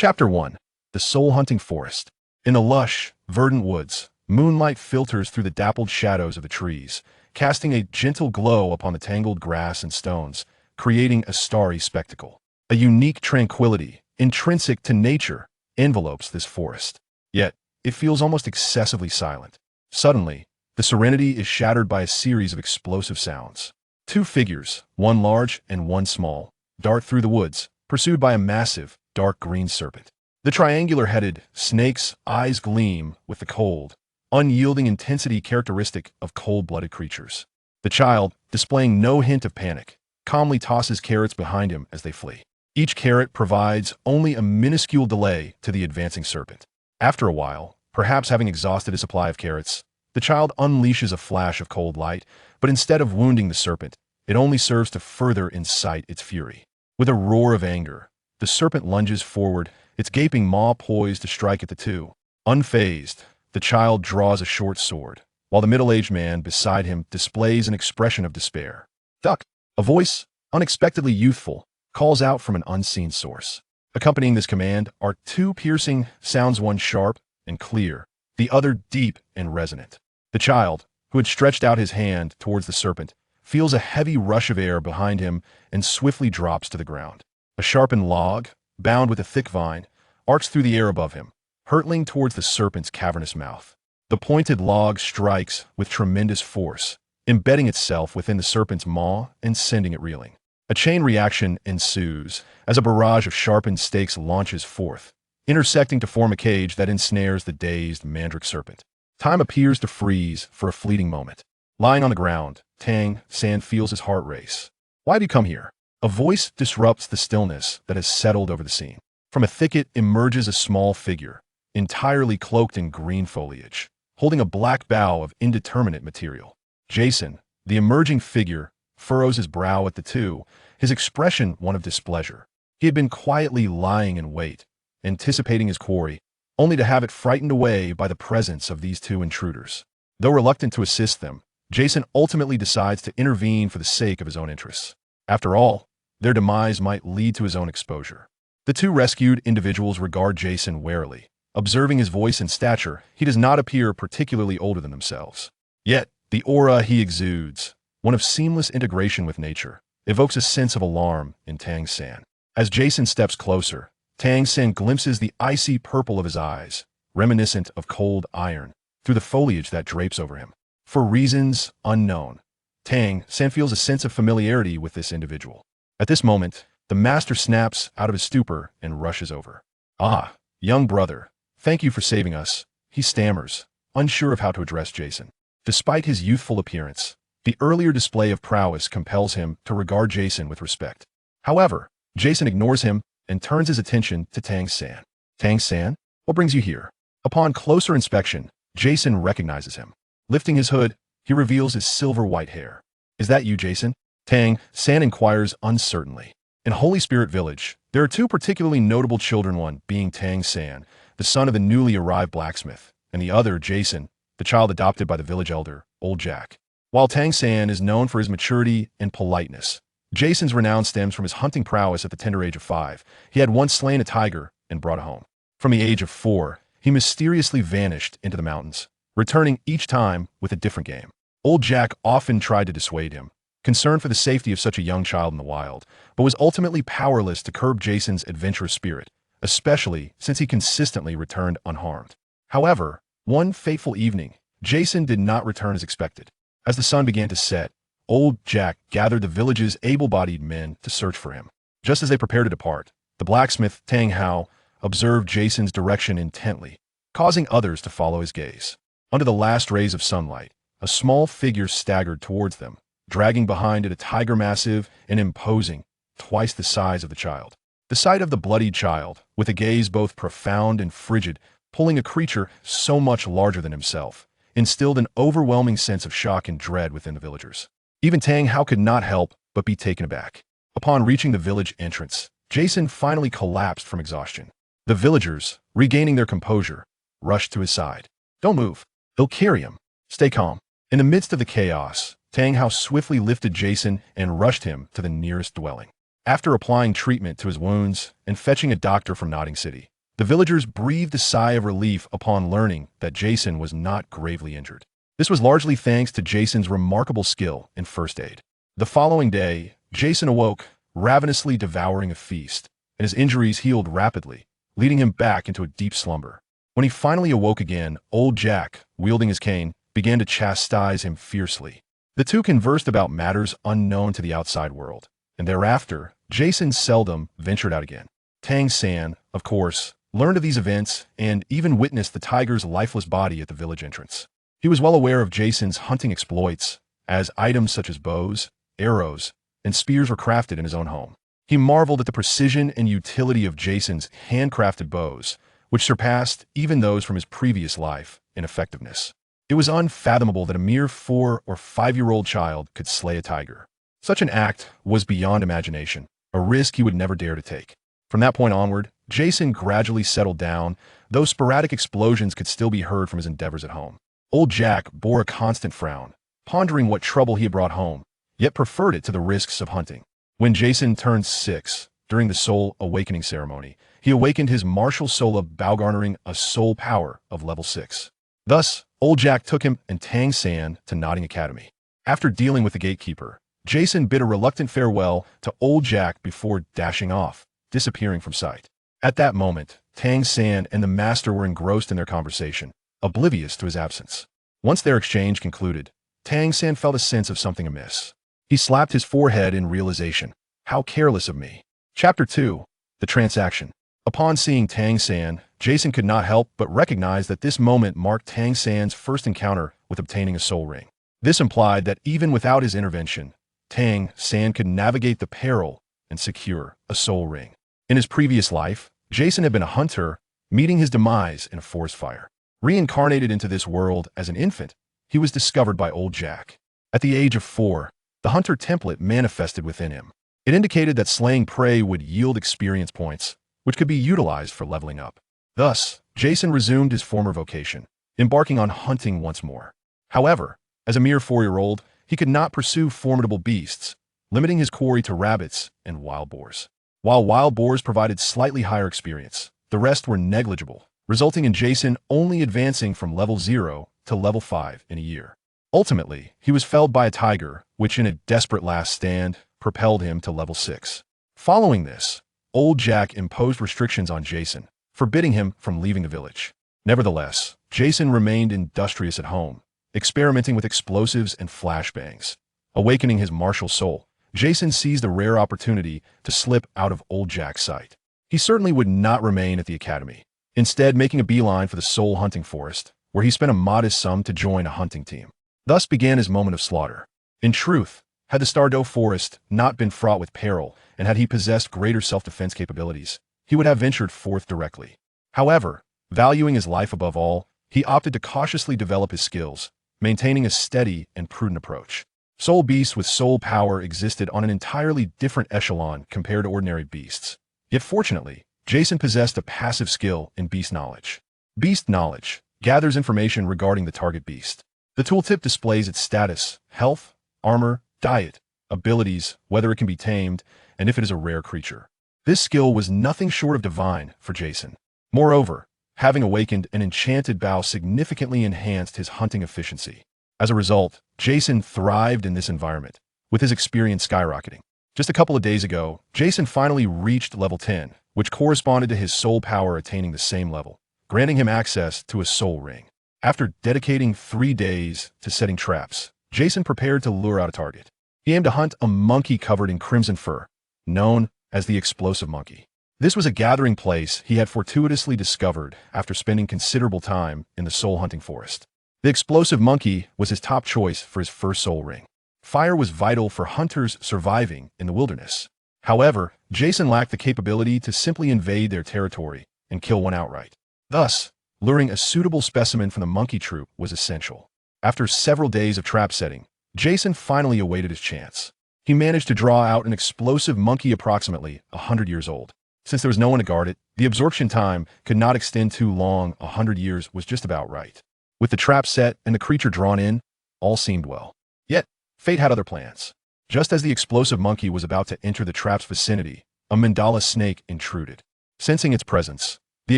Chapter 1. The Soul-Hunting Forest. In the lush, verdant woods, moonlight filters through the dappled shadows of the trees, casting a gentle glow upon the tangled grass and stones, creating a starry spectacle. A unique tranquility, intrinsic to nature, envelopes this forest. Yet, it feels almost excessively silent. Suddenly, the serenity is shattered by a series of explosive sounds. Two figures, one large and one small, dart through the woods, pursued by a massive, dark green serpent. The triangular-headed snake's eyes gleam with the cold, unyielding intensity characteristic of cold-blooded creatures. The child, displaying no hint of panic, calmly tosses carrots behind him as they flee. Each carrot provides only a minuscule delay to the advancing serpent. After a while, perhaps having exhausted his supply of carrots, the child unleashes a flash of cold light, but instead of wounding the serpent, it only serves to further incite its fury. With a roar of anger, the serpent lunges forward, its gaping maw poised to strike at the two. Unfazed, the child draws a short sword, while the middle-aged man beside him displays an expression of despair. "Duck!" A voice, unexpectedly youthful, calls out from an unseen source. Accompanying this command are two piercing sounds, one sharp and clear, the other deep and resonant. The child, who had stretched out his hand towards the serpent, feels a heavy rush of air behind him and swiftly drops to the ground. A sharpened log, bound with a thick vine, arcs through the air above him, hurtling towards the serpent's cavernous mouth. The pointed log strikes with tremendous force, embedding itself within the serpent's maw and sending it reeling. A chain reaction ensues as a barrage of sharpened stakes launches forth, intersecting to form a cage that ensnares the dazed mandrake serpent. Time appears to freeze for a fleeting moment. Lying on the ground, Tangan feels his heart race. "Why have you come here?" A voice disrupts the stillness that has settled over the scene. From a thicket emerges a small figure, entirely cloaked in green foliage, holding a black bow of indeterminate material. Jason, the emerging figure, furrows his brow at the two, his expression one of displeasure. He had been quietly lying in wait, anticipating his quarry, only to have it frightened away by the presence of these two intruders. Though reluctant to assist them, Jason ultimately decides to intervene for the sake of his own interests. After all, their demise might lead to his own exposure. The two rescued individuals regard Jason warily. Observing his voice and stature, he does not appear particularly older than themselves. Yet, the aura he exudes, one of seamless integration with nature, evokes a sense of alarm in Tangan. As Jason steps closer, Tangan glimpses the icy purple of his eyes, reminiscent of cold iron, through the foliage that drapes over him. For reasons unknown, Tangan feels a sense of familiarity with this individual. At this moment, the master snaps out of his stupor and rushes over. "Ah, young brother, thank you for saving us," he stammers, unsure of how to address Jason. Despite his youthful appearance, the earlier display of prowess compels him to regard Jason with respect. However, Jason ignores him and turns his attention to Tangan. "Tangan, what brings you here?" Upon closer inspection, Jason recognizes him. Lifting his hood, he reveals his silver-white hair. "Is that you, Jason?" Tangan inquires uncertainly. In Holy Spirit Village, there are two particularly notable children, one being Tangan, the son of the newly arrived blacksmith, and the other, Jason, the child adopted by the village elder, Old Jack. While Tangan is known for his maturity and politeness, Jason's renown stems from his hunting prowess at the tender age of 5. He had once slain a tiger and brought it home. From the age of 4, he mysteriously vanished into the mountains, returning each time with a different game. Old Jack often tried to dissuade him, concerned for the safety of such a young child in the wild, but was ultimately powerless to curb Jason's adventurous spirit, especially since he consistently returned unharmed. However, one fateful evening, Jason did not return as expected. As the sun began to set, Old Jack gathered the village's able-bodied men to search for him. Just as they prepared to depart, the blacksmith, Tangan, observed Jason's direction intently, causing others to follow his gaze. Under the last rays of sunlight, a small figure staggered towards them, dragging behind it a tiger massive and imposing, twice the size of the child. The sight of the bloodied child, with a gaze both profound and frigid, pulling a creature so much larger than himself, instilled an overwhelming sense of shock and dread within the villagers. Even Tangan could not help but be taken aback. Upon reaching the village entrance, Jason finally collapsed from exhaustion. The villagers, regaining their composure, rushed to his side. "Don't move. They'll carry him. Stay calm." In the midst of the chaos, Tangan swiftly lifted Jason and rushed him to the nearest dwelling. After applying treatment to his wounds and fetching a doctor from Notting City, The villagers breathed a sigh of relief upon learning that Jason was not gravely injured. This was largely thanks to Jason's remarkable skill in first aid. The following day, Jason awoke, ravenously devouring a feast, and his injuries healed rapidly, leading him back into a deep slumber. When he finally awoke again, old Jack, wielding his cane, began to chastise him fiercely. The two conversed about matters unknown to the outside world, and thereafter, Jason seldom ventured out again. Tangan, of course, learned of these events and even witnessed the tiger's lifeless body at the village entrance. He was well aware of Jason's hunting exploits, as items such as bows, arrows, and spears were crafted in his own home. He marveled at the precision and utility of Jason's handcrafted bows, which surpassed even those from his previous life in effectiveness. It was unfathomable that a mere 4 or 5-year-old child could slay a tiger. Such an act was beyond imagination, a risk he would never dare to take. From that point onward, Jason gradually settled down, though sporadic explosions could still be heard from his endeavors at home. Old Jack bore a constant frown, pondering what trouble he had brought home, yet preferred it to the risks of hunting. When Jason turned 6, during the Soul Awakening ceremony, he awakened his martial soul of Bow, garnering a soul power of level 6. Thus, old Jack took him and Tangan to Notting Academy. After dealing with the gatekeeper, Jason bid a reluctant farewell to old Jack before dashing off, disappearing from sight. At that moment, Tangan and the master were engrossed in their conversation, oblivious to his absence. Once their exchange concluded, Tangan felt a sense of something amiss. He slapped his forehead in realization. How careless of me. Chapter 2. The Transaction. Upon seeing Tangan, Jason could not help but recognize that this moment marked Tangan's first encounter with obtaining a soul ring. This implied that even without his intervention, Tangan could navigate the peril and secure a soul ring. In his previous life, Jason had been a hunter, meeting his demise in a forest fire. Reincarnated into this world as an infant, he was discovered by old Jack. At the age of 4, the hunter template manifested within him. It indicated that slaying prey would yield experience points, which could be utilized for leveling up. Thus, Jason resumed his former vocation, embarking on hunting once more. However, as a mere 4-year-old, he could not pursue formidable beasts, limiting his quarry to rabbits and wild boars. While wild boars provided slightly higher experience, the rest were negligible, resulting in Jason only advancing from level 0 to level 5 in a year. Ultimately, he was felled by a tiger, which in a desperate last stand, propelled him to level 6. Following this, old Jack imposed restrictions on Jason, forbidding him from leaving the village. Nevertheless, Jason remained industrious at home, experimenting with explosives and flashbangs. Awakening his martial soul, Jason seized a rare opportunity to slip out of old Jack's sight. He certainly would not remain at the academy, instead making a beeline for the Soul Hunting Forest, where he spent a modest sum to join a hunting team. Thus began his moment of slaughter. In truth, had the Stardew Forest not been fraught with peril, and had he possessed greater self-defense capabilities, he would have ventured forth directly. However, valuing his life above all, he opted to cautiously develop his skills, maintaining a steady and prudent approach. Soul beasts with soul power existed on an entirely different echelon compared to ordinary beasts. Yet fortunately, Jason possessed a passive skill in beast knowledge. Beast knowledge gathers information regarding the target beast. The tooltip displays its status, health, armor, diet, abilities, whether it can be tamed, and if it is a rare creature. This skill was nothing short of divine for Jason. Moreover, having awakened an enchanted bow significantly enhanced his hunting efficiency. As a result, Jason thrived in this environment, with his experience skyrocketing. Just a couple of days ago, Jason finally reached level 10, which corresponded to his soul power attaining the same level, granting him access to a soul ring. After dedicating 3 days to setting traps, Jason prepared to lure out a target. He aimed to hunt a monkey covered in crimson fur, known as the explosive monkey. This was a gathering place he had fortuitously discovered after spending considerable time in the soul hunting forest. The explosive monkey was his top choice for his first soul ring. Fire was vital for hunters surviving in the wilderness. However, Jason lacked the capability to simply invade their territory and kill one outright. Thus, luring a suitable specimen from the monkey troop was essential. After several days of trap setting, Jason finally awaited his chance. He managed to draw out an explosive monkey approximately 100 years old. Since there was no one to guard it, the absorption time could not extend too long. 100 years was just about right. With the trap set and the creature drawn in, all seemed well. Yet, fate had other plans. Just as the explosive monkey was about to enter the trap's vicinity, a mandala snake intruded. Sensing its presence, The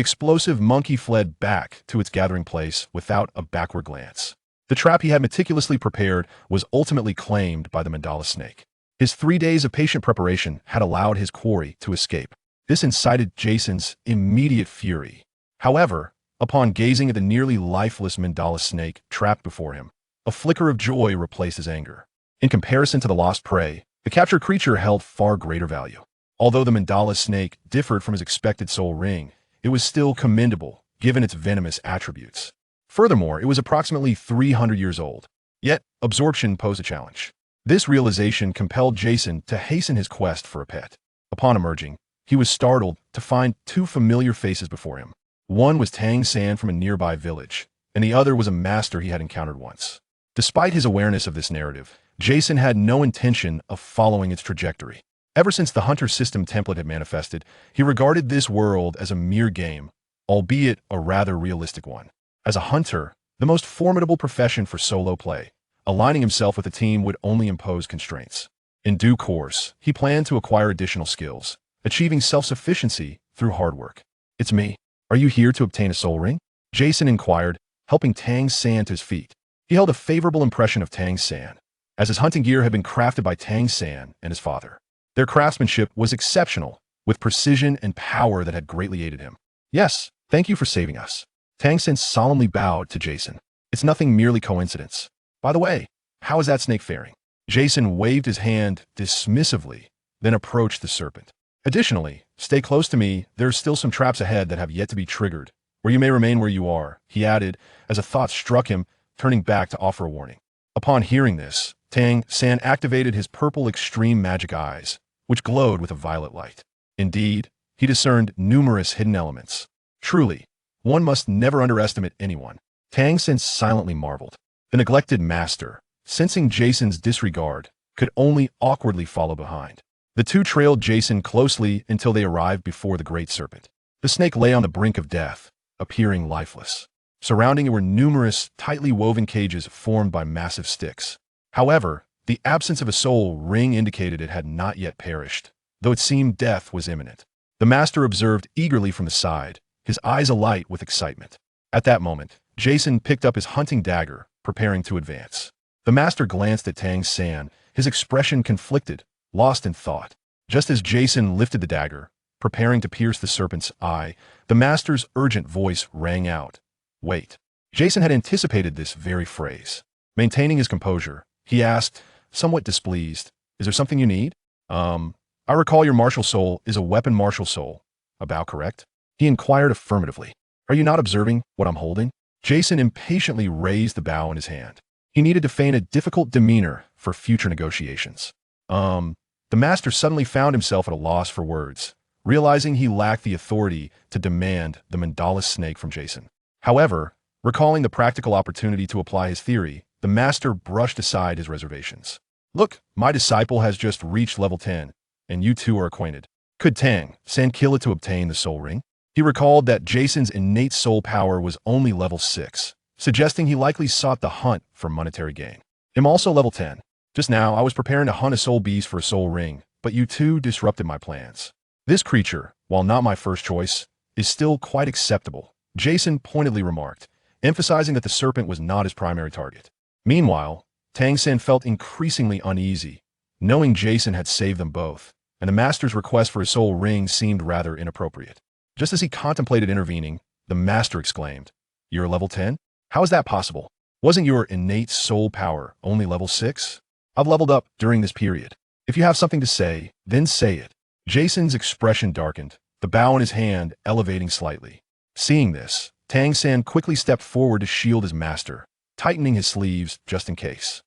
explosive monkey fled back to its gathering place without a backward glance. The trap he had meticulously prepared was ultimately claimed by the mandala snake. His 3 days of patient preparation had allowed his quarry to escape. This incited Jason's immediate fury. However, upon gazing at the nearly lifeless mandala snake trapped before him, a flicker of joy replaced his anger. In comparison to the lost prey, the captured creature held far greater value. Although the mandala snake differed from his expected soul ring, it was still commendable, given its venomous attributes. Furthermore, it was approximately 300 years old. Yet, absorption posed a challenge. This realization compelled Jason to hasten his quest for a pet. Upon emerging, he was startled to find 2 familiar faces before him. One was Tangan from a nearby village, and the other was a master he had encountered once. Despite his awareness of this narrative, Jason had no intention of following its trajectory. Ever since the hunter system template had manifested, he regarded this world as a mere game, albeit a rather realistic one. As a hunter, the most formidable profession for solo play, aligning himself with a team would only impose constraints. In due course, he planned to acquire additional skills, achieving self-sufficiency through hard work. "It's me. Are you here to obtain a soul ring?" Jason inquired, helping Tangan to his feet. He held a favorable impression of Tangan, as his hunting gear had been crafted by Tangan and his father. Their craftsmanship was exceptional, with precision and power that had greatly aided him. "Yes, thank you for saving us." Tangan solemnly bowed to Jason. "It's nothing merely coincidence. By the way, how is that snake faring?" Jason waved his hand dismissively, then approached the serpent. "Additionally, stay close to me. There are still some traps ahead that have yet to be triggered, where you may remain where you are," he added, as a thought struck him, turning back to offer a warning. Upon hearing this, Tangan activated his purple extreme magic eyes, which glowed with a violet light. Indeed, he discerned numerous hidden elements. Truly, one must never underestimate anyone. Tangan silently marveled. The neglected master, sensing Jason's disregard, could only awkwardly follow behind. The 2 trailed Jason closely until they arrived before the great serpent. The snake lay on the brink of death, appearing lifeless. Surrounding it were numerous, tightly woven cages formed by massive sticks. However, the absence of a soul ring indicated it had not yet perished, though it seemed death was imminent. The master observed eagerly from the side, his eyes alight with excitement. At that moment, Jason picked up his hunting dagger, preparing to advance. The master glanced at Tangan, his expression conflicted, lost in thought. Just as Jason lifted the dagger, preparing to pierce the serpent's eye, the master's urgent voice rang out. "Wait." Jason had anticipated this very phrase. Maintaining his composure, he asked, somewhat displeased, "Is there something you need?" I recall your martial soul is a weapon martial soul. A bow, correct?" He inquired affirmatively. "Are you not observing what I'm holding?" Jason impatiently raised the bow in his hand. He needed to feign a difficult demeanor for future negotiations. The master suddenly found himself at a loss for words, realizing he lacked the authority to demand the mandala snake from Jason. However, recalling the practical opportunity to apply his theory, the master brushed aside his reservations. "Look, my disciple has just reached level 10, and you 2 are acquainted. Could Tangan kill it to obtain the soul ring?" He recalled that Jason's innate soul power was only level 6, suggesting he likely sought the hunt for monetary gain. "I'm also level 10. Just now, I was preparing to hunt a soul beast for a soul ring, but you 2 disrupted my plans. This creature, while not my first choice, is still quite acceptable," Jason pointedly remarked, emphasizing that the serpent was not his primary target. Meanwhile, Tangan felt increasingly uneasy, knowing Jason had saved them both, and the master's request for a soul ring seemed rather inappropriate. Just as he contemplated intervening, the master exclaimed, "You're level 10? How is that possible? Wasn't your innate soul power only level 6? I've leveled up during this period. If you have something to say, then say it." Jason's expression darkened, the bow in his hand elevating slightly. Seeing this, Tangan quickly stepped forward to shield his master, tightening his sleeves just in case.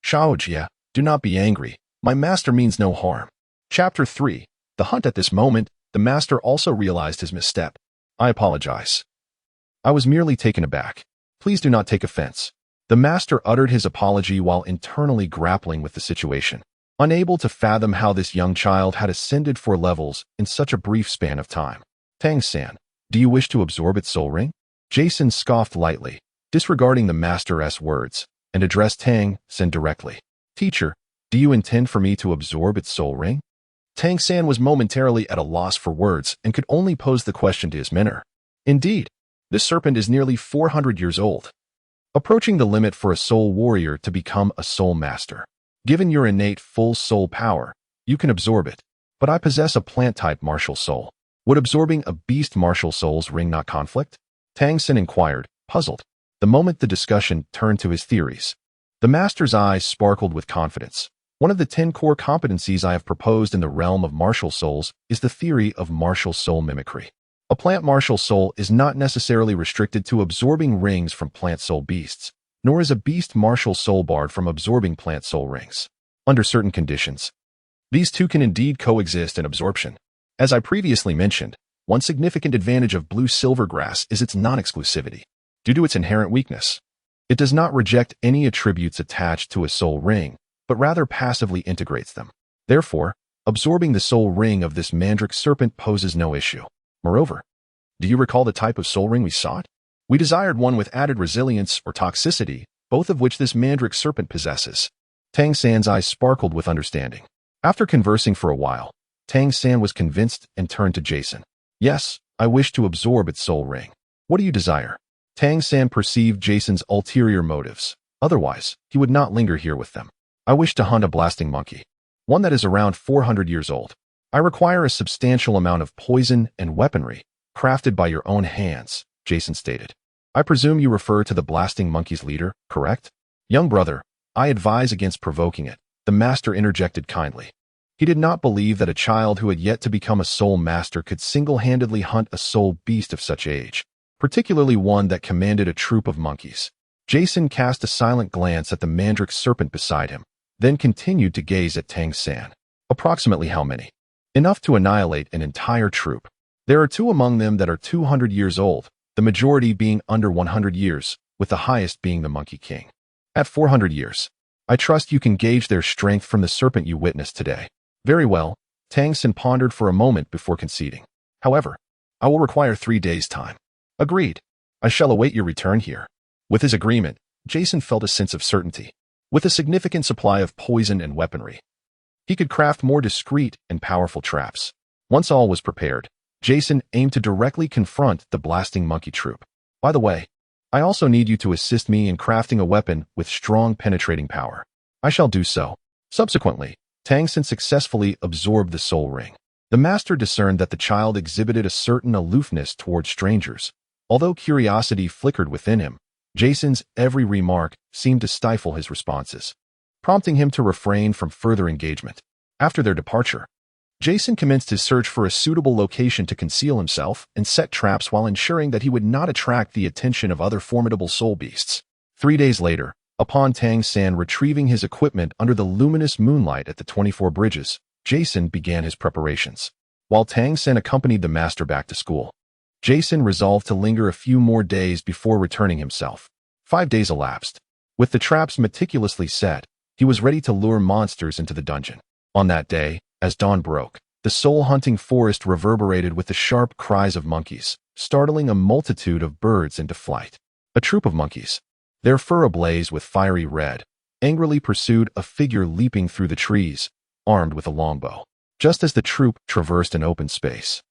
"Xiao Wu Jia, do not be angry. My master means no harm." Chapter 3. The hunt. At this moment, the master also realized his misstep. "I apologize. I was merely taken aback. Please do not take offense." The master uttered his apology while internally grappling with the situation, unable to fathom how this young child had ascended 4 levels in such a brief span of time. "Tangan, do you wish to absorb its soul ring?" Jason scoffed lightly, disregarding the master's words, and addressed Tangan directly. "Teacher, do you intend for me to absorb its soul ring?" Tangan was momentarily at a loss for words and could only pose the question to his mentor. Indeed, this serpent is nearly 400 years old, approaching the limit for a soul warrior to become a soul master. Given your innate full soul power, you can absorb it, but I possess a plant-type martial soul. Would absorbing a beast martial soul's ring not conflict? Tangan inquired, puzzled. The moment the discussion turned to his theories, the master's eyes sparkled with confidence. One of the 10 core competencies I have proposed in the realm of martial souls is the theory of martial soul mimicry. A plant martial soul is not necessarily restricted to absorbing rings from plant soul beasts, nor is a beast martial soul barred from absorbing plant soul rings. Under certain conditions, these two can indeed coexist in absorption. As I previously mentioned, one significant advantage of blue silver grass is its non-exclusivity. Due to its inherent weakness, it does not reject any attributes attached to a soul ring, but rather passively integrates them. Therefore, absorbing the soul ring of this mandrake serpent poses no issue. Moreover, do you recall the type of soul ring we sought? We desired one with added resilience or toxicity, both of which this mandrake serpent possesses. Tangan's eyes sparkled with understanding. After conversing for a while, Tangan was convinced and turned to Jason. Yes, I wish to absorb its soul ring. What do you desire? Tangan perceived Jason's ulterior motives. Otherwise, he would not linger here with them. I wish to hunt a blasting monkey, one that is around 400 years old. I require a substantial amount of poison and weaponry, crafted by your own hands, Jason stated. I presume you refer to the blasting monkey's leader, correct? Young brother, I advise against provoking it, the master interjected kindly. He did not believe that a child who had yet to become a soul master could single-handedly hunt a soul beast of such age, particularly one that commanded a troop of monkeys. Jason cast a silent glance at the mandrake serpent beside him, then continued to gaze at Tangan. Approximately how many? Enough to annihilate an entire troop. There are 2 among them that are 200 years old, the majority being under 100 years, with the highest being the Monkey King. At 400 years, I trust you can gauge their strength from the serpent you witnessed today. Very well, Tangan pondered for a moment before conceding. However, I will require 3 days' time. Agreed. I shall await your return here. With his agreement, Jason felt a sense of certainty. With a significant supply of poison and weaponry, he could craft more discreet and powerful traps. Once all was prepared, Jason aimed to directly confront the blasting monkey troop. By the way, I also need you to assist me in crafting a weapon with strong penetrating power. I shall do so. Subsequently, Tangan successfully absorbed the soul ring. The master discerned that the child exhibited a certain aloofness toward strangers. Although curiosity flickered within him, Jason's every remark seemed to stifle his responses, prompting him to refrain from further engagement. After their departure, Jason commenced his search for a suitable location to conceal himself and set traps while ensuring that he would not attract the attention of other formidable soul beasts. 3 days later, upon Tangan retrieving his equipment under the luminous moonlight at the 24 bridges, Jason began his preparations. While Tangan accompanied the master back to school, Jason resolved to linger a few more days before returning himself. 5 days elapsed. With the traps meticulously set, he was ready to lure monsters into the dungeon. On that day, as dawn broke, the soul-hunting forest reverberated with the sharp cries of monkeys, startling a multitude of birds into flight. A troop of monkeys, their fur ablaze with fiery red, angrily pursued a figure leaping through the trees, armed with a longbow. Just as the troop traversed an open space,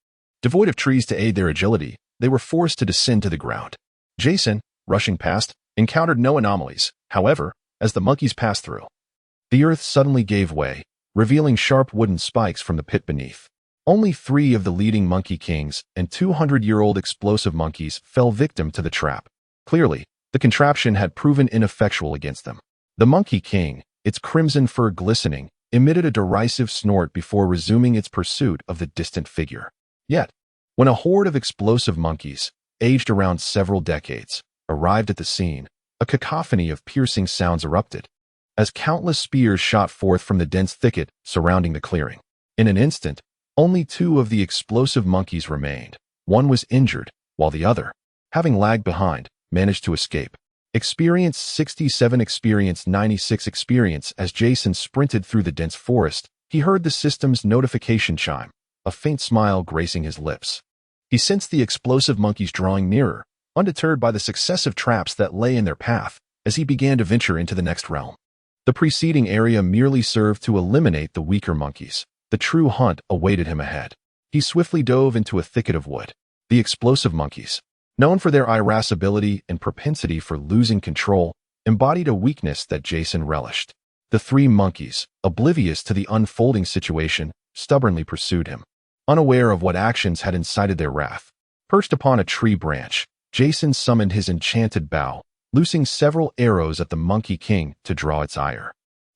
devoid of trees to aid their agility, they were forced to descend to the ground. Jason, rushing past, encountered no anomalies. However, as the monkeys passed through, the earth suddenly gave way, revealing sharp wooden spikes from the pit beneath. Only 3 of the leading monkey kings and 200-year-old explosive monkeys fell victim to the trap. Clearly, the contraption had proven ineffectual against them. The Monkey King, its crimson fur glistening, emitted a derisive snort before resuming its pursuit of the distant figure. Yet, when a horde of explosive monkeys, aged around several decades, arrived at the scene, a cacophony of piercing sounds erupted, as countless spears shot forth from the dense thicket surrounding the clearing. In an instant, only 2 of the explosive monkeys remained. One was injured, while the other, having lagged behind, managed to escape. Experience 67, experience 96, experience. As Jason sprinted through the dense forest, he heard the system's notification chime, a faint smile gracing his lips. He sensed the explosive monkeys drawing nearer, undeterred by the successive traps that lay in their path, as he began to venture into the next realm. The preceding area merely served to eliminate the weaker monkeys. The true hunt awaited him ahead. He swiftly dove into a thicket of wood. The explosive monkeys, known for their irascibility and propensity for losing control, embodied a weakness that Jason relished. The three monkeys, oblivious to the unfolding situation, stubbornly pursued him, unaware of what actions had incited their wrath. Perched upon a tree branch, Jason summoned his enchanted bow, loosing several arrows at the Monkey King to draw its ire.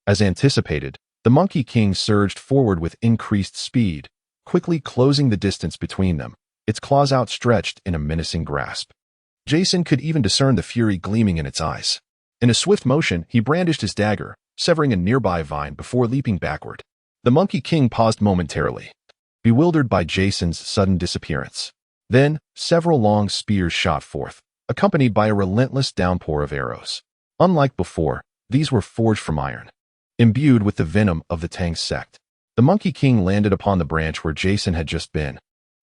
As anticipated, the Monkey King surged forward with increased speed, quickly closing the distance between them, its claws outstretched in a menacing grasp. Jason could even discern the fury gleaming in its eyes. In a swift motion, he brandished his dagger, severing a nearby vine before leaping backward. The Monkey King paused momentarily, bewildered by Jason's sudden disappearance. Then, several long spears shot forth, accompanied by a relentless downpour of arrows. Unlike before, these were forged from iron, imbued with the venom of the Tang sect. The Monkey King landed upon the branch where Jason had just been,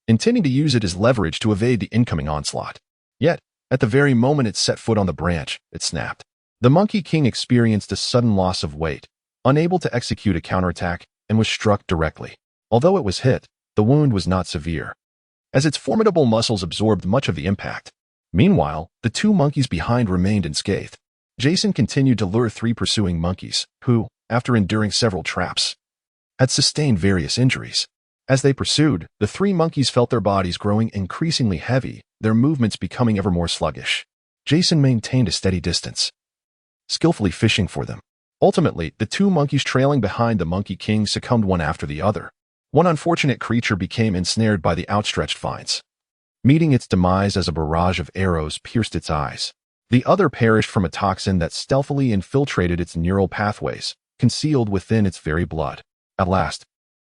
intending to use it as leverage to evade the incoming onslaught. Yet, at the very moment it set foot on the branch, it snapped. The Monkey King experienced a sudden loss of weight, unable to execute a counterattack, and was struck directly. Although it was hit, the wound was not severe, as its formidable muscles absorbed much of the impact. Meanwhile, the two monkeys behind remained unscathed. Jason continued to lure three pursuing monkeys, who, after enduring several traps, had sustained various injuries. As they pursued, the three monkeys felt their bodies growing increasingly heavy, their movements becoming ever more sluggish. Jason maintained a steady distance, skillfully fishing for them. Ultimately, the two monkeys trailing behind the Monkey King succumbed one after the other. One unfortunate creature became ensnared by the outstretched vines, meeting its demise as a barrage of arrows pierced its eyes. The other perished from a toxin that stealthily infiltrated its neural pathways, concealed within its very blood. At last,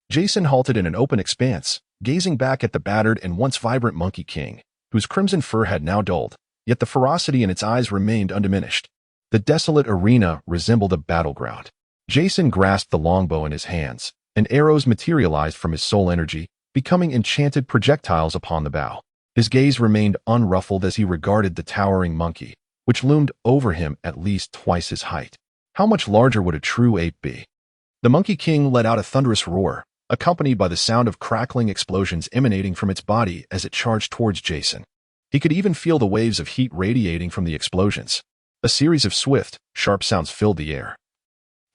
Jason halted in an open expanse, gazing back at the battered and once vibrant Monkey King, whose crimson fur had now dulled, yet the ferocity in its eyes remained undiminished. The desolate arena resembled a battleground. Jason grasped the longbow in his hands, and arrows materialized from his soul energy, becoming enchanted projectiles upon the bow. His gaze remained unruffled as he regarded the towering monkey, which loomed over him at least twice his height. How much larger would a true ape be? The Monkey King let out a thunderous roar, accompanied by the sound of crackling explosions emanating from its body as it charged towards Jason. He could even feel the waves of heat radiating from the explosions. A series of swift, sharp sounds filled the air,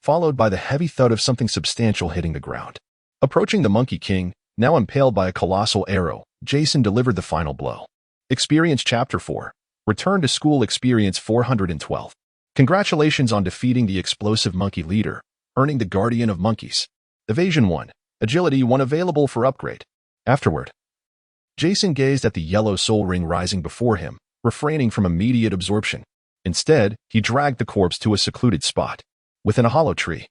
followed by the heavy thud of something substantial hitting the ground. Approaching the Monkey King, now impaled by a colossal arrow, Jason delivered the final blow. Experience Chapter 4. Return to School Experience 412. Congratulations on defeating the explosive monkey leader, earning the Guardian of Monkeys. Evasion 1. Agility 1 available for upgrade. Afterward, Jason gazed at the yellow soul ring rising before him, refraining from immediate absorption. Instead, he dragged the corpse to a secluded spot, within a hollow tree.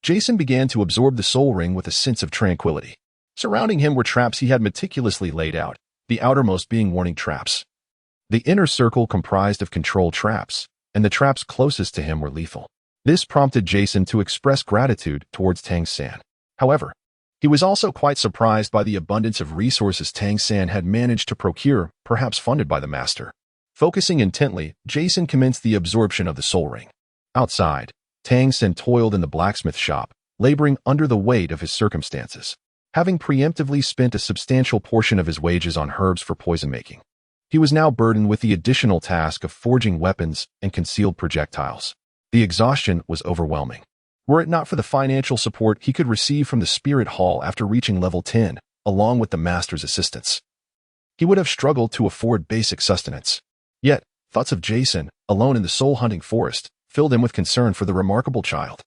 Jason began to absorb the soul ring with a sense of tranquility. Surrounding him were traps he had meticulously laid out, the outermost being warning traps. The inner circle comprised of control traps, and the traps closest to him were lethal. This prompted Jason to express gratitude towards Tang San. However, he was also quite surprised by the abundance of resources Tang San had managed to procure, perhaps funded by the master. Focusing intently, Jason commenced the absorption of the soul ring. Outside, Tang San toiled in the blacksmith shop, laboring under the weight of his circumstances. Having preemptively spent a substantial portion of his wages on herbs for poison making, he was now burdened with the additional task of forging weapons and concealed projectiles. The exhaustion was overwhelming. Were it not for the financial support he could receive from the Spirit Hall after reaching level 10, along with the master's assistance, he would have struggled to afford basic sustenance. Yet, thoughts of Jason, alone in the soul-hunting forest, filled him with concern for the remarkable child.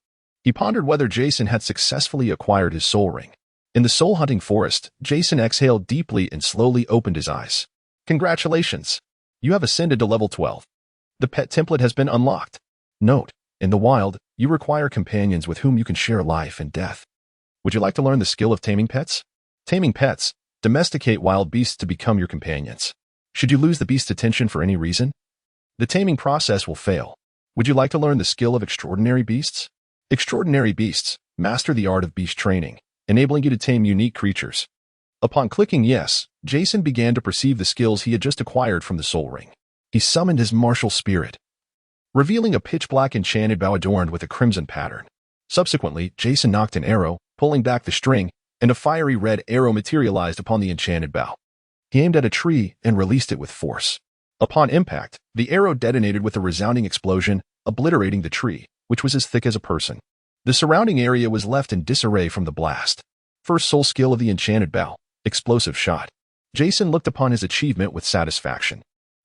He pondered whether Jason had successfully acquired his soul ring. In the soul-hunting forest, Jason exhaled deeply and slowly opened his eyes. Congratulations! You have ascended to level 12. The pet template has been unlocked. Note: in the wild, you require companions with whom you can share life and death. Would you like to learn the skill of taming pets? Taming pets. Domesticate wild beasts to become your companions. Should you lose the beast's attention for any reason, the taming process will fail. Would you like to learn the skill of extraordinary beasts? Extraordinary beasts. Master the art of beast training, enabling you to tame unique creatures. Upon clicking yes, Jason began to perceive the skills he had just acquired from the soul ring. He summoned his martial spirit, revealing a pitch-black enchanted bow adorned with a crimson pattern. Subsequently, Jason knocked an arrow, pulling back the string, and a fiery red arrow materialized upon the enchanted bow. He aimed at a tree and released it with force. Upon impact, the arrow detonated with a resounding explosion, obliterating the tree, which was as thick as a person. The surrounding area was left in disarray from the blast. First soul skill of the Enchanted Bow, Explosive Shot. Jason looked upon his achievement with satisfaction.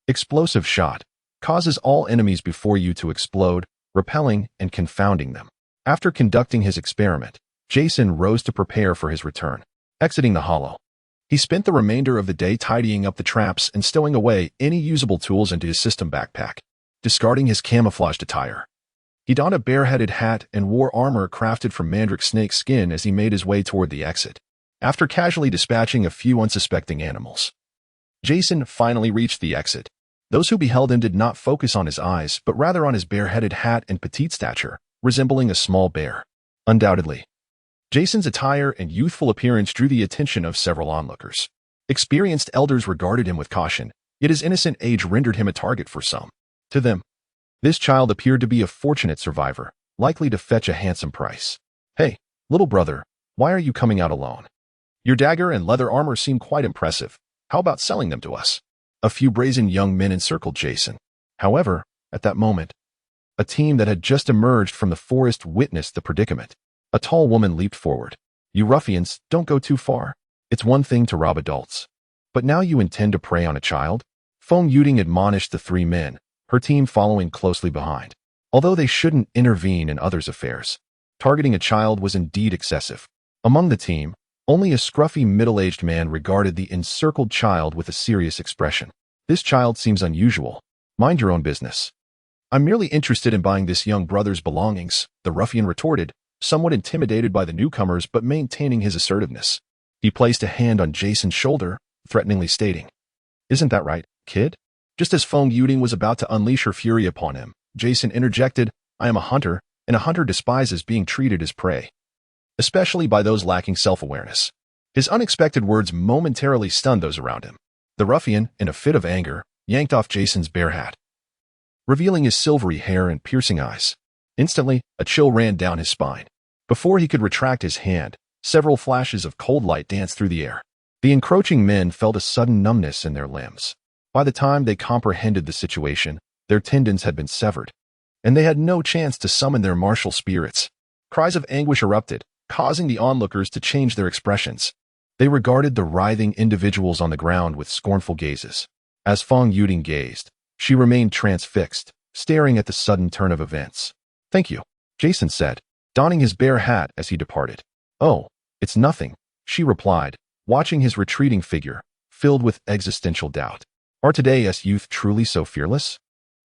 Explosive Shot causes all enemies before you to explode, repelling and confounding them. After conducting his experiment, Jason rose to prepare for his return. Exiting the hollow, he spent the remainder of the day tidying up the traps and stowing away any usable tools into his system backpack. Discarding his camouflaged attire, he donned a bare-headed hat and wore armor crafted from mandrake snake skin as he made his way toward the exit. After casually dispatching a few unsuspecting animals, Jason finally reached the exit. Those who beheld him did not focus on his eyes, but rather on his bare-headed hat and petite stature, resembling a small bear. Undoubtedly, Jason's attire and youthful appearance drew the attention of several onlookers. Experienced elders regarded him with caution, yet his innocent age rendered him a target for some. To them, this child appeared to be a fortunate survivor, likely to fetch a handsome price. "Hey, little brother, why are you coming out alone? Your dagger and leather armor seem quite impressive. How about selling them to us?" A few brazen young men encircled Jason. However, at that moment, a team that had just emerged from the forest witnessed the predicament. A tall woman leaped forward. "You ruffians, don't go too far. It's one thing to rob adults, but now you intend to prey on a child?" Feng Yuding admonished the three men, her team following closely behind. Although they shouldn't intervene in others' affairs, targeting a child was indeed excessive. Among the team, only a scruffy middle-aged man regarded the encircled child with a serious expression. "This child seems unusual. Mind your own business." "I'm merely interested in buying this young brother's belongings," the ruffian retorted, somewhat intimidated by the newcomers but maintaining his assertiveness. He placed a hand on Jason's shoulder, threateningly stating, "Isn't that right, kid?" Just as Feng Yuding was about to unleash her fury upon him, Jason interjected, "I am a hunter, and a hunter despises being treated as prey, especially by those lacking self-awareness." His unexpected words momentarily stunned those around him. The ruffian, in a fit of anger, yanked off Jason's bare hat, revealing his silvery hair and piercing eyes. Instantly, a chill ran down his spine. Before he could retract his hand, several flashes of cold light danced through the air. The encroaching men felt a sudden numbness in their limbs. By the time they comprehended the situation, their tendons had been severed, and they had no chance to summon their martial spirits. Cries of anguish erupted, causing the onlookers to change their expressions. They regarded the writhing individuals on the ground with scornful gazes. As Feng Yuding gazed, she remained transfixed, staring at the sudden turn of events. "Thank you," Jason said, donning his bare hat as he departed. "Oh, it's nothing," she replied, watching his retreating figure, filled with existential doubt. Are today's youth truly so fearless?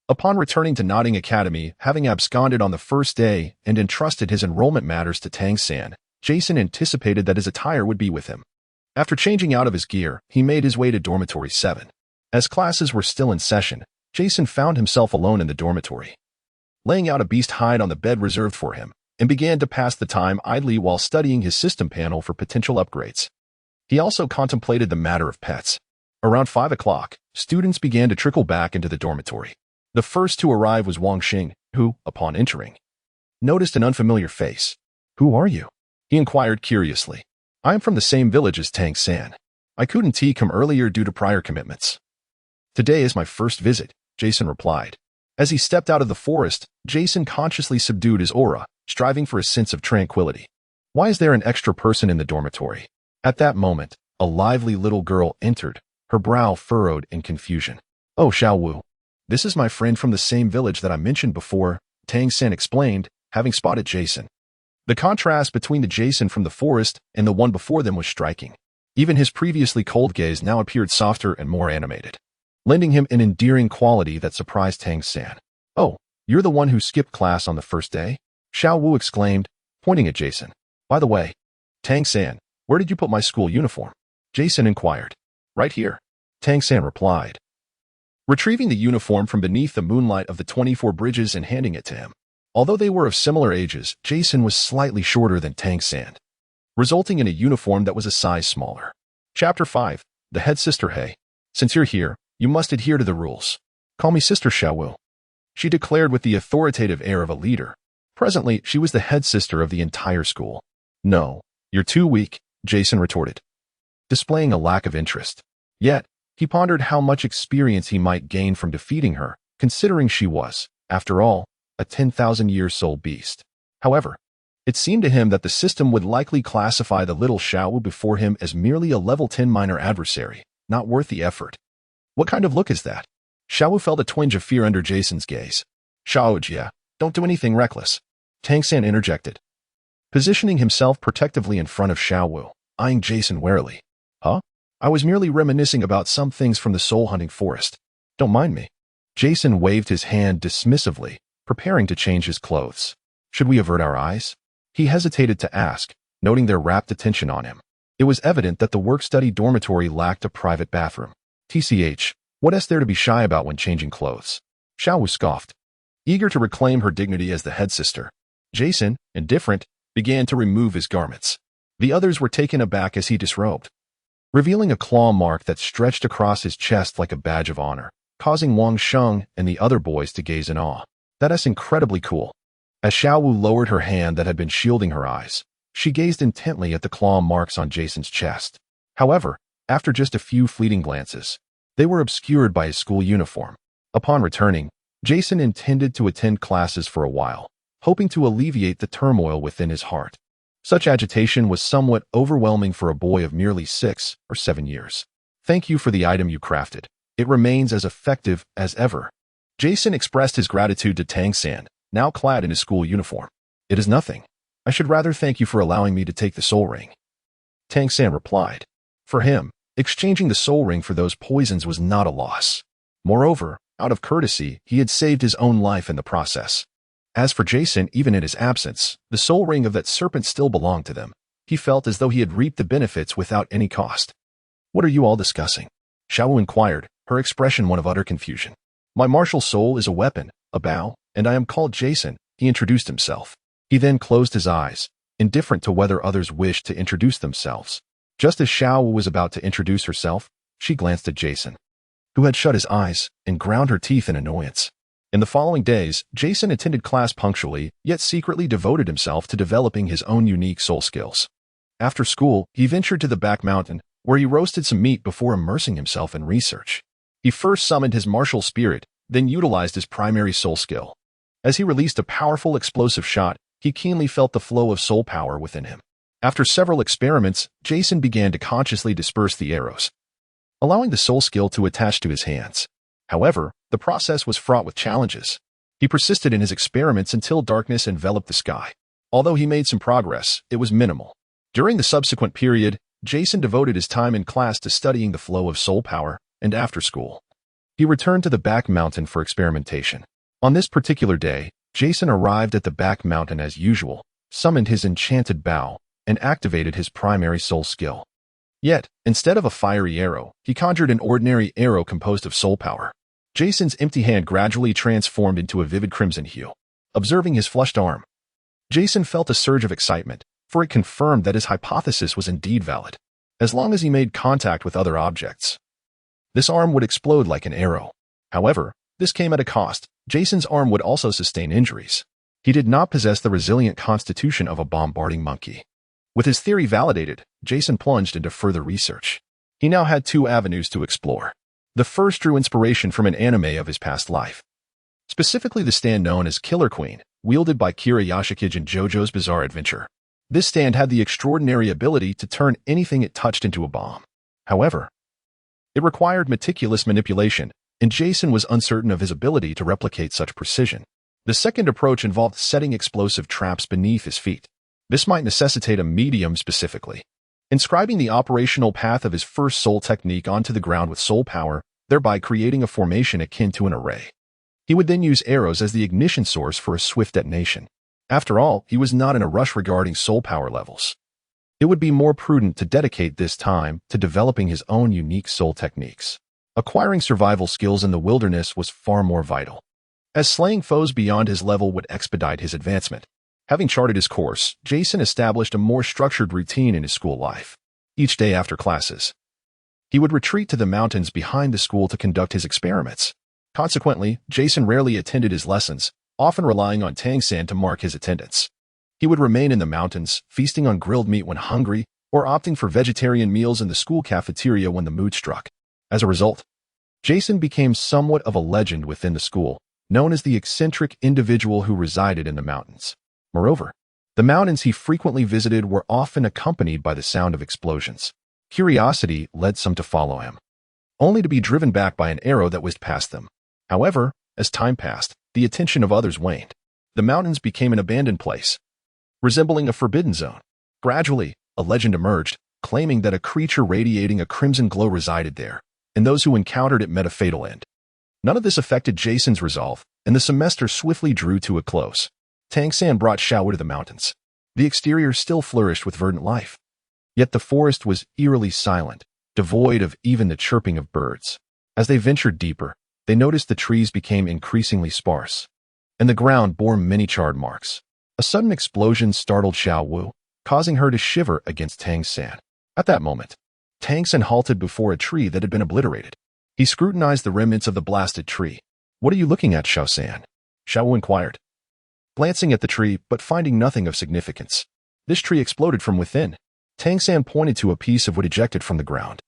Upon returning to Notting Academy, having absconded on the first day and entrusted his enrollment matters to Tangan, Jason anticipated that his attire would be with him. After changing out of his gear, he made his way to Dormitory 7. As classes were still in session, Jason found himself alone in the dormitory, laying out a beast hide on the bed reserved for him, and began to pass the time idly while studying his system panel for potential upgrades. He also contemplated the matter of pets. Around 5 o'clock, students began to trickle back into the dormitory. The first to arrive was Wang Xing, who, upon entering, noticed an unfamiliar face. "Who are you?" he inquired curiously. "I am from the same village as Tang San. I couldn't come earlier due to prior commitments." "Today is my first visit," Jason replied. As he stepped out of the forest, Jason consciously subdued his aura, striving for a sense of tranquility. Why is there an extra person in the dormitory? At that moment, a lively little girl entered, her brow furrowed in confusion. "Oh, Xiao Wu. This is my friend from the same village that I mentioned before," Tang San explained, having spotted Jason. The contrast between the Jason from the forest and the one before them was striking. Even his previously cold gaze now appeared softer and more animated, lending him an endearing quality that surprised Tang San. "Oh, you're the one who skipped class on the first day?" Xiao Wu exclaimed, pointing at Jason. "By the way, Tang San, where did you put my school uniform?" Jason inquired. "Right here," Tang San replied, retrieving the uniform from beneath the moonlight of the 24 bridges and handing it to him. Although they were of similar ages, Jason was slightly shorter than Tang San, resulting in a uniform that was a size smaller. Chapter 5. The Head Sister. "Hey, since you're here, you must adhere to the rules. Call me Sister Xiao Wu," she declared with the authoritative air of a leader. Presently, she was the head sister of the entire school. "No, you're too weak," Jason retorted, displaying a lack of interest. Yet, he pondered how much experience he might gain from defeating her, considering she was, after all, a 10,000-year soul beast. However, it seemed to him that the system would likely classify the little Xiao Wu before him as merely a level 10 minor adversary, not worth the effort. What kind of look is that? Xiao Wu felt a twinge of fear under Jason's gaze. Xiao Wu Jia, don't do anything reckless. Tangan interjected, positioning himself protectively in front of Xiao Wu, eyeing Jason warily. Huh? I was merely reminiscing about some things from the soul-hunting forest. Don't mind me. Jason waved his hand dismissively, preparing to change his clothes. Should we avert our eyes? He hesitated to ask, noting their rapt attention on him. It was evident that the work-study dormitory lacked a private bathroom. TCH, what is there to be shy about when changing clothes? Xiao Wu scoffed, eager to reclaim her dignity as the head sister. Jason, indifferent, began to remove his garments. The others were taken aback as he disrobed, revealing a claw mark that stretched across his chest like a badge of honor, causing Wang Sheng and the other boys to gaze in awe. That's incredibly cool. As Xiao Wu lowered her hand that had been shielding her eyes, she gazed intently at the claw marks on Jason's chest. However, after just a few fleeting glances, they were obscured by his school uniform. Upon returning, Jason intended to attend classes for a while, hoping to alleviate the turmoil within his heart. Such agitation was somewhat overwhelming for a boy of merely 6 or 7 years. Thank you for the item you crafted. It remains as effective as ever. Jason expressed his gratitude to Tangan, now clad in his school uniform. It is nothing. I should rather thank you for allowing me to take the soul ring. Tangan replied. For him, exchanging the soul ring for those poisons was not a loss. Moreover, out of courtesy, he had saved his own life in the process. As for Jason, even in his absence, the soul ring of that serpent still belonged to them. He felt as though he had reaped the benefits without any cost. What are you all discussing? Xiao Wu inquired, her expression one of utter confusion. My martial soul is a weapon, a bow, and I am called Jason, he introduced himself. He then closed his eyes, indifferent to whether others wished to introduce themselves. Just as Xiao Wu was about to introduce herself, she glanced at Jason, who had shut his eyes and ground her teeth in annoyance. In the following days, Jason attended class punctually, yet secretly devoted himself to developing his own unique soul skills. After school, he ventured to the back mountain, where he roasted some meat before immersing himself in research. He first summoned his martial spirit, then utilized his primary soul skill. As he released a powerful explosive shot, he keenly felt the flow of soul power within him. After several experiments, Jason began to consciously disperse the arrows, allowing the soul skill to attach to his hands. However, the process was fraught with challenges. He persisted in his experiments until darkness enveloped the sky. Although he made some progress, it was minimal. During the subsequent period, Jason devoted his time in class to studying the flow of soul power, and after school, he returned to the back mountain for experimentation. On this particular day, Jason arrived at the back mountain as usual, summoned his enchanted bow, and activated his primary soul skill. Yet, instead of a fiery arrow, he conjured an ordinary arrow composed of soul power. Jason's empty hand gradually transformed into a vivid crimson hue. Observing his flushed arm, Jason felt a surge of excitement, for it confirmed that his hypothesis was indeed valid. As long as he made contact with other objects, this arm would explode like an arrow. However, this came at a cost. Jason's arm would also sustain injuries. He did not possess the resilient constitution of a bombarding monkey. With his theory validated, Jason plunged into further research. He now had 2 avenues to explore. The first drew inspiration from an anime of his past life, specifically the stand known as Killer Queen, wielded by Kira Yashikage in JoJo's Bizarre Adventure. This stand had the extraordinary ability to turn anything it touched into a bomb. However, it required meticulous manipulation, and Jason was uncertain of his ability to replicate such precision. The second approach involved setting explosive traps beneath his feet. This might necessitate a medium specifically, inscribing the operational path of his first soul technique onto the ground with soul power, thereby creating a formation akin to an array. He would then use arrows as the ignition source for a swift detonation. After all, he was not in a rush regarding soul power levels. It would be more prudent to dedicate this time to developing his own unique soul techniques. Acquiring survival skills in the wilderness was far more vital, as slaying foes beyond his level would expedite his advancement. Having charted his course, Jason established a more structured routine in his school life. Each day after classes, he would retreat to the mountains behind the school to conduct his experiments. Consequently, Jason rarely attended his lessons, often relying on Tangan to mark his attendance. He would remain in the mountains, feasting on grilled meat when hungry, or opting for vegetarian meals in the school cafeteria when the mood struck. As a result, Jason became somewhat of a legend within the school, known as the eccentric individual who resided in the mountains. Moreover, the mountains he frequently visited were often accompanied by the sound of explosions. Curiosity led some to follow him, only to be driven back by an arrow that whizzed past them. However, as time passed, the attention of others waned. The mountains became an abandoned place, resembling a forbidden zone. Gradually, a legend emerged, claiming that a creature radiating a crimson glow resided there, and those who encountered it met a fatal end. None of this affected Jason's resolve, and the semester swiftly drew to a close. Tangan brought Xiao Wu to the mountains. The exterior still flourished with verdant life. Yet the forest was eerily silent, devoid of even the chirping of birds. As they ventured deeper, they noticed the trees became increasingly sparse, and the ground bore many charred marks. A sudden explosion startled Xiao Wu, causing her to shiver against Tangan. At that moment, Tangan halted before a tree that had been obliterated. He scrutinized the remnants of the blasted tree. "What are you looking at, Xiao-san?" Xiao Wu inquired, glancing at the tree but finding nothing of significance. "This tree exploded from within." Tangan pointed to a piece of wood ejected from the ground,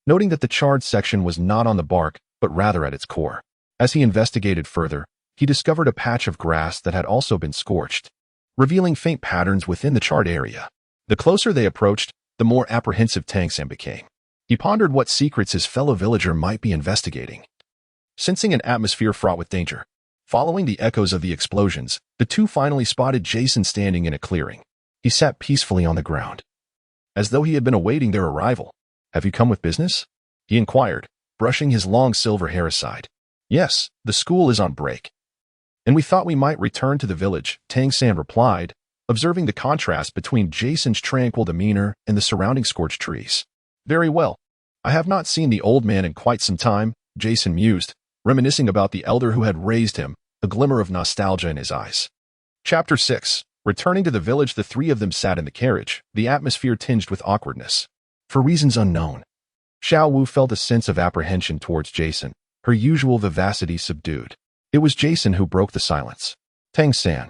noting that the charred section was not on the bark but rather at its core. As he investigated further, he discovered a patch of grass that had also been scorched, revealing faint patterns within the charred area. The closer they approached, the more apprehensive Tangan became. He pondered what secrets his fellow villager might be investigating. Sensing an atmosphere fraught with danger, following the echoes of the explosions, the two finally spotted Jason standing in a clearing. He sat peacefully on the ground, as though he had been awaiting their arrival. "Have you come with business?" he inquired, brushing his long silver hair aside. "Yes, the school is on break, and we thought we might return to the village," Tangan replied, observing the contrast between Jason's tranquil demeanor and the surrounding scorched trees. "Very well. I have not seen the old man in quite some time," Jason mused, reminiscing about the elder who had raised him, a glimmer of nostalgia in his eyes. Chapter 6. Returning to the village, the three of them sat in the carriage, the atmosphere tinged with awkwardness. For reasons unknown, Xiao Wu felt a sense of apprehension towards Jason, her usual vivacity subdued. It was Jason who broke the silence. "Tangan,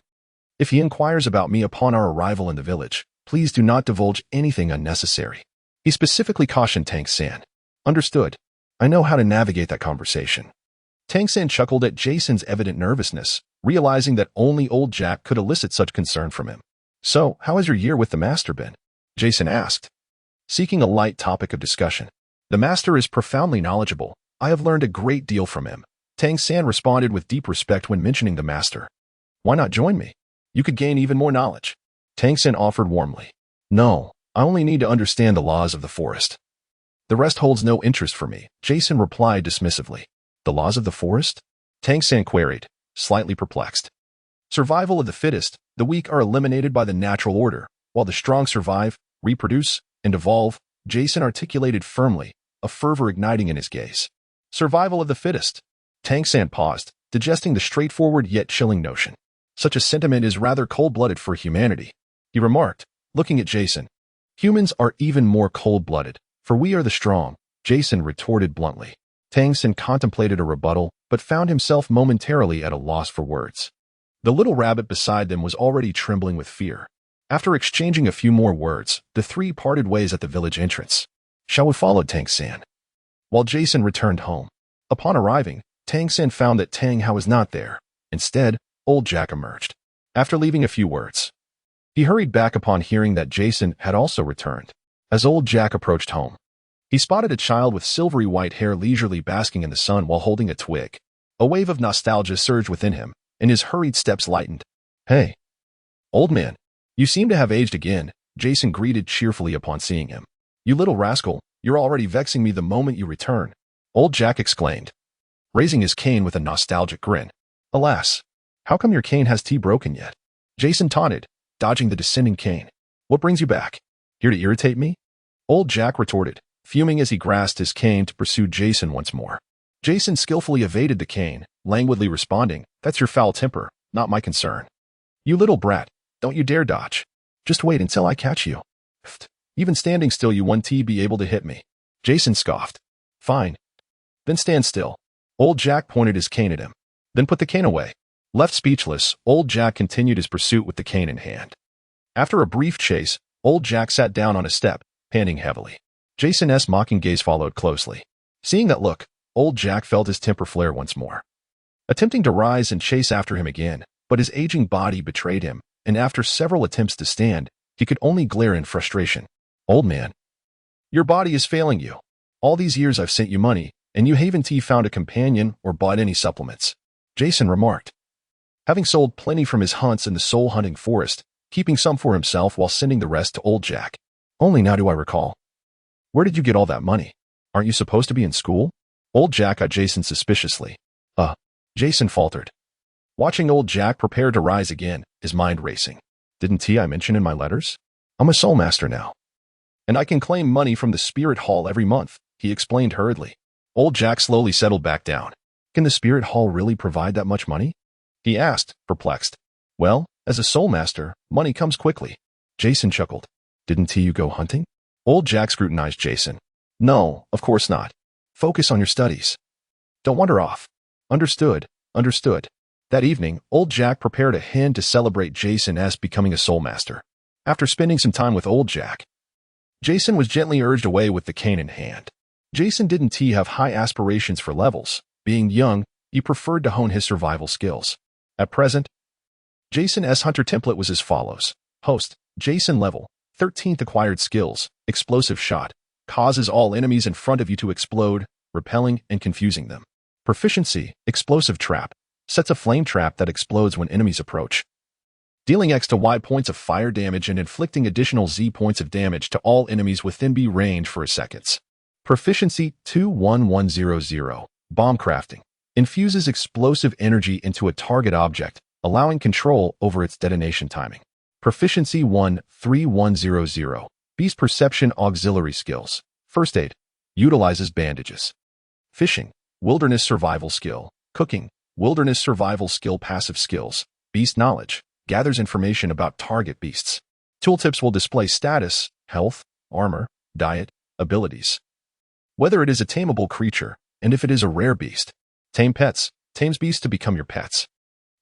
if he inquires about me upon our arrival in the village, please do not divulge anything unnecessary." He specifically cautioned Tangan. "Understood. I know how to navigate that conversation." Tangan chuckled at Jason's evident nervousness, realizing that only old Jack could elicit such concern from him. "So, how has your year with the master been?" Jason asked, seeking a light topic of discussion. "The master is profoundly knowledgeable. I have learned a great deal from him." Tangan responded with deep respect when mentioning the master. "Why not join me? You could gain even more knowledge." Tangan offered warmly. "No, I only need to understand the laws of the forest. The rest holds no interest for me," Jason replied dismissively. "The laws of the forest?" Tangan queried, slightly perplexed. "Survival of the fittest. The weak are eliminated by the natural order, while the strong survive, reproduce, and evolve," Jason articulated firmly, a fervor igniting in his gaze. "Survival of the fittest." Tangan paused, digesting the straightforward yet chilling notion. "Such a sentiment is rather cold-blooded for humanity," he remarked, looking at Jason. "Humans are even more cold-blooded, for we are the strong," Jason retorted bluntly. Tangan contemplated a rebuttal, but found himself momentarily at a loss for words. The little rabbit beside them was already trembling with fear. After exchanging a few more words, the three parted ways at the village entrance. Xiao Wu followed Tangan, while Jason returned home. Upon arriving, Tangan found that Tang Hao was not there. Instead, old Jack emerged. After leaving a few words, he hurried back upon hearing that Jason had also returned. As old Jack approached home, he spotted a child with silvery white hair leisurely basking in the sun while holding a twig. A wave of nostalgia surged within him, and his hurried steps lightened. "Hey, old man, you seem to have aged again," Jason greeted cheerfully upon seeing him. "You little rascal, you're already vexing me the moment you return," old Jack exclaimed, raising his cane with a nostalgic grin. "Alas, how come your cane has broken yet?" Jason taunted, dodging the descending cane. "What brings you back? Here to irritate me?" Old Jack retorted, fuming as he grasped his cane to pursue Jason once more. Jason skillfully evaded the cane, languidly responding, "That's your foul temper, not my concern. You little brat, don't you dare dodge. Just wait until I catch you. Pfft, even standing still you won't be able to hit me." Jason scoffed. "Fine. Then stand still." Old Jack pointed his cane at him. "Then put the cane away." Left speechless, old Jack continued his pursuit with the cane in hand. After a brief chase, old Jack sat down on a step, panting heavily. Jason's mocking gaze followed closely. Seeing that look, old Jack felt his temper flare once more. Attempting to rise and chase after him again, but his aging body betrayed him, and after several attempts to stand, he could only glare in frustration. Old man, your body is failing you. All these years I've sent you money, and you haven't found a companion or bought any supplements, Jason remarked. Having sold plenty from his hunts in the soul-hunting forest, keeping some for himself while sending the rest to old Jack. Only now do I recall. Where did you get all that money? Aren't you supposed to be in school? Old Jack eyed Jason suspiciously. Jason faltered. Watching old Jack prepare to rise again, his mind racing. Didn't I mention in my letters? I'm a soul master now. And I can claim money from the spirit hall every month, he explained hurriedly. Old Jack slowly settled back down. Can the spirit hall really provide that much money? He asked, perplexed. Well, as a soul master, money comes quickly. Jason chuckled. Didn't you go hunting? Old Jack scrutinized Jason. No, of course not. Focus on your studies. Don't wander off. Understood. That evening, old Jack prepared a hen to celebrate Jason as becoming a soul master. After spending some time with old Jack, Jason was gently urged away with the cane in hand. Jason didn't have high aspirations for levels. Being young, he preferred to hone his survival skills. At present, Jason's hunter template was as follows. Host, Jason level, 13th acquired skills, explosive shot, causes all enemies in front of you to explode, repelling and confusing them. Proficiency, explosive trap, sets a flame trap that explodes when enemies approach. Dealing X to Y points of fire damage and inflicting additional Z points of damage to all enemies within B range for seconds. Proficiency 21100, bomb crafting, infuses explosive energy into a target object, allowing control over its detonation timing. Proficiency 13100, beast perception auxiliary skills, first aid, utilizes bandages. Fishing, wilderness survival skill, cooking, wilderness survival skill passive skills, beast knowledge, gathers information about target beasts. Tooltips will display status, health, armor, diet, abilities. Whether it is a tameable creature, and if it is a rare beast. Tame pets, tames beasts to become your pets.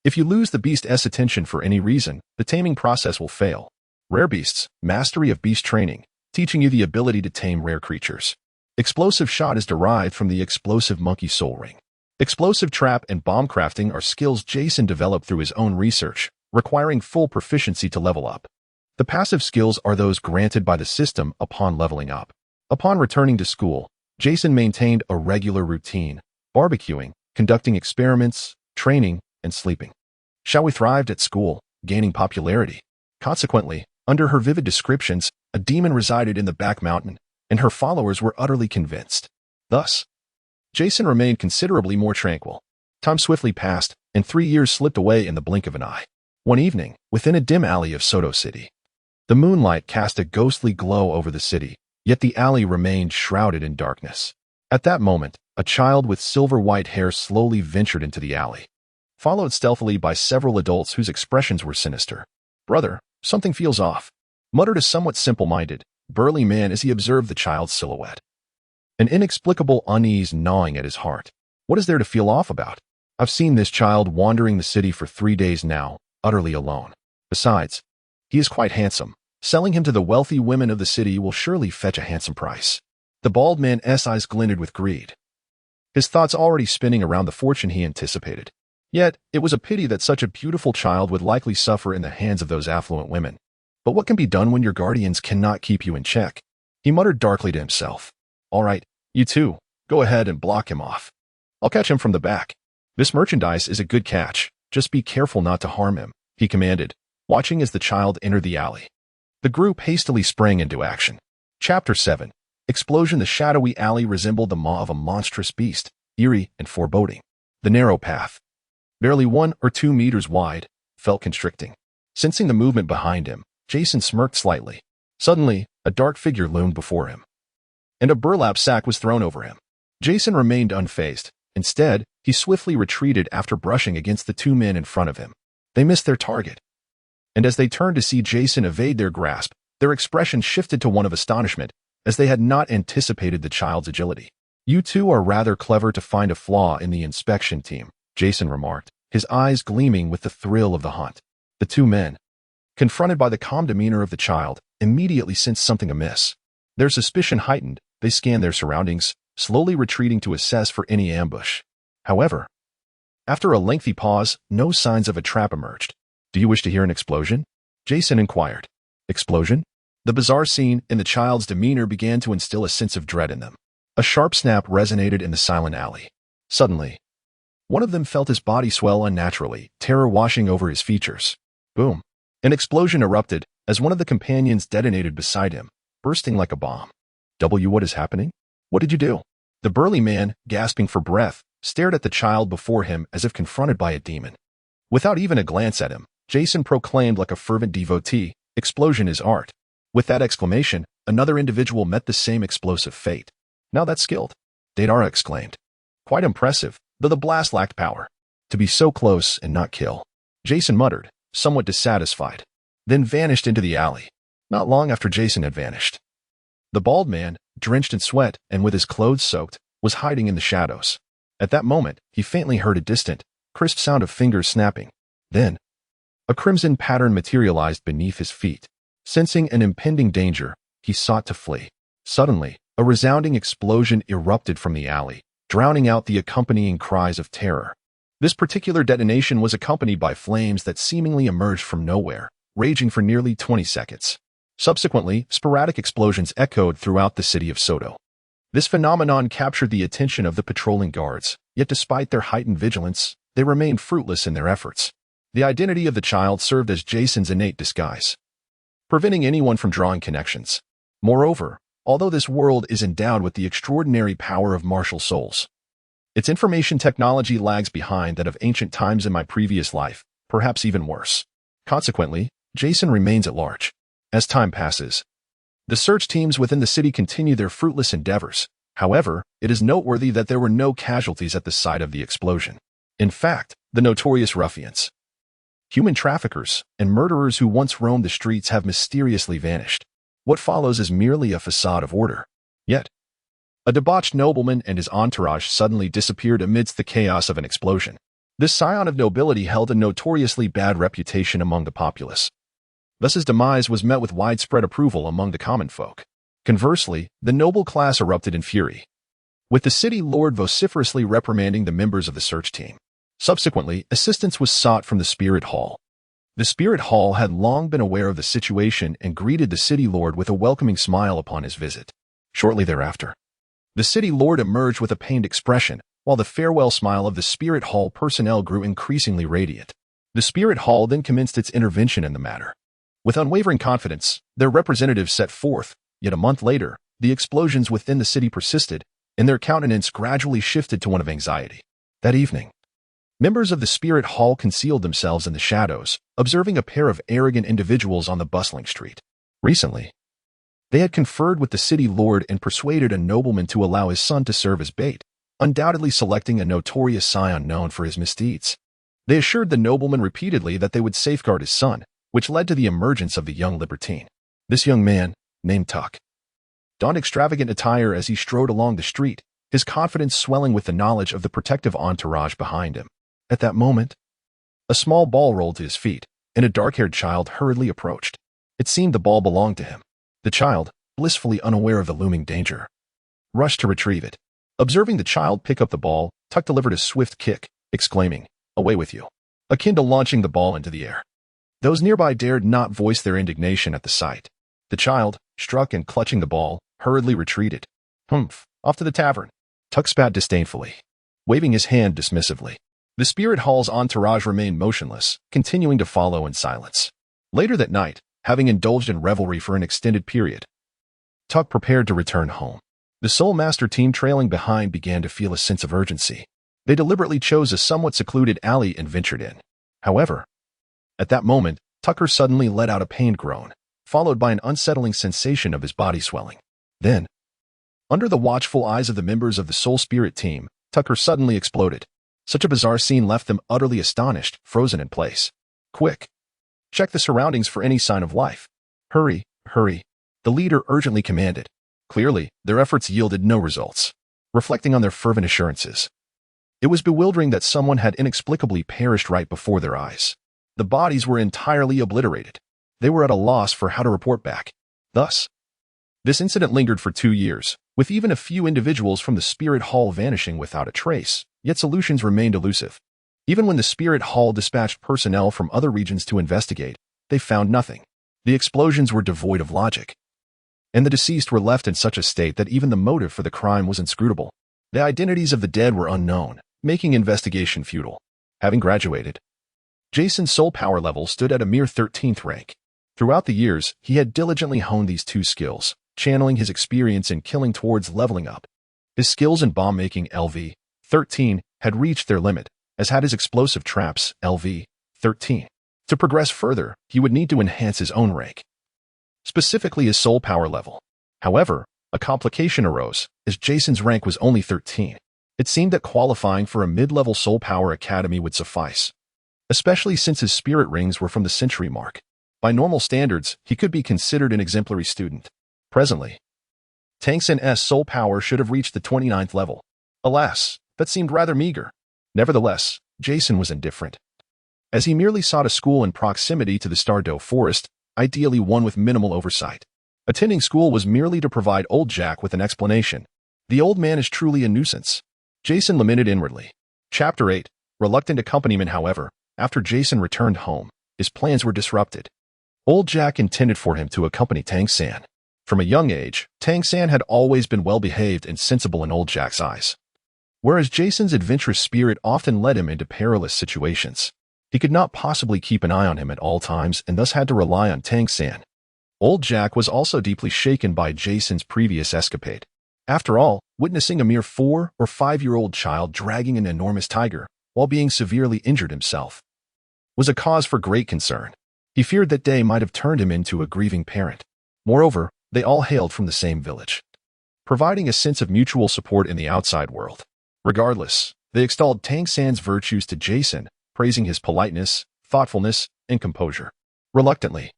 If you lose the beast's attention for any reason, the taming process will fail. Rare beasts, mastery of beast training, teaching you the ability to tame rare creatures. Explosive shot is derived from the explosive monkey soul ring. Explosive trap and bomb crafting are skills Jason developed through his own research, requiring full proficiency to level up. The passive skills are those granted by the system upon leveling up. Upon returning to school, Jason maintained a regular routine, barbecuing, conducting experiments, training, and sleeping. Xiao thrived at school, gaining popularity. Consequently, under her vivid descriptions, a demon resided in the back mountain, and her followers were utterly convinced. Thus, Jason remained considerably more tranquil. Time swiftly passed, and 3 years slipped away in the blink of an eye. One evening, within a dim alley of Soto City, the moonlight cast a ghostly glow over the city, yet the alley remained shrouded in darkness. At that moment, a child with silver-white hair slowly ventured into the alley, followed stealthily by several adults whose expressions were sinister. Brother, something feels off, muttered a somewhat simple-minded, burly man as he observed the child's silhouette. An inexplicable unease gnawing at his heart. What is there to feel off about? I've seen this child wandering the city for 3 days now, utterly alone. Besides, he is quite handsome. Selling him to the wealthy women of the city will surely fetch a handsome price. The bald man's eyes glinted with greed, his thoughts already spinning around the fortune he anticipated. Yet, it was a pity that such a beautiful child would likely suffer in the hands of those affluent women. But what can be done when your guardians cannot keep you in check? He muttered darkly to himself. All right, you two, go ahead and block him off. I'll catch him from the back. This merchandise is a good catch. Just be careful not to harm him, he commanded, watching as the child entered the alley. The group hastily sprang into action. Chapter 7. Explosion. The shadowy alley resembled the maw of a monstrous beast, eerie and foreboding. The narrow path, barely 1 or 2 meters wide, felt constricting. Sensing the movement behind him, Jason smirked slightly. Suddenly, a dark figure loomed before him, and a burlap sack was thrown over him. Jason remained unfazed. Instead, he swiftly retreated after brushing against the 2 men in front of him. They missed their target, and as they turned to see Jason evade their grasp, their expression shifted to one of astonishment, as they had not anticipated the child's agility. You two are rather clever to find a flaw in the inspection team, Jason remarked, his eyes gleaming with the thrill of the hunt. The 2 men, confronted by the calm demeanor of the child, immediately sensed something amiss. Their suspicion heightened, they scanned their surroundings, slowly retreating to assess for any ambush. However, after a lengthy pause, no signs of a trap emerged. "Do you wish to hear an explosion?" Jason inquired. Explosion? The bizarre scene in the child's demeanor began to instill a sense of dread in them. A sharp snap resonated in the silent alley. Suddenly, one of them felt his body swell unnaturally, terror washing over his features. Boom. An explosion erupted as one of the companions detonated beside him, bursting like a bomb. What is happening? What did you do?" The burly man, gasping for breath, stared at the child before him as if confronted by a demon. Without even a glance at him, Jason proclaimed like a fervent devotee, "Explosion is art." With that exclamation, another individual met the same explosive fate. "Now that's skilled," Daedara exclaimed. "Quite impressive, though the blast lacked power. To be so close and not kill," Jason muttered, somewhat dissatisfied, then vanished into the alley. Not long after Jason had vanished, the bald man, drenched in sweat and with his clothes soaked, was hiding in the shadows. At that moment, he faintly heard a distant, crisp sound of fingers snapping. Then, a crimson pattern materialized beneath his feet. Sensing an impending danger, he sought to flee. Suddenly, a resounding explosion erupted from the alley, drowning out the accompanying cries of terror. This particular detonation was accompanied by flames that seemingly emerged from nowhere, raging for nearly 20 seconds. Subsequently, sporadic explosions echoed throughout the city of Soto. This phenomenon captured the attention of the patrolling guards, yet despite their heightened vigilance, they remained fruitless in their efforts. The identity of the child served as Jason's innate disguise, preventing anyone from drawing connections. Moreover, although this world is endowed with the extraordinary power of martial souls, its information technology lags behind that of ancient times in my previous life, perhaps even worse. Consequently, Jason remains at large. As time passes, the search teams within the city continue their fruitless endeavors. However, it is noteworthy that there were no casualties at the site of the explosion. In fact, the notorious ruffians, human traffickers, and murderers who once roamed the streets have mysteriously vanished. What follows is merely a facade of order. Yet, a debauched nobleman and his entourage suddenly disappeared amidst the chaos of an explosion. This scion of nobility held a notoriously bad reputation among the populace. Thus his demise was met with widespread approval among the common folk. Conversely, the noble class erupted in fury, with the city lord vociferously reprimanding the members of the search team. Subsequently, assistance was sought from the Spirit Hall. The Spirit Hall had long been aware of the situation and greeted the city lord with a welcoming smile upon his visit. Shortly thereafter, the city lord emerged with a pained expression, while the farewell smile of the Spirit Hall personnel grew increasingly radiant. The Spirit Hall then commenced its intervention in the matter. With unwavering confidence, their representatives set forth, yet a month later, the explosions within the city persisted, and their countenance gradually shifted to one of anxiety. That evening, members of the Spirit Hall concealed themselves in the shadows, observing a pair of arrogant individuals on the bustling street. Recently, they had conferred with the city lord and persuaded a nobleman to allow his son to serve as bait, undoubtedly selecting a notorious scion known for his misdeeds. They assured the nobleman repeatedly that they would safeguard his son, which led to the emergence of the young libertine. This young man, named Tuck, donned extravagant attire as he strode along the street, his confidence swelling with the knowledge of the protective entourage behind him. At that moment, a small ball rolled to his feet, and a dark-haired child hurriedly approached. It seemed the ball belonged to him. The child, blissfully unaware of the looming danger, rushed to retrieve it. Observing the child pick up the ball, Tuck delivered a swift kick, exclaiming, "Away with you," akin to launching the ball into the air. Those nearby dared not voice their indignation at the sight. The child, struck and clutching the ball, hurriedly retreated. "Humph, off to the tavern," Tuck spat disdainfully, waving his hand dismissively. The Spirit Hall's entourage remained motionless, continuing to follow in silence. Later that night, having indulged in revelry for an extended period, Tuck prepared to return home. The Soul Master team trailing behind began to feel a sense of urgency. They deliberately chose a somewhat secluded alley and ventured in. However, at that moment, Tucker suddenly let out a pained groan, followed by an unsettling sensation of his body swelling. Then, under the watchful eyes of the members of the Soul Spirit team, Tucker suddenly exploded. Such a bizarre scene left them utterly astonished, frozen in place. "Quick! Check the surroundings for any sign of life. Hurry, hurry," the leader urgently commanded. Clearly, their efforts yielded no results. Reflecting on their fervent assurances, it was bewildering that someone had inexplicably perished right before their eyes. The bodies were entirely obliterated. They were at a loss for how to report back. Thus, this incident lingered for 2 years, with even a few individuals from the Spirit Hall vanishing without a trace, yet solutions remained elusive. Even when the Spirit Hall dispatched personnel from other regions to investigate, they found nothing. The explosions were devoid of logic, and the deceased were left in such a state that even the motive for the crime was inscrutable. The identities of the dead were unknown, making investigation futile. Having graduated, Jason's soul power level stood at a mere 13th rank. Throughout the years, he had diligently honed these two skills, channeling his experience in killing towards leveling up. His skills in bomb-making LV-13 had reached their limit, as had his explosive traps LV-13. To progress further, he would need to enhance his own rank, specifically his soul power level. However, a complication arose, as Jason's rank was only 13. It seemed that qualifying for a mid-level soul power academy would suffice, especially since his spirit rings were from the century mark. By normal standards, he could be considered an exemplary student. Presently, Tangan's soul power should have reached the 29th level. Alas, that seemed rather meager. Nevertheless, Jason was indifferent, as he merely sought a school in proximity to the Stardew Forest, ideally one with minimal oversight. Attending school was merely to provide old Jack with an explanation. The old man is truly a nuisance, Jason lamented inwardly. Chapter 8. Reluctant accompaniment. However, after Jason returned home, his plans were disrupted. Old Jack intended for him to accompany Tangan. From a young age, Tangan had always been well-behaved and sensible in old Jack's eyes, whereas Jason's adventurous spirit often led him into perilous situations. He could not possibly keep an eye on him at all times and thus had to rely on Tangan. Old Jack was also deeply shaken by Jason's previous escapade. After all, witnessing a mere 4 or 5-year-old child dragging an enormous tiger while being severely injured himself was a cause for great concern. He feared that day might have turned him into a grieving parent. Moreover, they all hailed from the same village, providing a sense of mutual support in the outside world. Regardless, they extolled Tangan's virtues to Jason, praising his politeness, thoughtfulness, and composure. Reluctantly,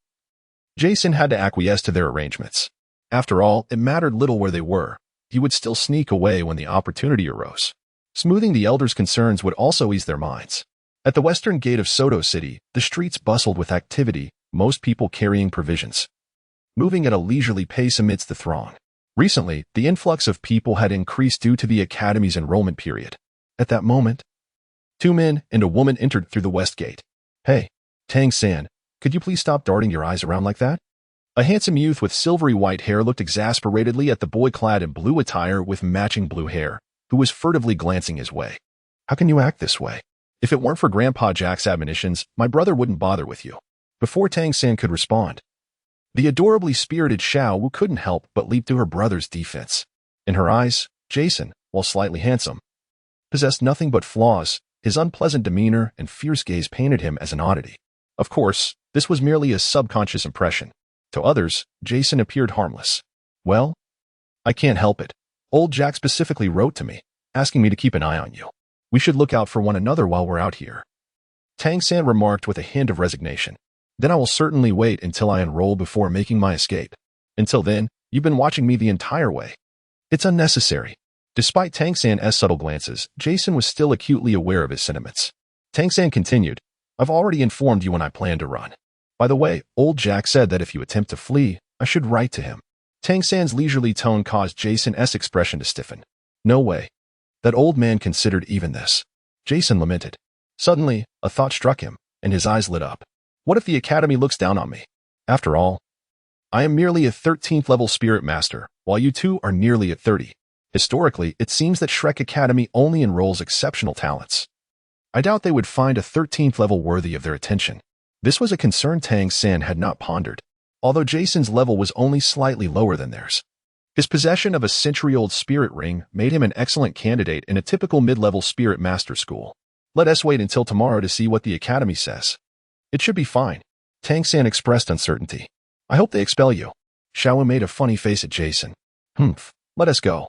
Jason had to acquiesce to their arrangements. After all, it mattered little where they were. He would still sneak away when the opportunity arose. Smoothing the elders' concerns would also ease their minds. At the western gate of Soto City, the streets bustled with activity, most people carrying provisions, moving at a leisurely pace amidst the throng. Recently, the influx of people had increased due to the academy's enrollment period. At that moment, 2 men and a woman entered through the west gate. "Hey, Tangan, could you please stop darting your eyes around like that?" A handsome youth with silvery white hair looked exasperatedly at the boy clad in blue attire with matching blue hair, who was furtively glancing his way. "How can you act this way? If it weren't for Grandpa Jack's admonitions, my brother wouldn't bother with you." Before Tangan could respond, the adorably spirited Xiao Wu couldn't help but leap to her brother's defense. In her eyes, Jason, while slightly handsome, possessed nothing but flaws. His unpleasant demeanor and fierce gaze painted him as an oddity. Of course, this was merely a subconscious impression. To others, Jason appeared harmless. "Well, I can't help it. Old Jack specifically wrote to me, asking me to keep an eye on you. We should look out for one another while we're out here," Tangan remarked with a hint of resignation. "Then I will certainly wait until I enroll before making my escape. Until then, you've been watching me the entire way. It's unnecessary." Despite Tangan's subtle glances, Jason was still acutely aware of his sentiments. Tangan continued, "I've already informed you when I plan to run. By the way, old Jack said that if you attempt to flee, I should write to him." Tangan's leisurely tone caused Jason's expression to stiffen. No way. That old man considered even this. Jason lamented. Suddenly, a thought struck him, and his eyes lit up. What if the academy looks down on me? After all, I am merely a 13th level spirit master, while you two are nearly at 30. Historically, it seems that Shrek Academy only enrolls exceptional talents. I doubt they would find a 13th level worthy of their attention. This was a concern Tangan had not pondered, although Jason's level was only slightly lower than theirs. His possession of a century-old spirit ring made him an excellent candidate in a typical mid-level spirit master school. Let us wait until tomorrow to see what the academy says. It should be fine. Tangan expressed uncertainty. I hope they expel you. Xiao Wu made a funny face at Jason. Let us go.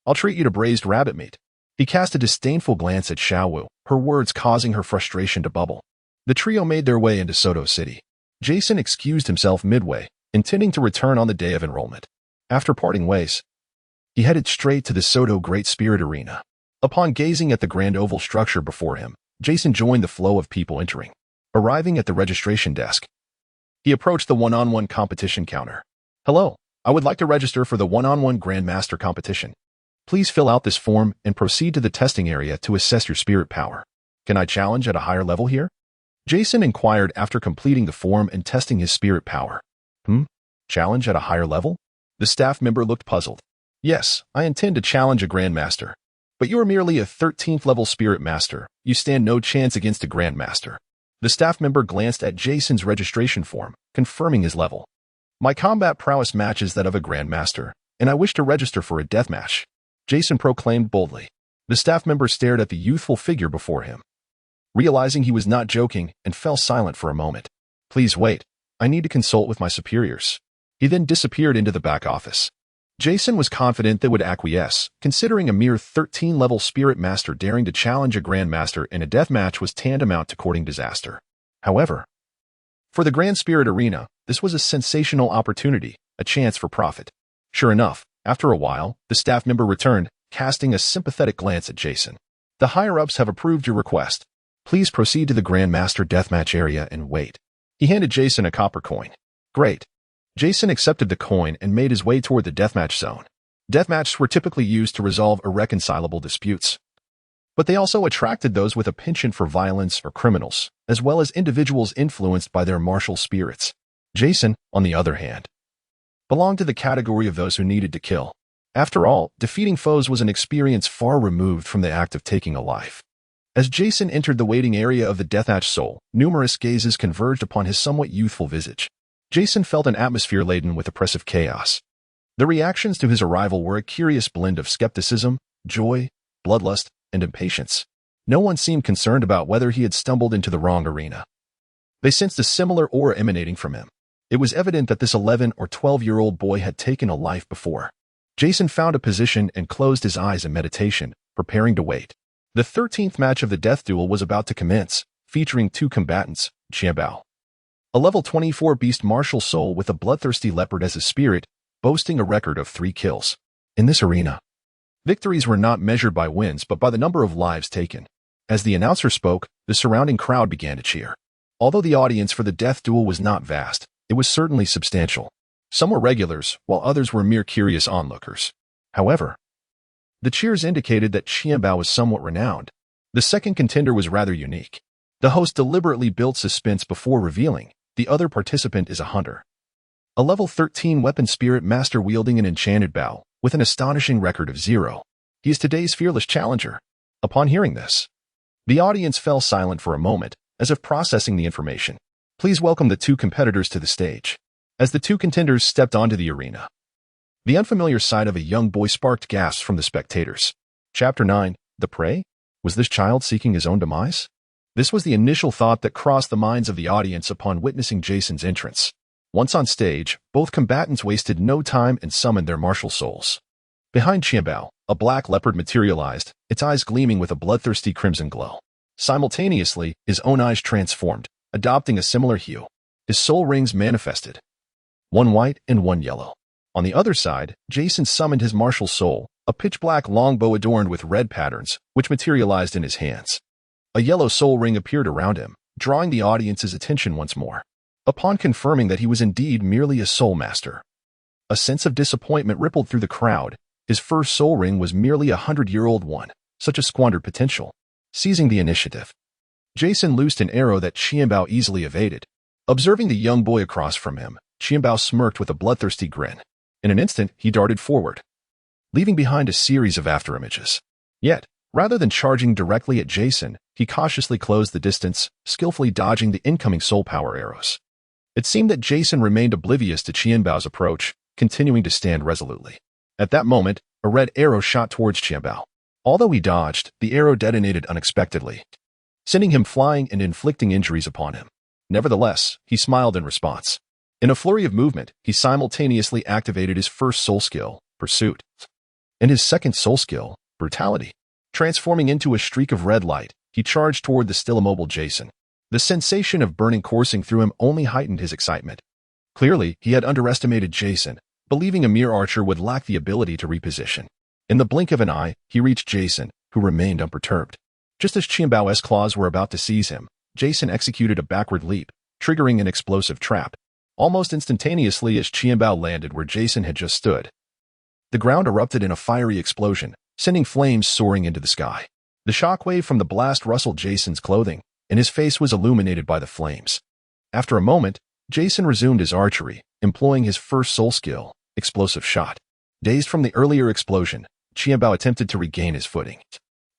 I'll treat you to braised rabbit meat. He cast a disdainful glance at Xiao Wu, her words causing her frustration to bubble. The trio made their way into Soto City. Jason excused himself midway, intending to return on the day of enrollment. After parting ways, he headed straight to the Soto Great Spirit Arena. Upon gazing at the grand oval structure before him, Jason joined the flow of people entering. Arriving at the registration desk, he approached the one-on-one competition counter. Hello, I would like to register for the one-on-one Grandmaster competition. Please fill out this form and proceed to the testing area to assess your spirit power. Can I challenge at a higher level here? Jason inquired after completing the form and testing his spirit power. Challenge at a higher level? The staff member looked puzzled. Yes, I intend to challenge a Grandmaster. But you are merely a 13th level Spirit Master. You stand no chance against a Grandmaster. The staff member glanced at Jason's registration form, confirming his level. My combat prowess matches that of a Grandmaster, and I wish to register for a deathmatch, Jason proclaimed boldly. The staff member stared at the youthful figure before him, realizing he was not joking, and fell silent for a moment. Please wait. I need to consult with my superiors. He then disappeared into the back office. Jason was confident they would acquiesce, considering a mere 13-level Spirit Master daring to challenge a Grandmaster in a deathmatch was tantamount to courting disaster. However, for the Grand Spirit Arena, this was a sensational opportunity, a chance for profit. Sure enough, after a while, the staff member returned, casting a sympathetic glance at Jason. The higher-ups have approved your request. Please proceed to the Grandmaster deathmatch area and wait. He handed Jason a copper coin. Great. Jason accepted the coin and made his way toward the deathmatch zone. Deathmatches were typically used to resolve irreconcilable disputes, but they also attracted those with a penchant for violence or criminals, as well as individuals influenced by their martial spirits. Jason, on the other hand, belonged to the category of those who needed to kill. After all, defeating foes was an experience far removed from the act of taking a life. As Jason entered the waiting area of the deathmatch soul, numerous gazes converged upon his somewhat youthful visage. Jason felt an atmosphere laden with oppressive chaos. The reactions to his arrival were a curious blend of skepticism, joy, bloodlust, and impatience. No one seemed concerned about whether he had stumbled into the wrong arena. They sensed a similar aura emanating from him. It was evident that this 11 or 12-year-old boy had taken a life before. Jason found a position and closed his eyes in meditation, preparing to wait. The 13th match of the death duel was about to commence, featuring two combatants, Xiao Bao, a level 24 beast martial soul with a bloodthirsty leopard as his spirit, boasting a record of 3 kills. In this arena, victories were not measured by wins but by the number of lives taken. As the announcer spoke, the surrounding crowd began to cheer. Although the audience for the death duel was not vast, it was certainly substantial. Some were regulars, while others were mere curious onlookers. However, the cheers indicated that Xiao Bao was somewhat renowned. The second contender was rather unique. The host deliberately built suspense before revealing, the other participant is a hunter. A level 13 weapon spirit master wielding an enchanted bow, with an astonishing record of 0. He is today's fearless challenger. Upon hearing this, the audience fell silent for a moment, as if processing the information. Please welcome the two competitors to the stage. As the two contenders stepped onto the arena, the unfamiliar sight of a young boy sparked gasps from the spectators. Chapter 9, The Prey? Was this child seeking his own demise? This was the initial thought that crossed the minds of the audience upon witnessing Jason's entrance. Once on stage, both combatants wasted no time and summoned their martial souls. Behind Xiao Bao, a black leopard materialized, its eyes gleaming with a bloodthirsty crimson glow. Simultaneously, his own eyes transformed, adopting a similar hue. His soul rings manifested, one white and one yellow. On the other side, Jason summoned his martial soul, a pitch-black longbow adorned with red patterns, which materialized in his hands. A yellow soul ring appeared around him, drawing the audience's attention once more. Upon confirming that he was indeed merely a soul master, a sense of disappointment rippled through the crowd. His first soul ring was merely a 100-year-old one, such a squandered potential. Seizing the initiative, Jason loosed an arrow that Xiao Bao easily evaded. Observing the young boy across from him, Xiao Bao smirked with a bloodthirsty grin. In an instant, he darted forward, leaving behind a series of afterimages. Yet, rather than charging directly at Jason, he cautiously closed the distance, skillfully dodging the incoming soul power arrows. It seemed that Jason remained oblivious to Xiao Bao's approach, continuing to stand resolutely. At that moment, a red arrow shot towards Xiao Bao. Although he dodged, the arrow detonated unexpectedly, sending him flying and inflicting injuries upon him. Nevertheless, he smiled in response. In a flurry of movement, he simultaneously activated his first soul skill, Pursuit, and his second soul skill, Brutality. Transforming into a streak of red light, he charged toward the still immobile Jason. The sensation of burning coursing through him only heightened his excitement. Clearly, he had underestimated Jason, believing a mere archer would lack the ability to reposition. In the blink of an eye, he reached Jason, who remained unperturbed. Just as Xiao Bao's claws were about to seize him, Jason executed a backward leap, triggering an explosive trap. almost instantaneously as Qianbao landed where Jason had just stood. The ground erupted in a fiery explosion, sending flames soaring into the sky. The shockwave from the blast rustled Jason's clothing, and his face was illuminated by the flames. After a moment, Jason resumed his archery, employing his first soul skill, explosive shot. Dazed from the earlier explosion, Qianbao attempted to regain his footing.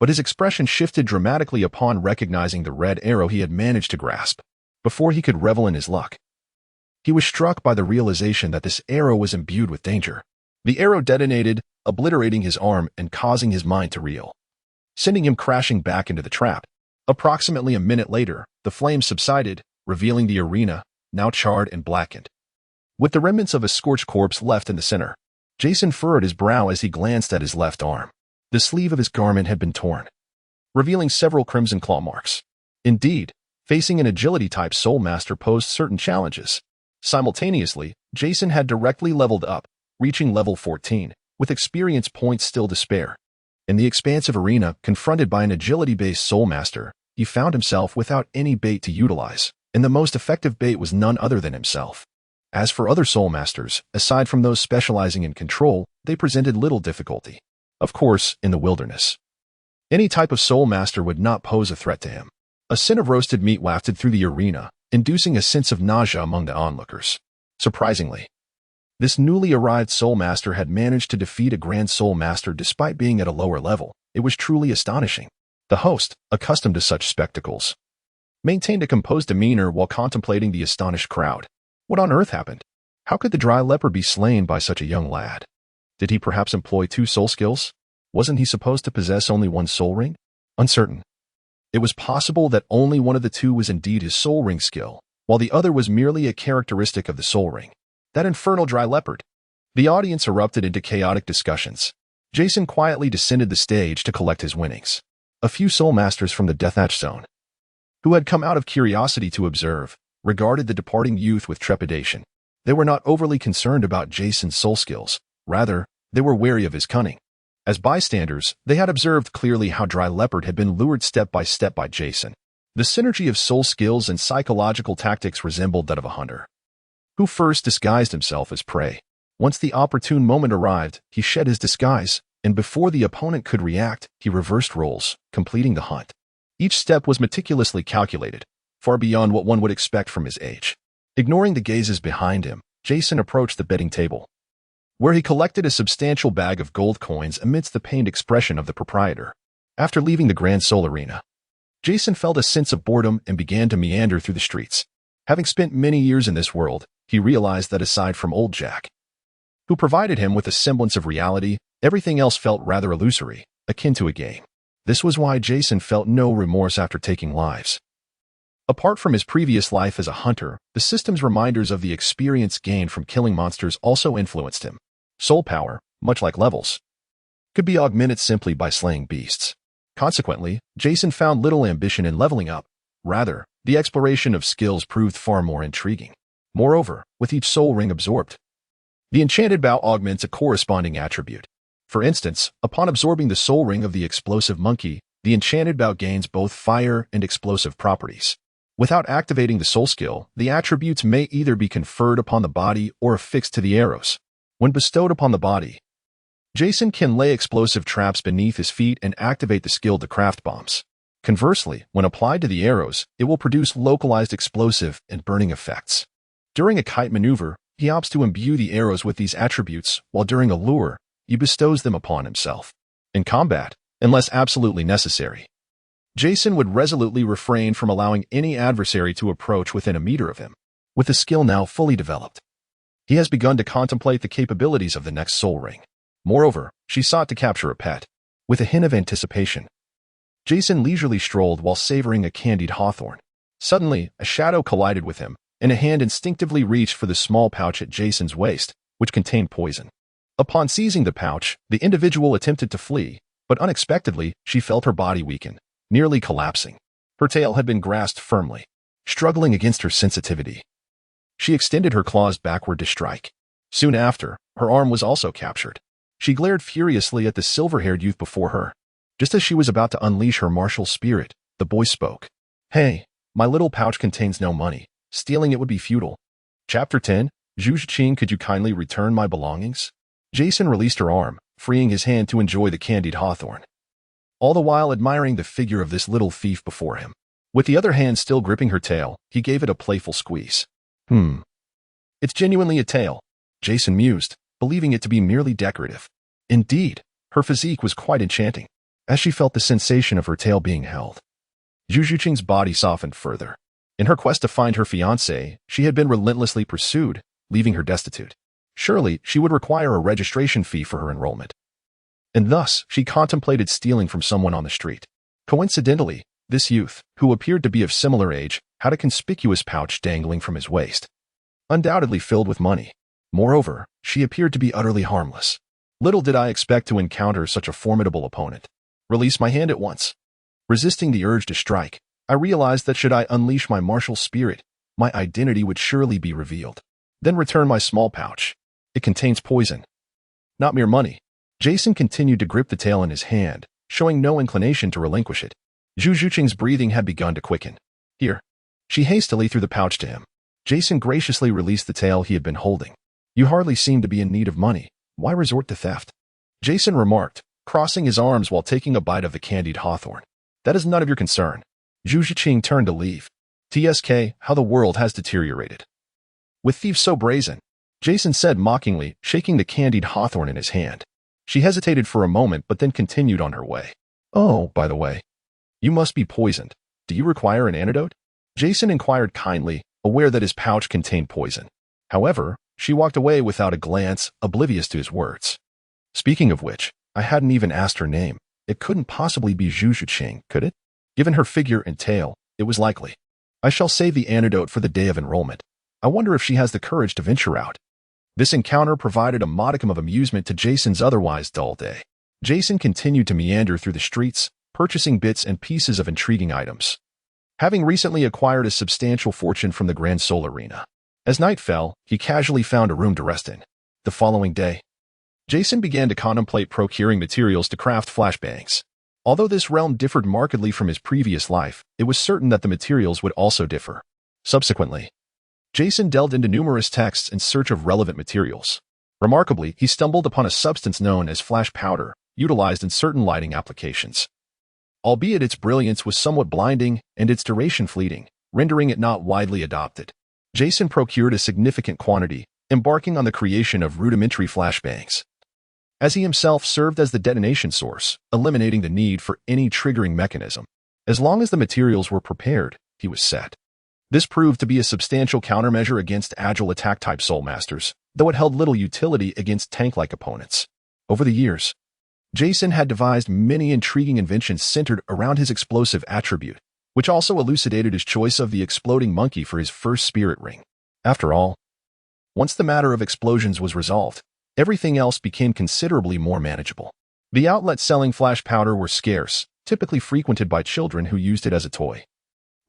But his expression shifted dramatically upon recognizing the red arrow he had managed to grasp. Before he could revel in his luck, he was struck by the realization that this arrow was imbued with danger. The arrow detonated, obliterating his arm and causing his mind to reel, sending him crashing back into the trap. Approximately a minute later, the flames subsided, revealing the arena, now charred and blackened. With the remnants of a scorched corpse left in the center, Jason furrowed his brow as he glanced at his left arm. The sleeve of his garment had been torn, revealing several crimson claw marks. Indeed, facing an agility-type soul master posed certain challenges. Simultaneously, Jason had directly leveled up, reaching level 14, with experience points still to spare. In the expansive arena, confronted by an agility-based soul master, he found himself without any bait to utilize, and the most effective bait was none other than himself. As for other soul masters, aside from those specializing in control, they presented little difficulty. Of course, in the wilderness, any type of soul master would not pose a threat to him. A scent of roasted meat wafted through the arena, inducing a sense of nausea among the onlookers. Surprisingly, this newly arrived soul master had managed to defeat a grand soul master despite being at a lower level. It was truly astonishing. The host, accustomed to such spectacles, maintained a composed demeanor while contemplating the astonished crowd. What on earth happened? How could the dry leper be slain by such a young lad? Did he perhaps employ 2 soul skills? Wasn't he supposed to possess only 1 soul ring? Uncertain. It was possible that only one of the 2 was indeed his soul ring skill, while the other was merely a characteristic of the soul ring. That infernal dry leopard. The audience erupted into chaotic discussions. Jason quietly descended the stage to collect his winnings. A few soul masters from the Deathmatch Zone, who had come out of curiosity to observe, regarded the departing youth with trepidation. They were not overly concerned about Jason's soul skills. Rather, they were wary of his cunning. As bystanders, they had observed clearly how Dry Leopard had been lured step by step by Jason. The synergy of soul skills and psychological tactics resembled that of a hunter, who first disguised himself as prey. Once the opportune moment arrived, he shed his disguise, and before the opponent could react, he reversed roles, completing the hunt. Each step was meticulously calculated, far beyond what one would expect from his age. Ignoring the gazes behind him, Jason approached the betting table, where he collected a substantial bag of gold coins amidst the pained expression of the proprietor. After leaving the Grand Soul Arena, Jason felt a sense of boredom and began to meander through the streets. Having spent many years in this world, he realized that aside from old Jack, who provided him with a semblance of reality, everything else felt rather illusory, akin to a game. This was why Jason felt no remorse after taking lives. Apart from his previous life as a hunter, the system's reminders of the experience gained from killing monsters also influenced him. Soul power, much like levels, could be augmented simply by slaying beasts. Consequently, Jason found little ambition in leveling up. Rather, the exploration of skills proved far more intriguing. Moreover, with each soul ring absorbed, the enchanted bow augments a corresponding attribute. For instance, upon absorbing the soul ring of the explosive monkey, the enchanted bow gains both fire and explosive properties. Without activating the soul skill, the attributes may either be conferred upon the body or affixed to the arrows. When bestowed upon the body, Jason can lay explosive traps beneath his feet and activate the skill to craft bombs. Conversely, when applied to the arrows, it will produce localized explosive and burning effects. During a kite maneuver, he opts to imbue the arrows with these attributes, while during a lure, he bestows them upon himself. In combat, unless absolutely necessary, Jason would resolutely refrain from allowing any adversary to approach within a meter of him. With the skill now fully developed, he has begun to contemplate the capabilities of the next soul ring. Moreover, she sought to capture a pet. With a hint of anticipation, Jason leisurely strolled while savoring a candied hawthorn. Suddenly, a shadow collided with him, and a hand instinctively reached for the small pouch at Jason's waist, which contained poison. Upon seizing the pouch, the individual attempted to flee, but unexpectedly, she felt her body weaken, nearly collapsing. Her tail had been grasped firmly, struggling against her sensitivity. She extended her claws backward to strike. Soon after, her arm was also captured. She glared furiously at the silver-haired youth before her. Just as she was about to unleash her martial spirit, the boy spoke. "Hey, my little pouch contains no money. Stealing it would be futile." Chapter 10, Zhu Zhiqing, could you kindly return my belongings? Jason released her arm, freeing his hand to enjoy the candied hawthorn, all the while admiring the figure of this little thief before him. With the other hand still gripping her tail, he gave it a playful squeeze. It's genuinely a tail, Jason mused, believing it to be merely decorative. Indeed, her physique was quite enchanting, as she felt the sensation of her tail being held. Zhu Zhiqing's body softened further. In her quest to find her fiancé, she had been relentlessly pursued, leaving her destitute. Surely, she would require a registration fee for her enrollment. And thus, she contemplated stealing from someone on the street. Coincidentally, this youth, who appeared to be of similar age, had a conspicuous pouch dangling from his waist, undoubtedly filled with money. Moreover, she appeared to be utterly harmless. Little did I expect to encounter such a formidable opponent. Release my hand at once. Resisting the urge to strike, I realized that should I unleash my martial spirit, my identity would surely be revealed. Then return my small pouch. It contains poison, not mere money. Jason continued to grip the tail in his hand, showing no inclination to relinquish it. Zhu Zhiqing's breathing had begun to quicken. Here. She hastily threw the pouch to him. Jason graciously released the tail he had been holding. You hardly seem to be in need of money. Why resort to theft? Jason remarked, crossing his arms while taking a bite of the candied hawthorn. That is none of your concern. Zhu Zhiqing turned to leave. TSK, how the world has deteriorated. With thieves so brazen, Jason said mockingly, shaking the candied hawthorn in his hand. She hesitated for a moment but then continued on her way. Oh, by the way, you must be poisoned. Do you require an antidote? Jason inquired kindly, aware that his pouch contained poison. However, she walked away without a glance, oblivious to his words. Speaking of which, I hadn't even asked her name. It couldn't possibly be Zhu Zhiqing, could it? Given her figure and tail, it was likely. I shall save the antidote for the day of enrollment. I wonder if she has the courage to venture out. This encounter provided a modicum of amusement to Jason's otherwise dull day. Jason continued to meander through the streets, purchasing bits and pieces of intriguing items. Having recently acquired a substantial fortune from the Grand Soul Arena. As night fell, he casually found a room to rest in. The following day, Jason began to contemplate procuring materials to craft flashbangs. Although this realm differed markedly from his previous life, it was certain that the materials would also differ. Subsequently, Jason delved into numerous texts in search of relevant materials. Remarkably, he stumbled upon a substance known as flash powder, utilized in certain lighting applications. Albeit its brilliance was somewhat blinding and its duration fleeting, rendering it not widely adopted. Jason procured a significant quantity, embarking on the creation of rudimentary flashbangs, as he himself served as the detonation source, eliminating the need for any triggering mechanism. As long as the materials were prepared, he was set. This proved to be a substantial countermeasure against agile attack-type soul masters, though it held little utility against tank-like opponents. Over the years, Jason had devised many intriguing inventions centered around his explosive attribute, which also elucidated his choice of the exploding monkey for his first spirit ring. After all, once the matter of explosions was resolved, everything else became considerably more manageable. The outlets selling flash powder were scarce, typically frequented by children who used it as a toy.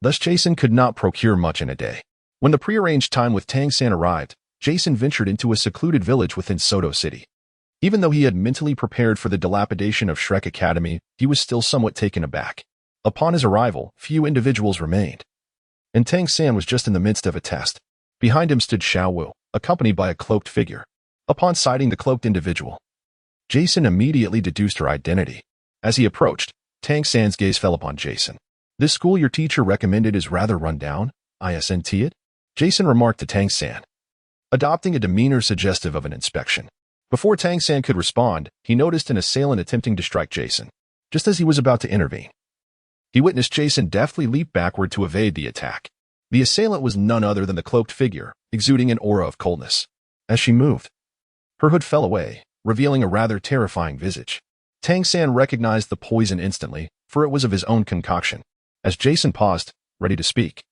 Thus Jason could not procure much in a day. When the prearranged time with Tangan arrived, Jason ventured into a secluded village within Soto City. Even though he had mentally prepared for the dilapidation of Shrek Academy, he was still somewhat taken aback. Upon his arrival, few individuals remained, and Tangan was just in the midst of a test. Behind him stood Xiao Wu, accompanied by a cloaked figure. Upon sighting the cloaked individual, Jason immediately deduced her identity. As he approached, Tangan's gaze fell upon Jason. This school your teacher recommended is rather run down, isn't it? Jason remarked to Tangan, adopting a demeanor suggestive of an inspection. Before Tangan could respond, he noticed an assailant attempting to strike Jason. Just as he was about to intervene, he witnessed Jason deftly leap backward to evade the attack. The assailant was none other than the cloaked figure, exuding an aura of coldness. As she moved, her hood fell away, revealing a rather terrifying visage. Tangan recognized the poison instantly, for it was of his own concoction. As Jason paused, ready to speak,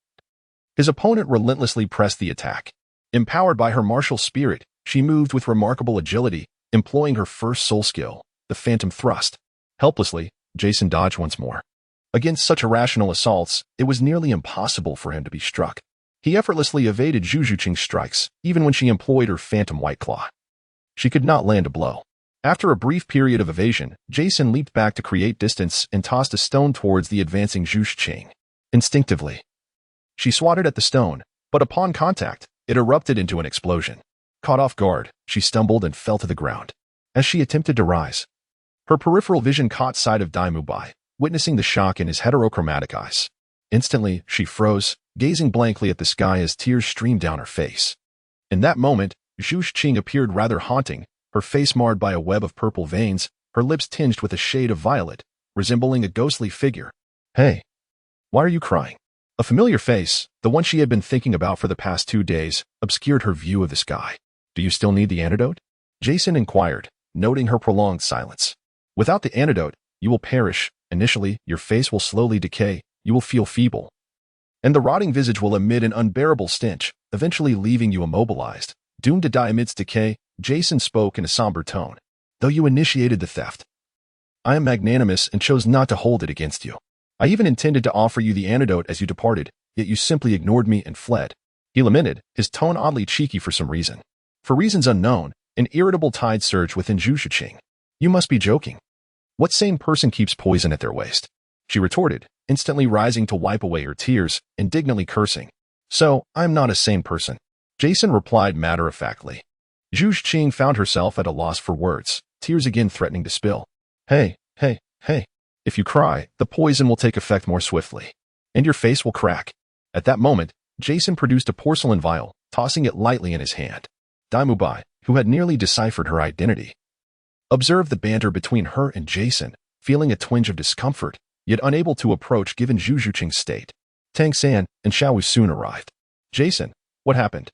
his opponent relentlessly pressed the attack. Empowered by her martial spirit, she moved with remarkable agility, employing her first soul skill, the Phantom Thrust. Helplessly, Jason dodged once more. Against such irrational assaults, it was nearly impossible for him to be struck. He effortlessly evaded Zhu Zhiqing's strikes, even when she employed her Phantom White Claw. She could not land a blow. After a brief period of evasion, Jason leaped back to create distance and tossed a stone towards the advancing Zhu Zhiqing. Instinctively, she swatted at the stone, but upon contact, It erupted into an explosion. Caught off guard, she stumbled and fell to the ground. As she attempted to rise, her peripheral vision caught sight of Douluo, witnessing the shock in his heterochromatic eyes. Instantly, she froze, gazing blankly at the sky as tears streamed down her face. In that moment, Zhu Qing appeared rather haunting, her face marred by a web of purple veins, her lips tinged with a shade of violet, resembling a ghostly figure. Hey, why are you crying? A familiar face, the one she had been thinking about for the past 2 days, obscured her view of the sky. Do you still need the antidote? Jason inquired, noting her prolonged silence. Without the antidote, you will perish. Initially, your face will slowly decay, you will feel feeble, and the rotting visage will emit an unbearable stench, eventually leaving you immobilized. Doomed to die amidst decay, Jason spoke in a somber tone. Though you initiated the theft, I am magnanimous and chose not to hold it against you. I even intended to offer you the antidote as you departed, yet you simply ignored me and fled. He lamented, his tone oddly cheeky for some reason. For reasons unknown, an irritable tide surged within Zhu Qing. You must be joking. What sane person keeps poison at their waist? She retorted, instantly rising to wipe away her tears, indignantly cursing. So, I'm not a sane person. Jason replied matter-of-factly. Zhu Qing found herself at a loss for words, tears again threatening to spill. Hey. If you cry, the poison will take effect more swiftly, and your face will crack. At that moment, Jason produced a porcelain vial, tossing it lightly in his hand. Douluo, who had nearly deciphered her identity, observed the banter between her and Jason, feeling a twinge of discomfort, yet unable to approach given Zhu Qing's state. Tangan and Xiao Wu soon arrived. Jason, what happened?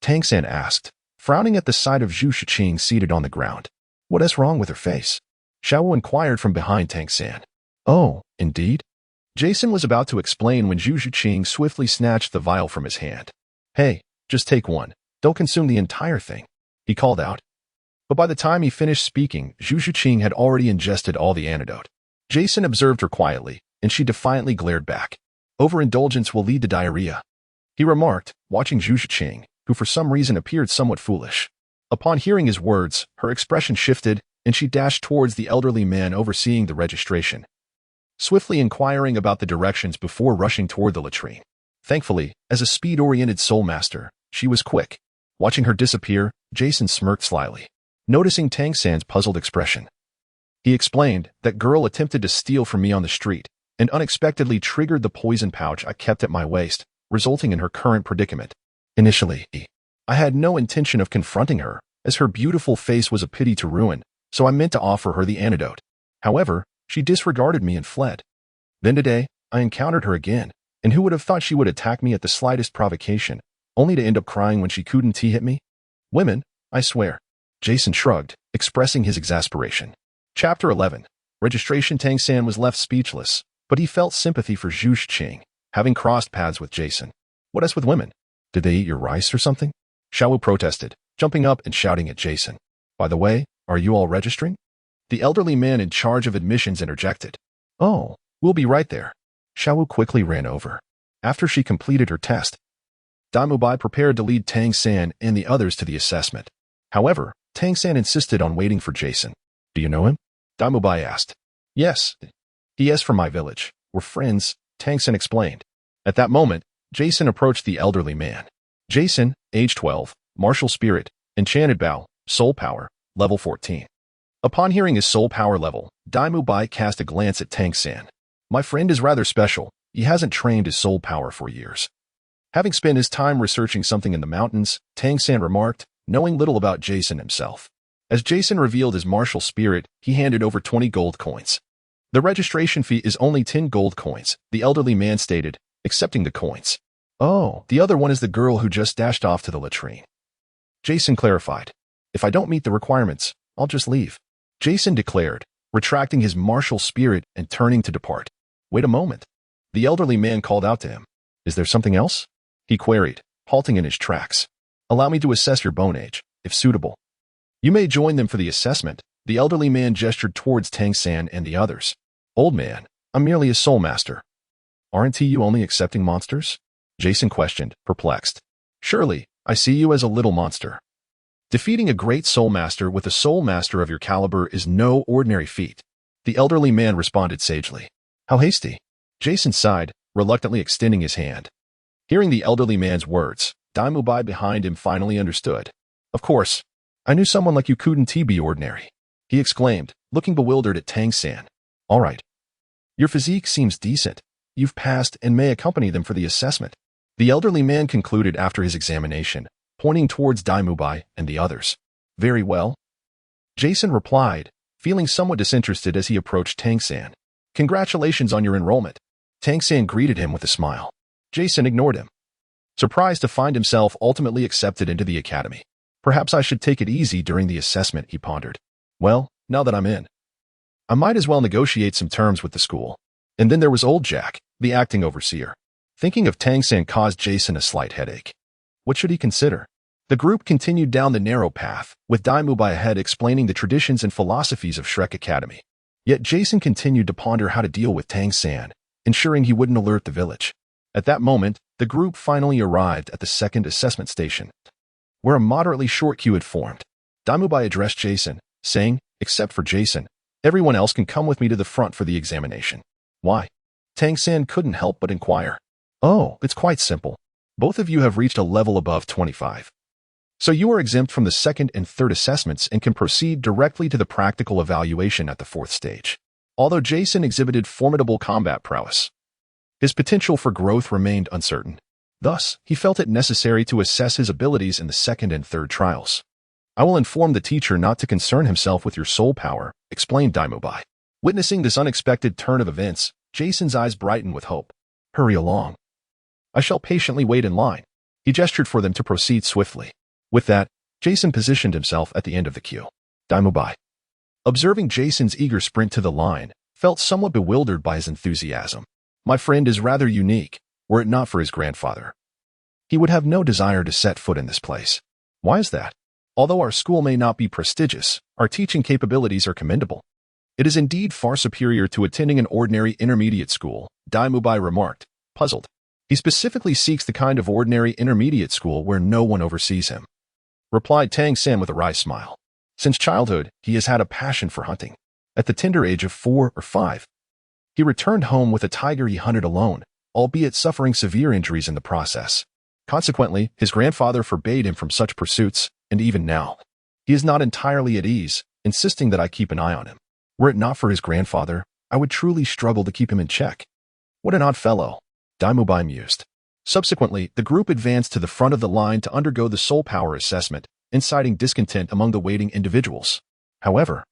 Tangan asked, frowning at the sight of Zhu Qing seated on the ground. What is wrong with her face? Xiao Wu inquired from behind Tangan. Oh, indeed? Jason was about to explain when Zhu Qing swiftly snatched the vial from his hand. Hey, just take one. Don't consume the entire thing, he called out. But by the time he finished speaking, Zhu Qing had already ingested all the antidote. Jason observed her quietly, and she defiantly glared back. Overindulgence will lead to diarrhea, he remarked, watching Zhu Qing, who for some reason appeared somewhat foolish. Upon hearing his words, her expression shifted, and she dashed towards the elderly man overseeing the registration, swiftly inquiring about the directions before rushing toward the latrine. Thankfully, as a speed-oriented soul master, she was quick. Watching her disappear, Jason smirked slyly, noticing Tangan's puzzled expression. He explained, that girl attempted to steal from me on the street, and unexpectedly triggered the poison pouch I kept at my waist, resulting in her current predicament. Initially, I had no intention of confronting her, as her beautiful face was a pity to ruin, so I meant to offer her the antidote. However, she disregarded me and fled. Then today, I encountered her again, and who would have thought she would attack me at the slightest provocation, only to end up crying when she couldn't hit me? Women, I swear. Jason shrugged, expressing his exasperation. Chapter 11. Registration. Tangan was left speechless, but he felt sympathy for Zhu Qing, having crossed paths with Jason. What else with women? Did they eat your rice or something? Xiao Wu protested, jumping up and shouting at Jason. By the way, are you all registering? The elderly man in charge of admissions interjected. Oh, we'll be right there. Xiao Wu quickly ran over. After she completed her test, Douluo prepared to lead Tangan and the others to the assessment. However, Tangan insisted on waiting for Jason. Do you know him? Douluo asked. Yes. He is from my village. We're friends, Tangan explained. At that moment, Jason approached the elderly man. Jason, age 12, martial spirit, enchanted bow, soul power, level 14. Upon hearing his soul power level, Douluo cast a glance at Tangan. My friend is rather special. He hasn't trained his soul power for years. Having spent his time researching something in the mountains, Tangan remarked, knowing little about Jason himself. As Jason revealed his martial spirit, he handed over 20 gold coins. The registration fee is only 10 gold coins, the elderly man stated, accepting the coins. Oh, the other one is the girl who just dashed off to the latrine. Jason clarified. If I don't meet the requirements, I'll just leave. Jason declared, retracting his martial spirit and turning to depart. Wait a moment. The elderly man called out to him. Is there something else? He queried, halting in his tracks. Allow me to assess your bone age, if suitable. You may join them for the assessment. The elderly man gestured towards Tangan and the others. Old man, I'm merely a soul master. Aren't you only accepting monsters? Jason questioned, perplexed. Surely, I see you as a little monster. Defeating a great soul master with a soul master of your caliber is no ordinary feat. The elderly man responded sagely. How hasty. Jason sighed, reluctantly extending his hand. Hearing the elderly man's words, Daimubai behind him finally understood. Of course, I knew someone like you couldn't be ordinary, he exclaimed, looking bewildered at Tang-san. All right. Your physique seems decent. You've passed and may accompany them for the assessment. The elderly man concluded after his examination, pointing towards Daimubai and the others. Very well. Jason replied, feeling somewhat disinterested as he approached Tang-san. Congratulations on your enrollment. Tang-san greeted him with a smile. Jason ignored him, surprised to find himself ultimately accepted into the academy. Perhaps I should take it easy during the assessment, he pondered. Well, now that I'm in, I might as well negotiate some terms with the school. And then there was old Jack, the acting overseer. Thinking of Tang-san caused Jason a slight headache. What should he consider? The group continued down the narrow path, with Daimubai ahead explaining the traditions and philosophies of Shrek Academy. Yet Jason continued to ponder how to deal with Tang-san, ensuring he wouldn't alert the village. At that moment, the group finally arrived at the second assessment station, where a moderately short queue had formed. Daimubai addressed Jason, saying, except for Jason, everyone else can come with me to the front for the examination. Why? Tang-san couldn't help but inquire. Oh, it's quite simple. Both of you have reached a level above 25. So you are exempt from the second and third assessments and can proceed directly to the practical evaluation at the fourth stage. Although Jason exhibited formidable combat prowess, his potential for growth remained uncertain. Thus, he felt it necessary to assess his abilities in the second and third trials. I will inform the teacher not to concern himself with your soul power, explained Daimubai. Witnessing this unexpected turn of events, Jason's eyes brightened with hope. Hurry along. I shall patiently wait in line. He gestured for them to proceed swiftly. With that, Jason positioned himself at the end of the queue. Daimubai, observing Jason's eager sprint to the line, felt somewhat bewildered by his enthusiasm. My friend is rather unique, were it not for his grandfather. He would have no desire to set foot in this place. Why is that? Although our school may not be prestigious, our teaching capabilities are commendable. It is indeed far superior to attending an ordinary intermediate school, Daimubai remarked, puzzled. He specifically seeks the kind of ordinary intermediate school where no one oversees him, replied Tang-san with a wry smile. Since childhood, he has had a passion for hunting. At the tender age of 4 or 5, he returned home with a tiger he hunted alone, albeit suffering severe injuries in the process. Consequently, his grandfather forbade him from such pursuits, and even now, he is not entirely at ease, insisting that I keep an eye on him. Were it not for his grandfather, I would truly struggle to keep him in check. What an odd fellow, Daimubai mused. Subsequently, the group advanced to the front of the line to undergo the soul power assessment, inciting discontent among the waiting individuals. However,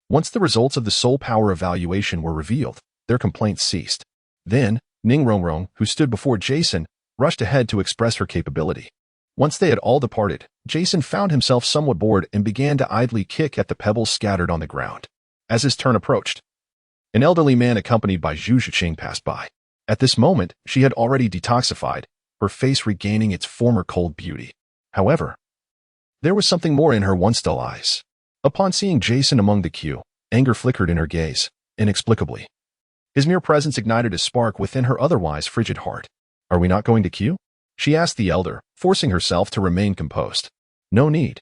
once the results of the soul power evaluation were revealed, their complaints ceased. Then, Ningrongrong, who stood before Jason, rushed ahead to express her capability. Once they had all departed, Jason found himself somewhat bored and began to idly kick at the pebbles scattered on the ground. As his turn approached, an elderly man accompanied by Zhu Zhiqing passed by. At this moment, she had already detoxified, her face regaining its former cold beauty. However, there was something more in her once dull eyes. Upon seeing Jason among the queue, anger flickered in her gaze, inexplicably. His mere presence ignited a spark within her otherwise frigid heart. Are we not going to queue? She asked the elder, forcing herself to remain composed. No need.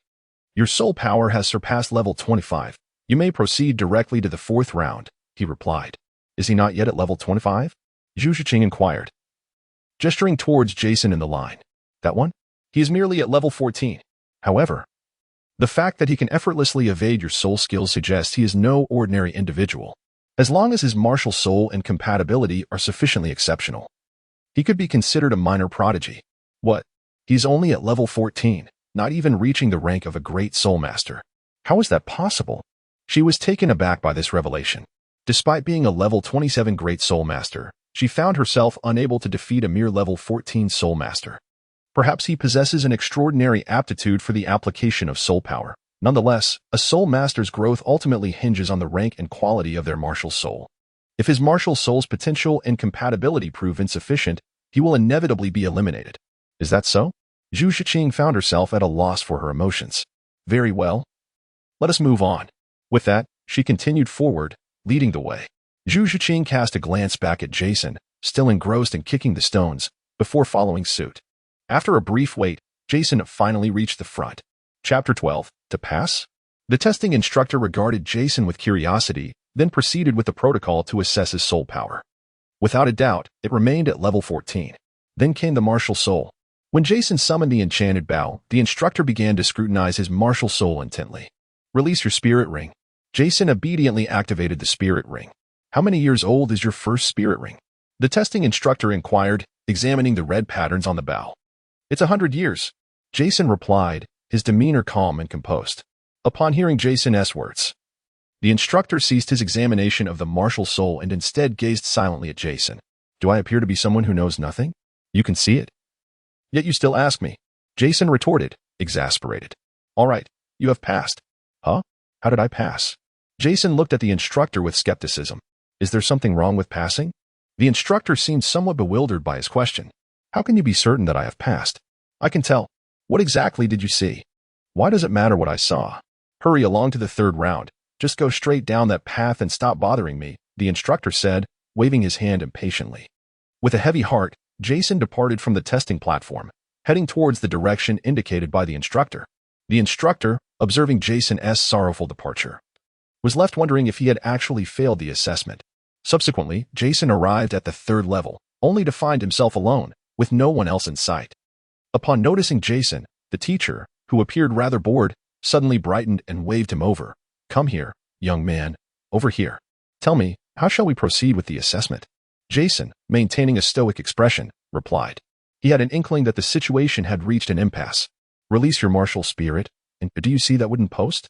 Your soul power has surpassed level 25. You may proceed directly to the fourth round, he replied. Is he not yet at level 25? Zhu Zhiqing inquired, gesturing towards Jason in the line. That one? He is merely at level 14. However, the fact that he can effortlessly evade your soul skills suggests he is no ordinary individual. As long as his martial soul and compatibility are sufficiently exceptional, he could be considered a minor prodigy. What? He's only at level 14, not even reaching the rank of a great soul master. How is that possible? She was taken aback by this revelation. Despite being a level 27 great soul master, she found herself unable to defeat a mere level 14 soul master. Perhaps he possesses an extraordinary aptitude for the application of soul power. Nonetheless, a soul master's growth ultimately hinges on the rank and quality of their martial soul. If his martial soul's potential and compatibility prove insufficient, he will inevitably be eliminated. Is that so? Zhu Zhiqing found herself at a loss for her emotions. Very well. Let us move on. With that, she continued forward, leading the way. Zhu Zhiqing cast a glance back at Jason, still engrossed in kicking the stones, before following suit. After a brief wait, Jason finally reached the front. Chapter 12. To pass? The testing instructor regarded Jason with curiosity, then proceeded with the protocol to assess his soul power. Without a doubt, it remained at level 14. Then came the martial soul. When Jason summoned the enchanted bow, the instructor began to scrutinize his martial soul intently. Release your spirit ring. Jason obediently activated the spirit ring. How many years old is your first spirit ring? The testing instructor inquired, examining the red patterns on the bow. It's 100 years. Jason replied, his demeanor calm and composed. Upon hearing Jason's words, the instructor ceased his examination of the martial soul and instead gazed silently at Jason. Do I appear to be someone who knows nothing? You can see it. Yet you still ask me. Jason retorted, exasperated. All right, you have passed. Huh? How did I pass? Jason looked at the instructor with skepticism. Is there something wrong with passing? The instructor seemed somewhat bewildered by his question. How can you be certain that I have passed? I can tell. What exactly did you see? Why does it matter what I saw? Hurry along to the third round. Just go straight down that path and stop bothering me, the instructor said, waving his hand impatiently. With a heavy heart, Jason departed from the testing platform, heading towards the direction indicated by the instructor. The instructor, observing Jason's sorrowful departure, was left wondering if he had actually failed the assessment. Subsequently, Jason arrived at the third level, only to find himself alone, with no one else in sight. Upon noticing Jason, the teacher, who appeared rather bored, suddenly brightened and waved him over. Come here, young man, over here. Tell me, how shall we proceed with the assessment? Jason, maintaining a stoic expression, replied. He had an inkling that the situation had reached an impasse. Release your martial spirit, and do you see that wooden post?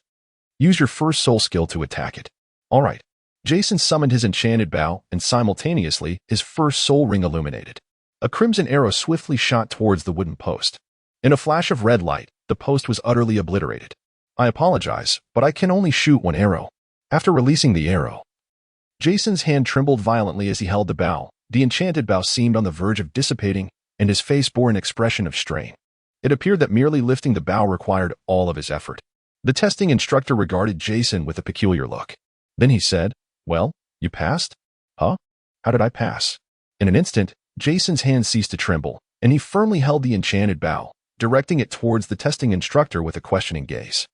Use your first soul skill to attack it. All right. Jason summoned his enchanted bow, and simultaneously, his first soul ring illuminated. A crimson arrow swiftly shot towards the wooden post. In a flash of red light, the post was utterly obliterated. I apologize, but I can only shoot one arrow. After releasing the arrow, Jason's hand trembled violently as he held the bow. The enchanted bow seemed on the verge of dissipating, and his face bore an expression of strain. It appeared that merely lifting the bow required all of his effort. The testing instructor regarded Jason with a peculiar look. Then he said, Well, you passed? Huh? How did I pass? In an instant, Jason's hand ceased to tremble, and he firmly held the enchanted bow, directing it towards the testing instructor with a questioning gaze.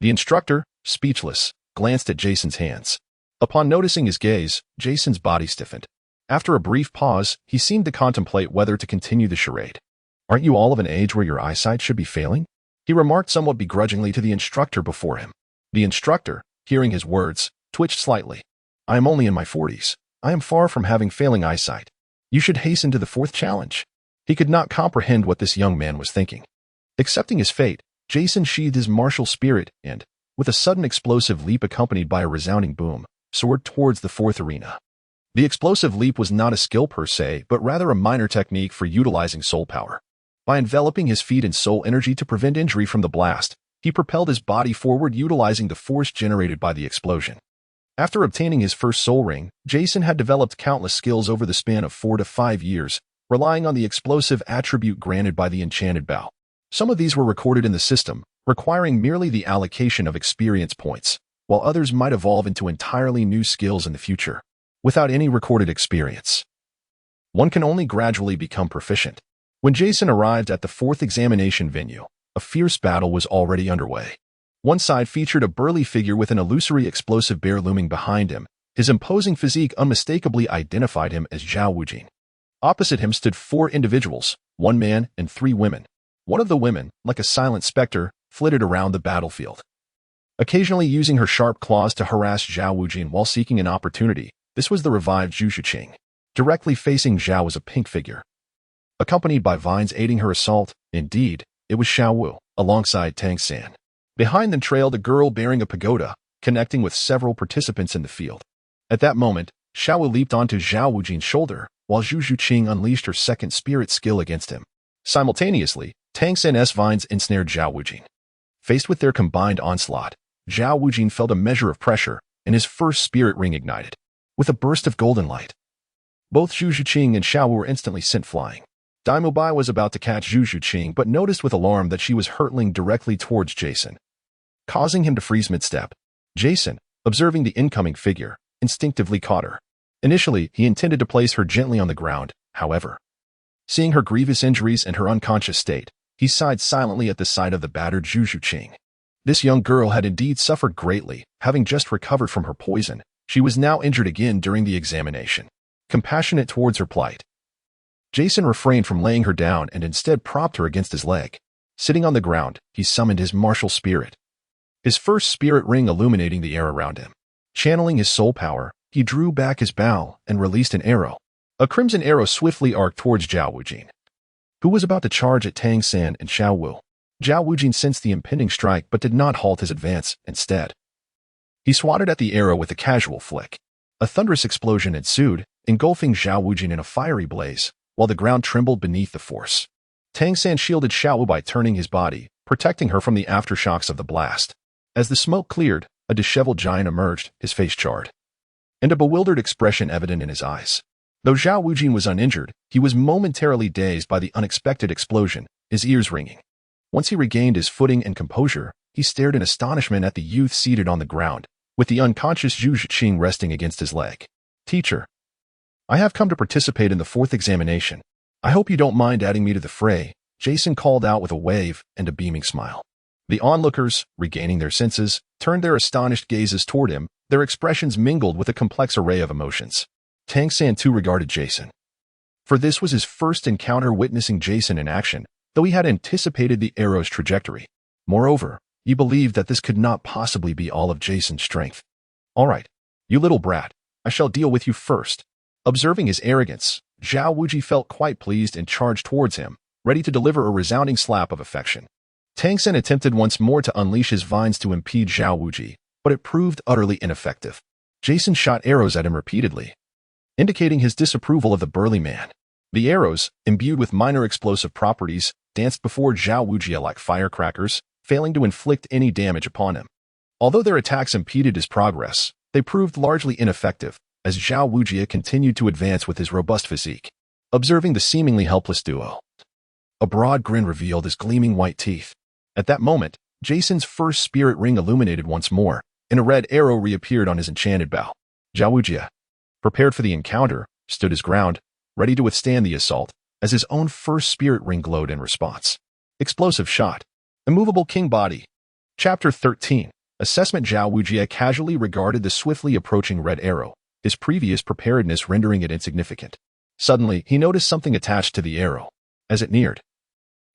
The instructor, speechless, glanced at Jason's hands. Upon noticing his gaze, Jason's body stiffened. After a brief pause, he seemed to contemplate whether to continue the charade. Aren't you all of an age where your eyesight should be failing? He remarked somewhat begrudgingly to the instructor before him. The instructor, hearing his words, twitched slightly. I am only in my 40s. I am far from having failing eyesight. You should hasten to the fourth challenge. He could not comprehend what this young man was thinking. Accepting his fate, Jason sheathed his martial spirit and, with a sudden explosive leap accompanied by a resounding boom, soared towards the fourth arena. The explosive leap was not a skill per se, but rather a minor technique for utilizing soul power. By enveloping his feet in soul energy to prevent injury from the blast, he propelled his body forward utilizing the force generated by the explosion. After obtaining his first soul ring, Jason had developed countless skills over the span of 4 to 5 years, relying on the explosive attribute granted by the enchanted bow. Some of these were recorded in the system, requiring merely the allocation of experience points, while others might evolve into entirely new skills in the future, without any recorded experience. One can only gradually become proficient. When Jason arrived at the fourth examination venue, a fierce battle was already underway. One side featured a burly figure with an illusory explosive bear looming behind him. His imposing physique unmistakably identified him as Xiao Wu Jia. Opposite him stood 4 individuals, 1 man and 3 women. One of the women, like a silent specter, flitted around the battlefield, occasionally using her sharp claws to harass Xiao Wu Jia while seeking an opportunity. This was the revived Zhu Shiqing. Directly facing Xiao was a pink figure, accompanied by vines aiding her assault. Indeed, it was Xiao Wu, alongside Tangan. Behind them trailed a girl bearing a pagoda, connecting with several participants in the field. At that moment, Xiao Wu leaped onto Xiao Wu Jia's shoulder, while Zhu Shiqing unleashed her second spirit skill against him. Simultaneously, Tangan's vines ensnared Xiao Wu Jia. Faced with their combined onslaught, Xiao Wu Jia felt a measure of pressure, and his first spirit ring ignited. With a burst of golden light, both Zhu Shiqing and Xiao Wu were instantly sent flying. Daimyo Bai was about to catch Zhu Shiqing but noticed with alarm that she was hurtling directly towards Jason, causing him to freeze mid-step. Jason, observing the incoming figure, instinctively caught her. Initially, he intended to place her gently on the ground. However, seeing her grievous injuries and her unconscious state, he sighed silently at the sight of the battered Zhu Shiqing. This young girl had indeed suffered greatly, having just recovered from her poison. She was now injured again during the examination. Compassionate towards her plight, Jason refrained from laying her down and instead propped her against his leg. Sitting on the ground, he summoned his martial spirit, his first spirit ring illuminating the air around him. Channeling his soul power, he drew back his bow and released an arrow. A crimson arrow swiftly arced towards Xiao Wu Jia, who was about to charge at Tangan and Xiao Wu. Xiao Wu Jia sensed the impending strike but did not halt his advance. Instead, he swatted at the arrow with a casual flick. A thunderous explosion ensued, engulfing Xiao Wu Jia in a fiery blaze, while the ground trembled beneath the force. Tangan shielded Xiao Wu by turning his body, protecting her from the aftershocks of the blast. As the smoke cleared, a disheveled giant emerged, his face charred, and a bewildered expression evident in his eyes. Though Xiao Wu Jia was uninjured, he was momentarily dazed by the unexpected explosion, his ears ringing. Once he regained his footing and composure, he stared in astonishment at the youth seated on the ground, with the unconscious Zhu Zhiqing resting against his leg. "Teacher, I have come to participate in the 4th examination. I hope you don't mind adding me to the fray," Jason called out with a wave and a beaming smile. The onlookers, regaining their senses, turned their astonished gazes toward him, their expressions mingled with a complex array of emotions. Tangan too regarded Jason, for this was his first encounter witnessing Jason in action, though he had anticipated the arrow's trajectory. Moreover, he believed that this could not possibly be all of Jason's strength. "All right, you little brat, I shall deal with you first." Observing his arrogance, Xiao Wu Jia felt quite pleased and charged towards him, ready to deliver a resounding slap of affection. Tangan attempted once more to unleash his vines to impede Xiao Wu Jia, but it proved utterly ineffective. Jason shot arrows at him repeatedly, indicating his disapproval of the burly man. The arrows, imbued with minor explosive properties, danced before Xiao Wu Jia like firecrackers, failing to inflict any damage upon him. Although their attacks impeded his progress, they proved largely ineffective, as Xiao Wu Jia continued to advance with his robust physique. Observing the seemingly helpless duo, a broad grin revealed his gleaming white teeth. At that moment, Jason's first spirit ring illuminated once more, and a red arrow reappeared on his enchanted bow. Xiao Wu Jia, prepared for the encounter, stood his ground, ready to withstand the assault, as his own first spirit ring glowed in response. Explosive shot. Immovable king body. Chapter 13. Assessment. Xiao Wu Jia casually regarded the swiftly approaching red arrow, his previous preparedness rendering it insignificant. Suddenly, he noticed something attached to the arrow. As it neared,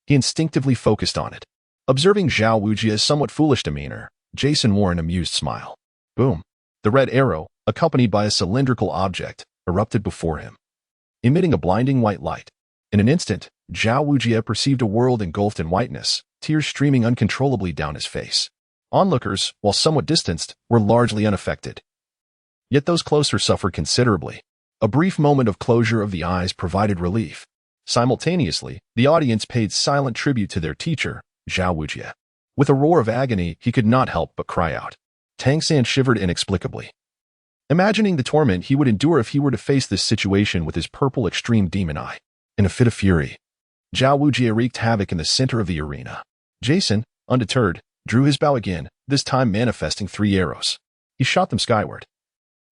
he instinctively focused on it. Observing Xiao Wu Jia's somewhat foolish demeanor, Jason wore an amused smile. Boom! The red arrow, accompanied by a cylindrical object, erupted before him, emitting a blinding white light. In an instant, Xiao Wu Jia perceived a world engulfed in whiteness, tears streaming uncontrollably down his face. Onlookers, while somewhat distanced, were largely unaffected. Yet those closer suffered considerably. A brief moment of closure of the eyes provided relief. Simultaneously, the audience paid silent tribute to their teacher, Xiao Wu Jia. With a roar of agony, he could not help but cry out. Tangan shivered inexplicably, imagining the torment he would endure if he were to face this situation with his purple extreme demon eye. In a fit of fury, Xiao Wu Jia wreaked havoc in the center of the arena. Jason, undeterred, drew his bow again, this time manifesting 3 arrows. He shot them skyward,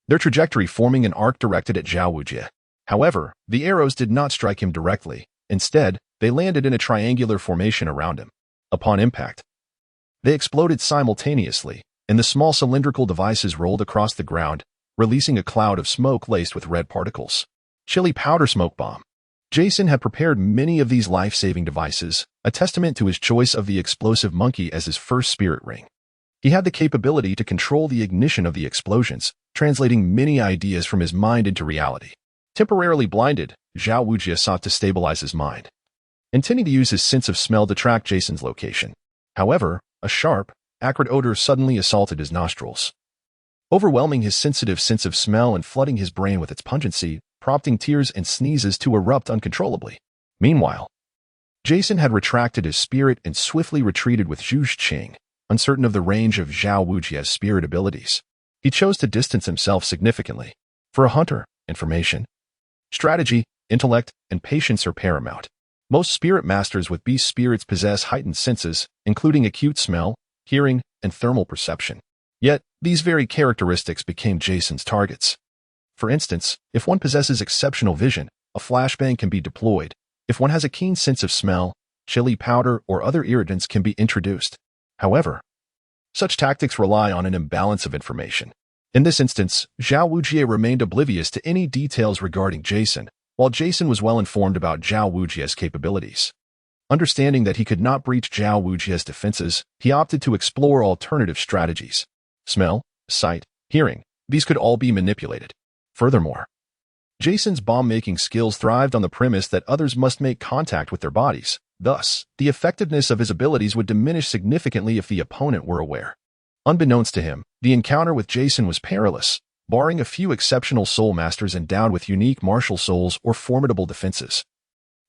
their trajectory forming an arc directed at Xiao Wu Jia. However, the arrows did not strike him directly. Instead, they landed in a triangular formation around him. Upon impact, they exploded simultaneously, and the small cylindrical devices rolled across the ground, releasing a cloud of smoke laced with red particles. Chili powder smoke bomb. Jason had prepared many of these life-saving devices, a testament to his choice of the explosive monkey as his first spirit ring. He had the capability to control the ignition of the explosions, translating many ideas from his mind into reality. Temporarily blinded, Xiao Wu Jia sought to stabilize his mind, intending to use his sense of smell to track Jason's location. However, a sharp, acrid odor suddenly assaulted his nostrils, overwhelming his sensitive sense of smell and flooding his brain with its pungency, prompting tears and sneezes to erupt uncontrollably. Meanwhile, Jason had retracted his spirit and swiftly retreated with Zhu Zhiqing, uncertain of the range of Xiao Wu Jia's spirit abilities. He chose to distance himself significantly. For a hunter, information, strategy, intellect, and patience are paramount. Most spirit masters with beast spirits possess heightened senses, including acute smell, hearing, and thermal perception. Yet, these very characteristics became Jason's targets. For instance, if one possesses exceptional vision, a flashbang can be deployed. If one has a keen sense of smell, chili powder or other irritants can be introduced. However, such tactics rely on an imbalance of information. In this instance, Xiao Wu Jia remained oblivious to any details regarding Jason, while Jason was well informed about Xiao Wu Jia's capabilities. Understanding that he could not breach Xiao Wu Jia's defenses, he opted to explore alternative strategies. Smell, sight, hearing, these could all be manipulated. Furthermore, Jason's bomb-making skills thrived on the premise that others must make contact with their bodies. Thus, the effectiveness of his abilities would diminish significantly if the opponent were aware. Unbeknownst to him, the encounter with Jason was perilous, barring a few exceptional soul masters endowed with unique martial souls or formidable defenses.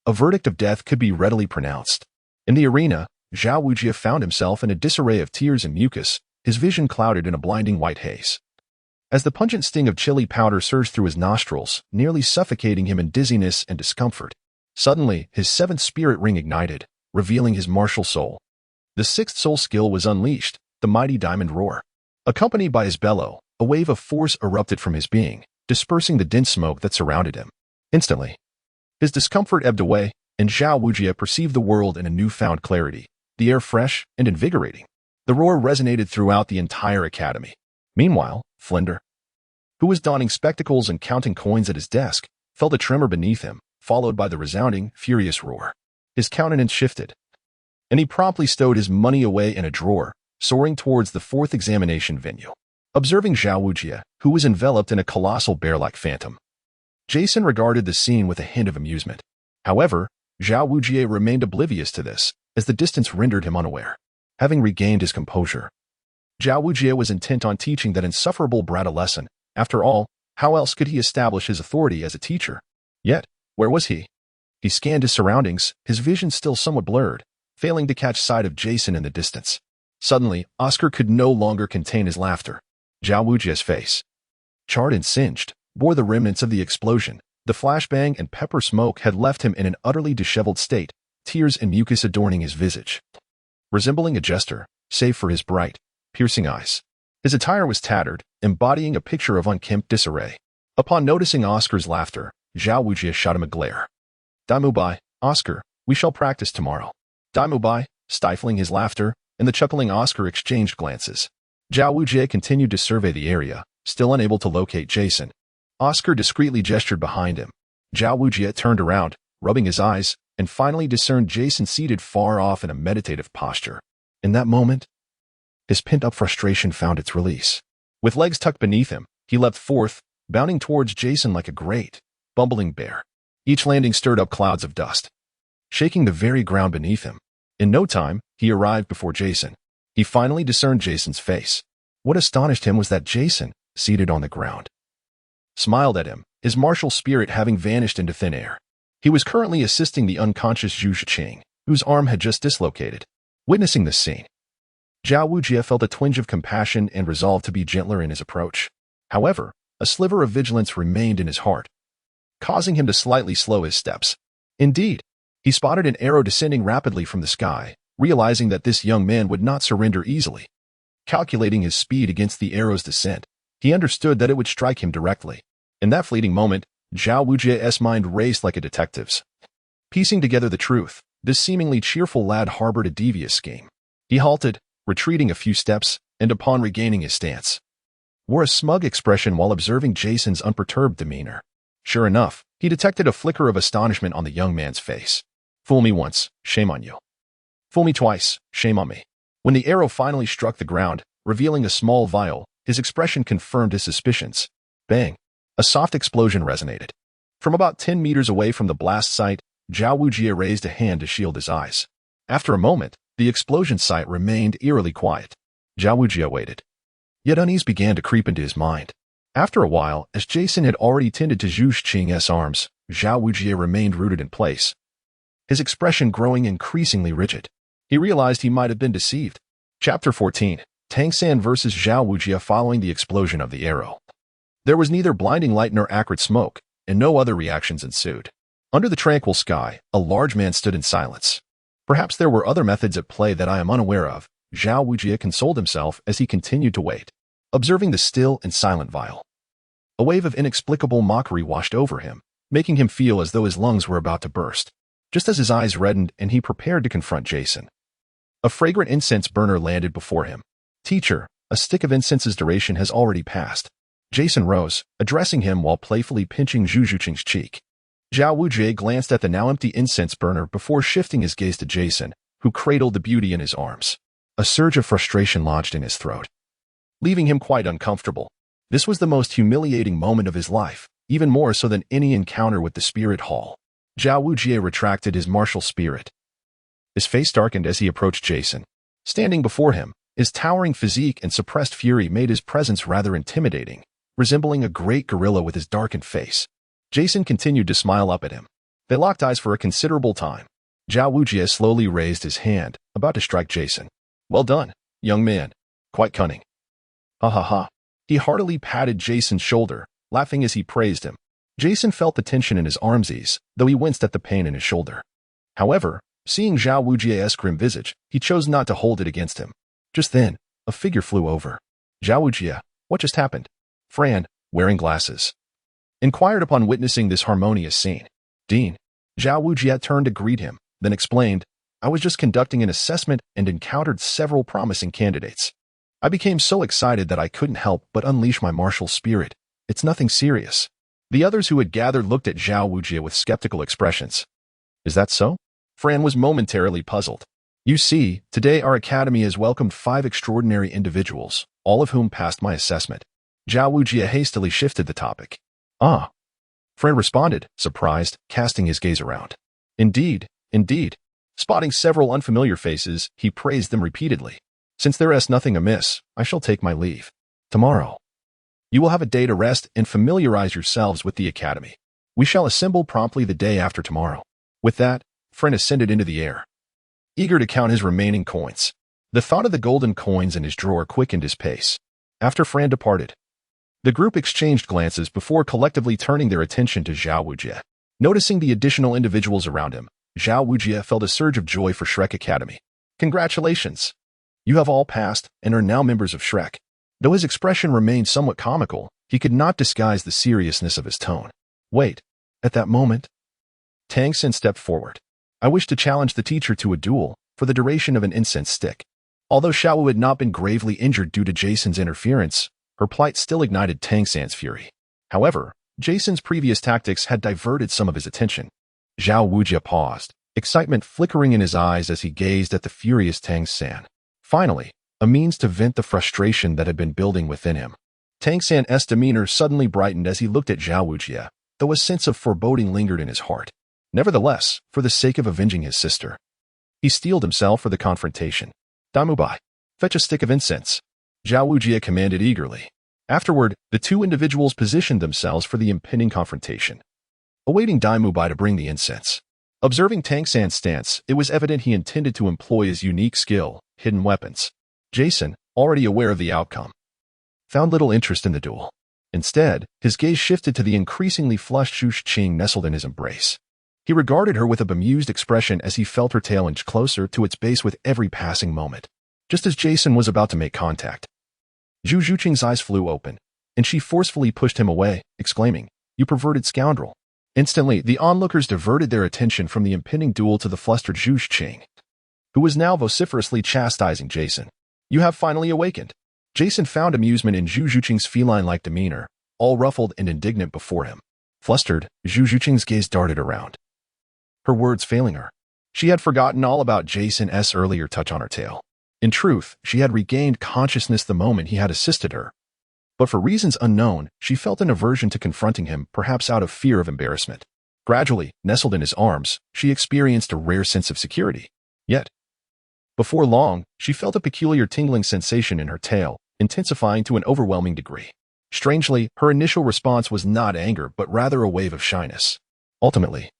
A verdict of death could be readily pronounced. In the arena, Xiao Wu Jia found himself in a disarray of tears and mucus, his vision clouded in a blinding white haze. As the pungent sting of chili powder surged through his nostrils, nearly suffocating him in dizziness and discomfort, suddenly his seventh spirit ring ignited, revealing his martial soul. The sixth soul skill was unleashed, the mighty diamond roar. Accompanied by his bellow, a wave of force erupted from his being, dispersing the dense smoke that surrounded him. Instantly, his discomfort ebbed away, and Xiao Wu Jia perceived the world in a newfound clarity, the air fresh and invigorating. The roar resonated throughout the entire academy. Meanwhile, Plunder, who was donning spectacles and counting coins at his desk, felt a tremor beneath him, followed by the resounding, furious roar. His countenance shifted, and he promptly stowed his money away in a drawer, soaring towards the fourth examination venue. Observing Xiao Wu Jia, who was enveloped in a colossal bear-like phantom, Jason regarded the scene with a hint of amusement. However, Xiao Wu Jia remained oblivious to this, as the distance rendered him unaware. Having regained his composure, Xiao Wu Jia was intent on teaching that insufferable brat a lesson. After all, how else could he establish his authority as a teacher? Yet, where was he? He scanned his surroundings, his vision still somewhat blurred, failing to catch sight of Jason in the distance. Suddenly, Oscar could no longer contain his laughter. Xiao Wu Jia's face, charred and singed, bore the remnants of the explosion. The flashbang and pepper smoke had left him in an utterly disheveled state, tears and mucus adorning his visage, resembling a jester, save for his bright, piercing eyes. His attire was tattered, embodying a picture of unkempt disarray. Upon noticing Oscar's laughter, Xiao Wu Jia shot him a glare. "Daimu bai, Oscar, we shall practice tomorrow." Daimu bai, stifling his laughter, and the chuckling Oscar exchanged glances. Xiao Wu Jia continued to survey the area, still unable to locate Jason. Oscar discreetly gestured behind him. Xiao Wu Jia turned around, rubbing his eyes, and finally discerned Jason seated far off in a meditative posture. In that moment, his pent-up frustration found its release. With legs tucked beneath him, he leapt forth, bounding towards Jason like a great, bumbling bear. Each landing stirred up clouds of dust, shaking the very ground beneath him. In no time, he arrived before Jason. He finally discerned Jason's face. What astonished him was that Jason, seated on the ground, smiled at him, his martial spirit having vanished into thin air. He was currently assisting the unconscious Zhu Shiqing, whose arm had just dislocated. Witnessing this scene, Xiao Wu Jia felt a twinge of compassion and resolved to be gentler in his approach. However, a sliver of vigilance remained in his heart, causing him to slightly slow his steps. Indeed, he spotted an arrow descending rapidly from the sky, realizing that this young man would not surrender easily. Calculating his speed against the arrow's descent, he understood that it would strike him directly. In that fleeting moment, Xiao Wu Jia's mind raced like a detective's. Piecing together the truth, this seemingly cheerful lad harbored a devious scheme. He halted, retreating a few steps, and upon regaining his stance, wore a smug expression while observing Jason's unperturbed demeanor. Sure enough, he detected a flicker of astonishment on the young man's face. "Fool me once, shame on you. Fool me twice, shame on me." When the arrow finally struck the ground, revealing a small vial, his expression confirmed his suspicions. Bang! A soft explosion resonated. From about 10 meters away from the blast site, Xiao Wu Jia raised a hand to shield his eyes. After a moment, the explosion site remained eerily quiet. Xiao Wu Jia waited. Yet unease began to creep into his mind. After a while, as Jason had already tended to Zhu Shiqing's arms, Xiao Wu Jia remained rooted in place, his expression growing increasingly rigid. He realized he might have been deceived. Chapter 14. Tangan versus Xiao Wu Jia following the explosion of the arrow. There was neither blinding light nor acrid smoke, and no other reactions ensued. Under the tranquil sky, a large man stood in silence. Perhaps there were other methods at play that I am unaware of, Xiao Wu Jia consoled himself as he continued to wait, observing the still and silent vial. A wave of inexplicable mockery washed over him, making him feel as though his lungs were about to burst. Just as his eyes reddened and he prepared to confront Jason, a fragrant incense burner landed before him. "Teacher, a stick of incense's duration has already passed." Jason rose, addressing him while playfully pinching Zhu Shiqing's cheek. Xiao Wu Jia glanced at the now empty incense burner before shifting his gaze to Jason, who cradled the beauty in his arms. A surge of frustration lodged in his throat, leaving him quite uncomfortable. This was the most humiliating moment of his life, even more so than any encounter with the spirit hall. Xiao Wu Jia retracted his martial spirit. His face darkened as he approached Jason. Standing before him, his towering physique and suppressed fury made his presence rather intimidating, resembling a great gorilla with his darkened face. Jason continued to smile up at him. They locked eyes for a considerable time. Xiao Wu Jia slowly raised his hand, about to strike Jason. Well done, young man. Quite cunning. Ha ha ha. He heartily patted Jason's shoulder, laughing as he praised him. Jason felt the tension in his arms ease, though he winced at the pain in his shoulder. However, seeing Xiao Wu Jia's grim visage, he chose not to hold it against him. Just then, a figure flew over. Xiao Wu Jia, what just happened? Fran, wearing glasses, inquired upon witnessing this harmonious scene. Dean. Xiao Wu Jia turned to greet him, then explained, I was just conducting an assessment and encountered several promising candidates. I became so excited that I couldn't help but unleash my martial spirit. It's nothing serious. The others who had gathered looked at Xiao Wu Jia with skeptical expressions. Is that so? Fran was momentarily puzzled. You see, today our academy has welcomed 5 extraordinary individuals, all of whom passed my assessment. Xiao Wu Jia hastily shifted the topic. Ah. Fran responded, surprised, casting his gaze around. Indeed, indeed. Spotting several unfamiliar faces, he praised them repeatedly. Since there is nothing amiss, I shall take my leave. Tomorrow, you will have a day to rest and familiarize yourselves with the academy. We shall assemble promptly the day after tomorrow. With that, Fran ascended into the air, eager to count his remaining coins. The thought of the golden coins in his drawer quickened his pace. After Fran departed, the group exchanged glances before collectively turning their attention to Xiao Wu Jia. Noticing the additional individuals around him, Xiao Wu Jia felt a surge of joy for Shrek Academy. Congratulations! You have all passed and are now members of Shrek. Though his expression remained somewhat comical, he could not disguise the seriousness of his tone. Wait, at that moment, Tangan stepped forward. I wish to challenge the teacher to a duel for the duration of an incense stick. Although Xiao Wu had not been gravely injured due to Jason's interference, her plight still ignited Tangan's fury. However, Jason's previous tactics had diverted some of his attention. Xiao Wu Jia paused, excitement flickering in his eyes as he gazed at the furious Tangan. Finally, a means to vent the frustration that had been building within him. Tangan's demeanor suddenly brightened as he looked at Xiao Wu Jia, though a sense of foreboding lingered in his heart. Nevertheless, for the sake of avenging his sister, he steeled himself for the confrontation. Damubai, fetch a stick of incense, Xiao Wu Jia commanded eagerly. Afterward, the 2 individuals positioned themselves for the impending confrontation, awaiting Damubai to bring the incense. Observing Tangan's stance, it was evident he intended to employ his unique skill, hidden weapons. Jason, already aware of the outcome, found little interest in the duel. Instead, his gaze shifted to the increasingly flushed Zhu Qing nestled in his embrace. He regarded her with a bemused expression as he felt her tail inch closer to its base with every passing moment. Just as Jason was about to make contact, Zhu Qing's eyes flew open, and she forcefully pushed him away, exclaiming, You perverted scoundrel. Instantly, the onlookers diverted their attention from the impending duel to the flustered Zhu Qing, who was now vociferously chastising Jason. You have finally awakened. Jason found amusement in Zhu Qing's feline-like demeanor, all ruffled and indignant before him. Flustered, Zhu Qing's gaze darted around, her words failing her. She had forgotten all about Jason's earlier touch on her tail. In truth, she had regained consciousness the moment he had assisted her. But for reasons unknown, she felt an aversion to confronting him, perhaps out of fear of embarrassment. Gradually, nestled in his arms, she experienced a rare sense of security. Yet, before long, she felt a peculiar tingling sensation in her tail, intensifying to an overwhelming degree. Strangely, her initial response was not anger, but rather a wave of shyness. Ultimately,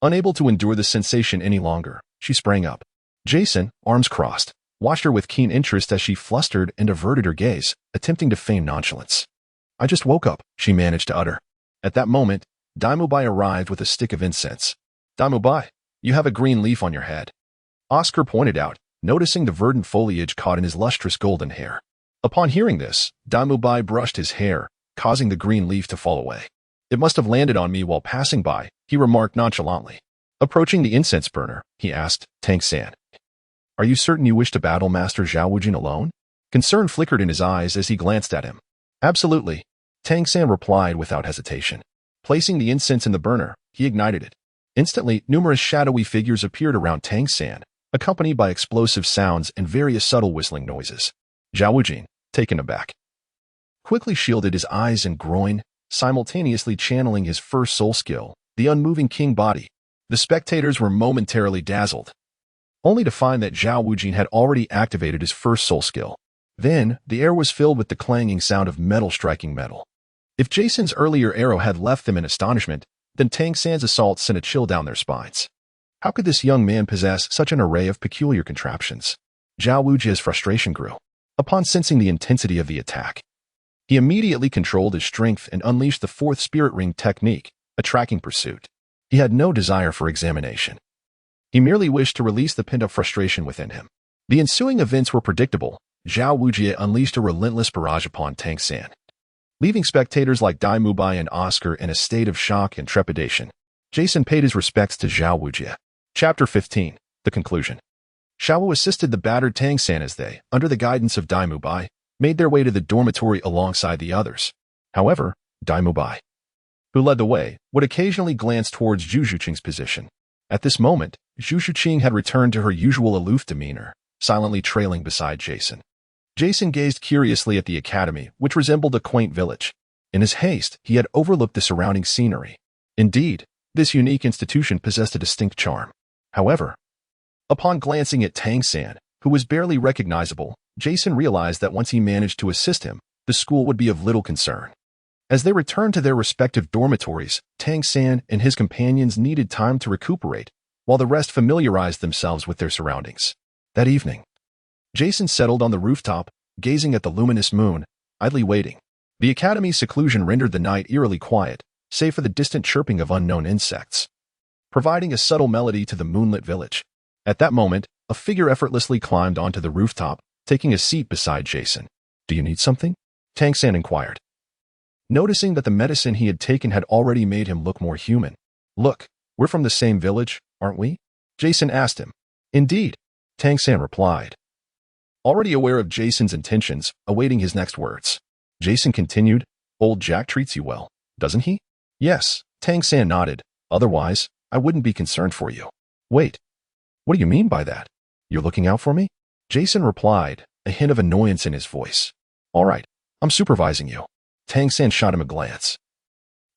unable to endure the sensation any longer, she sprang up. Jason, arms crossed, watched her with keen interest as she flustered and averted her gaze, attempting to feign nonchalance. I just woke up, she managed to utter. At that moment, Damubai arrived with a stick of incense. Damubai, you have a green leaf on your head, Oscar pointed out, noticing the verdant foliage caught in his lustrous golden hair. Upon hearing this, Damubai brushed his hair, causing the green leaf to fall away. It must have landed on me while passing by, he remarked nonchalantly. Approaching the incense burner, he asked, Tangan, are you certain you wish to battle Master Xiao Wu Jia alone? Concern flickered in his eyes as he glanced at him. Absolutely, Tangan replied without hesitation. Placing the incense in the burner, he ignited it. Instantly, numerous shadowy figures appeared around Tangan, accompanied by explosive sounds and various subtle whistling noises. Xiao Wu Jia, taken aback, quickly shielded his eyes and groin, simultaneously channeling his first soul skill, the unmoving king body. The spectators were momentarily dazzled, only to find that Xiao Wu Jia had already activated his first soul skill. Then, the air was filled with the clanging sound of metal striking metal. If Jason's earlier arrow had left them in astonishment, then Tangan's assault sent a chill down their spines. How could this young man possess such an array of peculiar contraptions? Xiao Wu Jia's frustration grew. Upon sensing the intensity of the attack, he immediately controlled his strength and unleashed the fourth spirit ring technique, a tracking pursuit. He had no desire for examination. He merely wished to release the pent-up frustration within him. The ensuing events were predictable. Xiao Wu Jia unleashed a relentless barrage upon Tangan, leaving spectators like Dai Mubai and Oscar in a state of shock and trepidation. Jason paid his respects to Xiao Wu Jia. Chapter 15. The Conclusion. Xiao Wu assisted the battered Tangan as they, under the guidance of Dai Mubai, made their way to the dormitory alongside the others. However, Dai Mubai, who led the way, would occasionally glance towards Zhu Zhuqing's position. At this moment, Zhu Zhuqing had returned to her usual aloof demeanor, silently trailing beside Jason. Jason gazed curiously at the academy, which resembled a quaint village. In his haste, he had overlooked the surrounding scenery. Indeed, this unique institution possessed a distinct charm. However, upon glancing at Tangan, who was barely recognizable, Jason realized that once he managed to assist him, the school would be of little concern. As they returned to their respective dormitories, Tangan and his companions needed time to recuperate, while the rest familiarized themselves with their surroundings. That evening, Jason settled on the rooftop, gazing at the luminous moon, idly waiting. The academy's seclusion rendered the night eerily quiet, save for the distant chirping of unknown insects, providing a subtle melody to the moonlit village. At that moment, a figure effortlessly climbed onto the rooftop, taking a seat beside Jason. "Do you need something?" Tangan inquired, noticing that the medicine he had taken had already made him look more human. "Look, we're from the same village, aren't we?" Jason asked him. "Indeed," Tangan replied, already aware of Jason's intentions, awaiting his next words. Jason continued, "Old Jack treats you well, doesn't he?" "Yes," Tangan nodded. "Otherwise, I wouldn't be concerned for you." "Wait, what do you mean by that? You're looking out for me?" Jason replied, a hint of annoyance in his voice. "All right, I'm supervising you." Tangan shot him a glance,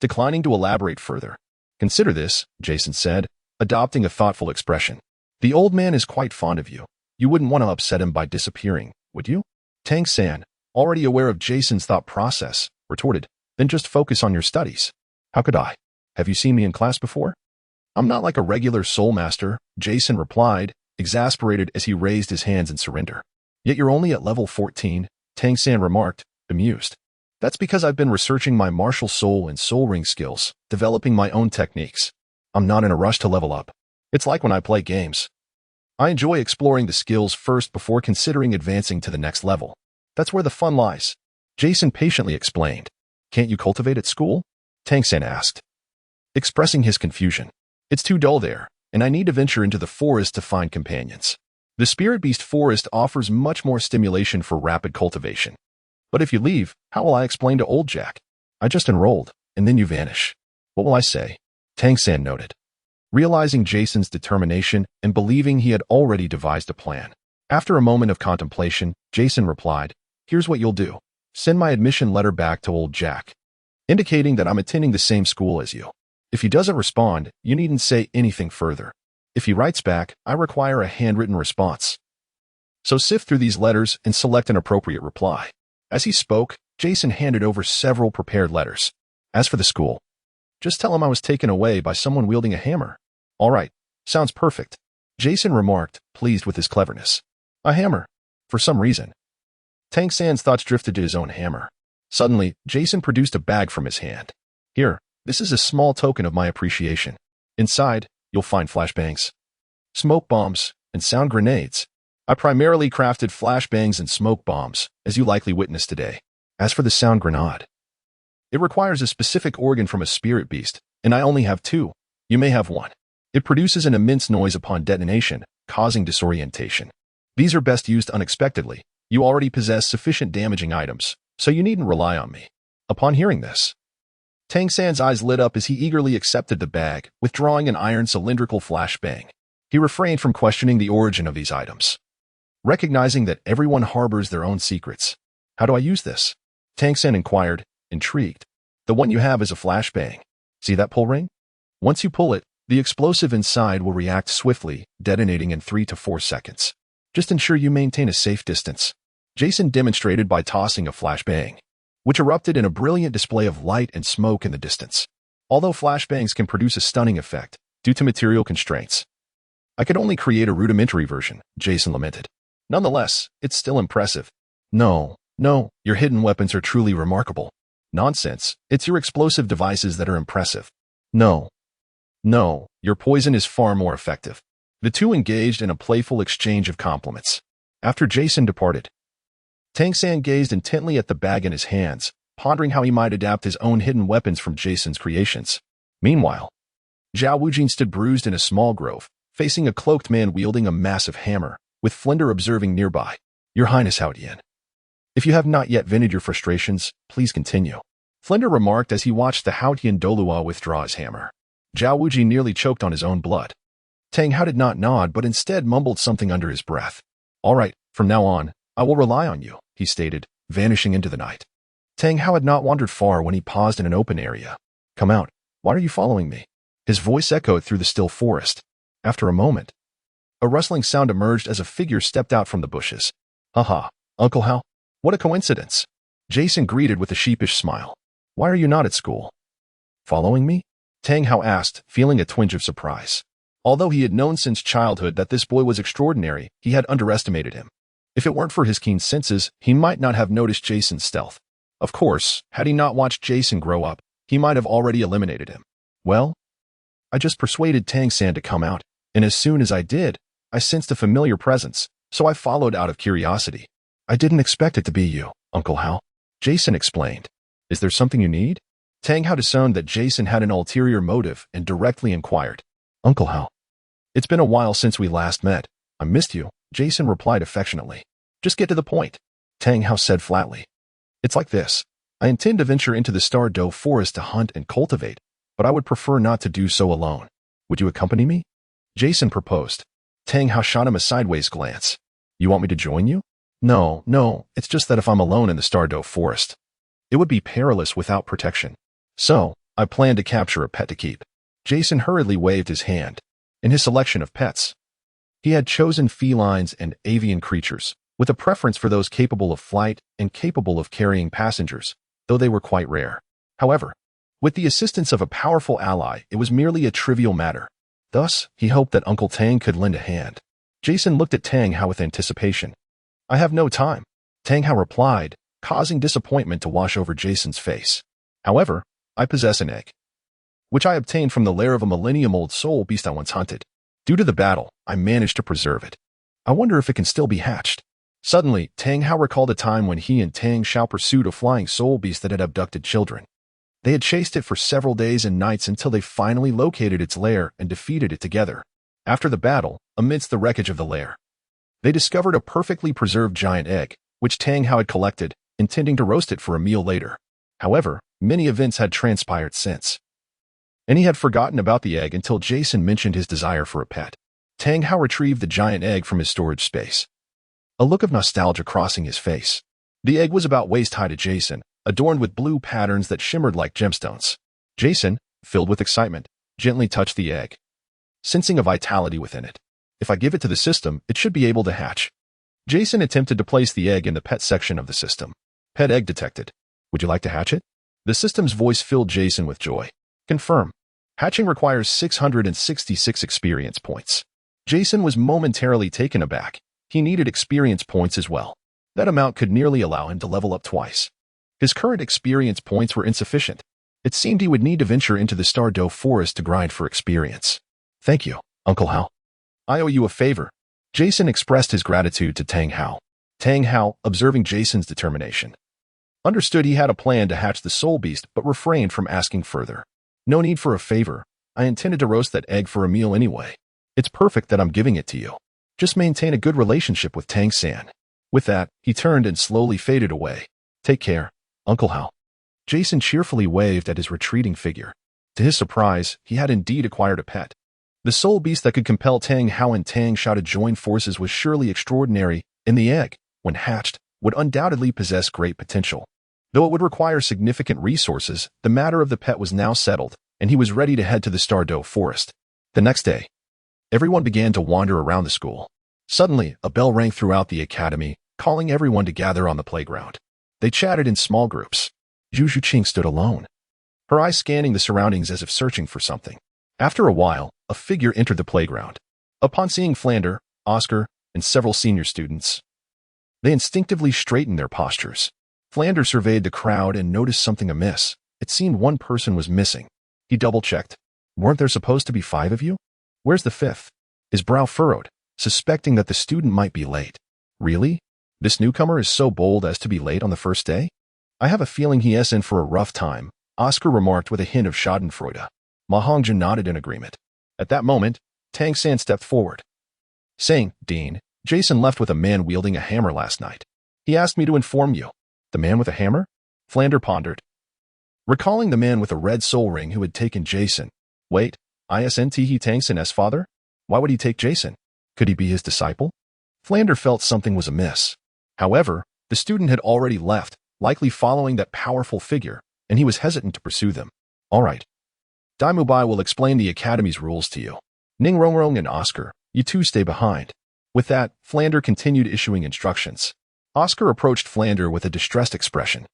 declining to elaborate further. "Consider this," Jason said, adopting a thoughtful expression. "The old man is quite fond of you. You wouldn't want to upset him by disappearing, would you?" Tangan, already aware of Jason's thought process, retorted, "Then just focus on your studies." "How could I? Have you seen me in class before?" "I'm not like a regular soul master," Jason replied, exasperated as he raised his hands in surrender. "Yet you're only at level 14, Tangan remarked, amused. "That's because I've been researching my martial soul and soul ring skills, developing my own techniques. I'm not in a rush to level up. It's like when I play games. I enjoy exploring the skills first before considering advancing to the next level. That's where the fun lies," Jason patiently explained. "Can't you cultivate at school?" Tangan asked, expressing his confusion. "It's too dull there, and I need to venture into the forest to find companions. The Spirit Beast Forest offers much more stimulation for rapid cultivation. But if you leave, how will I explain to old Jack? I just enrolled, and then you vanish. What will I say?" Tangan noted, realizing Jason's determination and believing he had already devised a plan. After a moment of contemplation, Jason replied, "Here's what you'll do. Send my admission letter back to old Jack, indicating that I'm attending the same school as you. If he doesn't respond, you needn't say anything further. If he writes back, I require a handwritten response. So sift through these letters and select an appropriate reply." As he spoke, Jason handed over several prepared letters. "As for the school, just tell him I was taken away by someone wielding a hammer." "All right, sounds perfect," Jason remarked, pleased with his cleverness. "A hammer? For some reason." Tangan's thoughts drifted to his own hammer. Suddenly, Jason produced a bag from his hand. "Here, this is a small token of my appreciation. Inside, you'll find flashbangs, smoke bombs, and sound grenades. I primarily crafted flashbangs and smoke bombs, as you likely witnessed today. As for the sound grenade, it requires a specific organ from a spirit beast, and I only have 2. You may have 1. It produces an immense noise upon detonation, causing disorientation. These are best used unexpectedly. You already possess sufficient damaging items, so you needn't rely on me." Upon hearing this, Tang San's eyes lit up as he eagerly accepted the bag, withdrawing an iron cylindrical flashbang. He refrained from questioning the origin of these items, recognizing that everyone harbors their own secrets. How do I use this? Tang San inquired, intrigued. The one you have is a flashbang. See that pull ring? Once you pull it, the explosive inside will react swiftly, detonating in 3 to 4 seconds. Just ensure you maintain a safe distance. Jason demonstrated by tossing a flashbang, which erupted in a brilliant display of light and smoke in the distance. Although flashbangs can produce a stunning effect, due to material constraints, I could only create a rudimentary version, Jason lamented. Nonetheless, it's still impressive. No, your hidden weapons are truly remarkable. Nonsense, it's your explosive devices that are impressive. No, your poison is far more effective. The two engaged in a playful exchange of compliments. After Jason departed, Tang San gazed intently at the bag in his hands, pondering how he might adapt his own hidden weapons from Jason's creations. Meanwhile, Xiao Wu Jia stood bruised in a small grove, facing a cloaked man wielding a massive hammer, with Plunder observing nearby. Your Highness Xiao Wu Jia. If you have not yet vented your frustrations, please continue. Plunder remarked as he watched the Xiao Wu Jia Douluo withdraw his hammer. Xiao Wu Jia nearly choked on his own blood. Tang Hao did not nod but instead mumbled something under his breath. All right, from now on, I will rely on you, he stated, vanishing into the night. Tang Hao had not wandered far when he paused in an open area. Come out. Why are you following me? His voice echoed through the still forest. After a moment, a rustling sound emerged as a figure stepped out from the bushes. Haha, Uncle Hao? What a coincidence. Jason greeted with a sheepish smile. Why are you not at school? Following me? Tang Hao asked, feeling a twinge of surprise. Although he had known since childhood that this boy was extraordinary, he had underestimated him. If it weren't for his keen senses, he might not have noticed Jason's stealth. Of course, had he not watched Jason grow up, he might have already eliminated him. Well, I just persuaded Tang San to come out, and as soon as I did, I sensed a familiar presence, so I followed out of curiosity. I didn't expect it to be you, Uncle Hao. Jason explained. Is there something you need? Tang Hao discerned that Jason had an ulterior motive and directly inquired. Uncle Hao. It's been a while since we last met. I missed you, Jason replied affectionately. Just get to the point, Tang Hao said flatly. It's like this. I intend to venture into the Douluo forest to hunt and cultivate, but I would prefer not to do so alone. Would you accompany me? Jason proposed. Tang Hao shot him a sideways glance. You want me to join you? No, it's just that if I'm alone in the Douluo forest, it would be perilous without protection. So, I plan to capture a pet to keep. Jason hurriedly waved his hand. In his selection of pets, he had chosen felines and avian creatures, with a preference for those capable of flight and capable of carrying passengers, though they were quite rare. However, with the assistance of a powerful ally, it was merely a trivial matter. Thus, he hoped that Uncle Tang could lend a hand. Jason looked at Tang Hao with anticipation. I have no time, Tang Hao replied, causing disappointment to wash over Jason's face. However, I possess an egg, which I obtained from the lair of a millennium-old soul beast I once hunted. Due to the battle, I managed to preserve it. I wonder if it can still be hatched. Suddenly, Tang Hao recalled a time when he and Tang Xiao pursued a flying soul beast that had abducted children. They had chased it for several days and nights until they finally located its lair and defeated it together. After the battle, amidst the wreckage of the lair, they discovered a perfectly preserved giant egg, which Tang Hao had collected, intending to roast it for a meal later. However, many events had transpired since, and he had forgotten about the egg until Jason mentioned his desire for a pet. Tang Hao retrieved the giant egg from his storage space, a look of nostalgia crossing his face. The egg was about waist-high to Jason, adorned with blue patterns that shimmered like gemstones. Jason, filled with excitement, gently touched the egg, sensing a vitality within it. If I give it to the system, it should be able to hatch. Jason attempted to place the egg in the pet section of the system. Pet egg detected. Would you like to hatch it? The system's voice filled Jason with joy. Confirm. Hatching requires 666 experience points. Jason was momentarily taken aback. He needed experience points as well. That amount could nearly allow him to level up twice. His current experience points were insufficient. It seemed he would need to venture into the Douluo forest to grind for experience. Thank you, Uncle Hao. I owe you a favor. Jason expressed his gratitude to Tang Hao. Tang Hao, observing Jason's determination, understood he had a plan to hatch the soul beast but refrained from asking further. No need for a favor. I intended to roast that egg for a meal anyway. It's perfect that I'm giving it to you. Just maintain a good relationship with Tang San. With that, he turned and slowly faded away. Take care, Uncle Hao. Jason cheerfully waved at his retreating figure. To his surprise, he had indeed acquired a pet. The soul beast that could compel Tang Hao and Tang Xiao to join forces was surely extraordinary, and the egg, when hatched, would undoubtedly possess great potential. Though it would require significant resources, the matter of the pet was now settled, and he was ready to head to the Stardow Forest. The next day, everyone began to wander around the school. Suddenly, a bell rang throughout the academy, calling everyone to gather on the playground. They chatted in small groups. Zhu Xuqing stood alone, her eyes scanning the surroundings as if searching for something. After a while, a figure entered the playground. Upon seeing Flander, Oscar, and several senior students, they instinctively straightened their postures. Flander surveyed the crowd and noticed something amiss. It seemed one person was missing. He double-checked. Weren't there supposed to be 5 of you? Where's the 5th? His brow furrowed, suspecting that the student might be late. Really? This newcomer is so bold as to be late on the first day? I have a feeling he is in for a rough time, Oscar remarked with a hint of schadenfreude. Ma Hongjun nodded in agreement. At that moment, Tang San stepped forward, saying, Dean, Jason left with a man wielding a hammer last night. He asked me to inform you. The man with a hammer? Flander pondered, recalling the man with a red soul ring who had taken Jason. Wait, isn't he Tang San's father? Why would he take Jason? Could he be his disciple? Flander felt something was amiss. However, the student had already left, likely following that powerful figure, and he was hesitant to pursue them. All right. Dai Mubai will explain the academy's rules to you. Ning Rongrong and Oscar, you two stay behind. With that, Flander continued issuing instructions. Oscar approached Flander with a distressed expression.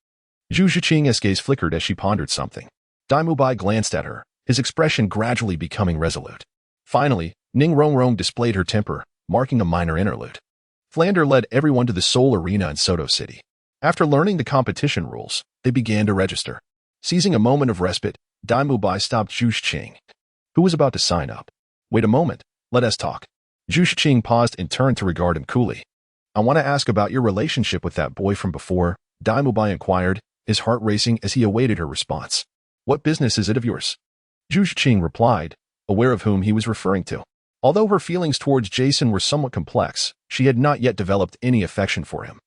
Zhu Xuqing's gaze flickered as she pondered something. Dai Mubai glanced at her, his expression gradually becoming resolute. Finally, Ning Rongrong displayed her temper, marking a minor interlude. Flander led everyone to the Soul Arena in Soto City. After learning the competition rules, they began to register. Seizing a moment of respite, Dai Mubai stopped Zhu Xuqing, who was about to sign up. Wait a moment, let us talk. Zhu Xuqing paused and turned to regard him coolly. I want to ask about your relationship with that boy from before, Dai Mubai inquired, his heart racing as he awaited her response. What business is it of yours? Zhu Xuqing replied, aware of whom he was referring to. Although her feelings towards Jason were somewhat complex, she had not yet developed any affection for him.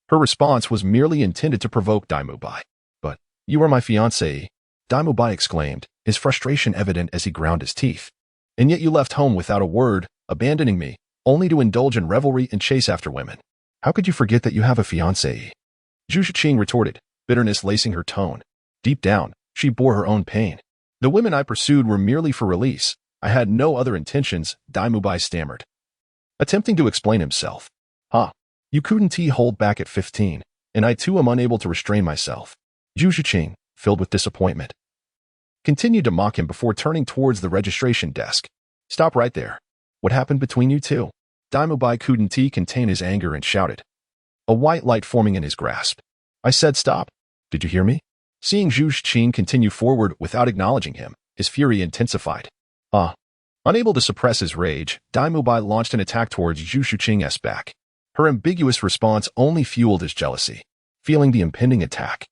Her response was merely intended to provoke Dai Mubai. But, you are my fiancé, Dai Mubai exclaimed, his frustration evident as he ground his teeth. And yet you left home without a word, abandoning me, only to indulge in revelry and chase after women. How could you forget that you have a fiancé? Zhu Xuqing retorted, bitterness lacing her tone. Deep down, she bore her own pain. The women I pursued were merely for release. I had no other intentions, Dai Mubai stammered, attempting to explain himself. You couldn't hold back at 15, and I too am unable to restrain myself. Zhu Xuqing, filled with disappointment, continued to mock him before turning towards the registration desk. Stop right there. What happened between you two? Dai Mubai couldn't contain his anger and shouted, a white light forming in his grasp. I said stop. Did you hear me? Seeing Zhu Xuqing continue forward without acknowledging him, his fury intensified. Unable to suppress his rage, Dai Mubai launched an attack towards Zhu Xuqing's back. Her ambiguous response only fueled his jealousy. Feeling the impending attack,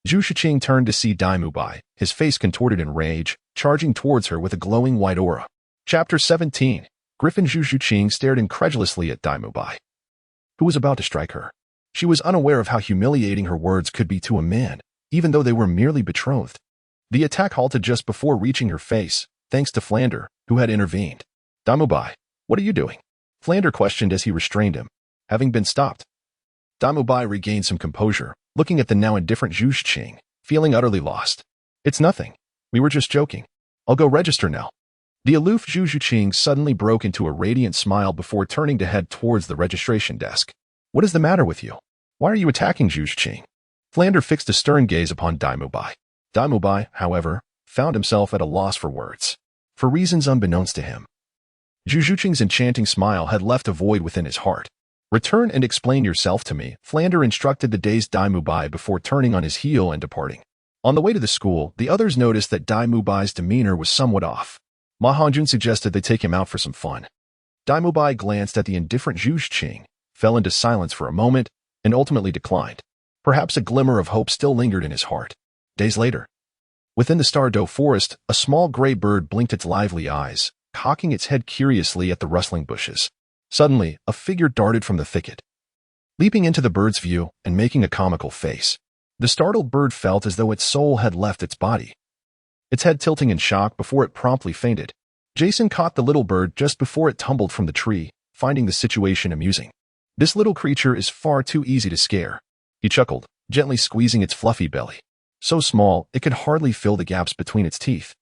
Zhu Xuqing turned to see Dai Mubai, his face contorted in rage, charging towards her with a glowing white aura. Chapter 17. Griffin. Zhu Xuqing stared incredulously at Dai Mubai, who was about to strike her. She was unaware of how humiliating her words could be to a man, even though they were merely betrothed. The attack halted just before reaching her face, thanks to Flander, who had intervened. Dai Mubai, what are you doing? Flander questioned as he restrained him. Having been stopped, Dai Mubai regained some composure, looking at the now indifferent Zhu Xuqing, feeling utterly lost. It's nothing. We were just joking. I'll go register now. The aloof Zhu Xuqing suddenly broke into a radiant smile before turning to head towards the registration desk. What is the matter with you? Why are you attacking Zhu Xuqing? Flander fixed a stern gaze upon Dai Mubai. Dai Mubai, however, found himself at a loss for words. For reasons unbeknownst to him, Zhu Xuqing's enchanting smile had left a void within his heart. Return and explain yourself to me, Flander instructed the dazed Dai Mubai before turning on his heel and departing. On the way to the school, the others noticed that Dai Mubai's demeanor was somewhat off. Ma Hongjun suggested they take him out for some fun. Dai Mubai glanced at the indifferent Zhu Xuqing, fell into silence for a moment, and ultimately declined. Perhaps a glimmer of hope still lingered in his heart. Days later, within the Stardow Forest, a small gray bird blinked its lively eyes, cocking its head curiously at the rustling bushes. Suddenly, a figure darted from the thicket, leaping into the bird's view and making a comical face. The startled bird felt as though its soul had left its body, its head tilting in shock before it promptly fainted. Jason caught the little bird just before it tumbled from the tree, finding the situation amusing. This little creature is far too easy to scare, he chuckled, gently squeezing its fluffy belly. So small, it could hardly fill the gaps between its teeth.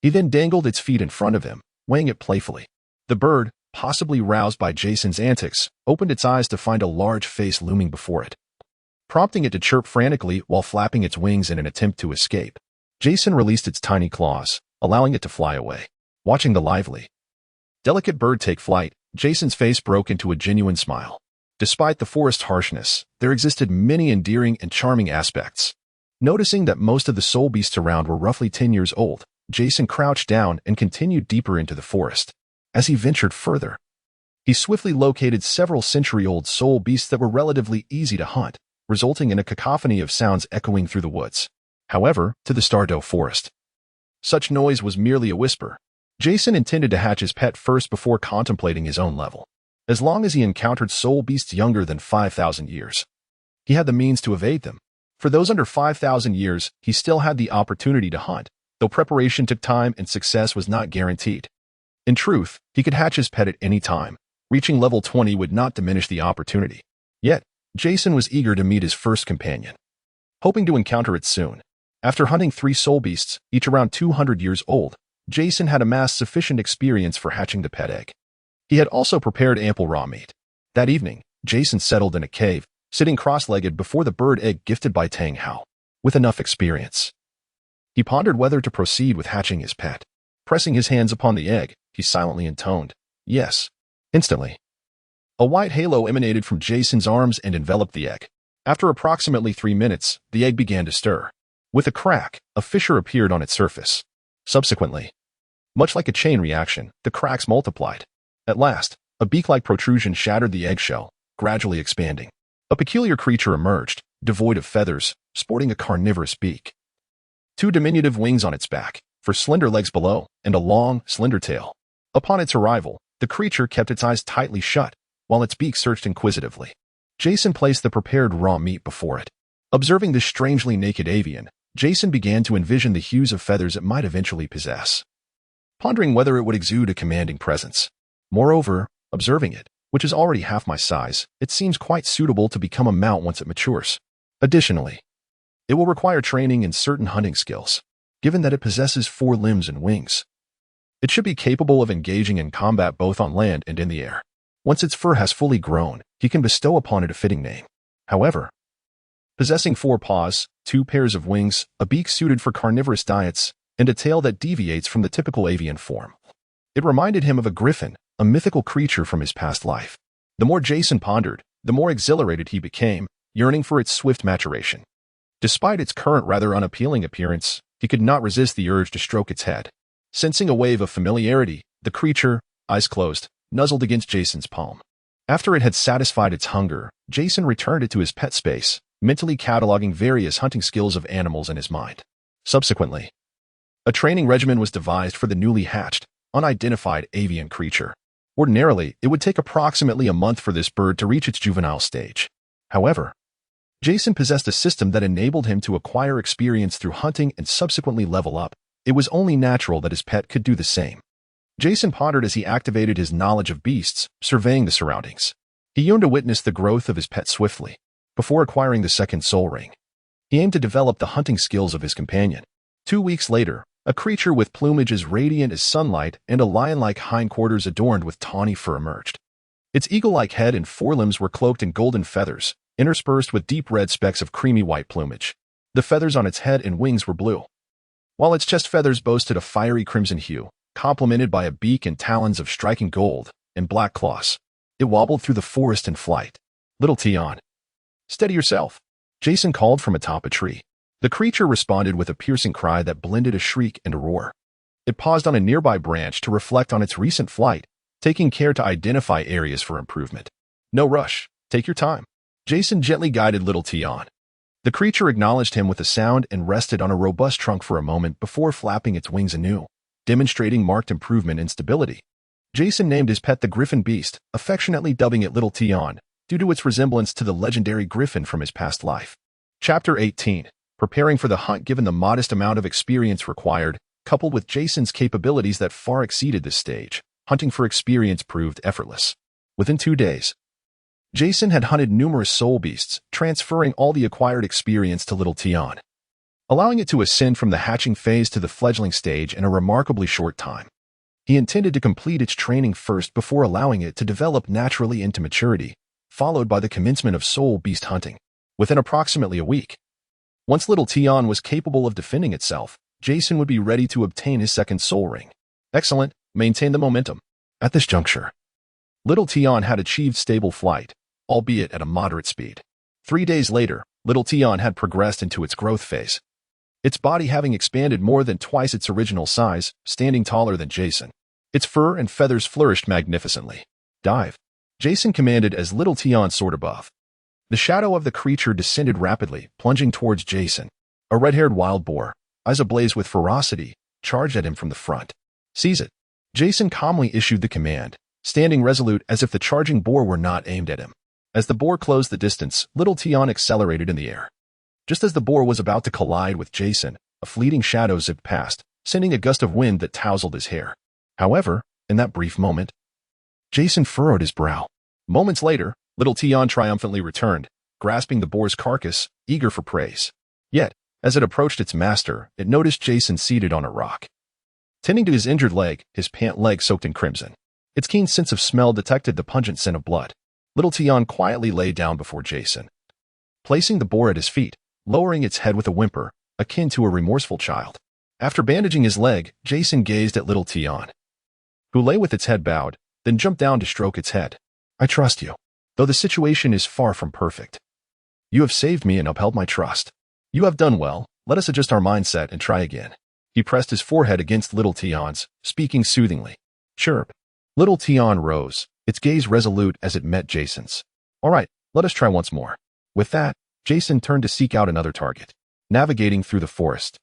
He then dangled its feet in front of him, weighing it playfully. The bird, possibly roused by Jason's antics, opened its eyes to find a large face looming before it, prompting it to chirp frantically while flapping its wings in an attempt to escape. Jason released its tiny claws, allowing it to fly away. Watching the lively, delicate bird take flight, Jason's face broke into a genuine smile. Despite the forest's harshness, there existed many endearing and charming aspects. Noticing that most of the soul beasts around were roughly 10 years old, Jason crouched down and continued deeper into the forest. As he ventured further, he swiftly located several century-old soul beasts that were relatively easy to hunt, resulting in a cacophony of sounds echoing through the woods. However, to the Stardow forest, such noise was merely a whisper. Jason intended to hatch his pet first before contemplating his own level. As long as he encountered soul beasts younger than 5,000 years, he had the means to evade them. For those under 5,000 years, he still had the opportunity to hunt, though preparation took time and success was not guaranteed. In truth, he could hatch his pet at any time. Reaching level 20 would not diminish the opportunity. Yet, Jason was eager to meet his first companion, hoping to encounter it soon. After hunting 3 soul beasts, each around 200 years old, Jason had amassed sufficient experience for hatching the pet egg. He had also prepared ample raw meat. That evening, Jason settled in a cave, sitting cross-legged before the bird egg gifted by Tangan. With enough experience, he pondered whether to proceed with hatching his pet. Pressing his hands upon the egg, he silently intoned, "Yes." Instantly, a white halo emanated from Jason's arms and enveloped the egg. After approximately 3 minutes, the egg began to stir. With a crack, a fissure appeared on its surface. Subsequently, much like a chain reaction, the cracks multiplied. At last, a beak-like protrusion shattered the eggshell, gradually expanding. A peculiar creature emerged, devoid of feathers, sporting a carnivorous beak. 2 diminutive wings on its back, for slender legs below, and a long, slender tail. Upon its arrival, the creature kept its eyes tightly shut, while its beak searched inquisitively. Jason placed the prepared raw meat before it. Observing this strangely naked avian, Jason began to envision the hues of feathers it might eventually possess, pondering whether it would exude a commanding presence. Moreover, observing it, which is already half my size, it seems quite suitable to become a mount once it matures. Additionally, it will require training in certain hunting skills, given that it possesses 4 limbs and wings. It should be capable of engaging in combat both on land and in the air. Once its fur has fully grown, he can bestow upon it a fitting name. However, possessing 4 paws, 2 pairs of wings, a beak suited for carnivorous diets, and a tail that deviates from the typical avian form, it reminded him of a griffin, a mythical creature from his past life. The more Jason pondered, the more exhilarated he became, yearning for its swift maturation. Despite its current rather unappealing appearance, he could not resist the urge to stroke its head. Sensing a wave of familiarity, the creature, eyes closed, nuzzled against Jason's palm. After it had satisfied its hunger, Jason returned it to his pet space, mentally cataloging various hunting skills of animals in his mind. Subsequently, a training regimen was devised for the newly hatched, unidentified avian creature. Ordinarily, it would take approximately a month for this bird to reach its juvenile stage. However, Jason possessed a system that enabled him to acquire experience through hunting and subsequently level up. It was only natural that his pet could do the same. Jason pondered as he activated his knowledge of beasts, surveying the surroundings. He yearned to witness the growth of his pet swiftly. Before acquiring the second soul ring, he aimed to develop the hunting skills of his companion. 2 weeks later, a creature with plumage as radiant as sunlight and a lion-like hindquarters adorned with tawny fur emerged. Its eagle-like head and forelimbs were cloaked in golden feathers, interspersed with deep red specks of creamy white plumage. The feathers on its head and wings were blue, while its chest feathers boasted a fiery crimson hue, complemented by a beak and talons of striking gold and black claws. It wobbled through the forest in flight. "Little Tion, steady yourself," Jason called from atop a tree. The creature responded with a piercing cry that blended a shriek and a roar. It paused on a nearby branch to reflect on its recent flight, taking care to identify areas for improvement. "No rush, take your time." Jason gently guided little Tion. The creature acknowledged him with a sound and rested on a robust trunk for a moment before flapping its wings anew, demonstrating marked improvement in stability. Jason named his pet the Griffin Beast, affectionately dubbing it Little Tion, due to its resemblance to the legendary griffin from his past life. Chapter 18. Preparing for the hunt. Given the modest amount of experience required, coupled with Jason's capabilities that far exceeded this stage, hunting for experience proved effortless. Within 2 days, Jason had hunted numerous soul beasts, transferring all the acquired experience to little Tian, allowing it to ascend from the hatching phase to the fledgling stage in a remarkably short time. He intended to complete its training first before allowing it to develop naturally into maturity, followed by the commencement of soul beast hunting. Within approximately a week, once little Tian was capable of defending itself, Jason would be ready to obtain his second soul ring. Excellent, maintain the momentum. At this juncture, little Tian had achieved stable flight, albeit at a moderate speed. 3 days later, little Tian had progressed into its growth phase, its body having expanded more than twice its original size, standing taller than Jason. Its fur and feathers flourished magnificently. Dive, Jason commanded as little Tian soared above. The shadow of the creature descended rapidly, plunging towards Jason. A red-haired wild boar, eyes ablaze with ferocity, charged at him from the front. Seize it. Jason calmly issued the command, standing resolute as if the charging boar were not aimed at him. As the boar closed the distance, little Tian accelerated in the air. Just as the boar was about to collide with Jason, a fleeting shadow zipped past, sending a gust of wind that tousled his hair. However, in that brief moment, Jason furrowed his brow. Moments later, little Tian triumphantly returned, grasping the boar's carcass, eager for praise. Yet, as it approached its master, it noticed Jason seated on a rock, tending to his injured leg, his pant leg soaked in crimson. Its keen sense of smell detected the pungent scent of blood. Little Tian quietly lay down before Jason, placing the boar at his feet, lowering its head with a whimper, akin to a remorseful child. After bandaging his leg, Jason gazed at little Tian, who lay with its head bowed, then jumped down to stroke its head. I trust you, though the situation is far from perfect. You have saved me and upheld my trust. You have done well. Let us adjust our mindset and try again. He pressed his forehead against little Tian's, speaking soothingly. Chirp. Little Tian rose, its gaze resolute as it met Jason's. All right, let us try once more. With that, Jason turned to seek out another target. Navigating through the forest,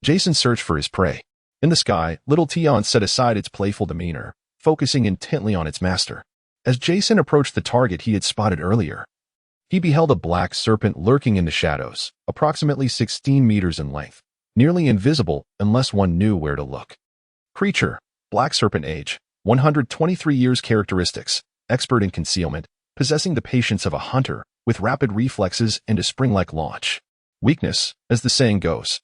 Jason searched for his prey. In the sky, little Tian set aside its playful demeanor, focusing intently on its master. As Jason approached the target he had spotted earlier, he beheld a black serpent lurking in the shadows, approximately 16 meters in length, nearly invisible unless one knew where to look. Creature, black serpent age, 123 years. Characteristics, expert in concealment, possessing the patience of a hunter, with rapid reflexes and a spring-like launch. Weakness, as the saying goes,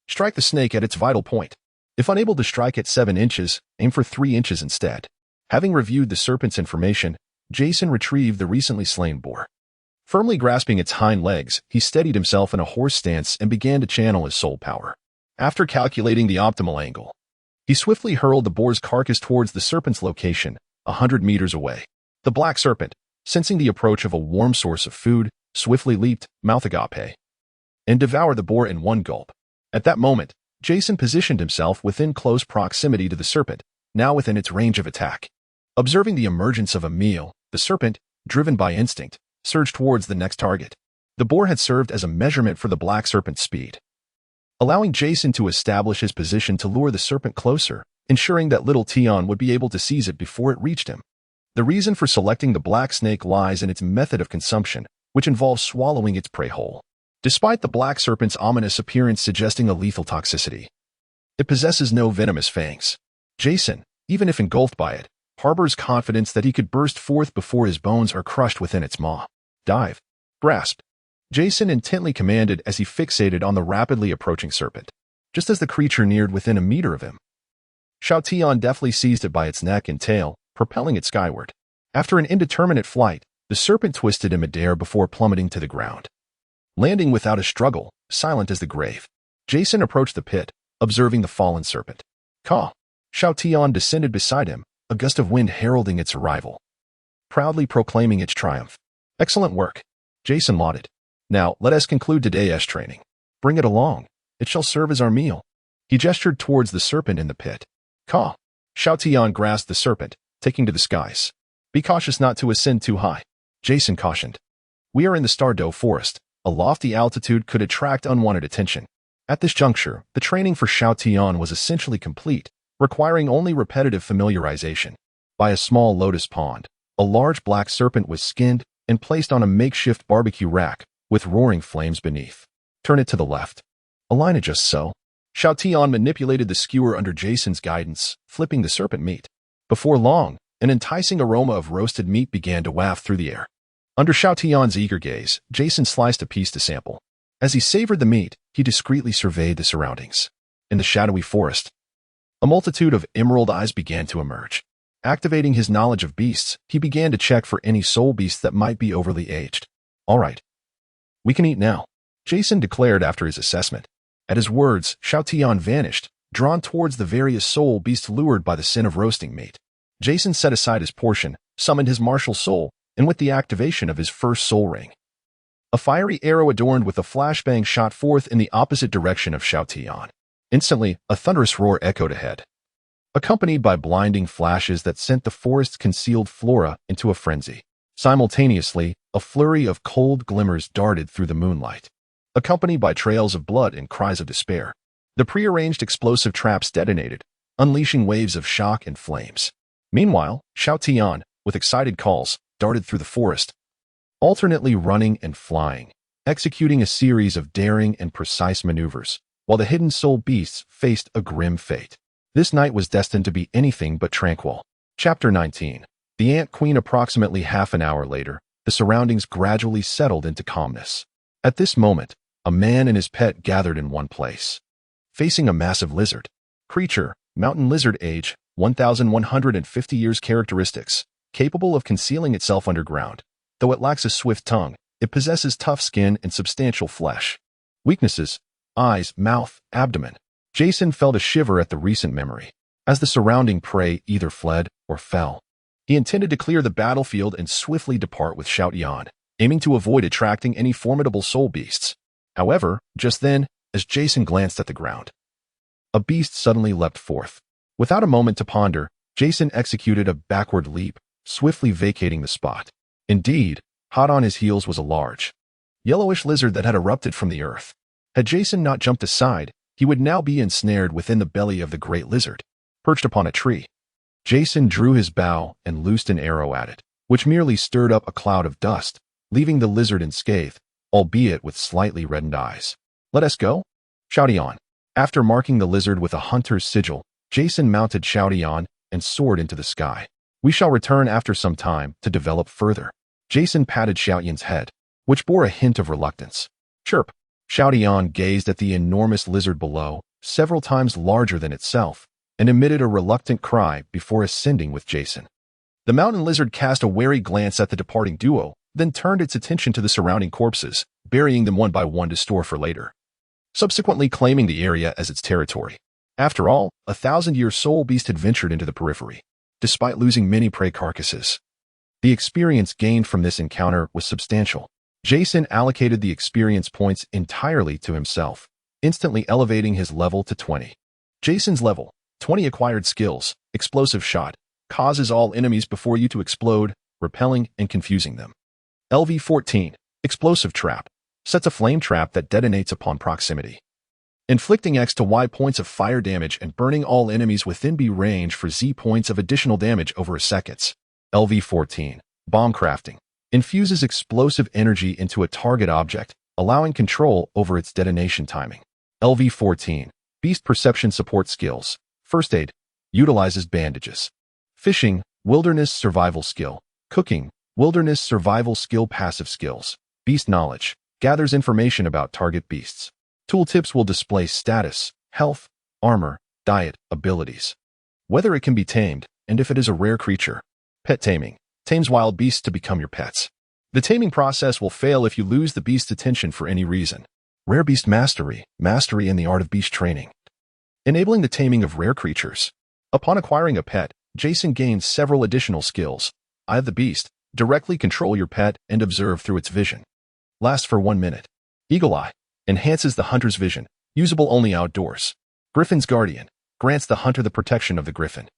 strike the snake at its vital point. If unable to strike at 7 inches, aim for 3 inches instead. Having reviewed the serpent's information, Jason retrieved the recently slain boar. Firmly grasping its hind legs, he steadied himself in a horse stance and began to channel his soul power. After calculating the optimal angle, he swiftly hurled the boar's carcass towards the serpent's location, 100 meters away. The black serpent, sensing the approach of a warm source of food, swiftly leaped, mouth agape, and devoured the boar in one gulp. At that moment, Jason positioned himself within close proximity to the serpent, now within its range of attack. Observing the emergence of a meal, the serpent, driven by instinct, surged towards the next target. The boar had served as a measurement for the black serpent's speed, allowing Jason to establish his position to lure the serpent closer, ensuring that little Tian would be able to seize it before it reached him. The reason for selecting the black snake lies in its method of consumption, which involves swallowing its prey whole. Despite the black serpent's ominous appearance suggesting a lethal toxicity, it possesses no venomous fangs. Jason, even if engulfed by it, harbors confidence that he could burst forth before his bones are crushed within its maw. Dive. Grasp. Jason intently commanded as he fixated on the rapidly approaching serpent. Just as the creature neared within a meter of him, Xiao Tian deftly seized it by its neck and tail, propelling it skyward. After an indeterminate flight, the serpent twisted in midair before plummeting to the ground, landing without a struggle, silent as the grave. Jason approached the pit, observing the fallen serpent. Caw. Xiao Tian descended beside him, a gust of wind heralding its arrival, proudly proclaiming its triumph. Excellent work, Jason lauded. Now, let us conclude today's training. Bring it along. It shall serve as our meal. He gestured towards the serpent in the pit. Caw. Xiao Tian grasped the serpent, taking to the skies. Be cautious not to ascend too high, Jason cautioned. We are in the Douluo forest. A lofty altitude could attract unwanted attention. At this juncture, the training for Xiao Tian was essentially complete, requiring only repetitive familiarization. By a small lotus pond, a large black serpent was skinned and placed on a makeshift barbecue rack, with roaring flames beneath. Turn it to the left. Align it just so. Xiao Tian manipulated the skewer under Jason's guidance, flipping the serpent meat. Before long, an enticing aroma of roasted meat began to waft through the air. Under Xiao Tian's eager gaze, Jason sliced a piece to sample. As he savored the meat, he discreetly surveyed the surroundings. In the shadowy forest, a multitude of emerald eyes began to emerge. Activating his knowledge of beasts, he began to check for any soul beasts that might be overly aged. All right. We can eat now, Jason declared after his assessment. At his words, Xiao Tian vanished, drawn towards the various soul beasts lured by the scent of roasting meat. Jason set aside his portion, summoned his martial soul, and with the activation of his first soul ring, a fiery arrow adorned with a flashbang shot forth in the opposite direction of Xiao Tian. Instantly, a thunderous roar echoed ahead, accompanied by blinding flashes that sent the forest's concealed flora into a frenzy. Simultaneously, a flurry of cold glimmers darted through the moonlight, accompanied by trails of blood and cries of despair. The prearranged explosive traps detonated, unleashing waves of shock and flames. Meanwhile, Xiao Tian, with excited calls, darted through the forest, alternately running and flying, executing a series of daring and precise maneuvers, while the hidden soul beasts faced a grim fate. This night was destined to be anything but tranquil. Chapter 19. The Ant Queen. Approximately half an hour later, the surroundings gradually settled into calmness. At this moment, a man and his pet gathered in one place, facing a massive lizard. Creature, mountain lizard, age, 1,150 years. Characteristics, capable of concealing itself underground. Though it lacks a swift tongue, it possesses tough skin and substantial flesh. Weaknesses, eyes, mouth, abdomen. Jason felt a shiver at the recent memory. As the surrounding prey either fled or fell, he intended to clear the battlefield and swiftly depart with Xiao Tian, aiming to avoid attracting any formidable soul beasts. However, just then, as Jason glanced at the ground, a beast suddenly leapt forth. Without a moment to ponder, Jason executed a backward leap, swiftly vacating the spot. Indeed, hot on his heels was a large, yellowish lizard that had erupted from the earth. Had Jason not jumped aside, he would now be ensnared within the belly of the great lizard, perched upon a tree. Jason drew his bow and loosed an arrow at it, which merely stirred up a cloud of dust, leaving the lizard unscathed, albeit with slightly reddened eyes. Let us go? Xiao Tian. After marking the lizard with a hunter's sigil, Jason mounted Xiao Tian and soared into the sky. We shall return after some time to develop further. Jason patted Xiao Tian's head, which bore a hint of reluctance. Chirp. Xiao Tian gazed at the enormous lizard below, several times larger than itself, and emitted a reluctant cry before ascending with Jason. The mountain lizard cast a wary glance at the departing duo, then turned its attention to the surrounding corpses, burying them one by one to store for later, subsequently claiming the area as its territory. After all, a 1,000-year soul beast had ventured into the periphery, despite losing many prey carcasses. The experience gained from this encounter was substantial. Jason allocated the experience points entirely to himself, instantly elevating his level to 20. Jason's level, 20 acquired skills, explosive shot, causes all enemies before you to explode, repelling and confusing them. LV-14, explosive trap, sets a flame trap that detonates upon proximity, inflicting X to Y points of fire damage and burning all enemies within B range for Z points of additional damage over a second. LV-14, bomb crafting, infuses explosive energy into a target object, allowing control over its detonation timing. LV-14, beast perception support skills. First aid, utilizes bandages. Fishing, wilderness survival skill. Cooking, wilderness survival skill. Passive skills. Beast knowledge, gathers information about target beasts. Tooltips will display status, health, armor, diet, abilities, whether it can be tamed, and if it is a rare creature. Pet taming, tames wild beasts to become your pets. The taming process will fail if you lose the beast's attention for any reason. Rare beast mastery, mastery in the art of beast training, enabling the taming of rare creatures. Upon acquiring a pet, Jason gains several additional skills. Eye of the beast, directly control your pet and observe through its vision. Lasts for 1 minute. Eagle eye, enhances the hunter's vision, usable only outdoors. Griffin's guardian, grants the hunter the protection of the griffin,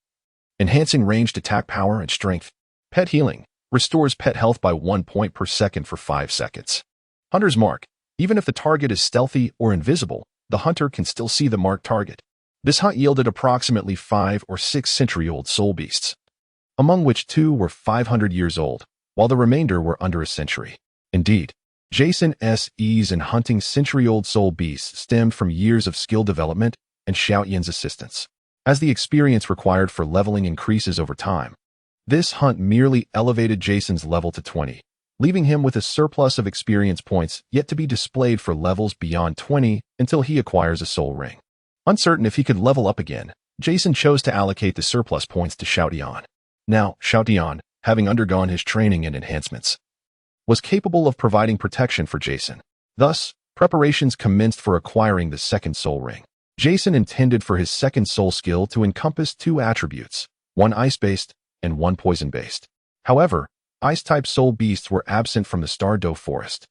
enhancing ranged attack power and strength. Pet healing, restores pet health by 1 point per second for 5 seconds. Hunter's mark, even if the target is stealthy or invisible, the hunter can still see the marked target. This hunt yielded approximately 5 or 6 century-old soul beasts, among which 2 were 500 years old, while the remainder were under a century. Indeed, Jason's ease in hunting century-old soul beasts stemmed from years of skill development and Xiao Yan's assistance. As the experience required for leveling increases over time, this hunt merely elevated Jason's level to 20, leaving him with a surplus of experience points yet to be displayed for levels beyond 20 until he acquires a soul ring. Uncertain if he could level up again, Jason chose to allocate the surplus points to Xiao Tian. Now, Xiao Tian, having undergone his training and enhancements, was capable of providing protection for Jason. Thus, preparations commenced for acquiring the second soul ring. Jason intended for his second soul skill to encompass 2 attributes, one ice-based and one poison-based. However, ice-type soul beasts were absent from the Douluo forest,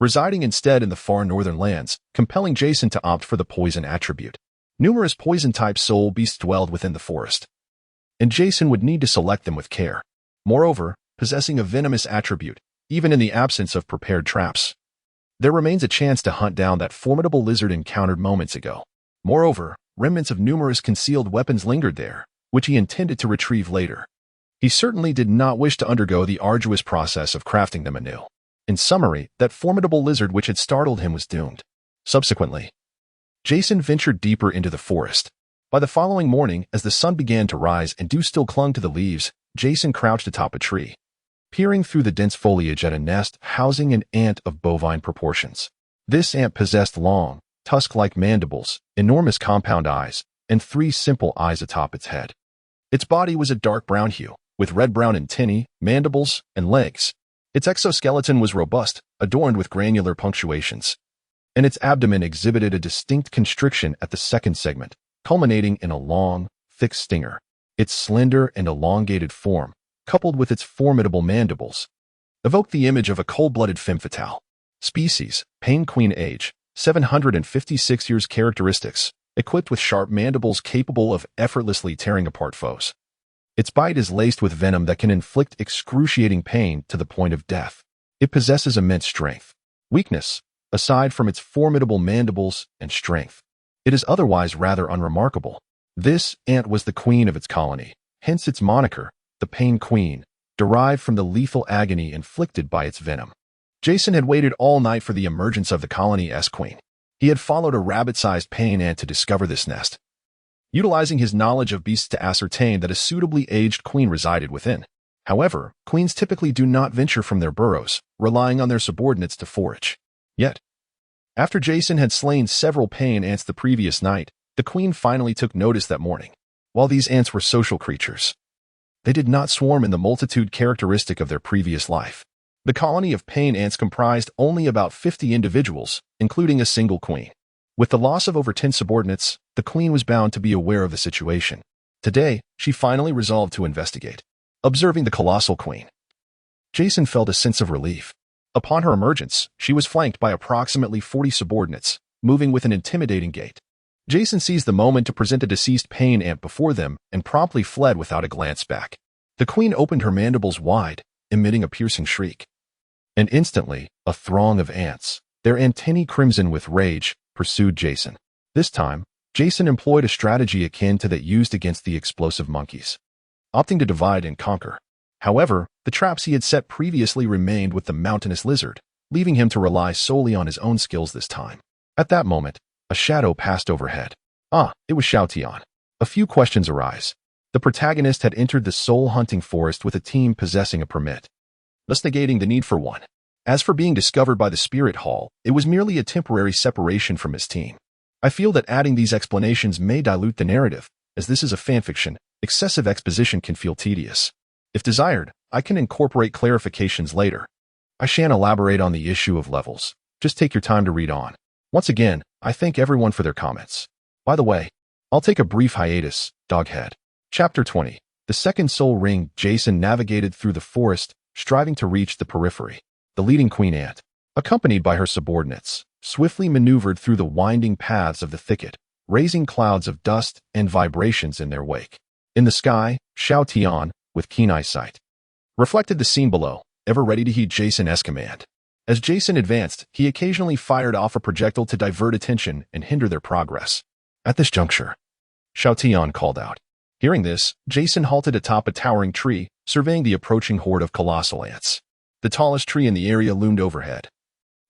residing instead in the far northern lands, compelling Jason to opt for the poison attribute. Numerous poison-type soul beasts dwelled within the forest, and Jason would need to select them with care. Moreover, possessing a venomous attribute, even in the absence of prepared traps, there remains a chance to hunt down that formidable lizard encountered moments ago. Moreover, remnants of numerous concealed weapons lingered there, which he intended to retrieve later. He certainly did not wish to undergo the arduous process of crafting them anew. In summary, that formidable lizard which had startled him was doomed. Subsequently, Jason ventured deeper into the forest. By the following morning, as the sun began to rise and dew still clung to the leaves, Jason crouched atop a tree, peering through the dense foliage at a nest housing an ant of bovine proportions. This ant possessed long, tusk-like mandibles, enormous compound eyes, and 3 simple eyes atop its head. Its body was a dark brown hue, with red-brown antennae, mandibles, and legs. Its exoskeleton was robust, adorned with granular punctuations, and its abdomen exhibited a distinct constriction at the second segment, culminating in a long, thick stinger. Its slender and elongated form, coupled with its formidable mandibles, evoked the image of a cold-blooded femme fatale. Species, Pain Queen. Age, 756 years. Characteristics, equipped with sharp mandibles capable of effortlessly tearing apart foes. Its bite is laced with venom that can inflict excruciating pain to the point of death. It possesses immense strength. Weakness, aside from its formidable mandibles and strength, it is otherwise rather unremarkable. This ant was the queen of its colony, hence its moniker, the Pain Queen, derived from the lethal agony inflicted by its venom. Jason had waited all night for the emergence of the colony's queen. He had followed a rabbit-sized pain ant to discover this nest, utilizing his knowledge of beasts to ascertain that a suitably aged queen resided within. However, queens typically do not venture from their burrows, relying on their subordinates to forage. Yet, after Jason had slain several pain ants the previous night, the queen finally took notice that morning. While these ants were social creatures, they did not swarm in the multitude characteristic of their previous life. The colony of pain ants comprised only about 50 individuals, including a single queen. With the loss of over 10 subordinates, the queen was bound to be aware of the situation. Today, she finally resolved to investigate. Observing the colossal queen, Jason felt a sense of relief. Upon her emergence, she was flanked by approximately 40 subordinates, moving with an intimidating gait. Jason seized the moment to present a deceased pain ant before them and promptly fled without a glance back. The queen opened her mandibles wide, emitting a piercing shriek. And instantly, a throng of ants, their antennae crimson with rage, pursued Jason. This time, Jason employed a strategy akin to that used against the explosive monkeys, opting to divide and conquer. However, the traps he had set previously remained with the mountainous lizard, leaving him to rely solely on his own skills this time. At that moment, a shadow passed overhead. It was Xiao Tian. A few questions arise. The protagonist had entered the soul-hunting forest with a team possessing a permit, thus negating the need for one. As for being discovered by the Spirit Hall, it was merely a temporary separation from his team. I feel that adding these explanations may dilute the narrative, as this is a fanfiction. Excessive exposition can feel tedious. If desired, I can incorporate clarifications later. I shan't elaborate on the issue of levels. Just take your time to read on. Once again, I thank everyone for their comments. By the way, I'll take a brief hiatus, Doghead. Chapter 20. The Second Soul Ring. Jason navigated through the forest, striving to reach the periphery. The leading queen ant, accompanied by her subordinates, swiftly maneuvered through the winding paths of the thicket, raising clouds of dust and vibrations in their wake. In the sky, Xiao Tian, with keen eyesight, reflected the scene below, ever ready to heed Jason's command. As Jason advanced, he occasionally fired off a projectile to divert attention and hinder their progress. At this juncture, Xiao Tian called out. Hearing this, Jason halted atop a towering tree, surveying the approaching horde of colossal ants. The tallest tree in the area loomed overhead,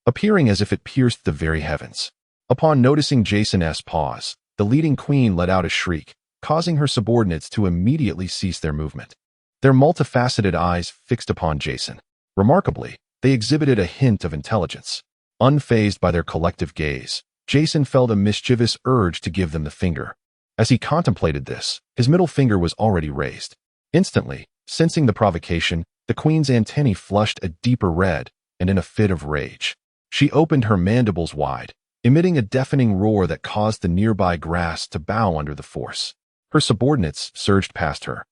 appearing as if it pierced the very heavens. Upon noticing Jason's pause, the leading queen let out a shriek, causing her subordinates to immediately cease their movement. Their multifaceted eyes fixed upon Jason. Remarkably, they exhibited a hint of intelligence. Unfazed by their collective gaze, Jason felt a mischievous urge to give them the finger. As he contemplated this, his middle finger was already raised. Instantly, sensing the provocation, the queen's antennae flushed a deeper red, and in a fit of rage, she opened her mandibles wide, emitting a deafening roar that caused the nearby grass to bow under the force. Her subordinates surged past her,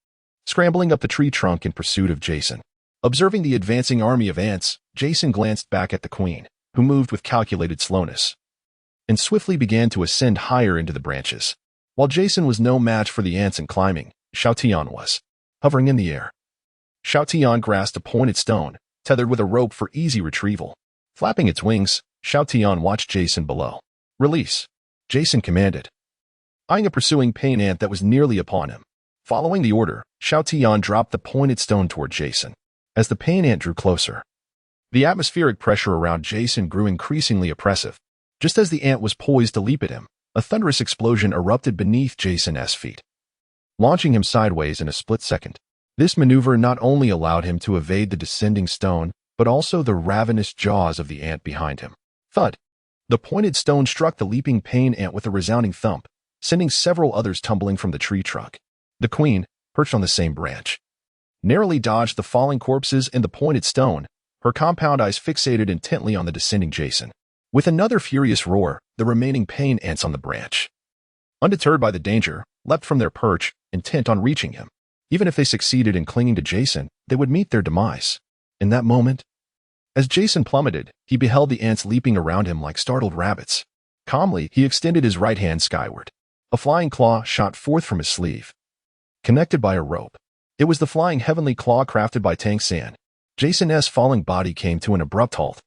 scrambling up the tree trunk in pursuit of Jason. Observing the advancing army of ants, Jason glanced back at the queen, who moved with calculated slowness, and swiftly began to ascend higher into the branches. While Jason was no match for the ants in climbing, Xiao Tian was. Hovering in the air, Xiao Tian grasped a pointed stone, tethered with a rope for easy retrieval. Flapping its wings, Xiao Tian watched Jason below. Release, Jason commanded, eyeing a pursuing pain ant that was nearly upon him. Following the order, Xiao Tian dropped the pointed stone toward Jason. As the pain ant drew closer, the atmospheric pressure around Jason grew increasingly oppressive. Just as the ant was poised to leap at him, a thunderous explosion erupted beneath Jason's feet, launching him sideways in a split second. This maneuver not only allowed him to evade the descending stone, but also the ravenous jaws of the ant behind him. Thud! The pointed stone struck the leaping pain ant with a resounding thump, sending several others tumbling from the tree trunk. The queen, perched on the same branch, narrowly dodged the falling corpses and the pointed stone, her compound eyes fixated intently on the descending Jason. With another furious roar, the remaining pain ants on the branch, undeterred by the danger, leapt from their perch, intent on reaching him. Even if they succeeded in clinging to Jason, they would meet their demise. In that moment, as Jason plummeted, he beheld the ants leaping around him like startled rabbits. Calmly, he extended his right hand skyward. A flying claw shot forth from his sleeve, connected by a rope. It was the flying heavenly claw crafted by Tangan. Jason's falling body came to an abrupt halt,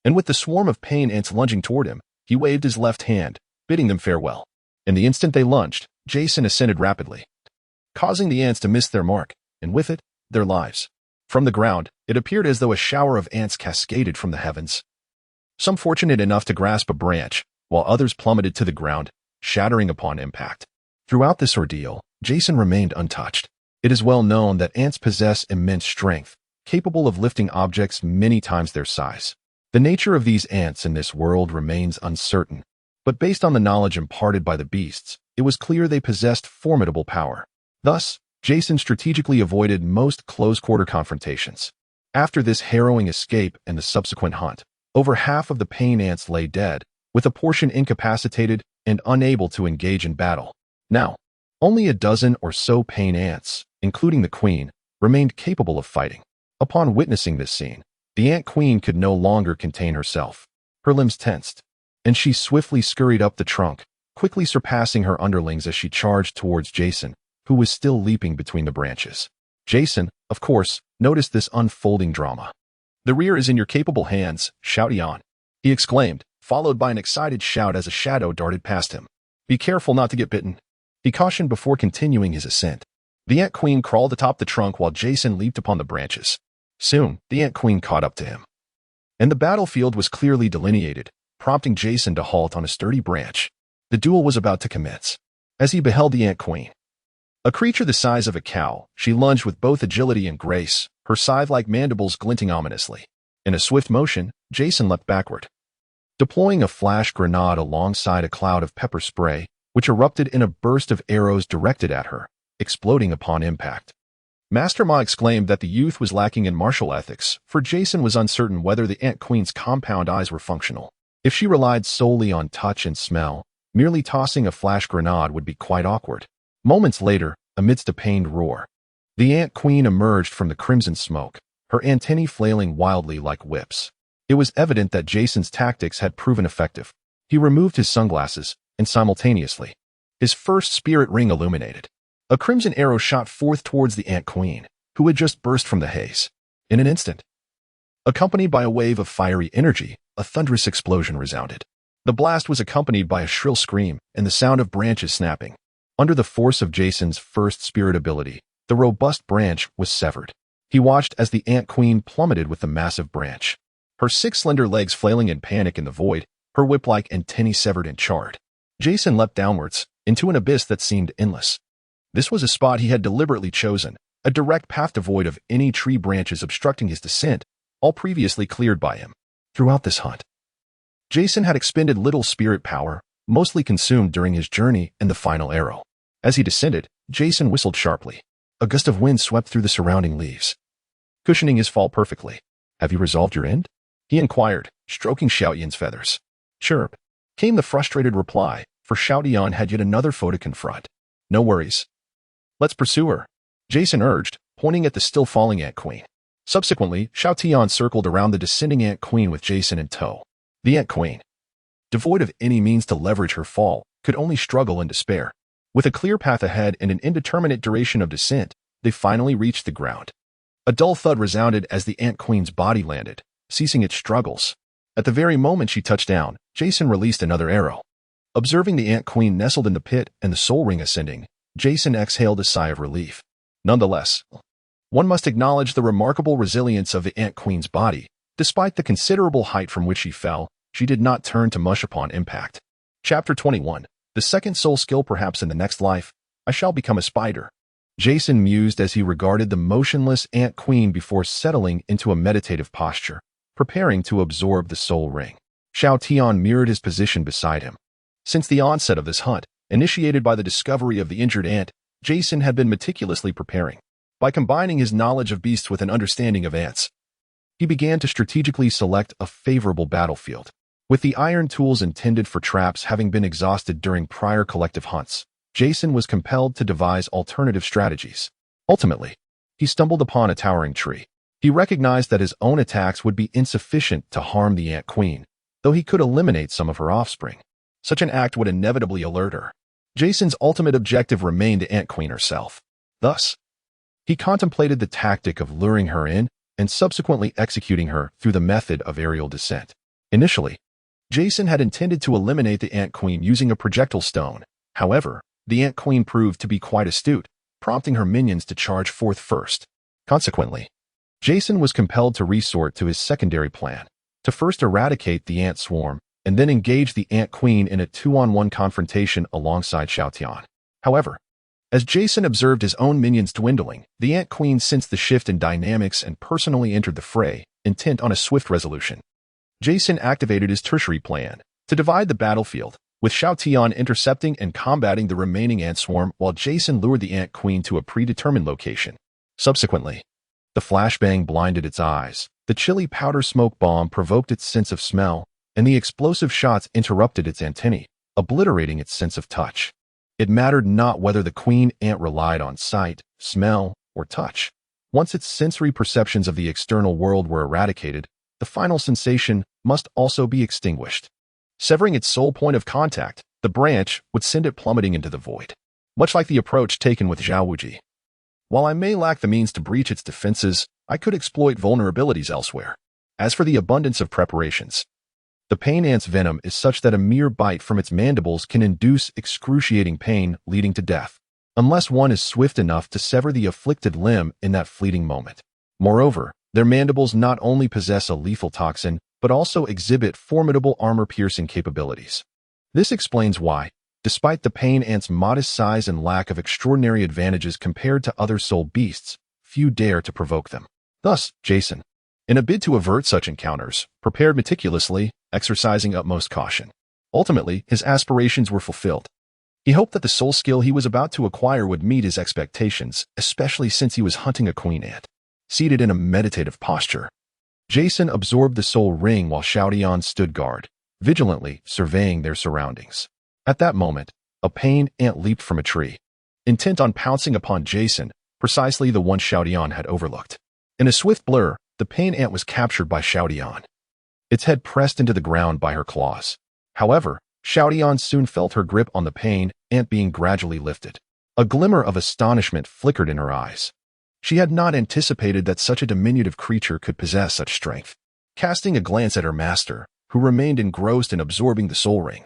and with the swarm of pain ants lunging toward him, he waved his left hand, bidding them farewell. In the instant they lunged, Jason ascended rapidly, causing the ants to miss their mark, and with it, their lives. From the ground, it appeared as though a shower of ants cascaded from the heavens. Some fortunate enough to grasp a branch, while others plummeted to the ground, shattering upon impact. Throughout this ordeal, Jason remained untouched. It is well known that ants possess immense strength, capable of lifting objects many times their size. The nature of these ants in this world remains uncertain, but based on the knowledge imparted by the beasts, it was clear they possessed formidable power. Thus, Jason strategically avoided most close-quarter confrontations. After this harrowing escape and the subsequent hunt, over half of the pain ants lay dead, with a portion incapacitated and unable to engage in battle. Now, only a dozen or so pain ants, including the queen, remained capable of fighting. Upon witnessing this scene, the ant queen could no longer contain herself. Her limbs tensed, and she swiftly scurried up the trunk, quickly surpassing her underlings as she charged towards Jason, who was still leaping between the branches. Jason, of course, noticed this unfolding drama. "The rear is in your capable hands, Xiao Tian," he exclaimed, followed by an excited shout as a shadow darted past him. "Be careful not to get bitten," he cautioned before continuing his ascent. The ant queen crawled atop the trunk while Jason leaped upon the branches. Soon, the ant queen caught up to him, and the battlefield was clearly delineated, prompting Jason to halt on a sturdy branch. The duel was about to commence. As he beheld the ant queen, a creature the size of a cow, she lunged with both agility and grace, her scythe-like mandibles glinting ominously. In a swift motion, Jason leapt backward, deploying a flash grenade alongside a cloud of pepper spray, which erupted in a burst of arrows directed at her, exploding upon impact. Master Ma exclaimed that the youth was lacking in martial ethics, for Jason was uncertain whether the ant queen's compound eyes were functional. If she relied solely on touch and smell, merely tossing a flash grenade would be quite awkward. Moments later, amidst a pained roar, the ant queen emerged from the crimson smoke, her antennae flailing wildly like whips. It was evident that Jason's tactics had proven effective. He removed his sunglasses, and simultaneously, his first spirit ring illuminated. A crimson arrow shot forth towards the ant queen, who had just burst from the haze. In an instant, accompanied by a wave of fiery energy, a thunderous explosion resounded. The blast was accompanied by a shrill scream and the sound of branches snapping. Under the force of Jason's first spirit ability, the robust branch was severed. He watched as the ant queen plummeted with the massive branch, her 6 slender legs flailing in panic in the void, her whip-like antennae severed and charred. Jason leapt downwards, into an abyss that seemed endless. This was a spot he had deliberately chosen, a direct path devoid of any tree branches obstructing his descent, all previously cleared by him. Throughout this hunt, Jason had expended little spirit power, mostly consumed during his journey and the final arrow. As he descended, Jason whistled sharply. A gust of wind swept through the surrounding leaves, cushioning his fall perfectly. "Have you resolved your end?" he inquired, stroking Xiao Yan's feathers. "Chirp," came the frustrated reply, for Xiao Yan had yet another foe to confront. "No worries. Let's pursue her," Jason urged, pointing at the still-falling Ant Queen. Subsequently, Xiao Tian circled around the descending Ant Queen with Jason in tow. The Ant Queen, devoid of any means to leverage her fall, could only struggle in despair. With a clear path ahead and an indeterminate duration of descent, they finally reached the ground. A dull thud resounded as the Ant Queen's body landed, ceasing its struggles. At the very moment she touched down, Jason released another arrow. Observing the Ant Queen nestled in the pit and the soul ring ascending, Jason exhaled a sigh of relief. Nonetheless, one must acknowledge the remarkable resilience of the Ant Queen's body. Despite the considerable height from which she fell, she did not turn to mush upon impact. Chapter 21. The second soul skill. Perhaps in the next life, I shall become a spider, Jason mused as he regarded the motionless Ant Queen before settling into a meditative posture, preparing to absorb the soul ring. Xiao Tian mirrored his position beside him. Since the onset of this hunt, initiated by the discovery of the injured ant, Jason had been meticulously preparing. By combining his knowledge of beasts with an understanding of ants, he began to strategically select a favorable battlefield. With the iron tools intended for traps having been exhausted during prior collective hunts, Jason was compelled to devise alternative strategies. Ultimately, he stumbled upon a towering tree. He recognized that his own attacks would be insufficient to harm the Ant Queen, though he could eliminate some of her offspring. Such an act would inevitably alert her. Jason's ultimate objective remained the Ant Queen herself. Thus, he contemplated the tactic of luring her in and subsequently executing her through the method of aerial descent. Initially, Jason had intended to eliminate the Ant Queen using a projectile stone. However, the Ant Queen proved to be quite astute, prompting her minions to charge forth first. Consequently, Jason was compelled to resort to his secondary plan, to first eradicate the ant swarm and then engage the Ant Queen in a 2-on-1 confrontation alongside Xiao Tian. However, as Jason observed his own minions dwindling, the Ant Queen sensed the shift in dynamics and personally entered the fray, intent on a swift resolution. Jason activated his tertiary plan to divide the battlefield, with Xiao Tian intercepting and combating the remaining ant swarm while Jason lured the Ant Queen to a predetermined location. Subsequently, the flashbang blinded its eyes, the chilly powder smoke bomb provoked its sense of smell, and the explosive shots interrupted its antennae, obliterating its sense of touch. It mattered not whether the queen ant relied on sight, smell, or touch. Once its sensory perceptions of the external world were eradicated, the final sensation must also be extinguished. Severing its sole point of contact, the branch would send it plummeting into the void. Much like the approach taken with Xiao Wu Jia. While I may lack the means to breach its defenses, I could exploit vulnerabilities elsewhere. As for the abundance of preparations, the pain ant's venom is such that a mere bite from its mandibles can induce excruciating pain leading to death, unless one is swift enough to sever the afflicted limb in that fleeting moment. Moreover, their mandibles not only possess a lethal toxin, but also exhibit formidable armor-piercing capabilities. This explains why, despite the pain ant's modest size and lack of extraordinary advantages compared to other soul beasts, few dare to provoke them. Thus, Jason, in a bid to avert such encounters, prepared meticulously, exercising utmost caution. Ultimately, his aspirations were fulfilled. He hoped that the soul skill he was about to acquire would meet his expectations, especially since he was hunting a queen ant. Seated in a meditative posture, Jason absorbed the soul ring while Xiao Tian stood guard, vigilantly surveying their surroundings. At that moment, a pain ant leaped from a tree, intent on pouncing upon Jason, precisely the one Xiao Tian had overlooked. In a swift blur, the pain ant was captured by Xiao Tian, its head pressed into the ground by her claws. However, Xiao Tian soon felt her grip on the pain ant being gradually lifted. A glimmer of astonishment flickered in her eyes. She had not anticipated that such a diminutive creature could possess such strength. Casting a glance at her master, who remained engrossed in absorbing the soul ring,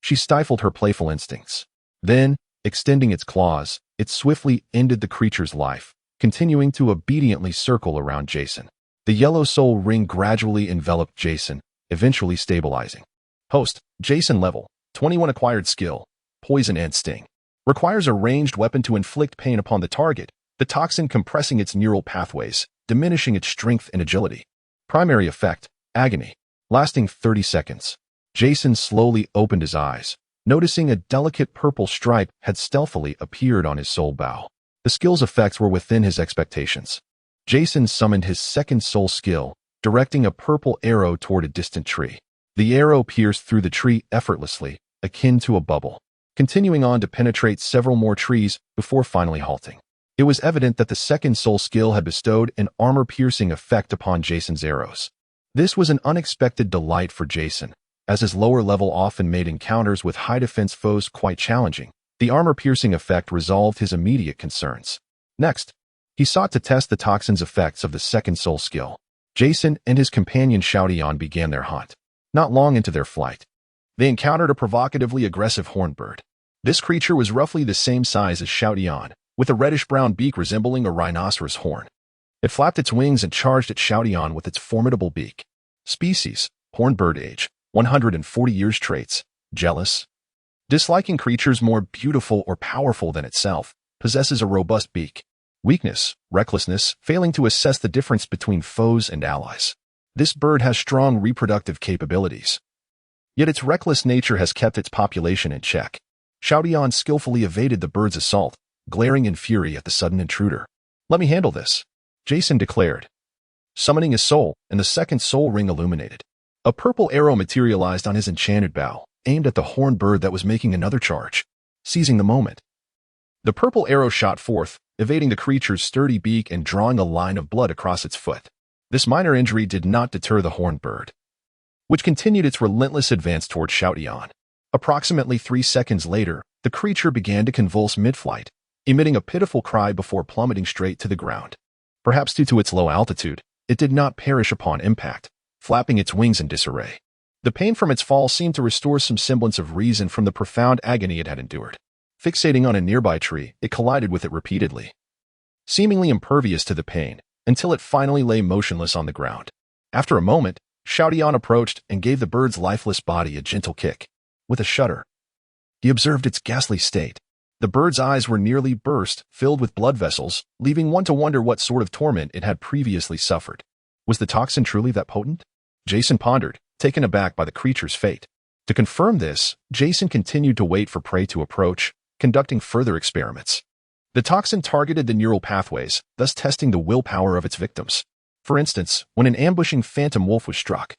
she stifled her playful instincts. Then, extending its claws, it swiftly ended the creature's life, continuing to obediently circle around Jason. The yellow soul ring gradually enveloped Jason, eventually stabilizing. Host, Jason level, 21 acquired skill, poison and sting. Requires a ranged weapon to inflict pain upon the target, the toxin compressing its neural pathways, diminishing its strength and agility. Primary effect, agony. Lasting 30 seconds. Jason slowly opened his eyes, noticing a delicate purple stripe had stealthily appeared on his soul bow. The skill's effects were within his expectations. Jason summoned his second soul skill, directing a purple arrow toward a distant tree. The arrow pierced through the tree effortlessly, akin to a bubble, continuing on to penetrate several more trees before finally halting. It was evident that the second soul skill had bestowed an armor-piercing effect upon Jason's arrows. This was an unexpected delight for Jason, as his lower level often made encounters with high-defense foes quite challenging. The armor-piercing effect resolved his immediate concerns. Next, he sought to test the toxin's effects of the second soul skill. Jason and his companion Xiao began their hunt. Not long into their flight, they encountered a provocatively aggressive horned bird. This creature was roughly the same size as Xiao, with a reddish-brown beak resembling a rhinoceros horn. It flapped its wings and charged at Xiao with its formidable beak. Species, horned bird age, 140 years. Traits, jealous. Disliking creatures more beautiful or powerful than itself, possesses a robust beak. Weakness, recklessness, failing to assess the difference between foes and allies. This bird has strong reproductive capabilities. Yet its reckless nature has kept its population in check. Xiao skillfully evaded the bird's assault, glaring in fury at the sudden intruder. "Let me handle this," Jason declared. Summoning his soul, and the second soul ring illuminated. A purple arrow materialized on his enchanted bow, aimed at the horned bird that was making another charge. Seizing the moment, the purple arrow shot forth, evading the creature's sturdy beak and drawing a line of blood across its foot. This minor injury did not deter the horned bird, which continued its relentless advance toward Xiao. Approximately 3 seconds later, the creature began to convulse mid-flight, emitting a pitiful cry before plummeting straight to the ground. Perhaps due to its low altitude, it did not perish upon impact, flapping its wings in disarray. The pain from its fall seemed to restore some semblance of reason from the profound agony it had endured. Fixating on a nearby tree, it collided with it repeatedly, seemingly impervious to the pain, until it finally lay motionless on the ground. After a moment, Xiao approached and gave the bird's lifeless body a gentle kick. With a shudder, he observed its ghastly state. The bird's eyes were nearly burst, filled with blood vessels, leaving one to wonder what sort of torment it had previously suffered. Was the toxin truly that potent? Jason pondered, taken aback by the creature's fate. To confirm this, Jason continued to wait for prey to approach, conducting further experiments. The toxin targeted the neural pathways, thus testing the willpower of its victims. For instance, when an ambushing phantom wolf was struck,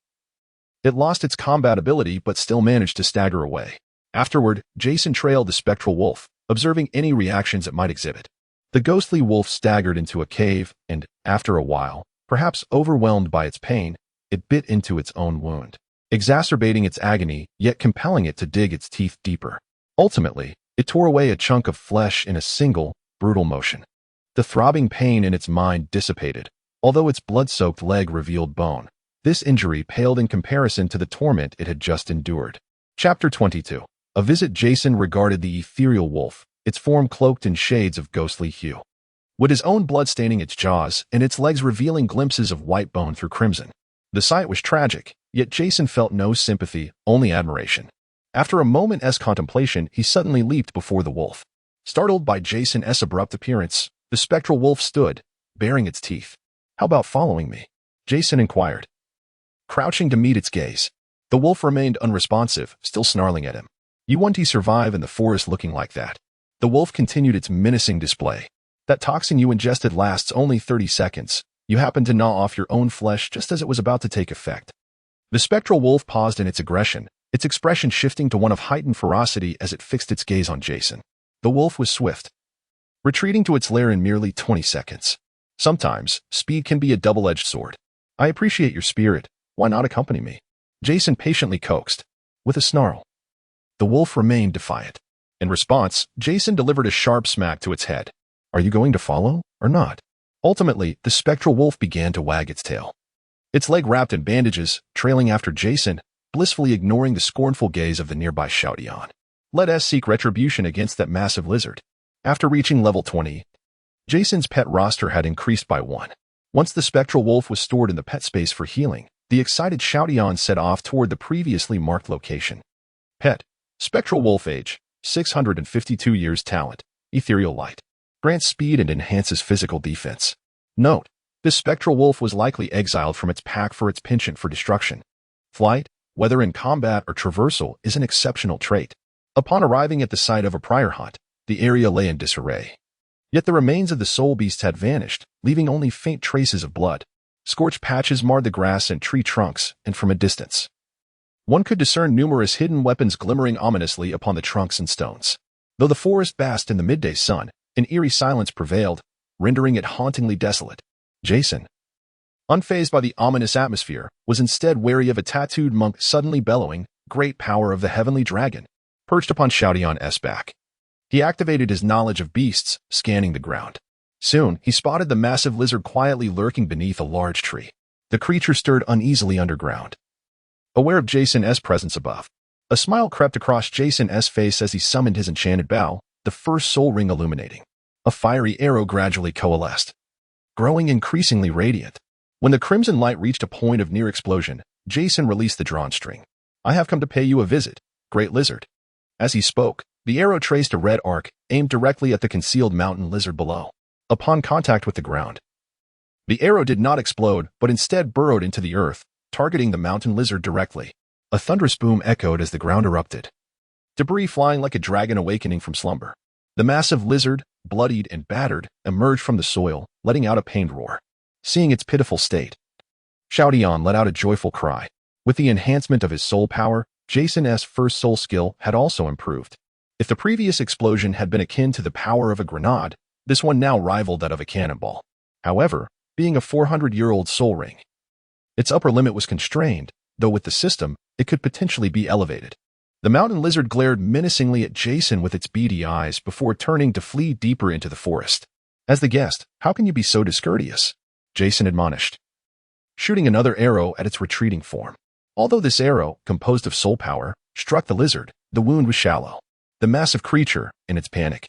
it lost its combat ability but still managed to stagger away. Afterward, Jason trailed the spectral wolf, observing any reactions it might exhibit. The ghostly wolf staggered into a cave and, after a while, perhaps overwhelmed by its pain, it bit into its own wound, exacerbating its agony yet compelling it to dig its teeth deeper. Ultimately, it tore away a chunk of flesh in a single, brutal motion. The throbbing pain in its mind dissipated, although its blood-soaked leg revealed bone. This injury paled in comparison to the torment it had just endured. Chapter 22. A visit. Jason regarded the ethereal wolf, its form cloaked in shades of ghostly hue, with his own blood staining its jaws and its legs revealing glimpses of white bone through crimson. The sight was tragic, yet Jason felt no sympathy, only admiration. After a moment's contemplation, he suddenly leaped before the wolf. Startled by Jason's abrupt appearance, the spectral wolf stood, baring its teeth. "How about following me?" Jason inquired. Crouching to meet its gaze, the wolf remained unresponsive, still snarling at him. "You want to survive in the forest looking like that?" The wolf continued its menacing display. "That toxin you ingested lasts only 30 seconds. You happen to gnaw off your own flesh just as it was about to take effect." The spectral wolf paused in its aggression, its expression shifting to one of heightened ferocity as it fixed its gaze on Jason. The wolf was swift, retreating to its lair in merely 20 seconds. Sometimes, speed can be a double-edged sword. "I appreciate your spirit. Why not accompany me?" Jason patiently coaxed. With a snarl, the wolf remained defiant. In response, Jason delivered a sharp smack to its head. "Are you going to follow, or not?" Ultimately, the spectral wolf began to wag its tail, its leg wrapped in bandages, trailing after Jason, blissfully ignoring the scornful gaze of the nearby Xiao. "Let us seek retribution against that massive lizard." After reaching level 20, Jason's pet roster had increased by 1. Once the spectral wolf was stored in the pet space for healing, the excited Xiao set off toward the previously marked location. Pet. Spectral wolf age. 652 years talent. Ethereal light. Grants speed and enhances physical defense. Note. This spectral wolf was likely exiled from its pack for its penchant for destruction. Flight, whether in combat or traversal, is an exceptional trait. Upon arriving at the site of a prior hunt, the area lay in disarray. Yet the remains of the soul beasts had vanished, leaving only faint traces of blood. Scorched patches marred the grass and tree trunks, and from a distance, one could discern numerous hidden weapons glimmering ominously upon the trunks and stones. Though the forest basked in the midday sun, an eerie silence prevailed, rendering it hauntingly desolate. Jason, unfazed by the ominous atmosphere, was instead wary of a tattooed monk suddenly bellowing, "Great power of the heavenly dragon," perched upon Xiao Wu's back. He activated his knowledge of beasts, scanning the ground. Soon, he spotted the massive lizard quietly lurking beneath a large tree. The creature stirred uneasily underground. Aware of Jason's presence above, a smile crept across Jason's face as he summoned his enchanted bow, the first soul ring illuminating. A fiery arrow gradually coalesced, growing increasingly radiant. When the crimson light reached a point of near explosion, Jason released the drawn string. "I have come to pay you a visit, great lizard." As he spoke, the arrow traced a red arc, aimed directly at the concealed mountain lizard below. Upon contact with the ground, the arrow did not explode, but instead burrowed into the earth, targeting the mountain lizard directly. A thunderous boom echoed as the ground erupted, debris flying like a dragon awakening from slumber. The massive lizard, bloodied and battered, emerged from the soil, letting out a pained roar. Seeing its pitiful state, Xiao let out a joyful cry. With the enhancement of his soul power, Jason's first soul skill had also improved. If the previous explosion had been akin to the power of a grenade, this one now rivaled that of a cannonball. However, being a 400-year-old soul ring, its upper limit was constrained, though with the system, it could potentially be elevated. The mountain lizard glared menacingly at Jason with its beady eyes before turning to flee deeper into the forest. As the guest, how can you be so discourteous? Jason admonished, shooting another arrow at its retreating form. Although this arrow, composed of soul power, struck the lizard, the wound was shallow. The massive creature, in its panic,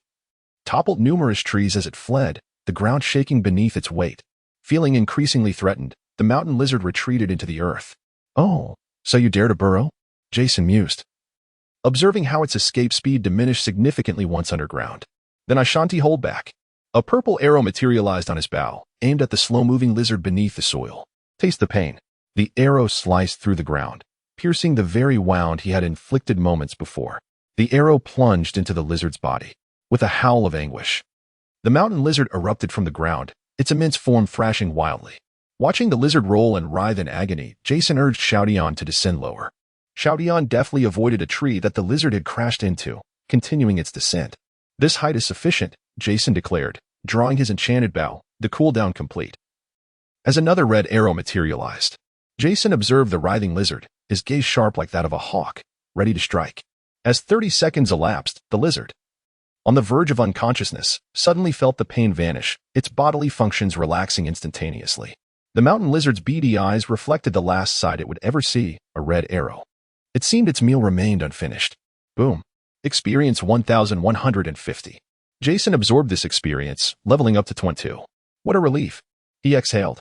toppled numerous trees as it fled, the ground shaking beneath its weight. Feeling increasingly threatened, the mountain lizard retreated into the earth. "Oh, so you dare to burrow?" Jason mused, observing how its escape speed diminished significantly once underground. "Then I shan't hold back." A purple arrow materialized on his bow, aimed at the slow-moving lizard beneath the soil. "Taste the pain." The arrow sliced through the ground, piercing the very wound he had inflicted moments before. The arrow plunged into the lizard's body. With a howl of anguish, the mountain lizard erupted from the ground, its immense form thrashing wildly. Watching the lizard roll and writhe in agony, Jason urged Xiao to descend lower. Xiao deftly avoided a tree that the lizard had crashed into, continuing its descent. "This height is sufficient," Jason declared, drawing his enchanted bow, the cooldown complete. As another red arrow materialized, Jason observed the writhing lizard, his gaze sharp like that of a hawk, ready to strike. As 30 seconds elapsed, the lizard, on the verge of unconsciousness, suddenly felt the pain vanish, its bodily functions relaxing instantaneously. The mountain lizard's beady eyes reflected the last sight it would ever see, a red arrow. It seemed its meal remained unfinished. Boom. Experience 1150. Jason absorbed this experience, leveling up to 22. What a relief. He exhaled,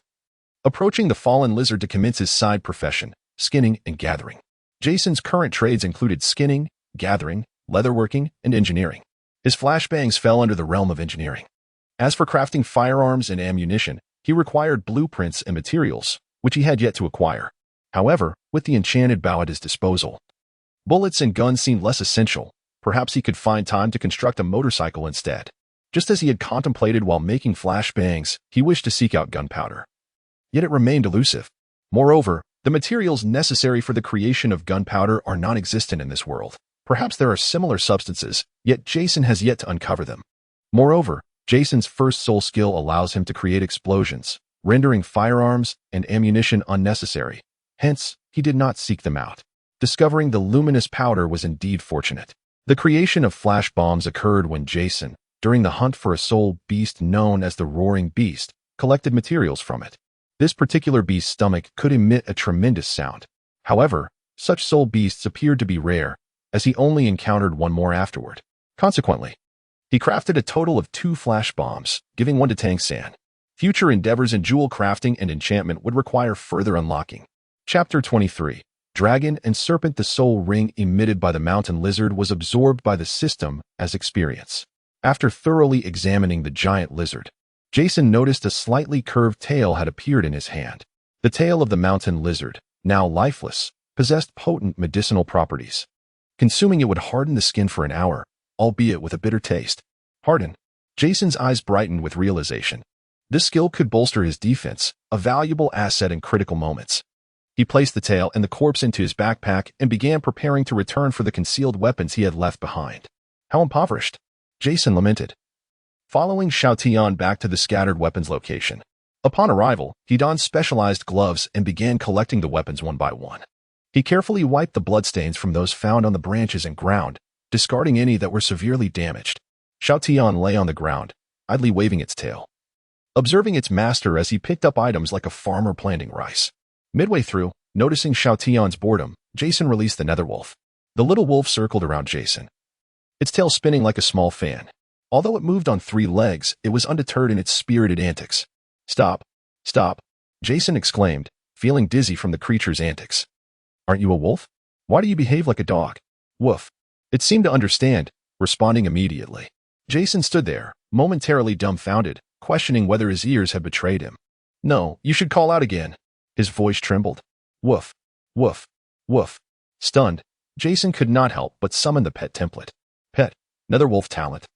approaching the fallen lizard to commence his side profession, skinning and gathering. Jason's current trades included skinning, gathering, leatherworking, and engineering. His flashbangs fell under the realm of engineering. As for crafting firearms and ammunition, he required blueprints and materials, which he had yet to acquire. However, with the enchanted bow at his disposal, bullets and guns seemed less essential. Perhaps he could find time to construct a motorcycle instead. Just as he had contemplated while making flashbangs, he wished to seek out gunpowder. Yet it remained elusive. Moreover, the materials necessary for the creation of gunpowder are non-existent in this world. Perhaps there are similar substances, yet Jason has yet to uncover them. Moreover, Jason's first soul skill allows him to create explosions, rendering firearms and ammunition unnecessary. Hence, he did not seek them out. Discovering the luminous powder was indeed fortunate. The creation of flash bombs occurred when Jason, during the hunt for a soul beast known as the Roaring Beast, collected materials from it. This particular beast's stomach could emit a tremendous sound. However, such soul beasts appeared to be rare, as he only encountered one more afterward. Consequently, he crafted a total of 2 flash bombs, giving one to Tangan. Future endeavors in jewel crafting and enchantment would require further unlocking. Chapter 23. Dragon and Serpent. The soul ring emitted by the mountain lizard was absorbed by the system as experience. After thoroughly examining the giant lizard, Jason noticed a slightly curved tail had appeared in his hand. The tail of the mountain lizard, now lifeless, possessed potent medicinal properties. Consuming it would harden the skin for an hour, albeit with a bitter taste. Harden. Jason's eyes brightened with realization. This skill could bolster his defense, a valuable asset in critical moments. He placed the tail and the corpse into his backpack and began preparing to return for the concealed weapons he had left behind. How impoverished, Jason lamented. Following Xiao Tian back to the scattered weapons location. Upon arrival, he donned specialized gloves and began collecting the weapons one by one. He carefully wiped the bloodstains from those found on the branches and ground, discarding any that were severely damaged. Xiao Tian lay on the ground, idly waving its tail, observing its master as he picked up items like a farmer planting rice. Midway through, noticing Xiao Tian's boredom, Jason released the nether wolf. The little wolf circled around Jason, its tail spinning like a small fan. Although it moved on 3 legs, it was undeterred in its spirited antics. Stop, stop, Jason exclaimed, feeling dizzy from the creature's antics. Aren't you a wolf? Why do you behave like a dog? Woof. It seemed to understand, responding immediately. Jason stood there, momentarily dumbfounded, questioning whether his ears had betrayed him. No, you should call out again. His voice trembled. Woof, woof, woof. Stunned, Jason could not help but summon the pet template. Pet, nether wolf talent.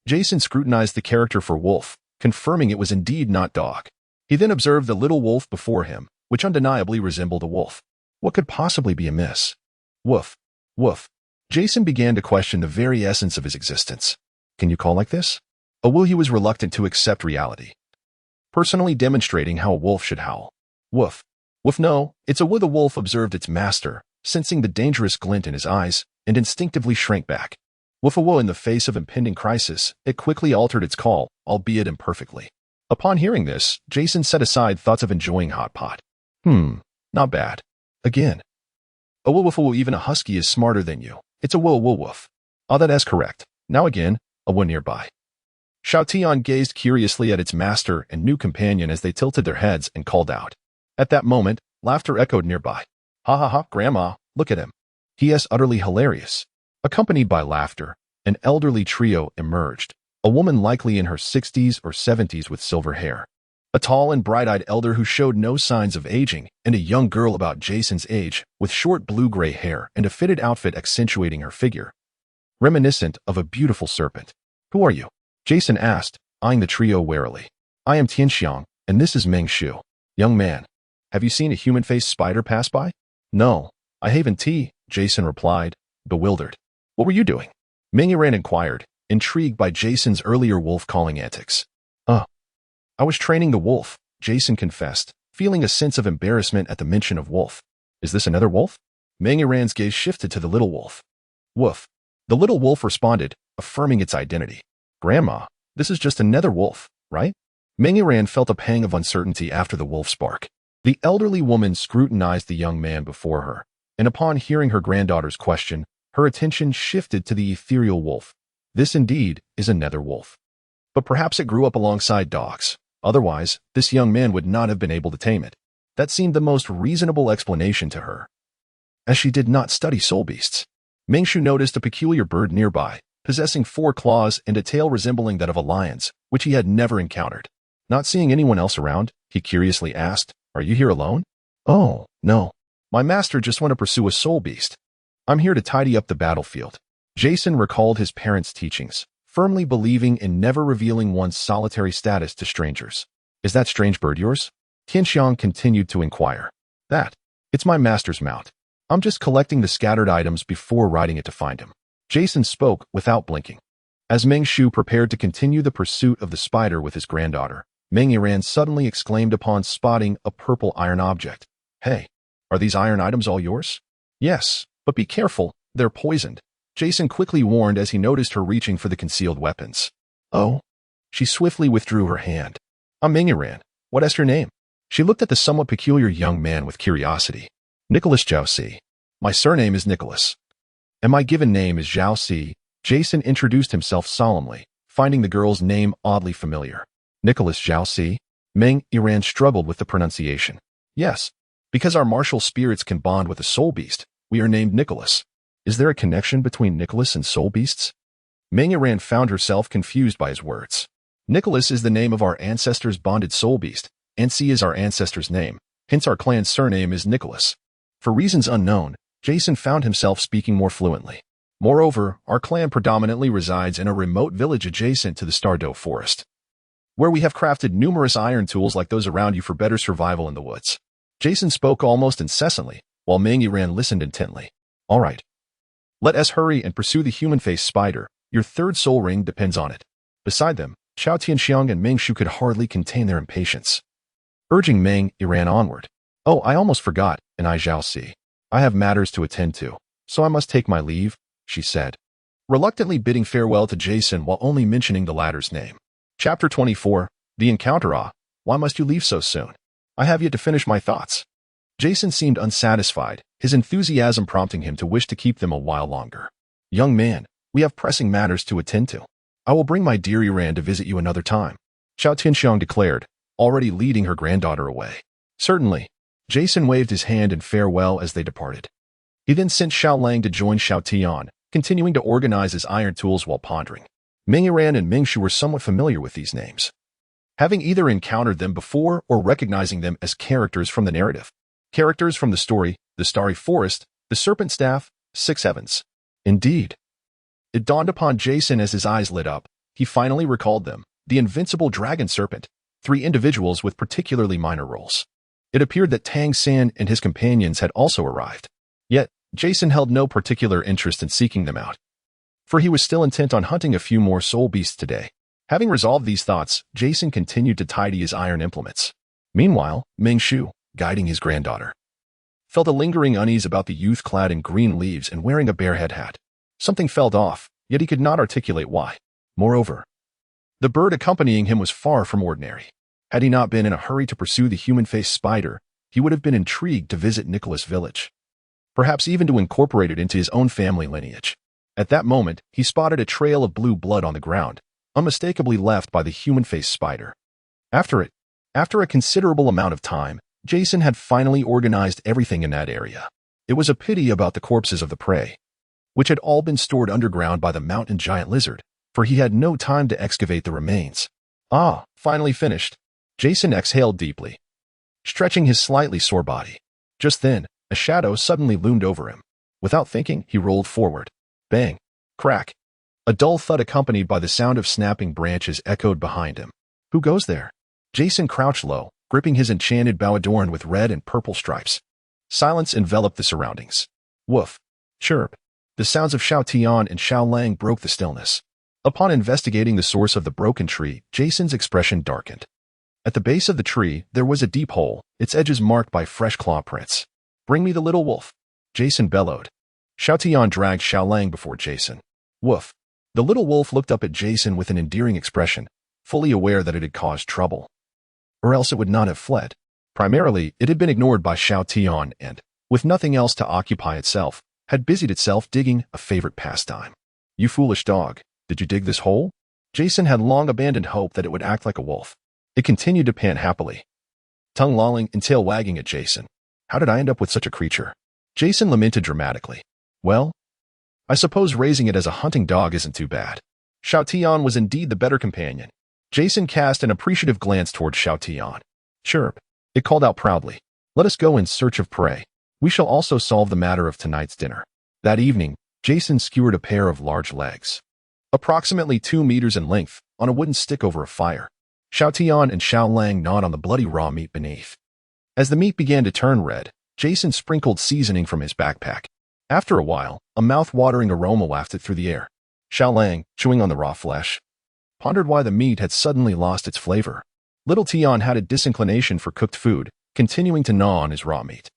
Jason scrutinized the character for wolf, confirming it was indeed not dog. He then observed the little wolf before him, which undeniably resembled a wolf. What could possibly be amiss? Woof, woof. Jason began to question the very essence of his existence. Can you call like this? He was reluctant to accept reality, personally demonstrating how a wolf should howl. Woof. Woof. No, it's a woo. The wolf observed its master, sensing the dangerous glint in his eyes, and instinctively shrank back. Woof a woo. In the face of impending crisis, it quickly altered its call, albeit imperfectly. Upon hearing this, Jason set aside thoughts of enjoying hot pot. Not bad. Again. A woo woof a woo. Even a husky is smarter than you. It's a woo woo woof. Ah, that is correct. Now again, a woo nearby. Xiao Tian gazed curiously at its master and new companion as they tilted their heads and called out. At that moment, laughter echoed nearby. Ha ha ha, Grandma, look at him. He is utterly hilarious. Accompanied by laughter, an elderly trio emerged, a woman likely in her 60s or 70s with silver hair, a tall and bright-eyed elder who showed no signs of aging, and a young girl about Jason's age with short blue-gray hair and a fitted outfit accentuating her figure, reminiscent of a beautiful serpent. Who are you? Jason asked, eyeing the trio warily. I am Tianxiang, and this is Meng Shu. Young man, have you seen a human-faced spider pass by? No, I haven't. Jason replied, bewildered. What were you doing? Meng Ran inquired, intrigued by Jason's earlier wolf-calling antics. I was training the wolf, Jason confessed, feeling a sense of embarrassment at the mention of wolf. Is this another wolf? Meng Ran's gaze shifted to the little wolf. Woof. The little wolf responded, affirming its identity. Grandma, this is just another wolf, right? Meng Ran felt a pang of uncertainty after the wolf's bark. The elderly woman scrutinized the young man before her, and upon hearing her granddaughter's question, her attention shifted to the ethereal wolf. This indeed is another wolf. But perhaps it grew up alongside dogs. Otherwise, this young man would not have been able to tame it. That seemed the most reasonable explanation to her, as she did not study soul beasts. Meng Shu noticed a peculiar bird nearby, possessing 4 claws and a tail resembling that of a lion's, which he had never encountered. Not seeing anyone else around, he curiously asked, Are you here alone? Oh, no. My master just went to pursue a soul beast. I'm here to tidy up the battlefield. Jason recalled his parents' teachings, firmly believing in never revealing one's solitary status to strangers. Is that strange bird yours? Tianxiang continued to inquire. It's my master's mount. I'm just collecting the scattered items before riding it to find him. Jason spoke without blinking. As Meng Shu prepared to continue the pursuit of the spider with his granddaughter, Meng Ran suddenly exclaimed upon spotting a purple iron object. Hey, are these iron items all yours? Yes, but be careful, they're poisoned. Jason quickly warned as he noticed her reaching for the concealed weapons. Oh? She swiftly withdrew her hand. I'm Meng Ran. What is your name? She looked at the somewhat peculiar young man with curiosity. Nicholas Zhao Si. My surname is Nicholas. And my given name is Zhao Si. Jason introduced himself solemnly, finding the girl's name oddly familiar. Nicholas Zhao Si? Meng Yiran struggled with the pronunciation. Yes, because our martial spirits can bond with a soul beast, we are named Nicholas. Is there a connection between Nicholas and soul beasts? Meng Yiran found herself confused by his words. Nicholas is the name of our ancestors' bonded soul beast, and C is our ancestor's name, hence our clan's surname is Nicholas. For reasons unknown, Jason found himself speaking more fluently. Moreover, our clan predominantly resides in a remote village adjacent to the Stardow Forest, where we have crafted numerous iron tools like those around you for better survival in the woods. Jason spoke almost incessantly, while Meng Yiran listened intently. All right. Let us hurry and pursue the human-faced spider. Your third soul ring depends on it. Beside them, Xiao Tianxiang and Meng Shu could hardly contain their impatience. Urging Meng Yiran onward. Oh, I almost forgot, and I shall see. I have matters to attend to, so I must take my leave, she said, reluctantly bidding farewell to Jason while only mentioning the latter's name. Chapter 24, The Encounter. Ah, why must you leave so soon? I have yet to finish my thoughts. Jason seemed unsatisfied, his enthusiasm prompting him to wish to keep them a while longer. Young man, we have pressing matters to attend to. I will bring my dear Yiran to visit you another time, Xiao Tianxiang declared, already leading her granddaughter away. Certainly. Jason waved his hand in farewell as they departed. He then sent Xiao Lang to join Xiao Tian, continuing to organize his iron tools while pondering. Meng Yiran and Meng Shu were somewhat familiar with these names, having either encountered them before or recognizing them as characters from the narrative. Characters from the story, The Starry Forest, The Serpent Staff, 6 Heavens. Indeed. It dawned upon Jason as his eyes lit up. He finally recalled them, the Invincible Dragon Serpent, 3 individuals with particularly minor roles. It appeared that Tang San and his companions had also arrived. Yet, Jason held no particular interest in seeking them out, for he was still intent on hunting a few more soul beasts today. Having resolved these thoughts, Jason continued to tidy his iron implements. Meanwhile, Meng Shu, guiding his granddaughter, felt a lingering unease about the youth clad in green leaves and wearing a bear-head hat. Something felt off, yet he could not articulate why. Moreover, the bird accompanying him was far from ordinary. Had he not been in a hurry to pursue the human-faced spider, he would have been intrigued to visit Nicholas' village, perhaps even to incorporate it into his own family lineage. At that moment, he spotted a trail of blue blood on the ground, unmistakably left by the human-faced spider. After a considerable amount of time, Jason had finally organized everything in that area. It was a pity about the corpses of the prey, which had all been stored underground by the mountain giant lizard, for he had no time to excavate the remains. Ah, finally finished. Jason exhaled deeply, stretching his slightly sore body. Just then, a shadow suddenly loomed over him. Without thinking, he rolled forward. Bang! Crack! A dull thud accompanied by the sound of snapping branches echoed behind him. Who goes there? Jason crouched low, gripping his enchanted bow adorned with red and purple stripes. Silence enveloped the surroundings. Woof! Chirp! The sounds of Xiao Tian and Xiao Lang broke the stillness. Upon investigating the source of the broken tree, Jason's expression darkened. At the base of the tree, there was a deep hole, its edges marked by fresh claw prints. Bring me the little wolf, Jason bellowed. Xiao Tian dragged Xiao Lang before Jason. Woof. The little wolf looked up at Jason with an endearing expression, fully aware that it had caused trouble, or else it would not have fled. Primarily, it had been ignored by Xiao Tian and, with nothing else to occupy itself, had busied itself digging, a favorite pastime. You foolish dog, did you dig this hole? Jason had long abandoned hope that it would act like a wolf. It continued to pant happily, tongue lolling and tail wagging at Jason. How did I end up with such a creature? Jason lamented dramatically. Well, I suppose raising it as a hunting dog isn't too bad. Xiao Tian was indeed the better companion. Jason cast an appreciative glance toward Xiao Tian. Chirp. It called out proudly. Let us go in search of prey. We shall also solve the matter of tonight's dinner. That evening, Jason skewered a pair of large legs, approximately 2 meters in length, on a wooden stick over a fire. Xiao Tian and Xiao Lang gnawed on the bloody raw meat beneath. As the meat began to turn red, Jason sprinkled seasoning from his backpack. After a while, a mouth-watering aroma wafted through the air. Xiao Lang, chewing on the raw flesh, pondered why the meat had suddenly lost its flavor. Little Tian had a disinclination for cooked food, continuing to gnaw on his raw meat.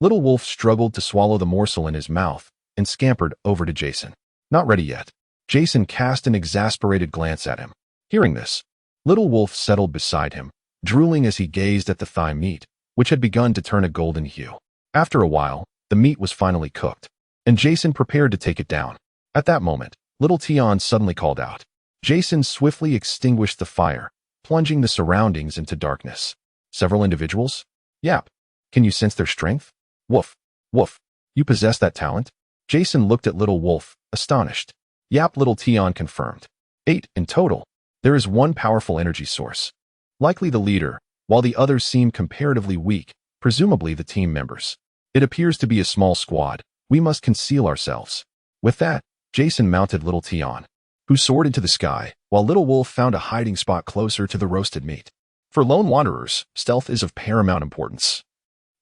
Little Wolf struggled to swallow the morsel in his mouth and scampered over to Jason. Not ready yet. Jason cast an exasperated glance at him. Hearing this, Little Wolf settled beside him, drooling as he gazed at the thigh meat, which had begun to turn a golden hue. After a while, the meat was finally cooked, and Jason prepared to take it down. At that moment, Little Tian suddenly called out. Jason swiftly extinguished the fire, plunging the surroundings into darkness. Several individuals? Yap. Can you sense their strength? Woof. Woof. You possess that talent? Jason looked at Little Wolf, astonished. Yap, Little Tian confirmed. 8 in total. There is one powerful energy source. Likely the leader, while the others seem comparatively weak, presumably the team members. It appears to be a small squad. We must conceal ourselves. With that, Jason mounted Little Tian, who soared into the sky, while Little Wolf found a hiding spot closer to the roasted meat. For lone wanderers, stealth is of paramount importance.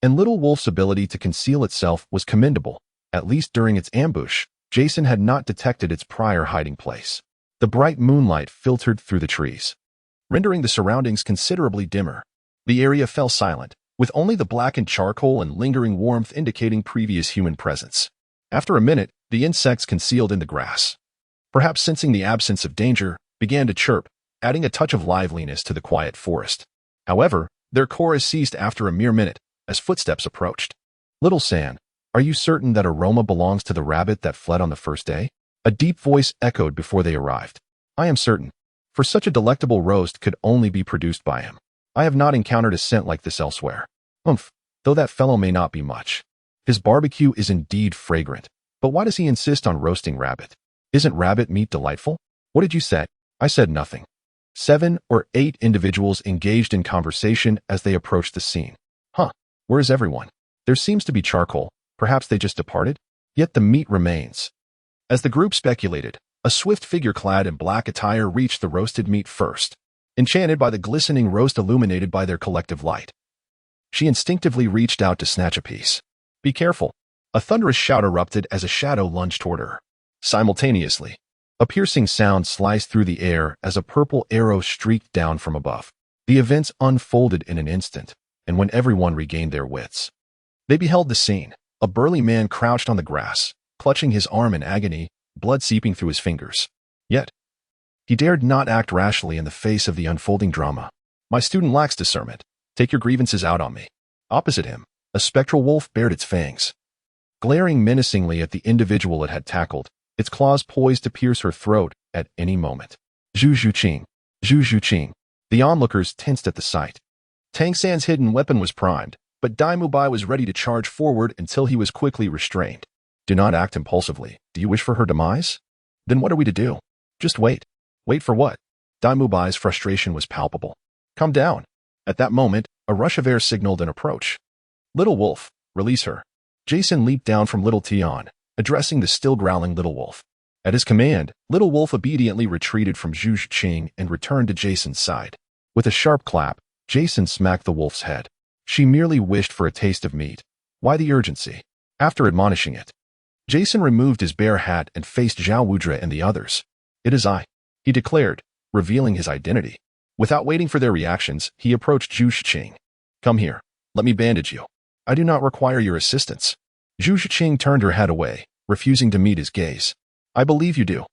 And Little Wolf's ability to conceal itself was commendable. At least during its ambush, Jason had not detected its prior hiding place. The bright moonlight filtered through the trees, rendering the surroundings considerably dimmer. The area fell silent, with only the blackened charcoal and lingering warmth indicating previous human presence. After a minute, the insects concealed in the grass, perhaps sensing the absence of danger, began to chirp, adding a touch of liveliness to the quiet forest. However, their chorus ceased after a mere minute, as footsteps approached. Little San, are you certain that aroma belongs to the rabbit that fled on the first day? A deep voice echoed before they arrived. I am certain, for such a delectable roast could only be produced by him. I have not encountered a scent like this elsewhere. Though that fellow may not be much. His barbecue is indeed fragrant, but why does he insist on roasting rabbit? Isn't rabbit meat delightful? What did you say? I said nothing. 7 or 8 individuals engaged in conversation as they approached the scene. Where is everyone? There seems to be charcoal. Perhaps they just departed? Yet the meat remains. As the group speculated, a swift figure clad in black attire reached the roasted meat first, enchanted by the glistening roast illuminated by their collective light. She instinctively reached out to snatch a piece. Be careful. A thunderous shout erupted as a shadow lunged toward her. Simultaneously, a piercing sound sliced through the air as a purple arrow streaked down from above. The events unfolded in an instant, and when everyone regained their wits, they beheld the scene. A burly man crouched on the grass, clutching his arm in agony, blood seeping through his fingers. Yet, he dared not act rashly in the face of the unfolding drama. My student lacks discernment. Take your grievances out on me. Opposite him, a spectral wolf bared its fangs, glaring menacingly at the individual it had tackled, its claws poised to pierce her throat at any moment. Zhu Zhuqing. Zhu Zhuqing. The onlookers tensed at the sight. Tang San's hidden weapon was primed, but Dai Mubai was ready to charge forward until he was quickly restrained. Do not act impulsively. Do you wish for her demise? Then what are we to do? Just wait. Wait for what? Dai Mubai's frustration was palpable. Calm down. At that moment, a rush of air signaled an approach. Little Wolf, release her. Jason leaped down from Little Tian, addressing the still growling Little Wolf. At his command, Little Wolf obediently retreated from Zhu Zhuqing and returned to Jason's side. With a sharp clap, Jason smacked the wolf's head. She merely wished for a taste of meat. Why the urgency? After admonishing it, Jason removed his bear hat and faced Xiao Wu Jia and the others. It is I, he declared, revealing his identity. Without waiting for their reactions, he approached Zhu Zhuqing. Come here. Let me bandage you. I do not require your assistance. Zhu Zhuqing turned her head away, refusing to meet his gaze. I believe you do.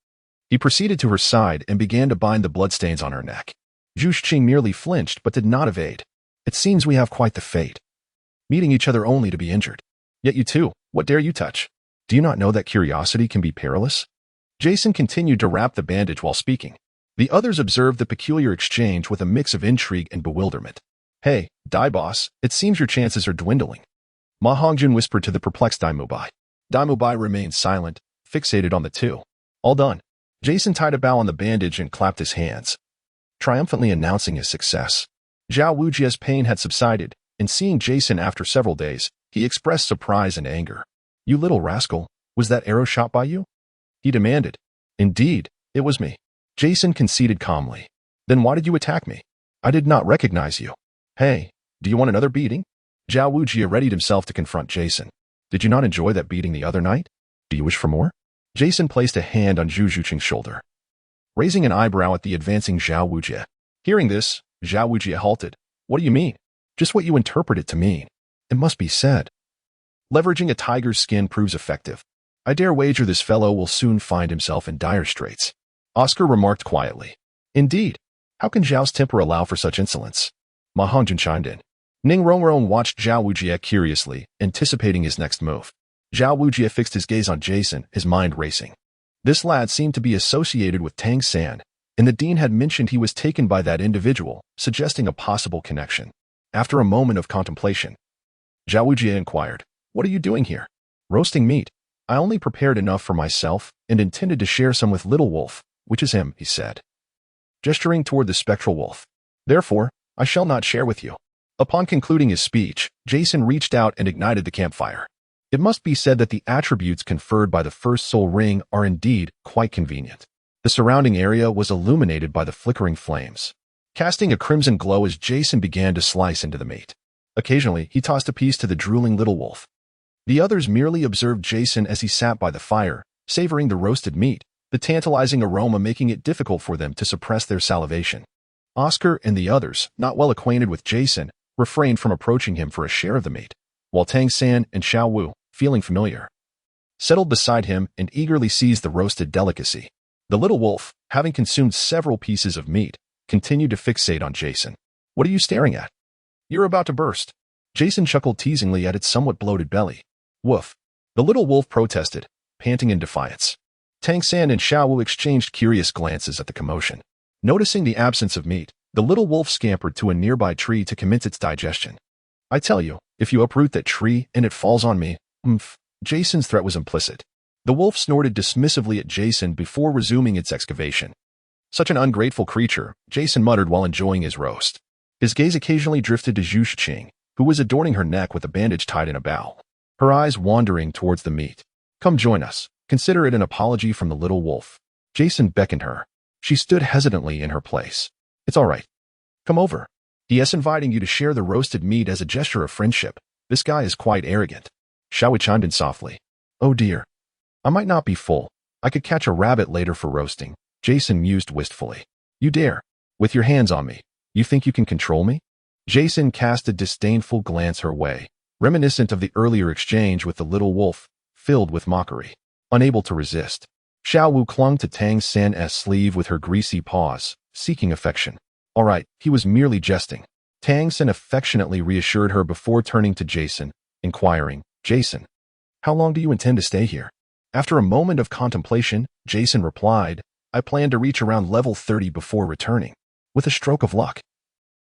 He proceeded to her side and began to bind the bloodstains on her neck. Zhu Zhuqing merely flinched but did not evade. It seems we have quite the fate. Meeting each other only to be injured. Yet you too, what dare you touch? Do you not know that curiosity can be perilous? Jason continued to wrap the bandage while speaking. The others observed the peculiar exchange with a mix of intrigue and bewilderment. Hey, Dai Boss, it seems your chances are dwindling. Ma Hongjun whispered to the perplexed Dai Mubai. Dai Mubai remained silent, fixated on the two. All done. Jason tied a bow on the bandage and clapped his hands, triumphantly announcing his success. Xiao Wu Jia's pain had subsided, and seeing Jason after several days, he expressed surprise and anger. You little rascal, was that arrow shot by you? He demanded. Indeed, it was me. Jason conceded calmly. Then why did you attack me? I did not recognize you. Hey, do you want another beating? Xiao Wu Jia readied himself to confront Jason. Did you not enjoy that beating the other night? Do you wish for more? Jason placed a hand on Zhu Zhuqing's shoulder, raising an eyebrow at the advancing Xiao Wu Jia. Hearing this, Xiao Wu Jia halted. What do you mean? Just what you interpret it to mean. It must be said. Leveraging a tiger's skin proves effective. I dare wager this fellow will soon find himself in dire straits. Oscar remarked quietly. Indeed. How can Zhao's temper allow for such insolence? Ma Hongjun chimed in. Ning Rongron watched Xiao Wu Jia curiously, anticipating his next move. Xiao Wu Jia fixed his gaze on Jason, his mind racing. This lad seemed to be associated with Tang San, and the dean had mentioned he was taken by that individual, suggesting a possible connection. After a moment of contemplation, Xiao Wu Jia inquired, "What are you doing here?" "Roasting meat. I only prepared enough for myself and intended to share some with Little Wolf, which is him," he said, gesturing toward the spectral wolf. "Therefore, I shall not share with you." Upon concluding his speech, Jason reached out and ignited the campfire. It must be said that the attributes conferred by the first soul ring are indeed quite convenient. The surrounding area was illuminated by the flickering flames, casting a crimson glow as Jason began to slice into the meat. Occasionally, he tossed a piece to the drooling little wolf. The others merely observed Jason as he sat by the fire, savoring the roasted meat, the tantalizing aroma making it difficult for them to suppress their salivation. Oscar and the others, not well acquainted with Jason, refrained from approaching him for a share of the meat, while Tangan and Xiao Wu, feeling familiar, settled beside him and eagerly seized the roasted delicacy. The little wolf, having consumed several pieces of meat, continued to fixate on Jason. "What are you staring at? You're about to burst." Jason chuckled teasingly at its somewhat bloated belly. "Woof." The little wolf protested, panting in defiance. Tangan and Xiao Wu exchanged curious glances at the commotion. Noticing the absence of meat, the little wolf scampered to a nearby tree to commence its digestion. "I tell you, if you uproot that tree and it falls on me, Jason's threat was implicit. The wolf snorted dismissively at Jason before resuming its excavation. "Such an ungrateful creature," Jason muttered while enjoying his roast. His gaze occasionally drifted to Zhu Shiqing, who was adorning her neck with a bandage tied in a bow, her eyes wandering towards the meat. "Come join us. Consider it an apology from the little wolf." Jason beckoned her. She stood hesitantly in her place. "It's all right. Come over. He is inviting you to share the roasted meat as a gesture of friendship. This guy is quite arrogant." Xiao Wu chimed in softly. "Oh dear. I might not be full. I could catch a rabbit later for roasting." Jason mused wistfully. "You dare? With your hands on me. You think you can control me?" Jason cast a disdainful glance her way, reminiscent of the earlier exchange with the little wolf, filled with mockery. Unable to resist, Xiao Wu clung to Tang San's sleeve with her greasy paws, seeking affection. "All right, he was merely jesting." Tang San affectionately reassured her before turning to Jason, inquiring, "Jason, how long do you intend to stay here?" After a moment of contemplation, Jason replied, "I plan to reach around level 30 before returning. With a stroke of luck.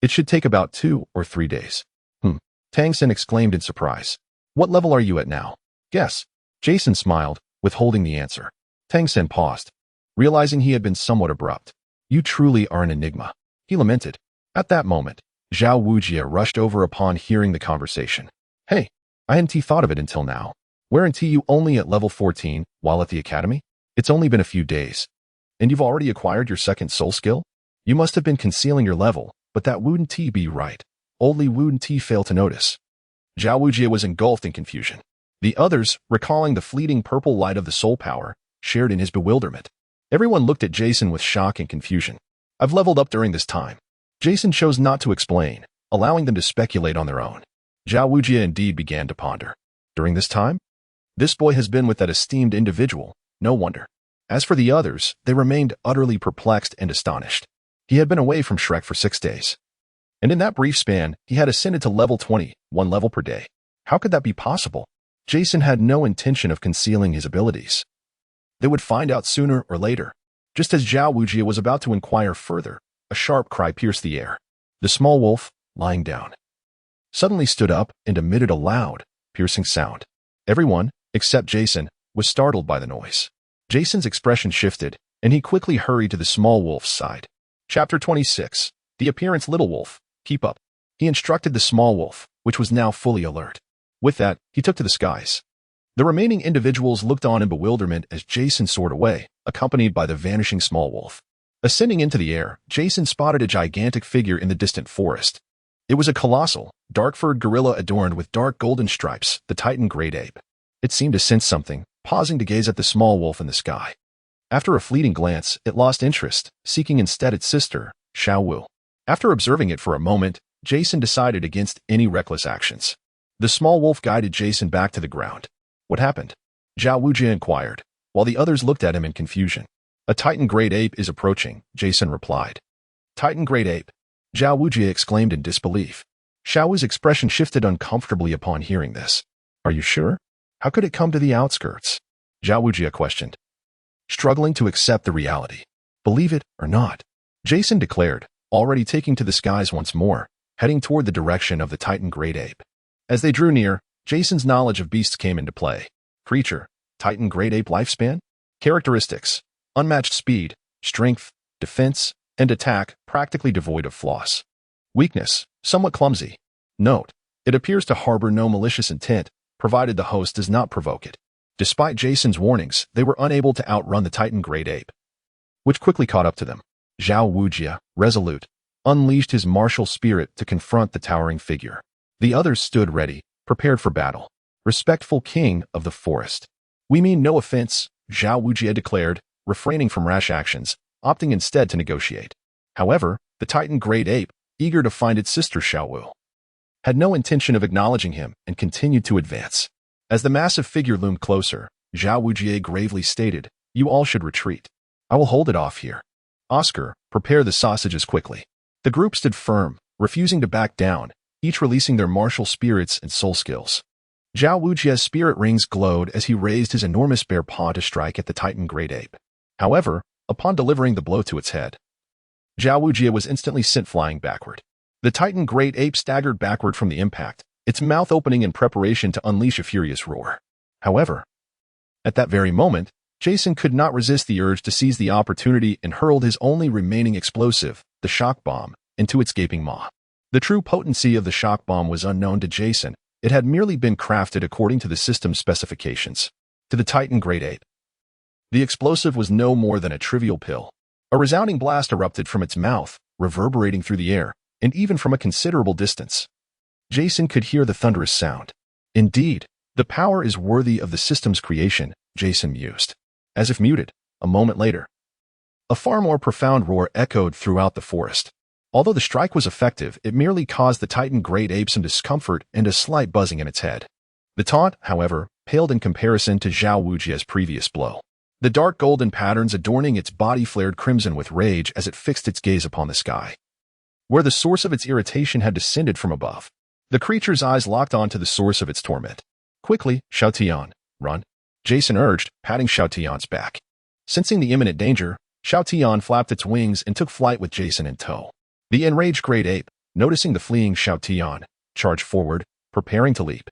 It should take about 2 or 3 days. Tang San exclaimed in surprise. "What level are you at now?" "Guess." Jason smiled, withholding the answer. Tang San paused, realizing he had been somewhat abrupt. "You truly are an enigma," he lamented. At that moment, Xiao Wu Jia rushed over upon hearing the conversation. "Hey, I hadn't thought of it until now. Weren't you only at level 14 while at the academy? It's only been a few days. And you've already acquired your second soul skill? You must have been concealing your level, but that wouldn't be right. Only wouldn't fail to notice." Xiao Wu Jia was engulfed in confusion. The others, recalling the fleeting purple light of the soul power, shared in his bewilderment. Everyone looked at Jason with shock and confusion. "I've leveled up during this time." Jason chose not to explain, allowing them to speculate on their own. Xiao Wu Jia indeed began to ponder. During this time? This boy has been with that esteemed individual, no wonder. As for the others, they remained utterly perplexed and astonished. He had been away from Shrek for 6 days. And in that brief span, he had ascended to level 20, 1 level per day. How could that be possible? Jason had no intention of concealing his abilities. They would find out sooner or later. Just as Xiao Wu Jia was about to inquire further, a sharp cry pierced the air. The small wolf, lying down, suddenly stood up and emitted a loud, piercing sound. Everyone, except Jason, was startled by the noise. Jason's expression shifted, and he quickly hurried to the small wolf's side. Chapter 26. The Appearance. Little Wolf, keep up. He instructed the small wolf, which was now fully alert. With that, he took to the skies. The remaining individuals looked on in bewilderment as Jason soared away, accompanied by the vanishing small wolf. Ascending into the air, Jason spotted a gigantic figure in the distant forest. It was a colossal, dark-furred gorilla adorned with dark golden stripes, the Titan great ape. It seemed to sense something, pausing to gaze at the small wolf in the sky. After a fleeting glance, it lost interest, seeking instead its sister, Xiao Wu. After observing it for a moment, Jason decided against any reckless actions. The small wolf guided Jason back to the ground. "What happened?" Xiao Wu Jia inquired, while the others looked at him in confusion. "A Titan great ape is approaching," Jason replied. "Titan great ape?" Xiao Wu Jia exclaimed in disbelief. Xiao Wu's expression shifted uncomfortably upon hearing this. "Are you sure? How could it come to the outskirts?" Xiao Wu Jia questioned, struggling to accept the reality. Believe it or not, Jason declared, already taking to the skies once more, heading toward the direction of the Titan great ape. As they drew near, Jason's knowledge of beasts came into play. Creature, Titan great ape lifespan? Characteristics, unmatched speed, strength, defense, and attack practically devoid of flaws. Weakness, somewhat clumsy. Note, it appears to harbor no malicious intent, provided the host does not provoke it. Despite Jason's warnings, they were unable to outrun the Titan great ape, which quickly caught up to them. Xiao Wu Jia, resolute, unleashed his martial spirit to confront the towering figure. The others stood ready, prepared for battle. Respectful king of the forest. We mean no offense, Xiao Wu Jia declared, refraining from rash actions, opting instead to negotiate. However, the Titan great ape, eager to find its sister Xiao Wu, had no intention of acknowledging him and continued to advance. As the massive figure loomed closer, Xiao Wu Jia gravely stated, "You all should retreat. I will hold it off here. Oscar, prepare the sausages quickly." The group stood firm, refusing to back down, each releasing their martial spirits and soul skills. Xiao Wu Jia's spirit rings glowed as he raised his enormous bare paw to strike at the Titan great ape. However, upon delivering the blow to its head, Xiao Wu Jia was instantly sent flying backward. The Titan great ape staggered backward from the impact, its mouth opening in preparation to unleash a furious roar. However, at that very moment, Jason could not resist the urge to seize the opportunity and hurled his only remaining explosive, the shock bomb, into its gaping maw. The true potency of the shock bomb was unknown to Jason. It had merely been crafted according to the system's specifications. To the Titan great ape, the explosive was no more than a trivial pill. A resounding blast erupted from its mouth, reverberating through the air, and even from a considerable distance. Jason could hear the thunderous sound. Indeed, the power is worthy of the system's creation, Jason mused. As if muted, a moment later, a far more profound roar echoed throughout the forest. Although the strike was effective, it merely caused the Titan great ape some discomfort and a slight buzzing in its head. The taunt, however, paled in comparison to Xiao Wu Jia's previous blow. The dark golden patterns adorning its body flared crimson with rage as it fixed its gaze upon the sky, where the source of its irritation had descended from above. The creature's eyes locked onto the source of its torment. Quickly, Xiao Tian, run, Jason urged, patting Xiao Tian's back. Sensing the imminent danger, Xiao Tian flapped its wings and took flight with Jason in tow. The enraged great ape, noticing the fleeing Xiao Tian, charged forward, preparing to leap.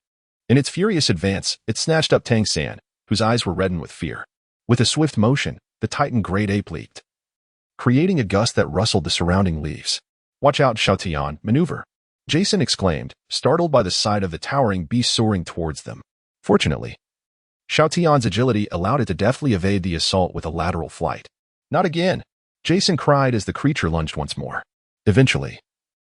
In its furious advance, it snatched up Tangan, whose eyes were reddened with fear. With a swift motion, the Titan great ape leaped, creating a gust that rustled the surrounding leaves. "Watch out, Xiao Tian, maneuver," Jason exclaimed, startled by the sight of the towering beast soaring towards them. Fortunately, Xiao Tian's agility allowed it to deftly evade the assault with a lateral flight. "Not again," Jason cried as the creature lunged once more. Eventually,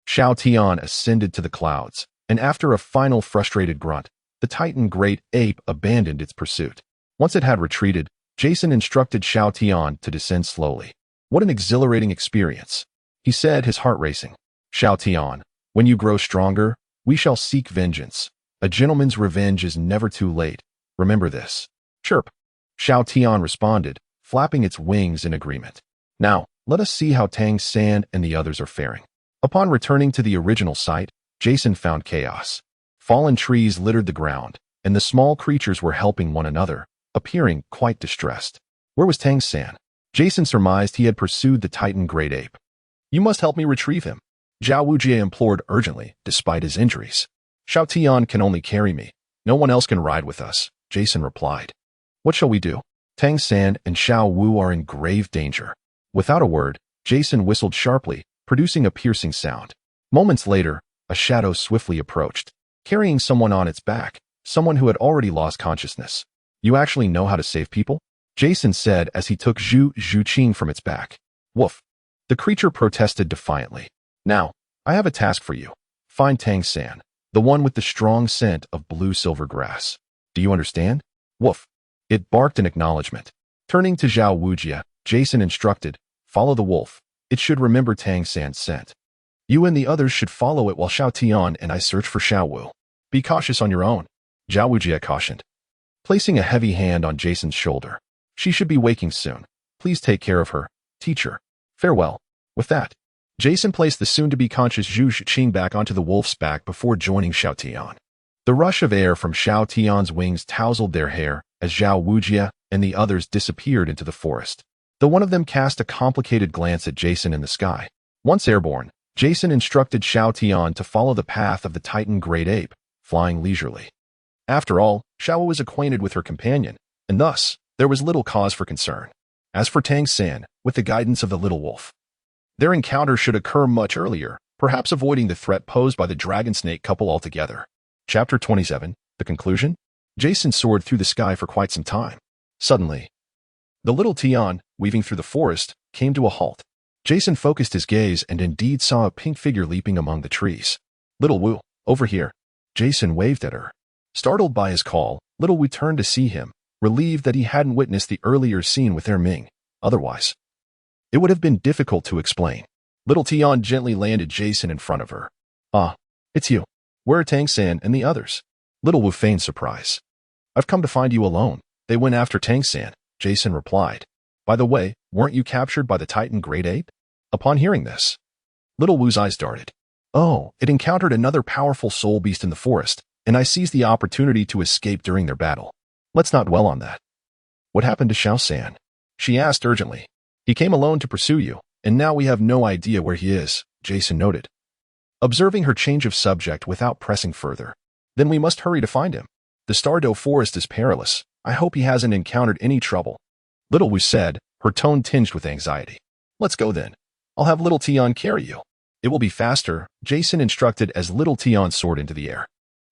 Xiao Tian ascended to the clouds, and after a final frustrated grunt, the Titan great ape abandoned its pursuit. Once it had retreated, Jason instructed Xiao Tian to descend slowly. "What an exhilarating experience," he said, his heart racing. "Xiao Tian, when you grow stronger, we shall seek vengeance. A gentleman's revenge is never too late. Remember this." "Chirp," Xiao Tian responded, flapping its wings in agreement. "Now, let us see how Tangan and the others are faring." Upon returning to the original site, Jason found chaos. Fallen trees littered the ground, and the small creatures were helping one another, appearing quite distressed. Where was Tangan? Jason surmised he had pursued the Titan great ape. "You must help me retrieve him," Xiao Wu Jia implored urgently, despite his injuries. "Xiao Tian can only carry me. No one else can ride with us," Jason replied. "What shall we do? Tangan and Xiao Wu are in grave danger." Without a word, Jason whistled sharply, producing a piercing sound. Moments later, a shadow swiftly approached, carrying someone on its back, someone who had already lost consciousness. "You actually know how to save people?" Jason said as he took Zhu Zhuqing from its back. "Woof." The creature protested defiantly. "Now, I have a task for you. Find Tangan, the one with the strong scent of blue silver grass. Do you understand?" "Woof." It barked in acknowledgement. Turning to Xiao Wu Jia, Jason instructed, "Follow the wolf. It should remember Tangan's scent. You and the others should follow it while Xiao Tian and I search for Xiao Wu. Be cautious on your own," Xiao Wu Jia cautioned, placing a heavy hand on Jason's shoulder. "She should be waking soon. Please take care of her, teacher. Farewell." With that, Jason placed the soon-to-be conscious Zhu Zhuqing back onto the wolf's back before joining Xiao Tian. The rush of air from Xiao Tian's wings tousled their hair as Xiao Wu Jia and the others disappeared into the forest. The one of them cast a complicated glance at Jason in the sky. Once airborne, Jason instructed Xiao Tian to follow the path of the Titan Great Ape, flying leisurely. After all, Xiao was acquainted with her companion, and thus, there was little cause for concern. As for Tang San, with the guidance of the little wolf, their encounter should occur much earlier, perhaps avoiding the threat posed by the dragon snake couple altogether. Chapter 27, The Conclusion? Jason soared through the sky for quite some time. Suddenly, the little Tian, weaving through the forest, came to a halt. Jason focused his gaze and indeed saw a pink figure leaping among the trees. Little Wu, over here. Jason waved at her. Startled by his call, Little Wu turned to see him, relieved that he hadn't witnessed the earlier scene with their Ming. Otherwise, it would have been difficult to explain. Little Tian gently landed Jason in front of her. Ah, it's you. Where are Tang San and the others? Little Wu feigned surprise. I've come to find you alone. They went after Tang San, Jason replied. By the way, weren't you captured by the Titan Great Ape? Upon hearing this, Little Wu's eyes darted. Oh, it encountered another powerful soul beast in the forest, and I seized the opportunity to escape during their battle. Let's not dwell on that. What happened to Xiao San? She asked urgently. He came alone to pursue you, and now we have no idea where he is, Jason noted, observing her change of subject without pressing further. Then we must hurry to find him. The Stardow forest is perilous. I hope he hasn't encountered any trouble. Little Wu said, her tone tinged with anxiety. Let's go then. I'll have Little Tian carry you. It will be faster, Jason instructed as Little Tian soared into the air.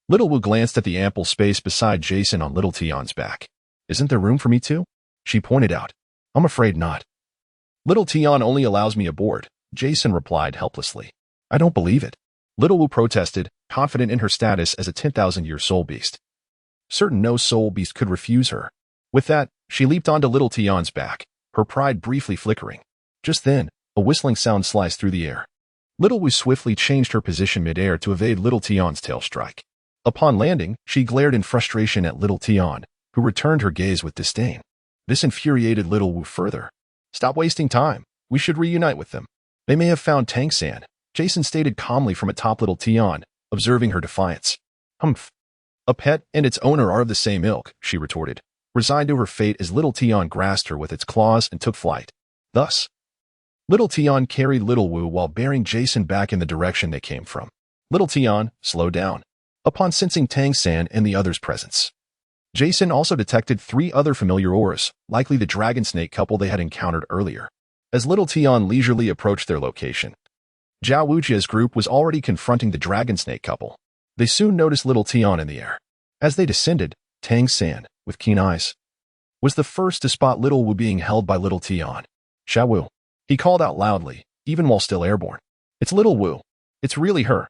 Little Wu glanced at the ample space beside Jason on Little Tian's back. Isn't there room for me too? She pointed out. I'm afraid not. Little Tian only allows me aboard, Jason replied helplessly. I don't believe it. Little Wu protested, confident in her status as a 10,000-year soul beast. Certain no soul beast could refuse her. With that, she leaped onto Little Tian's back, her pride briefly flickering. Just then, a whistling sound sliced through the air. Little Wu swiftly changed her position mid-air to evade Little Tian's tail strike. Upon landing, she glared in frustration at Little Tian, who returned her gaze with disdain. This infuriated Little Wu further. Stop wasting time. We should reunite with them. They may have found Tang San, Jason stated calmly from atop Little Tian, observing her defiance. Humph. A pet and its owner are of the same ilk, she retorted, resigned to her fate as Little Tian grasped her with its claws and took flight. Thus, Little Tian carried Little Wu while bearing Jason back in the direction they came from. Little Tian slowed down upon sensing Tang San and the others' presence. Jason also detected 3 other familiar auras, likely the dragon snake couple they had encountered earlier. As Little Tian leisurely approached their location, Xiao Wu Jia's group was already confronting the dragon snake couple. They soon noticed Little Tian in the air. As they descended, Tang San, with keen eyes, was the first to spot Little Wu being held by Little Tian. Xiao Wu, he called out loudly, even while still airborne. It's Little Wu. It's really her.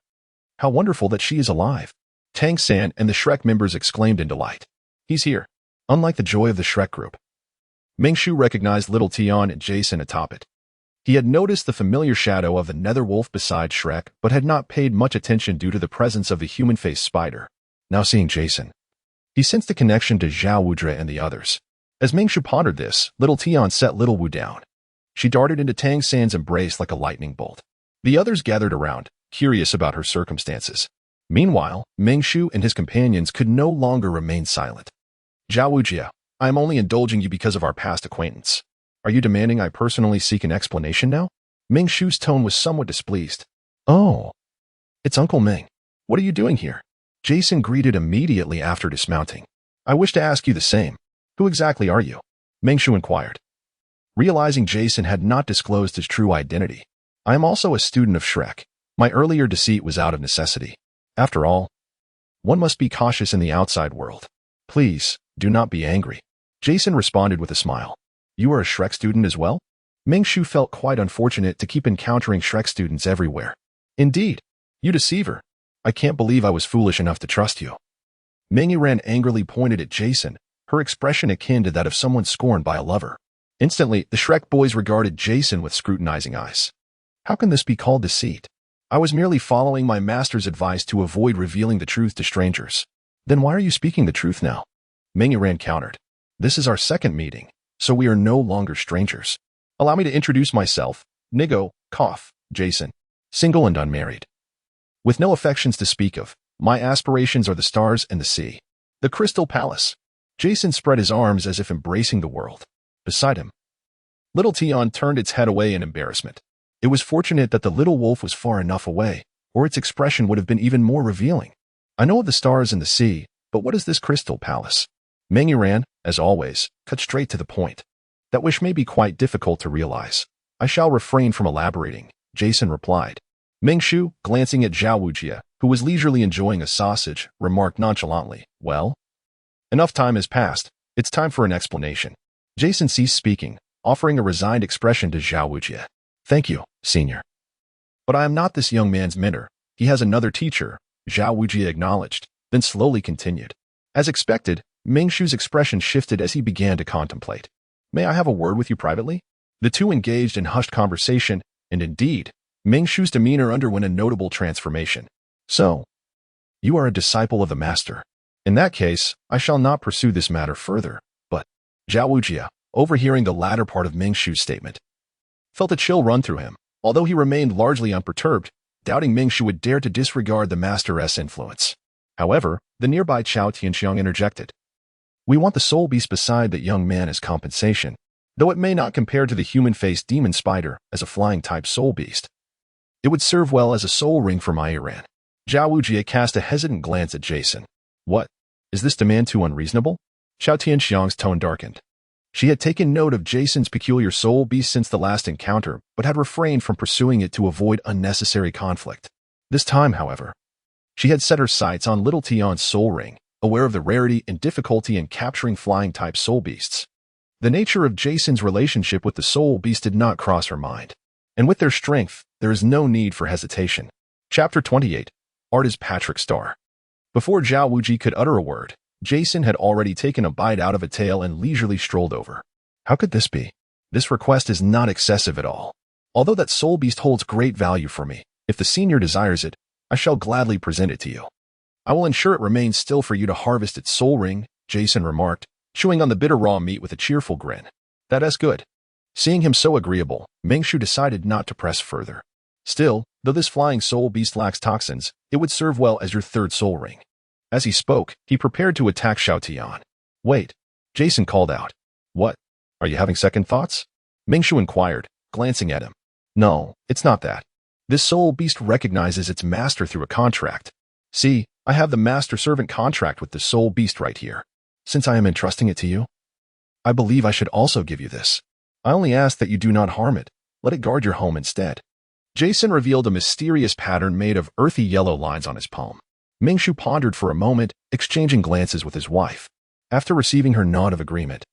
How wonderful that she is alive. Tang San and the Shrek members exclaimed in delight. He's here. Unlike the joy of the Shrek group, Mingshu recognized Little Tian and Jason atop it. He had noticed the familiar shadow of the nether wolf beside Shrek, but had not paid much attention due to the presence of the human-faced spider. Now seeing Jason, he sensed a connection to Xiao Wu Jia and the others. As Mingshu pondered this, Little Tian set Little Wu down. She darted into Tang San's embrace like a lightning bolt. The others gathered around, curious about her circumstances. Meanwhile, Mingshu and his companions could no longer remain silent. Xiao Wu Jia, I am only indulging you because of our past acquaintance. Are you demanding I personally seek an explanation now? Mingshu's tone was somewhat displeased. Oh, it's Uncle Ming. What are you doing here? Jason greeted immediately after dismounting. I wish to ask you the same. Who exactly are you? Mingshu inquired. Realizing Jason had not disclosed his true identity. I am also a student of Shrek. My earlier deceit was out of necessity. After all, one must be cautious in the outside world. Please, do not be angry. Jason responded with a smile. You are a Shrek student as well? Mingshu felt quite unfortunate to keep encountering Shrek students everywhere. Indeed. You deceiver. I can't believe I was foolish enough to trust you. Ming Ran angrily pointed at Jason, her expression akin to that of someone scorned by a lover. Instantly, the Shrek boys regarded Jason with scrutinizing eyes. How can this be called deceit? I was merely following my master's advice to avoid revealing the truth to strangers. Then why are you speaking the truth now? Ming Ran countered. This is our second meeting, so we are no longer strangers. Allow me to introduce myself, Nigo, Jason, single and unmarried. With no affections to speak of, my aspirations are the stars and the sea. The Crystal Palace. Jason spread his arms as if embracing the world. Beside him, Little Tian turned its head away in embarrassment. It was fortunate that the little wolf was far enough away, or its expression would have been even more revealing. I know of the stars and the sea, but what is this crystal palace? Meng Yuran, as always, cut straight to the point. That wish may be quite difficult to realize. I shall refrain from elaborating, Jason replied. Meng Shu, glancing at Xiao Wu Jia, who was leisurely enjoying a sausage, remarked nonchalantly, well, enough time has passed. It's time for an explanation. Jason ceased speaking, offering a resigned expression to Xiao Wu Jia. Thank you, senior. But I am not this young man's mentor. He has another teacher, Xiao Wu Jia acknowledged, then slowly continued. As expected, Meng Shu's expression shifted as he began to contemplate. May I have a word with you privately? The two engaged in hushed conversation, and indeed, Meng Shu's demeanor underwent a notable transformation. So, you are a disciple of the master. In that case, I shall not pursue this matter further, but Xiao Wu Jia, overhearing the latter part of Meng Shu's statement, felt a chill run through him, although he remained largely unperturbed, doubting Meng Shu would dare to disregard the master's influence. However, the nearby Chao Tianxiang interjected. We want the soul beast beside that young man as compensation, though it may not compare to the human-faced demon spider as a flying-type soul beast. It would serve well as a soul ring for my Iran. Xiao Wu Jia cast a hesitant glance at Jason. What? Is this demand too unreasonable? Chao Tianxiang's tone darkened. She had taken note of Jason's peculiar soul beast since the last encounter, but had refrained from pursuing it to avoid unnecessary conflict. This time, however, she had set her sights on little Tian's soul ring, aware of the rarity and difficulty in capturing flying-type soul beasts. The nature of Jason's relationship with the soul beast did not cross her mind. And with their strength, there is no need for hesitation. Chapter 28. Art is Patrick Star. Before Xiao Wu Jia could utter a word, Jason had already taken a bite out of a tail and leisurely strolled over. How could this be? This request is not excessive at all. Although that soul beast holds great value for me, if the senior desires it, I shall gladly present it to you. I will ensure it remains still for you to harvest its soul ring, Jason remarked, chewing on the bitter raw meat with a cheerful grin. That's good. Seeing him so agreeable, Meng Shu decided not to press further. Still, though this flying soul beast lacks toxins, it would serve well as your third soul ring. As he spoke, he prepared to attack Xiao Tian. Wait, Jason called out. What? Are you having second thoughts? Meng Shu inquired, glancing at him. No, it's not that. This soul beast recognizes its master through a contract. See, I have the master-servant contract with the soul beast right here. Since I am entrusting it to you, I believe I should also give you this. I only ask that you do not harm it. Let it guard your home instead. Jason revealed a mysterious pattern made of earthy yellow lines on his palm. Meng Shu pondered for a moment, exchanging glances with his wife. After receiving her nod of agreement,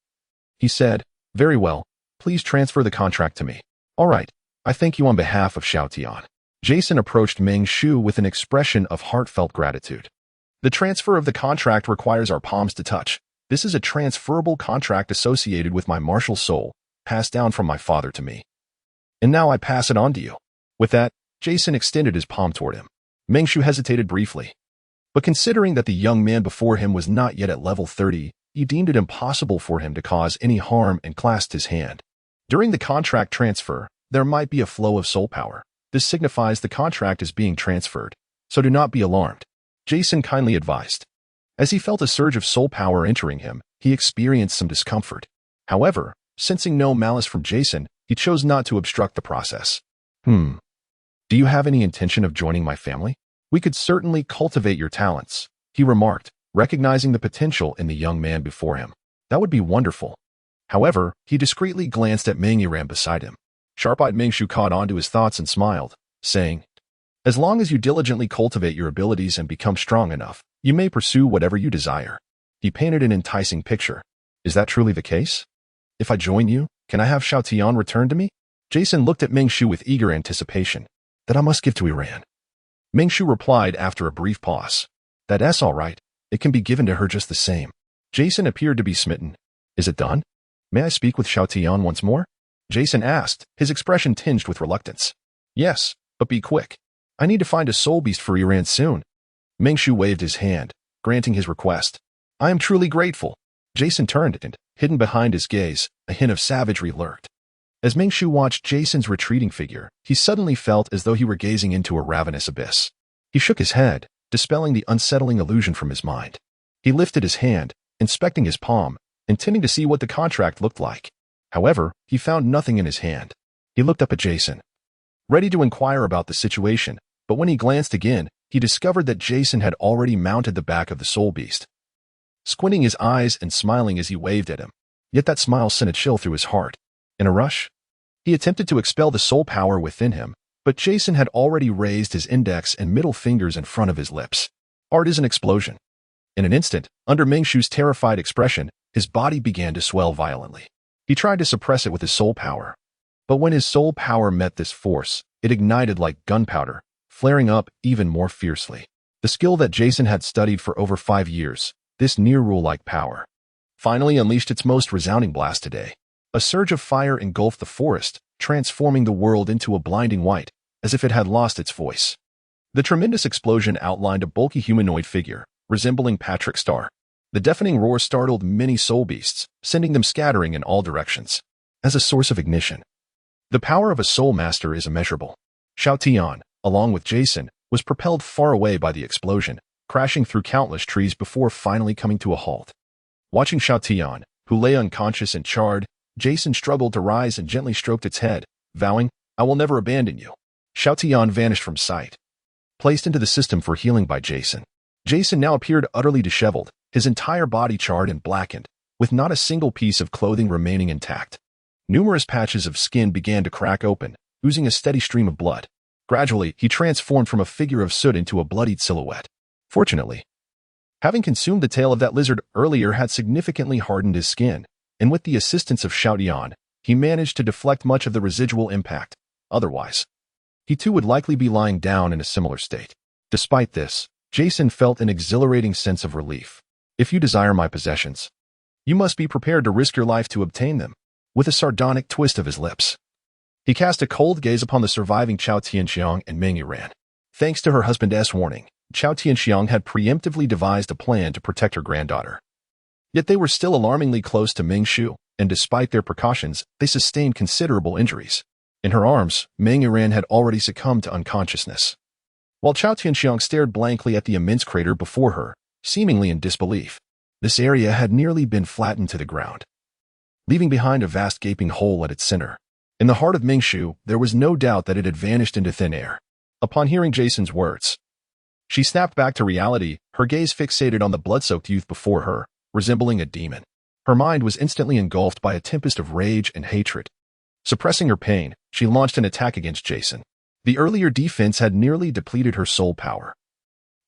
he said, Very well, please transfer the contract to me. All right, I thank you on behalf of Xiao Tian. Jason approached Meng Shu with an expression of heartfelt gratitude. The transfer of the contract requires our palms to touch. This is a transferable contract associated with my martial soul, passed down from my father to me. And now I pass it on to you. With that, Jason extended his palm toward him. Meng Shu hesitated briefly. But considering that the young man before him was not yet at level 30, he deemed it impossible for him to cause any harm and clasped his hand. During the contract transfer, there might be a flow of soul power. This signifies the contract is being transferred, so do not be alarmed, Jason kindly advised. As he felt a surge of soul power entering him, he experienced some discomfort. However, sensing no malice from Jason, he chose not to obstruct the process. Do you have any intention of joining my family? We could certainly cultivate your talents, he remarked, recognizing the potential in the young man before him. That would be wonderful. However, he discreetly glanced at Meng Yuran beside him. Sharp-eyed Meng Shu caught on to his thoughts and smiled, saying, As long as you diligently cultivate your abilities and become strong enough, you may pursue whatever you desire. He painted an enticing picture. Is that truly the case? If I join you, can I have Xiao Tian returned to me? Jason looked at Meng Shu with eager anticipation. That I must give to Iran. Meng Shu replied after a brief pause. That's all right. It can be given to her just the same. Jason appeared to be smitten. Is it done? May I speak with Xiao Tian once more? Jason asked, his expression tinged with reluctance. Yes, but be quick. I need to find a soul beast for Iran soon. Meng Shu waved his hand, granting his request. I am truly grateful. Jason turned and, hidden behind his gaze, a hint of savagery lurked. As Meng Shu watched Jason's retreating figure, he suddenly felt as though he were gazing into a ravenous abyss. He shook his head, dispelling the unsettling illusion from his mind. He lifted his hand, inspecting his palm, intending to see what the contract looked like. However, he found nothing in his hand. He looked up at Jason, ready to inquire about the situation, but when he glanced again, he discovered that Jason had already mounted the back of the soul beast, squinting his eyes and smiling as he waved at him. Yet that smile sent a chill through his heart. In a rush, he attempted to expel the soul power within him, but Jason had already raised his index and middle fingers in front of his lips. Art is an explosion. In an instant, under Mingshu's terrified expression, his body began to swell violently. He tried to suppress it with his soul power. But when his soul power met this force, it ignited like gunpowder, flaring up even more fiercely. The skill that Jason had studied for over 5 years, this near-rule-like power, finally unleashed its most resounding blast today. A surge of fire engulfed the forest, transforming the world into a blinding white, as if it had lost its voice. The tremendous explosion outlined a bulky humanoid figure, resembling Patrick Star. The deafening roar startled many soul beasts, sending them scattering in all directions. As a source of ignition, the power of a soul master is immeasurable. Xiao Tian, along with Jason, was propelled far away by the explosion, crashing through countless trees before finally coming to a halt. Watching Xiao Tian, who lay unconscious and charred, Jason struggled to rise and gently stroked its head, vowing, "I will never abandon you." Xiao Tian vanished from sight, placed into the system for healing by Jason. Jason now appeared utterly disheveled, his entire body charred and blackened, with not a single piece of clothing remaining intact. Numerous patches of skin began to crack open, oozing a steady stream of blood. Gradually, he transformed from a figure of soot into a bloodied silhouette. Fortunately, having consumed the tail of that lizard earlier had significantly hardened his skin, and with the assistance of Xiao Tian, he managed to deflect much of the residual impact. Otherwise, he too would likely be lying down in a similar state. Despite this, Jason felt an exhilarating sense of relief. "If you desire my possessions, you must be prepared to risk your life to obtain them." With a sardonic twist of his lips, he cast a cold gaze upon the surviving Chao Tianxiang and Meng Yiran. Thanks to her husband's warning, Chao Tianxiang had preemptively devised a plan to protect her granddaughter. Yet they were still alarmingly close to Mingshu, and despite their precautions, they sustained considerable injuries. In her arms, Meng Yiran had already succumbed to unconsciousness, while Chao Tianxiang stared blankly at the immense crater before her, seemingly in disbelief. This area had nearly been flattened to the ground, leaving behind a vast gaping hole at its center. In the heart of Mingshu, there was no doubt that it had vanished into thin air. Upon hearing Jason's words, she snapped back to reality, her gaze fixated on the blood-soaked youth before her, resembling a demon. Her mind was instantly engulfed by a tempest of rage and hatred. Suppressing her pain, she launched an attack against Jason. The earlier defense had nearly depleted her soul power,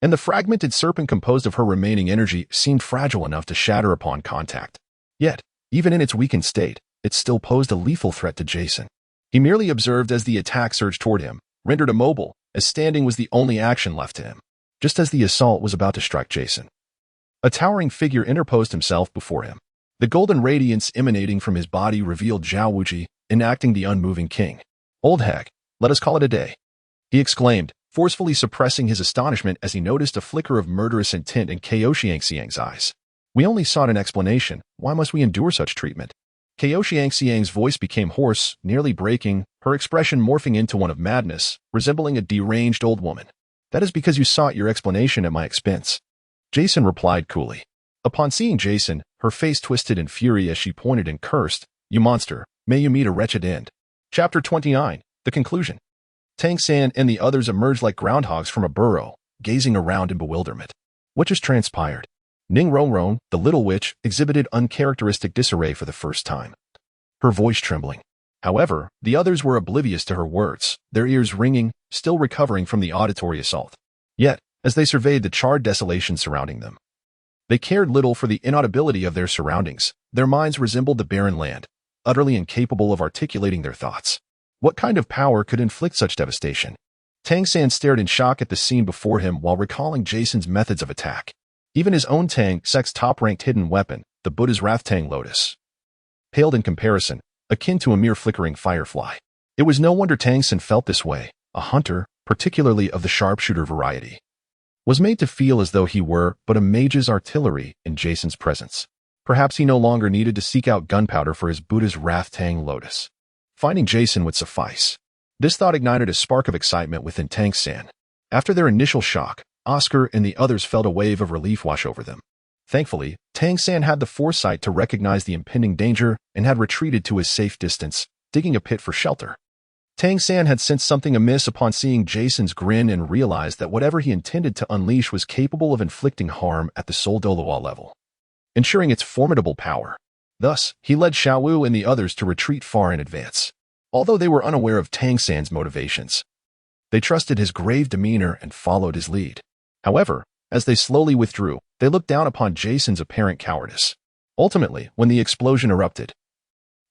and the fragmented serpent composed of her remaining energy seemed fragile enough to shatter upon contact. Yet, even in its weakened state, it still posed a lethal threat to Jason. He merely observed as the attack surged toward him, rendered immobile, as standing was the only action left to him. Just as the assault was about to strike Jason, a towering figure interposed himself before him. The golden radiance emanating from his body revealed Xiao Wu Jia, enacting the unmoving king. "Old hag, let us call it a day," he exclaimed, forcefully suppressing his astonishment as he noticed a flicker of murderous intent in Xiangxiang's eyes. "We only sought an explanation. Why must we endure such treatment?" Xiangxiang's voice became hoarse, nearly breaking, her expression morphing into one of madness, resembling a deranged old woman. "That is because you sought your explanation at my expense," Jason replied coolly. Upon seeing Jason, her face twisted in fury as she pointed and cursed, "You monster, may you meet a wretched end." Chapter 29, The Conclusion. Tangan and the others emerged like groundhogs from a burrow, gazing around in bewilderment. What just transpired? Ning Rongrong, the little witch, exhibited uncharacteristic disarray for the first time, her voice trembling. However, the others were oblivious to her words, their ears ringing, still recovering from the auditory assault. Yet, as they surveyed the charred desolation surrounding them, they cared little for the inaudibility of their surroundings. Their minds resembled the barren land, utterly incapable of articulating their thoughts. What kind of power could inflict such devastation? Tangan stared in shock at the scene before him while recalling Jason's methods of attack. Even his own Tang's top-ranked hidden weapon, the Buddha's Wrathtang Lotus, paled in comparison, akin to a mere flickering firefly. It was no wonder Tangan felt this way. A hunter, particularly of the sharpshooter variety, was made to feel as though he were but a mage's artillery in Jason's presence. Perhaps he no longer needed to seek out gunpowder for his Buddha's Wrathtang Lotus. Finding Jason would suffice. This thought ignited a spark of excitement within Tangan. After their initial shock, Oscar and the others felt a wave of relief wash over them. Thankfully, Tangan had the foresight to recognize the impending danger and had retreated to his safe distance, digging a pit for shelter. Tangan had sensed something amiss upon seeing Jason's grin and realized that whatever he intended to unleash was capable of inflicting harm at the Soul Douluo level, ensuring its formidable power. Thus, he led Xiao Wu and the others to retreat far in advance. Although they were unaware of Tangan's motivations, they trusted his grave demeanor and followed his lead. However, as they slowly withdrew, they looked down upon Jason's apparent cowardice. Ultimately, when the explosion erupted,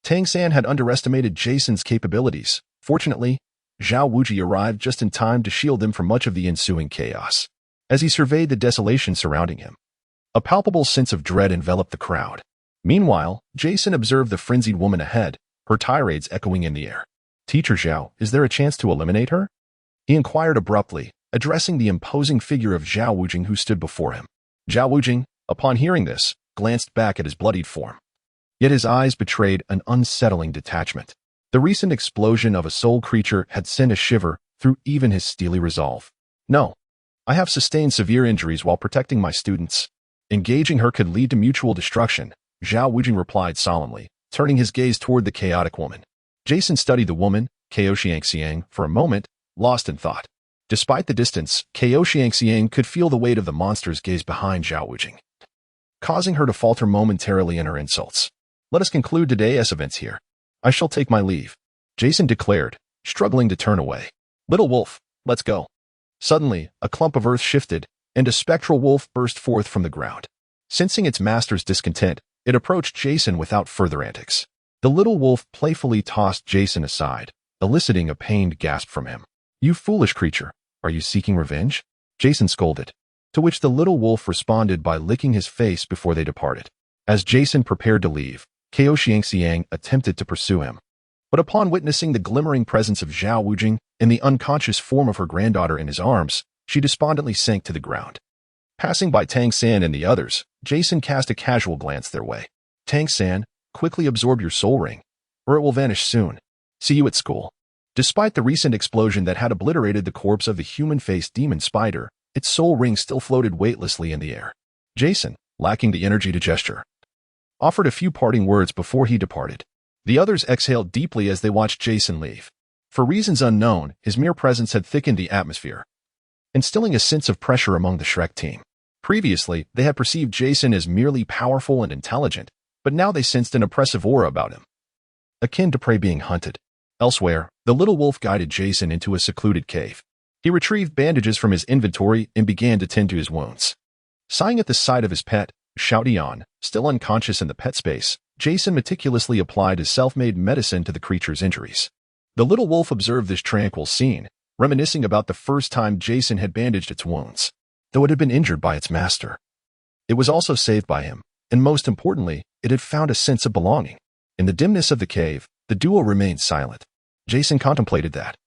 Tangan had underestimated Jason's capabilities. Fortunately, Xiao Wu Jia arrived just in time to shield him from much of the ensuing chaos. As he surveyed the desolation surrounding him, a palpable sense of dread enveloped the crowd. Meanwhile, Jason observed the frenzied woman ahead, her tirades echoing in the air. "Teacher Xiao, is there a chance to eliminate her?" he inquired abruptly, addressing the imposing figure of Xiao Wu Jia who stood before him. Xiao Wu Jia, upon hearing this, glanced back at his bloodied form. Yet his eyes betrayed an unsettling detachment. The recent explosion of a soul creature had sent a shiver through even his steely resolve. "No. I have sustained severe injuries while protecting my students. Engaging her could lead to mutual destruction," Xiao Wu Jia replied solemnly, turning his gaze toward the chaotic woman. Jason studied the woman, Xiang, for a moment, lost in thought. Despite the distance, Xiang could feel the weight of the monster's gaze behind Xiao Wu Jia, causing her to falter momentarily in her insults. "Let us conclude today's events here. I shall take my leave," Jason declared, struggling to turn away. "Little wolf, let's go." Suddenly, a clump of earth shifted, and a spectral wolf burst forth from the ground. Sensing its master's discontent, it approached Jason without further antics. The little wolf playfully tossed Jason aside, eliciting a pained gasp from him. "You foolish creature, are you seeking revenge?" Jason scolded, to which the little wolf responded by licking his face before they departed. As Jason prepared to leave, Xiang attempted to pursue him. But upon witnessing the glimmering presence of Xiao Wu Jia and the unconscious form of her granddaughter in his arms, she despondently sank to the ground. Passing by Tangan and the others, Jason cast a casual glance their way. "Tangan, quickly absorb your soul ring, or it will vanish soon. See you at school." Despite the recent explosion that had obliterated the corpse of the human-faced demon spider, its soul ring still floated weightlessly in the air. Jason, lacking the energy to gesture, offered a few parting words before he departed. The others exhaled deeply as they watched Jason leave. For reasons unknown, his mere presence had thickened the atmosphere, instilling a sense of pressure among the Shrek team. Previously, they had perceived Jason as merely powerful and intelligent, but now they sensed an oppressive aura about him, akin to prey being hunted. Elsewhere, the little wolf guided Jason into a secluded cave. He retrieved bandages from his inventory and began to tend to his wounds. Sighing at the sight of his pet, Xiao Dian, still unconscious in the pet space, Jason meticulously applied his self-made medicine to the creature's injuries. The little wolf observed this tranquil scene, reminiscing about the first time Jason had bandaged its wounds. Though it had been injured by its master, it was also saved by him, and most importantly, it had found a sense of belonging. In the dimness of the cave, the duo remained silent. Jason contemplated that,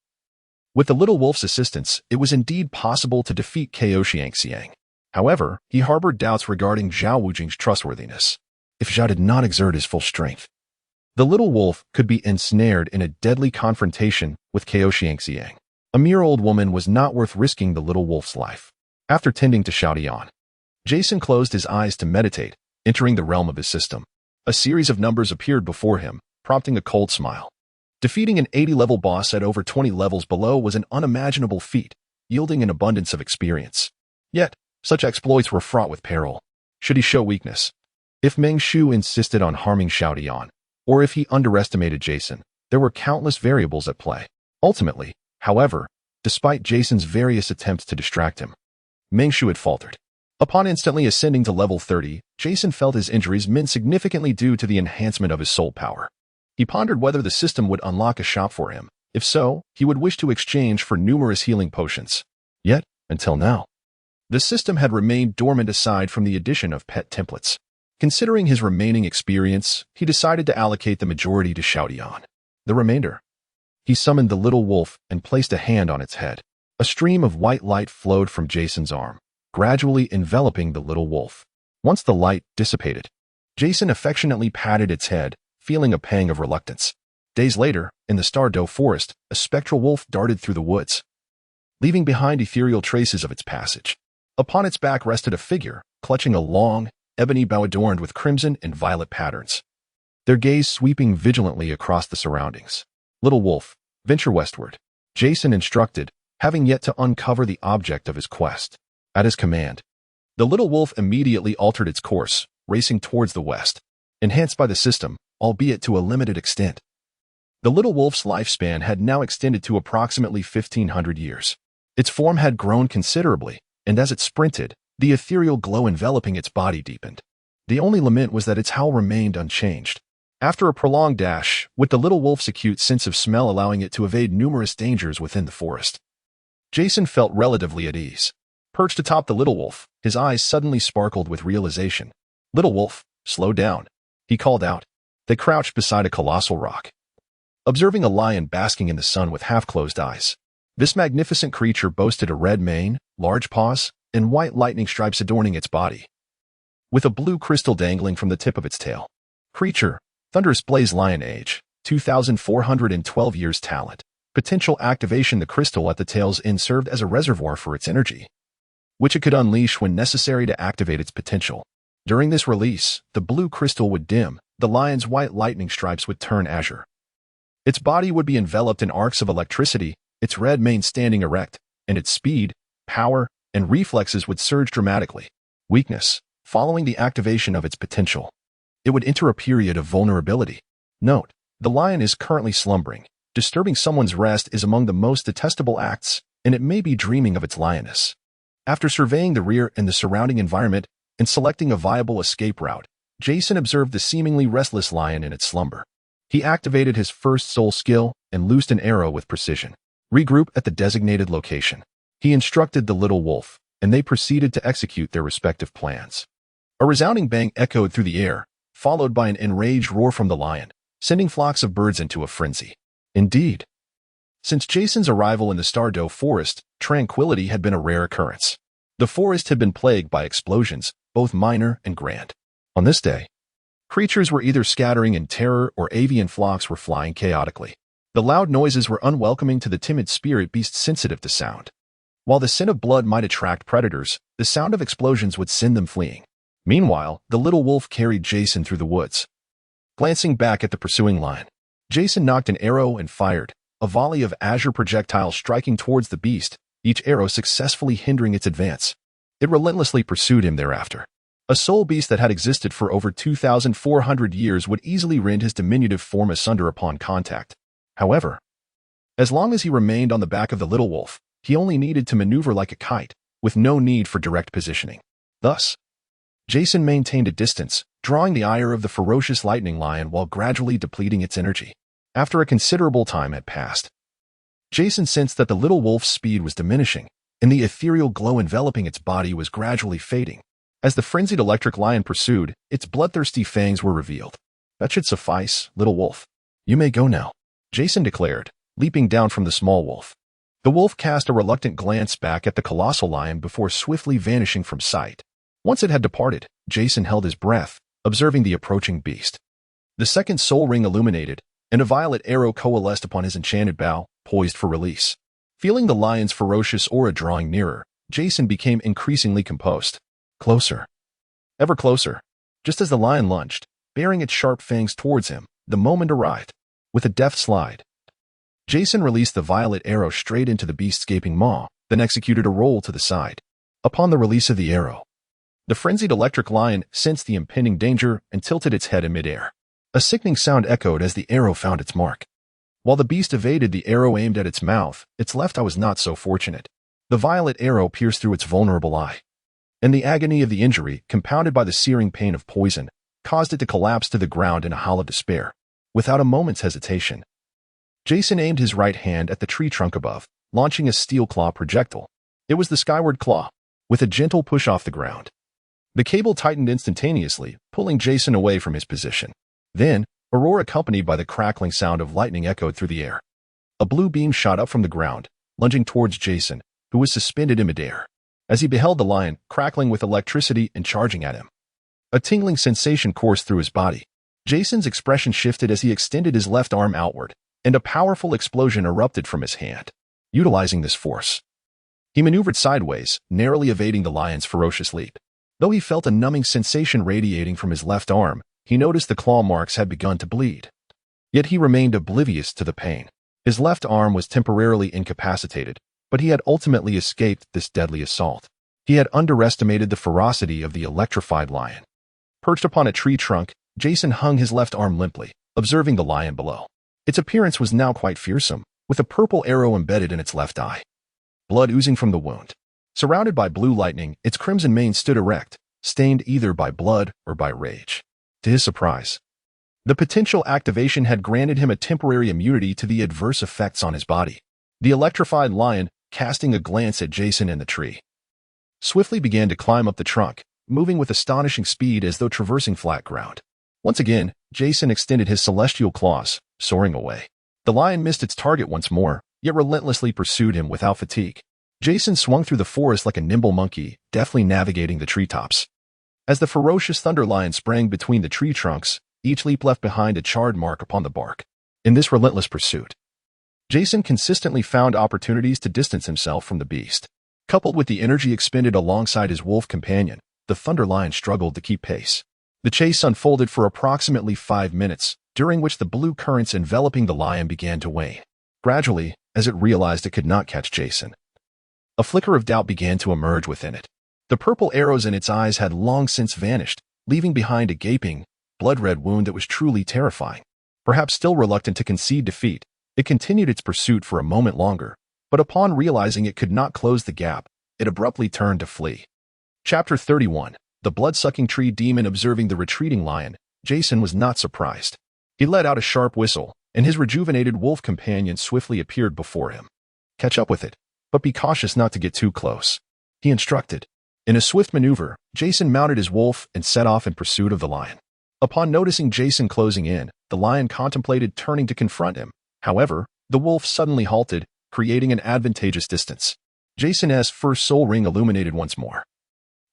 with the little wolf's assistance, it was indeed possible to defeat Xiang. However, he harbored doubts regarding Xiao Wu Jia's trustworthiness. If Xiao did not exert his full strength, the little wolf could be ensnared in a deadly confrontation with Xiang. A mere old woman was not worth risking the little wolf's life. After tending to Xiao Dian, Jason closed his eyes to meditate, entering the realm of his system. A series of numbers appeared before him, prompting a cold smile. Defeating an 80-level boss at over 20 levels below was an unimaginable feat, yielding an abundance of experience. Yet, such exploits were fraught with peril. Should he show weakness? If Meng Shu insisted on harming Xiao Dian, or if he underestimated Jason, there were countless variables at play. Ultimately, however, despite Jason's various attempts to distract him, Meng Shu had faltered. Upon instantly ascending to level 30, Jason felt his injuries meant significantly due to the enhancement of his soul power. He pondered whether the system would unlock a shop for him. If so, he would wish to exchange for numerous healing potions. Yet, until now, the system had remained dormant aside from the addition of pet templates. Considering his remaining experience, he decided to allocate the majority to Xiao Dian. The remainder, he summoned the little wolf and placed a hand on its head. A stream of white light flowed from Jason's arm, gradually enveloping the little wolf. Once the light dissipated, Jason affectionately patted its head, feeling a pang of reluctance. Days later, in the Stardow Forest, a spectral wolf darted through the woods, leaving behind ethereal traces of its passage. Upon its back rested a figure, clutching a long, ebony bow adorned with crimson and violet patterns, their gaze sweeping vigilantly across the surroundings. "Little wolf, venture westward," Jason instructed, having yet to uncover the object of his quest. At his command, the little wolf immediately altered its course, racing towards the west, enhanced by the system, albeit to a limited extent. The little wolf's lifespan had now extended to approximately 1,500 years. Its form had grown considerably, and as it sprinted, the ethereal glow enveloping its body deepened. The only lament was that its howl remained unchanged. After a prolonged dash, with the little wolf's acute sense of smell allowing it to evade numerous dangers within the forest, Jason felt relatively at ease. Perched atop the little wolf, his eyes suddenly sparkled with realization. "Little wolf, slow down," he called out. They crouched beside a colossal rock, observing a lion basking in the sun with half-closed eyes. This magnificent creature boasted a red mane, large paws, and white lightning stripes adorning its body, with a blue crystal dangling from the tip of its tail. Creature, Thunderous Blaze Lion Age, 2,412 years talent. Potential activation: the crystal at the tail's end served as a reservoir for its energy, which it could unleash when necessary to activate its potential. During this release, the blue crystal would dim, the lion's white lightning stripes would turn azure. Its body would be enveloped in arcs of electricity, its red mane standing erect, and its speed, power, and reflexes would surge dramatically. Weakness: following the activation of its potential, it would enter a period of vulnerability. Note: the lion is currently slumbering. Disturbing someone's rest is among the most detestable acts, and it may be dreaming of its lioness. After surveying the rear and the surrounding environment and selecting a viable escape route, Jason observed the seemingly restless lion in its slumber. He activated his first soul skill and loosed an arrow with precision. "Regroup at the designated location," he instructed the little wolf, and they proceeded to execute their respective plans. A resounding bang echoed through the air, followed by an enraged roar from the lion, sending flocks of birds into a frenzy. Indeed, since Jason's arrival in the Stardew Forest, tranquility had been a rare occurrence. The forest had been plagued by explosions, both minor and grand. On this day, creatures were either scattering in terror or avian flocks were flying chaotically. The loud noises were unwelcoming to the timid spirit beast sensitive to sound. While the scent of blood might attract predators, the sound of explosions would send them fleeing. Meanwhile, the little wolf carried Jason through the woods. Glancing back at the pursuing lion, Jason knocked an arrow and fired, a volley of azure projectiles striking towards the beast, each arrow successfully hindering its advance. It relentlessly pursued him thereafter. A soul beast that had existed for over 2,400 years would easily rend his diminutive form asunder upon contact. However, as long as he remained on the back of the little wolf, he only needed to maneuver like a kite, with no need for direct positioning. Thus, Jason maintained a distance, drawing the ire of the ferocious lightning lion while gradually depleting its energy. After a considerable time had passed, Jason sensed that the little wolf's speed was diminishing, and the ethereal glow enveloping its body was gradually fading. As the frenzied electric lion pursued, its bloodthirsty fangs were revealed. "That should suffice, little wolf. You may go now," Jason declared, leaping down from the small wolf. The wolf cast a reluctant glance back at the colossal lion before swiftly vanishing from sight. Once it had departed, Jason held his breath, observing the approaching beast. The second soul ring illuminated, and a violet arrow coalesced upon his enchanted bow, poised for release. Feeling the lion's ferocious aura drawing nearer, Jason became increasingly composed. Closer. Ever closer. Just as the lion lunged, bearing its sharp fangs towards him, the moment arrived. With a deft slide, Jason released the violet arrow straight into the beast's gaping maw, then executed a roll to the side. Upon the release of the arrow, the frenzied electric lion sensed the impending danger and tilted its head in midair. A sickening sound echoed as the arrow found its mark. While the beast evaded the arrow aimed at its mouth, its left eye was not so fortunate. The violet arrow pierced through its vulnerable eye, and the agony of the injury, compounded by the searing pain of poison, caused it to collapse to the ground in a howl of despair. Without a moment's hesitation, Jason aimed his right hand at the tree trunk above, launching a steel claw projectile. It was the skyward claw. With a gentle push off the ground, the cable tightened instantaneously, pulling Jason away from his position. Then, a roar accompanied by the crackling sound of lightning echoed through the air. A blue beam shot up from the ground, lunging towards Jason, who was suspended in midair. As he beheld the lion, crackling with electricity and charging at him, a tingling sensation coursed through his body. Jason's expression shifted as he extended his left arm outward, and a powerful explosion erupted from his hand. Utilizing this force, he maneuvered sideways, narrowly evading the lion's ferocious leap. Though he felt a numbing sensation radiating from his left arm, he noticed the claw marks had begun to bleed. Yet he remained oblivious to the pain. His left arm was temporarily incapacitated, but he had ultimately escaped this deadly assault. He had underestimated the ferocity of the electrified lion. Perched upon a tree trunk, Jason hung his left arm limply, observing the lion below. Its appearance was now quite fearsome, with a purple arrow embedded in its left eye. Blood oozing from the wound. Surrounded by blue lightning, its crimson mane stood erect, stained either by blood or by rage. To his surprise, the potential activation had granted him a temporary immunity to the adverse effects on his body. The electrified lion, casting a glance at Jason and the tree, swiftly began to climb up the trunk, moving with astonishing speed as though traversing flat ground. Once again, Jason extended his celestial claws, soaring away. The lion missed its target once more, yet relentlessly pursued him without fatigue. Jason swung through the forest like a nimble monkey, deftly navigating the treetops. As the ferocious thunder lion sprang between the tree trunks, each leap left behind a charred mark upon the bark. In this relentless pursuit, Jason consistently found opportunities to distance himself from the beast. Coupled with the energy expended alongside his wolf companion, the thunder lion struggled to keep pace. The chase unfolded for approximately 5 minutes, during which the blue currents enveloping the lion began to wane. Gradually, as it realized it could not catch Jason, a flicker of doubt began to emerge within it. The purple arrows in its eyes had long since vanished, leaving behind a gaping, blood-red wound that was truly terrifying. Perhaps still reluctant to concede defeat, it continued its pursuit for a moment longer, but upon realizing it could not close the gap, it abruptly turned to flee. Chapter 31. The blood-sucking tree demon. Observing the retreating lion, Jason was not surprised. He let out a sharp whistle, and his rejuvenated wolf companion swiftly appeared before him. Catch up with it, but be cautious not to get too close, he instructed. In a swift maneuver, Jason mounted his wolf and set off in pursuit of the lion. Upon noticing Jason closing in, the lion contemplated turning to confront him. However, the wolf suddenly halted, creating an advantageous distance. Jason's first soul ring illuminated once more.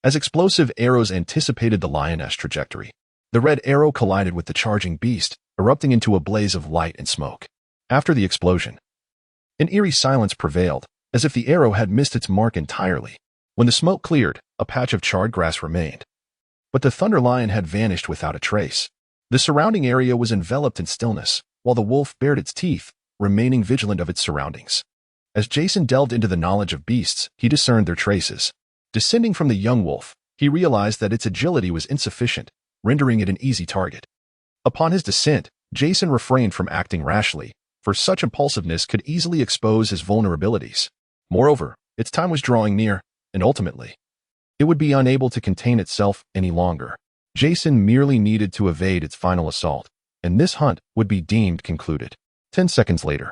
As explosive arrows anticipated the lion's trajectory, the red arrow collided with the charging beast, erupting into a blaze of light and smoke. After the explosion, an eerie silence prevailed, as if the arrow had missed its mark entirely. When the smoke cleared, a patch of charred grass remained. But the thunder lion had vanished without a trace. The surrounding area was enveloped in stillness, while the wolf bared its teeth, remaining vigilant of its surroundings. As Jason delved into the knowledge of beasts, he discerned their traces. Descending from the young wolf, he realized that its agility was insufficient, rendering it an easy target. Upon his descent, Jason refrained from acting rashly, for such impulsiveness could easily expose his vulnerabilities. Moreover, its time was drawing near, and ultimately, it would be unable to contain itself any longer. Jason merely needed to evade its final assault, and this hunt would be deemed concluded. 10 seconds later,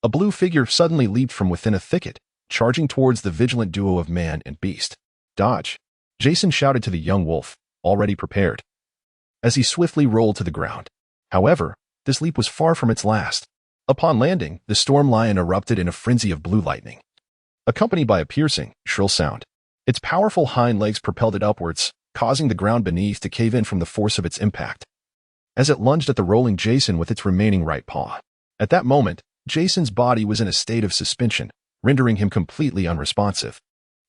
a blue figure suddenly leaped from within a thicket, charging towards the vigilant duo of man and beast. Dodge! Jason shouted to the young wolf, already prepared, as he swiftly rolled to the ground. However, this leap was far from its last. Upon landing, the storm lion erupted in a frenzy of blue lightning, accompanied by a piercing, shrill sound. Its powerful hind legs propelled it upwards, causing the ground beneath to cave in from the force of its impact, as it lunged at the rolling Jason with its remaining right paw. At that moment, Jason's body was in a state of suspension, rendering him completely unresponsive.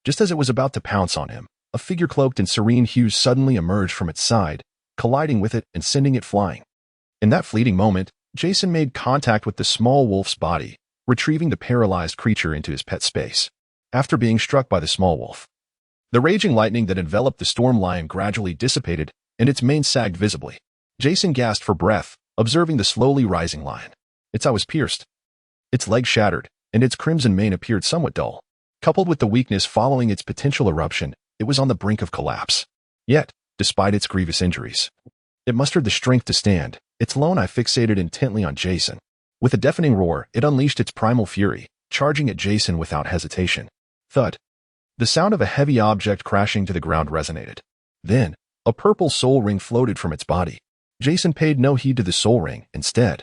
Just as it was about to pounce on him, a figure cloaked in serene hues suddenly emerged from its side, colliding with it and sending it flying. In that fleeting moment, Jason made contact with the small wolf's body, retrieving the paralyzed creature into his pet space. After being struck by the small wolf, the raging lightning that enveloped the storm lion gradually dissipated, and its mane sagged visibly. Jason gasped for breath, observing the slowly rising lion. Its eye was pierced, its leg shattered, and its crimson mane appeared somewhat dull. Coupled with the weakness following its potential eruption, it was on the brink of collapse. Yet, despite its grievous injuries, it mustered the strength to stand, its lone eye fixated intently on Jason. With a deafening roar, it unleashed its primal fury, charging at Jason without hesitation. Thud! The sound of a heavy object crashing to the ground resonated. Then, a purple soul ring floated from its body. Jason paid no heed to the soul ring. Instead,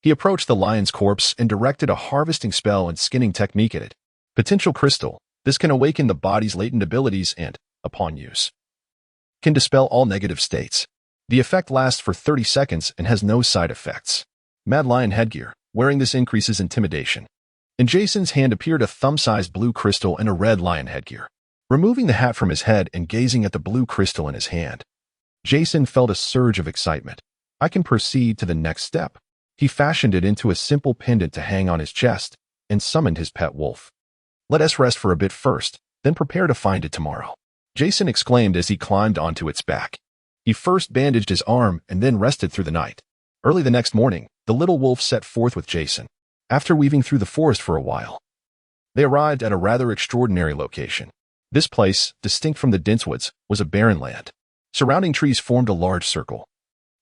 he approached the lion's corpse and directed a harvesting spell and skinning technique at it. Potential crystal. This can awaken the body's latent abilities and, upon use, can dispel all negative states. The effect lasts for 30 seconds and has no side effects. Mad Lion headgear. Wearing this increases intimidation. In Jason's hand appeared a thumb-sized blue crystal and a red lion headgear. Removing the hat from his head and gazing at the blue crystal in his hand, Jason felt a surge of excitement. I can proceed to the next step. He fashioned it into a simple pendant to hang on his chest and summoned his pet wolf. Let us rest for a bit first, then prepare to find it tomorrow, Jason exclaimed as he climbed onto its back. He first bandaged his arm and then rested through the night. Early the next morning, the little wolf set forth with Jason. After weaving through the forest for a while, they arrived at a rather extraordinary location. This place, distinct from the dense woods, was a barren land. Surrounding trees formed a large circle,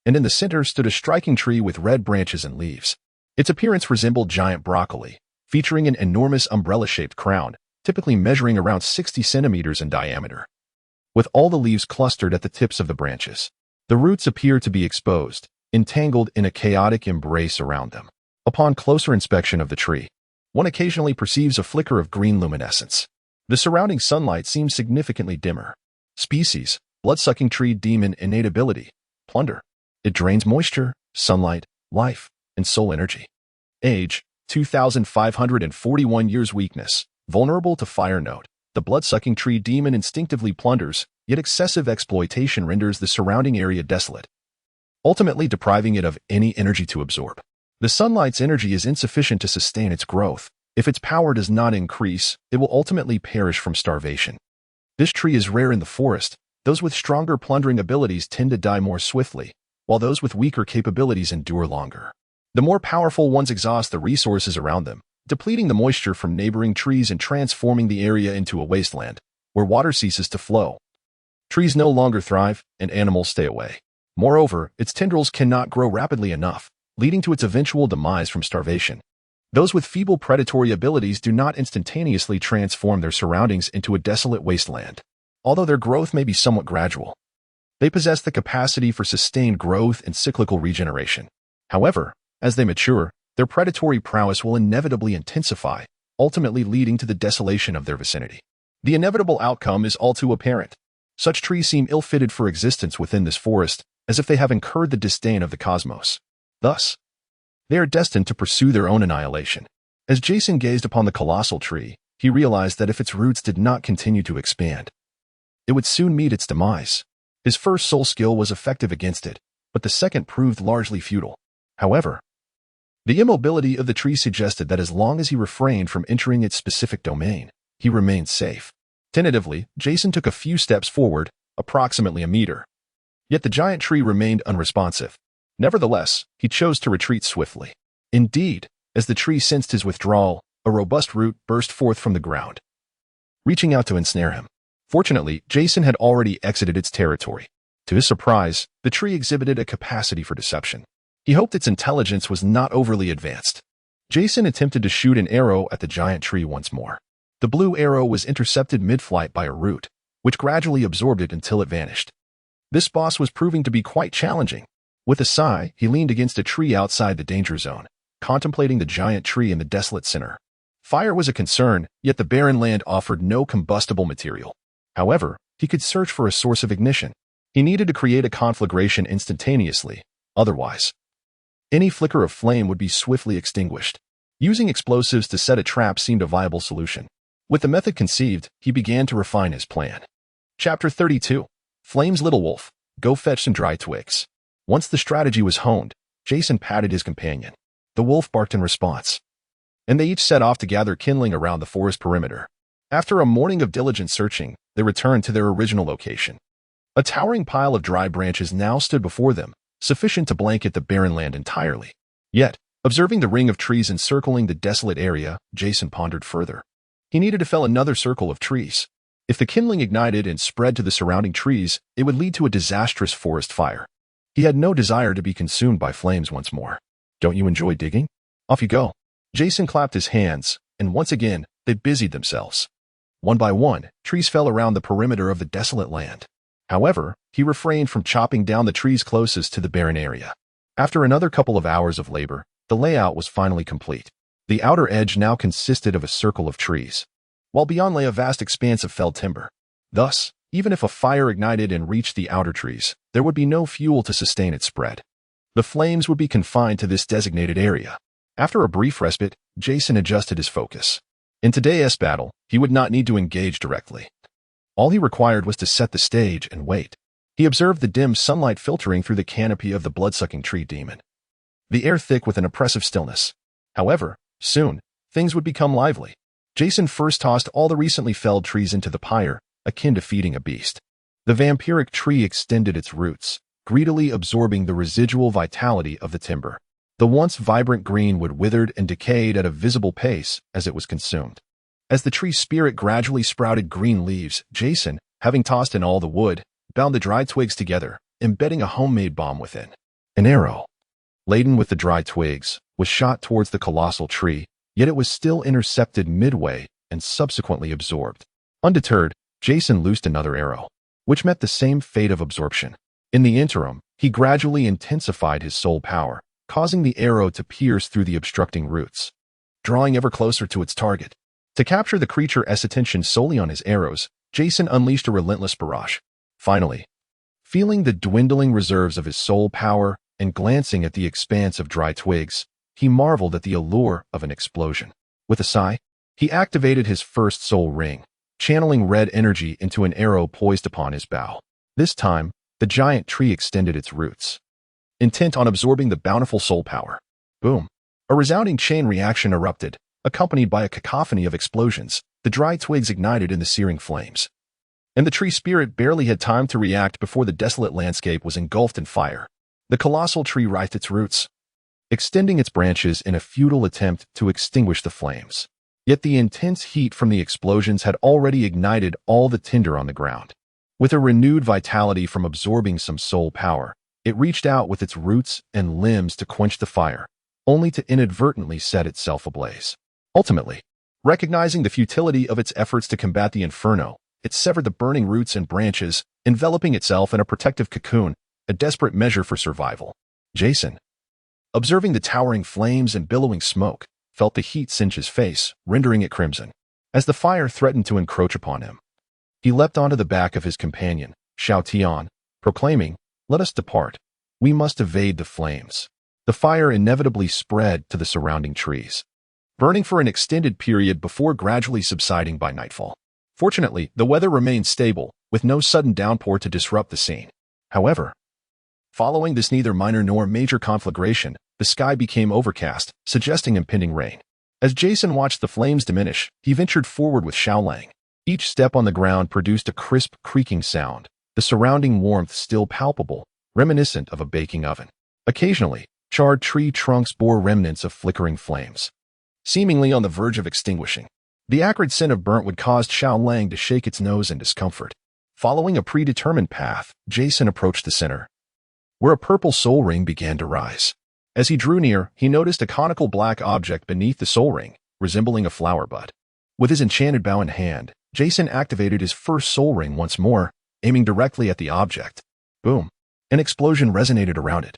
and in the center stood a striking tree with red branches and leaves. Its appearance resembled giant broccoli, featuring an enormous umbrella-shaped crown, typically measuring around 60 centimeters in diameter. With all the leaves clustered at the tips of the branches, the roots appeared to be exposed, entangled in a chaotic embrace around them. Upon closer inspection of the tree, one occasionally perceives a flicker of green luminescence. The surrounding sunlight seems significantly dimmer. Species: blood-sucking tree demon innate ability, Plunder. It drains moisture, sunlight, life, and soul energy. Age: 2,541 years. Weakness: vulnerable to fire note. The blood-sucking tree demon instinctively plunders, yet excessive exploitation renders the surrounding area desolate, ultimately depriving it of any energy to absorb. The sunlight's energy is insufficient to sustain its growth. If its power does not increase, it will ultimately perish from starvation. This tree is rare in the forest. Those with stronger plundering abilities tend to die more swiftly, while those with weaker capabilities endure longer. The more powerful ones exhaust the resources around them, depleting the moisture from neighboring trees and transforming the area into a wasteland, where water ceases to flow. Trees no longer thrive, and animals stay away. Moreover, its tendrils cannot grow rapidly enough, leading to its eventual demise from starvation. Those with feeble predatory abilities do not instantaneously transform their surroundings into a desolate wasteland. Although their growth may be somewhat gradual, they possess the capacity for sustained growth and cyclical regeneration. However, as they mature, their predatory prowess will inevitably intensify, ultimately leading to the desolation of their vicinity. The inevitable outcome is all too apparent. Such trees seem ill-fitted for existence within this forest, as if they have incurred the disdain of the cosmos. Thus, they are destined to pursue their own annihilation. As Jason gazed upon the colossal tree, he realized that if its roots did not continue to expand, it would soon meet its demise. His first soul skill was effective against it, but the second proved largely futile. However, the immobility of the tree suggested that as long as he refrained from entering its specific domain, he remained safe. Tentatively, Jason took a few steps forward, approximately a meter. Yet the giant tree remained unresponsive. Nevertheless, he chose to retreat swiftly. Indeed, as the tree sensed his withdrawal, a robust root burst forth from the ground, reaching out to ensnare him. Fortunately, Jason had already exited its territory. To his surprise, the tree exhibited a capacity for deception. He hoped its intelligence was not overly advanced. Jason attempted to shoot an arrow at the giant tree once more. The blue arrow was intercepted mid-flight by a root, which gradually absorbed it until it vanished. This boss was proving to be quite challenging. With a sigh, he leaned against a tree outside the danger zone, contemplating the giant tree in the desolate center. Fire was a concern, yet the barren land offered no combustible material. However, he could search for a source of ignition. He needed to create a conflagration instantaneously, otherwise, any flicker of flame would be swiftly extinguished. Using explosives to set a trap seemed a viable solution. With the method conceived, he began to refine his plan. Chapter 32. Flame's Little Wolf. Go fetch some dry twigs. Once the strategy was honed, Jason patted his companion. The wolf barked in response, and they each set off to gather kindling around the forest perimeter. After a morning of diligent searching, they returned to their original location. A towering pile of dry branches now stood before them, sufficient to blanket the barren land entirely. Yet, observing the ring of trees encircling the desolate area, Jason pondered further. He needed to fell another circle of trees. If the kindling ignited and spread to the surrounding trees, it would lead to a disastrous forest fire. He had no desire to be consumed by flames once more. Don't you enjoy digging? Off you go. Jason clapped his hands, and once again, they busied themselves. One by one, trees fell around the perimeter of the desolate land. However, he refrained from chopping down the trees closest to the barren area. After another couple of hours of labor, the layout was finally complete. The outer edge now consisted of a circle of trees, while beyond lay a vast expanse of felled timber. Thus, even if a fire ignited and reached the outer trees, there would be no fuel to sustain its spread. The flames would be confined to this designated area. After a brief respite, Jason adjusted his focus. In today's battle, he would not need to engage directly. All he required was to set the stage and wait. He observed the dim sunlight filtering through the canopy of the blood-sucking tree demon, the air thick with an oppressive stillness. However, soon, things would become lively. Jason first tossed all the recently felled trees into the pyre, akin to feeding a beast. The vampiric tree extended its roots, greedily absorbing the residual vitality of the timber. The once vibrant green wood withered and decayed at a visible pace as it was consumed. As the tree's spirit gradually sprouted green leaves, Jason, having tossed in all the wood, bound the dry twigs together, embedding a homemade bomb within. An arrow, laden with the dry twigs, was shot towards the colossal tree, yet it was still intercepted midway and subsequently absorbed. Undeterred, Jason loosed another arrow, which met the same fate of absorption. In the interim, he gradually intensified his soul power, causing the arrow to pierce through the obstructing roots, drawing ever closer to its target. To capture the creature's attention solely on his arrows, Jason unleashed a relentless barrage. Finally, feeling the dwindling reserves of his soul power and glancing at the expanse of dry twigs, he marveled at the allure of an explosion. With a sigh, he activated his first soul ring, channeling red energy into an arrow poised upon his bow. This time, the giant tree extended its roots, intent on absorbing the bountiful soul power. Boom! A resounding chain reaction erupted, accompanied by a cacophony of explosions. The dry twigs ignited in the searing flames, and the tree spirit barely had time to react before the desolate landscape was engulfed in fire. The colossal tree writhed its roots, extending its branches in a futile attempt to extinguish the flames. Yet the intense heat from the explosions had already ignited all the tinder on the ground. With a renewed vitality from absorbing some soul power, it reached out with its roots and limbs to quench the fire, only to inadvertently set itself ablaze. Ultimately, recognizing the futility of its efforts to combat the inferno, it severed the burning roots and branches, enveloping itself in a protective cocoon, a desperate measure for survival. Jason, observing the towering flames and billowing smoke, felt the heat singe his face, rendering it crimson. As the fire threatened to encroach upon him, he leapt onto the back of his companion, Xiao Tian, proclaiming, "Let us depart. We must evade the flames." The fire inevitably spread to the surrounding trees, burning for an extended period before gradually subsiding by nightfall. Fortunately, the weather remained stable, with no sudden downpour to disrupt the scene. However, following this neither minor nor major conflagration, the sky became overcast, suggesting impending rain. As Jason watched the flames diminish, he ventured forward with Xiaolang. Each step on the ground produced a crisp, creaking sound, the surrounding warmth still palpable, reminiscent of a baking oven. Occasionally, charred tree trunks bore remnants of flickering flames, seemingly on the verge of extinguishing. The acrid scent of burnt wood caused Xiaolang to shake its nose in discomfort. Following a predetermined path, Jason approached the center, where a purple soul ring began to rise. As he drew near, he noticed a conical black object beneath the soul ring, resembling a flower bud. With his enchanted bow in hand, Jason activated his first soul ring once more, aiming directly at the object. Boom! An explosion resonated around it,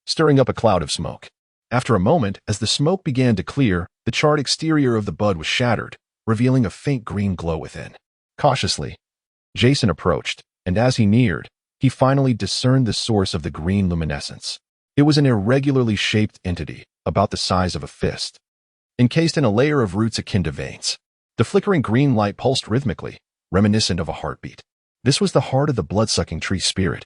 stirring up a cloud of smoke. After a moment, as the smoke began to clear, the charred exterior of the bud was shattered, revealing a faint green glow within. Cautiously, Jason approached, and as he neared, he finally discerned the source of the green luminescence. It was an irregularly shaped entity, about the size of a fist, encased in a layer of roots akin to veins. The flickering green light pulsed rhythmically, reminiscent of a heartbeat. This was the heart of the blood-sucking tree spirit,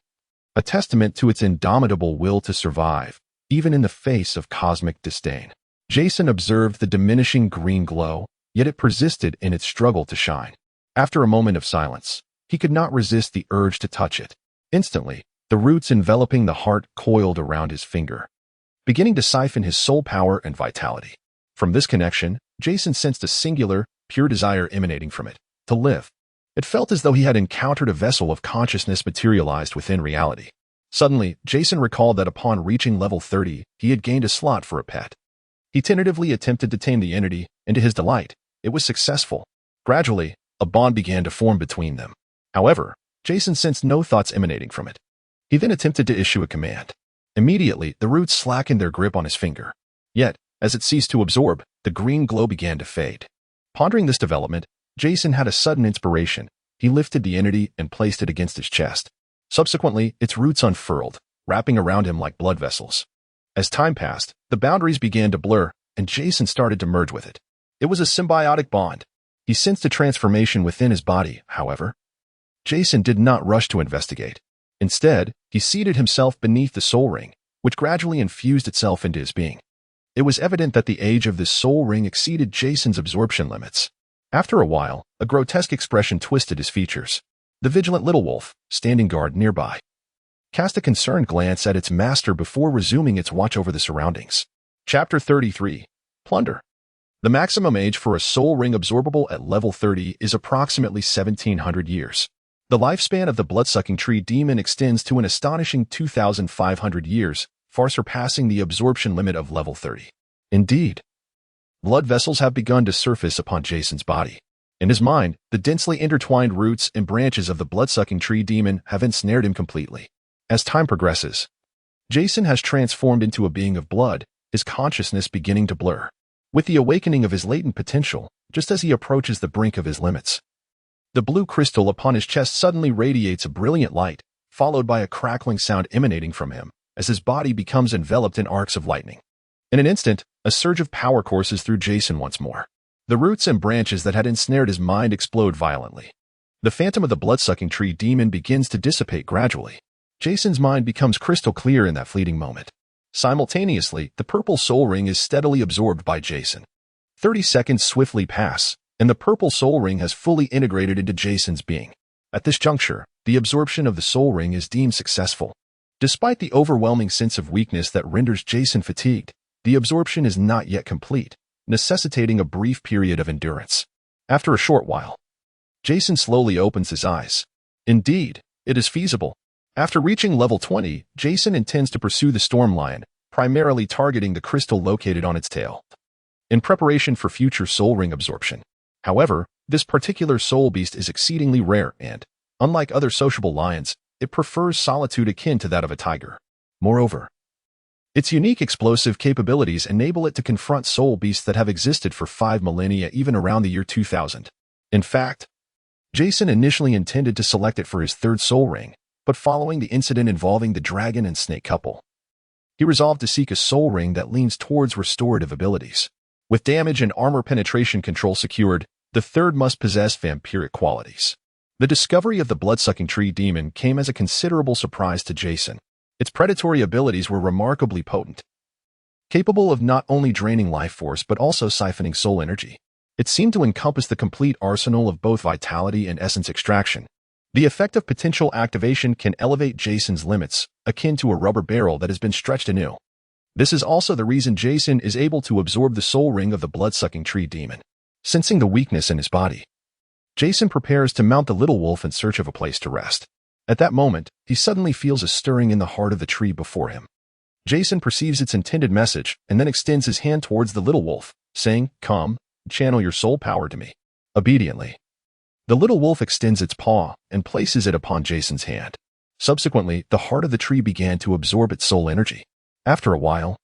a testament to its indomitable will to survive, even in the face of cosmic disdain. Jason observed the diminishing green glow, yet it persisted in its struggle to shine. After a moment of silence, he could not resist the urge to touch it. Instantly, the roots enveloping the heart coiled around his finger, beginning to siphon his soul power and vitality. From this connection, Jason sensed a singular, pure desire emanating from it, to live. It felt as though he had encountered a vessel of consciousness materialized within reality. Suddenly, Jason recalled that upon reaching level 30, he had gained a slot for a pet. He tentatively attempted to tame the entity, and to his delight, it was successful. Gradually, a bond began to form between them. However, Jason sensed no thoughts emanating from it. He then attempted to issue a command. Immediately, the roots slackened their grip on his finger. Yet, as it ceased to absorb, the green glow began to fade. Pondering this development, Jason had a sudden inspiration. He lifted the entity and placed it against his chest. Subsequently, its roots unfurled, wrapping around him like blood vessels. As time passed, the boundaries began to blur, and Jason started to merge with it. It was a symbiotic bond. He sensed a transformation within his body, however, Jason did not rush to investigate. Instead, he seated himself beneath the soul ring, which gradually infused itself into his being. It was evident that the age of this soul ring exceeded Jason's absorption limits. After a while, a grotesque expression twisted his features. The vigilant little wolf, standing guard nearby, cast a concerned glance at its master before resuming its watch over the surroundings. Chapter 33. Plunder. The maximum age for a soul ring absorbable at level 30 is approximately 1700 years. The lifespan of the blood-sucking tree demon extends to an astonishing 2,500 years, far surpassing the absorption limit of level 30. Indeed, blood vessels have begun to surface upon Jason's body. In his mind, the densely intertwined roots and branches of the blood-sucking tree demon have ensnared him completely. As time progresses, Jason has transformed into a being of blood, his consciousness beginning to blur. With the awakening of his latent potential, just as he approaches the brink of his limits, the blue crystal upon his chest suddenly radiates a brilliant light, followed by a crackling sound emanating from him, as his body becomes enveloped in arcs of lightning. In an instant, a surge of power courses through Jason once more. The roots and branches that had ensnared his mind explode violently. The phantom of the blood-sucking tree demon begins to dissipate gradually. Jason's mind becomes crystal clear in that fleeting moment. Simultaneously, the purple soul ring is steadily absorbed by Jason. 30 seconds swiftly pass, and the purple soul ring has fully integrated into Jason's being. At this juncture, the absorption of the soul ring is deemed successful. Despite the overwhelming sense of weakness that renders Jason fatigued, the absorption is not yet complete, necessitating a brief period of endurance. After a short while, Jason slowly opens his eyes. Indeed, it is feasible. After reaching level 20, Jason intends to pursue the storm lion, primarily targeting the crystal located on its tail, in preparation for future soul ring absorption. However, this particular soul beast is exceedingly rare and, unlike other sociable lions, it prefers solitude akin to that of a tiger. Moreover, its unique explosive capabilities enable it to confront soul beasts that have existed for 5 millennia, even around the year 2000. In fact, Jason initially intended to select it for his third soul ring, but following the incident involving the dragon and snake couple, he resolved to seek a soul ring that leans towards restorative abilities. With damage and armor penetration control secured, the third must possess vampiric qualities. The discovery of the blood-sucking tree demon came as a considerable surprise to Jason. Its predatory abilities were remarkably potent, capable of not only draining life force but also siphoning soul energy. It seemed to encompass the complete arsenal of both vitality and essence extraction. The effect of potential activation can elevate Jason's limits, akin to a rubber barrel that has been stretched anew. This is also the reason Jason is able to absorb the soul ring of the blood-sucking tree demon. Sensing the weakness in his body, Jason prepares to mount the little wolf in search of a place to rest. At that moment, he suddenly feels a stirring in the heart of the tree before him. Jason perceives its intended message and then extends his hand towards the little wolf, saying, "Come, channel your soul power to me." Obediently, the little wolf extends its paw and places it upon Jason's hand. Subsequently, the heart of the tree began to absorb its soul energy. After a while,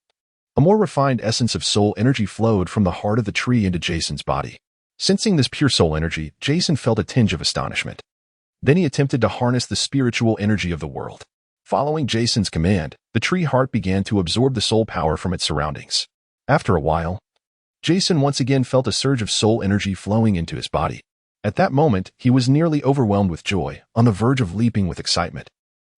a more refined essence of soul energy flowed from the heart of the tree into Jason's body. Sensing this pure soul energy, Jason felt a tinge of astonishment. Then he attempted to harness the spiritual energy of the world. Following Jason's command, the tree heart began to absorb the soul power from its surroundings. After a while, Jason once again felt a surge of soul energy flowing into his body. At that moment, he was nearly overwhelmed with joy, on the verge of leaping with excitement.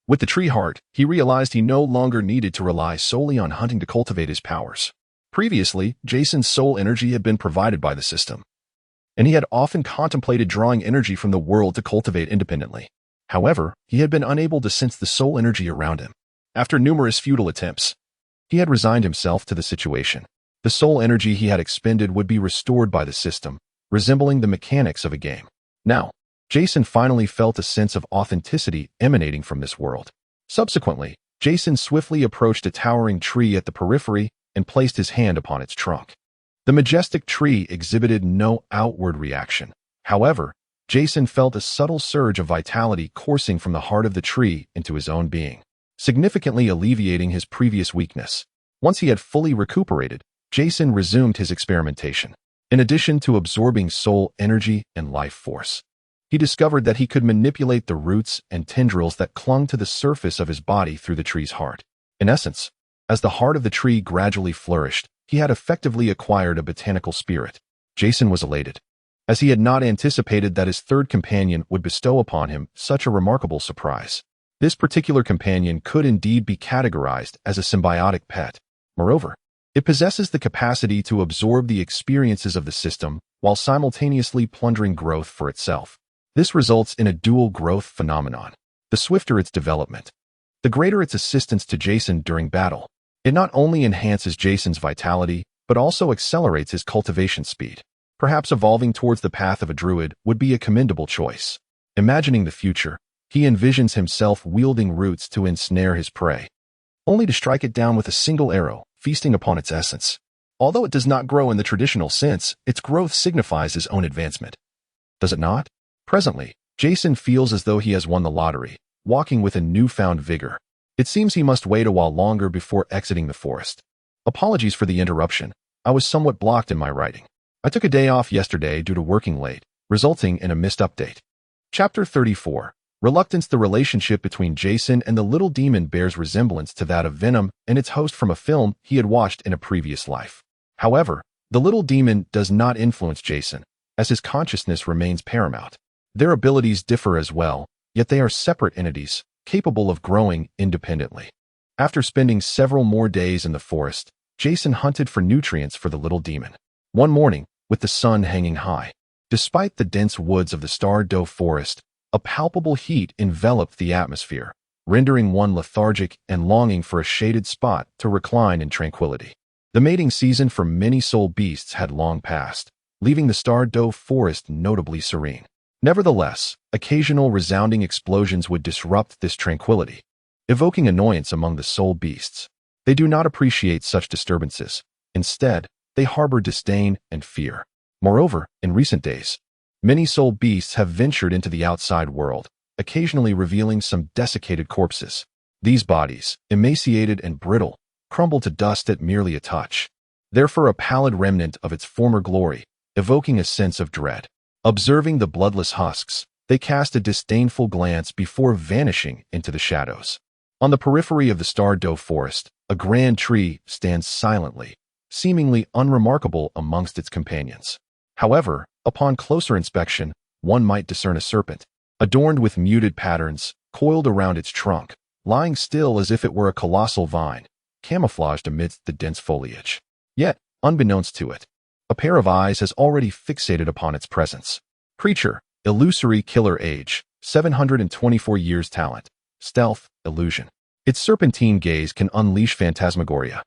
With the tree heart, he realized he no longer needed to rely solely on hunting to cultivate his powers. Previously, Jason's soul energy had been provided by the system, and he had often contemplated drawing energy from the world to cultivate independently. However, he had been unable to sense the soul energy around him. After numerous futile attempts, he had resigned himself to the situation. The soul energy he had expended would be restored by the system, resembling the mechanics of a game. Now, Jason finally felt a sense of authenticity emanating from this world. Subsequently, Jason swiftly approached a towering tree at the periphery and placed his hand upon its trunk. The majestic tree exhibited no outward reaction. However, Jason felt a subtle surge of vitality coursing from the heart of the tree into his own being, significantly alleviating his previous weakness. Once he had fully recuperated, Jason resumed his experimentation. In addition to absorbing soul energy and life force, he discovered that he could manipulate the roots and tendrils that clung to the surface of his body through the tree's heart. In essence, as the heart of the tree gradually flourished, he had effectively acquired a botanical spirit. Jason was elated. as he had not anticipated that his third companion would bestow upon him such a remarkable surprise. This particular companion could indeed be categorized as a symbiotic pet. Moreover, it possesses the capacity to absorb the experiences of the system while simultaneously plundering growth for itself. This results in a dual growth phenomenon. The swifter its development, the greater its assistance to Jason during battle. It not only enhances Jason's vitality, but also accelerates his cultivation speed. Perhaps evolving towards the path of a druid would be a commendable choice. Imagining the future, he envisions himself wielding roots to ensnare his prey, only to strike it down with a single arrow, feasting upon its essence. Although it does not grow in the traditional sense, its growth signifies his own advancement. Does it not? Presently, Jason feels as though he has won the lottery, walking with a newfound vigor. It seems he must wait a while longer before exiting the forest. Apologies for the interruption. I was somewhat blocked in my writing. I took a day off yesterday due to working late, resulting in a missed update. Chapter 34. Reluctance. The relationship between Jason and the little demon bears resemblance to that of Venom and its host from a film he had watched in a previous life. However, the little demon does not influence Jason, as his consciousness remains paramount. Their abilities differ as well, yet they are separate entities, capable of growing independently. After spending several more days in the forest, Jason hunted for nutrients for the little demon. One morning, with the sun hanging high, despite the dense woods of the Douluo forest, a palpable heat enveloped the atmosphere, rendering one lethargic and longing for a shaded spot to recline in tranquility. The mating season for many soul beasts had long passed, leaving the Douluo forest notably serene. Nevertheless, occasional resounding explosions would disrupt this tranquility, evoking annoyance among the soul beasts. They do not appreciate such disturbances. Instead, they harbor disdain and fear. Moreover, in recent days, many soul beasts have ventured into the outside world, occasionally revealing some desiccated corpses. These bodies, emaciated and brittle, crumble to dust at merely a touch. Therefore, a pallid remnant of its former glory, evoking a sense of dread. Observing the bloodless husks, they cast a disdainful glance before vanishing into the shadows. On the periphery of the Douluo forest, a grand tree stands silently, seemingly unremarkable amongst its companions. However, upon closer inspection, one might discern a serpent, adorned with muted patterns, coiled around its trunk, lying still as if it were a colossal vine, camouflaged amidst the dense foliage. Yet, unbeknownst to it, a pair of eyes has already fixated upon its presence. Creature, illusory killer age, 724 years talent, stealth, illusion. Its serpentine gaze can unleash phantasmagoria,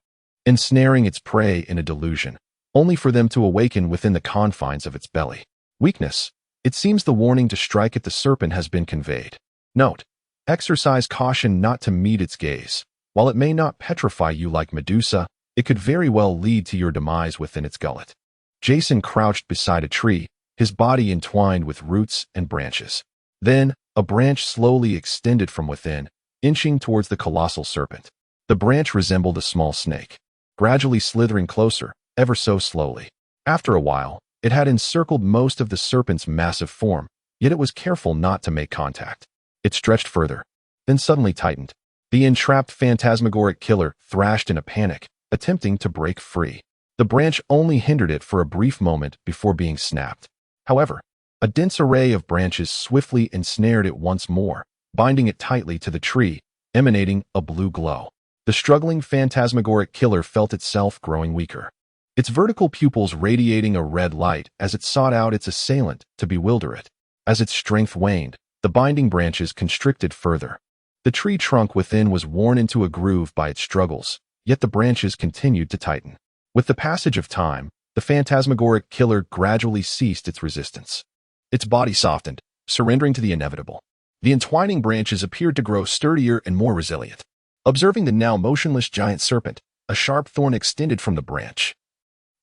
ensnaring its prey in a delusion, only for them to awaken within the confines of its belly. Weakness. It seems the warning to strike at the serpent has been conveyed. Note: exercise caution not to meet its gaze. While it may not petrify you like Medusa, it could very well lead to your demise within its gullet. Jason crouched beside a tree, his body entwined with roots and branches. Then, a branch slowly extended from within, inching towards the colossal serpent. The branch resembled a small snake, gradually slithering closer, ever so slowly. After a while, it had encircled most of the serpent's massive form, yet it was careful not to make contact. It stretched further, then suddenly tightened. The entrapped phantasmagoric killer thrashed in a panic, attempting to break free. The branch only hindered it for a brief moment before being snapped. However, a dense array of branches swiftly ensnared it once more, binding it tightly to the tree, emanating a blue glow. The struggling phantasmagoric killer felt itself growing weaker, its vertical pupils radiating a red light as it sought out its assailant to bewilder it. As its strength waned, the binding branches constricted further. The tree trunk within was worn into a groove by its struggles, yet the branches continued to tighten. With the passage of time, the phantasmagoric killer gradually ceased its resistance. Its body softened, surrendering to the inevitable. The entwining branches appeared to grow sturdier and more resilient. Observing the now motionless giant serpent, a sharp thorn extended from the branch,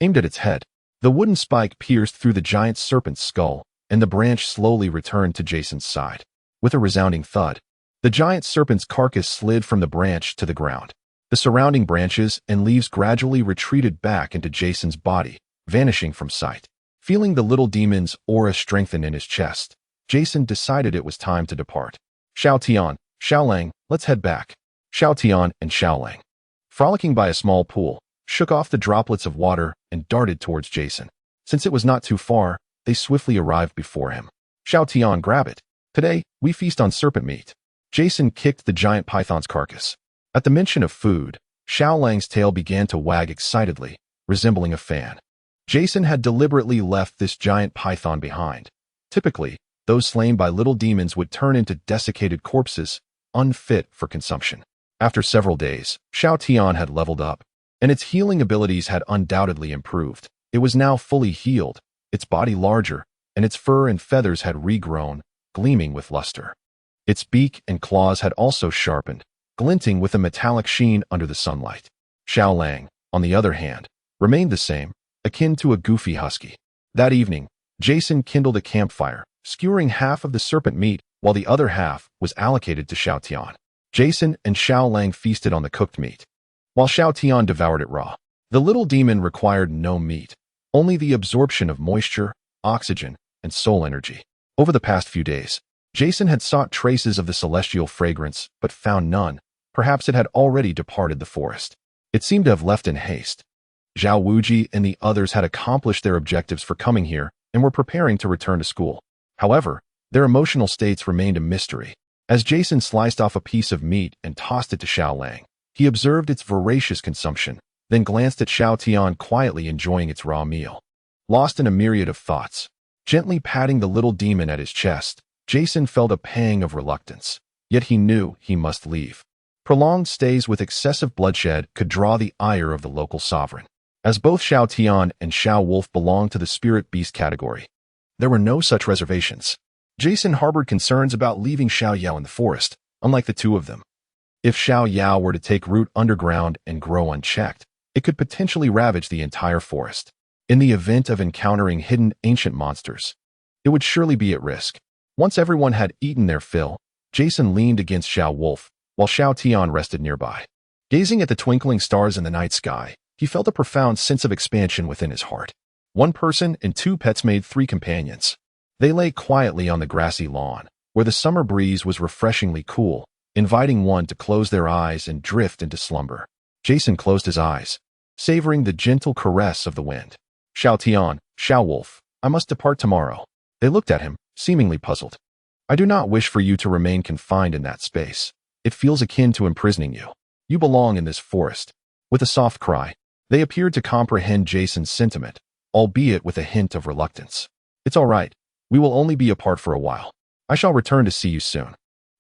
aimed at its head. The wooden spike pierced through the giant serpent's skull, and the branch slowly returned to Jason's side. With a resounding thud, the giant serpent's carcass slid from the branch to the ground. The surrounding branches and leaves gradually retreated back into Jason's body, vanishing from sight. Feeling the little demon's aura strengthen in his chest, Jason decided it was time to depart. Xiao Tian, Xiao Lang, let's head back. Xiao Tian and Xiao Lang, frolicking by a small pool, shook off the droplets of water and darted towards Jason. Since it was not too far, they swiftly arrived before him. Xiao Tian, grab it. Today, we feast on serpent meat. Jason kicked the giant python's carcass. At the mention of food, Xiao Lang's tail began to wag excitedly, resembling a fan. Jason had deliberately left this giant python behind. Typically, those slain by little demons would turn into desiccated corpses, unfit for consumption. After several days, Xiao Tian had leveled up, and its healing abilities had undoubtedly improved. It was now fully healed, its body larger, and its fur and feathers had regrown, gleaming with luster. Its beak and claws had also sharpened, glinting with a metallic sheen under the sunlight. Xiao Lang, on the other hand, remained the same, akin to a goofy husky. That evening, Jason kindled a campfire, skewering half of the serpent meat while the other half was allocated to Xiao Tian. Jason and Xiao Lang feasted on the cooked meat, while Xiao Tian devoured it raw. The little demon required no meat, only the absorption of moisture, oxygen, and soul energy. Over the past few days, Jason had sought traces of the celestial fragrance, but found none. Perhaps it had already departed the forest. It seemed to have left in haste. Xiao Wu Jia and the others had accomplished their objectives for coming here and were preparing to return to school. However, their emotional states remained a mystery. As Jason sliced off a piece of meat and tossed it to Xiao Lang, he observed its voracious consumption, then glanced at Xiao Tian quietly enjoying its raw meal. Lost in a myriad of thoughts, gently patting the little demon at his chest, Jason felt a pang of reluctance, yet he knew he must leave. Prolonged stays with excessive bloodshed could draw the ire of the local sovereign. As both Xiao Tian and Xiao Wolf belonged to the spirit beast category, there were no such reservations. Jason harbored concerns about leaving Xiao Yao in the forest, unlike the two of them. If Xiao Yao were to take root underground and grow unchecked, it could potentially ravage the entire forest. In the event of encountering hidden ancient monsters, it would surely be at risk. Once everyone had eaten their fill, Jason leaned against Xiao Wolf, while Xiao Tian rested nearby. Gazing at the twinkling stars in the night sky, he felt a profound sense of expansion within his heart. One person and two pets made three companions. They lay quietly on the grassy lawn, where the summer breeze was refreshingly cool, inviting one to close their eyes and drift into slumber. Jason closed his eyes, savoring the gentle caress of the wind. Xiao Tian, Xiao Wolf, I must depart tomorrow. They looked at him, seemingly puzzled. I do not wish for you to remain confined in that space. It feels akin to imprisoning you. You belong in this forest. With a soft cry, they appeared to comprehend Jason's sentiment, albeit with a hint of reluctance. It's all right. We will only be apart for a while. I shall return to see you soon.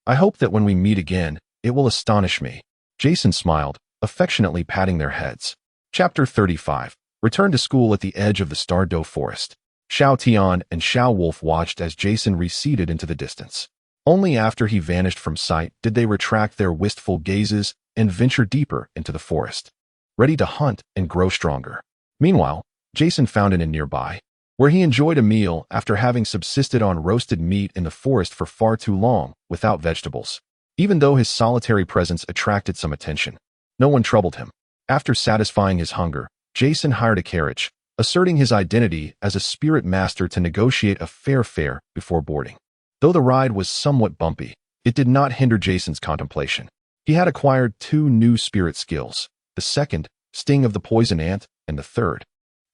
I hope that when we meet again, it will astonish me. Jason smiled, affectionately patting their heads. Chapter 35. Return to school at the edge of the Stardow Forest. Xiao Tian and Xiao Wolf watched as Jason receded into the distance. Only after he vanished from sight did they retract their wistful gazes and venture deeper into the forest, ready to hunt and grow stronger. Meanwhile, Jason found an inn nearby, where he enjoyed a meal after having subsisted on roasted meat in the forest for far too long without vegetables. Even though his solitary presence attracted some attention, no one troubled him. After satisfying his hunger, Jason hired a carriage, asserting his identity as a spirit master to negotiate a fair fare before boarding. Though the ride was somewhat bumpy, it did not hinder Jason's contemplation. He had acquired 2 new spirit skills, the second, Sting of the Poison Ant, and the third,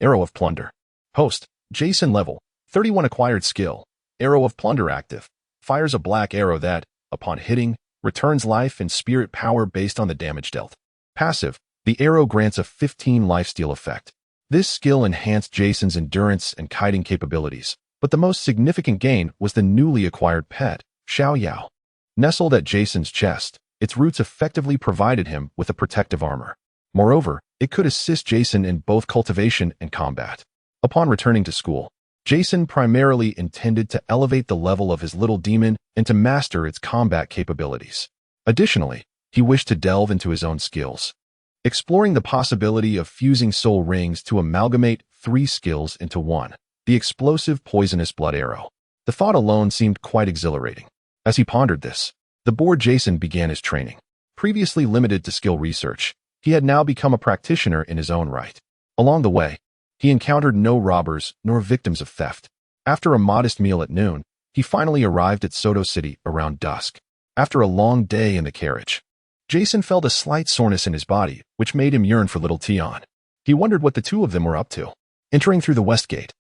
Arrow of Plunder. Host, Jason level, 31 acquired skill, Arrow of Plunder active, fires a black arrow that, upon hitting, returns life and spirit power based on the damage dealt. Passive, the arrow grants a 15 lifesteal effect. This skill enhanced Jason's endurance and kiting capabilities, but the most significant gain was the newly acquired pet, Xiao Yao. Nestled at Jason's chest, its roots effectively provided him with a protective armor. Moreover, it could assist Jason in both cultivation and combat. Upon returning to school, Jason primarily intended to elevate the level of his little demon and to master its combat capabilities. Additionally, he wished to delve into his own skills, exploring the possibility of fusing soul rings to amalgamate 3 skills into one, the explosive poisonous blood arrow. The thought alone seemed quite exhilarating. As he pondered this, the bored Jason began his training. Previously limited to skill research, he had now become a practitioner in his own right. Along the way, he encountered no robbers nor victims of theft. After a modest meal at noon, he finally arrived at Soto City around dusk. After a long day in the carriage, Jason felt a slight soreness in his body, which made him yearn for little Tian. He wondered what the two of them were up to. Entering through the west gate,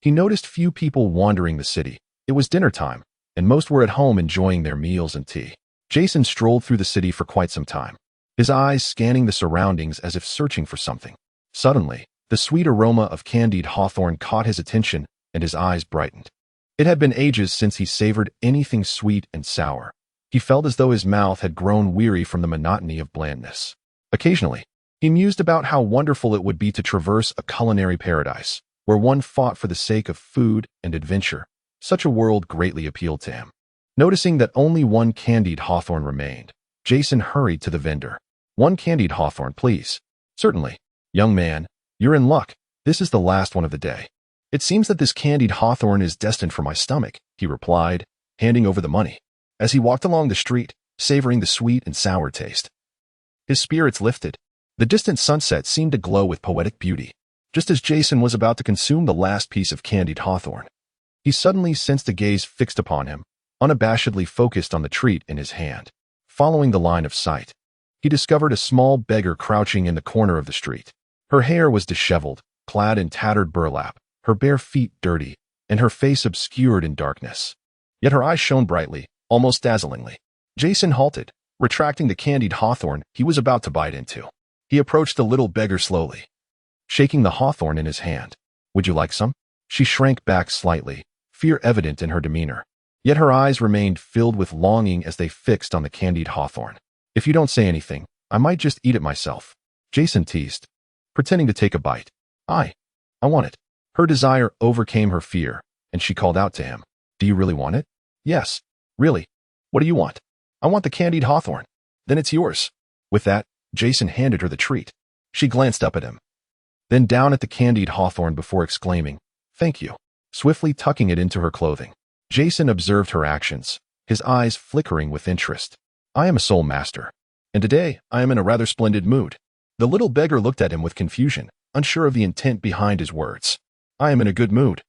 He noticed few people wandering the city. It was dinner time, and most were at home enjoying their meals and tea. Jason strolled through the city for quite some time, his eyes scanning the surroundings as if searching for something. Suddenly, the sweet aroma of candied hawthorn caught his attention, and his eyes brightened. It had been ages since he savored anything sweet and sour. He felt as though his mouth had grown weary from the monotony of blandness. Occasionally, he mused about how wonderful it would be to traverse a culinary paradise, where one fought for the sake of food and adventure. Such a world greatly appealed to him. Noticing that only one candied hawthorn remained, Jason hurried to the vendor. "One candied hawthorn, please." "Certainly. Young man, you're in luck. This is the last one of the day." "It seems that this candied hawthorn is destined for my stomach," he replied, handing over the money. As he walked along the street, savoring the sweet and sour taste, his spirits lifted. The distant sunset seemed to glow with poetic beauty. Just as Jason was about to consume the last piece of candied hawthorn, he suddenly sensed a gaze fixed upon him, unabashedly focused on the treat in his hand. Following the line of sight, he discovered a small beggar crouching in the corner of the street. Her hair was disheveled, clad in tattered burlap, her bare feet dirty, and her face obscured in darkness. Yet her eyes shone brightly, almost dazzlingly. Jason halted, retracting the candied hawthorn he was about to bite into. He approached the little beggar slowly, shaking the hawthorn in his hand. "Would you like some?" She shrank back slightly, fear evident in her demeanor. Yet her eyes remained filled with longing as they fixed on the candied hawthorn. "If you don't say anything, I might just eat it myself," Jason teased, pretending to take a bite. I want it." Her desire overcame her fear, and she called out to him. "Do you really want it?" "Yes, really. What do you want?" "I want the candied hawthorn." "Then it's yours." With that, Jason handed her the treat. She glanced up at him, then down at the candied hawthorn before exclaiming, "Thank you," swiftly tucking it into her clothing. Jason observed her actions, his eyes flickering with interest. "I am a soul master, and today I am in a rather splendid mood." The little beggar looked at him with confusion, unsure of the intent behind his words. "I am in a good mood.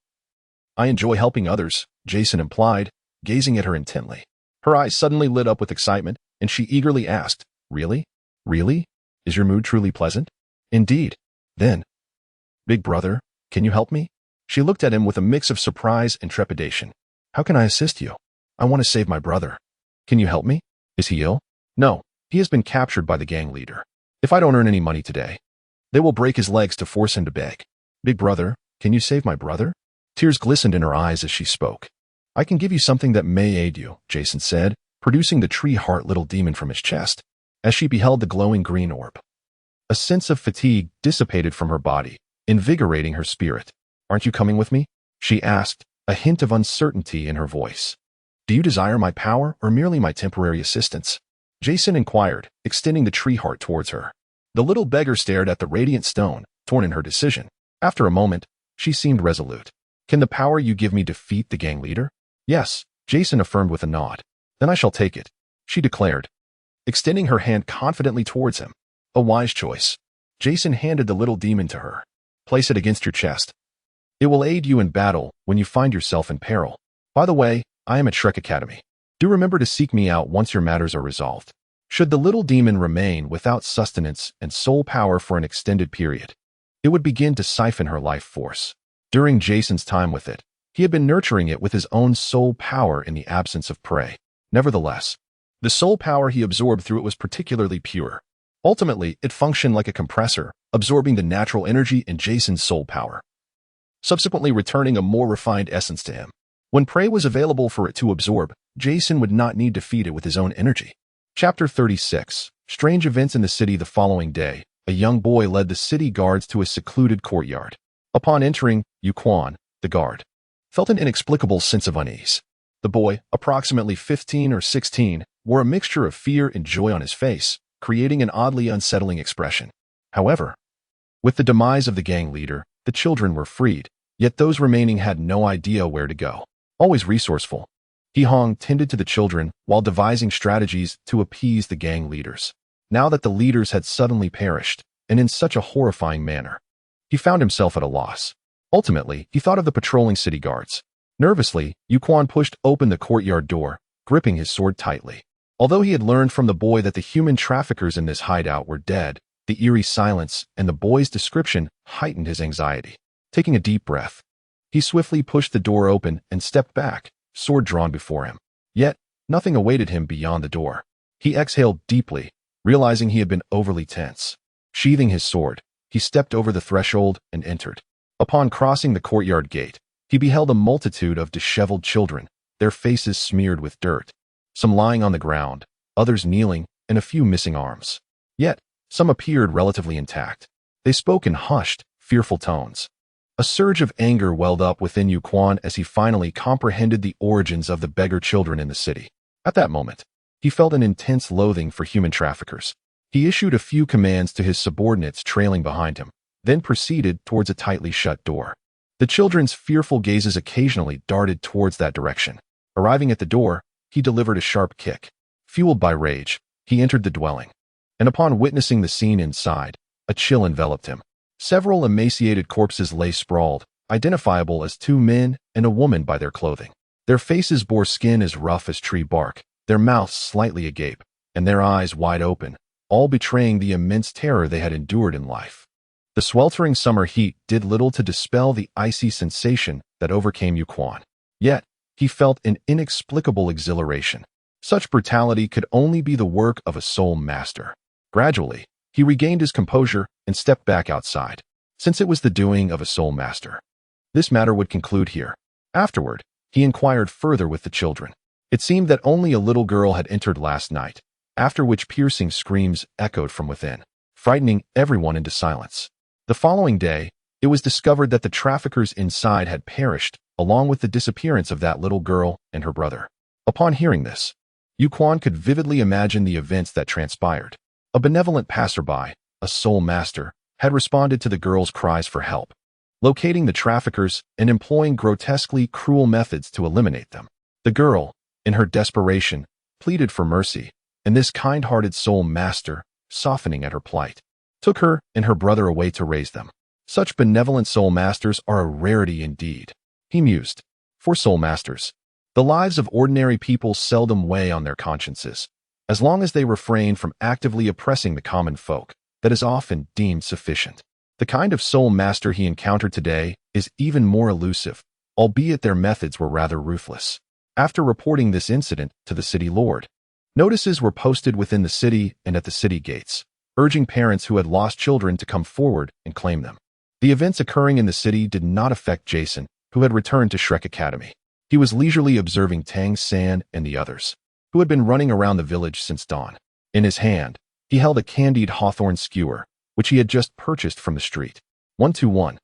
I enjoy helping others," Jason implied, gazing at her intently. Her eyes suddenly lit up with excitement, and she eagerly asked, "Really? Really? Is your mood truly pleasant?" "Indeed. Then, big brother, can you help me?" She looked at him with a mix of surprise and trepidation. "How can I assist you?" "I want to save my brother." "Can you help me? Is he ill?" "No, he has been captured by the gang leader. If I don't earn any money today, they will break his legs to force him to beg." "Big brother, can you save my brother?" Tears glistened in her eyes as she spoke. "I can give you something that may aid you," Jason said, producing the tree heart little demon from his chest. As she beheld the glowing green orb, a sense of fatigue dissipated from her body, invigorating her spirit. "Aren't you coming with me?" she asked, a hint of uncertainty in her voice. "Do you desire my power or merely my temporary assistance?" Jason inquired, extending the tree heart towards her. The little beggar stared at the radiant stone, torn in her decision. After a moment, she seemed resolute. "Can the power you give me defeat the gang leader?" "Yes," Jason affirmed with a nod. "Then I shall take it," she declared, extending her hand confidently towards him. "A wise choice." Jason handed the little demon to her. "Place it against your chest. It will aid you in battle when you find yourself in peril. By the way, I am at Shrek Academy. Do remember to seek me out once your matters are resolved." Should the little demon remain without sustenance and soul power for an extended period, it would begin to siphon her life force. During Jason's time with it, he had been nurturing it with his own soul power in the absence of prey. Nevertheless, the soul power he absorbed through it was particularly pure. Ultimately, it functioned like a compressor, absorbing the natural energy in Jason's soul power, subsequently returning a more refined essence to him. When prey was available for it to absorb, Jason would not need to feed it with his own energy. Chapter 36. Strange events in the city. The following day, a young boy led the city guards to a secluded courtyard. Upon entering, Yuquan, the guard, felt an inexplicable sense of unease. The boy, approximately 15 or 16, wore a mixture of fear and joy on his face, creating an oddly unsettling expression. However, with the demise of the gang leader, the children were freed, yet those remaining had no idea where to go. Always resourceful, He Hong tended to the children while devising strategies to appease the gang leaders. Now that the leaders had suddenly perished, and in such a horrifying manner, he found himself at a loss. Ultimately, he thought of the patrolling city guards. Nervously, Yuquan pushed open the courtyard door, gripping his sword tightly. Although he had learned from the boy that the human traffickers in this hideout were dead, the eerie silence and the boy's description heightened his anxiety. Taking a deep breath, He swiftly pushed the door open and stepped back, sword drawn before him. Yet, nothing awaited him beyond the door. He exhaled deeply, realizing he had been overly tense. Sheathing his sword, he stepped over the threshold and entered. Upon crossing the courtyard gate, he beheld a multitude of disheveled children, their faces smeared with dirt. Some lying on the ground, others kneeling, and a few missing arms. Yet, some appeared relatively intact. They spoke in hushed, fearful tones. A surge of anger welled up within Yu Quan as he finally comprehended the origins of the beggar children in the city. At that moment, he felt an intense loathing for human traffickers. He issued a few commands to his subordinates trailing behind him, then proceeded towards a tightly shut door. The children's fearful gazes occasionally darted towards that direction. Arriving at the door, he delivered a sharp kick. Fueled by rage, he entered the dwelling. And upon witnessing the scene inside, a chill enveloped him. Several emaciated corpses lay sprawled, identifiable as 2 men and a woman by their clothing. Their faces bore skin as rough as tree bark, their mouths slightly agape, and their eyes wide open, all betraying the immense terror they had endured in life. The sweltering summer heat did little to dispel the icy sensation that overcame Yu Quan. Yet, he felt an inexplicable exhilaration. Such brutality could only be the work of a soul master. Gradually, he regained his composure and stepped back outside, since it was the doing of a soul master. This matter would conclude here. Afterward, he inquired further with the children. It seemed that only a little girl had entered last night, after which piercing screams echoed from within, frightening everyone into silence. The following day, it was discovered that the traffickers inside had perished, along with the disappearance of that little girl and her brother. Upon hearing this, Yu Quan could vividly imagine the events that transpired. A benevolent passerby, a soul master, had responded to the girl's cries for help, locating the traffickers and employing grotesquely cruel methods to eliminate them. The girl, in her desperation, pleaded for mercy, and this kind-hearted soul master, softening at her plight, took her and her brother away to raise them. Such benevolent soul masters are a rarity indeed. He mused. For soul masters, the lives of ordinary people seldom weigh on their consciences. As long as they refrain from actively oppressing the common folk, that is often deemed sufficient. The kind of soul master he encountered today is even more elusive, albeit their methods were rather ruthless. After reporting this incident to the city lord, notices were posted within the city and at the city gates, urging parents who had lost children to come forward and claim them. The events occurring in the city did not affect Jason, who had returned to Shrek Academy. He was leisurely observing Tang San and the others, who had been running around the village since dawn. In his hand, he held a candied hawthorn skewer, which he had just purchased from the street. 121.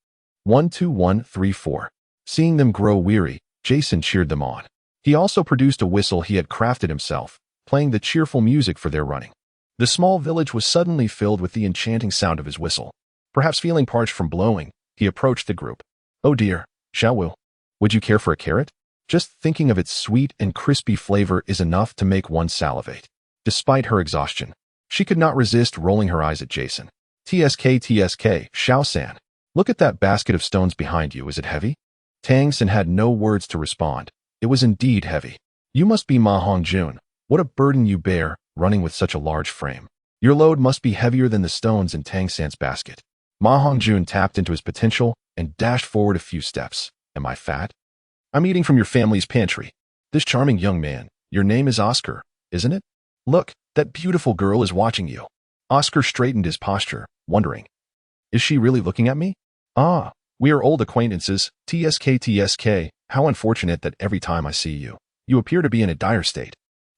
12134. Seeing them grow weary, Jason cheered them on. He also produced a whistle he had crafted himself, playing the cheerful music for their running. The small village was suddenly filled with the enchanting sound of his whistle. Perhaps feeling parched from blowing, he approached the group. Oh dear, Xiao Wu, would you care for a carrot? Just thinking of its sweet and crispy flavor is enough to make one salivate. Despite her exhaustion, she could not resist rolling her eyes at Jason. TSK, Xiao-san. Look at that basket of stones behind you, is it heavy? Tang San had no words to respond. It was indeed heavy. You must be Ma Hongjun. What a burden you bear, running with such a large frame. Your load must be heavier than the stones in Tang San's basket. Ma Hongjun tapped into his potential and dashed forward a few steps. Am I fat? I'm eating from your family's pantry. This charming young man, your name is Oscar, isn't it? Look, that beautiful girl is watching you. Oscar straightened his posture, wondering. Is she really looking at me? Ah, we are old acquaintances. TSK, how unfortunate that every time I see you, you appear to be in a dire state.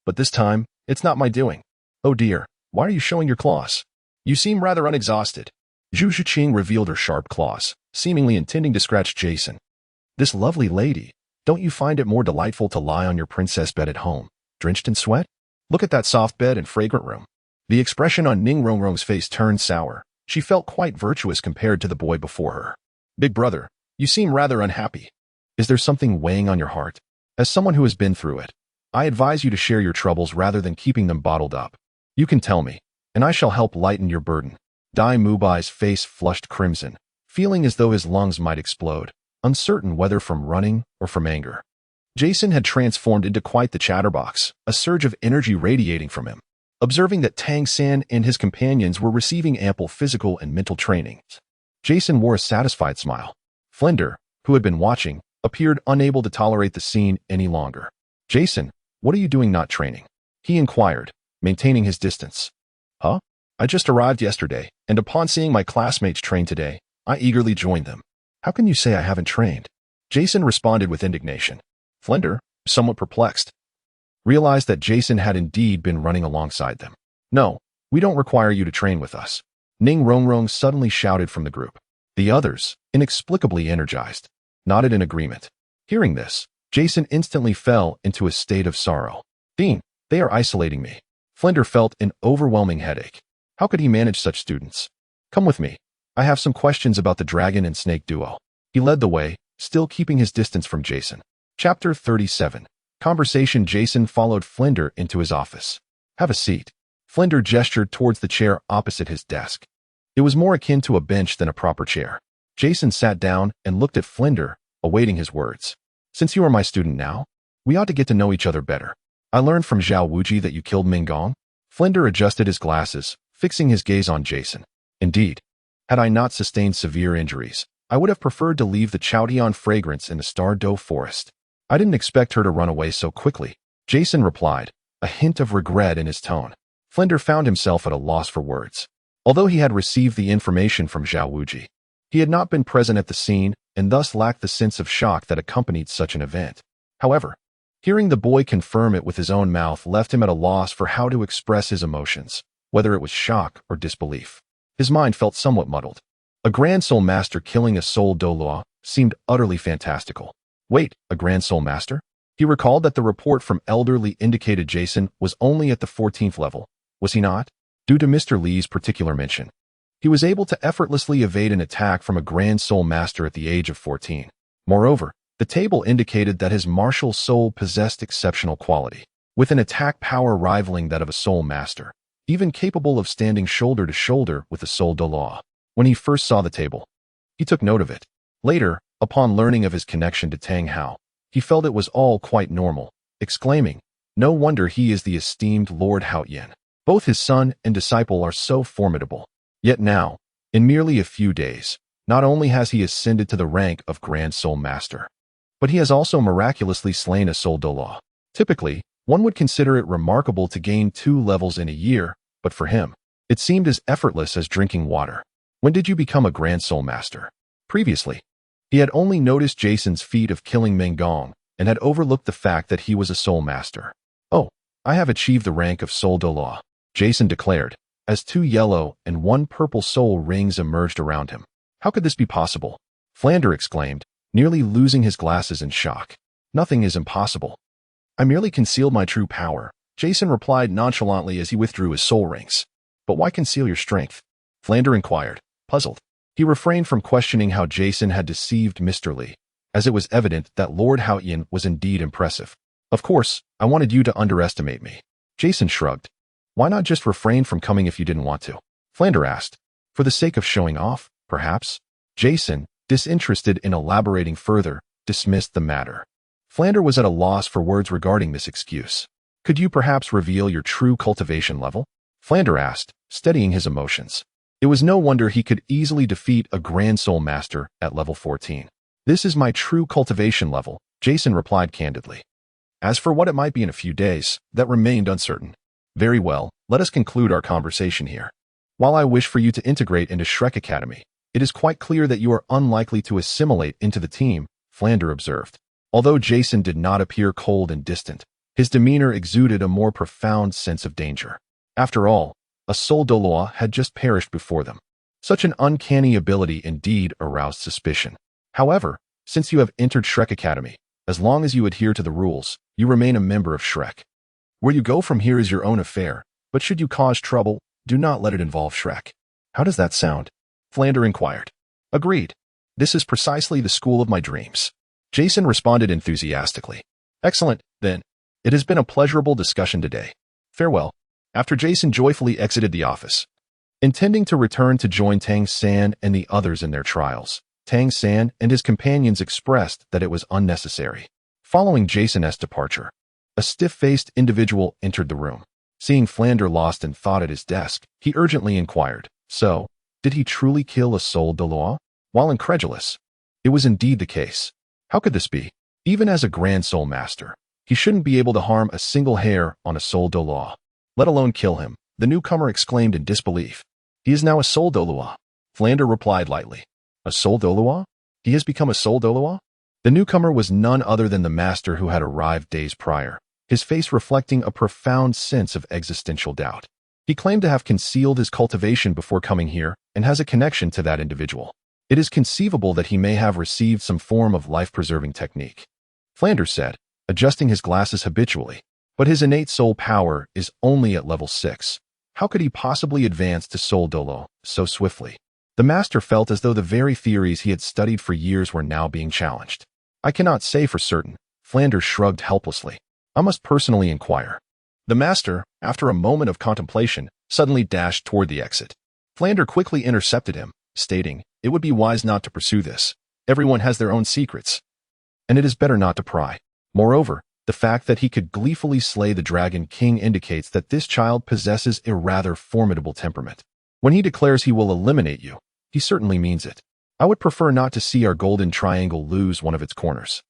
But this time, it's not my doing. Oh dear, why are you showing your claws? You seem rather unexhausted. Zhu Zhiqing revealed her sharp claws, seemingly intending to scratch Jason. This lovely lady, don't you find it more delightful to lie on your princess bed at home, drenched in sweat? Look at that soft bed and fragrant room. The expression on Ning Rongrong's face turned sour. She felt quite virtuous compared to the boy before her. Big brother, you seem rather unhappy. Is there something weighing on your heart? As someone who has been through it, I advise you to share your troubles rather than keeping them bottled up. You can tell me, and I shall help lighten your burden. Dai Mubai's face flushed crimson, feeling as though his lungs might explode, uncertain whether from running or from anger. Jason had transformed into quite the chatterbox, a surge of energy radiating from him. Observing that Tang San and his companions were receiving ample physical and mental training, Jason wore a satisfied smile. Plunder, who had been watching, appeared unable to tolerate the scene any longer. "Jason, what are you doing not training?" he inquired, maintaining his distance. "Huh? I just arrived yesterday, and upon seeing my classmates train today, I eagerly joined them." "How can you say I haven't trained?" Jason responded with indignation. Plunder, somewhat perplexed, realized that Jason had indeed been running alongside them. "No, we don't require you to train with us," Ning Rongrong suddenly shouted from the group. The others, inexplicably energized, nodded in agreement. Hearing this, Jason instantly fell into a state of sorrow. "Dean, they are isolating me." Flinder felt an overwhelming headache. How could he manage such students? "Come with me. I have some questions about the dragon and snake duo." He led the way, still keeping his distance from Jason. Chapter 37. Conversation. Jason followed Flinder into his office. "Have a seat." Flinder gestured towards the chair opposite his desk. It was more akin to a bench than a proper chair. Jason sat down and looked at Flinder, awaiting his words. "Since you are my student now, we ought to get to know each other better. I learned from Xiao Wu Jia that you killed Mingong." Flinder adjusted his glasses, fixing his gaze on Jason. "Indeed. Had I not sustained severe injuries, I would have preferred to leave the Chaotian fragrance in the Star Doe forest. I didn't expect her to run away so quickly," Jason replied, a hint of regret in his tone. Flinder found himself at a loss for words. Although he had received the information from Xiao Wu Jia, he had not been present at the scene and thus lacked the sense of shock that accompanied such an event. However, hearing the boy confirm it with his own mouth left him at a loss for how to express his emotions, whether it was shock or disbelief. His mind felt somewhat muddled. A Grand Soul Master killing a Soul Douluo seemed utterly fantastical. Wait, a Grand Soul Master? He recalled that the report from Elder Li indicated Jason was only at the 14th level, was he not? Due to Mr. Li's particular mention, he was able to effortlessly evade an attack from a Grand Soul Master at the age of 14. Moreover, the table indicated that his martial soul possessed exceptional quality, with an attack power rivaling that of a Soul Master, even capable of standing shoulder to shoulder with the Soul Douluo. When he first saw the table, he took note of it. Later, upon learning of his connection to Tang Hao, he felt it was all quite normal, exclaiming, "No wonder he is the esteemed Lord Haoyan. Both his son and disciple are so formidable." Yet now, in merely a few days, not only has he ascended to the rank of Grand Soul Master, but he has also miraculously slain a Soul Douluo. Typically, one would consider it remarkable to gain 2 levels in a year, but for him, it seemed as effortless as drinking water. "When did you become a Grand Soul Master?" Previously, he had only noticed Jason's feat of killing Mengong and had overlooked the fact that he was a Soul Master. "Oh, I have achieved the rank of Soul Douluo," Jason declared, as 2 yellow and 1 purple soul rings emerged around him. "How could this be possible?" Flinder exclaimed, nearly losing his glasses in shock. "Nothing is impossible. I merely concealed my true power," Jason replied nonchalantly as he withdrew his soul rings. "But why conceal your strength?" Flinder inquired, puzzled. He refrained from questioning how Jason had deceived Mr. Li, as it was evident that Lord Haoyan was indeed impressive. "Of course, I wanted you to underestimate me." Jason shrugged. "Why not just refrain from coming if you didn't want to?" Flinder asked. "For the sake of showing off, perhaps?" Jason, disinterested in elaborating further, dismissed the matter. Flinder was at a loss for words regarding this excuse. "Could you perhaps reveal your true cultivation level?" Flinder asked, steadying his emotions. It was no wonder he could easily defeat a Grand Soul Master at level 14. "This is my true cultivation level," Jason replied candidly. As for what it might be in a few days, that remained uncertain. "Very well, let us conclude our conversation here. While I wish for you to integrate into Shrek Academy, it is quite clear that you are unlikely to assimilate into the team," Flinder observed. Although Jason did not appear cold and distant, his demeanor exuded a more profound sense of danger. After all, a Soul Douluo had just perished before them. Such an uncanny ability indeed aroused suspicion. However, since you have entered Shrek Academy, as long as you adhere to the rules, you remain a member of Shrek. Where you go from here is your own affair, but should you cause trouble, do not let it involve Shrek. How does that sound? Flinder inquired. Agreed. This is precisely the school of my dreams. Jason responded enthusiastically. Excellent, then. It has been a pleasurable discussion today. Farewell. After Jason joyfully exited the office, intending to return to join Tang San and the others in their trials, Tang San and his companions expressed that it was unnecessary. Following Jason's departure, a stiff-faced individual entered the room. Seeing Flinder lost in thought at his desk, he urgently inquired, "So, did he truly kill a Soul Douluo?" While incredulous, It was indeed the case. How could this be? Even as a grand soul master, he shouldn't be able to harm a single hair on a soul Douluo, let alone kill him, the newcomer exclaimed in disbelief. He is now a soul Douluo. Plunder replied lightly. A soul Douluo? He has become a soul Douluo? The newcomer was none other than the master who had arrived days prior, his face reflecting a profound sense of existential doubt. He claimed to have concealed his cultivation before coming here and has a connection to that individual. It is conceivable that he may have received some form of life-preserving technique. Plunder said, adjusting his glasses habitually, but his innate soul power is only at level 6. How could he possibly advance to soul Douluo so swiftly? The master felt as though the very theories he had studied for years were now being challenged. I cannot say for certain, Plunder shrugged helplessly. I must personally inquire. The master, after a moment of contemplation, suddenly dashed toward the exit. Plunder quickly intercepted him, stating, it would be wise not to pursue this. Everyone has their own secrets, and it is better not to pry. Moreover, the fact that he could gleefully slay the Dragon King indicates that this child possesses a rather formidable temperament. When he declares he will eliminate you, he certainly means it. I would prefer not to see our golden triangle lose one of its corners.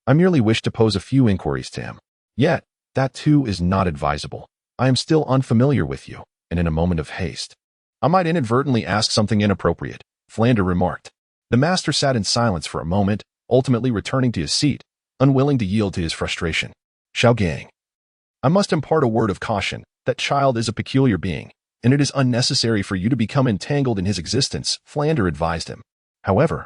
I merely wish to pose a few inquiries to him. Yet, that too is not advisable. I am still unfamiliar with you, and in a moment of haste, I might inadvertently ask something inappropriate, Plunder remarked. The master sat in silence for a moment, ultimately returning to his seat, unwilling to yield to his frustration. Xiao Gang. I must impart a word of caution. That child is a peculiar being, and it is unnecessary for you to become entangled in his existence, Plunder advised him. However,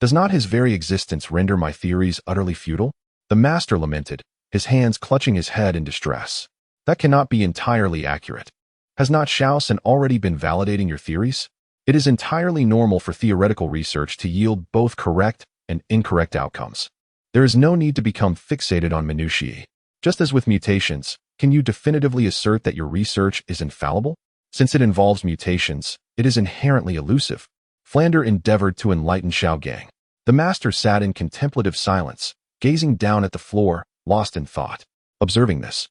does not his very existence render my theories utterly futile? The master lamented, his hands clutching his head in distress. That cannot be entirely accurate. Has not Xiao Sun already been validating your theories? It is entirely normal for theoretical research to yield both correct and incorrect outcomes. There is no need to become fixated on minutiae. Just as with mutations, can you definitively assert that your research is infallible? Since it involves mutations, it is inherently elusive. Plunder endeavored to enlighten Xiao Gang. The master sat in contemplative silence, gazing down at the floor, lost in thought. Observing this,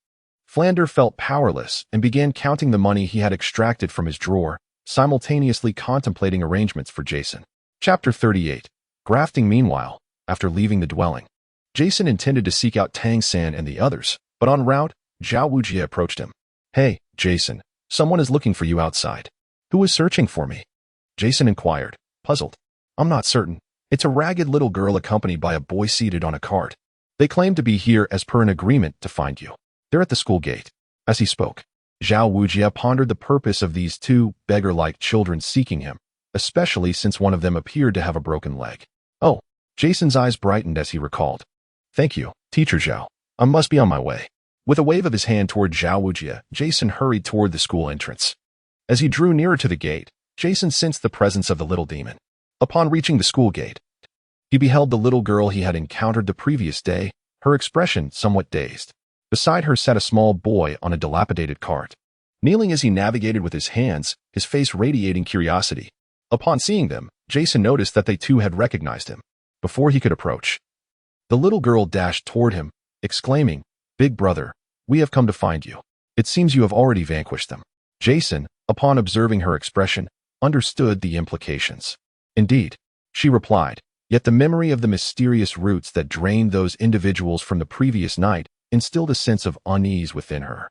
Plunder felt powerless and began counting the money he had extracted from his drawer, simultaneously contemplating arrangements for Jason. Chapter 38. Grafting. Meanwhile, after leaving the dwelling, Jason intended to seek out Tangan and the others, but en route, Xiao Wu Jia approached him. Hey, Jason, someone is looking for you outside. Who is searching for me? Jason inquired, puzzled. I'm not certain. It's a ragged little girl accompanied by a boy seated on a cart. They claim to be here as per an agreement to find you. They're at the school gate. As he spoke, Xiao Wu Jia pondered the purpose of these two beggar-like children seeking him, especially since one of them appeared to have a broken leg. Oh, Jason's eyes brightened as he recalled. Thank you, Teacher Xiao. I must be on my way. With a wave of his hand toward Xiao Wu Jia, Jason hurried toward the school entrance. As he drew nearer to the gate, Jason sensed the presence of the little demon. Upon reaching the school gate, he beheld the little girl he had encountered the previous day, her expression somewhat dazed. Beside her sat a small boy on a dilapidated cart. Kneeling as he navigated with his hands, his face radiating curiosity. Upon seeing them, Jason noticed that they too had recognized him. Before he could approach, the little girl dashed toward him, exclaiming, Big brother, we have come to find you. It seems you have already vanquished them. Jason, upon observing her expression, understood the implications. Indeed, she replied, yet the memory of the mysterious roots that drained those individuals from the previous night instilled a sense of unease within her,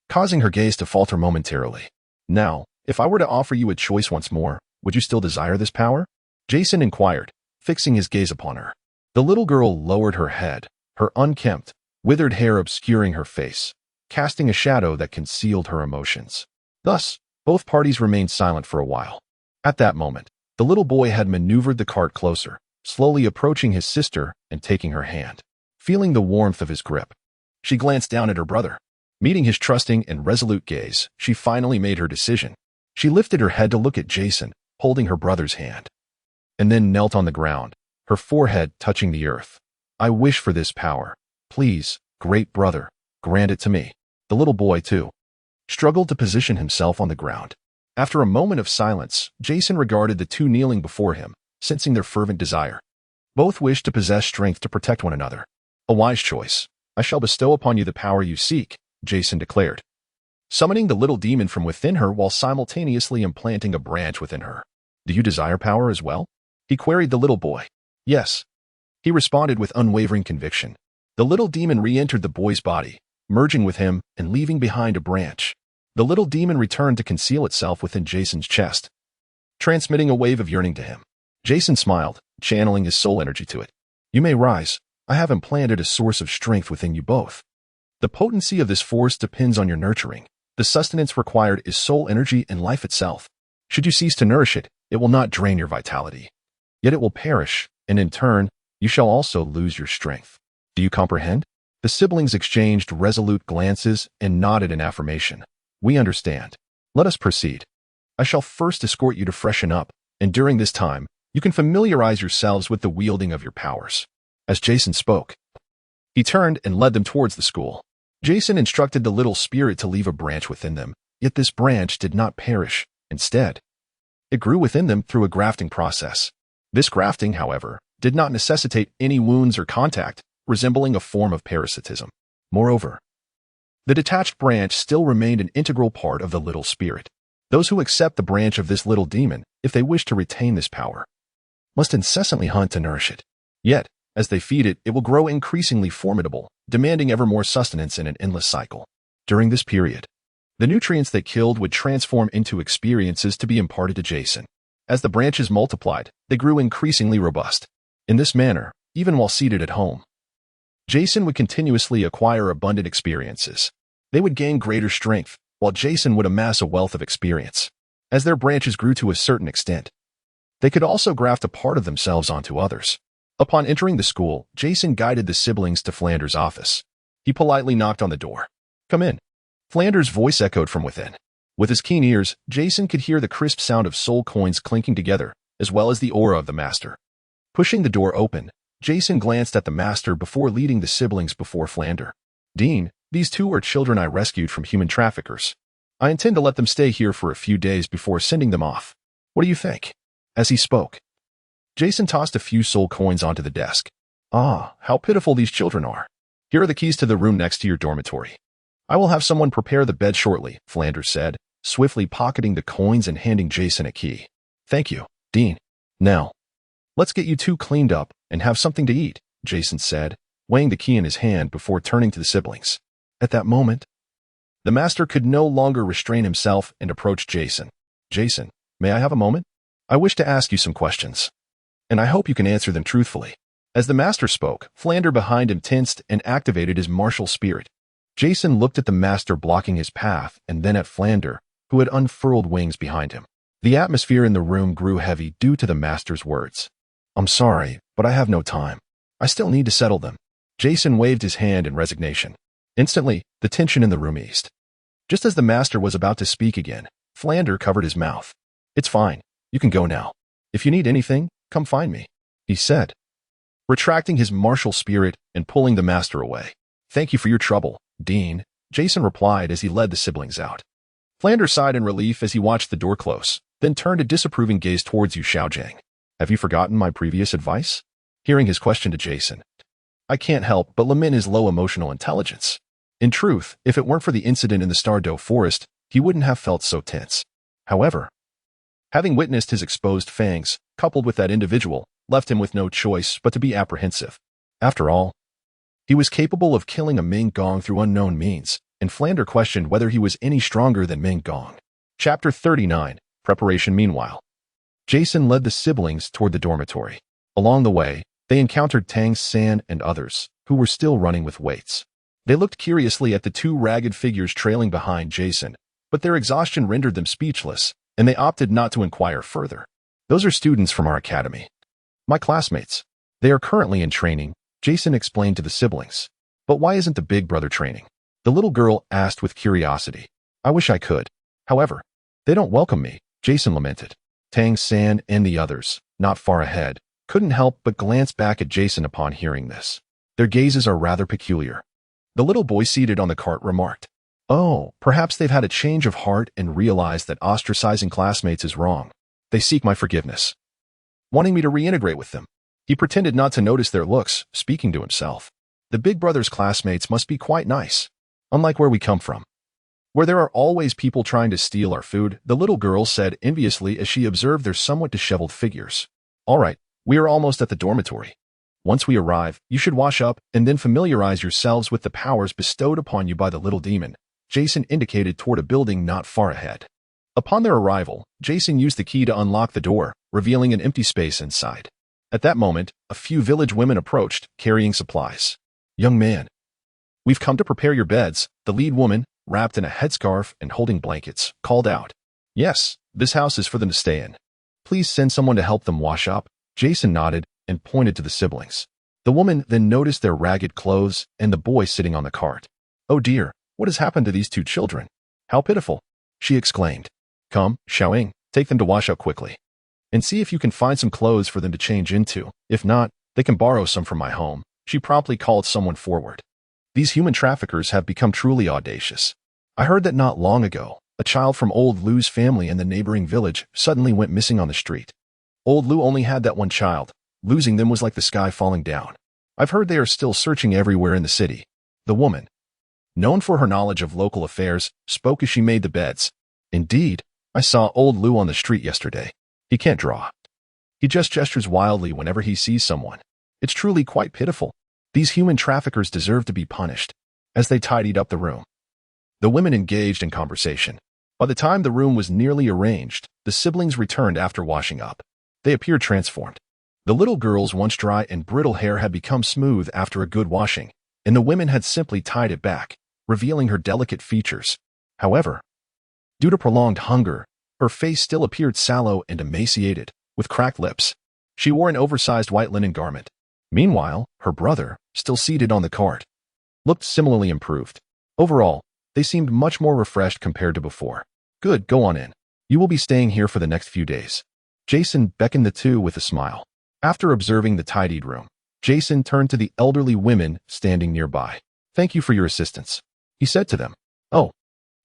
causing her gaze to falter momentarily. Now, if I were to offer you a choice once more, would you still desire this power? Jason inquired, fixing his gaze upon her. The little girl lowered her head, her unkempt, withered hair obscuring her face, casting a shadow that concealed her emotions. Thus, both parties remained silent for a while. At that moment, the little boy had maneuvered the cart closer, slowly approaching his sister and taking her hand. Feeling the warmth of his grip, she glanced down at her brother. Meeting his trusting and resolute gaze, she finally made her decision. She lifted her head to look at Jason, holding her brother's hand, and then knelt on the ground, her forehead touching the earth. I wish for this power. Please, great brother, grant it to me. The little boy, too, struggled to position himself on the ground. After a moment of silence, Jason regarded the two kneeling before him, sensing their fervent desire. Both wished to possess strength to protect one another. A wise choice. I shall bestow upon you the power you seek, Jason declared, summoning the little demon from within her while simultaneously implanting a branch within her. Do you desire power as well? He queried the little boy. Yes, he responded with unwavering conviction. The little demon re-entered the boy's body, merging with him and leaving behind a branch. The little demon returned to conceal itself within Jason's chest, transmitting a wave of yearning to him. Jason smiled, channeling his soul energy to it. You may rise. I have implanted a source of strength within you both. The potency of this force depends on your nurturing. The sustenance required is soul energy and life itself. Should you cease to nourish it, it will not drain your vitality. Yet it will perish, and in turn, you shall also lose your strength. Do you comprehend? The siblings exchanged resolute glances and nodded in affirmation. We understand. Let us proceed. I shall first escort you to freshen up, and during this time, you can familiarize yourselves with the wielding of your powers. As Jason spoke, he turned and led them towards the school. Jason instructed the little spirit to leave a branch within them, yet this branch did not perish. Instead, it grew within them through a grafting process. This grafting, however, did not necessitate any wounds or contact, resembling a form of parasitism. Moreover, the detached branch still remained an integral part of the little spirit. Those who accept the branch of this little demon, if they wish to retain this power, must incessantly hunt to nourish it. Yet, as they feed it, it will grow increasingly formidable, demanding ever more sustenance in an endless cycle. During this period, the nutrients they killed would transform into experiences to be imparted to Jason. As the branches multiplied, they grew increasingly robust. In this manner, even while seated at home, Jason would continuously acquire abundant experiences. They would gain greater strength, while Jason would amass a wealth of experience. As their branches grew to a certain extent, they could also graft a part of themselves onto others. Upon entering the school, Jason guided the siblings to Flander's office. He politely knocked on the door. Come in. Flander's voice echoed from within. With his keen ears, Jason could hear the crisp sound of soul coins clinking together, as well as the aura of the master. Pushing the door open, Jason glanced at the master before leading the siblings before Flander. Dean, these two are children I rescued from human traffickers. I intend to let them stay here for a few days before sending them off. What do you think? As he spoke, Jason tossed a few soul coins onto the desk. Ah, how pitiful these children are. Here are the keys to the room next to your dormitory. I will have someone prepare the bed shortly, Flander said, swiftly pocketing the coins and handing Jason a key. Thank you, Dean. Now, let's get you two cleaned up and have something to eat, Jason said, weighing the key in his hand before turning to the siblings. At that moment, the master could no longer restrain himself and approached Jason. Jason, may I have a moment? I wish to ask you some questions, and I hope you can answer them truthfully. As the master spoke, Flander behind him tensed and activated his martial spirit. Jason looked at the master blocking his path and then at Flander, who had unfurled wings behind him. The atmosphere in the room grew heavy due to the master's words. I'm sorry, but I have no time. I still need to settle them. Jason waved his hand in resignation. Instantly, the tension in the room eased. Just as the master was about to speak again, Flander covered his mouth. It's fine. You can go now. If you need anything, come find me, he said, retracting his martial spirit and pulling the master away. Thank you for your trouble, Dean, Jason replied as he led the siblings out. Flander sighed in relief as he watched the door close, then turned a disapproving gaze towards Yu Xiaojiang. Have you forgotten my previous advice? Hearing his question to Jason, I can't help but lament his low emotional intelligence. In truth, if it weren't for the incident in the Stardow Forest, he wouldn't have felt so tense. However, having witnessed his exposed fangs, coupled with that individual, left him with no choice but to be apprehensive. After all, he was capable of killing a Ming Gong through unknown means, and Flander questioned whether he was any stronger than Ming Gong. Chapter 39, Preparation. Meanwhile, Jason led the siblings toward the dormitory. Along the way, they encountered Tang San and others, who were still running with weights. They looked curiously at the two ragged figures trailing behind Jason, but their exhaustion rendered them speechless, and they opted not to inquire further. Those are students from our academy. My classmates. They are currently in training, Jason explained to the siblings. But why isn't the big brother training? The little girl asked with curiosity. I wish I could. However, they don't welcome me, Jason lamented. Tang San and the others, not far ahead, couldn't help but glance back at Jason upon hearing this. Their gazes are rather peculiar. The little boy seated on the cart remarked, Oh, perhaps they've had a change of heart and realized that ostracizing classmates is wrong. They seek my forgiveness, wanting me to reintegrate with them. He pretended not to notice their looks, speaking to himself. The big brother's classmates must be quite nice, unlike where we come from, where there are always people trying to steal our food, the little girl said enviously as she observed their somewhat disheveled figures. All right, We are almost at the dormitory. Once we arrive, you should wash up and then familiarize yourselves with the powers bestowed upon you by the little demon. Jason indicated toward a building not far ahead. Upon their arrival, Jason used the key to unlock the door, revealing an empty space inside. At that moment, a few village women approached, carrying supplies. Young man, we've come to prepare your beds, the lead woman, wrapped in a headscarf and holding blankets, called out. Yes, this house is for them to stay in. Please send someone to help them wash up. Jason nodded and pointed to the siblings. The woman then noticed their ragged clothes and the boy sitting on the cart. Oh dear, what has happened to these two children? How pitiful, she exclaimed. Come, Xiaoying, take them to wash up quickly. And see if you can find some clothes for them to change into. If not, they can borrow some from my home. She promptly called someone forward. These human traffickers have become truly audacious. I heard that not long ago, a child from Old Lu's family in the neighboring village suddenly went missing on the street. Old Lu only had that one child. Losing them was like the sky falling down. I've heard they are still searching everywhere in the city. The woman, known for her knowledge of local affairs, spoke as she made the beds. Indeed, I saw Old Lu on the street yesterday. He can't draw. He just gestures wildly whenever he sees someone. It's truly quite pitiful. These human traffickers deserve to be punished. As they tidied up the room, the women engaged in conversation. By the time the room was nearly arranged, the siblings returned after washing up. They appeared transformed. The little girl's once dry and brittle hair had become smooth after a good washing, and the women had simply tied it back, revealing her delicate features. However, due to prolonged hunger, her face still appeared sallow and emaciated, with cracked lips. She wore an oversized white linen garment. Meanwhile, her brother, still seated on the cart, looked similarly improved. Overall, they seemed much more refreshed compared to before. Good, go on in. You will be staying here for the next few days. Jason beckoned the two with a smile. After observing the tidied room, Jason turned to the elderly women standing nearby. Thank you for your assistance, he said to them. Oh,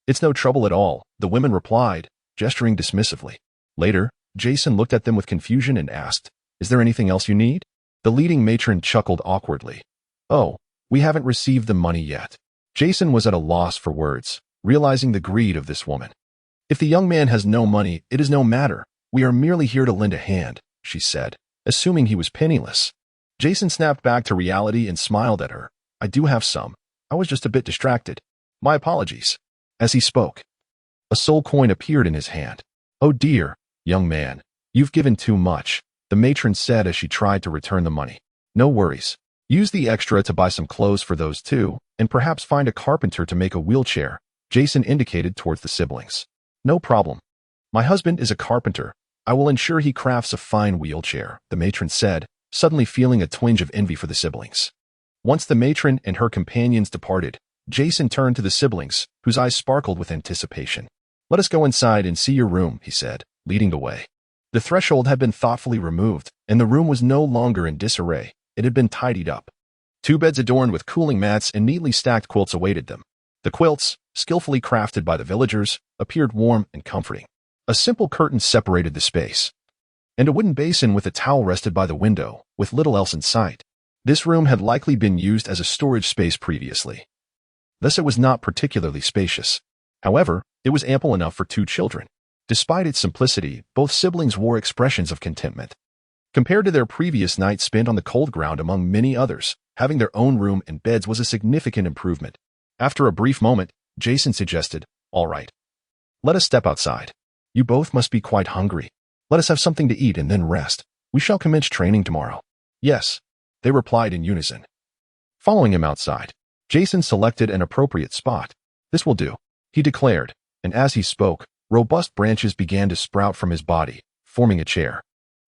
it's no trouble at all, the women replied, gesturing dismissively. Later, Jason looked at them with confusion and asked, Is there anything else you need? The leading matron chuckled awkwardly. Oh, we haven't received the money yet. Jason was at a loss for words, realizing the greed of this woman. If the young man has no money, it is no matter. We are merely here to lend a hand, she said, assuming he was penniless. Jason snapped back to reality and smiled at her. I do have some. I was just a bit distracted. My apologies. As he spoke, a soul coin appeared in his hand. Oh dear, young man, you've given too much, the matron said as she tried to return the money. No worries. Use the extra to buy some clothes for those two, and perhaps find a carpenter to make a wheelchair, Jason indicated towards the siblings. No problem. My husband is a carpenter. I will ensure he crafts a fine wheelchair, the matron said, suddenly feeling a twinge of envy for the siblings. Once the matron and her companions departed, Jason turned to the siblings, whose eyes sparkled with anticipation. Let us go inside and see your room, he said, leading the way. The threshold had been thoughtfully removed, and the room was no longer in disarray. It had been tidied up. 2 beds adorned with cooling mats and neatly stacked quilts awaited them. The quilts, skillfully crafted by the villagers, appeared warm and comforting. A simple curtain separated the space, and a wooden basin with a towel rested by the window, with little else in sight. This room had likely been used as a storage space previously. Thus it was not particularly spacious. However, it was ample enough for 2 children. Despite its simplicity, both siblings wore expressions of contentment. Compared to their previous night spent on the cold ground among many others, having their own room and beds was a significant improvement. After a brief moment, Jason suggested, All right. Let us step outside. You both must be quite hungry. Let us have something to eat and then rest. We shall commence training tomorrow. Yes, they replied in unison. Following him outside, Jason selected an appropriate spot. This will do, he declared, and as he spoke, robust branches began to sprout from his body, forming a chair.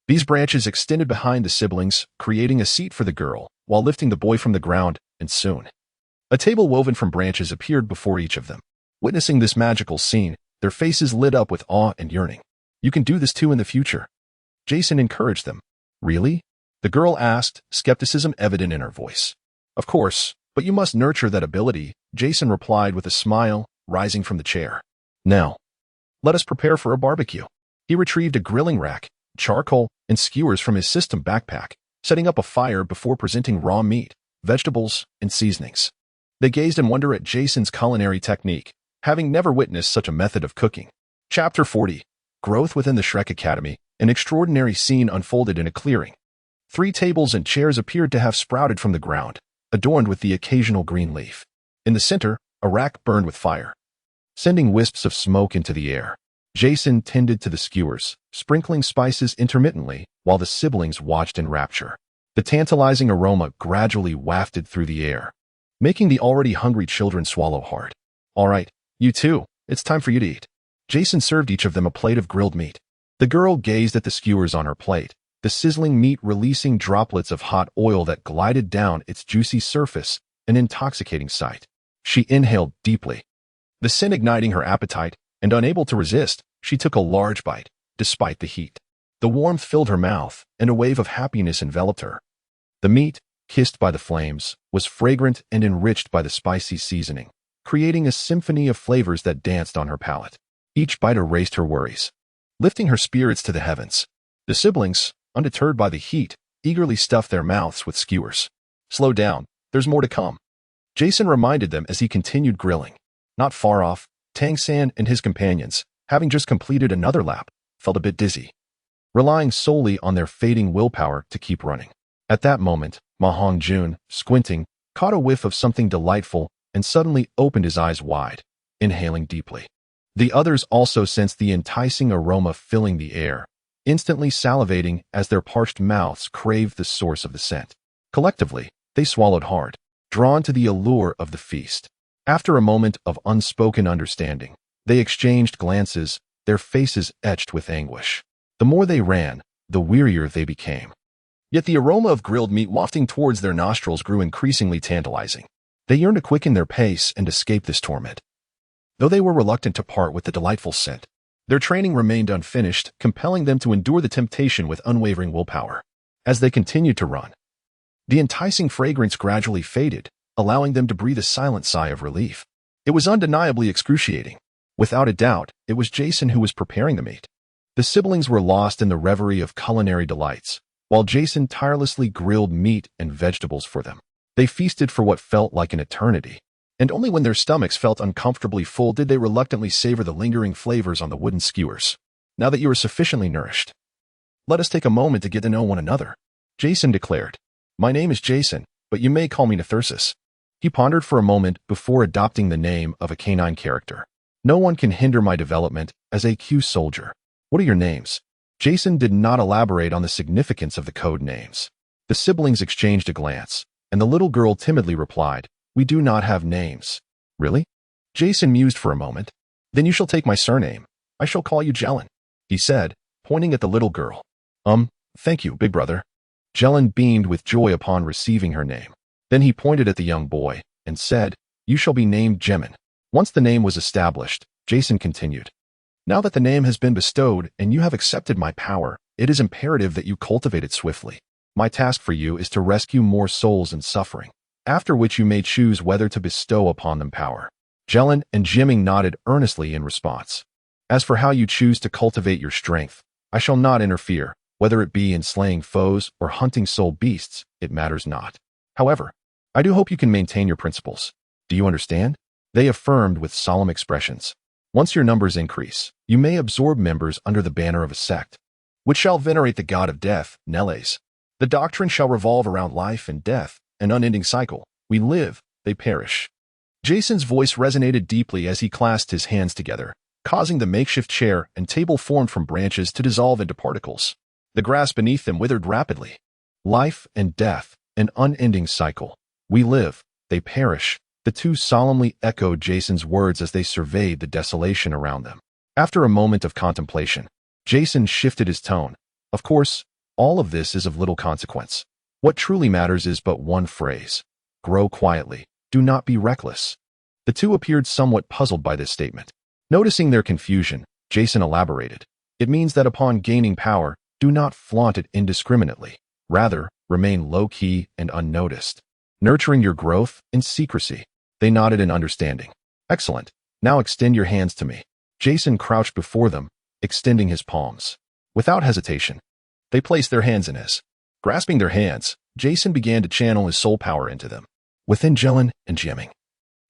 These branches extended behind the siblings, creating a seat for the girl, while lifting the boy from the ground, and soon, a table woven from branches appeared before each of them. Witnessing this magical scene, their faces lit up with awe and yearning. You can do this too in the future. Jason encouraged them. Really? The girl asked, skepticism evident in her voice. Of course, but you must nurture that ability, Jason replied with a smile, rising from the chair. Now, let us prepare for a barbecue. He retrieved a grilling rack, charcoal, and skewers from his system backpack, setting up a fire before presenting raw meat, vegetables, and seasonings. They gazed in wonder at Jason's culinary technique, having never witnessed such a method of cooking. Chapter 40. Growth within the Shrek Academy. An extraordinary scene unfolded in a clearing. 3 tables and chairs appeared to have sprouted from the ground, adorned with the occasional green leaf. In the center, a rack burned with fire, sending wisps of smoke into the air. Jason tended to the skewers, sprinkling spices intermittently, while the siblings watched in rapture. The tantalizing aroma gradually wafted through the air, making the already hungry children swallow hard. "All right, you two, it's time for you to eat." Jason served each of them a plate of grilled meat. The girl gazed at the skewers on her plate, the sizzling meat releasing droplets of hot oil that glided down its juicy surface, an intoxicating sight. She inhaled deeply, the scent igniting her appetite, and unable to resist, she took a large bite, despite the heat. The warmth filled her mouth, and a wave of happiness enveloped her. The meat, kissed by the flames, was fragrant and enriched by the spicy seasoning, creating a symphony of flavors that danced on her palate. Each bite erased her worries, lifting her spirits to the heavens. The siblings, undeterred by the heat, eagerly stuffed their mouths with skewers. "Slow down, there's more to come," Jason reminded them as he continued grilling. Not far off, Tangan and his companions, having just completed another lap, felt a bit dizzy, relying solely on their fading willpower to keep running. At that moment, Ma Hongjun, squinting, caught a whiff of something delightful and suddenly opened his eyes wide, inhaling deeply. The others also sensed the enticing aroma filling the air, instantly salivating as their parched mouths craved the source of the scent. Collectively, they swallowed hard, drawn to the allure of the feast. After a moment of unspoken understanding, they exchanged glances, their faces etched with anguish. The more they ran, the wearier they became. Yet the aroma of grilled meat wafting towards their nostrils grew increasingly tantalizing. They yearned to quicken their pace and escape this torment. Though they were reluctant to part with the delightful scent, their training remained unfinished, compelling them to endure the temptation with unwavering willpower. As they continued to run, the enticing fragrance gradually faded, allowing them to breathe a silent sigh of relief. It was undeniably excruciating. Without a doubt, it was Jason who was preparing the meat. The siblings were lost in the reverie of culinary delights, while Jason tirelessly grilled meat and vegetables for them. They feasted for what felt like an eternity, and only when their stomachs felt uncomfortably full did they reluctantly savor the lingering flavors on the wooden skewers. "Now that you are sufficiently nourished, let us take a moment to get to know one another," Jason declared. "My name is Jason, but you may call me Nethersis." He pondered for a moment before adopting the name of a canine character. "No one can hinder my development as a Q soldier. What are your names?" Jason did not elaborate on the significance of the code names. The siblings exchanged a glance, and the little girl timidly replied, "We do not have names." "Really?" Jason mused for a moment. "Then you shall take my surname. I shall call you Jelen," he said, pointing at the little girl. Thank you, big brother." Jelen beamed with joy upon receiving her name. Then he pointed at the young boy and said, "You shall be named Jemin." Once the name was established, Jason continued, "Now that the name has been bestowed and you have accepted my power, it is imperative that you cultivate it swiftly. My task for you is to rescue more souls in suffering, after which you may choose whether to bestow upon them power." Jelen and Jimming nodded earnestly in response. "As for how you choose to cultivate your strength, I shall not interfere, whether it be in slaying foes or hunting soul beasts, it matters not. However, I do hope you can maintain your principles. Do you understand?" They affirmed with solemn expressions. "Once your numbers increase, you may absorb members under the banner of a sect, which shall venerate the god of death, Neles. The doctrine shall revolve around life and death, an unending cycle. We live, they perish." Jason's voice resonated deeply as he clasped his hands together, causing the makeshift chair and table formed from branches to dissolve into particles. The grass beneath them withered rapidly. Life and death, an unending cycle. We live, they perish. The two solemnly echoed Jason's words as they surveyed the desolation around them. After a moment of contemplation, Jason shifted his tone. "Of course, all of this is of little consequence. What truly matters is but one phrase. Grow quietly. Do not be reckless." The two appeared somewhat puzzled by this statement. Noticing their confusion, Jason elaborated. "It means that upon gaining power, do not flaunt it indiscriminately. Rather, remain low-key and unnoticed, nurturing your growth in secrecy." They nodded in understanding. "Excellent. Now extend your hands to me." Jason crouched before them, extending his palms. Without hesitation, they placed their hands in his. Grasping their hands, Jason began to channel his soul power into them. Within Jelen and Jimming,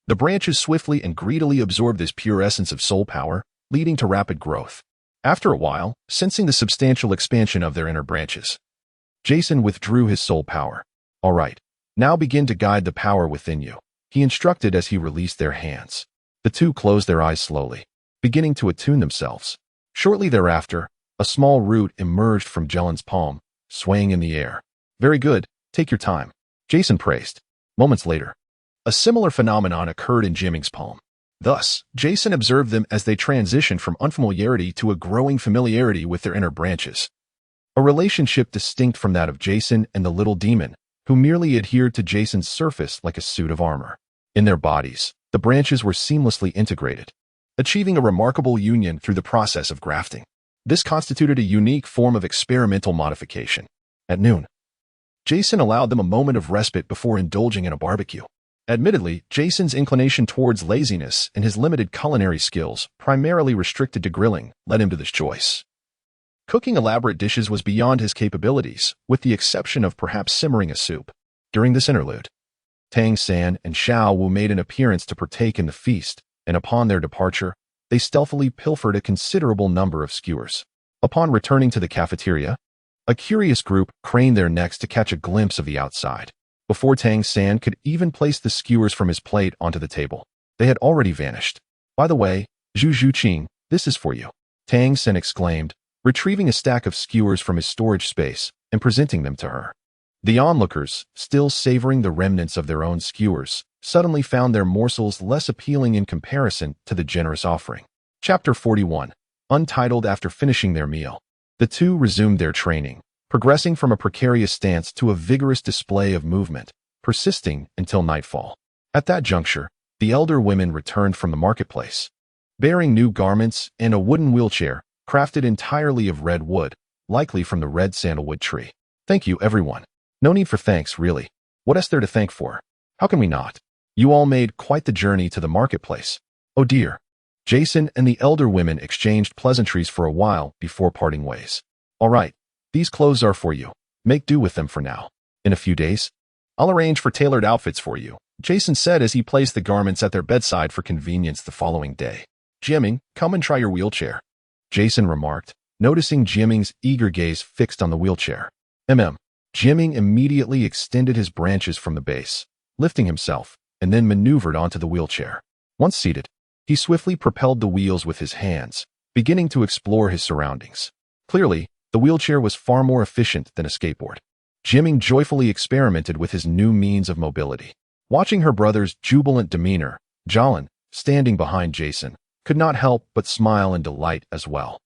the branches swiftly and greedily absorbed this pure essence of soul power, leading to rapid growth. After a while, sensing the substantial expansion of their inner branches, Jason withdrew his soul power. All right, now begin to guide the power within you, he instructed as he released their hands. The two closed their eyes slowly, beginning to attune themselves. Shortly thereafter, a small root emerged from Jelen's palm, swaying in the air. Very good, take your time, Jason praised. Moments later, a similar phenomenon occurred in Jimming's palm. Thus, Jason observed them as they transitioned from unfamiliarity to a growing familiarity with their inner branches. A relationship distinct from that of Jason and the little demon, who merely adhered to Jason's surface like a suit of armor. In their bodies, the branches were seamlessly integrated, achieving a remarkable union through the process of grafting. This constituted a unique form of experimental modification. At noon, Jason allowed them a moment of respite before indulging in a barbecue. Admittedly, Jason's inclination towards laziness and his limited culinary skills, primarily restricted to grilling, led him to this choice. Cooking elaborate dishes was beyond his capabilities, with the exception of perhaps simmering a soup. During this interlude, Tangan and Xiao Wu made an appearance to partake in the feast, and upon their departure, they stealthily pilfered a considerable number of skewers. Upon returning to the cafeteria, a curious group craned their necks to catch a glimpse of the outside. Before Tangan could even place the skewers from his plate onto the table, they had already vanished. By the way, Zhu Qing, this is for you, Tangan exclaimed, retrieving a stack of skewers from his storage space and presenting them to her. The onlookers, still savoring the remnants of their own skewers, suddenly found their morsels less appealing in comparison to the generous offering. Chapter 41. Untitled. After finishing their meal, the two resumed their training, progressing from a precarious stance to a vigorous display of movement, persisting until nightfall. At that juncture, the elder women returned from the marketplace, bearing new garments and a wooden wheelchair, crafted entirely of red wood, likely from the red sandalwood tree. Thank you, everyone. No need for thanks, really. What is there to thank for? How can we not? You all made quite the journey to the marketplace. Oh dear. Jason and the elder women exchanged pleasantries for a while before parting ways. All right. These clothes are for you. Make do with them for now. In a few days, I'll arrange for tailored outfits for you, Jason said as he placed the garments at their bedside for convenience the following day. Jimming, come and try your wheelchair, Jason remarked, noticing Jimming's eager gaze fixed on the wheelchair. Jimming immediately extended his branches from the base, lifting himself, and then maneuvered onto the wheelchair. Once seated, he swiftly propelled the wheels with his hands, beginning to explore his surroundings. Clearly, the wheelchair was far more efficient than a skateboard. Jimming joyfully experimented with his new means of mobility. Watching her brother's jubilant demeanor, Jalen, standing behind Jason, could not help but smile in delight as well.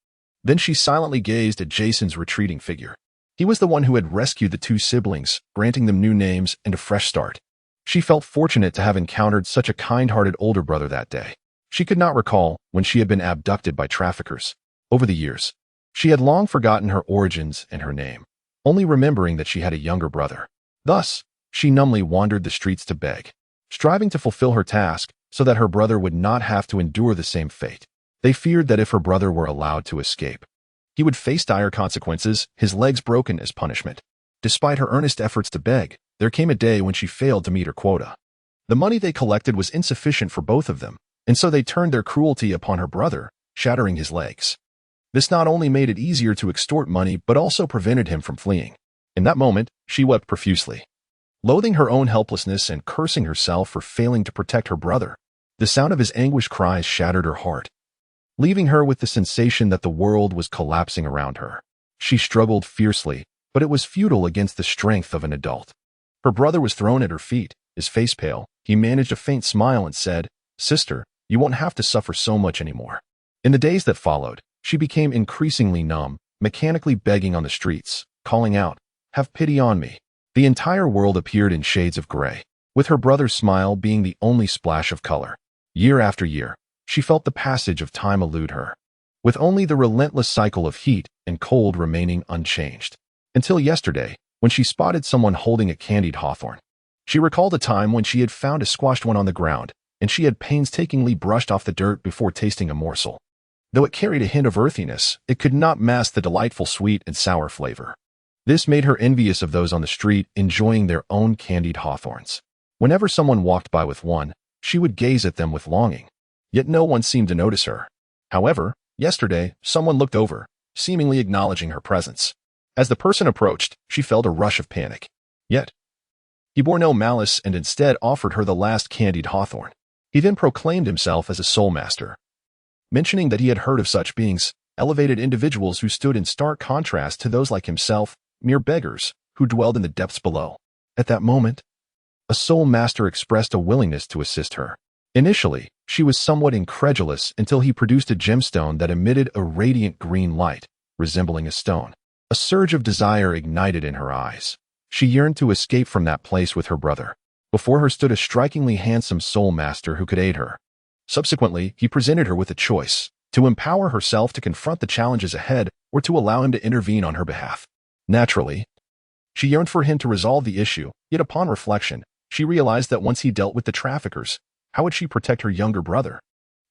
Then she silently gazed at Jason's retreating figure. He was the one who had rescued the two siblings, granting them new names and a fresh start. She felt fortunate to have encountered such a kind-hearted older brother that day. She could not recall when she had been abducted by traffickers. Over the years, she had long forgotten her origins and her name, only remembering that she had a younger brother. Thus, she numbly wandered the streets to beg, striving to fulfill her task so that her brother would not have to endure the same fate. They feared that if her brother were allowed to escape, he would face dire consequences, his legs broken as punishment. Despite her earnest efforts to beg, there came a day when she failed to meet her quota. The money they collected was insufficient for both of them, and so they turned their cruelty upon her brother, shattering his legs. This not only made it easier to extort money, but also prevented him from fleeing. In that moment, she wept profusely, loathing her own helplessness and cursing herself for failing to protect her brother. The sound of his anguished cries shattered her heart, leaving her with the sensation that the world was collapsing around her. She struggled fiercely, but it was futile against the strength of an adult. Her brother was thrown at her feet, his face pale. He managed a faint smile and said, "Sister, you won't have to suffer so much anymore." In the days that followed, she became increasingly numb, mechanically begging on the streets, calling out, "Have pity on me." The entire world appeared in shades of gray, with her brother's smile being the only splash of color. Year after year, she felt the passage of time elude her, with only the relentless cycle of heat and cold remaining unchanged. Until yesterday, when she spotted someone holding a candied hawthorn. She recalled a time when she had found a squashed one on the ground, and she had painstakingly brushed off the dirt before tasting a morsel. Though it carried a hint of earthiness, it could not mask the delightful sweet and sour flavor. This made her envious of those on the street enjoying their own candied hawthorns. Whenever someone walked by with one, she would gaze at them with longing. Yet no one seemed to notice her. However, yesterday, someone looked over, seemingly acknowledging her presence. As the person approached, she felt a rush of panic. Yet, he bore no malice and instead offered her the last candied hawthorn. He then proclaimed himself as a soul master, mentioning that he had heard of such beings, elevated individuals who stood in stark contrast to those like himself, mere beggars, who dwelled in the depths below. At that moment, a soul master expressed a willingness to assist her. Initially, she was somewhat incredulous until he produced a gemstone that emitted a radiant green light, resembling a stone. A surge of desire ignited in her eyes. She yearned to escape from that place with her brother. Before her stood a strikingly handsome soul master who could aid her. Subsequently, he presented her with a choice: to empower herself to confront the challenges ahead or to allow him to intervene on her behalf. Naturally, she yearned for him to resolve the issue, yet upon reflection, she realized that once he dealt with the traffickers, how would she protect her younger brother?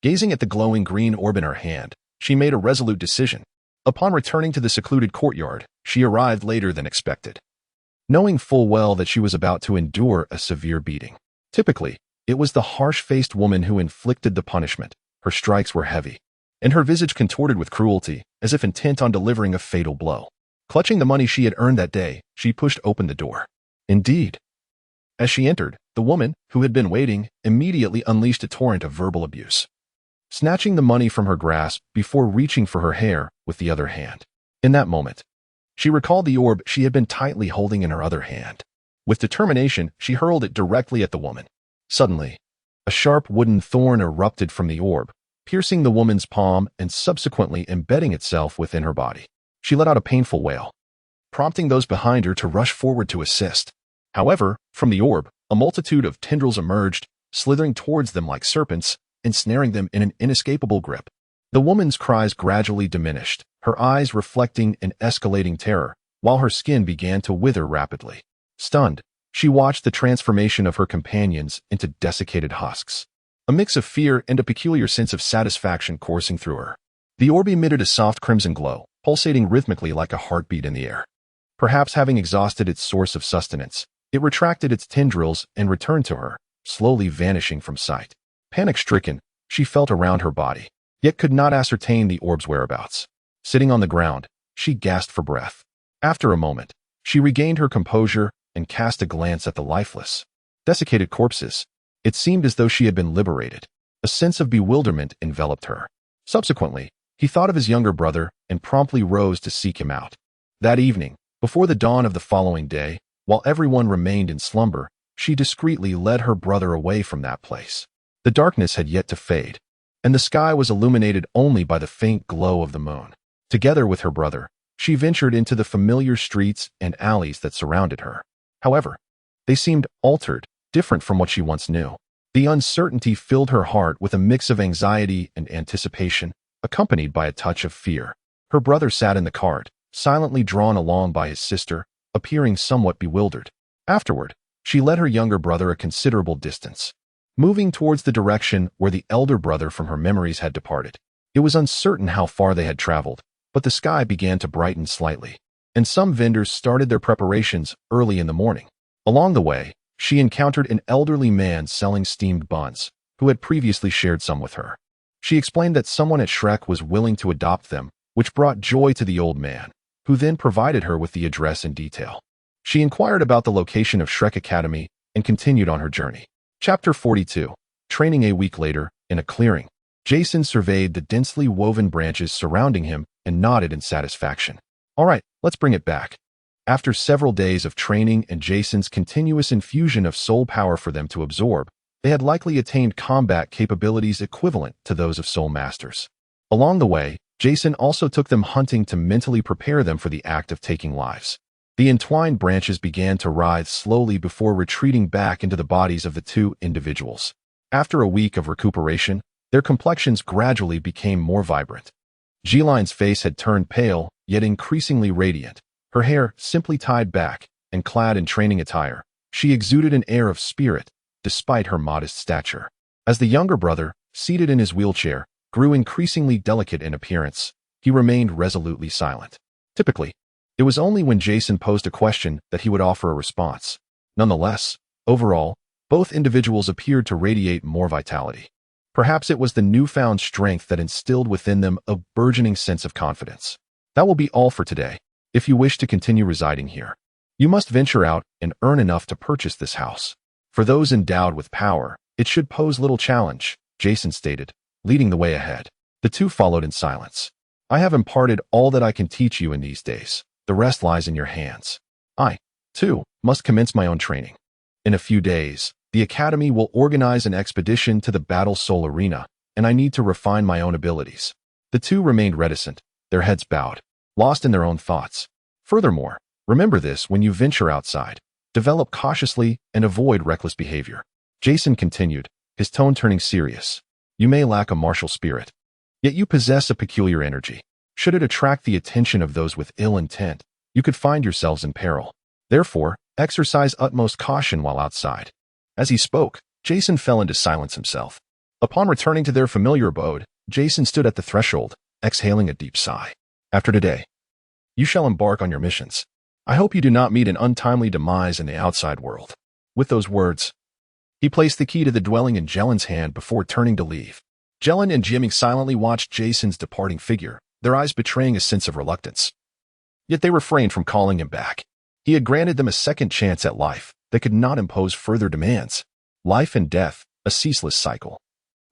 Gazing at the glowing green orb in her hand, she made a resolute decision. Upon returning to the secluded courtyard, she arrived later than expected, knowing full well that she was about to endure a severe beating. Typically, it was the harsh-faced woman who inflicted the punishment. Her strikes were heavy, and her visage contorted with cruelty, as if intent on delivering a fatal blow. Clutching the money she had earned that day, she pushed open the door. Indeed, as she entered, the woman, who had been waiting, immediately unleashed a torrent of verbal abuse, snatching the money from her grasp before reaching for her hair with the other hand. In that moment, she recalled the orb she had been tightly holding in her other hand. With determination, she hurled it directly at the woman. Suddenly, a sharp wooden thorn erupted from the orb, piercing the woman's palm and subsequently embedding itself within her body. She let out a painful wail, prompting those behind her to rush forward to assist. However, from the orb, a multitude of tendrils emerged, slithering towards them like serpents, ensnaring them in an inescapable grip. The woman's cries gradually diminished, her eyes reflecting an escalating terror, while her skin began to wither rapidly. Stunned, she watched the transformation of her companions into desiccated husks. A mix of fear and a peculiar sense of satisfaction coursing through her. The orb emitted a soft crimson glow, pulsating rhythmically like a heartbeat in the air. Perhaps having exhausted its source of sustenance, it retracted its tendrils and returned to her, slowly vanishing from sight. Panic-stricken, she felt around her body, yet could not ascertain the orb's whereabouts. Sitting on the ground, she gasped for breath. After a moment, she regained her composure and cast a glance at the lifeless, desiccated corpses. It seemed as though she had been liberated. A sense of bewilderment enveloped her. Subsequently, he thought of his younger brother and promptly rose to seek him out. That evening, before the dawn of the following day, while everyone remained in slumber, she discreetly led her brother away from that place. The darkness had yet to fade, and the sky was illuminated only by the faint glow of the moon. Together with her brother, she ventured into the familiar streets and alleys that surrounded her. However, they seemed altered, different from what she once knew. The uncertainty filled her heart with a mix of anxiety and anticipation, accompanied by a touch of fear. Her brother sat in the cart, silently drawn along by his sister, appearing somewhat bewildered. Afterward, she led her younger brother a considerable distance, moving towards the direction where the elder brother from her memories had departed. It was uncertain how far they had traveled, but the sky began to brighten slightly, and some vendors started their preparations early in the morning. Along the way, she encountered an elderly man selling steamed buns, who had previously shared some with her. She explained that someone at Shrek was willing to adopt them, which brought joy to the old man, who then provided her with the address in detail. She inquired about the location of Shrek Academy and continued on her journey. Chapter 42. Training. A week later, in a clearing, Jason surveyed the densely woven branches surrounding him and nodded in satisfaction. All right, let's bring it back. After several days of training and Jason's continuous infusion of soul power for them to absorb, they had likely attained combat capabilities equivalent to those of soul masters. Along the way, Jason also took them hunting to mentally prepare them for the act of taking lives. The entwined branches began to writhe slowly before retreating back into the bodies of the two individuals. After a week of recuperation, their complexions gradually became more vibrant. Jiline's face had turned pale, yet increasingly radiant. Her hair simply tied back, and clad in training attire, she exuded an air of spirit, despite her modest stature. As the younger brother, seated in his wheelchair, grew increasingly delicate in appearance, he remained resolutely silent. Typically, it was only when Jason posed a question that he would offer a response. Nonetheless, overall, both individuals appeared to radiate more vitality. Perhaps it was the newfound strength that instilled within them a burgeoning sense of confidence. That will be all for today. If you wish to continue residing here, you must venture out and earn enough to purchase this house. For those endowed with power, it should pose little challenge, Jason stated, leading the way ahead. The two followed in silence. I have imparted all that I can teach you in these days. The rest lies in your hands. I, too, must commence my own training. In a few days, the Academy will organize an expedition to the Battle Soul Arena, and I need to refine my own abilities. The two remained reticent, their heads bowed, lost in their own thoughts. Furthermore, remember this when you venture outside. Develop cautiously and avoid reckless behavior. Jason continued, his tone turning serious. You may lack a martial spirit, yet you possess a peculiar energy. Should it attract the attention of those with ill intent, you could find yourselves in peril. Therefore, exercise utmost caution while outside. As he spoke, Jason fell into silence himself. Upon returning to their familiar abode, Jason stood at the threshold, exhaling a deep sigh. After today, you shall embark on your missions. I hope you do not meet an untimely demise in the outside world. With those words, he placed the key to the dwelling in Jelin's hand before turning to leave. Jelin and Jimmy silently watched Jason's departing figure, their eyes betraying a sense of reluctance. Yet they refrained from calling him back. He had granted them a second chance at life that could not impose further demands. Life and death, a ceaseless cycle.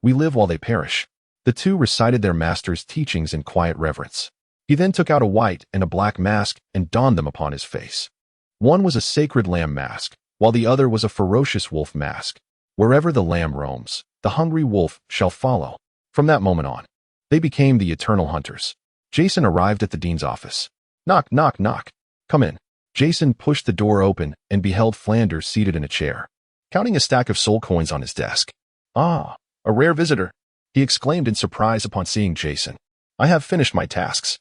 We live while they perish. The two recited their master's teachings in quiet reverence. He then took out a white and a black mask and donned them upon his face. One was a sacred lamb mask, while the other was a ferocious wolf mask. Wherever the lamb roams, the hungry wolf shall follow. From that moment on, they became the eternal hunters. Jason arrived at the dean's office. Knock, knock, knock. Come in. Jason pushed the door open and beheld Flanders seated in a chair, counting a stack of soul coins on his desk. Ah, a rare visitor, he exclaimed in surprise upon seeing Jason. I have finished my tasks.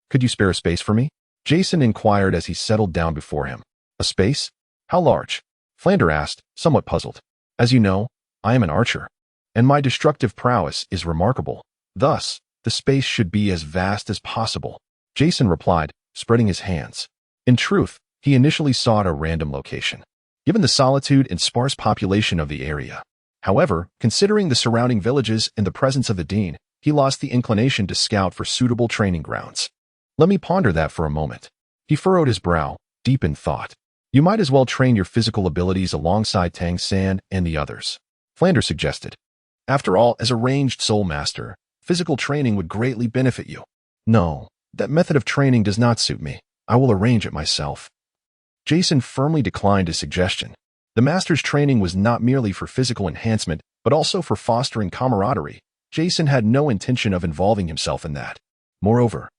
Could you spare a space for me? Jason inquired as he settled down before him. A space? How large? Flanders asked, somewhat puzzled. As you know, I am an archer, and my destructive prowess is remarkable. Thus, the space should be as vast as possible. Jason replied, spreading his hands. In truth, he initially sought a random location, given the solitude and sparse population of the area. However, considering the surrounding villages and the presence of the dean, he lost the inclination to scout for suitable training grounds. Let me ponder that for a moment. He furrowed his brow, deep in thought. You might as well train your physical abilities alongside Tangan and the others, Flanders suggested. After all, as a ranged soul master, physical training would greatly benefit you. No, that method of training does not suit me. I will arrange it myself. Jason firmly declined his suggestion. The master's training was not merely for physical enhancement, but also for fostering camaraderie. Jason had no intention of involving himself in that. Moreover,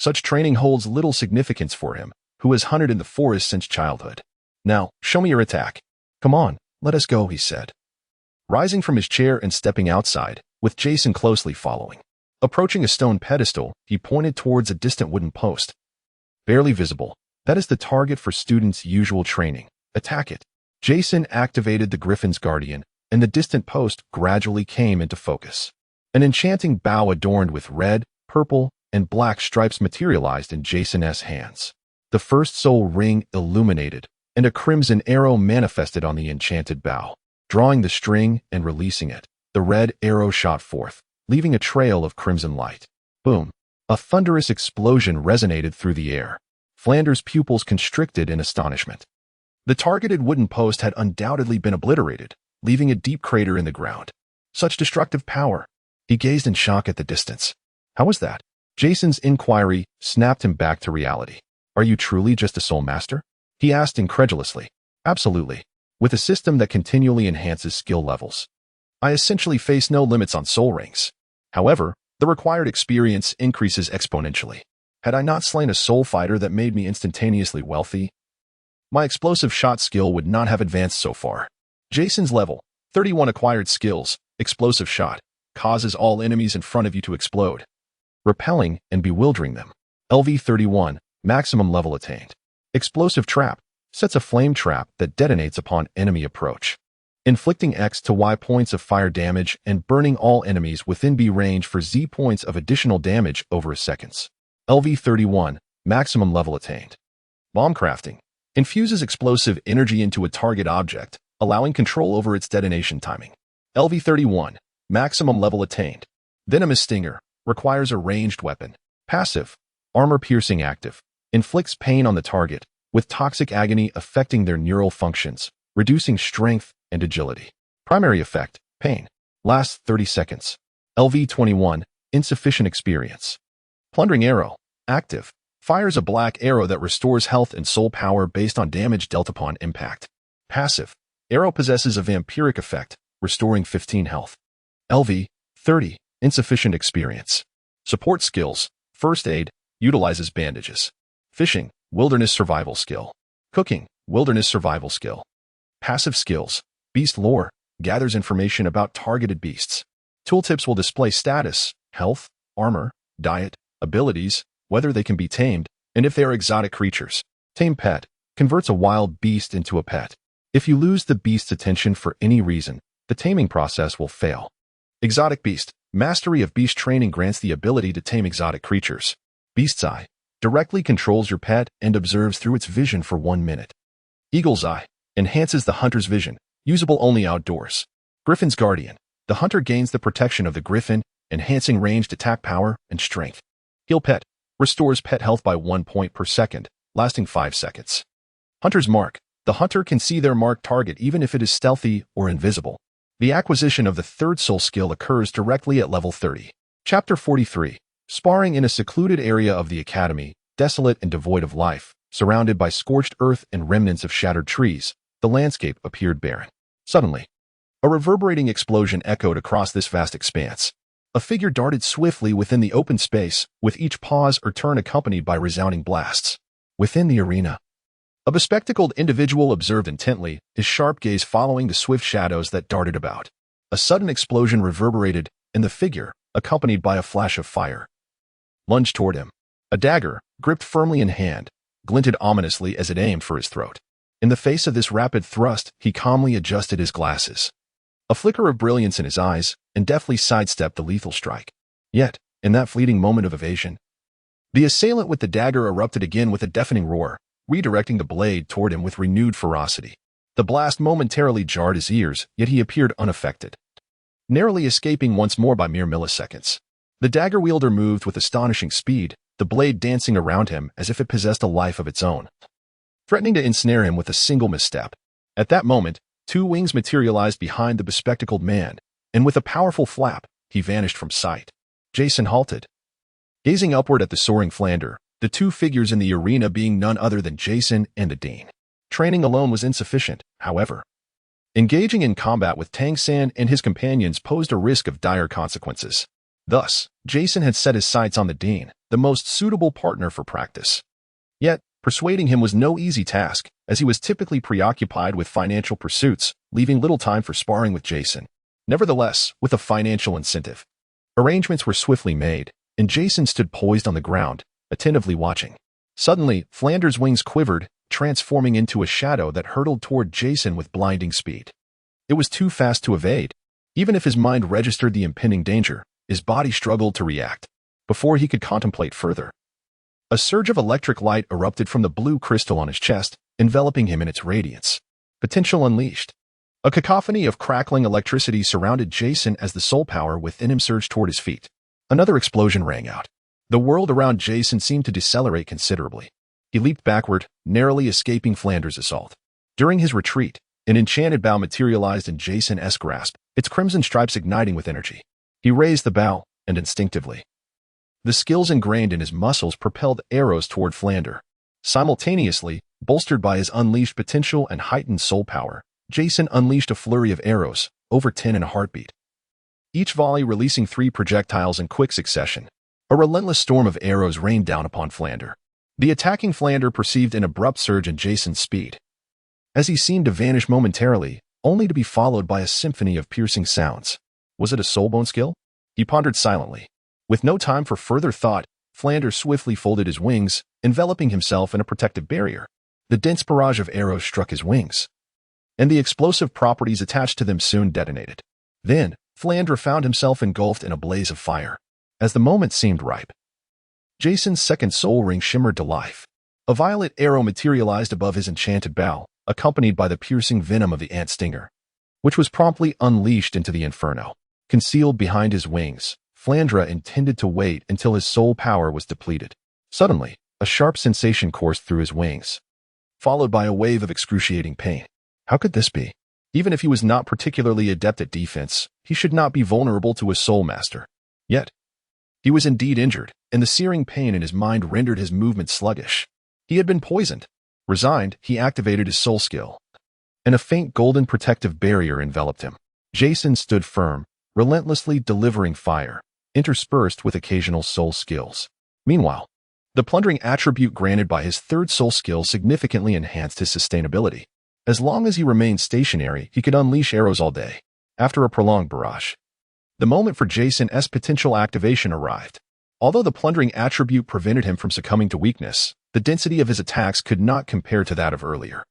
such training holds little significance for him, who has hunted in the forest since childhood. Now, show me your attack. Come on, let us go, he said, rising from his chair and stepping outside, with Jason closely following. Approaching a stone pedestal, he pointed towards a distant wooden post. Barely visible, that is the target for students' usual training. Attack it. Jason activated the Griffin's Guardian, and the distant post gradually came into focus. An enchanting bow adorned with red, purple, and black stripes materialized in Jason's hands. The first soul ring illuminated, and a crimson arrow manifested on the enchanted bow. Drawing the string and releasing it, the red arrow shot forth, leaving a trail of crimson light. Boom! A thunderous explosion resonated through the air. Flanders' pupils constricted in astonishment. The targeted wooden post had undoubtedly been obliterated, leaving a deep crater in the ground. Such destructive power! He gazed in shock at the distance. How was that? Jason's inquiry snapped him back to reality. Are you truly just a soul master? He asked incredulously. Absolutely. With a system that continually enhances skill levels. I essentially face no limits on soul rings. However, the required experience increases exponentially. Had I not slain a soul fighter that made me instantaneously wealthy, my explosive shot skill would not have advanced so far. Jason's level, 31 acquired skills, explosive shot, causes all enemies in front of you to explode, repelling and bewildering them. LV31, maximum level attained. Explosive trap, sets a flame trap that detonates upon enemy approach, inflicting X to Y points of fire damage and burning all enemies within B range for Z points of additional damage over seconds. LV31, maximum level attained. Bomb crafting, infuses explosive energy into a target object, allowing control over its detonation timing. LV31, maximum level attained. Venomous stinger, requires a ranged weapon. Passive, armor piercing active, inflicts pain on the target, with toxic agony affecting their neural functions, reducing strength and agility. Primary effect, pain. Lasts 30 seconds. LV-21, insufficient experience. Plundering arrow, active. Fires a black arrow that restores health and soul power based on damage dealt upon impact. Passive. Arrow possesses a vampiric effect, restoring 15 health. LV-30, insufficient experience. Support skills, first aid, utilizes bandages. Fishing, wilderness survival skill. Cooking, wilderness survival skill. Passive skills, beast lore, gathers information about targeted beasts. Tooltips will display status, health, armor, diet, abilities, whether they can be tamed, and if they are exotic creatures. Tame pet, converts a wild beast into a pet. If you lose the beast's attention for any reason, the taming process will fail. Exotic beast, mastery of beast training grants the ability to tame exotic creatures. Beast's eye, directly controls your pet and observes through its vision for 1 minute. Eagle's eye, enhances the hunter's vision, usable only outdoors. Griffin's guardian, the hunter gains the protection of the griffin, enhancing ranged attack power and strength. Heal pet, restores pet health by 1 point per second, lasting 5 seconds. Hunter's mark, the hunter can see their marked target even if it is stealthy or invisible. The acquisition of the third soul skill occurs directly at level 30. Chapter 43. Sparring in a secluded area of the academy, desolate and devoid of life, surrounded by scorched earth and remnants of shattered trees, the landscape appeared barren. Suddenly, a reverberating explosion echoed across this vast expanse. A figure darted swiftly within the open space, with each pause or turn accompanied by resounding blasts. Within the arena, a bespectacled individual observed intently, his sharp gaze following the swift shadows that darted about. A sudden explosion reverberated, and the figure, accompanied by a flash of fire, lunged toward him. A dagger, gripped firmly in hand, glinted ominously as it aimed for his throat. In the face of this rapid thrust, he calmly adjusted his glasses. A flicker of brilliance in his eyes, and deftly sidestepped the lethal strike. Yet, in that fleeting moment of evasion, the assailant with the dagger erupted again with a deafening roar, redirecting the blade toward him with renewed ferocity. The blast momentarily jarred his ears, yet he appeared unaffected, narrowly escaping once more by mere milliseconds. The dagger wielder moved with astonishing speed, the blade dancing around him as if it possessed a life of its own, threatening to ensnare him with a single misstep. At that moment, 2 wings materialized behind the bespectacled man, and with a powerful flap, he vanished from sight. Jason halted, gazing upward at the soaring Flander, the 2 figures in the arena being none other than Jason and the Dean. Training alone was insufficient, however. Engaging in combat with Tangan and his companions posed a risk of dire consequences. Thus, Jason had set his sights on the Dean, the most suitable partner for practice. Yet, persuading him was no easy task, as he was typically preoccupied with financial pursuits, leaving little time for sparring with Jason. Nevertheless, with a financial incentive, arrangements were swiftly made, and Jason stood poised on the ground, attentively watching. Suddenly, Flander's wings quivered, transforming into a shadow that hurtled toward Jason with blinding speed. It was too fast to evade. Even if his mind registered the impending danger, his body struggled to react. Before he could contemplate further, a surge of electric light erupted from the blue crystal on his chest, enveloping him in its radiance. Potential unleashed. A cacophony of crackling electricity surrounded Jason as the soul power within him surged toward his feet. Another explosion rang out. The world around Jason seemed to decelerate considerably. He leaped backward, narrowly escaping Flander's assault. During his retreat, an enchanted bow materialized in Jason's grasp, its crimson stripes igniting with energy. He raised the bow, and instinctively, the skills ingrained in his muscles propelled arrows toward Flander. Simultaneously, bolstered by his unleashed potential and heightened soul power, Jason unleashed a flurry of arrows, over 10 in a heartbeat, each volley releasing 3 projectiles in quick succession. A relentless storm of arrows rained down upon Flander. The attacking Flander perceived an abrupt surge in Jason's speed, as he seemed to vanish momentarily, only to be followed by a symphony of piercing sounds. Was it a soulbone skill? He pondered silently. With no time for further thought, Flander swiftly folded his wings, enveloping himself in a protective barrier. The dense barrage of arrows struck his wings, and the explosive properties attached to them soon detonated. Then, Flander found himself engulfed in a blaze of fire. As the moment seemed ripe, Jason's second soul ring shimmered to life. A violet arrow materialized above his enchanted bow, accompanied by the piercing venom of the ant stinger, which was promptly unleashed into the inferno. Concealed behind his wings, Flandra intended to wait until his soul power was depleted. Suddenly, A sharp sensation coursed through his wings, followed by a wave of excruciating pain. How could this be? Even if he was not particularly adept at defense, he should not be vulnerable to a soul master. Yet, he was indeed injured, and the searing pain in his mind rendered his movement sluggish. He had been poisoned. Resigned, he activated his soul skill, and a faint golden protective barrier enveloped him. Jason stood firm, relentlessly delivering fire, interspersed with occasional soul skills. Meanwhile, the plundering attribute granted by his third soul skill significantly enhanced his sustainability. As long as he remained stationary, he could unleash arrows all day. After a prolonged barrage, the moment for Jason's potential activation arrived. Although the plundering attribute prevented him from succumbing to weakness, the density of his attacks could not compare to that of earlier.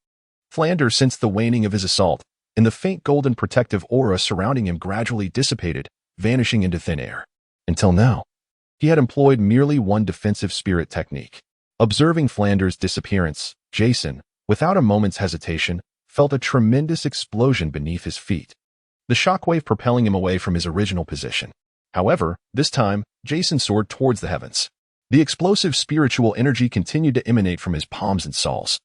Plunder sensed the waning of his assault, and the faint golden protective aura surrounding him gradually dissipated, vanishing into thin air. Until now, he had employed merely one defensive spirit technique. Observing Flander's disappearance, Jason, without a moment's hesitation, felt a tremendous explosion beneath his feet, the shockwave propelling him away from his original position. However, this time, Jason soared towards the heavens. The explosive spiritual energy continued to emanate from his palms and soles,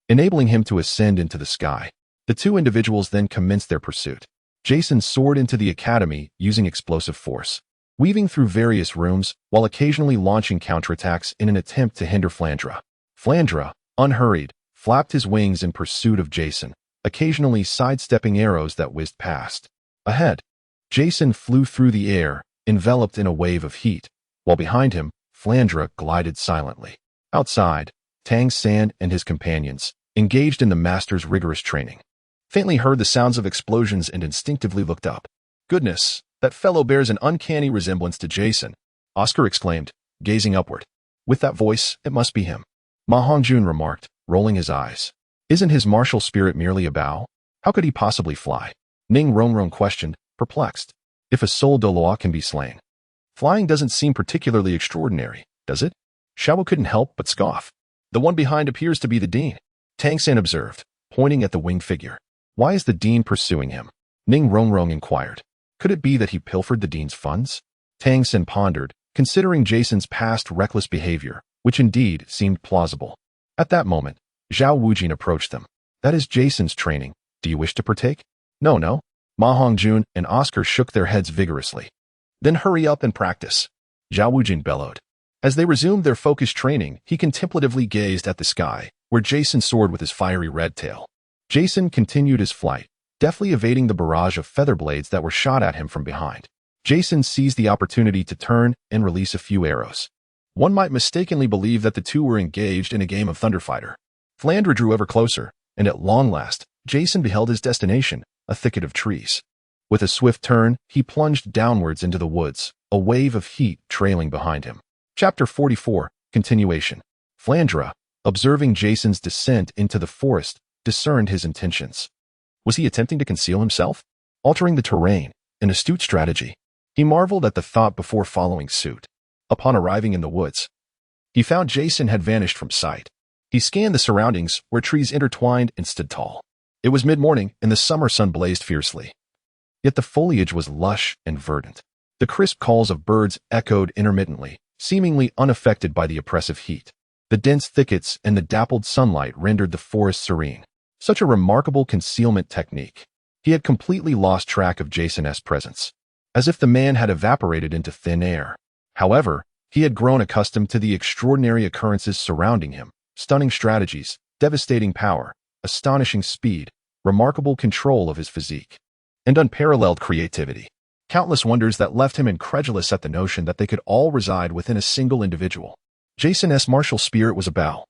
enabling him to ascend into the sky. The two individuals then commenced their pursuit. Jason soared into the academy using explosive force, weaving through various rooms while occasionally launching counterattacks in an attempt to hinder Flandra. Flandra, unhurried, flapped his wings in pursuit of Jason, occasionally sidestepping arrows that whizzed past. Ahead, Jason flew through the air, enveloped in a wave of heat, while behind him, Flandra glided silently. Outside, Tangan and his companions, engaged in the master's rigorous training, faintly heard the sounds of explosions and instinctively looked up. Goodness, that fellow bears an uncanny resemblance to Jason, Oscar exclaimed, gazing upward. With that voice, it must be him, Ma Hongjun remarked, rolling his eyes. Isn't his martial spirit merely a bow? How could he possibly fly? Ning Rongrong questioned, perplexed. If a soul Douluo can be slain, flying doesn't seem particularly extraordinary, does it? Xiao Wu couldn't help but scoff. The one behind appears to be the dean, Tangan observed, pointing at the winged figure. Why is the dean pursuing him? Ning Rongrong inquired. Could it be that he pilfered the dean's funds? Tangan pondered, considering Jason's past reckless behavior, which indeed seemed plausible. At that moment, Xiao Wu Jia approached them. That is Jason's training. Do you wish to partake? No. Ma Hongjun and Oscar shook their heads vigorously. Then hurry up and practice, Xiao Wu Jia bellowed. As they resumed their focused training, he contemplatively gazed at the sky, where Jason soared with his fiery red tail. Jason continued his flight, deftly evading the barrage of feather blades that were shot at him from behind. Jason seized the opportunity to turn and release a few arrows. One might mistakenly believe that the two were engaged in a game of Thunderfighter. Flandra drew ever closer, and at long last, Jason beheld his destination, a thicket of trees. With a swift turn, he plunged downwards into the woods, a wave of heat trailing behind him. Chapter 44, Continuation. Flandra, observing Jason's descent into the forest, discerned his intentions. Was he attempting to conceal himself? Altering the terrain, an astute strategy. He marveled at the thought before following suit. Upon arriving in the woods, he found Jason had vanished from sight. He scanned the surroundings, where trees intertwined and stood tall. It was mid-morning, and the summer sun blazed fiercely. Yet the foliage was lush and verdant. The crisp calls of birds echoed intermittently, seemingly unaffected by the oppressive heat. The dense thickets and the dappled sunlight rendered the forest serene. Such a remarkable concealment technique. He had completely lost track of Jason's presence, as if the man had evaporated into thin air. However, he had grown accustomed to the extraordinary occurrences surrounding him, stunning strategies, devastating power, astonishing speed, remarkable control of his physique, and unparalleled creativity. Countless wonders that left him incredulous at the notion that they could all reside within a single individual. Jason's martial spirit was a bow,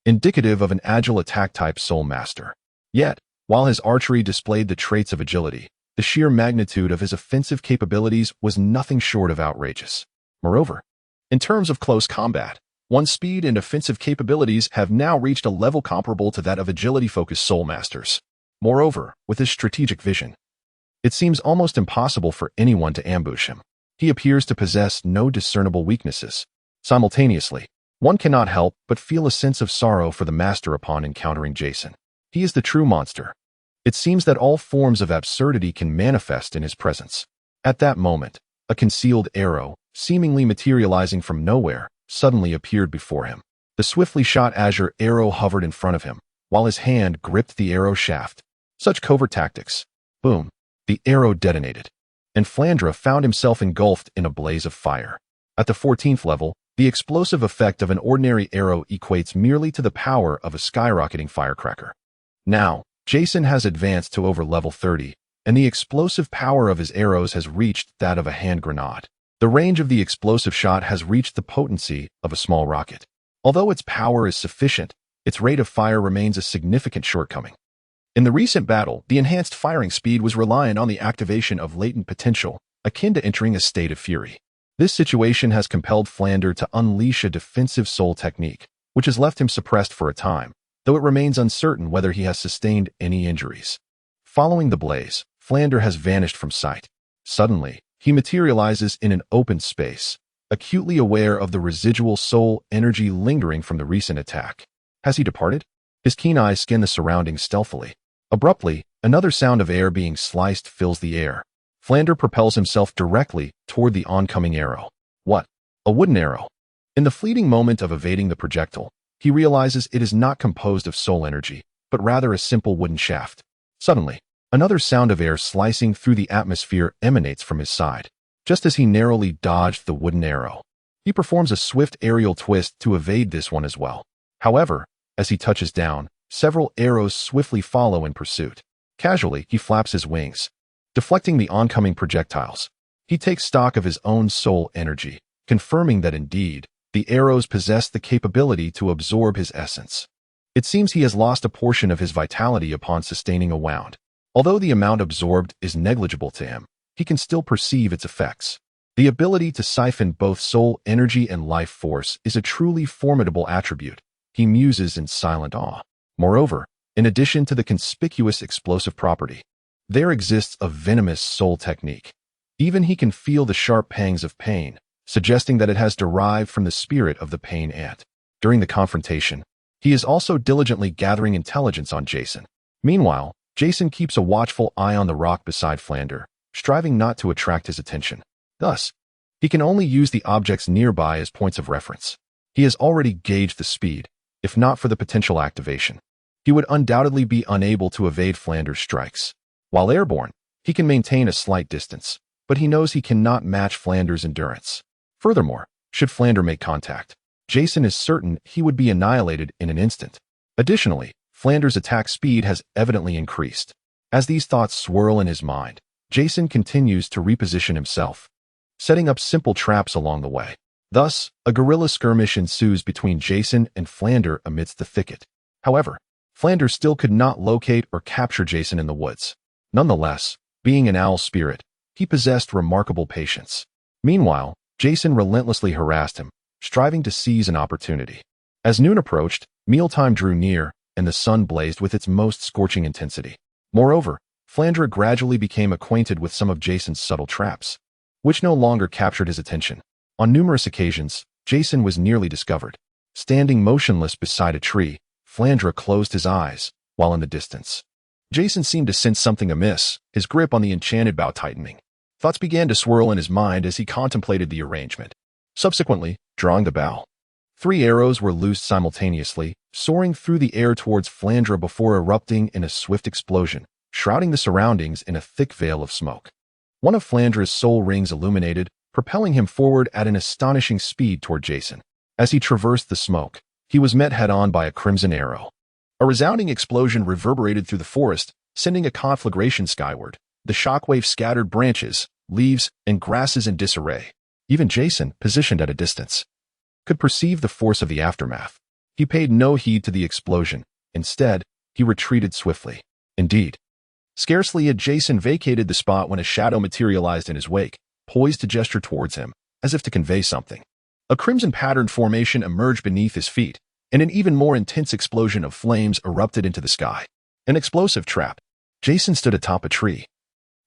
indicative of an agile attack-type soul master. Yet, while his archery displayed the traits of agility, the sheer magnitude of his offensive capabilities was nothing short of outrageous. Moreover, in terms of close combat, one's speed and offensive capabilities have now reached a level comparable to that of agility-focused soul masters. Moreover, with his strategic vision, it seems almost impossible for anyone to ambush him. He appears to possess no discernible weaknesses. Simultaneously, one cannot help but feel a sense of sorrow for the master upon encountering Jason. He is the true monster. It seems that all forms of absurdity can manifest in his presence. At that moment, a concealed arrow, seemingly materializing from nowhere, suddenly appeared before him. The swiftly shot azure arrow hovered in front of him, while his hand gripped the arrow shaft. Such covert tactics. Boom. The arrow detonated, and Flandre found himself engulfed in a blaze of fire. At the 14th level, the explosive effect of an ordinary arrow equates merely to the power of a skyrocketing firecracker. Now, Jason has advanced to over level 30, and the explosive power of his arrows has reached that of a hand grenade. The range of the explosive shot has reached the potency of a small rocket. Although its power is sufficient, its rate of fire remains a significant shortcoming. In the recent battle, the enhanced firing speed was reliant on the activation of latent potential, akin to entering a state of fury. This situation has compelled Flandre to unleash a defensive soul technique, which has left him suppressed for a time, though it remains uncertain whether he has sustained any injuries. Following the blaze, Flandre has vanished from sight. Suddenly, he materializes in an open space, acutely aware of the residual soul energy lingering from the recent attack. Has he departed? His keen eyes scan the surroundings stealthily. Abruptly, another sound of air being sliced fills the air. Flandre propels himself directly toward the oncoming arrow. What? A wooden arrow. In the fleeting moment of evading the projectile, he realizes it is not composed of soul energy, but rather a simple wooden shaft. Suddenly, another sound of air slicing through the atmosphere emanates from his side. Just as he narrowly dodged the wooden arrow, he performs a swift aerial twist to evade this one as well. However, as he touches down, several arrows swiftly follow in pursuit. Casually, he flaps his wings, deflecting the oncoming projectiles. He takes stock of his own soul energy, confirming that indeed, the arrows possess the capability to absorb his essence. It seems he has lost a portion of his vitality upon sustaining a wound. Although the amount absorbed is negligible to him, he can still perceive its effects. The ability to siphon both soul energy and life force is a truly formidable attribute. He muses in silent awe. Moreover, in addition to the conspicuous explosive property, there exists a venomous soul technique. Even he can feel the sharp pangs of pain, suggesting that it has derived from the spirit of the pain ant. During the confrontation, he is also diligently gathering intelligence on Jason. Meanwhile, Jason keeps a watchful eye on the rock beside Flandre, striving not to attract his attention. Thus, he can only use the objects nearby as points of reference. He has already gauged the speed, if not for the potential activation. He would undoubtedly be unable to evade Flandre's strikes. While airborne, he can maintain a slight distance, but he knows he cannot match Flandre's endurance. Furthermore, should Flandre make contact, Jason is certain he would be annihilated in an instant. Additionally, Flandre's attack speed has evidently increased. As these thoughts swirl in his mind, Jason continues to reposition himself, setting up simple traps along the way. Thus, a guerrilla skirmish ensues between Jason and Flandre amidst the thicket. However, Flandre still could not locate or capture Jason in the woods. Nonetheless, being an owl spirit, he possessed remarkable patience. Meanwhile, Jason relentlessly harassed him, striving to seize an opportunity. As noon approached, mealtime drew near, and the sun blazed with its most scorching intensity. Moreover, Flandre gradually became acquainted with some of Jason's subtle traps, which no longer captured his attention. On numerous occasions, Jason was nearly discovered. Standing motionless beside a tree, Flandre closed his eyes, while in the distance, Jason seemed to sense something amiss, his grip on the enchanted bow tightening. Thoughts began to swirl in his mind as he contemplated the arrangement. Subsequently, drawing the bow, 3 arrows were loosed simultaneously, soaring through the air towards Flandre before erupting in a swift explosion, shrouding the surroundings in a thick veil of smoke. One of Flandre's soul rings illuminated, propelling him forward at an astonishing speed toward Jason. As he traversed the smoke, he was met head-on by a crimson arrow. A resounding explosion reverberated through the forest, sending a conflagration skyward. The shockwave scattered branches, leaves, and grasses in disarray. Even Jason, positioned at a distance, could perceive the force of the aftermath. He paid no heed to the explosion. Instead, he retreated swiftly. Indeed, scarcely had Jason vacated the spot when a shadow materialized in his wake, poised to gesture towards him, as if to convey something. A crimson-patterned formation emerged beneath his feet, and an even more intense explosion of flames erupted into the sky. An explosive trap. Jason stood atop a tree,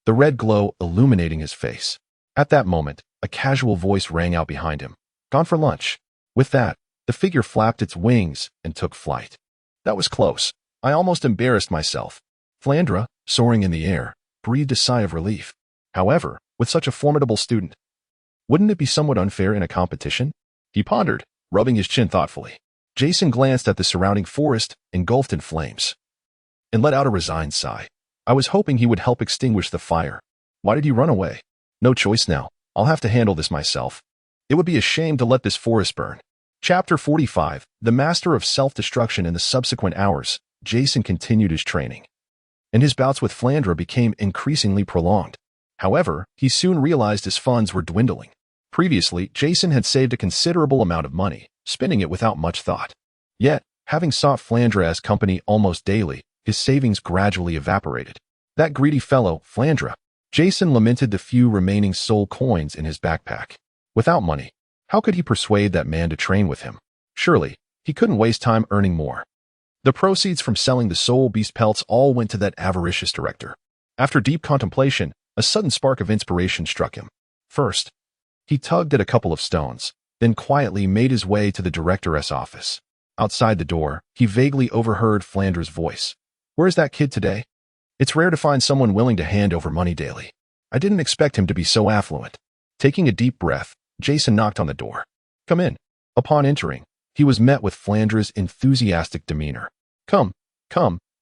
the red glow illuminating his face. At that moment, a casual voice rang out behind him. Gone for lunch. With that, the figure flapped its wings and took flight. That was close. I almost embarrassed myself. Flandre, soaring in the air, breathed a sigh of relief. However, with such a formidable student, wouldn't it be somewhat unfair in a competition? He pondered, rubbing his chin thoughtfully. Jason glanced at the surrounding forest, engulfed in flames, and let out a resigned sigh. I was hoping he would help extinguish the fire. Why did you run away? No choice now. I'll have to handle this myself. It would be a shame to let this forest burn. Chapter 45, The Master of Self-Destruction. In the subsequent hours, Jason continued his training, and his bouts with Flandre became increasingly prolonged. However, he soon realized his funds were dwindling. Previously, Jason had saved a considerable amount of money, spending it without much thought. Yet, having sought Flandre as company almost daily, his savings gradually evaporated. That greedy fellow, Flandre. Jason lamented the few remaining soul coins in his backpack. Without money, how could he persuade that man to train with him? Surely, he couldn't waste time earning more. The proceeds from selling the soul beast pelts all went to that avaricious director. After deep contemplation, a sudden spark of inspiration struck him. First, he tugged at a couple of stones, then quietly made his way to the director's office. Outside the door, he vaguely overheard Flandre's voice. Where's that kid today? It's rare to find someone willing to hand over money daily. I didn't expect him to be so affluent. Taking a deep breath, Jason knocked on the door. Come in. Upon entering, he was met with Flandre's enthusiastic demeanor. Come,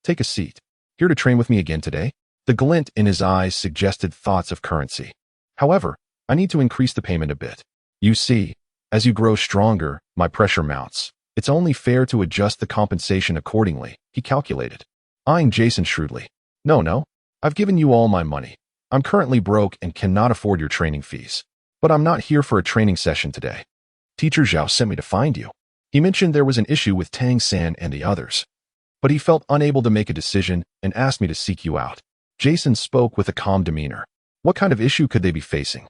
take a seat. Here to train with me again today? The glint in his eyes suggested thoughts of currency. However, I need to increase the payment a bit. You see, as you grow stronger, my pressure mounts. It's only fair to adjust the compensation accordingly, he calculated, eyeing Jason shrewdly. No, I've given you all my money. I'm currently broke and cannot afford your training fees. But I'm not here for a training session today. Teacher Xiao sent me to find you. He mentioned there was an issue with Tangan and the others, but he felt unable to make a decision and asked me to seek you out. Jason spoke with a calm demeanor. What kind of issue could they be facing?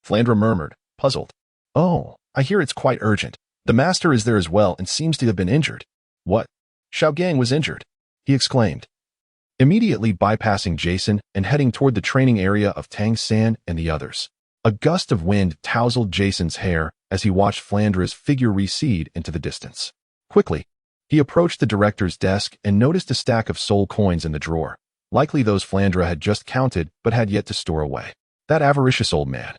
Flandre murmured, puzzled. Oh, I hear it's quite urgent. The master is there as well and seems to have been injured. What? Xiao Gang was injured, he exclaimed, immediately bypassing Jason and heading toward the training area of Tangan and the others. A gust of wind tousled Jason's hair as he watched Flandre's figure recede into the distance. Quickly, he approached the director's desk and noticed a stack of soul coins in the drawer, likely those Flandre had just counted but had yet to store away. That avaricious old man,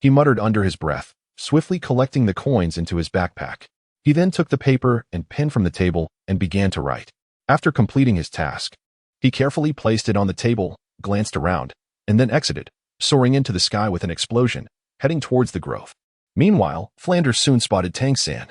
he muttered under his breath, swiftly collecting the coins into his backpack. He then took the paper and pen from the table and began to write. After completing his task, he carefully placed it on the table, glanced around, and then exited, soaring into the sky with an explosion, heading towards the grove. Meanwhile, Flandre soon spotted Tangan,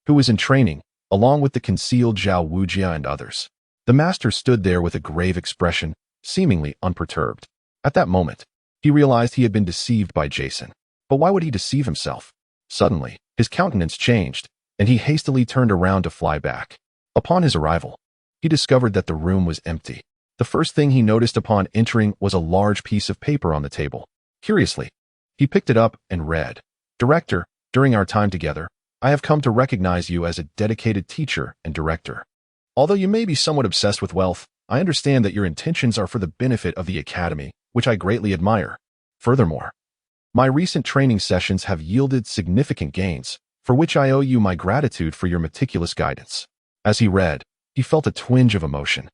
who was in training, along with the concealed Xiao Wu Jia and others. The master stood there with a grave expression, seemingly unperturbed. At that moment, he realized he had been deceived by Jason. But why would he deceive himself? Suddenly, his countenance changed, and he hastily turned around to fly back. Upon his arrival, he discovered that the room was empty. The first thing he noticed upon entering was a large piece of paper on the table. Curiously, he picked it up and read, Director, during our time together, I have come to recognize you as a dedicated teacher and director. Although you may be somewhat obsessed with wealth, I understand that your intentions are for the benefit of the academy, which I greatly admire. Furthermore, my recent training sessions have yielded significant gains, for which I owe you my gratitude for your meticulous guidance. As he read, he felt a twinge of emotion,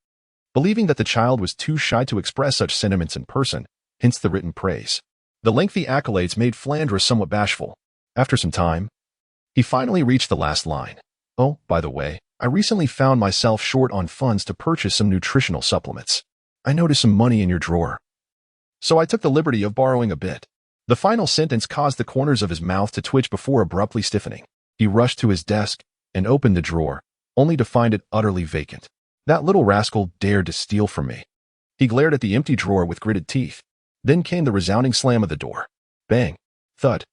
believing that the child was too shy to express such sentiments in person, hence the written praise. The lengthy accolades made Flandre somewhat bashful. After some time, he finally reached the last line. Oh, by the way, I recently found myself short on funds to purchase some nutritional supplements. I noticed some money in your drawer, so I took the liberty of borrowing a bit. The final sentence caused the corners of his mouth to twitch before abruptly stiffening. He rushed to his desk and opened the drawer, only to find it utterly vacant. That little rascal dared to steal from me. He glared at the empty drawer with gritted teeth. Then came the resounding slam of the door. Bang! Thud!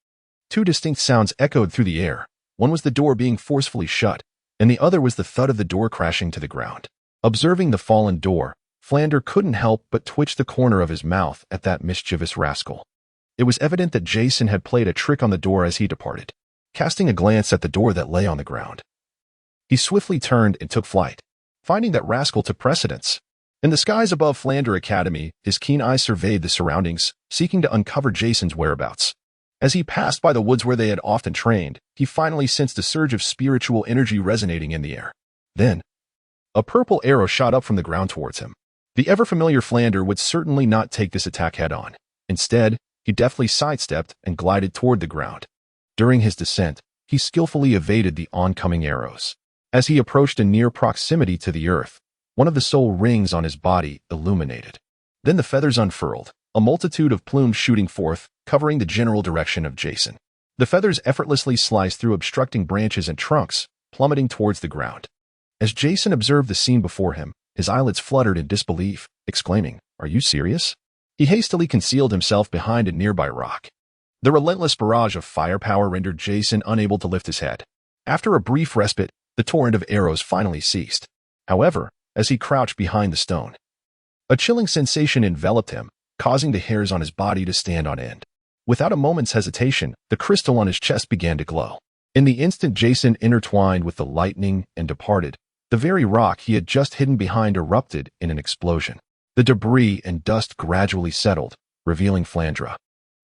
Two distinct sounds echoed through the air. One was the door being forcefully shut, and the other was the thud of the door crashing to the ground. Observing the fallen door, Flandre couldn't help but twitch the corner of his mouth at that mischievous rascal. It was evident that Jason had played a trick on the door as he departed. Casting a glance at the door that lay on the ground, he swiftly turned and took flight, finding that rascal took precedence. In the skies above Flandre Academy, his keen eyes surveyed the surroundings, seeking to uncover Jason's whereabouts. As he passed by the woods where they had often trained, he finally sensed a surge of spiritual energy resonating in the air. Then, a purple arrow shot up from the ground towards him. The ever-familiar Flandre would certainly not take this attack head-on. Instead, he deftly sidestepped and glided toward the ground. During his descent, he skillfully evaded the oncoming arrows. As he approached in near proximity to the earth, one of the soul rings on his body illuminated. Then the feathers unfurled, a multitude of plumes shooting forth, covering the general direction of Jason. The feathers effortlessly sliced through obstructing branches and trunks, plummeting towards the ground. As Jason observed the scene before him, his eyelids fluttered in disbelief, exclaiming, "Are you serious?" He hastily concealed himself behind a nearby rock. The relentless barrage of firepower rendered Jason unable to lift his head. After a brief respite, the torrent of arrows finally ceased. However, as he crouched behind the stone, a chilling sensation enveloped him, causing the hairs on his body to stand on end. Without a moment's hesitation, the crystal on his chest began to glow. In the instant Jason intertwined with the lightning and departed, the very rock he had just hidden behind erupted in an explosion. The debris and dust gradually settled, revealing Flandra,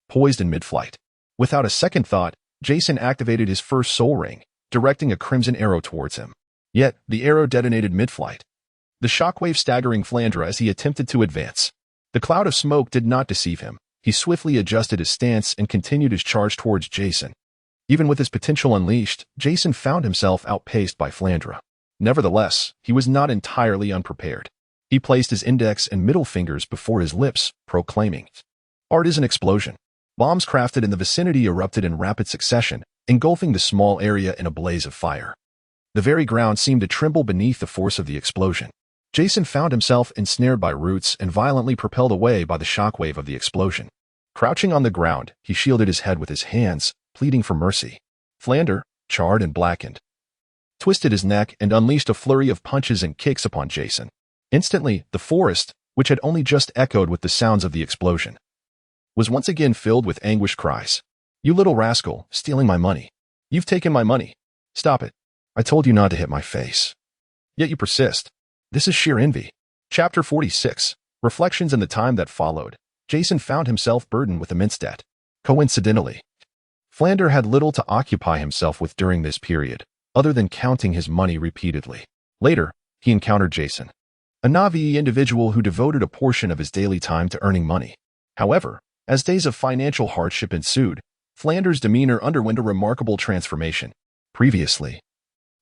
poised in mid-flight. Without a second thought, Jason activated his first soul ring, directing a crimson arrow towards him. Yet, the arrow detonated mid-flight, the shockwave staggering Flandra as he attempted to advance. The cloud of smoke did not deceive him. He swiftly adjusted his stance and continued his charge towards Jason. Even with his potential unleashed, Jason found himself outpaced by Flandra. Nevertheless, he was not entirely unprepared. He placed his index and middle fingers before his lips, proclaiming, "Art is an explosion." Bombs crafted in the vicinity erupted in rapid succession, engulfing the small area in a blaze of fire. The very ground seemed to tremble beneath the force of the explosion. Jason found himself ensnared by roots and violently propelled away by the shockwave of the explosion. Crouching on the ground, he shielded his head with his hands, pleading for mercy. Flander, charred and blackened, twisted his neck and unleashed a flurry of punches and kicks upon Jason. Instantly, the forest, which had only just echoed with the sounds of the explosion, was once again filled with anguished cries. "You little rascal, stealing my money. You've taken my money. Stop it. I told you not to hit my face. Yet you persist. This is sheer envy." Chapter 46. Reflections. In the time that followed, Jason found himself burdened with immense debt. Coincidentally, Flander had little to occupy himself with during this period, other than counting his money repeatedly. Later, he encountered Jason, a Navi individual who devoted a portion of his daily time to earning money. However, as days of financial hardship ensued, Flander's demeanor underwent a remarkable transformation. Previously,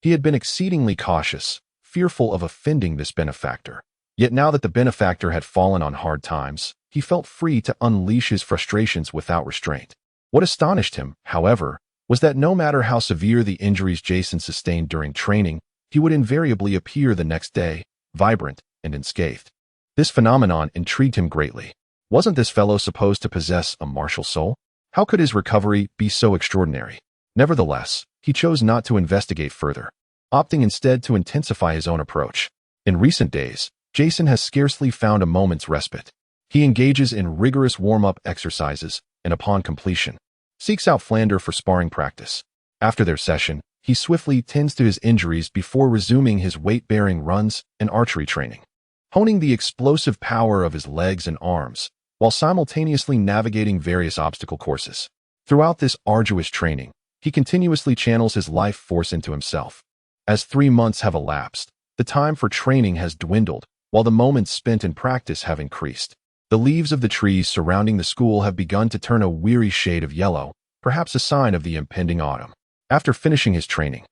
he had been exceedingly cautious, fearful of offending this benefactor. Yet now that the benefactor had fallen on hard times, he felt free to unleash his frustrations without restraint. What astonished him, however, was that no matter how severe the injuries Jason sustained during training, he would invariably appear the next day, vibrant and unscathed. This phenomenon intrigued him greatly. Wasn't this fellow supposed to possess a martial soul? How could his recovery be so extraordinary? Nevertheless, he chose not to investigate further, opting instead to intensify his own approach. In recent days, Jason has scarcely found a moment's respite. He engages in rigorous warm-up exercises and, upon completion, seeks out Flander for sparring practice. After their session, he swiftly tends to his injuries before resuming his weight-bearing runs and archery training, honing the explosive power of his legs and arms, while simultaneously navigating various obstacle courses. Throughout this arduous training, he continuously channels his life force into himself. As 3 months have elapsed, the time for training has dwindled, while the moments spent in practice have increased. The leaves of the trees surrounding the school have begun to turn a weary shade of yellow, perhaps a sign of the impending autumn. After finishing his training,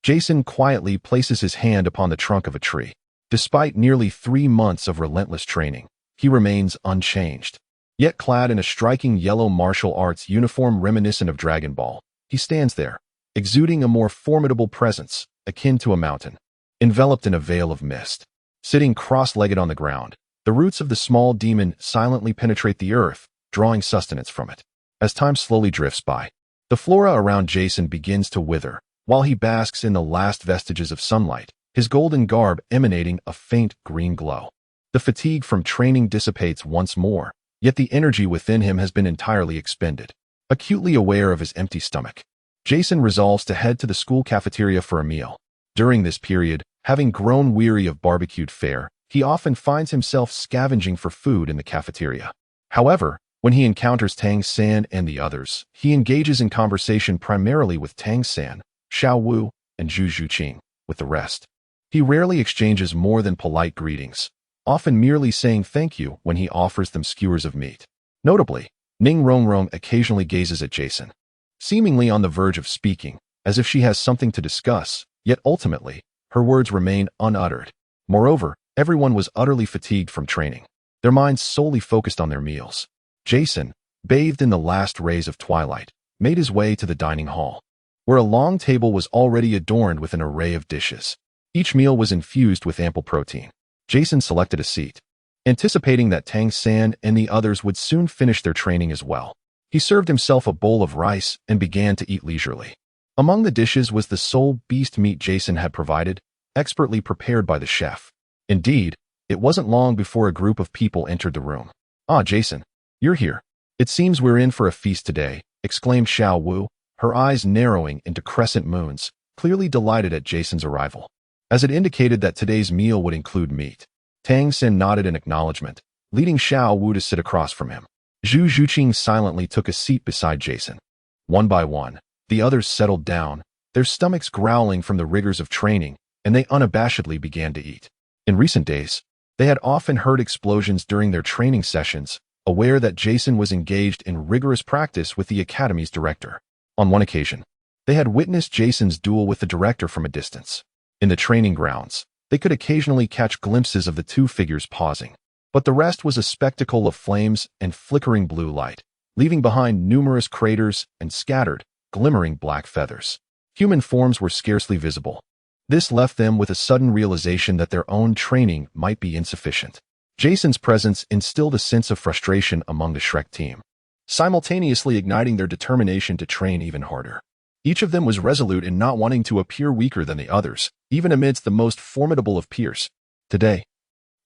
Jason quietly places his hand upon the trunk of a tree. Despite nearly 3 months of relentless training, he remains unchanged. Yet clad in a striking yellow martial arts uniform reminiscent of Dragon Ball, he stands there, exuding a more formidable presence, akin to a mountain, enveloped in a veil of mist. Sitting cross-legged on the ground, the roots of the small demon silently penetrate the earth, drawing sustenance from it. As time slowly drifts by, the flora around Jason begins to wither, while he basks in the last vestiges of sunlight, his golden garb emanating a faint green glow. The fatigue from training dissipates once more, yet the energy within him has been entirely expended. Acutely aware of his empty stomach, Jason resolves to head to the school cafeteria for a meal. During this period, having grown weary of barbecued fare, he often finds himself scavenging for food in the cafeteria. However, when he encounters Tang San and the others, he engages in conversation primarily with Tang San, Xiao Wu, and Zhu Zhuqing. With the rest, he rarely exchanges more than polite greetings, often merely saying thank you when he offers them skewers of meat. Notably, Ning Rongrong occasionally gazes at Jason, seemingly on the verge of speaking, as if she has something to discuss, yet ultimately, her words remained unuttered. Moreover, everyone was utterly fatigued from training, their minds solely focused on their meals. Jason, bathed in the last rays of twilight, made his way to the dining hall, where a long table was already adorned with an array of dishes. Each meal was infused with ample protein. Jason selected a seat, anticipating that Tang San and the others would soon finish their training as well. He served himself a bowl of rice and began to eat leisurely. Among the dishes was the soul beast meat Jason had provided, expertly prepared by the chef. Indeed, it wasn't long before a group of people entered the room. "Ah, Jason, you're here. It seems we're in for a feast today," exclaimed Xiao Wu, her eyes narrowing into crescent moons, clearly delighted at Jason's arrival, as it indicated that today's meal would include meat. Tang San nodded in acknowledgement, leading Xiao Wu to sit across from him. Zhu Zhuqing silently took a seat beside Jason. One by one, the others settled down, their stomachs growling from the rigors of training, and they unabashedly began to eat. In recent days, they had often heard explosions during their training sessions, aware that Jason was engaged in rigorous practice with the academy's director. On one occasion, they had witnessed Jason's duel with the director from a distance. In the training grounds, they could occasionally catch glimpses of the two figures pausing, but the rest was a spectacle of flames and flickering blue light, leaving behind numerous craters and scattered, glimmering black feathers. Human forms were scarcely visible. This left them with a sudden realization that their own training might be insufficient. Jason's presence instilled a sense of frustration among the Shrek team, simultaneously igniting their determination to train even harder. Each of them was resolute in not wanting to appear weaker than the others, even amidst the most formidable of peers. Today,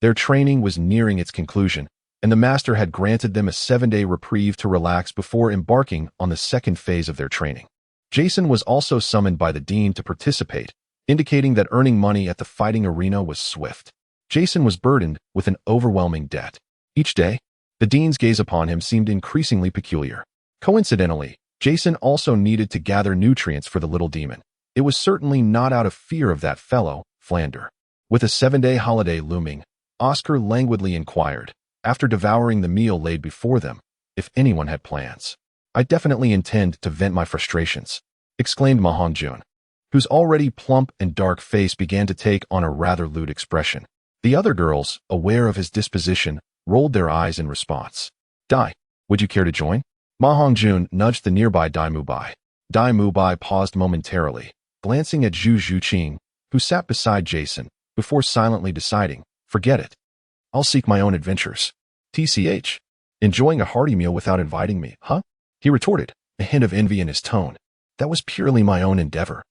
their training was nearing its conclusion, and the master had granted them a 7-day reprieve to relax before embarking on the second phase of their training. Jason was also summoned by the dean to participate, indicating that earning money at the fighting arena was swift. Jason was burdened with an overwhelming debt. Each day, the dean's gaze upon him seemed increasingly peculiar. Coincidentally, Jason also needed to gather nutrients for the little demon. It was certainly not out of fear of that fellow, Plunder. With a 7-day holiday looming, Oscar languidly inquired, after devouring the meal laid before them, if anyone had plans. "I definitely intend to vent my frustrations," exclaimed Ma Hongjun, whose already plump and dark face began to take on a rather lewd expression. The other girls, aware of his disposition, rolled their eyes in response. "Dai, would you care to join?" Ma Hongjun nudged the nearby Dai Mubai. Dai Mubai paused momentarily, glancing at Zhu Zhuqing, who sat beside Jason, before silently deciding, "Forget it. I'll seek my own adventures." "TCH, enjoying a hearty meal without inviting me, huh?" he retorted, a hint of envy in his tone. "That was purely my own endeavor."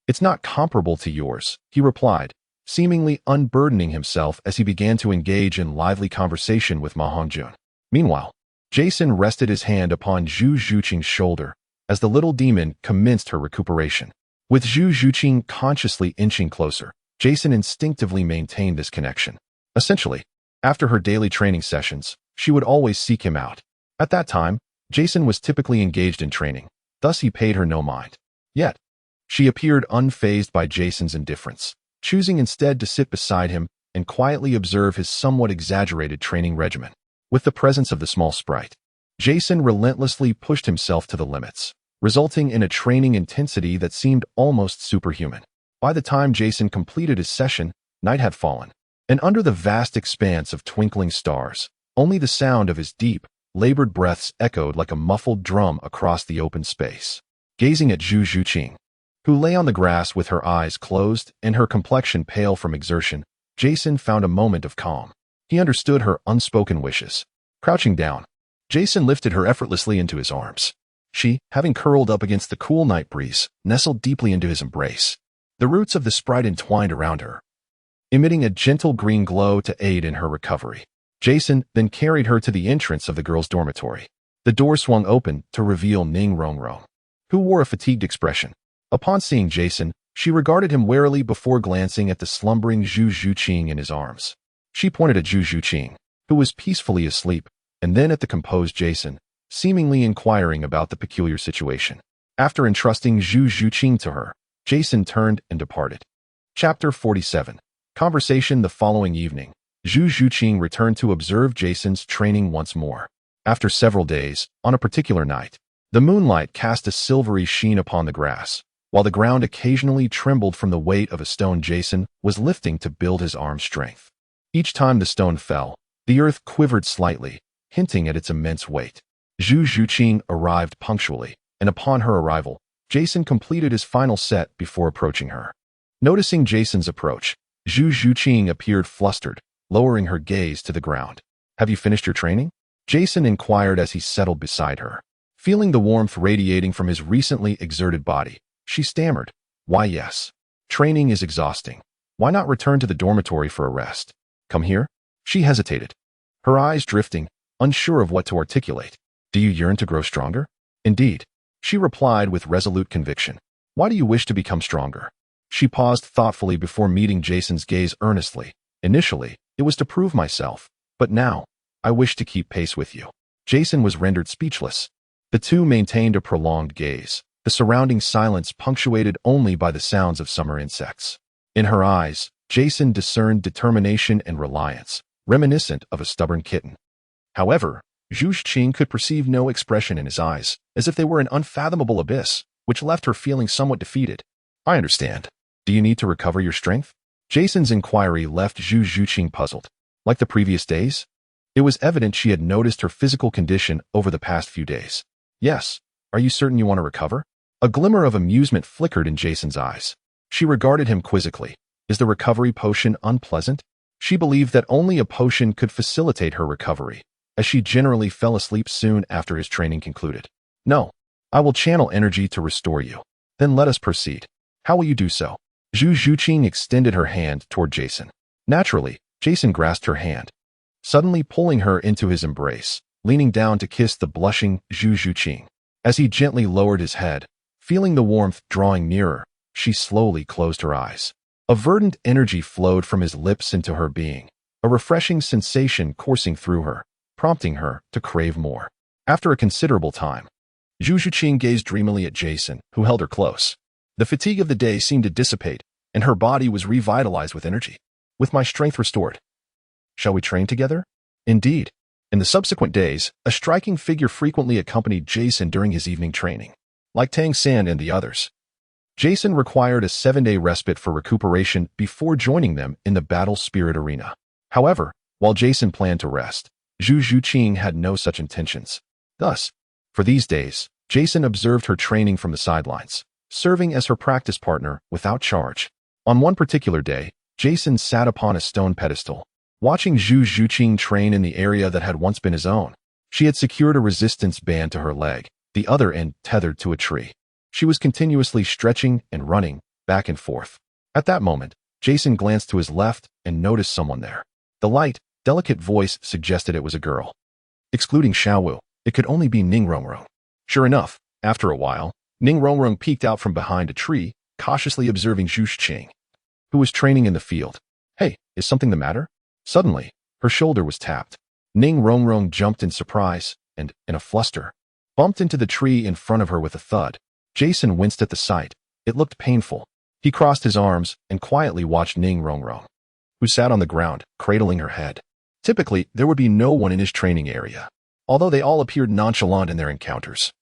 "It's not comparable to yours," he replied, seemingly unburdening himself as he began to engage in lively conversation with Ma Hongjun. Meanwhile, Jason rested his hand upon Zhu Zhuqing's shoulder as the little demon commenced her recuperation. With Zhu Zhuqing consciously inching closer, Jason instinctively maintained this connection. Essentially, after her daily training sessions, she would always seek him out. At that time, Jason was typically engaged in training, thus he paid her no mind. Yet, she appeared unfazed by Jason's indifference, choosing instead to sit beside him and quietly observe his somewhat exaggerated training regimen. With the presence of the small sprite, Jason relentlessly pushed himself to the limits, resulting in a training intensity that seemed almost superhuman. By the time Jason completed his session, night had fallen, and under the vast expanse of twinkling stars, only the sound of his deep, labored breaths echoed like a muffled drum across the open space. Gazing at Zhu Zhuqing, who lay on the grass with her eyes closed and her complexion pale from exertion, Jason found a moment of calm. He understood her unspoken wishes. Crouching down, Jason lifted her effortlessly into his arms. She, having curled up against the cool night breeze, nestled deeply into his embrace. The roots of the sprite entwined around her, emitting a gentle green glow to aid in her recovery. Jason then carried her to the entrance of the girls' dormitory. The door swung open to reveal Ning Rongrong, who wore a fatigued expression. Upon seeing Jason, she regarded him warily before glancing at the slumbering Zhu Zhuqing in his arms. She pointed at Zhu Zhuqing, who was peacefully asleep, and then at the composed Jason, seemingly inquiring about the peculiar situation. After entrusting Zhu Zhuqing to her, Jason turned and departed. Chapter 47. Conversation. The following evening, Zhu Zhuqing returned to observe Jason's training once more. After several days, on a particular night, the moonlight cast a silvery sheen upon the grass, While the ground occasionally trembled from the weight of a stone Jason was lifting to build his arm strength. Each time the stone fell, the earth quivered slightly, hinting at its immense weight. Zhu Zhuqing arrived punctually, and upon her arrival, Jason completed his final set before approaching her. Noticing Jason's approach, Zhu Zhuqing appeared flustered, lowering her gaze to the ground. "Have you finished your training?" Jason inquired as he settled beside her. Feeling the warmth radiating from his recently exerted body, she stammered, "Why, yes. Training is exhausting. Why not return to the dormitory for a rest? Come here?" She hesitated, her eyes drifting, unsure of what to articulate. "Do you yearn to grow stronger?" "Indeed," she replied with resolute conviction. "Why do you wish to become stronger?" She paused thoughtfully before meeting Jason's gaze earnestly. "Initially, it was to prove myself, but now, I wish to keep pace with you." Jason was rendered speechless. The two maintained a prolonged gaze, the surrounding silence punctuated only by the sounds of summer insects. In her eyes, Jason discerned determination and reliance, reminiscent of a stubborn kitten. However, Zhu Zhuqing could perceive no expression in his eyes, as if they were an unfathomable abyss, which left her feeling somewhat defeated. "I understand. Do you need to recover your strength?" Jason's inquiry left Zhu Zhuqing puzzled. Like the previous days? It was evident she had noticed her physical condition over the past few days. "Yes. Are you certain you want to recover?" A glimmer of amusement flickered in Jason's eyes. She regarded him quizzically. Is the recovery potion unpleasant? She believed that only a potion could facilitate her recovery, as she generally fell asleep soon after his training concluded. "No. I will channel energy to restore you. Then let us proceed." "How will you do so?" Zhu Zhuqing extended her hand toward Jason. Naturally, Jason grasped her hand, suddenly pulling her into his embrace, leaning down to kiss the blushing Zhu Zhuqing. As he gently lowered his head, feeling the warmth drawing nearer, she slowly closed her eyes. A verdant energy flowed from his lips into her being, a refreshing sensation coursing through her, prompting her to crave more. After a considerable time, Zhu Zhuqing gazed dreamily at Jason, who held her close. The fatigue of the day seemed to dissipate, and her body was revitalized with energy. "With my strength restored, shall we train together?" Indeed. In the subsequent days, a striking figure frequently accompanied Jason during his evening training. Like Tangan and the others, Jason required a 7-day respite for recuperation before joining them in the battle spirit arena. However, while Jason planned to rest, Zhu Zhuqing had no such intentions. Thus, for these days, Jason observed her training from the sidelines, serving as her practice partner without charge. On one particular day, Jason sat upon a stone pedestal, watching Zhu Zhuqing train in the area that had once been his own. She had secured a resistance band to her leg, the other end tethered to a tree. She was continuously stretching and running back and forth. At that moment, Jason glanced to his left and noticed someone there. The light, delicate voice suggested it was a girl. Excluding Xiao Wu, it could only be Ning Rongrong. Sure enough, after a while, Ning Rongrong peeked out from behind a tree, cautiously observing Zhu Zhuqing, who was training in the field. "Hey, is something the matter?" Suddenly, her shoulder was tapped. Ning Rongrong jumped in surprise and, in a fluster, bumped into the tree in front of her with a thud. Jason winced at the sight. It looked painful. He crossed his arms and quietly watched Ning Rongrong, who sat on the ground, cradling her head. Typically, there would be no one in his training area, although they all appeared nonchalant in their encounters.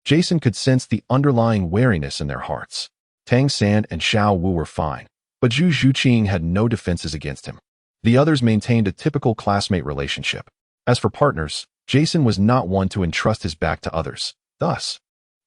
Jason could sense the underlying wariness in their hearts. Tangan and Xiao Wu were fine, but Zhu Zhuqing had no defenses against him. The others maintained a typical classmate relationship. As for partners, Jason was not one to entrust his back to others. Thus,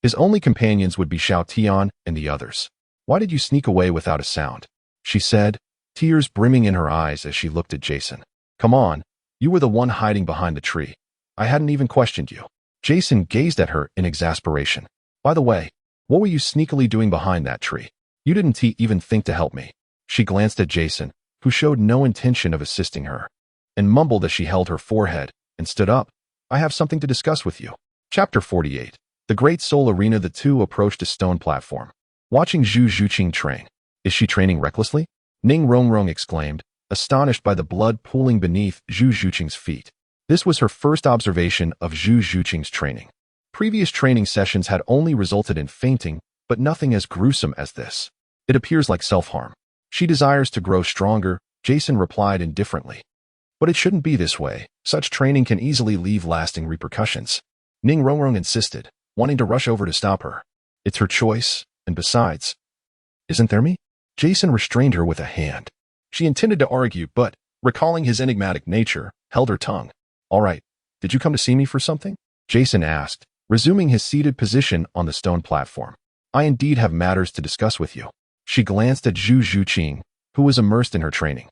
his only companions would be Xiao Tian and the others. "Why did you sneak away without a sound?" she said, tears brimming in her eyes as she looked at Jason. "Come on, you were the one hiding behind the tree. I hadn't even questioned you." Jason gazed at her in exasperation. "By the way, what were you sneakily doing behind that tree? You didn't even think to help me." She glanced at Jason, who showed no intention of assisting her, and mumbled as she held her forehead and stood up. "I have something to discuss with you." Chapter 48. The Great Soul Arena. The two approached a stone platform, watching Zhu Zhuqing train. "Is she training recklessly?" Ning Rongrong exclaimed, astonished by the blood pooling beneath Zhu Zhuqing's feet. This was her first observation of Zhu Zhuqing's training. Previous training sessions had only resulted in fainting, but nothing as gruesome as this. "It appears like self-harm. She desires to grow stronger," Jason replied indifferently. "But it shouldn't be this way. Such training can easily leave lasting repercussions." Ning Rongrong insisted, wanting to rush over to stop her. "It's her choice. And besides, isn't there me? Jason restrained her with a hand. She intended to argue, but, recalling his enigmatic nature, held her tongue. All right, did you come to see me for something? Jason asked, resuming his seated position on the stone platform. I indeed have matters to discuss with you. She glanced at Zhu Zhuqing, who was immersed in her training.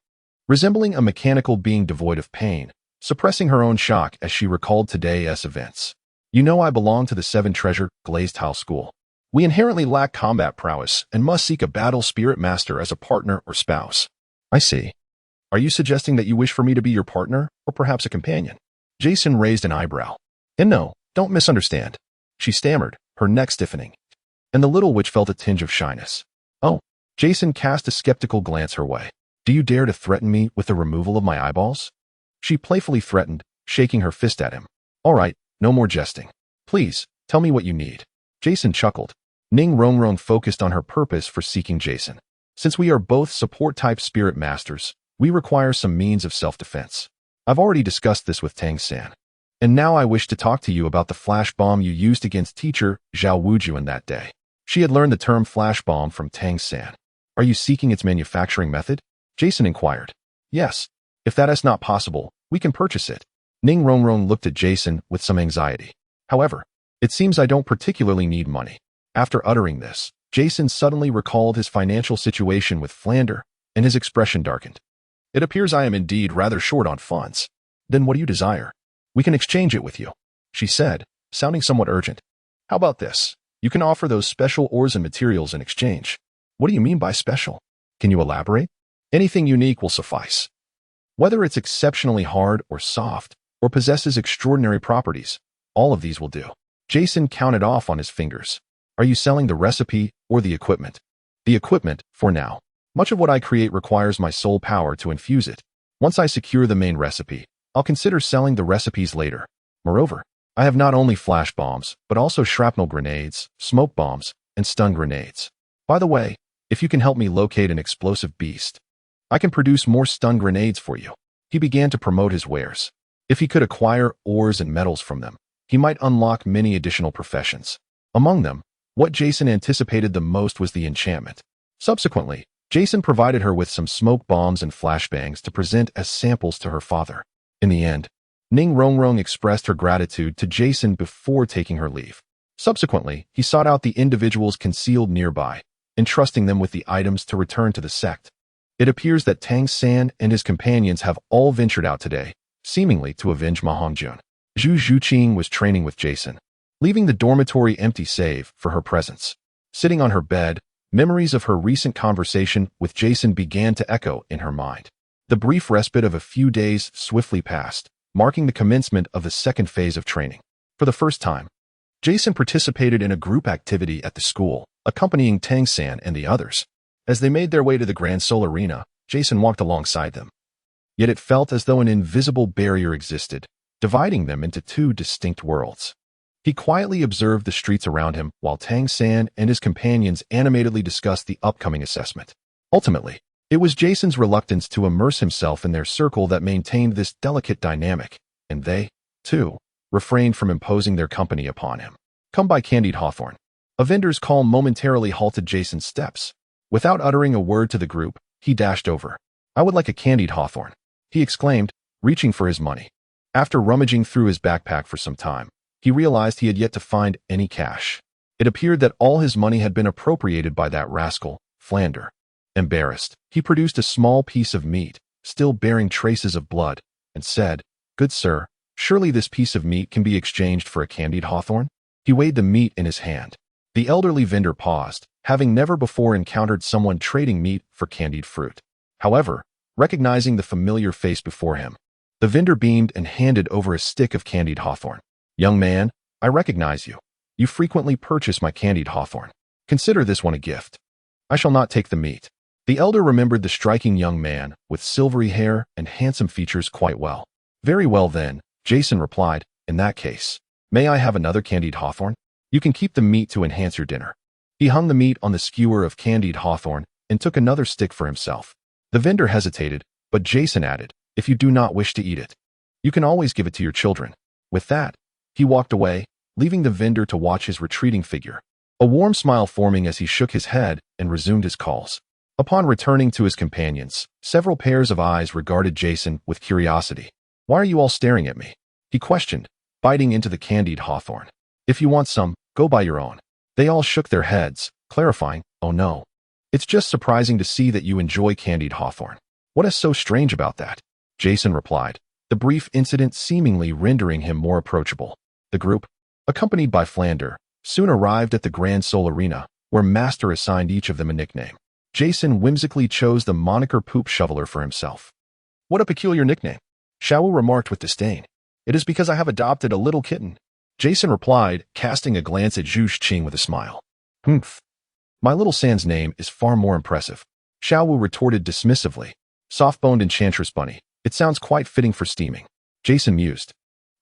Resembling a mechanical being devoid of pain, suppressing her own shock as she recalled today's events. You know I belong to the Seven Treasure Glazed Tile School. We inherently lack combat prowess and must seek a battle spirit master as a partner or spouse. I see. Are you suggesting that you wish for me to be your partner, or perhaps a companion? Jason raised an eyebrow. And no, don't misunderstand. She stammered, her neck stiffening. And the little witch felt a tinge of shyness. Oh, Jason cast a skeptical glance her way. Do you dare to threaten me with the removal of my eyeballs? She playfully threatened, shaking her fist at him. All right, no more jesting. Please, tell me what you need. Jason chuckled. Ning Rongrong focused on her purpose for seeking Jason. Since we are both support-type spirit masters, we require some means of self-defense. I've already discussed this with Tang-san. And now I wish to talk to you about the flash bomb you used against teacher Xiao Wu Jia that day. She had learned the term flash bomb from Tang-san. Are you seeking its manufacturing method? Jason inquired. Yes. If that is not possible, we can purchase it. Ning Rongrong looked at Jason with some anxiety. However, it seems I don't particularly need money. After uttering this, Jason suddenly recalled his financial situation with Plunder, and his expression darkened. It appears I am indeed rather short on funds. Then what do you desire? We can exchange it with you, she said, sounding somewhat urgent. How about this? You can offer those special ores and materials in exchange. What do you mean by special? Can you elaborate? Anything unique will suffice. Whether it's exceptionally hard or soft, or possesses extraordinary properties, all of these will do. Jason counted off on his fingers. Are you selling the recipe or the equipment? The equipment, for now. Much of what I create requires my soul power to infuse it. Once I secure the main recipe, I'll consider selling the recipes later. Moreover, I have not only flash bombs, but also shrapnel grenades, smoke bombs, and stun grenades. By the way, if you can help me locate an explosive beast, I can produce more stun grenades for you. He began to promote his wares. If he could acquire ores and metals from them, he might unlock many additional professions. Among them, what Jason anticipated the most was the enchantment. Subsequently, Jason provided her with some smoke bombs and flashbangs to present as samples to her father. In the end, Ning Rongrong expressed her gratitude to Jason before taking her leave. Subsequently, he sought out the individuals concealed nearby, entrusting them with the items to return to the sect. It appears that Tang-san and his companions have all ventured out today, seemingly to avenge Ma Hongjun. Zhu Zhuqing was training with Jason, leaving the dormitory empty save for her presence. Sitting on her bed, memories of her recent conversation with Jason began to echo in her mind. The brief respite of a few days swiftly passed, marking the commencement of the second phase of training. For the first time, Jason participated in a group activity at the school, accompanying Tang-san and the others. As they made their way to the Grand Soul Arena, Jason walked alongside them. Yet it felt as though an invisible barrier existed, dividing them into two distinct worlds. He quietly observed the streets around him while Tang-san and his companions animatedly discussed the upcoming assessment. Ultimately, it was Jason's reluctance to immerse himself in their circle that maintained this delicate dynamic, and they, too, refrained from imposing their company upon him. Come by Candied Hawthorn. A vendor's call momentarily halted Jason's steps. Without uttering a word to the group, he dashed over. I would like a Candied Hawthorn, he exclaimed, reaching for his money. After rummaging through his backpack for some time, he realized he had yet to find any cash. It appeared that all his money had been appropriated by that rascal, Plunder. Embarrassed, he produced a small piece of meat, still bearing traces of blood, and said, Good sir, surely this piece of meat can be exchanged for a Candied Hawthorn? He weighed the meat in his hand. The elderly vendor paused, having never before encountered someone trading meat for candied fruit. However, recognizing the familiar face before him, the vendor beamed and handed over a stick of Candied Hawthorn. Young man, I recognize you. You frequently purchase my Candied Hawthorn. Consider this one a gift. I shall not take the meat. The elder remembered the striking young man with silvery hair and handsome features quite well. Very well then, Jason replied, in that case, may I have another Candied Hawthorn? You can keep the meat to enhance your dinner. He hung the meat on the skewer of Candied Hawthorn and took another stick for himself. The vendor hesitated, but Jason added, if you do not wish to eat it, you can always give it to your children. With that, he walked away, leaving the vendor to watch his retreating figure. a warm smile forming as he shook his head and resumed his calls. Upon returning to his companions, several pairs of eyes regarded Jason with curiosity. "Why are you all staring at me?" he questioned, biting into the candied hawthorn. "If you want some, go buy your own." They all shook their heads, clarifying, "Oh no. It's just surprising to see that you enjoy candied hawthorn. What is so strange about that?" Jason replied, the brief incident seemingly rendering him more approachable. The group, accompanied by Plunder, soon arrived at the Grand Soul Arena, where Master assigned each of them a nickname. Jason whimsically chose the moniker Poop Shoveler for himself. "What a peculiar nickname," Xiao Wu remarked with disdain. "It is because I have adopted a little kitten," Jason replied, casting a glance at Zhu Qing with a smile. "Humph. My little San's name is far more impressive," Xiao Wu retorted dismissively. "Soft-boned enchantress bunny. It sounds quite fitting for steaming," Jason mused,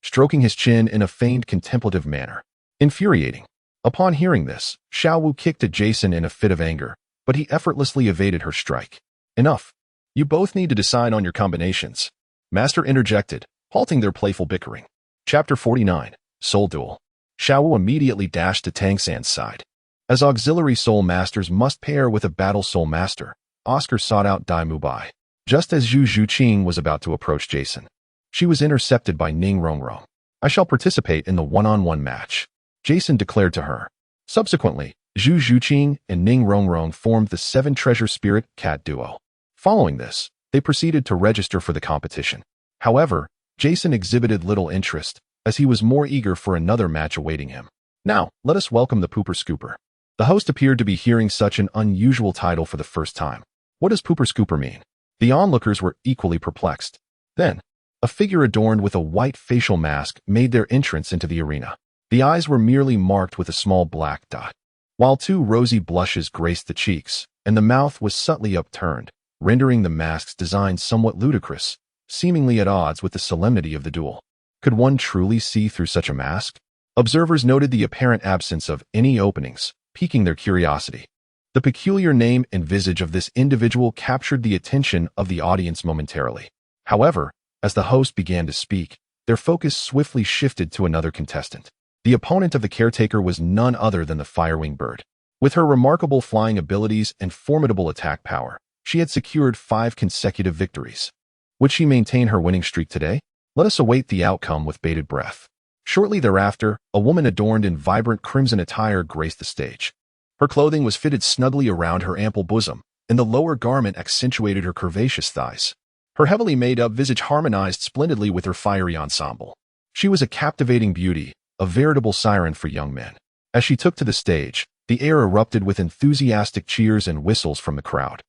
stroking his chin in a feigned contemplative manner. Infuriating. Upon hearing this, Xiao Wu kicked at Jason in a fit of anger, but he effortlessly evaded her strike. "Enough. You both need to decide on your combinations," Master interjected, halting their playful bickering. Chapter 49, Soul Duel. Xiao Wu immediately dashed to Tangan's side. As auxiliary soul masters must pair with a battle soul master, Oscar sought out Dai Mubai. Just as Zhu Qing was about to approach Jason, she was intercepted by Ning Rongrong. "I shall participate in the one-on-one match," Jason declared to her. Subsequently, Zhu Qing and Ning Rongrong formed the Seven Treasure Spirit Cat duo. Following this, they proceeded to register for the competition. However, Jason exhibited little interest, as he was more eager for another match awaiting him. "Now, let us welcome the Pooper Scooper." The host appeared to be hearing such an unusual title for the first time. What does Pooper Scooper mean? The onlookers were equally perplexed. Then, a figure adorned with a white facial mask made their entrance into the arena. The eyes were merely marked with a small black dot, while two rosy blushes graced the cheeks, and the mouth was subtly upturned, rendering the mask's design somewhat ludicrous, seemingly at odds with the solemnity of the duel. Could one truly see through such a mask? Observers noted the apparent absence of any openings, piquing their curiosity. The peculiar name and visage of this individual captured the attention of the audience momentarily. However, as the host began to speak, their focus swiftly shifted to another contestant. The opponent of the caretaker was none other than the Firewing Bird. With her remarkable flying abilities and formidable attack power, she had secured 5 consecutive victories. Would she maintain her winning streak today? Let us await the outcome with bated breath. Shortly thereafter, a woman adorned in vibrant crimson attire graced the stage. Her clothing was fitted snugly around her ample bosom, and the lower garment accentuated her curvaceous thighs. Her heavily made-up visage harmonized splendidly with her fiery ensemble. She was a captivating beauty, a veritable siren for young men. As she took to the stage, the air erupted with enthusiastic cheers and whistles from the crowd.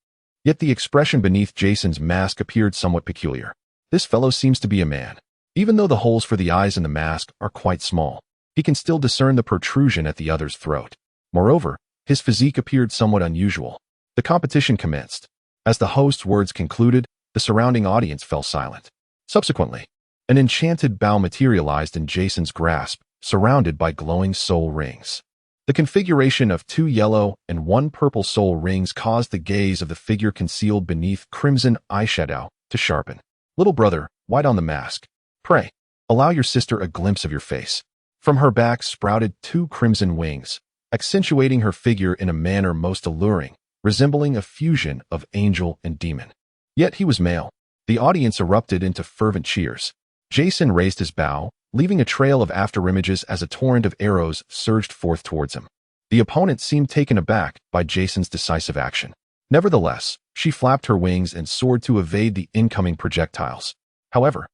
Yet the expression beneath Jason's mask appeared somewhat peculiar. This fellow seems to be a man. Even though the holes for the eyes in the mask are quite small, he can still discern the protrusion at the other's throat. Moreover, his physique appeared somewhat unusual. The competition commenced. As the host's words concluded, the surrounding audience fell silent. Subsequently, an enchanted bow materialized in Jason's grasp, surrounded by glowing soul rings. The configuration of 2 yellow and 1 purple soul rings caused the gaze of the figure concealed beneath crimson eyeshadow to sharpen. "Little brother, why don the mask? Pray, allow your sister a glimpse of your face." From her back sprouted 2 crimson wings, accentuating her figure in a manner most alluring, resembling a fusion of angel and demon. Yet he was male. The audience erupted into fervent cheers. Jason raised his bow, leaving a trail of afterimages as a torrent of arrows surged forth towards him. The opponent seemed taken aback by Jason's decisive action. Nevertheless, she flapped her wings and soared to evade the incoming projectiles. However,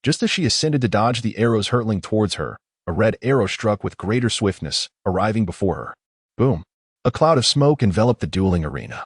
just as she ascended to dodge the arrows hurtling towards her, a red arrow struck with greater swiftness, arriving before her. Boom! A cloud of smoke enveloped the dueling arena,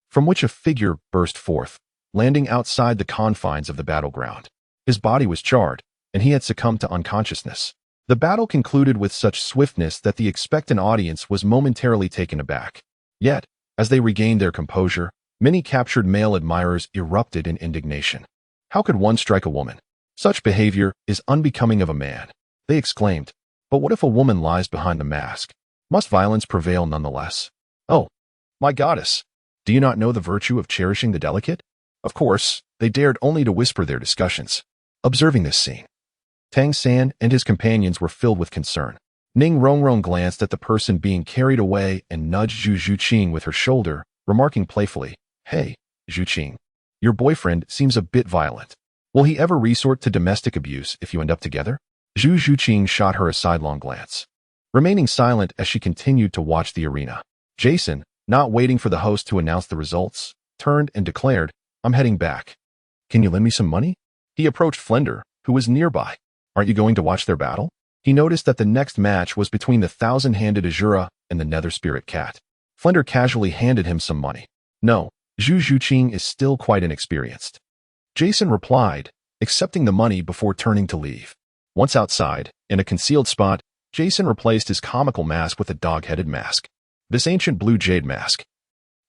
from which a figure burst forth, landing outside the confines of the battleground. His body was charred, and he had succumbed to unconsciousness. The battle concluded with such swiftness that the expectant audience was momentarily taken aback. Yet, as they regained their composure, many captured male admirers erupted in indignation. How could one strike a woman? Such behavior is unbecoming of a man, they exclaimed. But what if a woman lies behind the mask? Must violence prevail nonetheless? Oh, my goddess, do you not know the virtue of cherishing the delicate? Of course, they dared only to whisper their discussions. Observing this scene, Tangan and his companions were filled with concern. Ning Rongrong glanced at the person being carried away and nudged Zhu Zhuqing with her shoulder, remarking playfully, "Hey, Zhuqing, your boyfriend seems a bit violent. Will he ever resort to domestic abuse if you end up together?" Zhu Zhuqing shot her a sidelong glance, remaining silent as she continued to watch the arena. Jason, not waiting for the host to announce the results, turned and declared, "I'm heading back. Can you lend me some money?" He approached Plunder, who was nearby. "Aren't you going to watch their battle?" He noticed that the next match was between the thousand-handed Azura and the Nether Spirit Cat. Plunder casually handed him some money. "No, Zhu Zhuqing is still quite inexperienced." Jason replied, accepting the money before turning to leave. Once outside, in a concealed spot, Jason replaced his comical mask with a dog-headed mask. This ancient blue jade mask,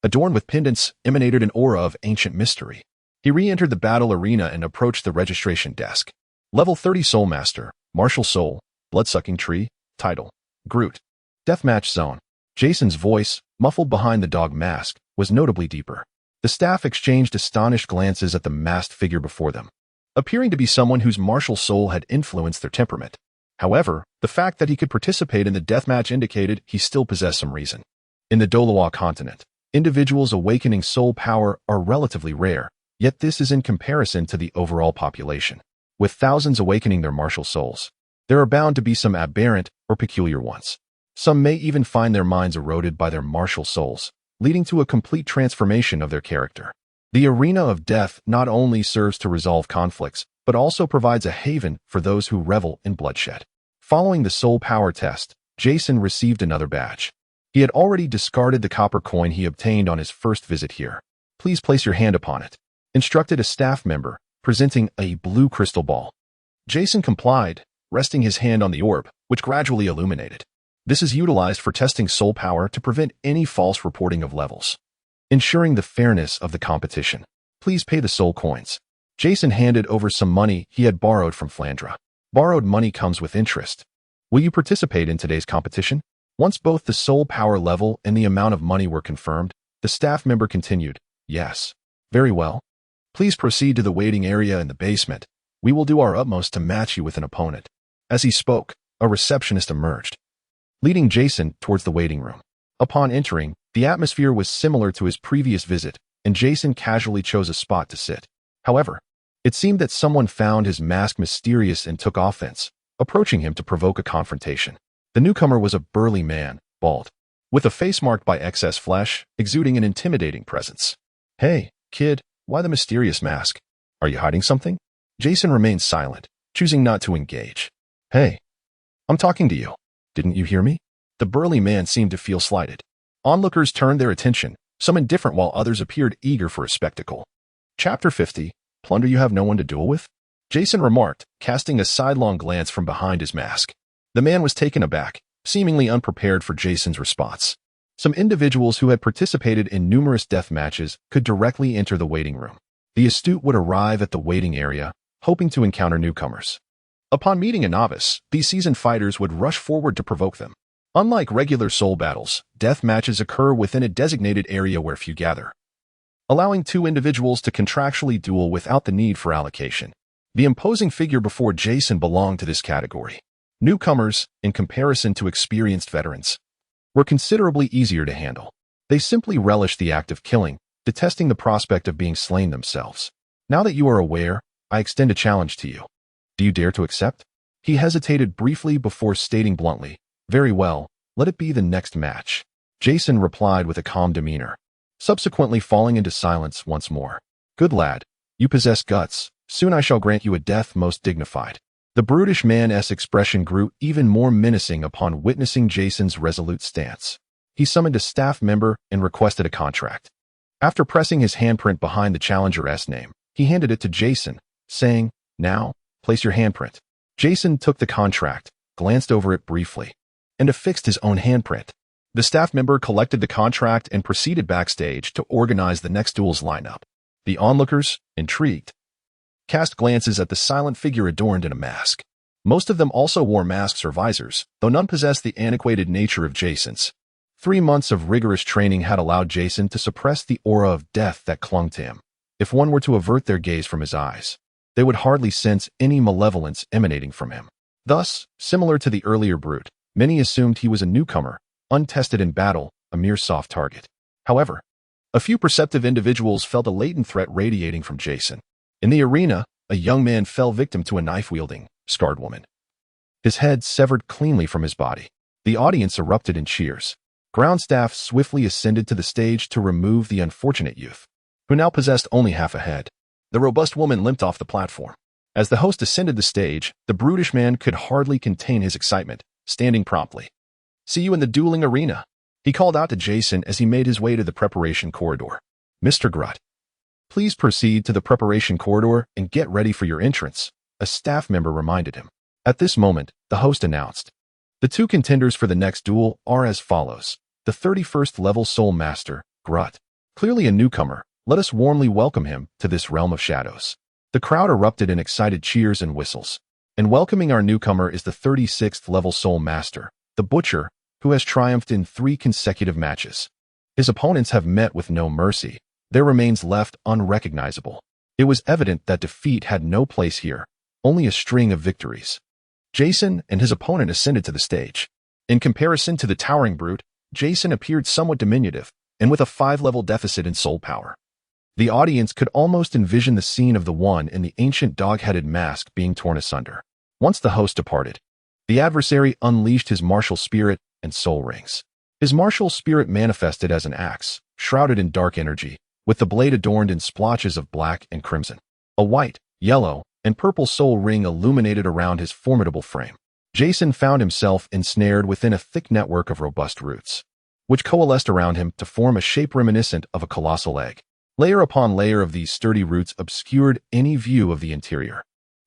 adorned with pendants, emanated an aura of ancient mystery. He re-entered the battle arena and approached the registration desk. Level 30 Soul Master, Martial Soul, Blood-Sucking Tree, Title, Groot. Deathmatch Zone. Jason's voice, muffled behind the dog mask, was notably deeper. The staff exchanged astonished glances at the masked figure before them, appearing to be someone whose martial soul had influenced their temperament. However, the fact that he could participate in the deathmatch indicated he still possessed some reason. In the Douluo continent, individuals awakening soul power are relatively rare, yet this is in comparison to the overall population. With thousands awakening their martial souls, there are bound to be some aberrant or peculiar ones. Some may even find their minds eroded by their martial souls, leading to a complete transformation of their character. The arena of death not only serves to resolve conflicts, but also provides a haven for those who revel in bloodshed. Following the soul power test, Jason received another badge. He had already discarded the copper coin he obtained on his first visit here. "Please place your hand upon it," instructed a staff member, presenting a blue crystal ball. Jason complied, resting his hand on the orb, which gradually illuminated. This is utilized for testing soul power to prevent any false reporting of levels, ensuring the fairness of the competition. "Please pay the soul coins." Jason handed over some money he had borrowed from Flandra. Borrowed money comes with interest. "Will you participate in today's competition?" Once both the soul power level and the amount of money were confirmed, the staff member continued, "Yes. Very well. Please proceed to the waiting area in the basement. We will do our utmost to match you with an opponent." As he spoke, a receptionist emerged, leading Jason towards the waiting room. Upon entering, the atmosphere was similar to his previous visit, and Jason casually chose a spot to sit. However, it seemed that someone found his mask mysterious and took offense, approaching him to provoke a confrontation. The newcomer was a burly man, bald, with a face marked by excess flesh, exuding an intimidating presence. "Hey, kid, why the mysterious mask? Are you hiding something?" Jason remained silent, choosing not to engage. "Hey, I'm talking to you. Didn't you hear me?" The burly man seemed to feel slighted. Onlookers turned their attention, some indifferent while others appeared eager for a spectacle. Chapter 50, Plunder. "You have no one to duel with?" Jason remarked, casting a sidelong glance from behind his mask. The man was taken aback, seemingly unprepared for Jason's response. Some individuals who had participated in numerous death matches could directly enter the waiting room. The astute would arrive at the waiting area, hoping to encounter newcomers. Upon meeting a novice, these seasoned fighters would rush forward to provoke them. Unlike regular soul battles, death matches occur within a designated area where few gather, allowing two individuals to contractually duel without the need for allocation. The imposing figure before Jason belonged to this category. Newcomers, in comparison to experienced veterans, were considerably easier to handle. They simply relished the act of killing, detesting the prospect of being slain themselves. "Now that you are aware, I extend a challenge to you. Do you dare to accept?" He hesitated briefly before stating bluntly, "Very well, let it be the next match." Jason replied with a calm demeanor, subsequently falling into silence once more. "Good lad, you possess guts. Soon I shall grant you a death most dignified." The brutish man's expression grew even more menacing upon witnessing Jason's resolute stance. He summoned a staff member and requested a contract. After pressing his handprint behind the challenger's name, he handed it to Jason, saying, "Now, place your handprint." Jason took the contract, glanced over it briefly, and affixed his own handprint. The staff member collected the contract and proceeded backstage to organize the next duel's lineup. The onlookers, intrigued, cast glances at the silent figure adorned in a mask. Most of them also wore masks or visors, though none possessed the antiquated nature of Jason's. 3 months of rigorous training had allowed Jason to suppress the aura of death that clung to him. If one were to avert their gaze from his eyes, they would hardly sense any malevolence emanating from him. Thus, similar to the earlier brute, Many assumed he was a newcomer, untested in battle, a mere soft target. However, a few perceptive individuals felt a latent threat radiating from Jason. In the arena, a young man fell victim to a knife-wielding, scarred woman. His head severed cleanly from his body. The audience erupted in cheers. Ground staff swiftly ascended to the stage to remove the unfortunate youth, who now possessed only half a head. The robust woman limped off the platform. As the host ascended the stage, the brutish man could hardly contain his excitement, standing promptly. "See you in the dueling arena," he called out to Jason as he made his way to the preparation corridor. "Mr. Grutt, please proceed to the preparation corridor and get ready for your entrance," a staff member reminded him. At this moment, the host announced, "The two contenders for the next duel are as follows. The 31st level Soul Master, Grutt. Clearly a newcomer, let us warmly welcome him to this realm of shadows." The crowd erupted in excited cheers and whistles. And welcoming our newcomer is the 36th level Soul Master, the Butcher, who has triumphed in 3 consecutive matches. His opponents have met with no mercy. Their remains left unrecognizable. It was evident that defeat had no place here, only a string of victories. Jason and his opponent ascended to the stage. In comparison to the towering brute, Jason appeared somewhat diminutive, and with a 5-level deficit in soul power. The audience could almost envision the scene of the one in the ancient dog-headed mask being torn asunder. Once the host departed, the adversary unleashed his martial spirit and soul rings. His martial spirit manifested as an axe, shrouded in dark energy, with the blade adorned in splotches of black and crimson. A white, yellow, and purple soul ring illuminated around his formidable frame. Jason found himself ensnared within a thick network of robust roots, which coalesced around him to form a shape reminiscent of a colossal egg. Layer upon layer of these sturdy roots obscured any view of the interior.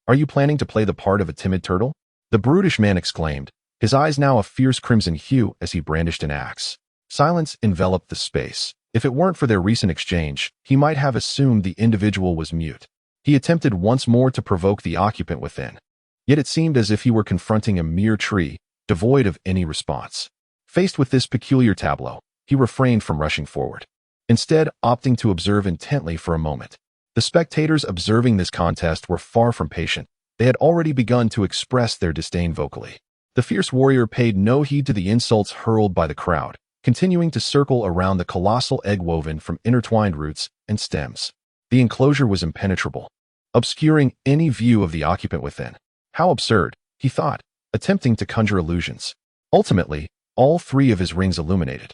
"Are you planning to play the part of a timid turtle?" the brutish man exclaimed, his eyes now a fierce crimson hue as he brandished an axe. Silence enveloped the space. If it weren't for their recent exchange, he might have assumed the individual was mute. He attempted once more to provoke the occupant within. Yet it seemed as if he were confronting a mere tree, devoid of any response. Faced with this peculiar tableau, he refrained from rushing forward, instead opting to observe intently for a moment. The spectators observing this contest were far from patient. They had already begun to express their disdain vocally. The fierce warrior paid no heed to the insults hurled by the crowd, continuing to circle around the colossal egg woven from intertwined roots and stems. The enclosure was impenetrable, obscuring any view of the occupant within. How absurd, he thought, attempting to conjure illusions. Ultimately, all 3 of his rings illuminated,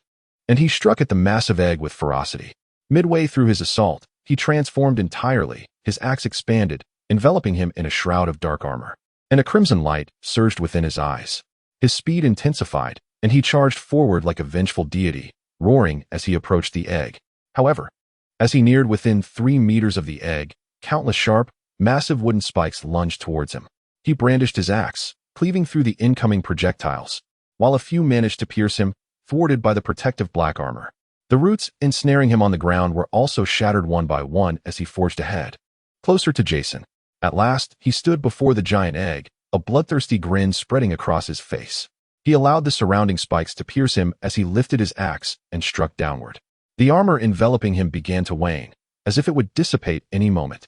and he struck at the massive egg with ferocity. Midway through his assault, he transformed entirely, his axe expanded, enveloping him in a shroud of dark armor, and a crimson light surged within his eyes. His speed intensified, and he charged forward like a vengeful deity, roaring as he approached the egg. However, as he neared within 3 meters of the egg, countless sharp, massive wooden spikes lunged towards him. He brandished his axe, cleaving through the incoming projectiles, while a few managed to pierce him, thwarted by the protective black armor. The roots ensnaring him on the ground were also shattered one by one as he forged ahead, closer to Jason. At last, he stood before the giant egg, a bloodthirsty grin spreading across his face. He allowed the surrounding spikes to pierce him as he lifted his axe and struck downward. The armor enveloping him began to wane, as if it would dissipate any moment,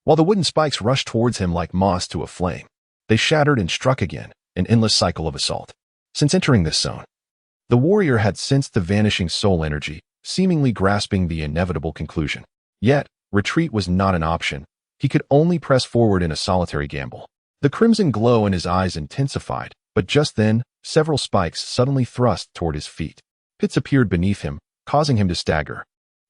while the wooden spikes rushed towards him like moss to a flame. They shattered and struck again, an endless cycle of assault. Since entering this zone, the warrior had sensed the vanishing soul energy, seemingly grasping the inevitable conclusion. Yet, retreat was not an option. He could only press forward in a solitary gamble. The crimson glow in his eyes intensified, but just then, several spikes suddenly thrust toward his feet. Pits appeared beneath him, causing him to stagger,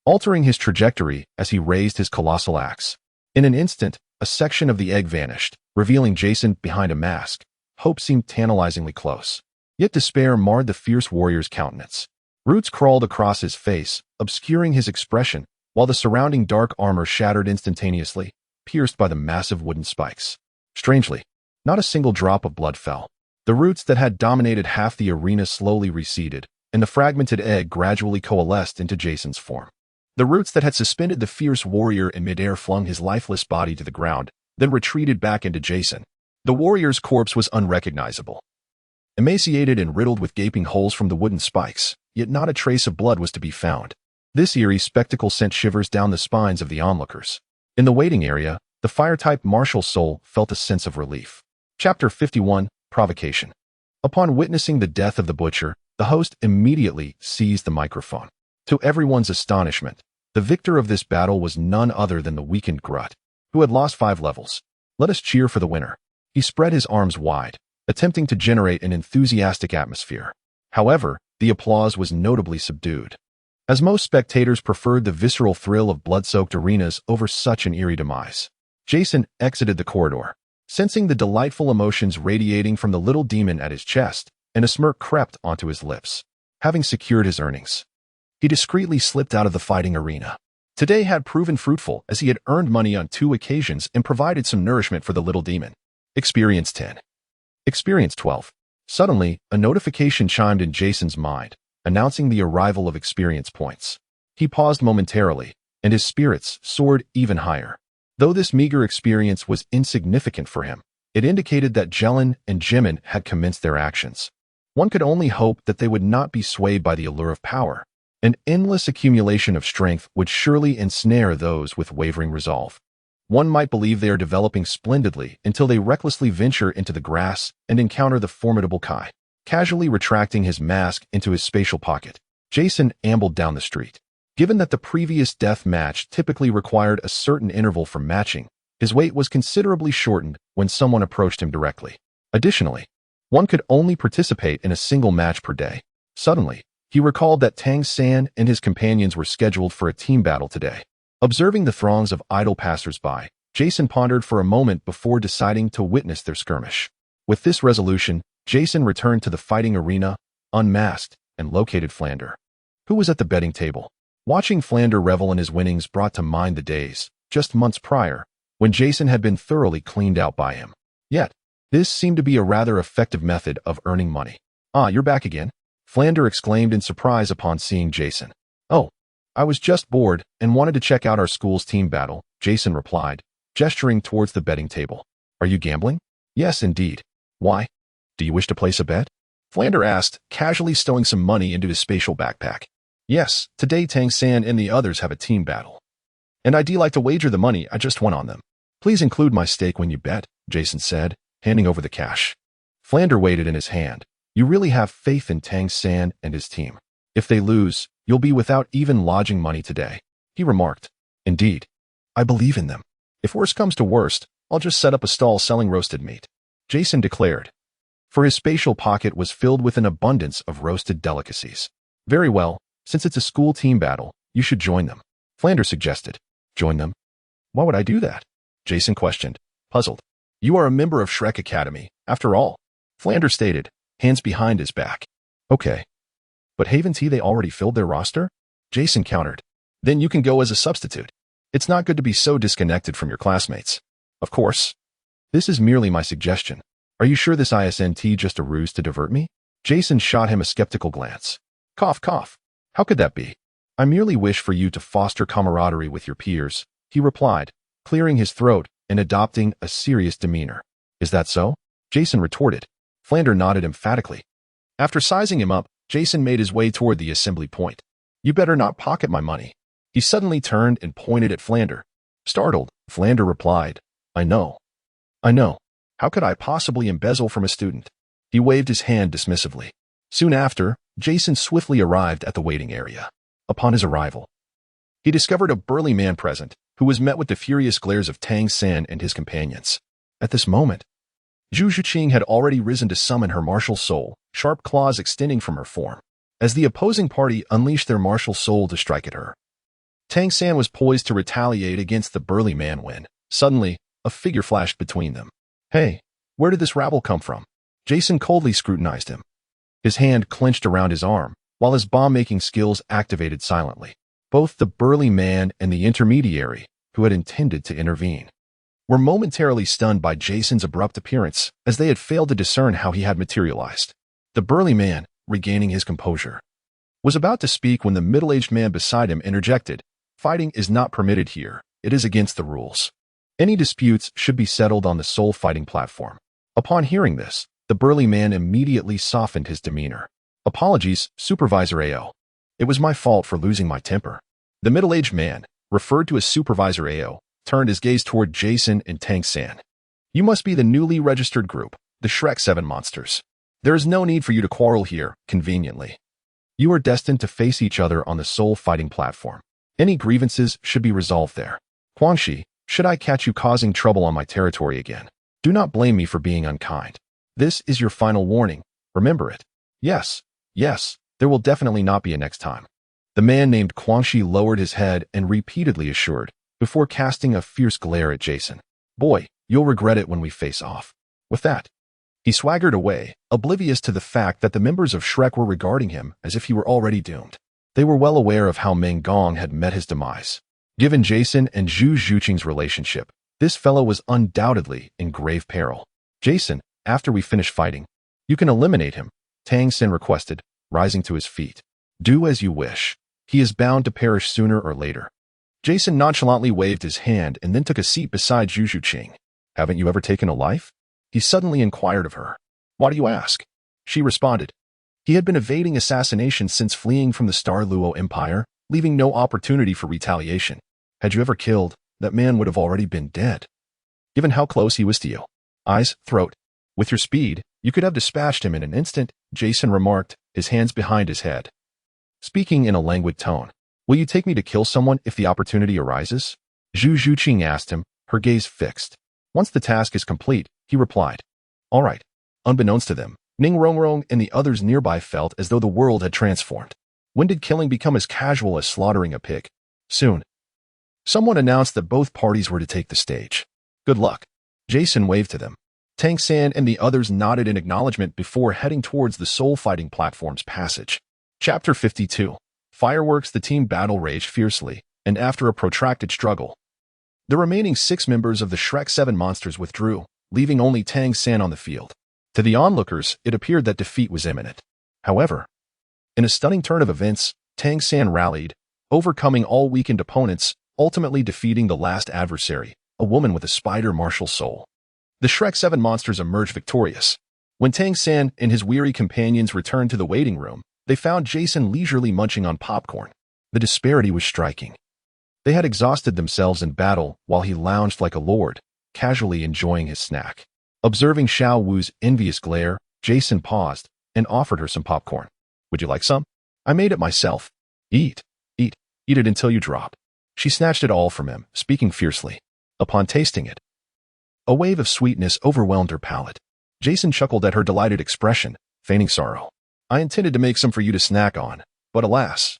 altering his trajectory as he raised his colossal axe. In an instant, a section of the egg vanished, revealing Jason behind a mask. Hope seemed tantalizingly close. Yet despair marred the fierce warrior's countenance. Roots crawled across his face, obscuring his expression, while the surrounding dark armor shattered instantaneously, pierced by the massive wooden spikes. Strangely, not a single drop of blood fell. The roots that had dominated half the arena slowly receded, and the fragmented egg gradually coalesced into Jason's form. The roots that had suspended the fierce warrior in midair flung his lifeless body to the ground, then retreated back into Jason. The warrior's corpse was unrecognizable, emaciated and riddled with gaping holes from the wooden spikes, yet not a trace of blood was to be found. This eerie spectacle sent shivers down the spines of the onlookers. In the waiting area, the fire-type martial soul felt a sense of relief. Chapter 51, Provocation. Upon witnessing the death of the butcher, the host immediately seized the microphone. To everyone's astonishment, the victor of this battle was none other than the weakened Grut, who had lost 5 levels. Let us cheer for the winner. He spread his arms wide, attempting to generate an enthusiastic atmosphere. However, the applause was notably subdued, as most spectators preferred the visceral thrill of blood-soaked arenas over such an eerie demise. Jason exited the corridor, sensing the delightful emotions radiating from the little demon at his chest, and a smirk crept onto his lips. Having secured his earnings, he discreetly slipped out of the fighting arena. Today had proven fruitful, as he had earned money on 2 occasions and provided some nourishment for the little demon. Experience 10. Experience 12. Suddenly, a notification chimed in Jason's mind, announcing the arrival of experience points. He paused momentarily, and his spirits soared even higher. Though this meager experience was insignificant for him, it indicated that Jellin and Jimin had commenced their actions. One could only hope that they would not be swayed by the allure of power. An endless accumulation of strength would surely ensnare those with wavering resolve. One might believe they are developing splendidly until they recklessly venture into the grass and encounter the formidable Kai. Casually retracting his mask into his spatial pocket, Jason ambled down the street. Given that the previous death match typically required a certain interval for matching, his wait was considerably shortened when someone approached him directly. Additionally, one could only participate in a single match per day. Suddenly, he recalled that Tangan and his companions were scheduled for a team battle today. Observing the throngs of idle passers-by, Jason pondered for a moment before deciding to witness their skirmish. With this resolution, Jason returned to the fighting arena, unmasked, and located Plunder, who was at the betting table. Watching Plunder revel in his winnings brought to mind the days, just months prior, when Jason had been thoroughly cleaned out by him. Yet, this seemed to be a rather effective method of earning money. "Ah, you're back again," Plunder exclaimed in surprise upon seeing Jason. "Oh, I was just bored and wanted to check out our school's team battle," Jason replied, gesturing towards the betting table. "Are you gambling?" "Yes, indeed." "Why? Do you wish to place a bet?" Plunder asked, casually stowing some money into his spatial backpack. "Yes, today Tangan and the others have a team battle, and I'd like to wager the money I just won on them." "Please include my stake when you bet," Jason said, handing over the cash. Plunder weighed it in his hand. "You really have faith in Tangan and his team. If they lose, you'll be without even lodging money today," he remarked. "Indeed, I believe in them. If worst comes to worst, I'll just set up a stall selling roasted meat," Jason declared, for his spatial pocket was filled with an abundance of roasted delicacies. "Very well, since it's a school team battle, you should join them," Plunder suggested. "Join them? Why would I do that?" Jason questioned, puzzled. "You are a member of Shrek Academy, after all," Plunder stated, hands behind his back. "Okay. But haven't they already filled their roster?" Jason countered. "Then you can go as a substitute. It's not good to be so disconnected from your classmates." "Of course. This is merely my suggestion. Are you sure this isn't just a ruse to divert me?" Jason shot him a skeptical glance. "Cough, cough. How could that be? I merely wish for you to foster camaraderie with your peers," he replied, clearing his throat and adopting a serious demeanor. "Is that so?" Jason retorted. Plunder nodded emphatically. After sizing him up, Jason made his way toward the assembly point. "You better not pocket my money." He suddenly turned and pointed at Plunder. Startled, Plunder replied, I know. How could I possibly embezzle from a student?" He waved his hand dismissively. Soon after, Jason swiftly arrived at the waiting area. Upon his arrival, he discovered a burly man present, who was met with the furious glares of Tangan and his companions. At this moment, Zhu Zhuqing had already risen to summon her martial soul, sharp claws extending from her form, as the opposing party unleashed their martial soul to strike at her. Tangan was poised to retaliate against the burly man when, suddenly, a figure flashed between them. "Hey, where did this rabble come from?" Jason coldly scrutinized him. His hand clenched around his arm, while his bomb-making skills activated silently. Both the burly man and the intermediary, who had intended to intervene, were momentarily stunned by Jason's abrupt appearance, as they had failed to discern how he had materialized. The burly man, regaining his composure, was about to speak when the middle-aged man beside him interjected, "Fighting is not permitted here. It is against the rules. Any disputes should be settled on the soul fighting platform." Upon hearing this, the burly man immediately softened his demeanor. "Apologies, Supervisor AO. It was my fault for losing my temper." The middle-aged man, referred to as Supervisor AO, turned his gaze toward Jason and Tangan. "You must be the newly registered group, the Shrek 7 Monsters." There is no need for you to quarrel here, conveniently. You are destined to face each other on the soul fighting platform. Any grievances should be resolved there. Guangxi, should I catch you causing trouble on my territory again, do not blame me for being unkind. This is your final warning. Remember it. Yes, there will definitely not be a next time. The man named Guangxi lowered his head and repeatedly assured, before casting a fierce glare at Jason. Boy, you'll regret it when we face off. With that, he swaggered away, oblivious to the fact that the members of Shrek were regarding him as if he were already doomed. They were well aware of how Meng Gong had met his demise. Given Jason and Zhu Zhuqing's relationship, this fellow was undoubtedly in grave peril. Jason, after we finish fighting, you can eliminate him, Tang Xin requested, rising to his feet. Do as you wish. He is bound to perish sooner or later. Jason nonchalantly waved his hand and then took a seat beside Zhu Zhuqing. Haven't you ever taken a life? He suddenly inquired of her. Why do you ask? She responded. He had been evading assassination since fleeing from the Douluo Empire, leaving no opportunity for retaliation. Had you ever killed, that man would have already been dead. Given how close he was to you. Eyes, throat. With your speed, you could have dispatched him in an instant, Jason remarked, his hands behind his head. Speaking in a languid tone. Will you take me to kill someone if the opportunity arises? Zhu Zhuqing asked him, her gaze fixed. Once the task is complete, he replied. All right. Unbeknownst to them, Ning Rongrong and the others nearby felt as though the world had transformed. When did killing become as casual as slaughtering a pig? Soon. Someone announced that both parties were to take the stage. Good luck. Jason waved to them. Tang San and the others nodded in acknowledgement before heading towards the soul fighting platform's passage. Chapter 52. Fireworks. The team battle raged fiercely, and after a protracted struggle, the remaining 6 members of the Shrek 7 monsters withdrew, leaving only Tang San on the field. To the onlookers, it appeared that defeat was imminent. However, in a stunning turn of events, Tang San rallied, overcoming all weakened opponents, ultimately defeating the last adversary, a woman with a spider martial soul. The Shrek 7 monsters emerged victorious. When Tang San and his weary companions returned to the waiting room, they found Jason leisurely munching on popcorn. The disparity was striking. They had exhausted themselves in battle while he lounged like a lord, casually enjoying his snack. Observing Xiao Wu's envious glare, Jason paused and offered her some popcorn. Would you like some? I made it myself. Eat it until you drop. She snatched it all from him, speaking fiercely. Upon tasting it, a wave of sweetness overwhelmed her palate. Jason chuckled at her delighted expression, feigning sorrow. I intended to make some for you to snack on, but alas,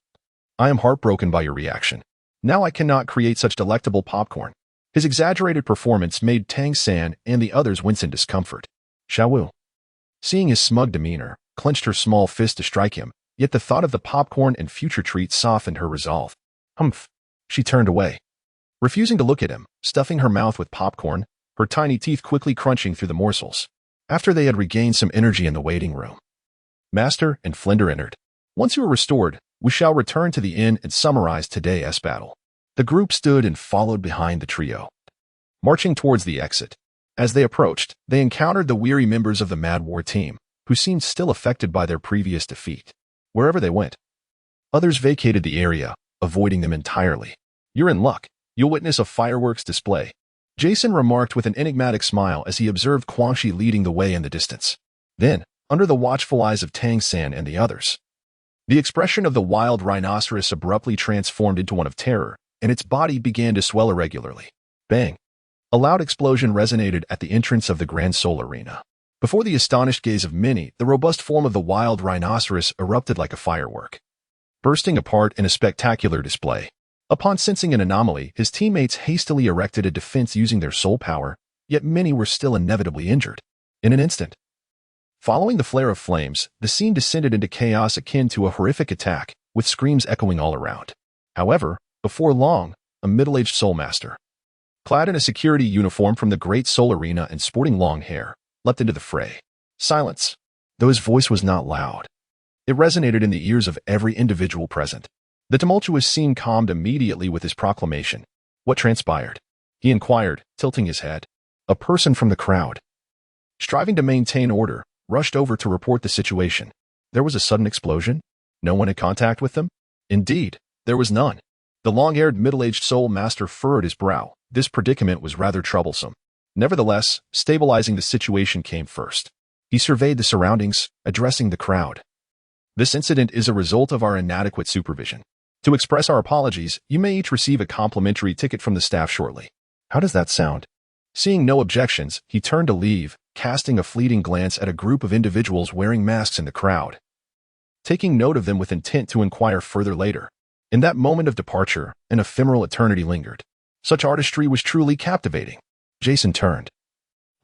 I am heartbroken by your reaction. Now I cannot create such delectable popcorn. His exaggerated performance made Tang San and the others wince in discomfort. Xiao Wu, seeing his smug demeanor, clenched her small fist to strike him, yet the thought of the popcorn and future treats softened her resolve. Humph. She turned away, refusing to look at him, stuffing her mouth with popcorn, her tiny teeth quickly crunching through the morsels. After they had regained some energy in the waiting room, Master and Flinder entered. Once you are restored, we shall return to the inn and summarize today's battle. The group stood and followed behind the trio, marching towards the exit. As they approached, they encountered the weary members of the Mad War team, who seemed still affected by their previous defeat. Wherever they went, others vacated the area, avoiding them entirely. You're in luck. You'll witness a fireworks display, Jason remarked with an enigmatic smile as he observed Guangxi leading the way in the distance. Then, under the watchful eyes of Tang San and the others, the expression of the wild rhinoceros abruptly transformed into one of terror, and its body began to swell irregularly. Bang! A loud explosion resonated at the entrance of the Grand Soul Arena. Before the astonished gaze of many, the robust form of the wild rhinoceros erupted like a firework, bursting apart in a spectacular display. Upon sensing an anomaly, his teammates hastily erected a defense using their soul power, yet many were still inevitably injured. In an instant, following the flare of flames, the scene descended into chaos akin to a horrific attack, with screams echoing all around. However, before long, a middle-aged soul master, clad in a security uniform from the Great Soul Arena and sporting long hair, leapt into the fray. Silence. Though his voice was not loud, it resonated in the ears of every individual present. The tumultuous scene calmed immediately with his proclamation. What transpired? He inquired, tilting his head. A person from the crowd, striving to maintain order, rushed over to report the situation. There was a sudden explosion? No one had contact with them? Indeed, there was none. The long-haired middle-aged soul master furrowed his brow. This predicament was rather troublesome. Nevertheless, stabilizing the situation came first. He surveyed the surroundings, addressing the crowd. This incident is a result of our inadequate supervision. To express our apologies, you may each receive a complimentary ticket from the staff shortly. How does that sound? Seeing no objections, he turned to leave, casting a fleeting glance at a group of individuals wearing masks in the crowd, taking note of them with intent to inquire further later. In that moment of departure, an ephemeral eternity lingered. Such artistry was truly captivating. Jason turned,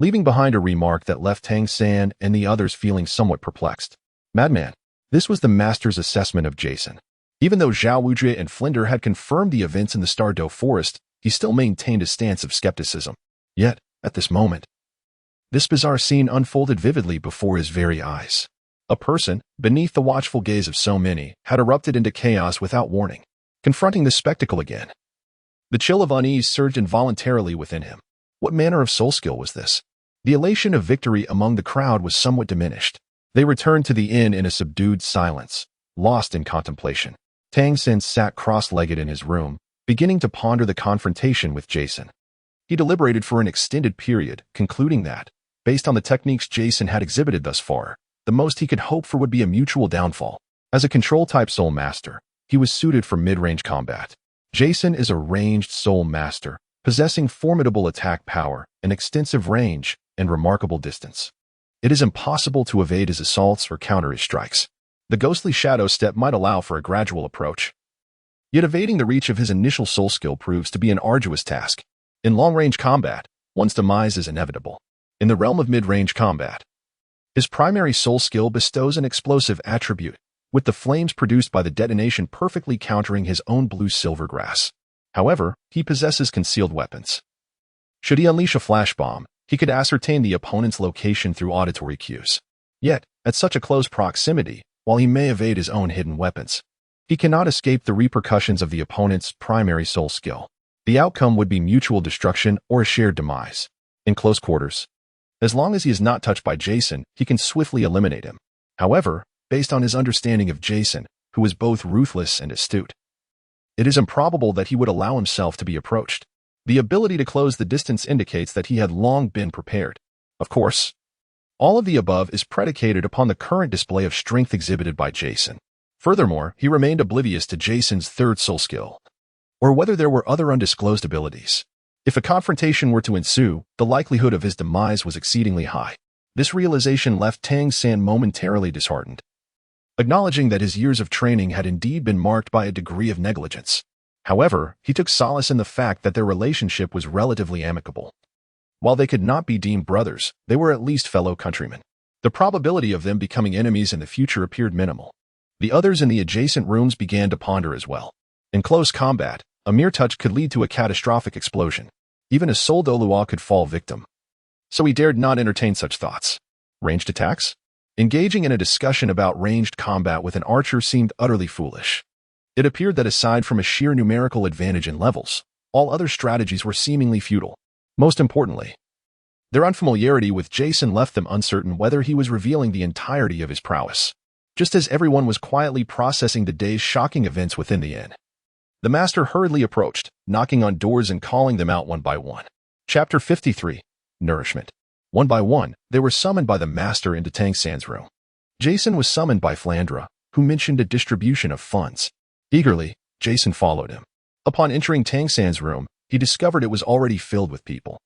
leaving behind a remark that left Tang San and the others feeling somewhat perplexed. Madman. This was the master's assessment of Jason. Even though Xiao Wu Jia and Plunder had confirmed the events in the Stardow Forest, he still maintained a stance of skepticism. Yet, at this moment, this bizarre scene unfolded vividly before his very eyes. A person, beneath the watchful gaze of so many, had erupted into chaos without warning. Confronting the spectacle again, the chill of unease surged involuntarily within him. What manner of soul skill was this? The elation of victory among the crowd was somewhat diminished. They returned to the inn in a subdued silence, lost in contemplation. Tang San sat cross-legged in his room, beginning to ponder the confrontation with Jason. He deliberated for an extended period, concluding that, based on the techniques Jason had exhibited thus far, the most he could hope for would be a mutual downfall. As a control-type soul master, he was suited for mid-range combat. Jason is a ranged soul master, possessing formidable attack power, an extensive range, and remarkable distance. It is impossible to evade his assaults or counter his strikes. The ghostly shadow step might allow for a gradual approach. Yet evading the reach of his initial soul skill proves to be an arduous task. In long-range combat, one's demise is inevitable. In the realm of mid-range combat, his primary soul skill bestows an explosive attribute, with the flames produced by the detonation perfectly countering his own blue-silver grass. However, he possesses concealed weapons. Should he unleash a flash bomb, he could ascertain the opponent's location through auditory cues. Yet, at such a close proximity, while he may evade his own hidden weapons, he cannot escape the repercussions of the opponent's primary soul skill. The outcome would be mutual destruction or a shared demise. In close quarters, as long as he is not touched by Jason, he can swiftly eliminate him. However, based on his understanding of Jason, who is both ruthless and astute, it is improbable that he would allow himself to be approached. The ability to close the distance indicates that he had long been prepared. Of course, all of the above is predicated upon the current display of strength exhibited by Jason. Furthermore, he remained oblivious to Jason's third soul skill, or whether there were other undisclosed abilities. If a confrontation were to ensue, the likelihood of his demise was exceedingly high. This realization left Tang San momentarily disheartened, acknowledging that his years of training had indeed been marked by a degree of negligence. However, he took solace in the fact that their relationship was relatively amicable. While they could not be deemed brothers, they were at least fellow countrymen. The probability of them becoming enemies in the future appeared minimal. The others in the adjacent rooms began to ponder as well. In close combat, a mere touch could lead to a catastrophic explosion. Even a soul Douluo could fall victim. So he dared not entertain such thoughts. Ranged attacks? Engaging in a discussion about ranged combat with an archer seemed utterly foolish. It appeared that aside from a sheer numerical advantage in levels, all other strategies were seemingly futile. Most importantly, their unfamiliarity with Jason left them uncertain whether he was revealing the entirety of his prowess. Just as everyone was quietly processing the day's shocking events within the inn, the master hurriedly approached, knocking on doors and calling them out one by one. Chapter 53. Nourishment. One by one, they were summoned by the master into Tang San's room. Jason was summoned by Flandra, who mentioned a distribution of funds. Eagerly, Jason followed him. Upon entering Tang San's room, he discovered it was already filled with people.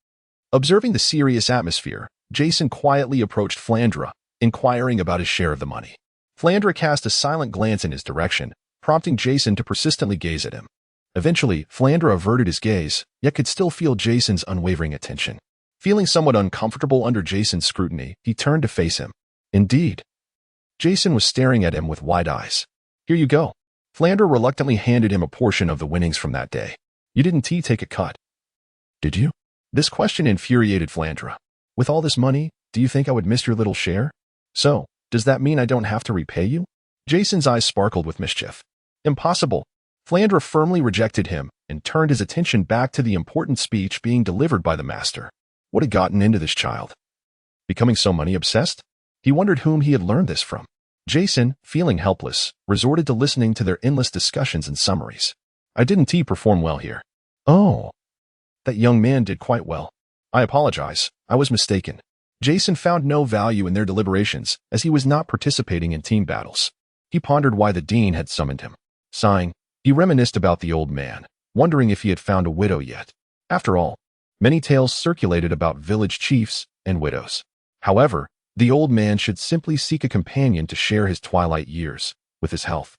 Observing the serious atmosphere, Jason quietly approached Flandra, inquiring about his share of the money. Flandra cast a silent glance in his direction, prompting Jason to persistently gaze at him. Eventually, Flandra averted his gaze, yet could still feel Jason's unwavering attention. Feeling somewhat uncomfortable under Jason's scrutiny, he turned to face him. Indeed, Jason was staring at him with wide eyes. Here you go. Flandra reluctantly handed him a portion of the winnings from that day. You didn't take a cut, did you? This question infuriated Flandra. With all this money, do you think I would miss your little share? So, does that mean I don't have to repay you? Jason's eyes sparkled with mischief. Impossible. Flandra firmly rejected him and turned his attention back to the important speech being delivered by the master. What had gotten into this child? Becoming so money-obsessed? He wondered whom he had learned this from. Jason, feeling helpless, resorted to listening to their endless discussions and summaries. I didn't perform well here. Oh. That young man did quite well. I apologize. I was mistaken. Jason found no value in their deliberations, as he was not participating in team battles. He pondered why the dean had summoned him. Sighing, he reminisced about the old man, wondering if he had found a widow yet. After all, many tales circulated about village chiefs and widows. However, the old man should simply seek a companion to share his twilight years with his health.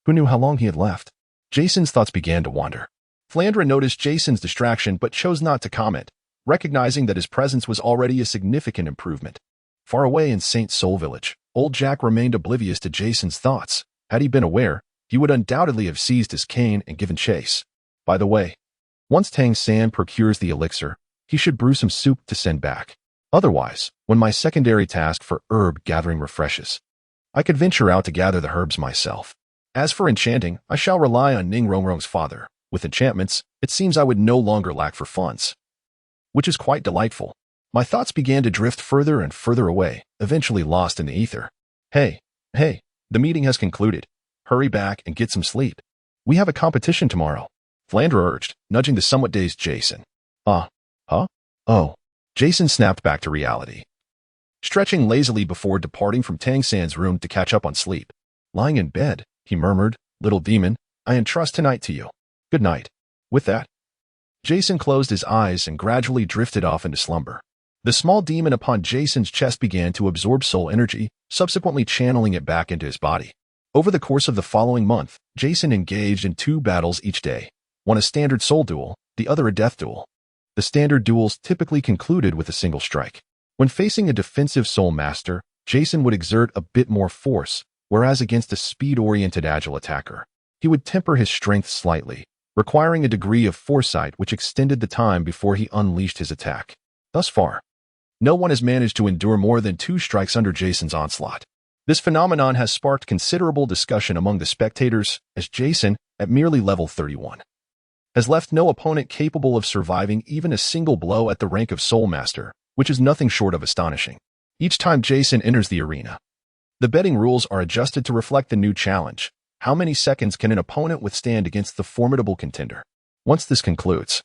Who knew how long he had left? Jason's thoughts began to wander. Flandra noticed Jason's distraction but chose not to comment, recognizing that his presence was already a significant improvement. Far away in St. Soul Village, old Jack remained oblivious to Jason's thoughts. Had he been aware, he would undoubtedly have seized his cane and given chase. By the way, once Tangan procures the elixir, he should brew some soup to send back. Otherwise, when my secondary task for herb gathering refreshes, I could venture out to gather the herbs myself. As for enchanting, I shall rely on Ning Rongrong's father. With enchantments, it seems I would no longer lack for funds, which is quite delightful. My thoughts began to drift further and further away, eventually lost in the ether. Hey, the meeting has concluded. Hurry back and get some sleep. We have a competition tomorrow, Flandra urged, nudging the somewhat dazed Jason. Huh? Oh. Jason snapped back to reality, stretching lazily before departing from Tangan's room to catch up on sleep. Lying in bed, he murmured, "Little demon, I entrust tonight to you. Good night." With that, Jason closed his eyes and gradually drifted off into slumber. The small demon upon Jason's chest began to absorb soul energy, subsequently channeling it back into his body. Over the course of the following month, Jason engaged in 2 battles each day, one a standard soul duel, the other a death duel. The standard duels typically concluded with a single strike. When facing a defensive soul master, Jason would exert a bit more force, whereas against a speed-oriented agile attacker, he would temper his strength slightly, requiring a degree of foresight which extended the time before he unleashed his attack. Thus far, no one has managed to endure more than 2 strikes under Jason's onslaught. This phenomenon has sparked considerable discussion among the spectators, as Jason, at merely level 31, has left no opponent capable of surviving even a single blow at the rank of Soul Master, which is nothing short of astonishing. Each time Jason enters the arena, the betting rules are adjusted to reflect the new challenge. How many seconds can an opponent withstand against the formidable contender? Once this concludes,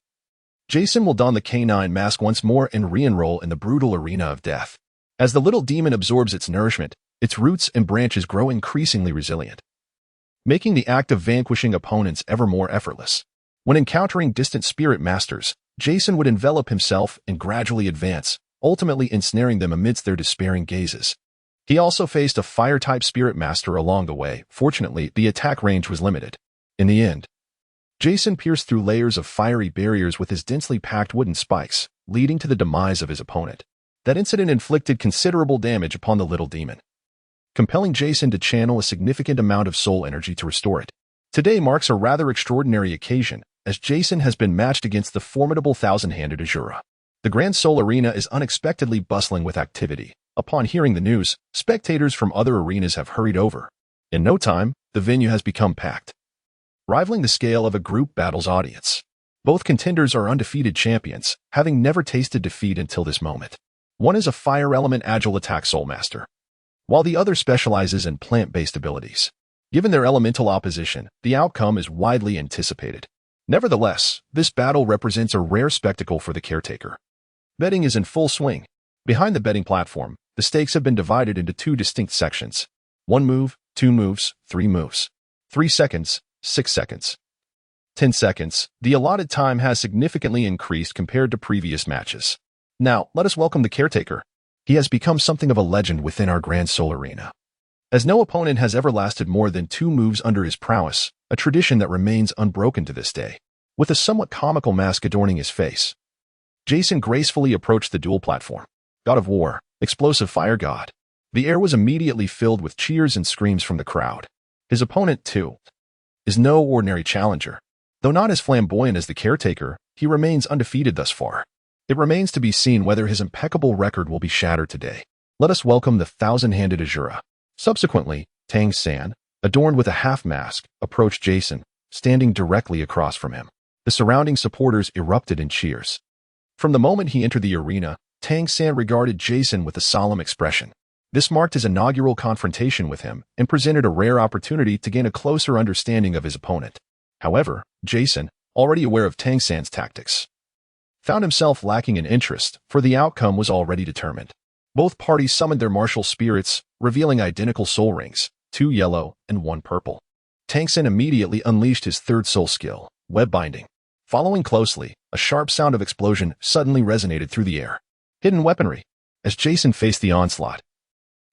Jason will don the canine mask once more and re-enroll in the brutal arena of death. As the little demon absorbs its nourishment, its roots and branches grow increasingly resilient, making the act of vanquishing opponents ever more effortless. When encountering distant spirit masters, Jason would envelop himself and gradually advance, ultimately ensnaring them amidst their despairing gazes. He also faced a fire-type spirit master along the way. Fortunately, the attack range was limited. In the end, Jason pierced through layers of fiery barriers with his densely packed wooden spikes, leading to the demise of his opponent. That incident inflicted considerable damage upon the little demon, compelling Jason to channel a significant amount of soul energy to restore it. Today marks a rather extraordinary occasion, as Jason has been matched against the formidable thousand-handed Azura. The Grand Soul Arena is unexpectedly bustling with activity. Upon hearing the news, spectators from other arenas have hurried over. In no time, the venue has become packed, rivaling the scale of a group battles audience. Both contenders are undefeated champions, having never tasted defeat until this moment. One is a fire element agile attack soul master, while the other specializes in plant-based abilities. Given their elemental opposition, the outcome is widely anticipated. Nevertheless, this battle represents a rare spectacle for the caretaker. Betting is in full swing. Behind the betting platform, the stakes have been divided into 2 distinct sections. 1 move, 2 moves, 3 moves. 3 seconds, 6 seconds. 10 seconds. The allotted time has significantly increased compared to previous matches. Now, let us welcome the caretaker. He has become something of a legend within our Grand Soul Arena, as no opponent has ever lasted more than 2 moves under his prowess, a tradition that remains unbroken to this day. With a somewhat comical mask adorning his face, Jason gracefully approached the duel platform. God of War, explosive fire god. The air was immediately filled with cheers and screams from the crowd. His opponent, too, is no ordinary challenger. Though not as flamboyant as the caretaker, he remains undefeated thus far. It remains to be seen whether his impeccable record will be shattered today. Let us welcome the thousand-handed Azura. Subsequently, Tangan, adorned with a half-mask, approached Jason, standing directly across from him. The surrounding supporters erupted in cheers. From the moment he entered the arena, Tangan regarded Jason with a solemn expression. This marked his inaugural confrontation with him and presented a rare opportunity to gain a closer understanding of his opponent. However, Jason, already aware of Tangan's tactics, found himself lacking in interest, for the outcome was already determined. Both parties summoned their martial spirits, revealing identical soul rings, 2 yellow and 1 purple. Tangan immediately unleashed his third soul skill, web binding. Following closely, a sharp sound of explosion suddenly resonated through the air. Hidden weaponry. As Jason faced the onslaught,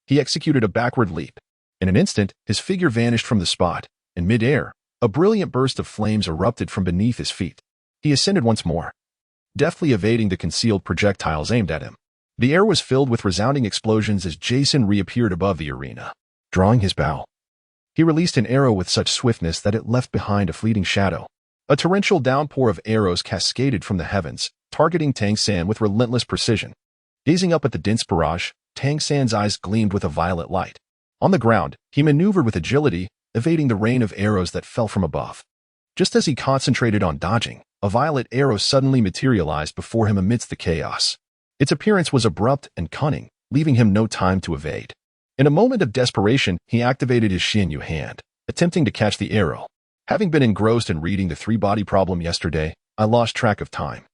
he executed a backward leap. In an instant, his figure vanished from the spot. In mid-air, a brilliant burst of flames erupted from beneath his feet. He ascended once more, deftly evading the concealed projectiles aimed at him. The air was filled with resounding explosions as Jason reappeared above the arena. Drawing his bow, he released an arrow with such swiftness that it left behind a fleeting shadow. A torrential downpour of arrows cascaded from the heavens, targeting Tangan with relentless precision. Gazing up at the dense barrage, Tangan's eyes gleamed with a violet light. On the ground, he maneuvered with agility, evading the rain of arrows that fell from above. Just as he concentrated on dodging, a violet arrow suddenly materialized before him amidst the chaos. Its appearance was abrupt and cunning, leaving him no time to evade. In a moment of desperation, he activated his Xiao Wu hand, attempting to catch the arrow. Having been engrossed in reading the 3-body problem yesterday, I lost track of time,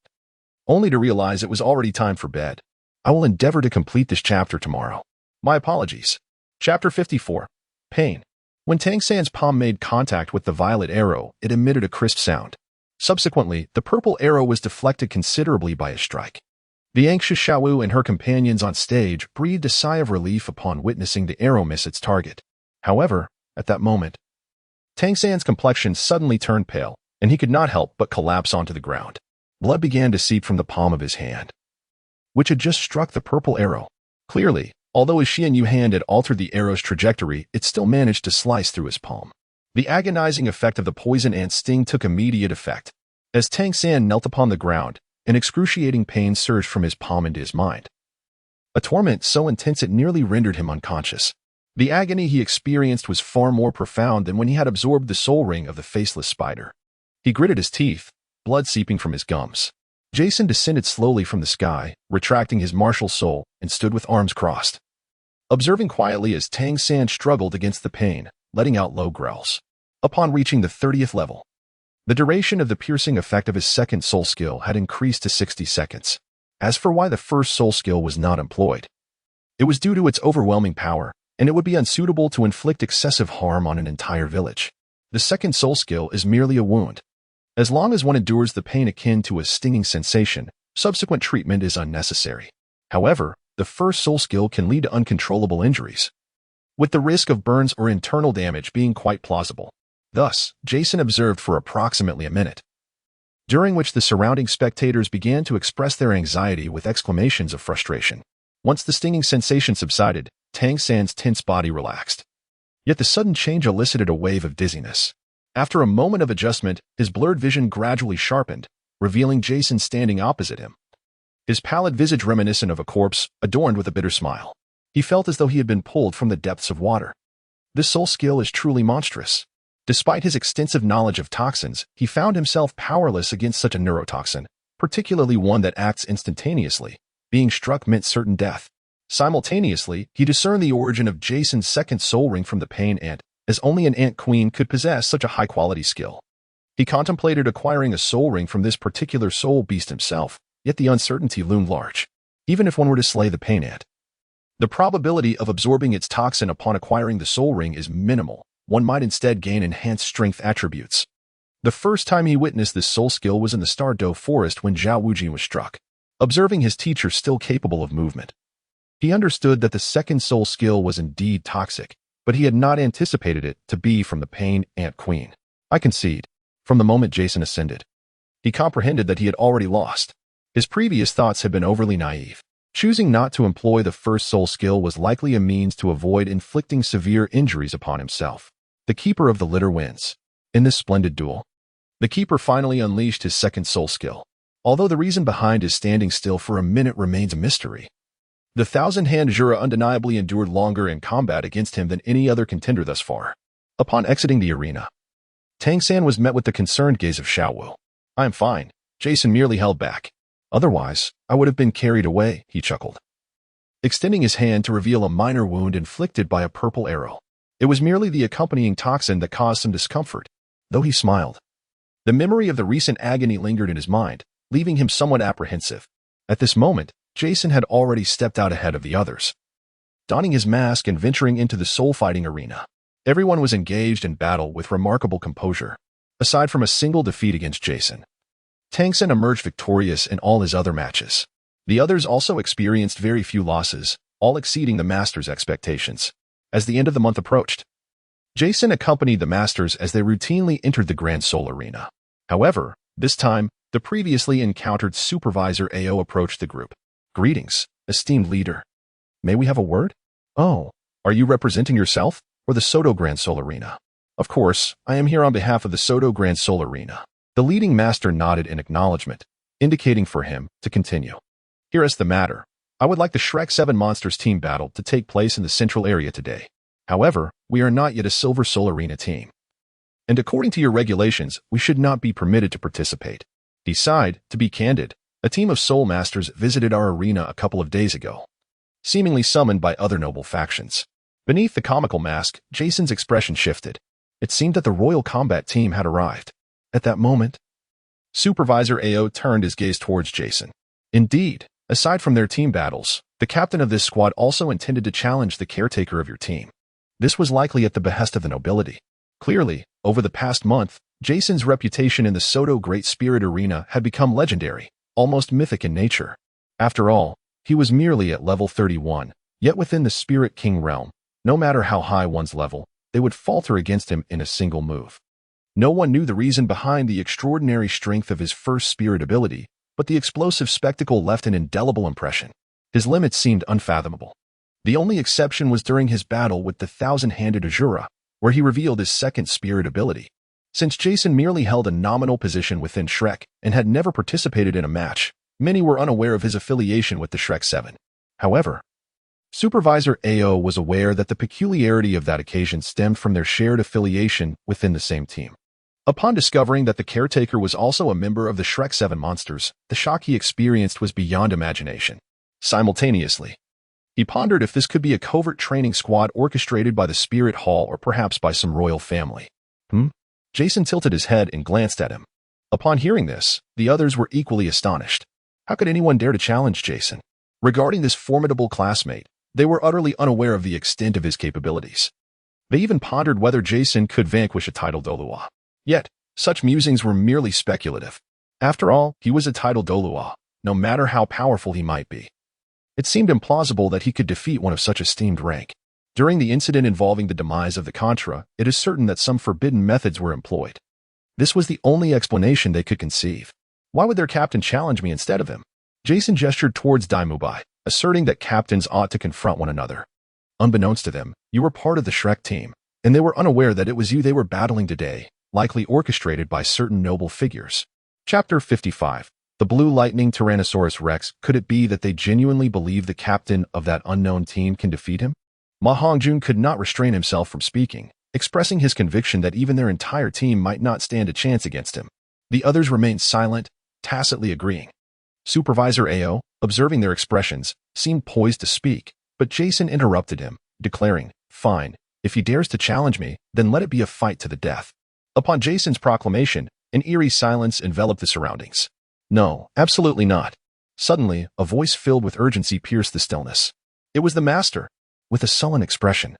only to realize it was already time for bed. I will endeavor to complete this chapter tomorrow. My apologies. Chapter 54. Pain. When Tangan's palm made contact with the violet arrow, it emitted a crisp sound. Subsequently, the purple arrow was deflected considerably by a strike. The anxious Xiao Wu and her companions on stage breathed a sigh of relief upon witnessing the arrow miss its target. However, at that moment, Tangan's complexion suddenly turned pale, and he could not help but collapse onto the ground. Blood began to seep from the palm of his hand, which had just struck the purple arrow. Clearly, although his Xiao Wu hand had altered the arrow's trajectory, it still managed to slice through his palm. The agonizing effect of the poison ant sting took immediate effect. As Tangan knelt upon the ground, an excruciating pain surged from his palm into his mind. A torment so intense it nearly rendered him unconscious. The agony he experienced was far more profound than when he had absorbed the soul ring of the faceless spider. He gritted his teeth, blood seeping from his gums. Jason descended slowly from the sky, retracting his martial soul, and stood with arms crossed, observing quietly as Tangan struggled against the pain, letting out low growls. Upon reaching the 30th level, the duration of the piercing effect of his second soul skill had increased to 60 seconds. As for why the first soul skill was not employed, it was due to its overwhelming power, and it would be unsuitable to inflict excessive harm on an entire village. The second soul skill is merely a wound. As long as one endures the pain akin to a stinging sensation, subsequent treatment is unnecessary. However, the first soul skill can lead to uncontrollable injuries, with the risk of burns or internal damage being quite plausible. Thus, Jason observed for approximately a minute, during which the surrounding spectators began to express their anxiety with exclamations of frustration. Once the stinging sensation subsided, Tangan's tense body relaxed. Yet the sudden change elicited a wave of dizziness. After a moment of adjustment, his blurred vision gradually sharpened, revealing Jason standing opposite him, his pallid visage reminiscent of a corpse, adorned with a bitter smile. He felt as though he had been pulled from the depths of water. This soul skill is truly monstrous. Despite his extensive knowledge of toxins, he found himself powerless against such a neurotoxin, particularly one that acts instantaneously. Being struck meant certain death. Simultaneously, he discerned the origin of Jason's second soul ring from the pain ant, as only an ant queen could possess such a high-quality skill. He contemplated acquiring a soul ring from this particular soul beast himself, yet the uncertainty loomed large. Even if one were to slay the pain ant, the probability of absorbing its toxin upon acquiring the soul ring is minimal. One might instead gain enhanced strength attributes. The first time he witnessed this soul skill was in the Douluo forest when Xiao Wu Jia was struck. Observing his teacher still capable of movement, he understood that the second soul skill was indeed toxic, but he had not anticipated it to be from the pain ant queen. I concede. From the moment Jason ascended, he comprehended that he had already lost. His previous thoughts had been overly naive. Choosing not to employ the first soul skill was likely a means to avoid inflicting severe injuries upon himself. The keeper of the litter wins. In this splendid duel, the keeper finally unleashed his second soul skill. Although the reason behind his standing still for a minute remains a mystery, the thousand-hand Jura undeniably endured longer in combat against him than any other contender thus far. Upon exiting the arena, Tangan was met with the concerned gaze of Xiao Wu. I am fine. Jason merely held back. Otherwise, I would have been carried away, he chuckled, extending his hand to reveal a minor wound inflicted by a purple arrow. It was merely the accompanying toxin that caused some discomfort. Though he smiled, the memory of the recent agony lingered in his mind, leaving him somewhat apprehensive. At this moment, Jason had already stepped out ahead of the others, donning his mask and venturing into the soul-fighting arena. Everyone was engaged in battle with remarkable composure. Aside from a single defeat against Jason, Tangan emerged victorious in all his other matches. The others also experienced very few losses, all exceeding the Master's expectations. As the end of the month approached, Jason accompanied the Masters as they routinely entered the Grand Soul Arena. However, this time, the previously encountered Supervisor Ao approached the group. "Greetings, esteemed leader. May we have a word?" "Oh, are you representing yourself or the Soto Grand Soul Arena?" "Of course, I am here on behalf of the Soto Grand Soul Arena." The leading master nodded in acknowledgement, indicating for him to continue. "Here is the matter. I would like the Shrek 7 Monsters team battle to take place in the central area today. However, we are not yet a Silver Soul Arena team, and according to your regulations, we should not be permitted to participate. Decide, to be candid, a team of Soul Masters visited our arena a couple of days ago, seemingly summoned by other noble factions." Beneath the comical mask, Jason's expression shifted. It seemed that the Royal Combat team had arrived. At that moment, Supervisor Ao turned his gaze towards Jason. "Indeed, aside from their team battles, the captain of this squad also intended to challenge the caretaker of your team. This was likely at the behest of the nobility. Clearly, over the past month, Jason's reputation in the Soto Great Spirit Arena had become legendary, almost mythic in nature. After all, he was merely at level 31, yet within the Spirit King realm, no matter how high one's level, they would falter against him in a single move. No one knew the reason behind the extraordinary strength of his first spirit ability, but the explosive spectacle left an indelible impression. His limits seemed unfathomable. The only exception was during his battle with the Thousand-Handed Azura, where he revealed his second spirit ability. Since Jason merely held a nominal position within Shrek and had never participated in a match, many were unaware of his affiliation with the Shrek 7. However, Supervisor Ao was aware that the peculiarity of that occasion stemmed from their shared affiliation within the same team. Upon discovering that the caretaker was also a member of the Shrek 7 Monsters, the shock he experienced was beyond imagination. Simultaneously, he pondered if this could be a covert training squad orchestrated by the Spirit Hall or perhaps by some royal family. Jason tilted his head and glanced at him. Upon hearing this, the others were equally astonished. How could anyone dare to challenge Jason? Regarding this formidable classmate, they were utterly unaware of the extent of his capabilities. They even pondered whether Jason could vanquish a titled Douluo. Yet, such musings were merely speculative. After all, he was a titled Douluo, no matter how powerful he might be. It seemed implausible that he could defeat one of such esteemed rank. During the incident involving the demise of the Contra, it is certain that some forbidden methods were employed. This was the only explanation they could conceive. Why would their captain challenge me instead of him? Jason gestured towards Daimubai, asserting that captains ought to confront one another. Unbeknownst to them, you were part of the Shrek team, and they were unaware that it was you they were battling today, likely orchestrated by certain noble figures. Chapter 55. The Blue Lightning Tyrannosaurus Rex. Could it be that they genuinely believe the captain of that unknown team can defeat him? Ma Hongjun could not restrain himself from speaking, expressing his conviction that even their entire team might not stand a chance against him. The others remained silent, tacitly agreeing. Supervisor Ao, observing their expressions, seemed poised to speak, but Jason interrupted him, declaring, "Fine, if he dares to challenge me, then let it be a fight to the death." Upon Jason's proclamation, an eerie silence enveloped the surroundings. "No, absolutely not." Suddenly, a voice filled with urgency pierced the stillness. It was the master, with a sullen expression.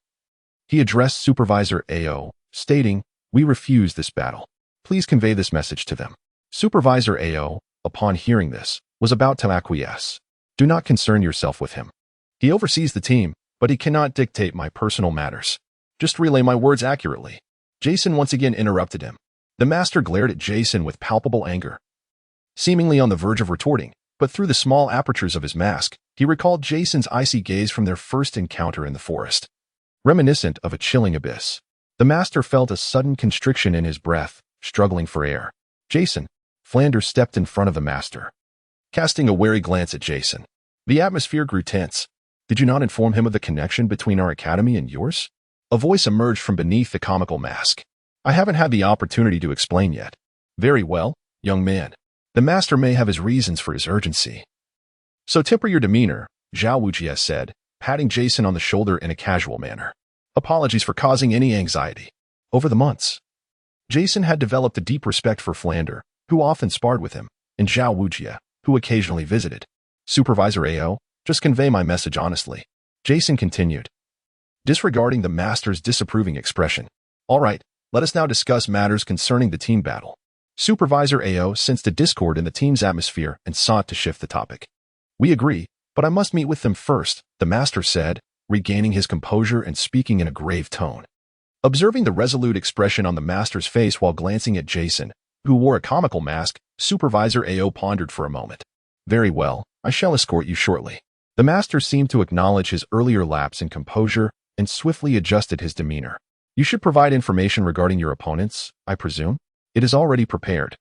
He addressed Supervisor Ao, stating, "We refuse this battle. Please convey this message to them." Supervisor Ao, upon hearing this, was about to acquiesce. "Do not concern yourself with him. He oversees the team, but he cannot dictate my personal matters. Just relay my words accurately." Jason once again interrupted him. The master glared at Jason with palpable anger, seemingly on the verge of retorting, but through the small apertures of his mask, he recalled Jason's icy gaze from their first encounter in the forest. Reminiscent of a chilling abyss, the master felt a sudden constriction in his breath, struggling for air. "Jason." Flanders stepped in front of the master, casting a wary glance at Jason. The atmosphere grew tense. "Did you not inform him of the connection between our academy and yours?" A voice emerged from beneath the comical mask. "I haven't had the opportunity to explain yet." "Very well, young man. The master may have his reasons for his urgency. So temper your demeanor," Xiao Wu Jia said, patting Jason on the shoulder in a casual manner. "Apologies for causing any anxiety." Over the months, Jason had developed a deep respect for Flander, who often sparred with him, and Xiao Wu Jia, who occasionally visited. Supervisor AO, just convey my message honestly. Jason continued, disregarding the master's disapproving expression. All right, let us now discuss matters concerning the team battle. Supervisor AO sensed a discord in the team's atmosphere and sought to shift the topic. We agree, but I must meet with them first, the master said, regaining his composure and speaking in a grave tone. Observing the resolute expression on the master's face while glancing at Jason, who wore a comical mask, Supervisor AO pondered for a moment. Very well, I shall escort you shortly. The master seemed to acknowledge his earlier lapse in composure and swiftly adjusted his demeanor. You should provide information regarding your opponents, I presume? It is already prepared.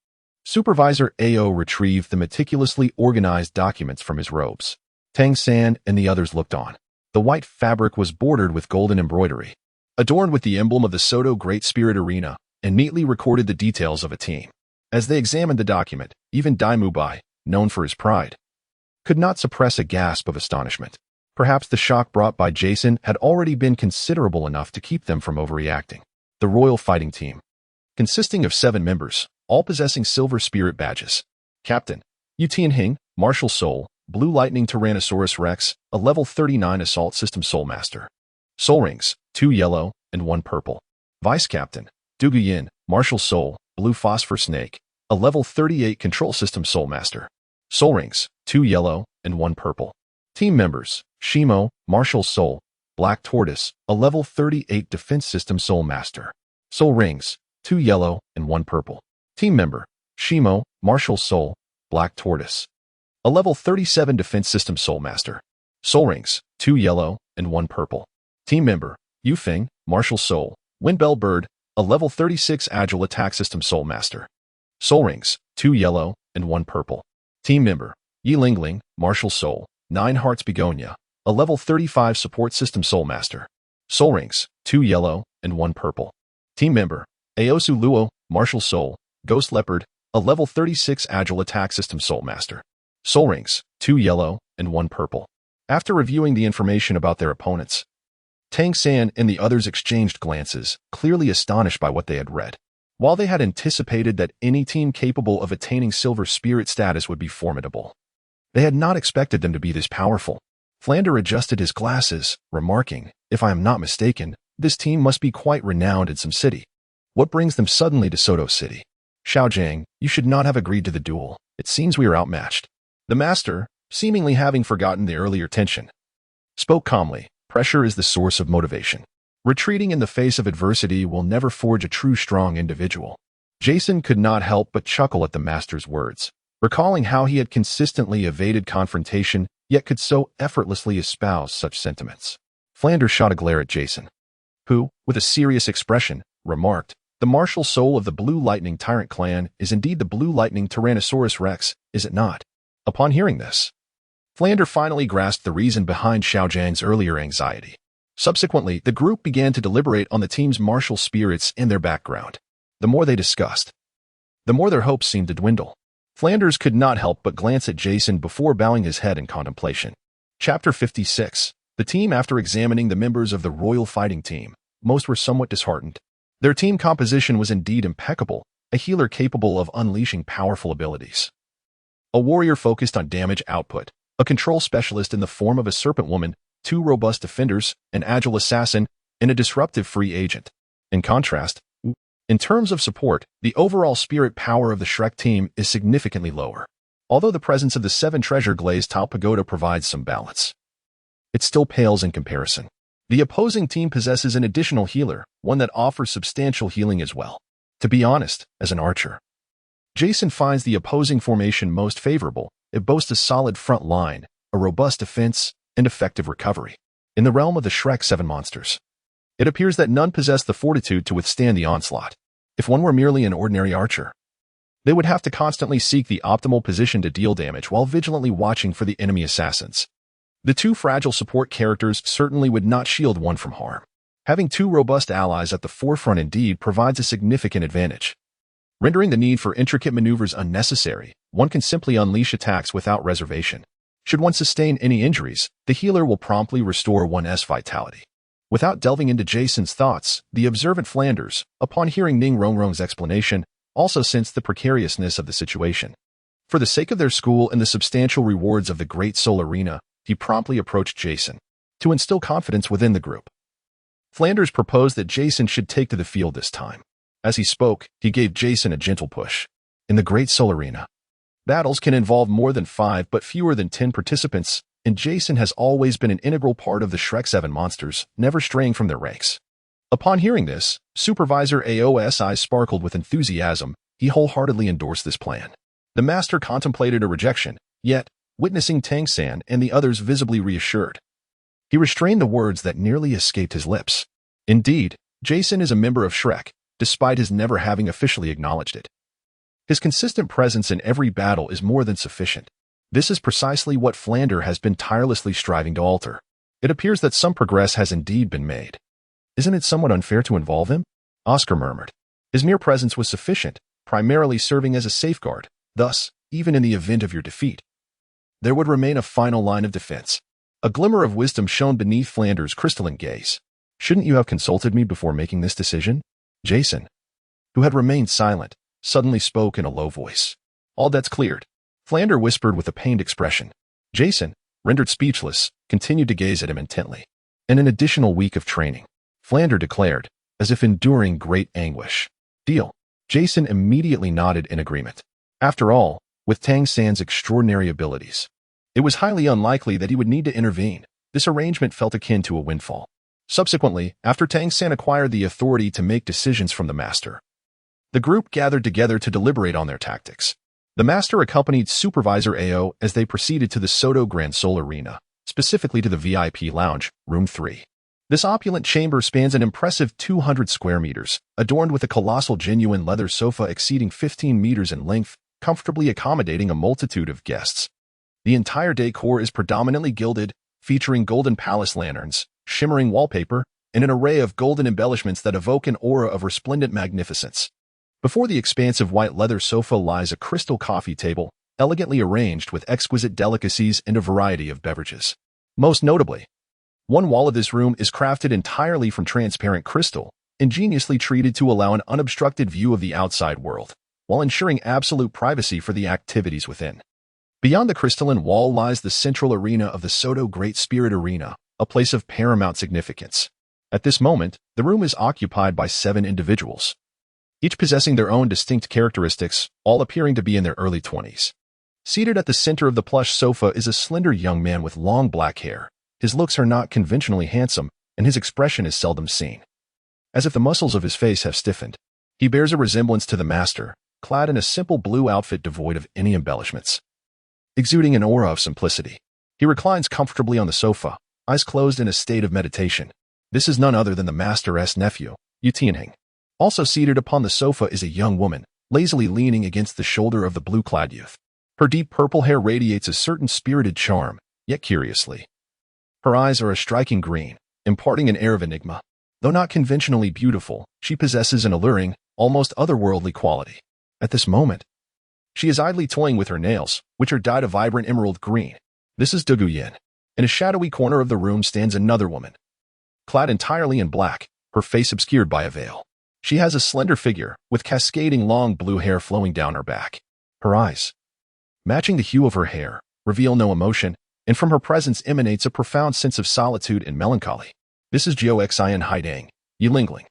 Supervisor AO retrieved the meticulously organized documents from his robes. Tangan and the others looked on. The white fabric was bordered with golden embroidery, adorned with the emblem of the Soto Great Spirit Arena, and neatly recorded the details of a team. As they examined the document, even Daimubai, known for his pride, could not suppress a gasp of astonishment. Perhaps the shock brought by Jason had already been considerable enough to keep them from overreacting. The Royal Fighting Team, consisting of 7 members, all possessing silver spirit badges. Captain, Yu Tianhing, Martial Soul, Blue Lightning Tyrannosaurus Rex, a level 39 Assault System Soul Master. Soul Rings, 2 yellow and 1 purple. Vice Captain, Du Guyin, Martial Soul, Blue Phosphor Snake, a level 38 Control System Soul Master. Soul Rings, 2 yellow and 1 purple. Team members, Shimo, Martial Soul, Black Tortoise, a level 38 Defense System Soul Master. Soul Rings, 2 yellow and 1 purple. Team member, Shimo, Martial Soul, Black Tortoise, a level 37 Defense System Soul Master. Soul Rings, 2 yellow and 1 purple. Team member, Yufeng, Martial Soul, Windbell Bird, a level 36 Agile Attack System Soul Master. Soul Rings, 2 yellow and 1 purple. Team member, Yi Lingling, Martial Soul, 9 Hearts Begonia, a level 35 Support System Soul Master. Soul Rings, 2 yellow and 1 purple. Team member, Aosu Luo, Martial Soul, Ghost Leopard, a level 36 Agile Attack System Soul Master. Soul Rings, 2 yellow and 1 purple. After reviewing the information about their opponents, Tangan and the others exchanged glances, clearly astonished by what they had read. While they had anticipated that any team capable of attaining Silver Spirit status would be formidable, they had not expected them to be this powerful. Plunder adjusted his glasses, remarking, if I am not mistaken, this team must be quite renowned in some city. What brings them suddenly to Soto City? Xiaojiang, you should not have agreed to the duel. It seems we are outmatched. The master, seemingly having forgotten the earlier tension, spoke calmly. Pressure is the source of motivation. Retreating in the face of adversity will never forge a true strong individual. Jason could not help but chuckle at the master's words, recalling how he had consistently evaded confrontation, yet could so effortlessly espouse such sentiments. Plunder shot a glare at Jason, who, with a serious expression, remarked, the martial soul of the Blue Lightning Tyrant clan is indeed the Blue Lightning Tyrannosaurus Rex, is it not? Upon hearing this, Plunder finally grasped the reason behind Xiaojiang's earlier anxiety. Subsequently, the group began to deliberate on the team's martial spirits and their background. The more they discussed, the more their hopes seemed to dwindle. Flanders could not help but glance at Jason before bowing his head in contemplation. Chapter 56. The team. After examining the members of the Royal Fighting Team, most were somewhat disheartened. Their team composition was indeed impeccable, a healer capable of unleashing powerful abilities, a warrior focused on damage output, a control specialist in the form of a serpent woman, 2 robust defenders, an agile assassin, and a disruptive free agent. In contrast, in terms of support, the overall spirit power of the Shrek team is significantly lower. Although the presence of the 7 treasure glazed tile pagoda provides some balance, it still pales in comparison. The opposing team possesses an additional healer, one that offers substantial healing as well. To be honest, as an archer, Jason finds the opposing formation most favorable. It boasts a solid front line, a robust defense, and effective recovery. In the realm of the Shrek 7 monsters, it appears that none possess the fortitude to withstand the onslaught. If one were merely an ordinary archer, they would have to constantly seek the optimal position to deal damage while vigilantly watching for the enemy assassins. The 2 fragile support characters certainly would not shield one from harm. Having 2 robust allies at the forefront indeed provides a significant advantage, rendering the need for intricate maneuvers unnecessary. One can simply unleash attacks without reservation. Should one sustain any injuries, the healer will promptly restore one's vitality. Without delving into Jason's thoughts, the observant Flanders, upon hearing Ning Rongrong's explanation, also sensed the precariousness of the situation. For the sake of their school and the substantial rewards of the Great Soul Arena, he promptly approached Jason to instill confidence within the group. Flanders proposed that Jason should take to the field this time. As he spoke, he gave Jason a gentle push. In the Great Soul Arena, battles can involve more than 5 but fewer than 10 participants, and Jason has always been an integral part of the Shrek 7 monsters, never straying from their ranks. Upon hearing this, Supervisor Ao's eyes sparkled with enthusiasm. He wholeheartedly endorsed this plan. The master contemplated a rejection, yet, witnessing Tangan and the others visibly reassured, he restrained the words that nearly escaped his lips. Indeed, Jason is a member of Shrek, despite his never having officially acknowledged it. His consistent presence in every battle is more than sufficient. This is precisely what Flander has been tirelessly striving to alter. It appears that some progress has indeed been made. Isn't it somewhat unfair to involve him? Oscar murmured. His mere presence was sufficient, primarily serving as a safeguard. Thus, even in the event of your defeat, there would remain a final line of defense. A glimmer of wisdom shone beneath Flander's crystalline gaze. Shouldn't you have consulted me before making this decision? Jason, who had remained silent, suddenly spoke in a low voice. All debts cleared. Flander whispered with a pained expression. Jason, rendered speechless, continued to gaze at him intently. In an additional week of training, Flander declared, as if enduring great anguish. Deal. Jason immediately nodded in agreement. After all, with Tangan's extraordinary abilities, it was highly unlikely that he would need to intervene. This arrangement felt akin to a windfall. Subsequently, after Tangan acquired the authority to make decisions from the master, the group gathered together to deliberate on their tactics. The master accompanied Supervisor Ao as they proceeded to the Soto Grand Soul Arena, specifically to the VIP Lounge, Room 3. This opulent chamber spans an impressive 200 square meters, adorned with a colossal genuine leather sofa exceeding 15 meters in length, comfortably accommodating a multitude of guests. The entire decor is predominantly gilded, featuring golden palace lanterns, shimmering wallpaper, and an array of golden embellishments that evoke an aura of resplendent magnificence. Before the expansive white leather sofa lies a crystal coffee table, elegantly arranged with exquisite delicacies and a variety of beverages. Most notably, one wall of this room is crafted entirely from transparent crystal, ingeniously treated to allow an unobstructed view of the outside world, while ensuring absolute privacy for the activities within. Beyond the crystalline wall lies the central arena of the Soto Great Spirit Arena, a place of paramount significance. At this moment, the room is occupied by 7 individuals, each possessing their own distinct characteristics, all appearing to be in their early 20s. Seated at the center of the plush sofa is a slender young man with long black hair. His looks are not conventionally handsome, and his expression is seldom seen. As if the muscles of his face have stiffened, he bears a resemblance to the master, clad in a simple blue outfit devoid of any embellishments. Exuding an aura of simplicity, he reclines comfortably on the sofa, eyes closed in a state of meditation. This is none other than the master's nephew, Yu Tianheng. Also seated upon the sofa is a young woman, lazily leaning against the shoulder of the blue-clad youth. Her deep purple hair radiates a certain spirited charm, yet curiously, her eyes are a striking green, imparting an air of enigma. Though not conventionally beautiful, she possesses an alluring, almost otherworldly quality. At this moment, she is idly toying with her nails, which are dyed a vibrant emerald green. This is Douluo Yin. In a shadowy corner of the room stands another woman, clad entirely in black, her face obscured by a veil. She has a slender figure, with cascading long blue hair flowing down her back. Her eyes, matching the hue of her hair, reveal no emotion, and from her presence emanates a profound sense of solitude and melancholy. This is Jiao Xian Haidang, Yilingling.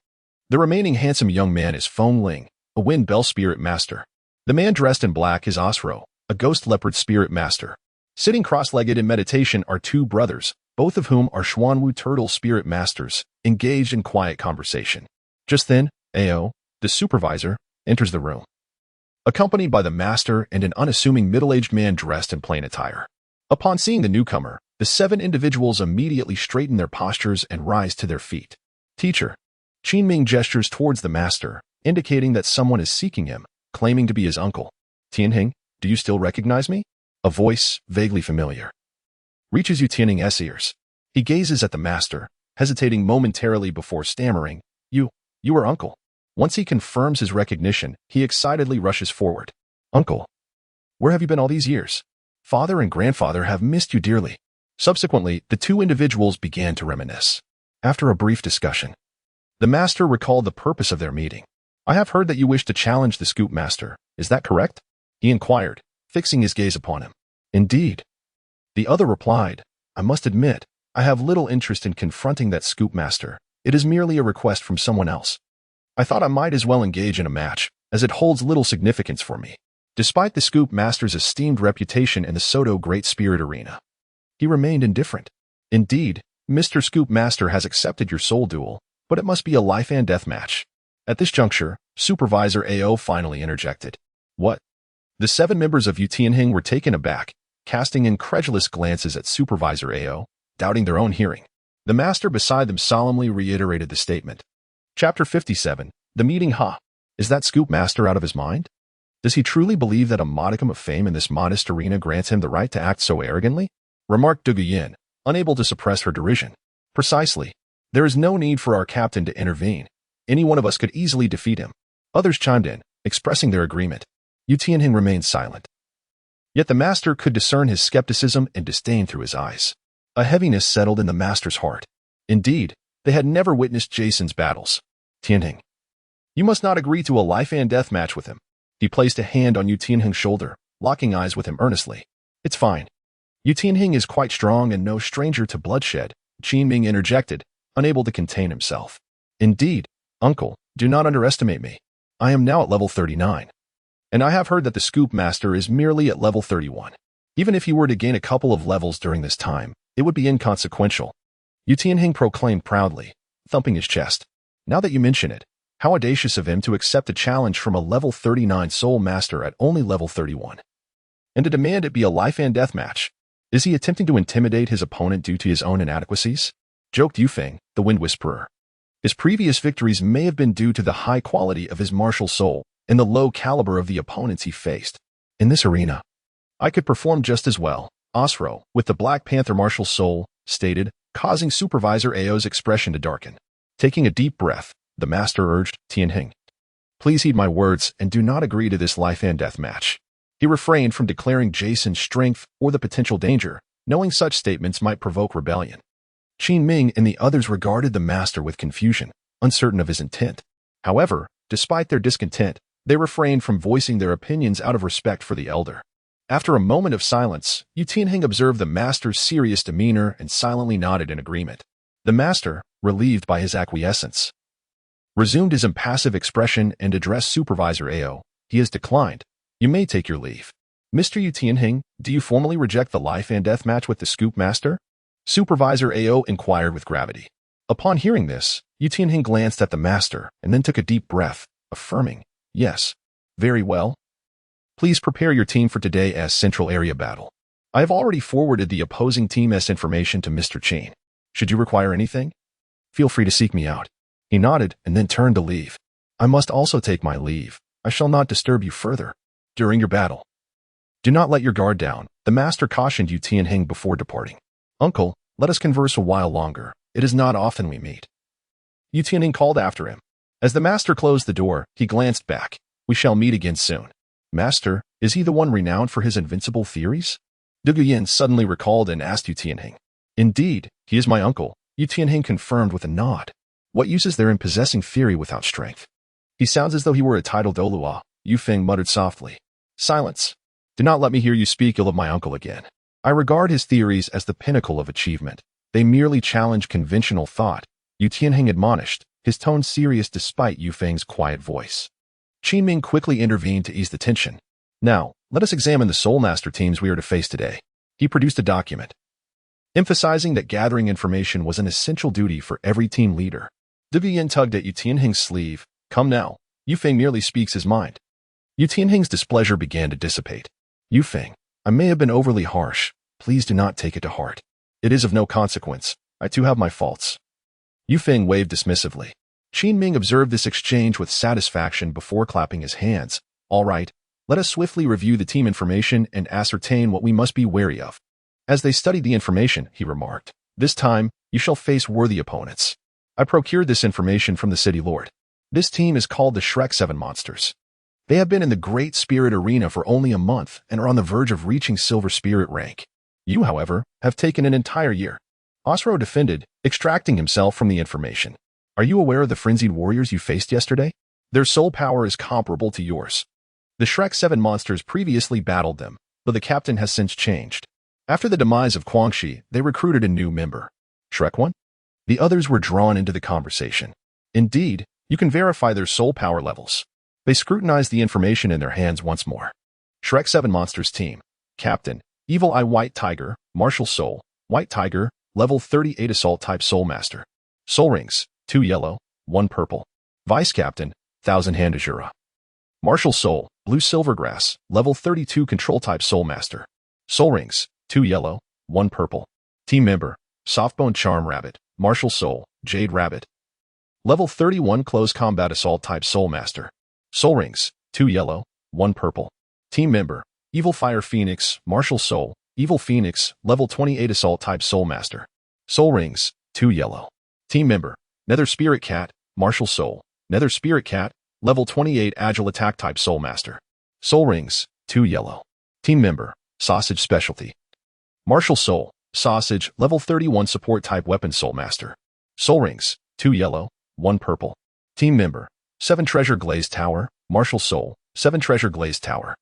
The remaining handsome young man is Feng Ling, a wind bell spirit master. The man dressed in black is Osro, a ghost leopard spirit master. Sitting cross-legged in meditation are 2 brothers, both of whom are Xuanwu turtle spirit masters, engaged in quiet conversation. Just then, Ao, the supervisor, enters the room, accompanied by the master and an unassuming middle-aged man dressed in plain attire. Upon seeing the newcomer, the 7 individuals immediately straighten their postures and rise to their feet. Teacher. Qin Ming gestures towards the master, indicating that someone is seeking him, claiming to be his uncle. Tianheng, do you still recognize me? A voice, vaguely familiar, reaches Yu Tianheng's ears. He gazes at the master, hesitating momentarily before stammering, You are uncle. Once he confirms his recognition, he excitedly rushes forward. Uncle, where have you been all these years? Father and grandfather have missed you dearly. Subsequently, the 2 individuals began to reminisce. After a brief discussion, the master recalled the purpose of their meeting. I have heard that you wish to challenge the Scoop Master. Is that correct? He inquired, fixing his gaze upon him. Indeed. The other replied, I must admit, I have little interest in confronting that scoop master. It is merely a request from someone else. I thought I might as well engage in a match, as it holds little significance for me. Despite the scoop master's esteemed reputation in the Soto Great Spirit Arena, he remained indifferent. Indeed, Mr. Scoop Master has accepted your soul duel, but it must be a life and death match. At this juncture, Supervisor AO finally interjected. What? The 7 members of Yu Tianheng were taken aback, casting incredulous glances at Supervisor AO, doubting their own hearing. The master beside them solemnly reiterated the statement. Chapter 57, The Meeting. Is that Scoop Master out of his mind? Does he truly believe that a modicum of fame in this modest arena grants him the right to act so arrogantly? Remarked Douluo, unable to suppress her derision. Precisely. There is no need for our captain to intervene. Any one of us could easily defeat him. Others chimed in, expressing their agreement. Yu Tianheng remained silent. Yet the master could discern his skepticism and disdain through his eyes. A heaviness settled in the master's heart. Indeed, they had never witnessed Jason's battles. Tianheng, you must not agree to a life and death match with him. He placed a hand on Yu Tianheng's shoulder, locking eyes with him earnestly. It's fine. Yu Tianheng is quite strong and no stranger to bloodshed, Qin Ming interjected, unable to contain himself. Indeed, uncle, do not underestimate me. I am now at level 39. And I have heard that the Scoop Master is merely at level 31. Even if he were to gain a couple of levels during this time, it would be inconsequential. Yu Tianheng proclaimed proudly, thumping his chest. Now that you mention it, how audacious of him to accept a challenge from a level 39 Soul Master at only level 31. And to demand it be a life and death match. Is he attempting to intimidate his opponent due to his own inadequacies? Joked Yufeng, the Wind Whisperer. His previous victories may have been due to the high quality of his martial soul and the low caliber of the opponents he faced. In this arena, I could perform just as well, Osro, with the Black Panther martial soul, stated, causing Supervisor Ao's expression to darken. Taking a deep breath, the master urged, Tianheng, please heed my words and do not agree to this life and death match. He refrained from declaring Jason's strength or the potential danger, knowing such statements might provoke rebellion. Qin Ming and the others regarded the master with confusion, uncertain of his intent. However, despite their discontent, they refrained from voicing their opinions out of respect for the elder. After a moment of silence, Yu Tianheng observed the master's serious demeanor and silently nodded in agreement. The master, relieved by his acquiescence, resumed his impassive expression and addressed Supervisor Ao. He has declined. You may take your leave. Mr. Yu Tianheng, do you formally reject the life and death match with the Scoop Master? Supervisor Ao inquired with gravity. Upon hearing this, Yu Tianheng glanced at the master and then took a deep breath, affirming, yes. Very well. Please prepare your team for today's Central Area battle. I have already forwarded the opposing team's information to Mr. Chen. Should you require anything, feel free to seek me out. He nodded and then turned to leave. I must also take my leave. I shall not disturb you further during your battle. Do not let your guard down, the master cautioned Yu Tianheng before departing. Uncle, let us converse a while longer. It is not often we meet. Yu Tianheng called after him. As the master closed the door, he glanced back. We shall meet again soon. Master, is he the one renowned for his invincible theories? Douluo suddenly recalled and asked Yu Tianheng. Indeed, he is my uncle, Yu Tianheng confirmed with a nod. What use is there in possessing theory without strength? He sounds as though he were a titled Douluo, Yufeng muttered softly. Silence. Do not let me hear you speak ill of my uncle again. I regard his theories as the pinnacle of achievement. They merely challenge conventional thought, Yu Tianheng admonished, his tone serious despite Yufeng's quiet voice. Qin Ming quickly intervened to ease the tension. Now, let us examine the Soul Master teams we are to face today. He produced a document, emphasizing that gathering information was an essential duty for every team leader. Douluo tugged at Yu Tianheng's sleeve. Come now, Yufeng merely speaks his mind. Yu Tianheng's displeasure began to dissipate. Yufeng, I may have been overly harsh. Please do not take it to heart. It is of no consequence. I too have my faults. Yufeng waved dismissively. Qin Ming observed this exchange with satisfaction before clapping his hands. All right, let us swiftly review the team information and ascertain what we must be wary of. As they studied the information, he remarked, this time, you shall face worthy opponents. I procured this information from the City Lord. This team is called the Shrek 7 Monsters. They have been in the Great Spirit Arena for only a month and are on the verge of reaching Silver Spirit rank. You, however, have taken an entire year. Osro defended, extracting himself from the information. Are you aware of the frenzied warriors you faced yesterday? Their soul power is comparable to yours. The Shrek 7 monsters previously battled them, though the captain has since changed. After the demise of Guangxi, they recruited a new member. Shrek 1? The others were drawn into the conversation. Indeed, you can verify their soul power levels. They scrutinized the information in their hands once more. Shrek 7 Monsters Team. Captain, Evil Eye White Tiger, Martial Soul, White Tiger, Level 38 Assault Type Soul Master. Soul Rings, 2 yellow, 1 purple. Vice Captain, Thousand Hand Azura. Martial Soul, Blue Silvergrass, Level 32 Control Type Soul Master. Soul Rings, 2 yellow, 1 purple. Team Member, Softbone Charm Rabbit, Martial Soul, Jade Rabbit. Level 31 Close Combat Assault Type Soul Master. Soul Rings, 2 yellow, 1 purple. Team Member, Evil Fire Phoenix, Martial Soul, Evil Phoenix, Level 28 Assault Type Soul Master. Soul Rings, 2 yellow. Team Member, Nether Spirit Cat, Martial Soul, Nether Spirit Cat, Level 28 Agile Attack Type Soul Master. Soul Rings, 2 yellow. Team Member, Sausage Specialty. Martial Soul, Sausage, Level 31 Support Type Weapon Soul Master. Soul Rings, 2 yellow, 1 purple. Team Member, 7 Treasure Glazed Tower, Martial Soul, 7 Treasure Glazed Tower.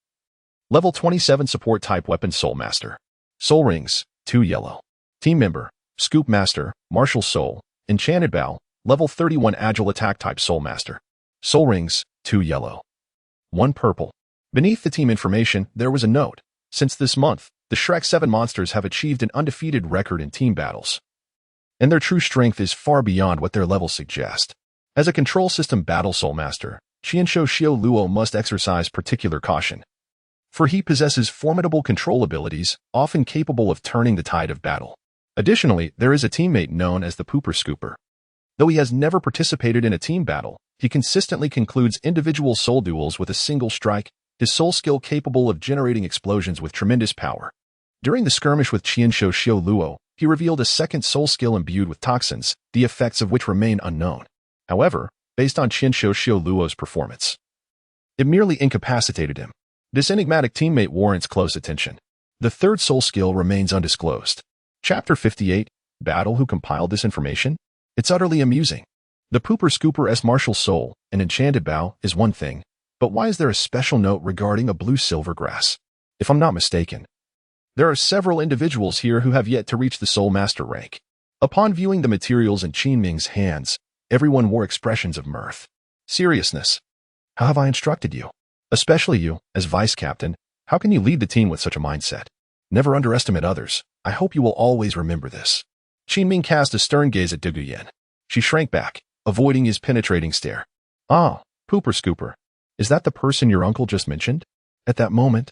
Level 27 Support Type Weapon Soul Master. Soul Rings, 2 yellow. Team Member, Scoop Master, Martial Soul, Enchanted Bow, Level 31 Agile Attack Type Soul Master. Soul Rings, 2 yellow. 1 purple. Beneath the team information, there was a note. Since this month, the Shrek 7 monsters have achieved an undefeated record in team battles. And their true strength is far beyond what their levels suggest. As a control system battle soul master, Xiao Luo must exercise particular caution. For he possesses formidable control abilities, often capable of turning the tide of battle. Additionally, there is a teammate known as the Pooper Scooper. Though he has never participated in a team battle, he consistently concludes individual soul duels with a single strike, his soul skill capable of generating explosions with tremendous power. During the skirmish with Xiao Luo, he revealed a second soul skill imbued with toxins, the effects of which remain unknown. However, based on Xiao Luo's performance, it merely incapacitated him. This enigmatic teammate warrants close attention. The third soul skill remains undisclosed. Chapter 58, Battle. Who compiled this information? It's utterly amusing. The Pooper Scooper's Martial Soul, an Enchanted Bow, is one thing, but why is there a special note regarding a blue silvergrass? If I'm not mistaken, there are several individuals here who have yet to reach the Soul Master rank. Upon viewing the materials in Qin Ming's hands, everyone wore expressions of mirth. Seriousness. How have I instructed you? Especially you, as vice captain, how can you lead the team with such a mindset? Never underestimate others. I hope you will always remember this. Qin Ming cast a stern gaze at Douluo. She shrank back, avoiding his penetrating stare. Ah, Pooper Scooper. Is that the person your uncle just mentioned? At that moment,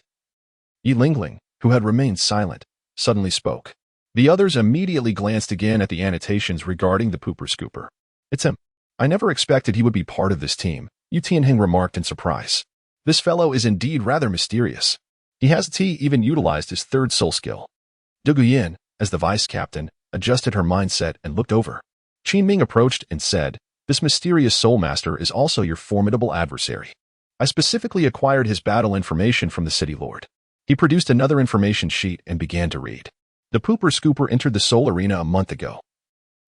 Yi Lingling, who had remained silent, suddenly spoke. The others immediately glanced again at the annotations regarding the Pooper Scooper. It's him. I never expected he would be part of this team, Yu Tianheng remarked in surprise. This fellow is indeed rather mysterious. He has even utilized his third soul skill. Douluo, as the vice captain, adjusted her mindset and looked over. Qin Ming approached and said, "This mysterious soul master is also your formidable adversary. I specifically acquired his battle information from the city lord." He produced another information sheet and began to read. The Pooper Scooper entered the soul arena a month ago,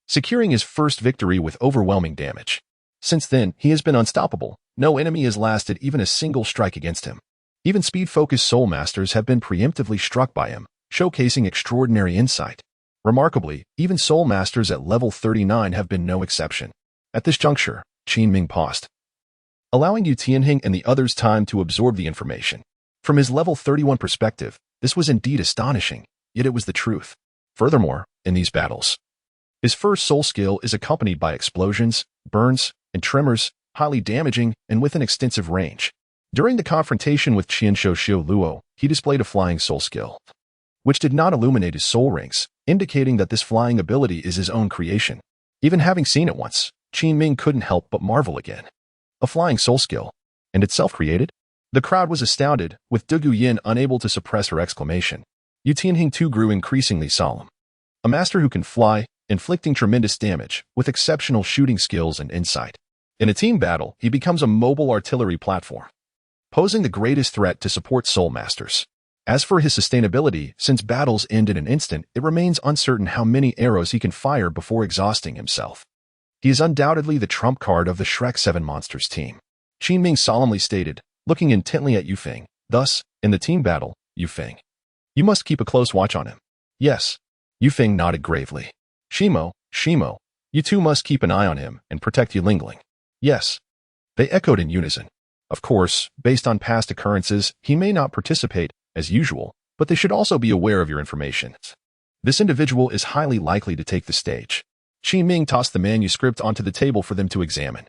securing his first victory with overwhelming damage. Since then, he has been unstoppable. No enemy has lasted even a single strike against him. Even speed-focused soul masters have been preemptively struck by him, showcasing extraordinary insight. Remarkably, even soul masters at level 39 have been no exception. At this juncture, Qin Ming paused, allowing Yu Tianheng and the others time to absorb the information. From his level 31 perspective, this was indeed astonishing, yet it was the truth. Furthermore, in these battles, his first soul skill is accompanied by explosions, burns, and tremors, highly damaging and with an extensive range. During the confrontation with Xiao Luo, he displayed a flying soul skill, which did not illuminate his soul rings, indicating that this flying ability is his own creation. Even having seen it once, Qin Ming couldn't help but marvel again. A flying soul skill, and itself created? The crowd was astounded, with Douluo unable to suppress her exclamation. Yu Tianheng too grew increasingly solemn. A master who can fly, inflicting tremendous damage, with exceptional shooting skills and insight. In a team battle, he becomes a mobile artillery platform, posing the greatest threat to support soul masters. As for his sustainability, since battles end in an instant, it remains uncertain how many arrows he can fire before exhausting himself. He is undoubtedly the trump card of the Shrek 7 Monsters team. Qin Ming solemnly stated, looking intently at Yufeng. Thus, in the team battle, Yufeng, you must keep a close watch on him. Yes. Yufeng nodded gravely. Shimo, you two must keep an eye on him and protect Yilingling. Yes. They echoed in unison. Of course, based on past occurrences, he may not participate, as usual, but they should also be aware of your information. This individual is highly likely to take the stage. Qi Ming tossed the manuscript onto the table for them to examine.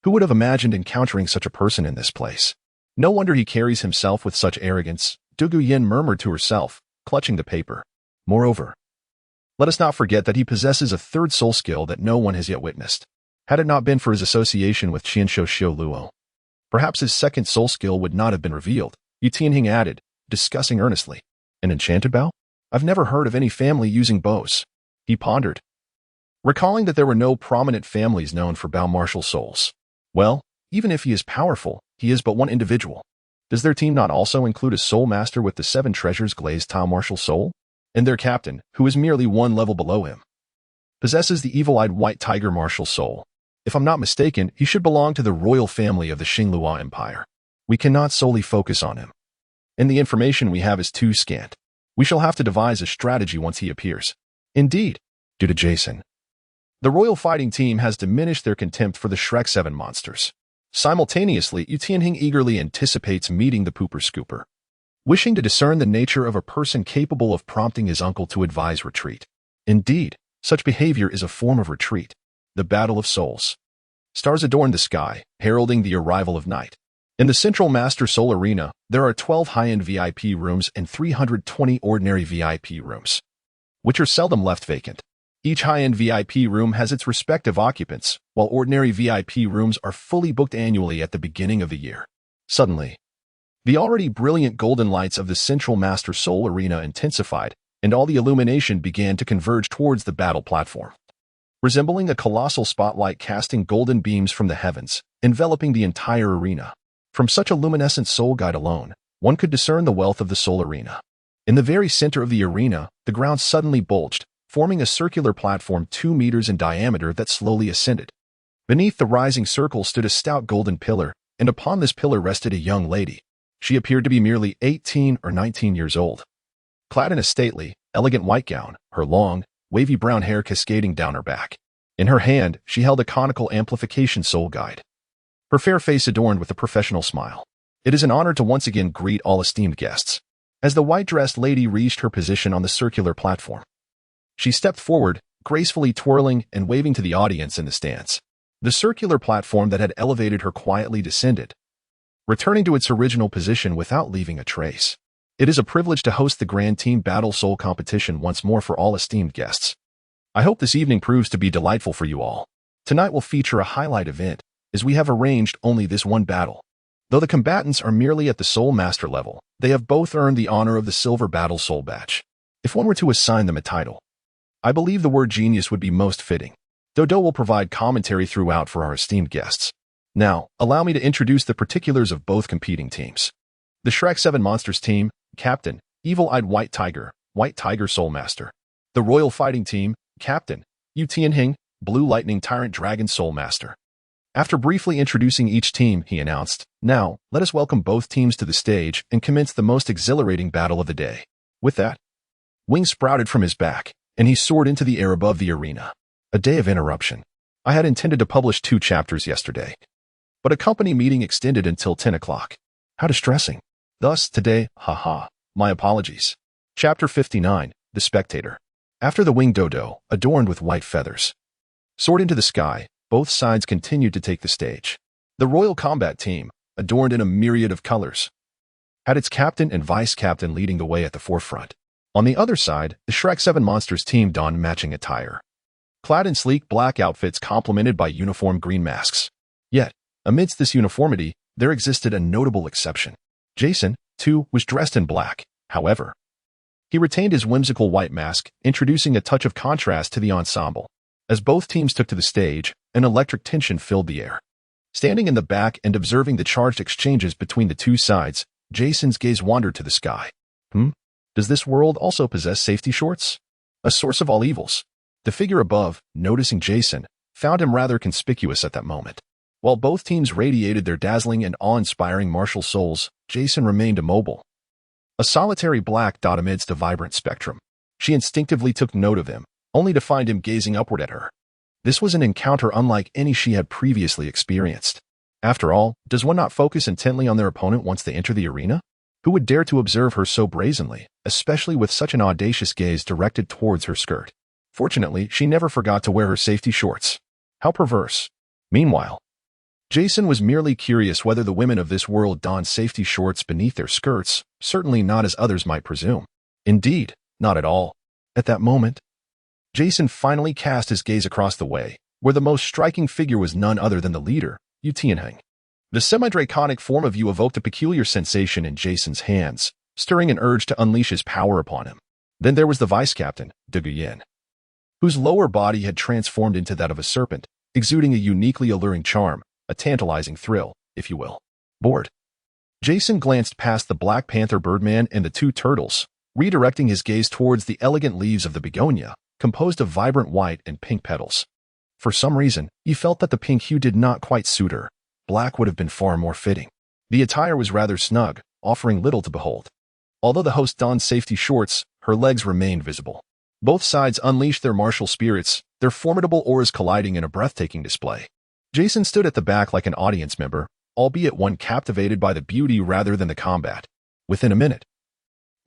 Who would have imagined encountering such a person in this place? No wonder he carries himself with such arrogance, Du Guyan murmured to herself, clutching the paper. Moreover, let us not forget that he possesses a third soul skill that no one has yet witnessed. Had it not been for his association with Qianshou Xiaoluo, perhaps his second soul skill would not have been revealed, Yu Tianhing added, discussing earnestly. An enchanted bow? I've never heard of any family using bows. He pondered, recalling that there were no prominent families known for bow martial souls. Well, even if he is powerful, he is but one individual. Does their team not also include a soul master with the 7 treasures glazed tile martial soul? And their captain, who is merely 1 level below him, possesses the evil-eyed white tiger martial soul. If I'm not mistaken, he should belong to the royal family of the Xinglua Empire. We cannot solely focus on him, and the information we have is too scant. We shall have to devise a strategy once he appears. Indeed, due to Jason, the royal fighting team has diminished their contempt for the Shrek 7 monsters. Simultaneously, Yu Tianhing eagerly anticipates meeting the pooper scooper, wishing to discern the nature of a person capable of prompting his uncle to advise retreat. Indeed, such behavior is a form of retreat. The Battle of Souls. Stars adorn the sky, heralding the arrival of night. In the Central Master Soul Arena, there are 12 high-end VIP rooms and 320 ordinary VIP rooms, which are seldom left vacant. Each high-end VIP room has its respective occupants, while ordinary VIP rooms are fully booked annually at the beginning of the year. Suddenly, the already brilliant golden lights of the Central Master Soul Arena intensified, and all the illumination began to converge towards the battle platform, resembling a colossal spotlight casting golden beams from the heavens, enveloping the entire arena. From such a luminescent soul guide alone, one could discern the wealth of the Soul Arena. In the very center of the arena, the ground suddenly bulged, forming a circular platform 2 meters in diameter that slowly ascended. Beneath the rising circle stood a stout golden pillar, and upon this pillar rested a young lady. She appeared to be merely 18 or 19 years old. Clad in a stately, elegant white gown, her long, wavy brown hair cascading down her back. In her hand, she held a conical amplification soul guide, her fair face adorned with a professional smile. It is an honor to once again greet all esteemed guests. As the white-dressed lady reached her position on the circular platform, she stepped forward, gracefully twirling and waving to the audience in the stands. The circular platform that had elevated her quietly descended, returning to its original position without leaving a trace. It is a privilege to host the Grand Team Battle Soul competition once more for all esteemed guests. I hope this evening proves to be delightful for you all. Tonight will feature a highlight event, as we have arranged only this one battle. Though the combatants are merely at the Soul Master level, they have both earned the honor of the Silver Battle Soul Badge. If one were to assign them a title, I believe the word genius would be most fitting. Douluo will provide commentary throughout for our esteemed guests. Now, allow me to introduce the particulars of both competing teams. The Shrek 7 Monsters team, Captain, Evil-Eyed White Tiger Soul Master. The Royal Fighting Team, Captain, Yu Tianhing, Blue Lightning Tyrant Dragon Soul Master. After briefly introducing each team, he announced, "Now, let us welcome both teams to the stage and commence the most exhilarating battle of the day." With that, wings sprouted from his back, and he soared into the air above the arena. A day of interruption. I had intended to publish 2 chapters yesterday, but a company meeting extended until 10 o'clock. How distressing. Thus, today, my apologies. Chapter 59, The Spectator. After the winged dodo, adorned with white feathers, soared into the sky, both sides continued to take the stage. The Royal Combat Team, adorned in a myriad of colors, had its captain and vice-captain leading the way at the forefront. On the other side, the Shrek 7 Monsters team donned matching attire, clad in sleek black outfits complemented by uniform green masks. Yet, amidst this uniformity, there existed a notable exception. Jason, too, was dressed in black. However, he retained his whimsical white mask, introducing a touch of contrast to the ensemble. As both teams took to the stage, an electric tension filled the air. Standing in the back and observing the charged exchanges between the two sides, Jason's gaze wandered to the sky. Does this world also possess safety shorts? A source of all evils. The figure above, noticing Jason, found him rather conspicuous at that moment. While both teams radiated their dazzling and awe-inspiring martial souls, Jason remained immobile. A solitary black dot amidst a vibrant spectrum. She instinctively took note of him, only to find him gazing upward at her. This was an encounter unlike any she had previously experienced. After all, does one not focus intently on their opponent once they enter the arena? Who would dare to observe her so brazenly, especially with such an audacious gaze directed towards her skirt? Fortunately, she never forgot to wear her safety shorts. How perverse. Meanwhile, Jason was merely curious whether the women of this world donned safety shorts beneath their skirts, certainly not as others might presume. Indeed, not at all. At that moment, Jason finally cast his gaze across the way, where the most striking figure was none other than the leader, Yu Tianheng. The semi-draconic form of Yu evoked a peculiar sensation in Jason's hands, stirring an urge to unleash his power upon him. Then there was the vice-captain, De Guyen, whose lower body had transformed into that of a serpent, exuding a uniquely alluring charm, a tantalizing thrill, if you will. Bored, Jason glanced past the Black Panther Birdman and the two turtles, redirecting his gaze towards the elegant leaves of the begonia, composed of vibrant white and pink petals. For some reason, he felt that the pink hue did not quite suit her. Black would have been far more fitting. The attire was rather snug, offering little to behold. Although the host donned safety shorts, her legs remained visible. Both sides unleashed their martial spirits, their formidable auras colliding in a breathtaking display. Jason stood at the back like an audience member, albeit one captivated by the beauty rather than the combat. Within a minute,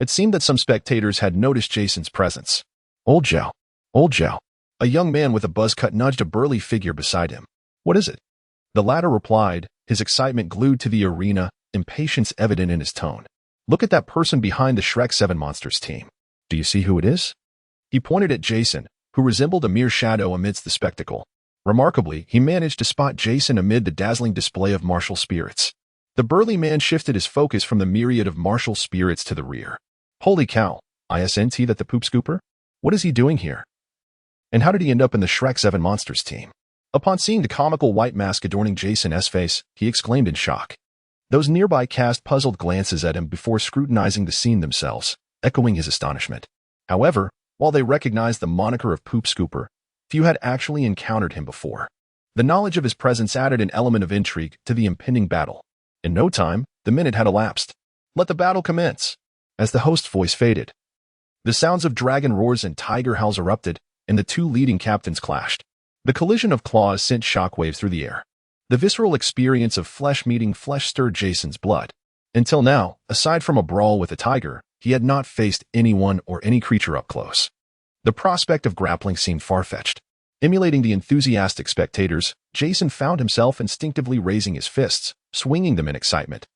it seemed that some spectators had noticed Jason's presence. Old Xiao. A young man with a buzz cut nudged a burly figure beside him. What is it? The latter replied, his excitement glued to the arena, impatience evident in his tone. Look at that person behind the Shrek 7 Monsters team. Do you see who it is? He pointed at Jason, who resembled a mere shadow amidst the spectacle. Remarkably, he managed to spot Jason amid the dazzling display of martial spirits. The burly man shifted his focus from the myriad of martial spirits to the rear. Holy cow, isn't that the poop scooper? What is he doing here? And how did he end up in the Shrek 7 Monsters team? Upon seeing the comical white mask adorning Jason's face, he exclaimed in shock. Those nearby cast puzzled glances at him before scrutinizing the scene themselves, echoing his astonishment. However, while they recognized the moniker of Poop Scooper, few had actually encountered him before. The knowledge of his presence added an element of intrigue to the impending battle. In no time, the minute had elapsed. Let the battle commence. As the host's voice faded, the sounds of dragon roars and tiger howls erupted, and the two leading captains clashed. The collision of claws sent shockwaves through the air. The visceral experience of flesh meeting flesh stirred Jason's blood. Until now, aside from a brawl with a tiger, he had not faced anyone or any creature up close. The prospect of grappling seemed far-fetched. Emulating the enthusiastic spectators, Jason found himself instinctively raising his fists, swinging them in excitement.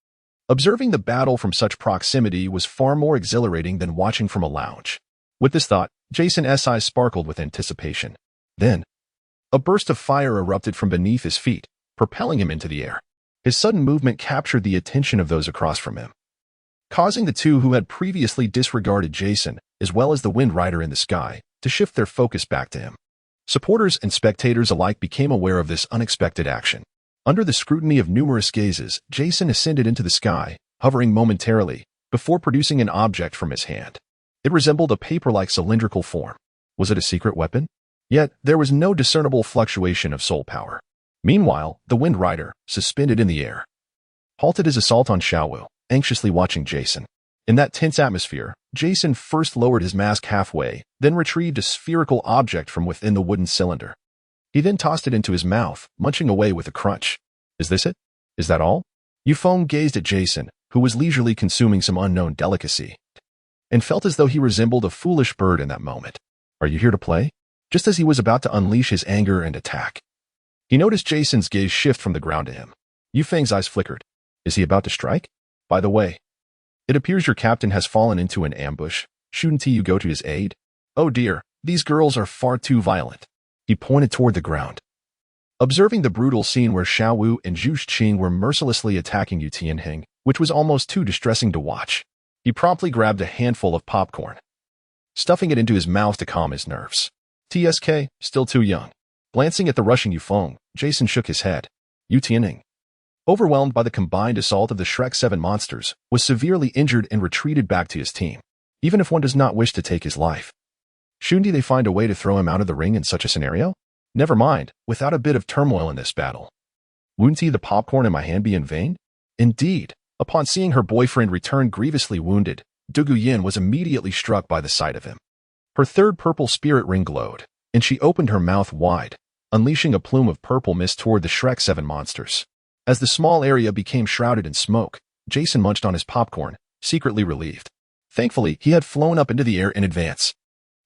Observing the battle from such proximity was far more exhilarating than watching from a lounge. With this thought, Jason's eyes sparkled with anticipation. Then, a burst of fire erupted from beneath his feet, propelling him into the air. His sudden movement captured the attention of those across from him, causing the two who had previously disregarded Jason, as well as the Wind Rider in the sky, to shift their focus back to him. Supporters and spectators alike became aware of this unexpected action. Under the scrutiny of numerous gazes, Jason ascended into the sky, hovering momentarily, before producing an object from his hand. It resembled a paper-like cylindrical form. Was it a secret weapon? Yet, there was no discernible fluctuation of soul power. Meanwhile, the Wind Rider, suspended in the air, halted his assault on Xiao Wu, anxiously watching Jason. In that tense atmosphere, Jason first lowered his mask halfway, then retrieved a spherical object from within the wooden cylinder. He then tossed it into his mouth, munching away with a crunch. Is this it? Is that all? Yufeng gazed at Jason, who was leisurely consuming some unknown delicacy, and felt as though he resembled a foolish bird in that moment. Are you here to play? Just as he was about to unleash his anger and attack, he noticed Jason's gaze shift from the ground to him. Yufeng's eyes flickered. Is he about to strike? By the way, it appears your captain has fallen into an ambush. Shouldn't you go to his aid? Oh dear, these girls are far too violent. He pointed toward the ground. Observing the brutal scene where Xiao Wu and Zhu Qing were mercilessly attacking Yu Tianheng, which was almost too distressing to watch, he promptly grabbed a handful of popcorn, stuffing it into his mouth to calm his nerves. TSK, still too young. Glancing at the rushing Yufeng, Jason shook his head. Yu Tianheng, overwhelmed by the combined assault of the Shrek 7 monsters, was severely injured and retreated back to his team. Even if one does not wish to take his life, shouldn't they find a way to throw him out of the ring in such a scenario? Never mind, without a bit of turmoil in this battle, Wouldn't the popcorn in my hand be in vain? Indeed, upon seeing her boyfriend return grievously wounded, Douluo Yin was immediately struck by the sight of him. Her third purple spirit ring glowed, and she opened her mouth wide, unleashing a plume of purple mist toward the Shrek 7 monsters. As the small area became shrouded in smoke, Jason munched on his popcorn, secretly relieved. Thankfully, he had flown up into the air in advance.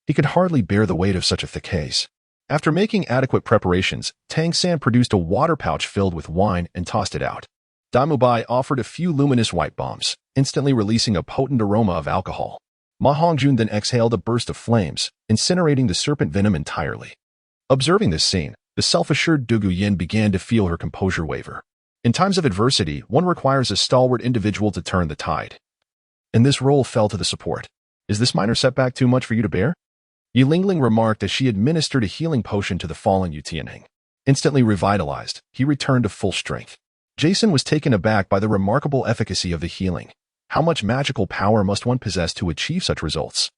He could hardly bear the weight of such a thick haze. After making adequate preparations, Tangan produced a water pouch filled with wine and tossed it out. Damubai offered a few luminous white bombs, instantly releasing a potent aroma of alcohol. Ma Hongjun then exhaled a burst of flames, incinerating the serpent venom entirely. Observing this scene, the self-assured Douluo Yin began to feel her composure waver. In times of adversity, one requires a stalwart individual to turn the tide. And this role fell to the support. Is this minor setback too much for you to bear? Yi Lingling remarked as she administered a healing potion to the fallen Yu Tianheng. Instantly revitalized, he returned to full strength. Jason was taken aback by the remarkable efficacy of the healing. How much magical power must one possess to achieve such results?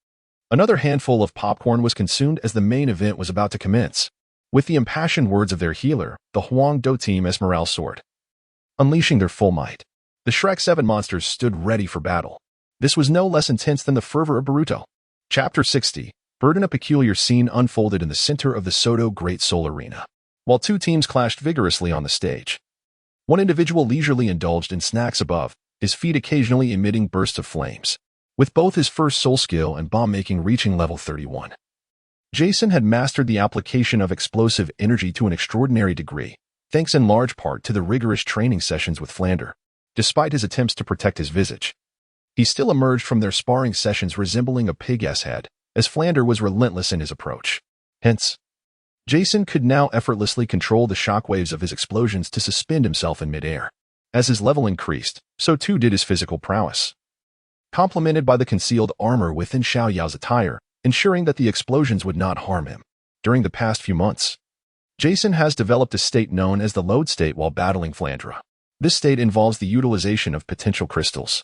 Another handful of popcorn was consumed as the main event was about to commence. With the impassioned words of their healer, the Huang Do team Esmeralda soared. Unleashing their full might, the Shrek 7 monsters stood ready for battle. This was no less intense than the fervor of Boruto. Chapter 60. A peculiar scene unfolded in the center of the Soto Great Soul Arena. While two teams clashed vigorously on the stage, one individual leisurely indulged in snacks above, his feet occasionally emitting bursts of flames. With both his first soul skill and bomb-making reaching level 31, Jason had mastered the application of explosive energy to an extraordinary degree, thanks in large part to the rigorous training sessions with Plunder. Despite his attempts to protect his visage, he still emerged from their sparring sessions resembling a pig's head, as Plunder was relentless in his approach. Hence, Jason could now effortlessly control the shockwaves of his explosions to suspend himself in midair. As his level increased, so too did his physical prowess. Complemented by the concealed armor within Xiao Yao's attire, ensuring that the explosions would not harm him. During the past few months, Jason has developed a state known as the load state while battling Plunder. This state involves the utilization of potential crystals,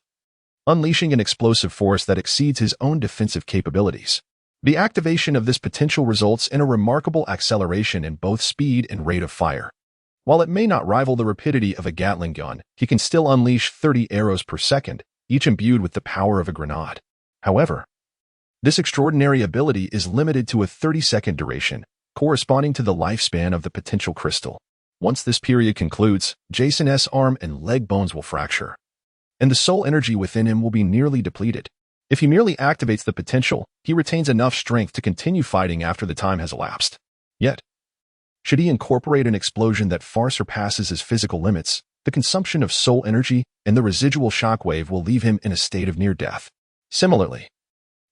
unleashing an explosive force that exceeds his own defensive capabilities. The activation of this potential results in a remarkable acceleration in both speed and rate of fire. While it may not rival the rapidity of a Gatling gun, he can still unleash 30 arrows per second, each imbued with the power of a grenade. However, this extraordinary ability is limited to a 30-second duration, corresponding to the lifespan of the potential crystal. Once this period concludes, Jason's arm and leg bones will fracture, and the soul energy within him will be nearly depleted. If he merely activates the potential, he retains enough strength to continue fighting after the time has elapsed. Yet, should he incorporate an explosion that far surpasses his physical limits, the consumption of soul energy and the residual shockwave will leave him in a state of near death. Similarly,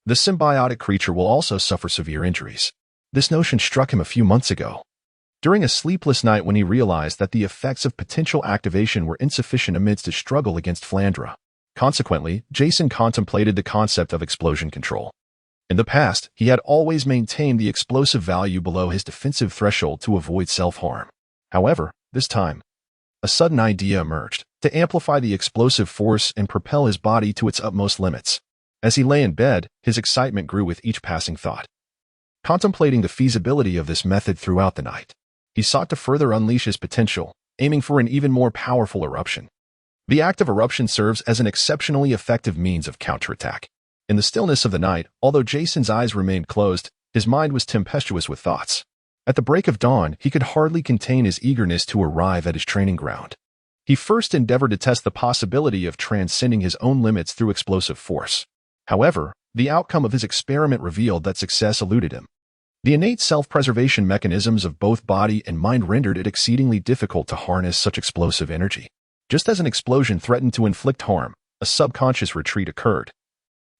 the symbiotic creature will also suffer severe injuries. This notion struck him a few months ago, during a sleepless night when he realized that the effects of potential activation were insufficient amidst his struggle against Plunder. Consequently, Jason contemplated the concept of explosion control. In the past, he had always maintained the explosive value below his defensive threshold to avoid self-harm. However, this time, a sudden idea emerged to amplify the explosive force and propel his body to its utmost limits. As he lay in bed, his excitement grew with each passing thought. Contemplating the feasibility of this method throughout the night, he sought to further unleash his potential, aiming for an even more powerful eruption. The act of eruption serves as an exceptionally effective means of counterattack. In the stillness of the night, although Jason's eyes remained closed, his mind was tempestuous with thoughts. At the break of dawn, he could hardly contain his eagerness to arrive at his training ground. He first endeavored to test the possibility of transcending his own limits through explosive force. However, the outcome of his experiment revealed that success eluded him. The innate self-preservation mechanisms of both body and mind rendered it exceedingly difficult to harness such explosive energy. Just as an explosion threatened to inflict harm, a subconscious retreat occurred,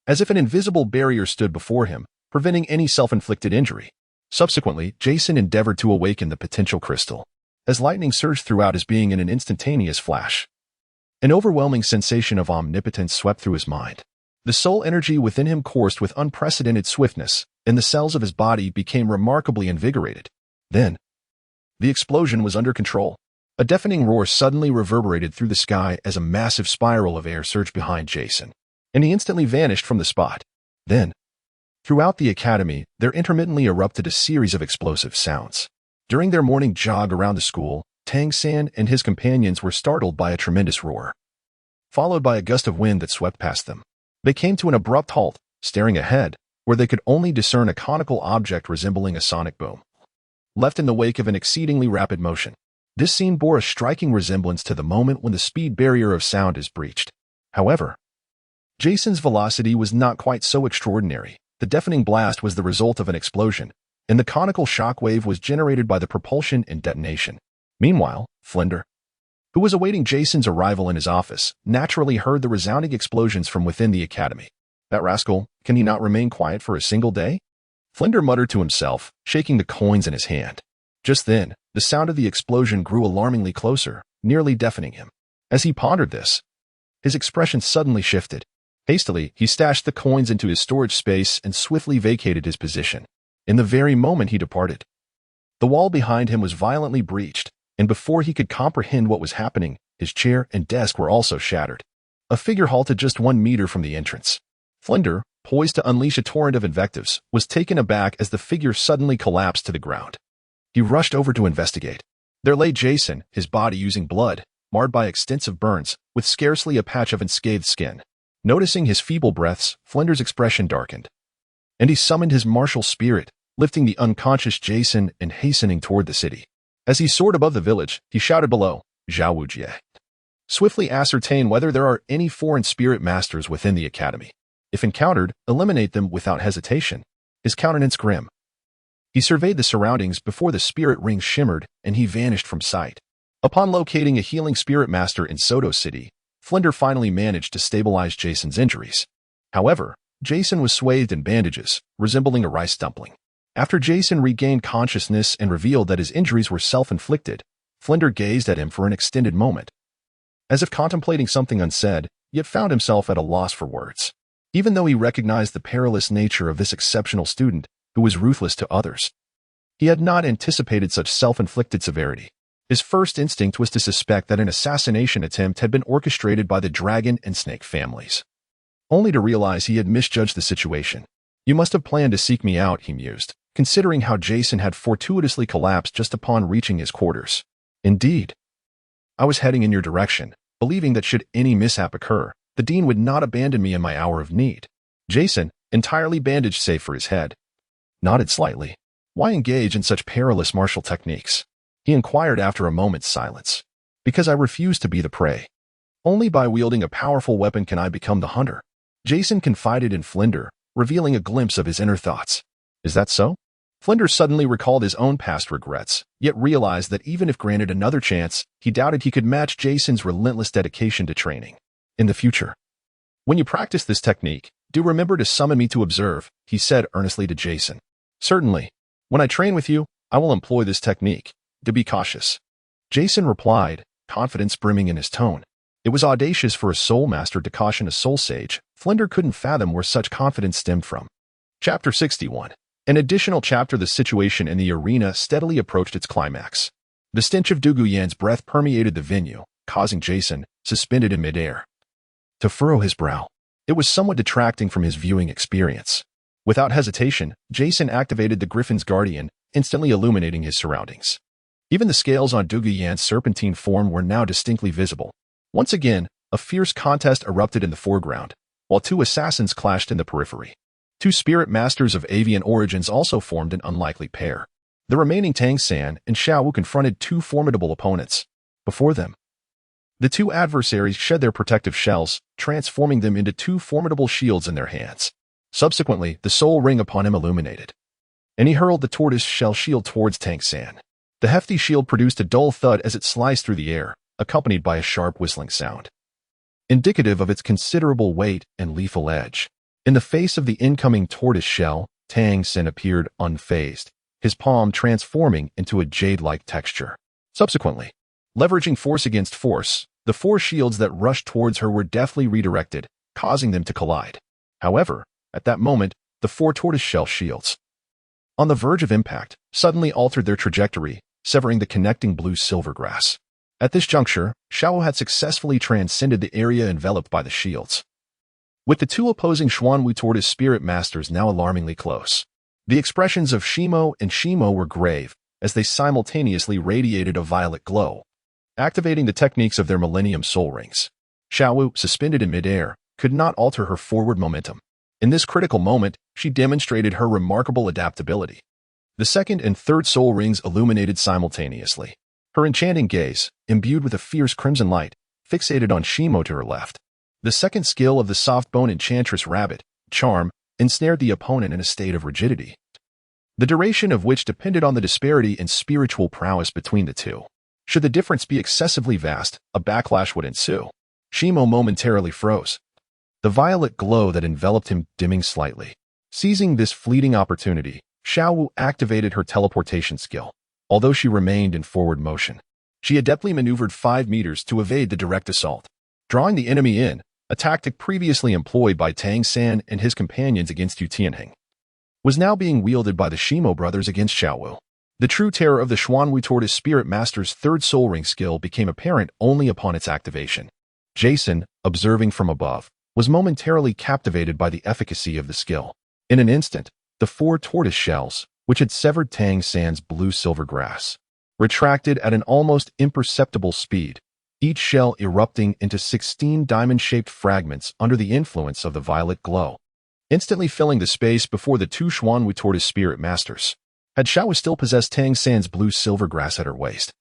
as if an invisible barrier stood before him, preventing any self-inflicted injury. Subsequently, Jason endeavored to awaken the potential crystal, as lightning surged throughout his being in an instantaneous flash. An overwhelming sensation of omnipotence swept through his mind. The soul energy within him coursed with unprecedented swiftness, and the cells of his body became remarkably invigorated. Then, the explosion was under control. A deafening roar suddenly reverberated through the sky as a massive spiral of air surged behind Jason, and he instantly vanished from the spot. Then, throughout the academy, there intermittently erupted a series of explosive sounds. During their morning jog around the school, Tangan and his companions were startled by a tremendous roar, followed by a gust of wind that swept past them. They came to an abrupt halt, staring ahead, where they could only discern a conical object resembling a sonic boom, left in the wake of an exceedingly rapid motion. This scene bore a striking resemblance to the moment when the speed barrier of sound is breached. However, Jason's velocity was not quite so extraordinary. The deafening blast was the result of an explosion, and the conical shockwave was generated by the propulsion and detonation. Meanwhile, Plunder, who was awaiting Jason's arrival in his office, naturally heard the resounding explosions from within the academy. That rascal, can he not remain quiet for a single day? Plunder muttered to himself, shaking the coins in his hand. Just then, the sound of the explosion grew alarmingly closer, nearly deafening him. As he pondered this, his expression suddenly shifted. Hastily, he stashed the coins into his storage space and swiftly vacated his position. In the very moment he departed, the wall behind him was violently breached, and before he could comprehend what was happening, his chair and desk were also shattered. A figure halted just 1 meter from the entrance. Plunder, poised to unleash a torrent of invectives, was taken aback as the figure suddenly collapsed to the ground. He rushed over to investigate. There lay Jason, his body oozing blood, marred by extensive burns, with scarcely a patch of unscathed skin. Noticing his feeble breaths, Plunder's expression darkened, and he summoned his martial spirit, lifting the unconscious Jason and hastening toward the city. As he soared above the village, he shouted below, "Xiao Wu Jia. Swiftly ascertain whether there are any foreign spirit masters within the academy. If encountered, eliminate them without hesitation." His countenance grim, he surveyed the surroundings before the spirit ring shimmered and he vanished from sight. Upon locating a healing spirit master in Soto City, Plunder finally managed to stabilize Jason's injuries. However, Jason was swathed in bandages, resembling a rice dumpling. After Jason regained consciousness and revealed that his injuries were self-inflicted, Plunder gazed at him for an extended moment, as if contemplating something unsaid, yet found himself at a loss for words. Even though he recognized the perilous nature of this exceptional student, who was ruthless to others, he had not anticipated such self-inflicted severity. His first instinct was to suspect that an assassination attempt had been orchestrated by the dragon and snake families, only to realize he had misjudged the situation. "You must have planned to seek me out," he mused, considering how Jason had fortuitously collapsed just upon reaching his quarters. "Indeed. I was heading in your direction, believing that should any mishap occur, the dean would not abandon me in my hour of need." Jason, entirely bandaged save for his head, nodded slightly. "Why engage in such perilous martial techniques?" he inquired after a moment's silence. "Because I refuse to be the prey. Only by wielding a powerful weapon can I become the hunter." Jason confided in Plunder, revealing a glimpse of his inner thoughts. "Is that so?" Plunder suddenly recalled his own past regrets, yet realized that even if granted another chance, he doubted he could match Jason's relentless dedication to training. "In the future, when you practice this technique, do remember to summon me to observe," he said earnestly to Jason. "Certainly. When I train with you, I will employ this technique. Do be cautious." Jason replied, confidence brimming in his tone. It was audacious for a soul master to caution a soul sage. Plunder couldn't fathom where such confidence stemmed from. Chapter 61. An additional chapter. The situation in the arena steadily approached its climax. The stench of Douluo's breath permeated the venue, causing Jason, suspended in midair, to furrow his brow. It was somewhat detracting from his viewing experience. Without hesitation, Jason activated the Griffin's Guardian, instantly illuminating his surroundings. Even the scales on Douluo's serpentine form were now distinctly visible. Once again, a fierce contest erupted in the foreground, while 2 assassins clashed in the periphery. 2 spirit masters of avian origins also formed an unlikely pair. The remaining Tangan and Xiao Wu confronted 2 formidable opponents. Before them, the 2 adversaries shed their protective shells, transforming them into 2 formidable shields in their hands. Subsequently, the soul ring upon him illuminated, and he hurled the tortoise shell shield towards Tangan. The hefty shield produced a dull thud as it sliced through the air, accompanied by a sharp whistling sound, indicative of its considerable weight and lethal edge. In the face of the incoming tortoise shell, Tangan appeared unfazed, his palm transforming into a jade-like texture. Subsequently, leveraging force against force, the 4 shields that rushed towards her were deftly redirected, causing them to collide. However, at that moment, the 4 tortoiseshell shields, on the verge of impact, suddenly altered their trajectory, severing the connecting blue-silver grass. At this juncture, Xiao Wu had successfully transcended the area enveloped by the shields, with the 2 opposing Xuanwu tortoise spirit masters now alarmingly close. The expressions of Shimo and Shimo were grave, as they simultaneously radiated a violet glow, activating the techniques of their Millennium Soul Rings. Xiao Wu, suspended in midair, could not alter her forward momentum. In this critical moment, she demonstrated her remarkable adaptability. The second and third soul rings illuminated simultaneously. Her enchanting gaze, imbued with a fierce crimson light, fixated on Shimo to her left. The second skill of the soft-bone enchantress Rabbit, Charm, ensnared the opponent in a state of rigidity, the duration of which depended on the disparity in spiritual prowess between the two. Should the difference be excessively vast, a backlash would ensue. Shimo momentarily froze, the violet glow that enveloped him dimming slightly. Seizing this fleeting opportunity, Xiao Wu activated her teleportation skill. Although she remained in forward motion, she adeptly maneuvered 5 meters to evade the direct assault, drawing the enemy in, a tactic previously employed by Tang San and his companions against Yu Tianheng, was now being wielded by the Shimo brothers against Xiao Wu. The true terror of the Xuanwu Tortoise Spirit Master's third soul ring skill became apparent only upon its activation. Jason, observing from above, was momentarily captivated by the efficacy of the skill. In an instant, the 4 tortoise shells, which had severed Tang San's blue-silver grass, retracted at an almost imperceptible speed, each shell erupting into 16 diamond-shaped fragments under the influence of the violet glow, instantly filling the space before the 2 Xuanwu Tortoise Spirit Masters. Had Xiao Wu still possessed Tang San's blue-silver grass at her waist,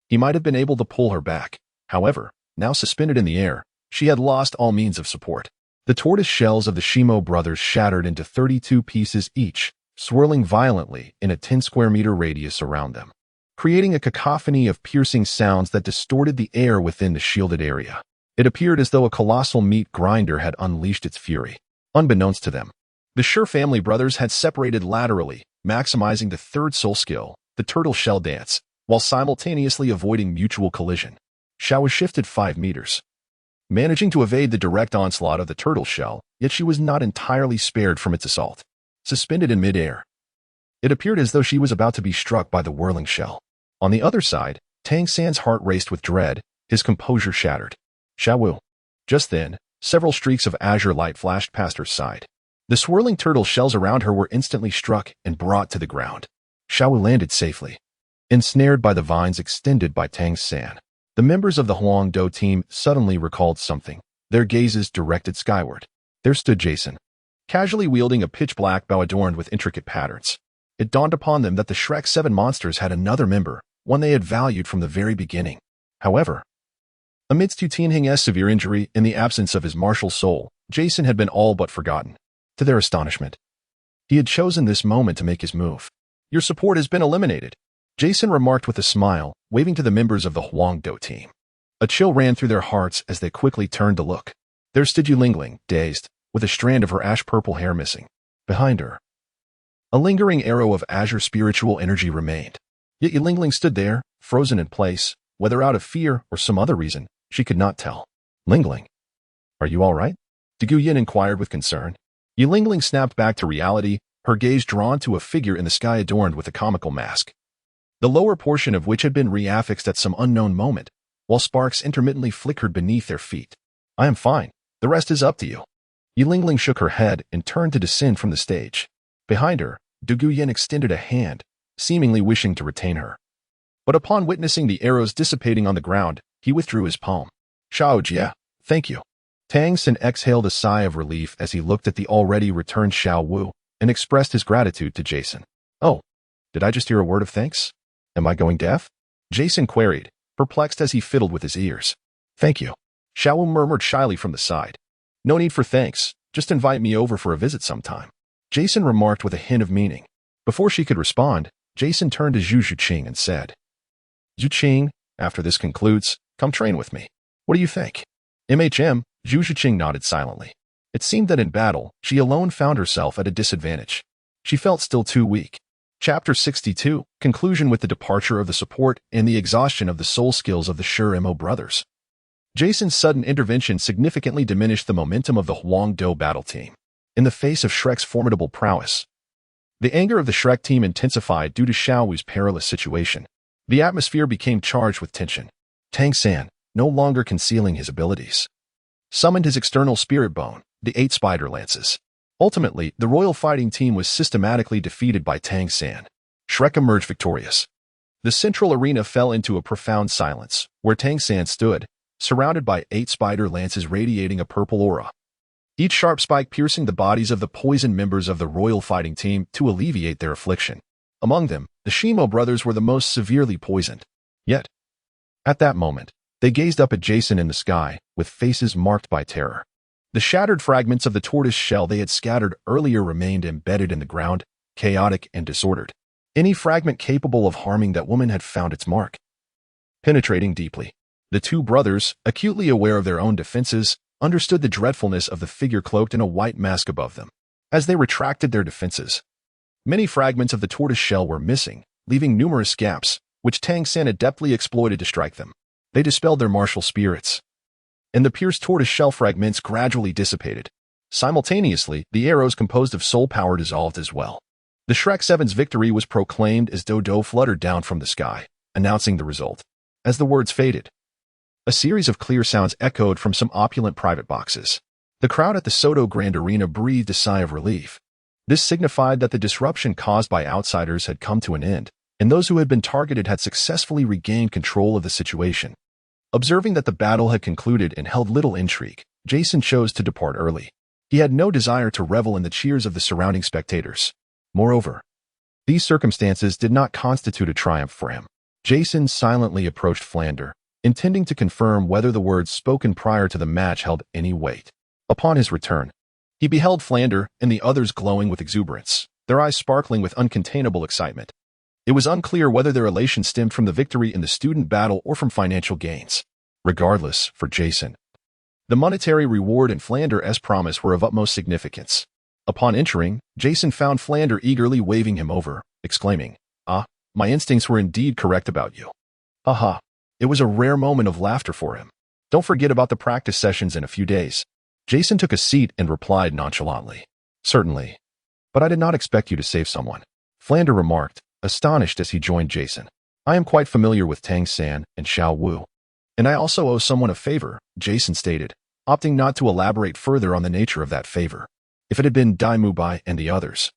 he might have been able to pull her back. However, now suspended in the air, she had lost all means of support. The tortoise shells of the Shimo brothers shattered into 32 pieces each, swirling violently in a 10-square-meter radius around them, creating a cacophony of piercing sounds that distorted the air within the shielded area. It appeared as though a colossal meat grinder had unleashed its fury. Unbeknownst to them, the Shi family brothers had separated laterally, maximizing the third soul skill, the turtle shell dance, while simultaneously avoiding mutual collision. Xiao Wu shifted 5 meters, managing to evade the direct onslaught of the turtle shell, yet she was not entirely spared from its assault. Suspended in midair, it appeared as though she was about to be struck by the whirling shell. On the other side, Tang San's heart raced with dread, his composure shattered. Xiao Wu. Just then, several streaks of azure light flashed past her side. The swirling turtle shells around her were instantly struck and brought to the ground. Xiao Wu landed safely, ensnared by the vines extended by Tang San. The members of the Huangdou team suddenly recalled something, their gazes directed skyward. There stood Jason, casually wielding a pitch-black bow adorned with intricate patterns. It dawned upon them that the Shrek 7 monsters had another member, one they had valued from the very beginning. However, amidst Yu Tianheng's severe injury in the absence of his martial soul, Jason had been all but forgotten. To their astonishment, he had chosen this moment to make his move. "Your support has been eliminated," Jason remarked with a smile, waving to the members of the Huangdou team. A chill ran through their hearts as they quickly turned to look. There stood Yu Lingling, dazed, with a strand of her ash-purple hair missing. Behind her, a lingering arrow of azure spiritual energy remained. Yet Yu Lingling stood there, frozen in place, whether out of fear or some other reason, she could not tell. "Lingling, are you all right?" Gu Yin inquired with concern. Yu Lingling snapped back to reality, her gaze drawn to a figure in the sky adorned with a comical mask, the lower portion of which had been reaffixed at some unknown moment, while sparks intermittently flickered beneath their feet. "I am fine. The rest is up to you." Yu Lingling shook her head and turned to descend from the stage. Behind her, Gu Yin extended a hand, seemingly wishing to retain her. But upon witnessing the arrows dissipating on the ground, he withdrew his palm. "Xiao Wu Jia, thank you." Tang San exhaled a sigh of relief as he looked at the already returned Xiao Wu and expressed his gratitude to Jason. "Oh, did I just hear a word of thanks? Am I going deaf?" Jason queried, perplexed as he fiddled with his ears. "Thank you," Xiao Wu murmured shyly from the side. "No need for thanks, just invite me over for a visit sometime," Jason remarked with a hint of meaning. Before she could respond, Jason turned to Zhu Zhuqing and said, "Zhuqing, after this concludes, come train with me. What do you think?" Zhu Zhuqing nodded silently. It seemed that in battle, she alone found herself at a disadvantage. She felt still too weak. Chapter 62, conclusion with the departure of the support and the exhaustion of the soul skills of the Shimo brothers. Jason's sudden intervention significantly diminished the momentum of the Huangdou battle team. In the face of Shrek's formidable prowess, the anger of the Shrek team intensified due to Xiao Wu's perilous situation. The atmosphere became charged with tension. Tang San, no longer concealing his abilities, summoned his external spirit bone, the 8 spider lances. Ultimately, the royal fighting team was systematically defeated by Tang San. Shrek emerged victorious. The central arena fell into a profound silence, where Tangan stood, surrounded by 8 spider lances radiating a purple aura. Each sharp spike piercing the bodies of the poisoned members of the royal fighting team to alleviate their affliction. Among them, the Shimo brothers were the most severely poisoned. Yet, at that moment, they gazed up at Jason in the sky, with faces marked by terror. The shattered fragments of the tortoise shell they had scattered earlier remained embedded in the ground, chaotic and disordered. Any fragment capable of harming that woman had found its mark. Penetrating deeply, the 2 brothers, acutely aware of their own defenses, understood the dreadfulness of the figure cloaked in a white mask above them. As they retracted their defenses, many fragments of the tortoise shell were missing, leaving numerous gaps, which Tangan adeptly exploited to strike them. They dispelled their martial spirits, and the pierced tortoise shell fragments gradually dissipated. Simultaneously, the arrows composed of soul power dissolved as well. The Shrek 7's victory was proclaimed as Douluo fluttered down from the sky, announcing the result. As the words faded, a series of clear sounds echoed from some opulent private boxes. The crowd at the Soto Grand Arena breathed a sigh of relief. This signified that the disruption caused by outsiders had come to an end, and those who had been targeted had successfully regained control of the situation. Observing that the battle had concluded and held little intrigue, Jason chose to depart early. He had no desire to revel in the cheers of the surrounding spectators. Moreover, these circumstances did not constitute a triumph for him. Jason silently approached Plunder, intending to confirm whether the words spoken prior to the match held any weight. Upon his return, he beheld Plunder and the others glowing with exuberance, their eyes sparkling with uncontainable excitement. It was unclear whether their elation stemmed from the victory in the student battle or from financial gains. Regardless, for Jason, the monetary reward and Plunder's promise were of utmost significance. Upon entering, Jason found Plunder eagerly waving him over, exclaiming, "Ah, my instincts were indeed correct about you." Haha. It was a rare moment of laughter for him. "Don't forget about the practice sessions in a few days." Jason took a seat and replied nonchalantly, "Certainly. But I did not expect you to save someone," Plunder remarked, astonished as he joined Jason. "I am quite familiar with Tangan and Xiao Wu. And I also owe someone a favor," Jason stated, opting not to elaborate further on the nature of that favor. "If it had been Dai Mubai and the others,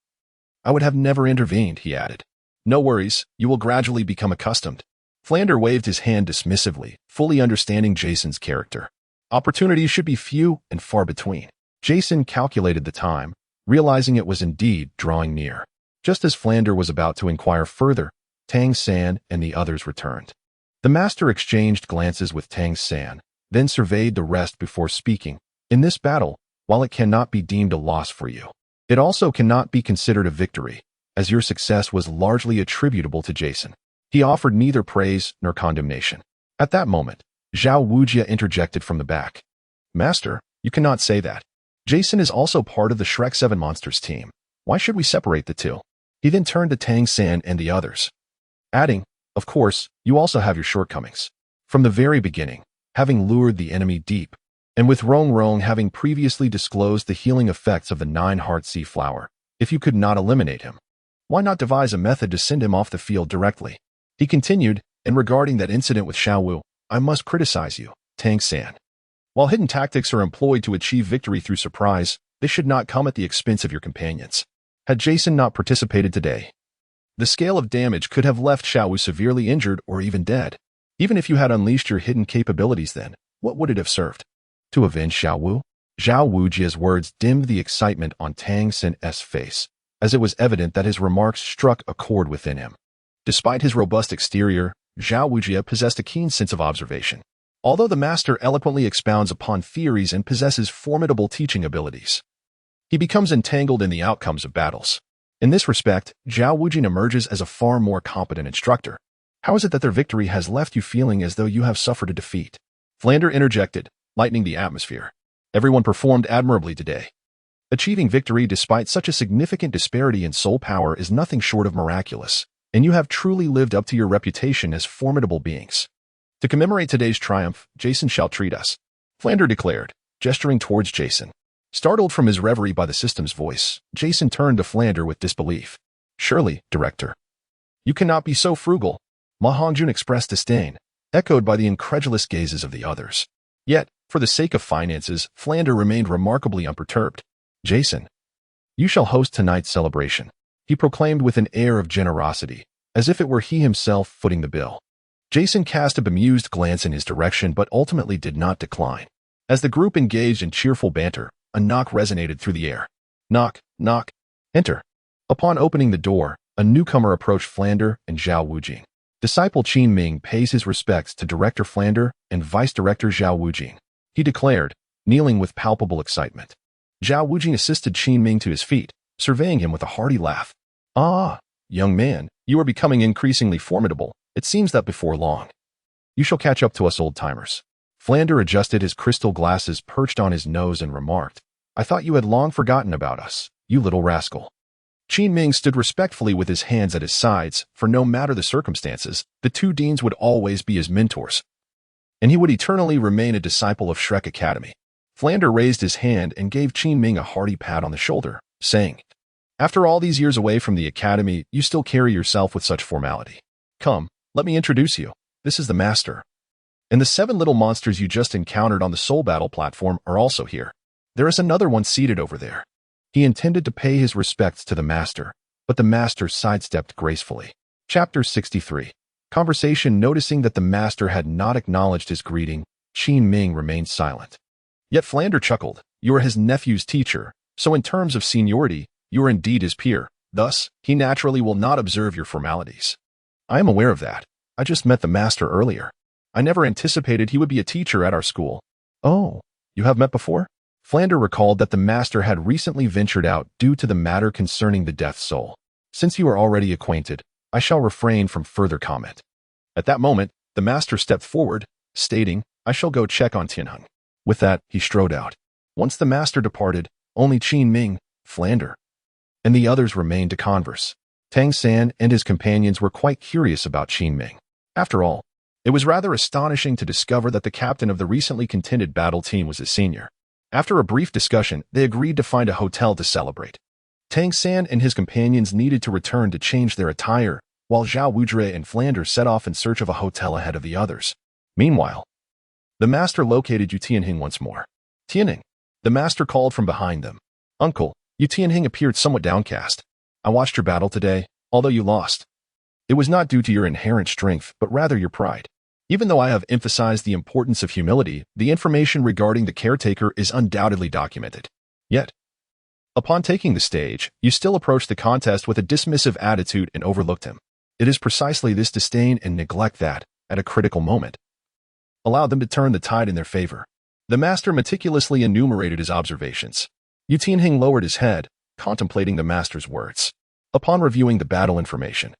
I would have never intervened," he added. "No worries, you will gradually become accustomed." Plunder waved his hand dismissively, fully understanding Jason's character. Opportunities should be few and far between. Jason calculated the time, realizing it was indeed drawing near. Just as Plunder was about to inquire further, Tangan and the others returned. The master exchanged glances with Tangan, then surveyed the rest before speaking. "In this battle, while it cannot be deemed a loss for you, it also cannot be considered a victory, as your success was largely attributable to Jason." He offered neither praise nor condemnation. At that moment, Xiao Wu Jia interjected from the back. "Master, you cannot say that. Jason is also part of the Shrek 7 Monsters team. Why should we separate the two?" He then turned to Tangan and the others, adding, "Of course, you also have your shortcomings. From the very beginning, having lured the enemy deep, and with Rong Rong having previously disclosed the healing effects of the 9-heart sea flower, if you could not eliminate him, why not devise a method to send him off the field directly?" He continued, "And regarding that incident with Xiao Wu, I must criticize you, Tangan. While hidden tactics are employed to achieve victory through surprise, they should not come at the expense of your companions. Had Jason not participated today, the scale of damage could have left Xiao Wu severely injured or even dead. Even if you had unleashed your hidden capabilities then, what would it have served? To avenge Xiao Wu?" Xiao Wu Jia's words dimmed the excitement on Tangan's face, as it was evident that his remarks struck a chord within him. Despite his robust exterior, Xiao Wu Jia possessed a keen sense of observation. Although the master eloquently expounds upon theories and possesses formidable teaching abilities, he becomes entangled in the outcomes of battles. In this respect, Xiao Wu Jia emerges as a far more competent instructor. "How is it that their victory has left you feeling as though you have suffered a defeat?" Plunder interjected, lightening the atmosphere. "Everyone performed admirably today. Achieving victory despite such a significant disparity in soul power is nothing short of miraculous, and you have truly lived up to your reputation as formidable beings. To commemorate today's triumph, Jason shall treat us," Plunder declared, gesturing towards Jason. Startled from his reverie by the system's voice, Jason turned to Plunder with disbelief. "Surely, Director, you cannot be so frugal." Ma Hongjun expressed disdain, echoed by the incredulous gazes of the others. Yet, for the sake of finances, Plunder remained remarkably unperturbed. "Jason, you shall host tonight's celebration," he proclaimed with an air of generosity, as if it were he himself footing the bill. Jason cast a bemused glance in his direction but ultimately did not decline. As the group engaged in cheerful banter, a knock resonated through the air. Knock, knock. Enter. Upon opening the door, a newcomer approached Plunder and Xiao Wu Jia. Disciple Qin Ming pays his respects to Director Plunder and Vice Director Xiao Wu Jia, he declared, kneeling with palpable excitement. Xiao Wu Jia assisted Qin Ming to his feet, surveying him with a hearty laugh. Ah, young man, you are becoming increasingly formidable. It seems that before long, you shall catch up to us old-timers. Plunder adjusted his crystal glasses perched on his nose and remarked, I thought you had long forgotten about us, you little rascal. Qin Ming stood respectfully with his hands at his sides, for no matter the circumstances, the two deans would always be his mentors, and he would eternally remain a disciple of Shrek Academy. Plunder raised his hand and gave Qin Ming a hearty pat on the shoulder, saying, After all these years away from the academy, you still carry yourself with such formality. Come, let me introduce you. This is the Master. And the 7 little monsters you just encountered on the Soul Battle platform are also here. There is another one seated over there. He intended to pay his respects to the Master, but the Master sidestepped gracefully. Chapter 63. Conversation. Noticing that the Master had not acknowledged his greeting, Qin Ming remained silent. Yet Plunder chuckled. You are his nephew's teacher, so in terms of seniority, you are indeed his peer. Thus, he naturally will not observe your formalities. I am aware of that. I just met the Master earlier. I never anticipated he would be a teacher at our school. Oh, you have met before? Plunder recalled that the Master had recently ventured out due to the matter concerning the Death Soul. Since you are already acquainted, I shall refrain from further comment. At that moment, the Master stepped forward, stating, I shall go check on Tangan. With that, he strode out. Once the Master departed, only Qin Ming, Plunder, and the others remained to converse. Tangan and his companions were quite curious about Qin Ming. After all, it was rather astonishing to discover that the captain of the recently contended battle team was his senior. After a brief discussion, they agreed to find a hotel to celebrate. Tangan and his companions needed to return to change their attire, while Xiao Wu Jia and Plunder set off in search of a hotel ahead of the others. Meanwhile, the Master located Yu Tianhing once more. Tianhing, the Master called from behind them. Uncle, Yu Tianhing appeared somewhat downcast. I watched your battle today, although you lost. It was not due to your inherent strength, but rather your pride. Even though I have emphasized the importance of humility, the information regarding the caretaker is undoubtedly documented. Yet, upon taking the stage, you still approached the contest with a dismissive attitude and overlooked him. It is precisely this disdain and neglect that, at a critical moment, allowed them to turn the tide in their favor. The Master meticulously enumerated his observations. Yu Tianhing lowered his head, contemplating the Master's words. Upon reviewing the battle information,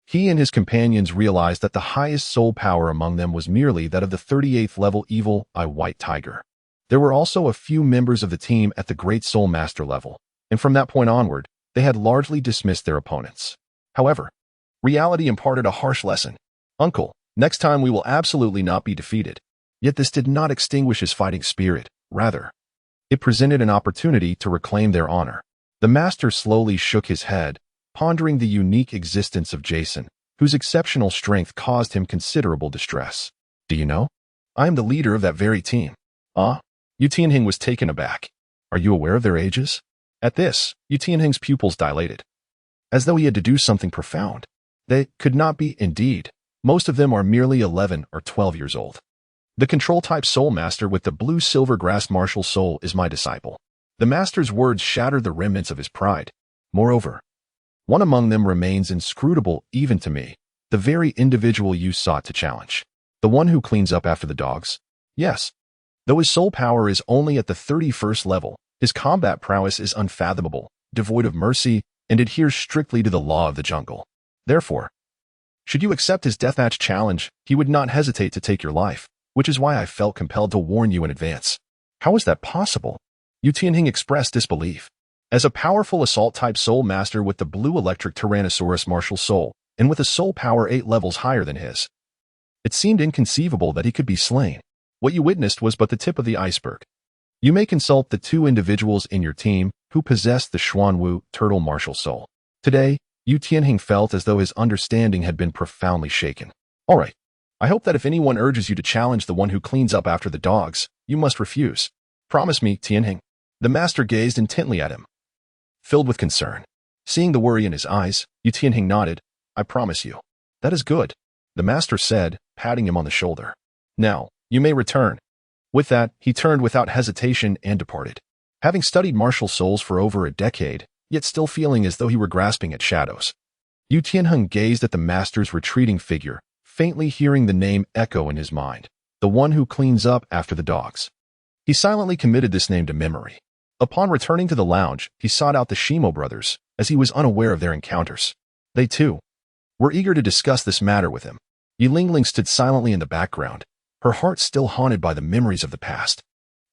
he and his companions realized that the highest soul power among them was merely that of the 38th level Evil Eye White Tiger. There were also a few members of the team at the Great Soul Master level, and from that point onward, they had largely dismissed their opponents. However, reality imparted a harsh lesson. Uncle, next time we will absolutely not be defeated. Yet this did not extinguish his fighting spirit. Rather, it presented an opportunity to reclaim their honor. The Master slowly shook his head, pondering the unique existence of Jason, whose exceptional strength caused him considerable distress. Do you know? I am the leader of that very team. Ah? Yu Tianhing was taken aback. Are you aware of their ages? At this, Yu Tianhing's pupils dilated, as though he had deduced something profound. They could not be, indeed. Most of them are merely 11 or 12 years old. The control-type Soul Master with the blue-silver grass martial soul is my disciple. The Master's words shattered the remnants of his pride. Moreover, one among them remains inscrutable even to me, the very individual you sought to challenge. The one who cleans up after the dogs? Yes. Though his soul power is only at the 31st level, his combat prowess is unfathomable, devoid of mercy, and adheres strictly to the law of the jungle. Therefore, should you accept his deathmatch challenge, he would not hesitate to take your life, which is why I felt compelled to warn you in advance. How is that possible? Yu Tianhing expressed disbelief. As a powerful assault-type Soul Master with the blue electric Tyrannosaurus martial soul, and with a soul power 8 levels higher than his, it seemed inconceivable that he could be slain. What you witnessed was but the tip of the iceberg. You may consult the 2 individuals in your team who possessed the Xuanwu turtle martial soul. Today, Yu Tianhing felt as though his understanding had been profoundly shaken. All right. I hope that if anyone urges you to challenge the one who cleans up after the dogs, you must refuse. Promise me, Tianhing. The Master gazed intently at him, filled with concern. Seeing the worry in his eyes, Yu Tianhing nodded. I promise you. That is good, the master said, patting him on the shoulder. Now, you may return. With that, he turned without hesitation and departed. Having studied martial souls for over a decade, yet still feeling as though he were grasping at shadows, Yu Tianheng gazed at the master's retreating figure, faintly hearing the name echo in his mind, the one who cleans up after the dogs. He silently committed this name to memory. Upon returning to the lounge, he sought out the Shimo brothers, as he was unaware of their encounters. They, too, were eager to discuss this matter with him. Yi Lingling stood silently in the background, her heart still haunted by the memories of the past.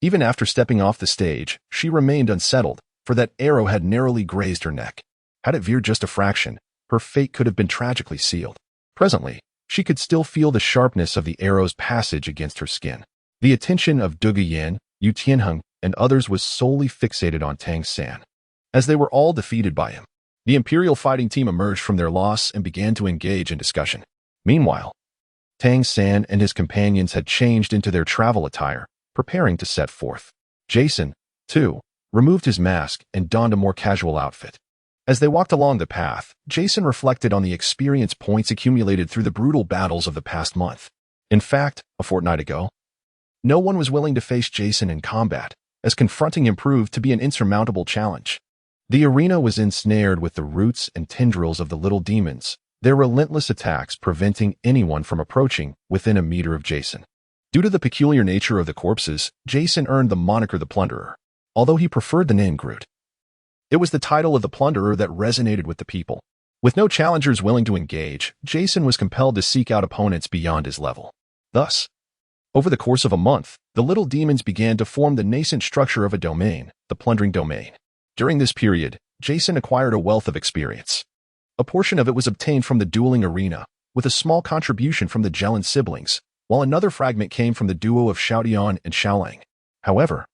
Even after stepping off the stage, she remained unsettled, for that arrow had narrowly grazed her neck. Had it veered just a fraction, her fate could have been tragically sealed. Presently, she could still feel the sharpness of the arrow's passage against her skin. The attention of Duge Yin, Yu Tianheng, and others was solely fixated on Tang San. As they were all defeated by him, the Imperial fighting team emerged from their loss and began to engage in discussion. Meanwhile, Tang San and his companions had changed into their travel attire, preparing to set forth. Jason, too, removed his mask and donned a more casual outfit. As they walked along the path, Jason reflected on the experience points accumulated through the brutal battles of the past month. In fact, a fortnight ago, no one was willing to face Jason in combat, as confronting him proved to be an insurmountable challenge. The arena was ensnared with the roots and tendrils of the little demons, their relentless attacks preventing anyone from approaching within a meter of Jason. Due to the peculiar nature of the corpses, Jason earned the moniker the Plunderer, although he preferred the name Groot. It was the title of the Plunderer that resonated with the people. With no challengers willing to engage, Jason was compelled to seek out opponents beyond his level. Thus, over the course of a month, the little demons began to form the nascent structure of a domain, the plundering domain. During this period, Jason acquired a wealth of experience. A portion of it was obtained from the dueling arena, with a small contribution from the Jelen siblings, while another fragment came from the duo of Xiaodian and Xiaolang. However,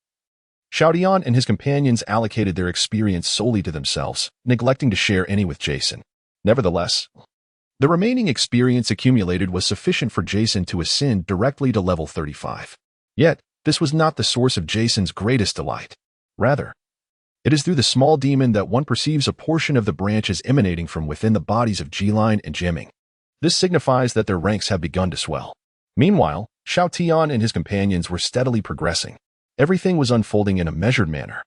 Xiaodian and his companions allocated their experience solely to themselves, neglecting to share any with Jason. Nevertheless, the remaining experience accumulated was sufficient for Jason to ascend directly to level 35. Yet, this was not the source of Jason's greatest delight. Rather, it is through the small demon that one perceives a portion of the branches emanating from within the bodies of Jilin and Jimming. This signifies that their ranks have begun to swell. Meanwhile, Xiao Tian and his companions were steadily progressing. Everything was unfolding in a measured manner.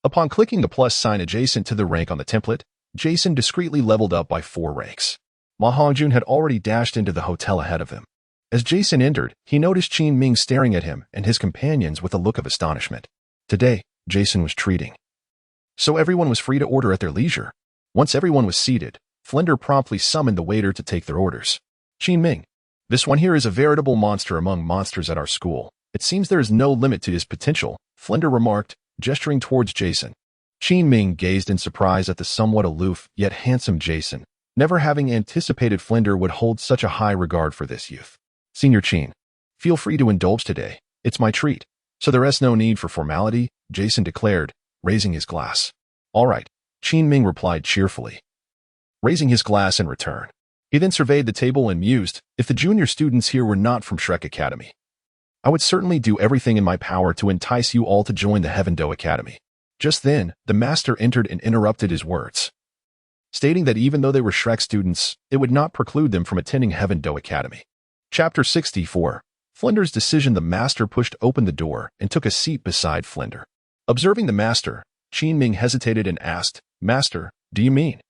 Upon clicking the plus sign adjacent to the rank on the template, Jason discreetly leveled up by 4 ranks. Ma Hongjun had already dashed into the hotel ahead of him. As Jason entered, he noticed Qin Ming staring at him and his companions with a look of astonishment. Today, Jason was treating, so everyone was free to order at their leisure. Once everyone was seated, Plunder promptly summoned the waiter to take their orders. Qin Ming, this one here is a veritable monster among monsters at our school. It seems there is no limit to his potential, Plunder remarked, gesturing towards Jason. Qin Ming gazed in surprise at the somewhat aloof yet handsome Jason, never having anticipated Plunder would hold such a high regard for this youth. Senior Qin, feel free to indulge today. It's my treat. So there is no need for formality, Jason declared, raising his glass. All right, Qin Ming replied cheerfully, raising his glass in return. He then surveyed the table and mused, if the junior students here were not from Shrek Academy, I would certainly do everything in my power to entice you all to join the Heaven Do Academy. Just then, the master entered and interrupted his words, stating that even though they were Shrek students, it would not preclude them from attending Heaven Do Academy. Chapter 64. Flinder's decision. The master pushed open the door and took a seat beside Flinder. Observing the master, Qin Ming hesitated and asked, Master, do you mean?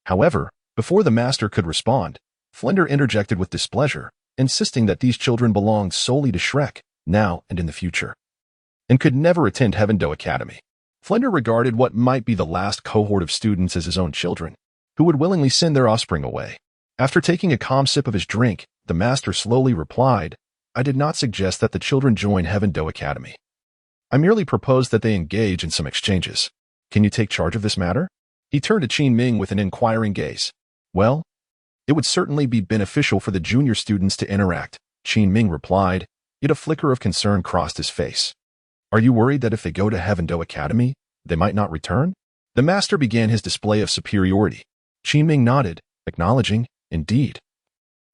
However, before the master could respond, Flinder interjected with displeasure, insisting that these children belonged solely to Shrek, now and in the future, and could never attend Heaven Do Academy. Flinder regarded what might be the last cohort of students as his own children, who would willingly send their offspring away. After taking a calm sip of his drink, the master slowly replied, I did not suggest that the children join Heaven Do Academy. I merely proposed that they engage in some exchanges. Can you take charge of this matter? He turned to Qin Ming with an inquiring gaze. Well, it would certainly be beneficial for the junior students to interact, Qin Ming replied, yet a flicker of concern crossed his face. Are you worried that if they go to Heaven Do Academy, they might not return? The master began his display of superiority. Qin Ming nodded, acknowledging, indeed.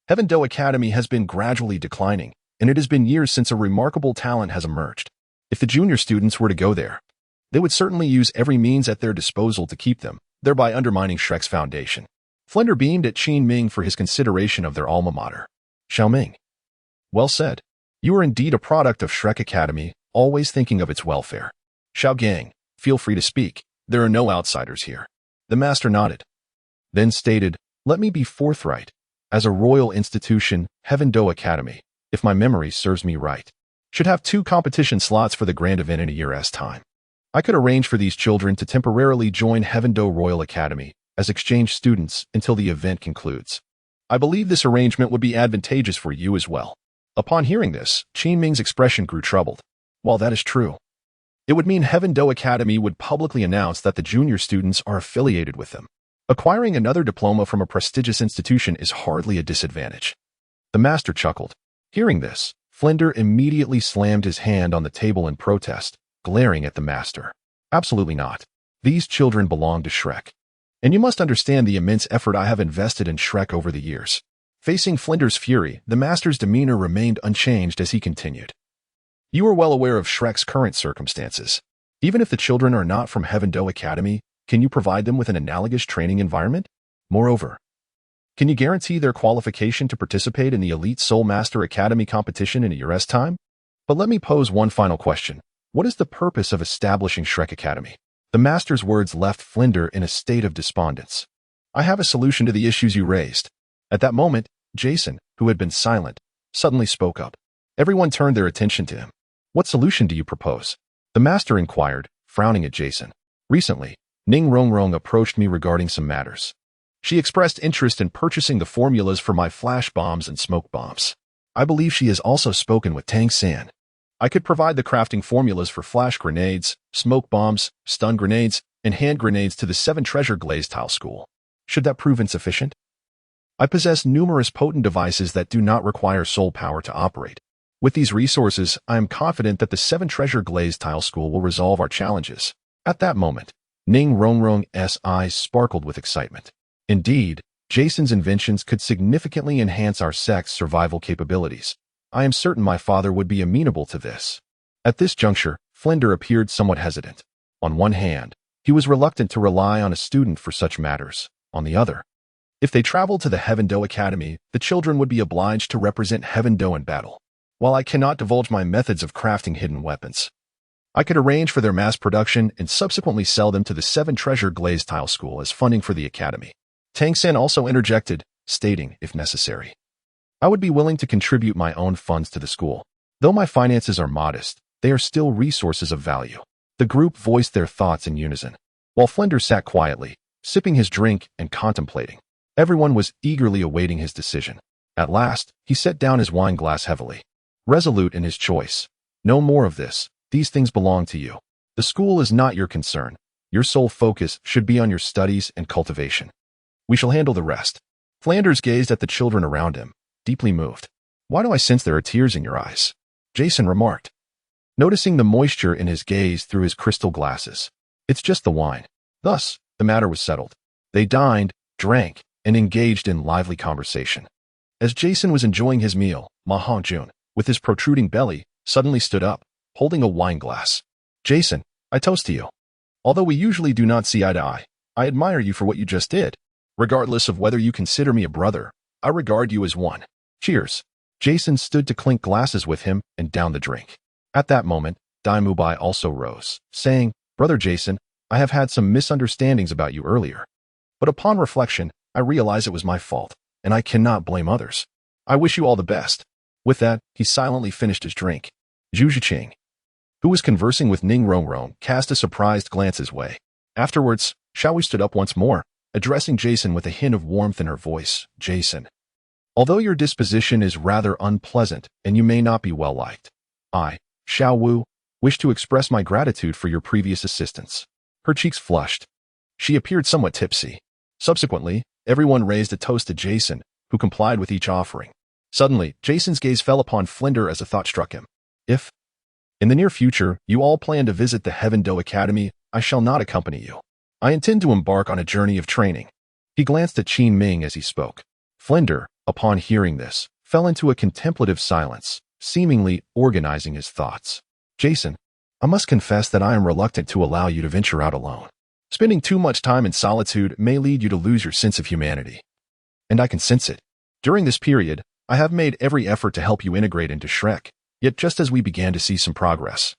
Heaven Do Academy has been gradually declining, and it has been years since a remarkable talent has emerged. If the junior students were to go there, they would certainly use every means at their disposal to keep them, thereby undermining Shrek's foundation. Flinder beamed at Qin Ming for his consideration of their alma mater. Xiao Ming. Well said. You are indeed a product of Shrek Academy, always thinking of its welfare. Xiao Gang, feel free to speak. There are no outsiders here. The master nodded. Then stated, let me be forthright. As a royal institution, Heaven Do Academy, if my memory serves me right, should have 2 competition slots for the grand event in a year's time. I could arrange for these children to temporarily join Heaven Do Royal Academy as exchange students until the event concludes. I believe this arrangement would be advantageous for you as well. Upon hearing this, Qin Ming's expression grew troubled. While that is true, it would mean Heaven Do Academy would publicly announce that the junior students are affiliated with them. Acquiring another diploma from a prestigious institution is hardly a disadvantage. The master chuckled. Hearing this, Flinder immediately slammed his hand on the table in protest, glaring at the master. Absolutely not. These children belong to Shrek. And you must understand the immense effort I have invested in Shrek over the years. Facing Flinder's fury, the master's demeanor remained unchanged as he continued. You are well aware of Shrek's current circumstances. Even if the children are not from Heaven Do Academy, can you provide them with an analogous training environment? Moreover, can you guarantee their qualification to participate in the Elite Soul Master Academy competition in a year's time? But let me pose one final question. What is the purpose of establishing Shrek Academy? The master's words left Flinder in a state of despondence. I have a solution to the issues you raised. At that moment, Jason, who had been silent, suddenly spoke up. Everyone turned their attention to him. What solution do you propose? The master inquired, frowning at Jason. Recently, Ning Rongrong approached me regarding some matters. She expressed interest in purchasing the formulas for my flash bombs and smoke bombs. I believe she has also spoken with Tangan. I could provide the crafting formulas for flash grenades, smoke bombs, stun grenades, and hand grenades to the 7 Treasure Glaze Tile School. Should that prove insufficient? I possess numerous potent devices that do not require soul power to operate. With these resources, I am confident that the 7 Treasure Glaze Tile School will resolve our challenges. At that moment, Ning Rongrong's eyes sparkled with excitement. Indeed, Jason's inventions could significantly enhance our sect's survival capabilities. I am certain my father would be amenable to this. At this juncture, Flinder appeared somewhat hesitant. On one hand, he was reluctant to rely on a student for such matters. On the other, if they traveled to the Heaven Do Academy, the children would be obliged to represent Heaven Do in battle. While I cannot divulge my methods of crafting hidden weapons, I could arrange for their mass production and subsequently sell them to the 7 Treasure Glaze Tile School as funding for the academy. Tangan also interjected, stating, if necessary, I would be willing to contribute my own funds to the school. Though my finances are modest, they are still resources of value. The group voiced their thoughts in unison, while Flinder sat quietly, sipping his drink and contemplating. Everyone was eagerly awaiting his decision. At last, he set down his wine glass heavily, resolute in his choice. No more of this. These things belong to you. The school is not your concern. Your sole focus should be on your studies and cultivation. We shall handle the rest. Flanders gazed at the children around him, deeply moved. Why do I sense there are tears in your eyes? Jason remarked, noticing the moisture in his gaze through his crystal glasses. It's just the wine. Thus, the matter was settled. They dined, drank, and engaged in lively conversation. As Jason was enjoying his meal, Ma Hongjun, with his protruding belly, suddenly stood up, holding a wine glass. Jason, I toast to you. Although we usually do not see eye to eye, I admire you for what you just did. Regardless of whether you consider me a brother, I regard you as one. Cheers. Jason stood to clink glasses with him and down the drink. At that moment, Dai Mubai also rose, saying, Brother Jason, I have had some misunderstandings about you earlier. But upon reflection, I realize it was my fault, and I cannot blame others. I wish you all the best. With that, he silently finished his drink. Zhu Zhiqing, who was conversing with Ning Rongrong, cast a surprised glance his way. Afterwards, Xiao Wu stood up once more, addressing Jason with a hint of warmth in her voice. Jason, although your disposition is rather unpleasant and you may not be well liked, I, Xiao Wu, wish to express my gratitude for your previous assistance. Her cheeks flushed. She appeared somewhat tipsy. Subsequently, everyone raised a toast to Jason, who complied with each offering. Suddenly, Jason's gaze fell upon Flinder as a thought struck him. If, in the near future, you all plan to visit the Heaven Do Academy, I shall not accompany you. I intend to embark on a journey of training. He glanced at Qin Ming as he spoke. Flinder, upon hearing this, fell into a contemplative silence, seemingly organizing his thoughts. Jason, I must confess that I am reluctant to allow you to venture out alone. Spending too much time in solitude may lead you to lose your sense of humanity. And I can sense it. During this period, I have made every effort to help you integrate into Shrek, yet just as we began to see some progress,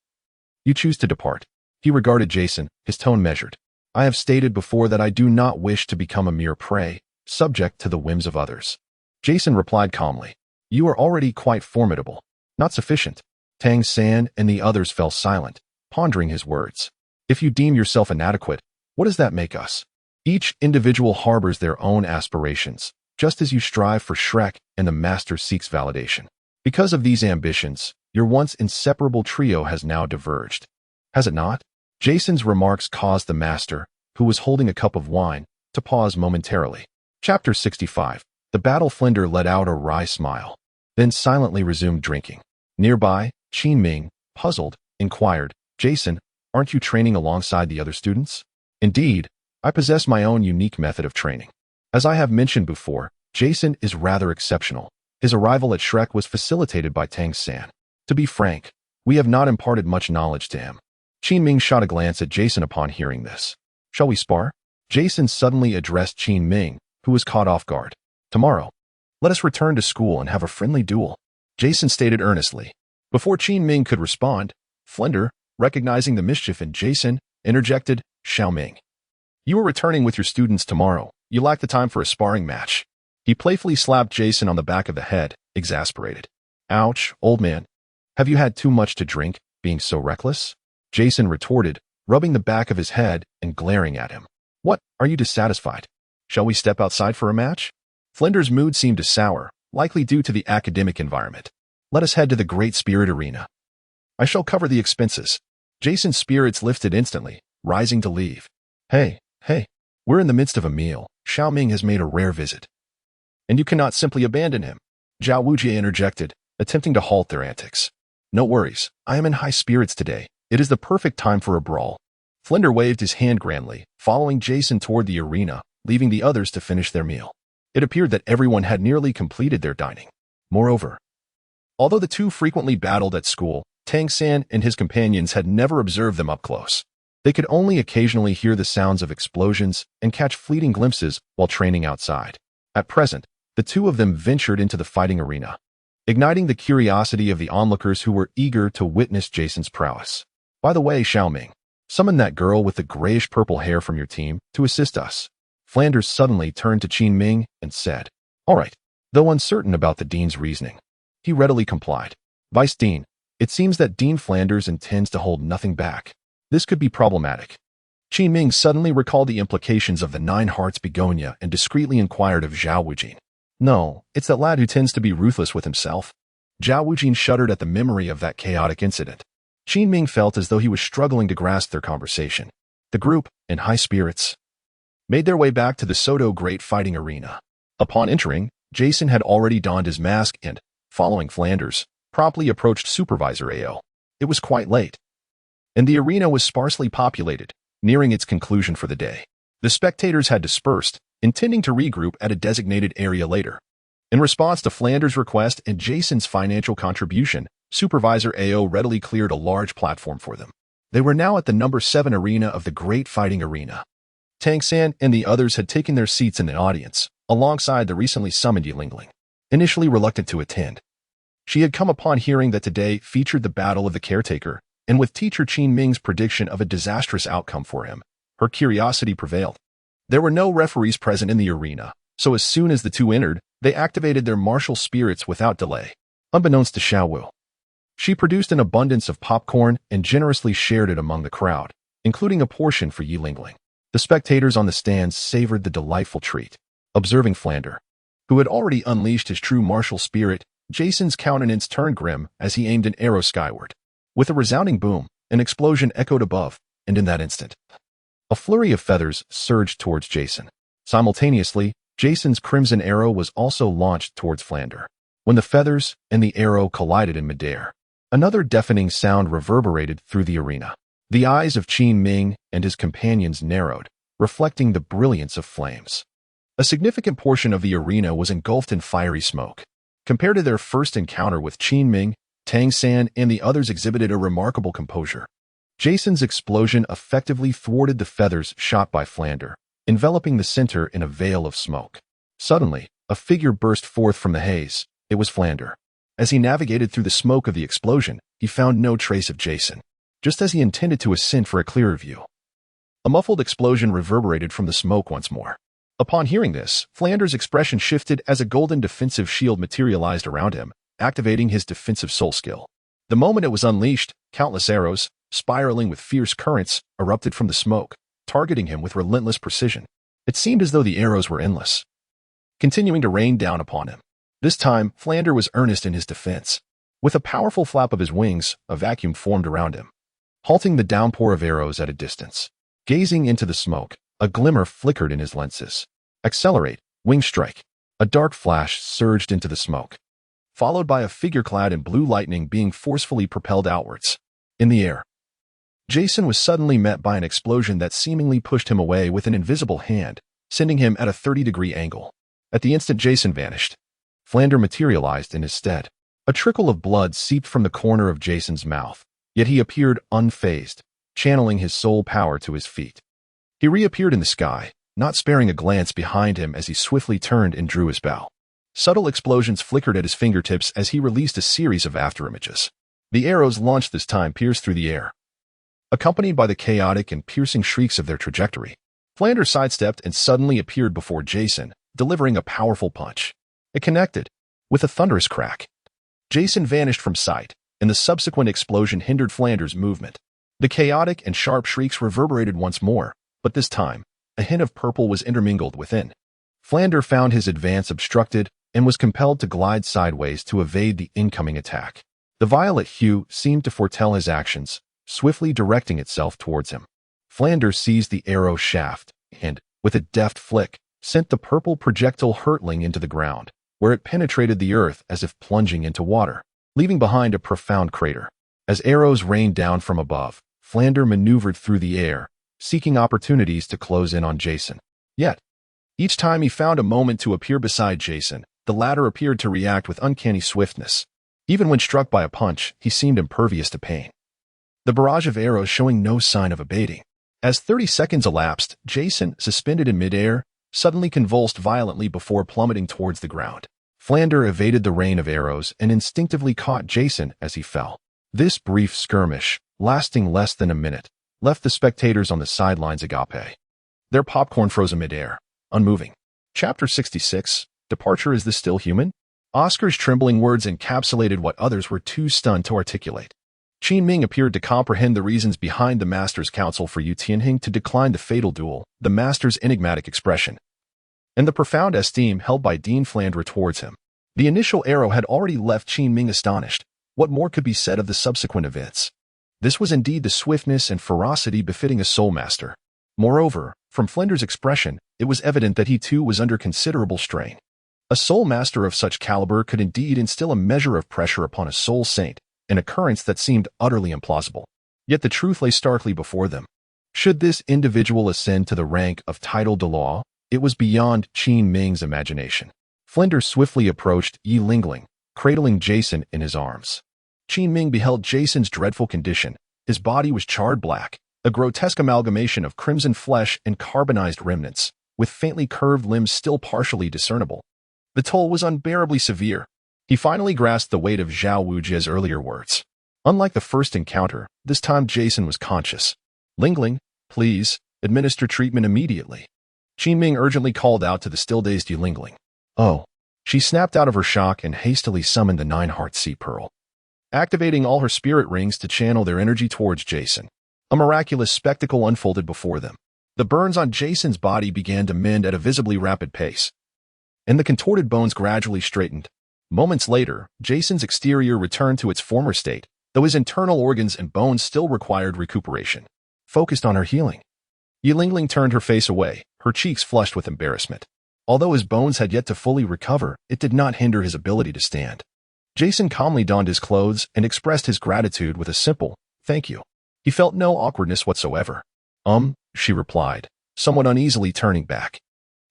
you choose to depart. He regarded Jason, his tone measured. I have stated before that I do not wish to become a mere prey, subject to the whims of others. Jason replied calmly. You are already quite formidable. Not sufficient. Tang San and the others fell silent, pondering his words. If you deem yourself inadequate, what does that make us? Each individual harbors their own aspirations, just as you strive for Shrek and the Master seeks validation. Because of these ambitions, your once inseparable trio has now diverged. Has it not? Jason's remarks caused the Master, who was holding a cup of wine, to pause momentarily. Chapter 65. The battle Flinder let out a wry smile, then silently resumed drinking. Nearby, Qin Ming, puzzled, inquired, Jason, aren't you training alongside the other students? Indeed, I possess my own unique method of training. As I have mentioned before, Jason is rather exceptional. His arrival at Shrek was facilitated by Tang San. To be frank, we have not imparted much knowledge to him. Qin Ming shot a glance at Jason upon hearing this. Shall we spar? Jason suddenly addressed Qin Ming, who was caught off guard. Tomorrow, let us return to school and have a friendly duel, Jason stated earnestly. Before Qin Ming could respond, Flinder, recognizing the mischief in Jason, interjected, Xiao Ming. You are returning with your students tomorrow. You lack the time for a sparring match. He playfully slapped Jason on the back of the head, exasperated. Ouch, old man. Have you had too much to drink, being so reckless? Jason retorted, rubbing the back of his head and glaring at him. What, are you dissatisfied? Shall we step outside for a match? Flinder's mood seemed to sour, likely due to the academic environment. Let us head to the Great Spirit Arena. I shall cover the expenses. Jason's spirits lifted instantly, rising to leave. Hey, we're in the midst of a meal. Xiao Ming has made a rare visit. And you cannot simply abandon him. Xiao Wu Jia interjected, attempting to halt their antics. No worries, I am in high spirits today. It is the perfect time for a brawl. Flinder waved his hand grandly, following Jason toward the arena, leaving the others to finish their meal. It appeared that everyone had nearly completed their dining. Moreover, although the two frequently battled at school, Tang San and his companions had never observed them up close. They could only occasionally hear the sounds of explosions and catch fleeting glimpses while training outside. At present, the two of them ventured into the fighting arena, igniting the curiosity of the onlookers who were eager to witness Jason's prowess. By the way, Xiao Ming, summon that girl with the grayish-purple hair from your team to assist us. Flanders suddenly turned to Qin Ming and said, All right, though uncertain about the dean's reasoning. He readily complied. Vice Dean, it seems that Dean Flanders intends to hold nothing back. This could be problematic. Qin Ming suddenly recalled the implications of the Nine Hearts begonia and discreetly inquired of Xiao Wujin. No, it's that lad who tends to be ruthless with himself. Xiao Wujin shuddered at the memory of that chaotic incident. Qin Ming felt as though he was struggling to grasp their conversation. The group, in high spirits, made their way back to the Soto Great Fighting Arena. Upon entering, Jason had already donned his mask and, following Flanders, promptly approached Supervisor AO. It was quite late, and the arena was sparsely populated, nearing its conclusion for the day. The spectators had dispersed, intending to regroup at a designated area later. In response to Flanders' request and Jason's financial contribution, Supervisor AO readily cleared a large platform for them. They were now at the number 7 arena of the Great Fighting Arena. Tang San and the others had taken their seats in the audience, alongside the recently summoned Yilingling. Initially reluctant to attend, she had come upon hearing that today featured the Battle of the Caretaker, and with teacher Qin Ming's prediction of a disastrous outcome for him, her curiosity prevailed. There were no referees present in the arena, so as soon as the two entered, they activated their martial spirits without delay. Unbeknownst to Xiao Wu, she produced an abundance of popcorn and generously shared it among the crowd, including a portion for Yilingling. The spectators on the stands savored the delightful treat. Observing Flander, who had already unleashed his true martial spirit, Jason's countenance turned grim as he aimed an arrow skyward. With a resounding boom, an explosion echoed above, and in that instant, a flurry of feathers surged towards Jason. Simultaneously, Jason's crimson arrow was also launched towards Flander. When the feathers and the arrow collided in midair, another deafening sound reverberated through the arena. The eyes of Qin Ming and his companions narrowed, reflecting the brilliance of flames. A significant portion of the arena was engulfed in fiery smoke. Compared to their first encounter with Qin Ming, Tang San and the others exhibited a remarkable composure. Jason's explosion effectively thwarted the feathers shot by Flander, enveloping the center in a veil of smoke. Suddenly, a figure burst forth from the haze. It was Flander. As he navigated through the smoke of the explosion, he found no trace of Jason, just as he intended to ascend for a clearer view. A muffled explosion reverberated from the smoke once more. Upon hearing this, Flander's expression shifted as a golden defensive shield materialized around him, activating his defensive soul skill. The moment it was unleashed, countless arrows, spiraling with fierce currents, erupted from the smoke, targeting him with relentless precision. It seemed as though the arrows were endless, continuing to rain down upon him. This time, Flander was earnest in his defense. With a powerful flap of his wings, a vacuum formed around him, halting the downpour of arrows at a distance. Gazing into the smoke, a glimmer flickered in his lenses. Accelerate, wing strike. A dark flash surged into the smoke, followed by a figure clad in blue lightning being forcefully propelled outwards. In the air, Jason was suddenly met by an explosion that seemingly pushed him away with an invisible hand, sending him at a 30-degree angle. At the instant Jason vanished, Flander materialized in his stead. A trickle of blood seeped from the corner of Jason's mouth, yet he appeared unfazed, channeling his soul power to his feet. He reappeared in the sky, not sparing a glance behind him as he swiftly turned and drew his bow. Subtle explosions flickered at his fingertips as he released a series of afterimages. The arrows launched this time pierced through the air, accompanied by the chaotic and piercing shrieks of their trajectory. Flander sidestepped and suddenly appeared before Jason, delivering a powerful punch. It connected. With a thunderous crack, Jason vanished from sight, and the subsequent explosion hindered Flander's movement. The chaotic and sharp shrieks reverberated once more, but this time, a hint of purple was intermingled within. Flander found his advance obstructed and was compelled to glide sideways to evade the incoming attack. The violet hue seemed to foretell his actions, swiftly directing itself towards him. Flander seized the arrow shaft and, with a deft flick, sent the purple projectile hurtling into the ground, where it penetrated the earth as if plunging into water, leaving behind a profound crater. As arrows rained down from above, Flander maneuvered through the air, seeking opportunities to close in on Jason. Yet, each time he found a moment to appear beside Jason, the latter appeared to react with uncanny swiftness. Even when struck by a punch, he seemed impervious to pain, the barrage of arrows showing no sign of abating. As 30 seconds elapsed, Jason, suspended in midair, suddenly convulsed violently before plummeting towards the ground. Flander evaded the rain of arrows and instinctively caught Jason as he fell. This brief skirmish, lasting less than a minute, left the spectators on the sidelines agape, their popcorn frozen midair, unmoving. Chapter 66, Departure. Is this still human? Oscar's trembling words encapsulated what others were too stunned to articulate. Qin Ming appeared to comprehend the reasons behind the Master's counsel for Yu Tianhing to decline the fatal duel, the Master's enigmatic expression, and the profound esteem held by Dean Flander towards him. The initial arrow had already left Qin Ming astonished. What more could be said of the subsequent events? This was indeed the swiftness and ferocity befitting a soul master. Moreover, from Flander's expression, it was evident that he too was under considerable strain. A soul master of such caliber could indeed instill a measure of pressure upon a soul saint, an occurrence that seemed utterly implausible. Yet the truth lay starkly before them. Should this individual ascend to the rank of title Douluo, it was beyond Qin Ming's imagination. Flander swiftly approached Yi Lingling, cradling Jason in his arms. Qin Ming beheld Jason's dreadful condition. His body was charred black, a grotesque amalgamation of crimson flesh and carbonized remnants, with faintly curved limbs still partially discernible. The toll was unbearably severe. He finally grasped the weight of Xiao Wu Jia's earlier words. Unlike the first encounter, this time Jason was conscious. Lingling, please, administer treatment immediately. Qin Ming urgently called out to the still-dazed Yi Lingling. Oh. She snapped out of her shock and hastily summoned the 9-heart sea pearl, activating all her spirit rings to channel their energy towards Jason. A miraculous spectacle unfolded before them. The burns on Jason's body began to mend at a visibly rapid pace, and the contorted bones gradually straightened. Moments later, Jason's exterior returned to its former state, though his internal organs and bones still required recuperation. Focused on her healing, Yi Lingling turned her face away, her cheeks flushed with embarrassment. Although his bones had yet to fully recover, it did not hinder his ability to stand. Jason calmly donned his clothes and expressed his gratitude with a simple, thank you. He felt no awkwardness whatsoever. She replied, somewhat uneasily turning back.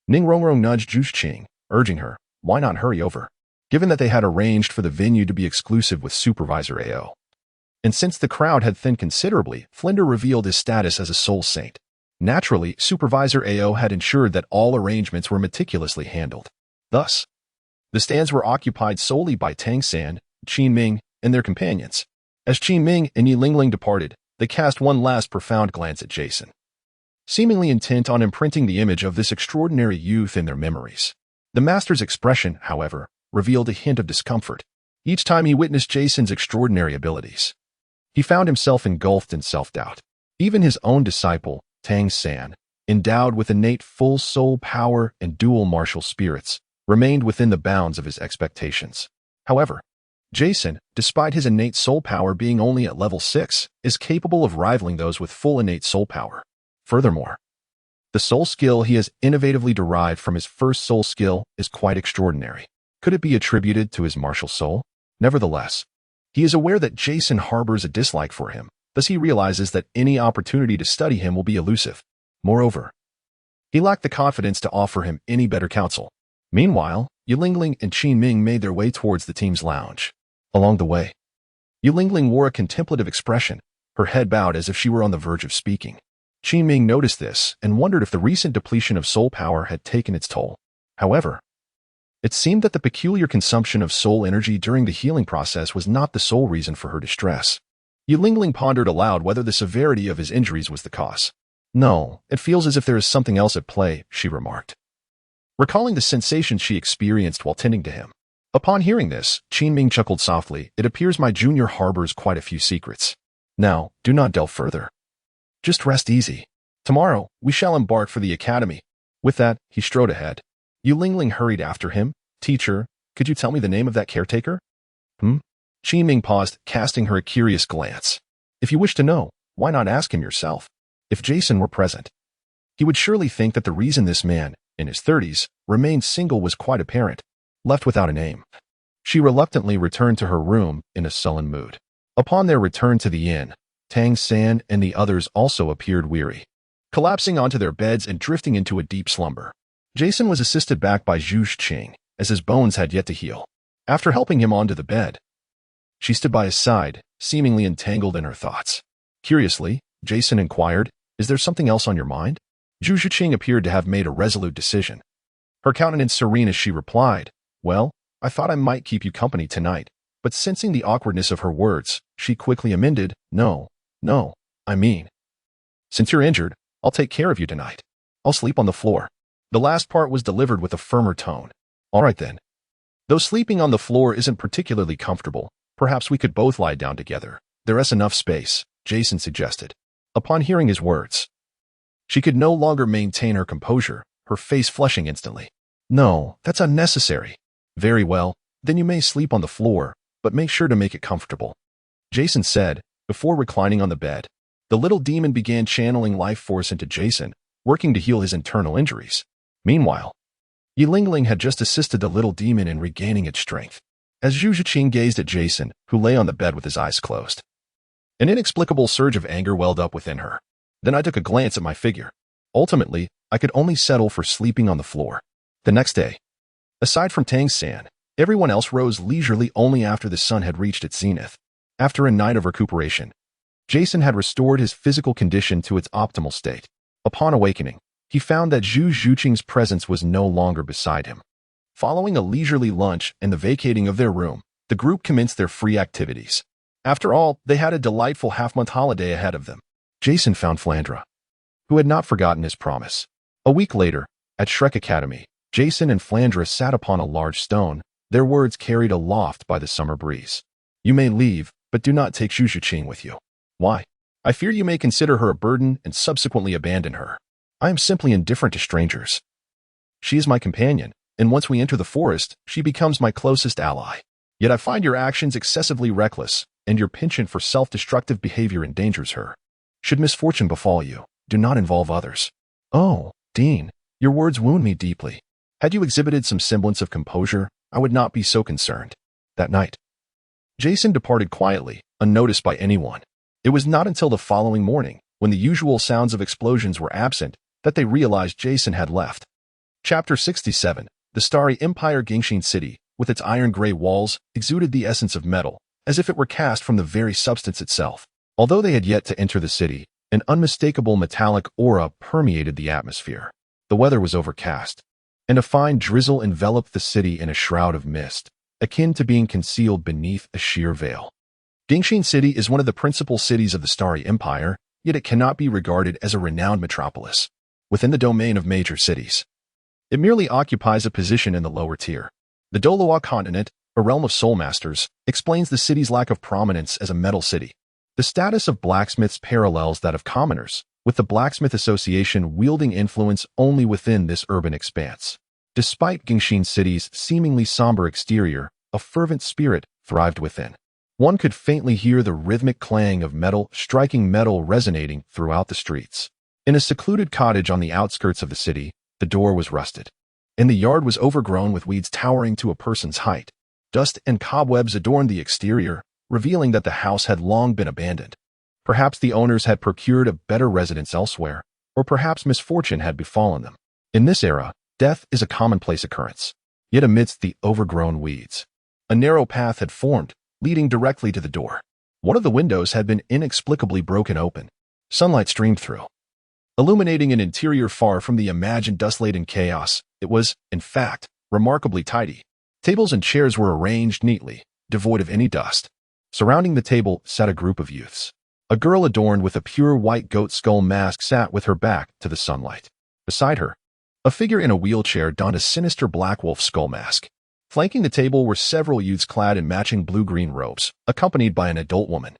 Ning Rongrong nudged Zhu Qing, urging her, why not hurry over? Given that they had arranged for the venue to be exclusive with Supervisor AO. And since the crowd had thinned considerably, Plunder revealed his status as a soul saint. Naturally, Supervisor Ao had ensured that all arrangements were meticulously handled. Thus, the stands were occupied solely by Tang San, Qin Ming, and their companions. As Qin Ming and Yi Lingling departed, they cast one last profound glance at Jason, seemingly intent on imprinting the image of this extraordinary youth in their memories. The master's expression, however, revealed a hint of discomfort each time he witnessed Jason's extraordinary abilities. He found himself engulfed in self-doubt. Even his own disciple, Tang San, endowed with innate full soul power and dual martial spirits, remained within the bounds of his expectations. However, Jason, despite his innate soul power being only at level 6, is capable of rivaling those with full innate soul power. Furthermore, the soul skill he has innovatively derived from his first soul skill is quite extraordinary. Could it be attributed to his martial soul? Nevertheless, he is aware that Jason harbors a dislike for him, thus he realizes that any opportunity to study him will be elusive. Moreover, he lacked the confidence to offer him any better counsel. Meanwhile, Yi Lingling and Qin Ming made their way towards the team's lounge. Along the way, Yi Lingling wore a contemplative expression, her head bowed as if she were on the verge of speaking. Qin Ming noticed this and wondered if the recent depletion of soul power had taken its toll. However, it seemed that the peculiar consumption of soul energy during the healing process was not the sole reason for her distress. Yi Lingling pondered aloud whether the severity of his injuries was the cause. No, it feels as if there is something else at play, she remarked, recalling the sensations she experienced while tending to him. Upon hearing this, Qin Ming chuckled softly. It appears my junior harbors quite a few secrets. Now, do not delve further. Just rest easy. Tomorrow, we shall embark for the academy. With that, he strode ahead. Yi Lingling hurried after him. Teacher, could you tell me the name of that caretaker? Qin Ming paused, casting her a curious glance. If you wish to know, why not ask him yourself? If Jason were present, he would surely think that the reason this man, in his 30s, remained single was quite apparent. Left without a name, she reluctantly returned to her room in a sullen mood. Upon their return to the inn, Tang San and the others also appeared weary, collapsing onto their beds and drifting into a deep slumber. Jason was assisted back by Zhu Qing, as his bones had yet to heal. After helping him onto the bed, she stood by his side, seemingly entangled in her thoughts. Curiously, Jason inquired, "Is there something else on your mind?" Zhu Qing appeared to have made a resolute decision. Her countenance serene as she replied, "Well, I thought I might keep you company tonight." But sensing the awkwardness of her words, she quickly amended, No, I mean, since you're injured, I'll take care of you tonight. I'll sleep on the floor." The last part was delivered with a firmer tone. "All right then. Though sleeping on the floor isn't particularly comfortable, perhaps we could both lie down together. There's enough space," Jason suggested. Upon hearing his words, she could no longer maintain her composure, her face flushing instantly. "No, that's unnecessary." "Very well, then you may sleep on the floor, but make sure to make it comfortable," Jason said, before reclining on the bed. The little demon began channeling life force into Jason, working to heal his internal injuries. Meanwhile, Yi Lingling had just assisted the little demon in regaining its strength. As Zhu Qing gazed at Jason, who lay on the bed with his eyes closed, an inexplicable surge of anger welled up within her. Then I took a glance at my figure. Ultimately, I could only settle for sleeping on the floor. The next day, aside from Tang San, everyone else rose leisurely only after the sun had reached its zenith. After a night of recuperation, Jason had restored his physical condition to its optimal state. Upon awakening, he found that Zhu Qing's presence was no longer beside him. Following a leisurely lunch and the vacating of their room, the group commenced their free activities. After all, they had a delightful half-month holiday ahead of them. Jason found Flandra, who had not forgotten his promise. A week later, at Shrek Academy, Jason and Flandra sat upon a large stone, their words carried aloft by the summer breeze. "You may leave, but do not take Zhu Qing with you." "Why?" "I fear you may consider her a burden and subsequently abandon her." "I am simply indifferent to strangers. She is my companion, and once we enter the forest, she becomes my closest ally. Yet I find your actions excessively reckless, and your penchant for self-destructive behavior endangers her. Should misfortune befall you, do not involve others." "Oh, Dean, your words wound me deeply. Had you exhibited some semblance of composure, I would not be so concerned." That night, Jason departed quietly, unnoticed by anyone. It was not until the following morning, when the usual sounds of explosions were absent, that they realized Jason had left. Chapter 67. The starry Empire Gingxin City, with its iron-gray walls, exuded the essence of metal, as if it were cast from the very substance itself. Although they had yet to enter the city, an unmistakable metallic aura permeated the atmosphere. The weather was overcast, and a fine drizzle enveloped the city in a shroud of mist, akin to being concealed beneath a sheer veil. Gingxin City is one of the principal cities of the Starry Empire, yet it cannot be regarded as a renowned metropolis within the domain of major cities. It merely occupies a position in the lower tier. The Douluo continent, a realm of soul masters, explains the city's lack of prominence as a metal city. The status of blacksmiths parallels that of commoners, with the Blacksmith Association wielding influence only within this urban expanse. Despite Gingxin City's seemingly somber exterior, a fervent spirit thrived within. One could faintly hear the rhythmic clang of metal striking metal resonating throughout the streets. In a secluded cottage on the outskirts of the city, the door was rusted, and the yard was overgrown with weeds towering to a person's height. Dust and cobwebs adorned the exterior, revealing that the house had long been abandoned. Perhaps the owners had procured a better residence elsewhere, or perhaps misfortune had befallen them. In this era, death is a commonplace occurrence. Yet amidst the overgrown weeds, a narrow path had formed, leading directly to the door. One of the windows had been inexplicably broken open. Sunlight streamed through, illuminating an interior far from the imagined dust-laden chaos. It was, in fact, remarkably tidy. Tables and chairs were arranged neatly, devoid of any dust. Surrounding the table sat a group of youths. A girl adorned with a pure white goat skull mask sat with her back to the sunlight. Beside her, a figure in a wheelchair donned a sinister black wolf skull mask. Flanking the table were several youths clad in matching blue-green robes, accompanied by an adult woman.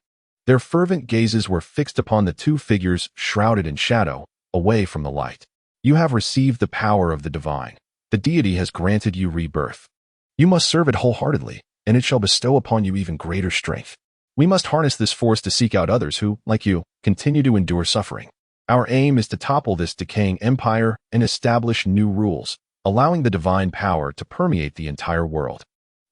Their fervent gazes were fixed upon the two figures shrouded in shadow, away from the light. You have received the power of the divine. The deity has granted you rebirth. You must serve it wholeheartedly, and it shall bestow upon you even greater strength. We must harness this force to seek out others who, like you, continue to endure suffering. Our aim is to topple this decaying empire and establish new rules, allowing the divine power to permeate the entire world.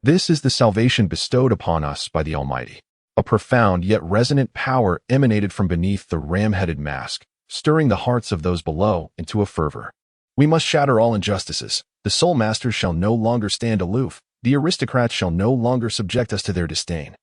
This is the salvation bestowed upon us by the Almighty. A profound yet resonant power emanated from beneath the ram-headed mask, stirring the hearts of those below into a fervor. We must shatter all injustices. The soul masters shall no longer stand aloof. The aristocrats shall no longer subject us to their disdain,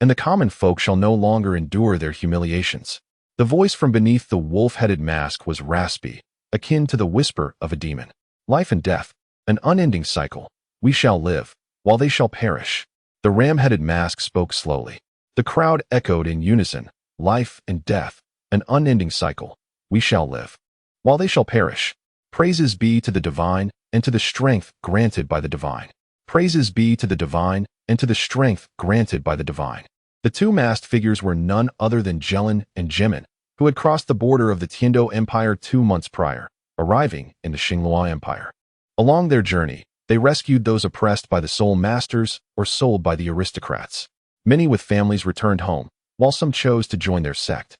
and the common folk shall no longer endure their humiliations. The voice from beneath the wolf-headed mask was raspy, akin to the whisper of a demon. Life and death, an unending cycle. We shall live, while they shall perish. The ram-headed mask spoke slowly. The crowd echoed in unison. Life and death, an unending cycle. We shall live, while they shall perish. Praises be to the divine, and to the strength granted by the divine. Praises be to the divine, and to the strength granted by the divine. The two masked figures were none other than Jelin and Jimin, who had crossed the border of the Tiando Empire 2 months prior, arriving in the Xinglua Empire. Along their journey, they rescued those oppressed by the soul masters or sold by the aristocrats. Many with families returned home, while some chose to join their sect.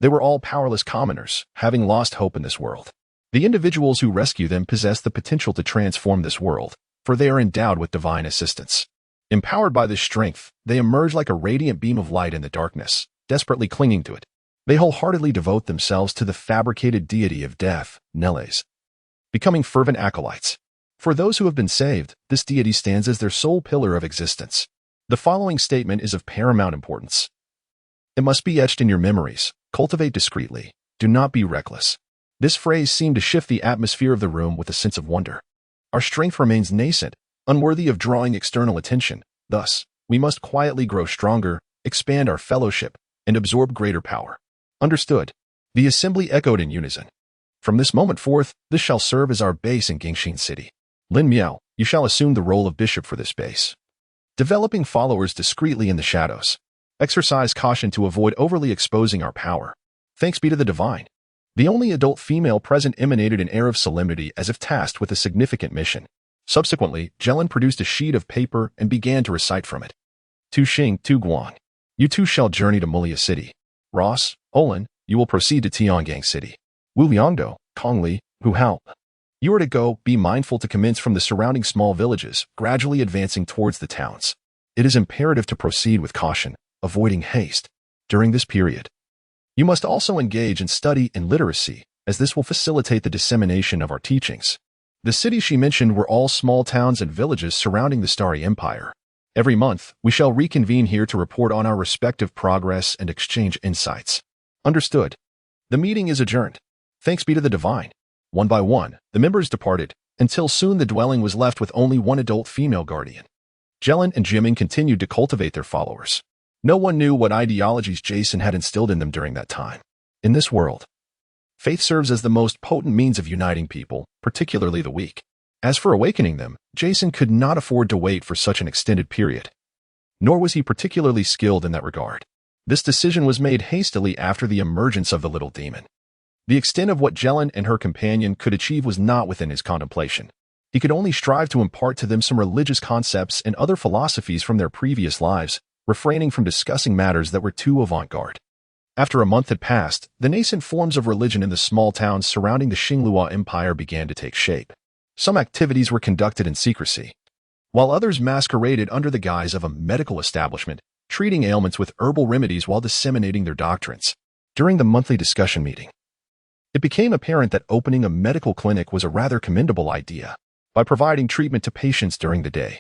They were all powerless commoners, having lost hope in this world. The individuals who rescue them possess the potential to transform this world, for they are endowed with divine assistance. Empowered by this strength, they emerge like a radiant beam of light in the darkness, desperately clinging to it. They wholeheartedly devote themselves to the fabricated deity of death, Neles, becoming fervent acolytes. For those who have been saved, this deity stands as their sole pillar of existence. The following statement is of paramount importance. It must be etched in your memories. Cultivate discreetly. Do not be reckless. This phrase seemed to shift the atmosphere of the room with a sense of wonder. Our strength remains nascent, unworthy of drawing external attention. Thus, we must quietly grow stronger, expand our fellowship, and absorb greater power. Understood. The assembly echoed in unison. From this moment forth, this shall serve as our base in Gingxin City. Lin Miao, you shall assume the role of bishop for this base. Developing followers discreetly in the shadows. Exercise caution to avoid overly exposing our power. Thanks be to the divine. The only adult female present emanated an air of solemnity as if tasked with a significant mission. Subsequently, Jelin produced a sheet of paper and began to recite from it. Tu Xing, Tu Guang. You two shall journey to Mulia City. Ross, Olin, you will proceed to Tiangang City. Wu Liangdo, Kongli, Hu Hao. You are to go, be mindful to commence from the surrounding small villages, gradually advancing towards the towns. It is imperative to proceed with caution, avoiding haste. During this period, you must also engage in study and literacy, as this will facilitate the dissemination of our teachings. The cities she mentioned were all small towns and villages surrounding the Starry Empire. Every month, we shall reconvene here to report on our respective progress and exchange insights. Understood. The meeting is adjourned. Thanks be to the divine. One by one, the members departed, until soon the dwelling was left with only one adult female guardian. Jelen and Jimin continued to cultivate their followers. No one knew what ideologies Jason had instilled in them during that time. In this world, faith serves as the most potent means of uniting people, particularly the weak. As for awakening them, Jason could not afford to wait for such an extended period. Nor was he particularly skilled in that regard. This decision was made hastily after the emergence of the little demon. The extent of what Jelen and her companion could achieve was not within his contemplation. He could only strive to impart to them some religious concepts and other philosophies from their previous lives, refraining from discussing matters that were too avant-garde. After a month had passed, the nascent forms of religion in the small towns surrounding the Xinglua Empire began to take shape. Some activities were conducted in secrecy, while others masqueraded under the guise of a medical establishment, treating ailments with herbal remedies while disseminating their doctrines. During the monthly discussion meeting, it became apparent that opening a medical clinic was a rather commendable idea. By providing treatment to patients during the day,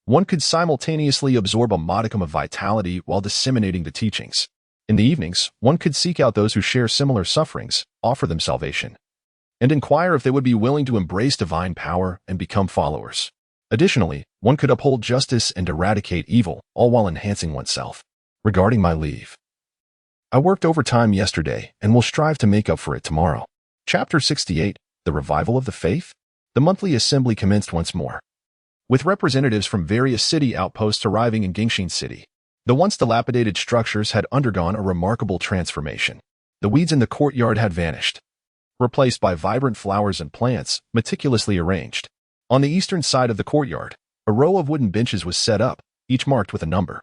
one could simultaneously absorb a modicum of vitality while disseminating the teachings. In the evenings, one could seek out those who share similar sufferings, offer them salvation, and inquire if they would be willing to embrace divine power and become followers. Additionally, one could uphold justice and eradicate evil, all while enhancing oneself. Regarding my leave, I worked overtime yesterday and will strive to make up for it tomorrow. Chapter 68, The Revival of the Faith? The monthly assembly commenced once more, with representatives from various city outposts arriving in Gingxin City. The once dilapidated structures had undergone a remarkable transformation. The weeds in the courtyard had vanished, replaced by vibrant flowers and plants, meticulously arranged. On the eastern side of the courtyard, a row of wooden benches was set up, each marked with a number.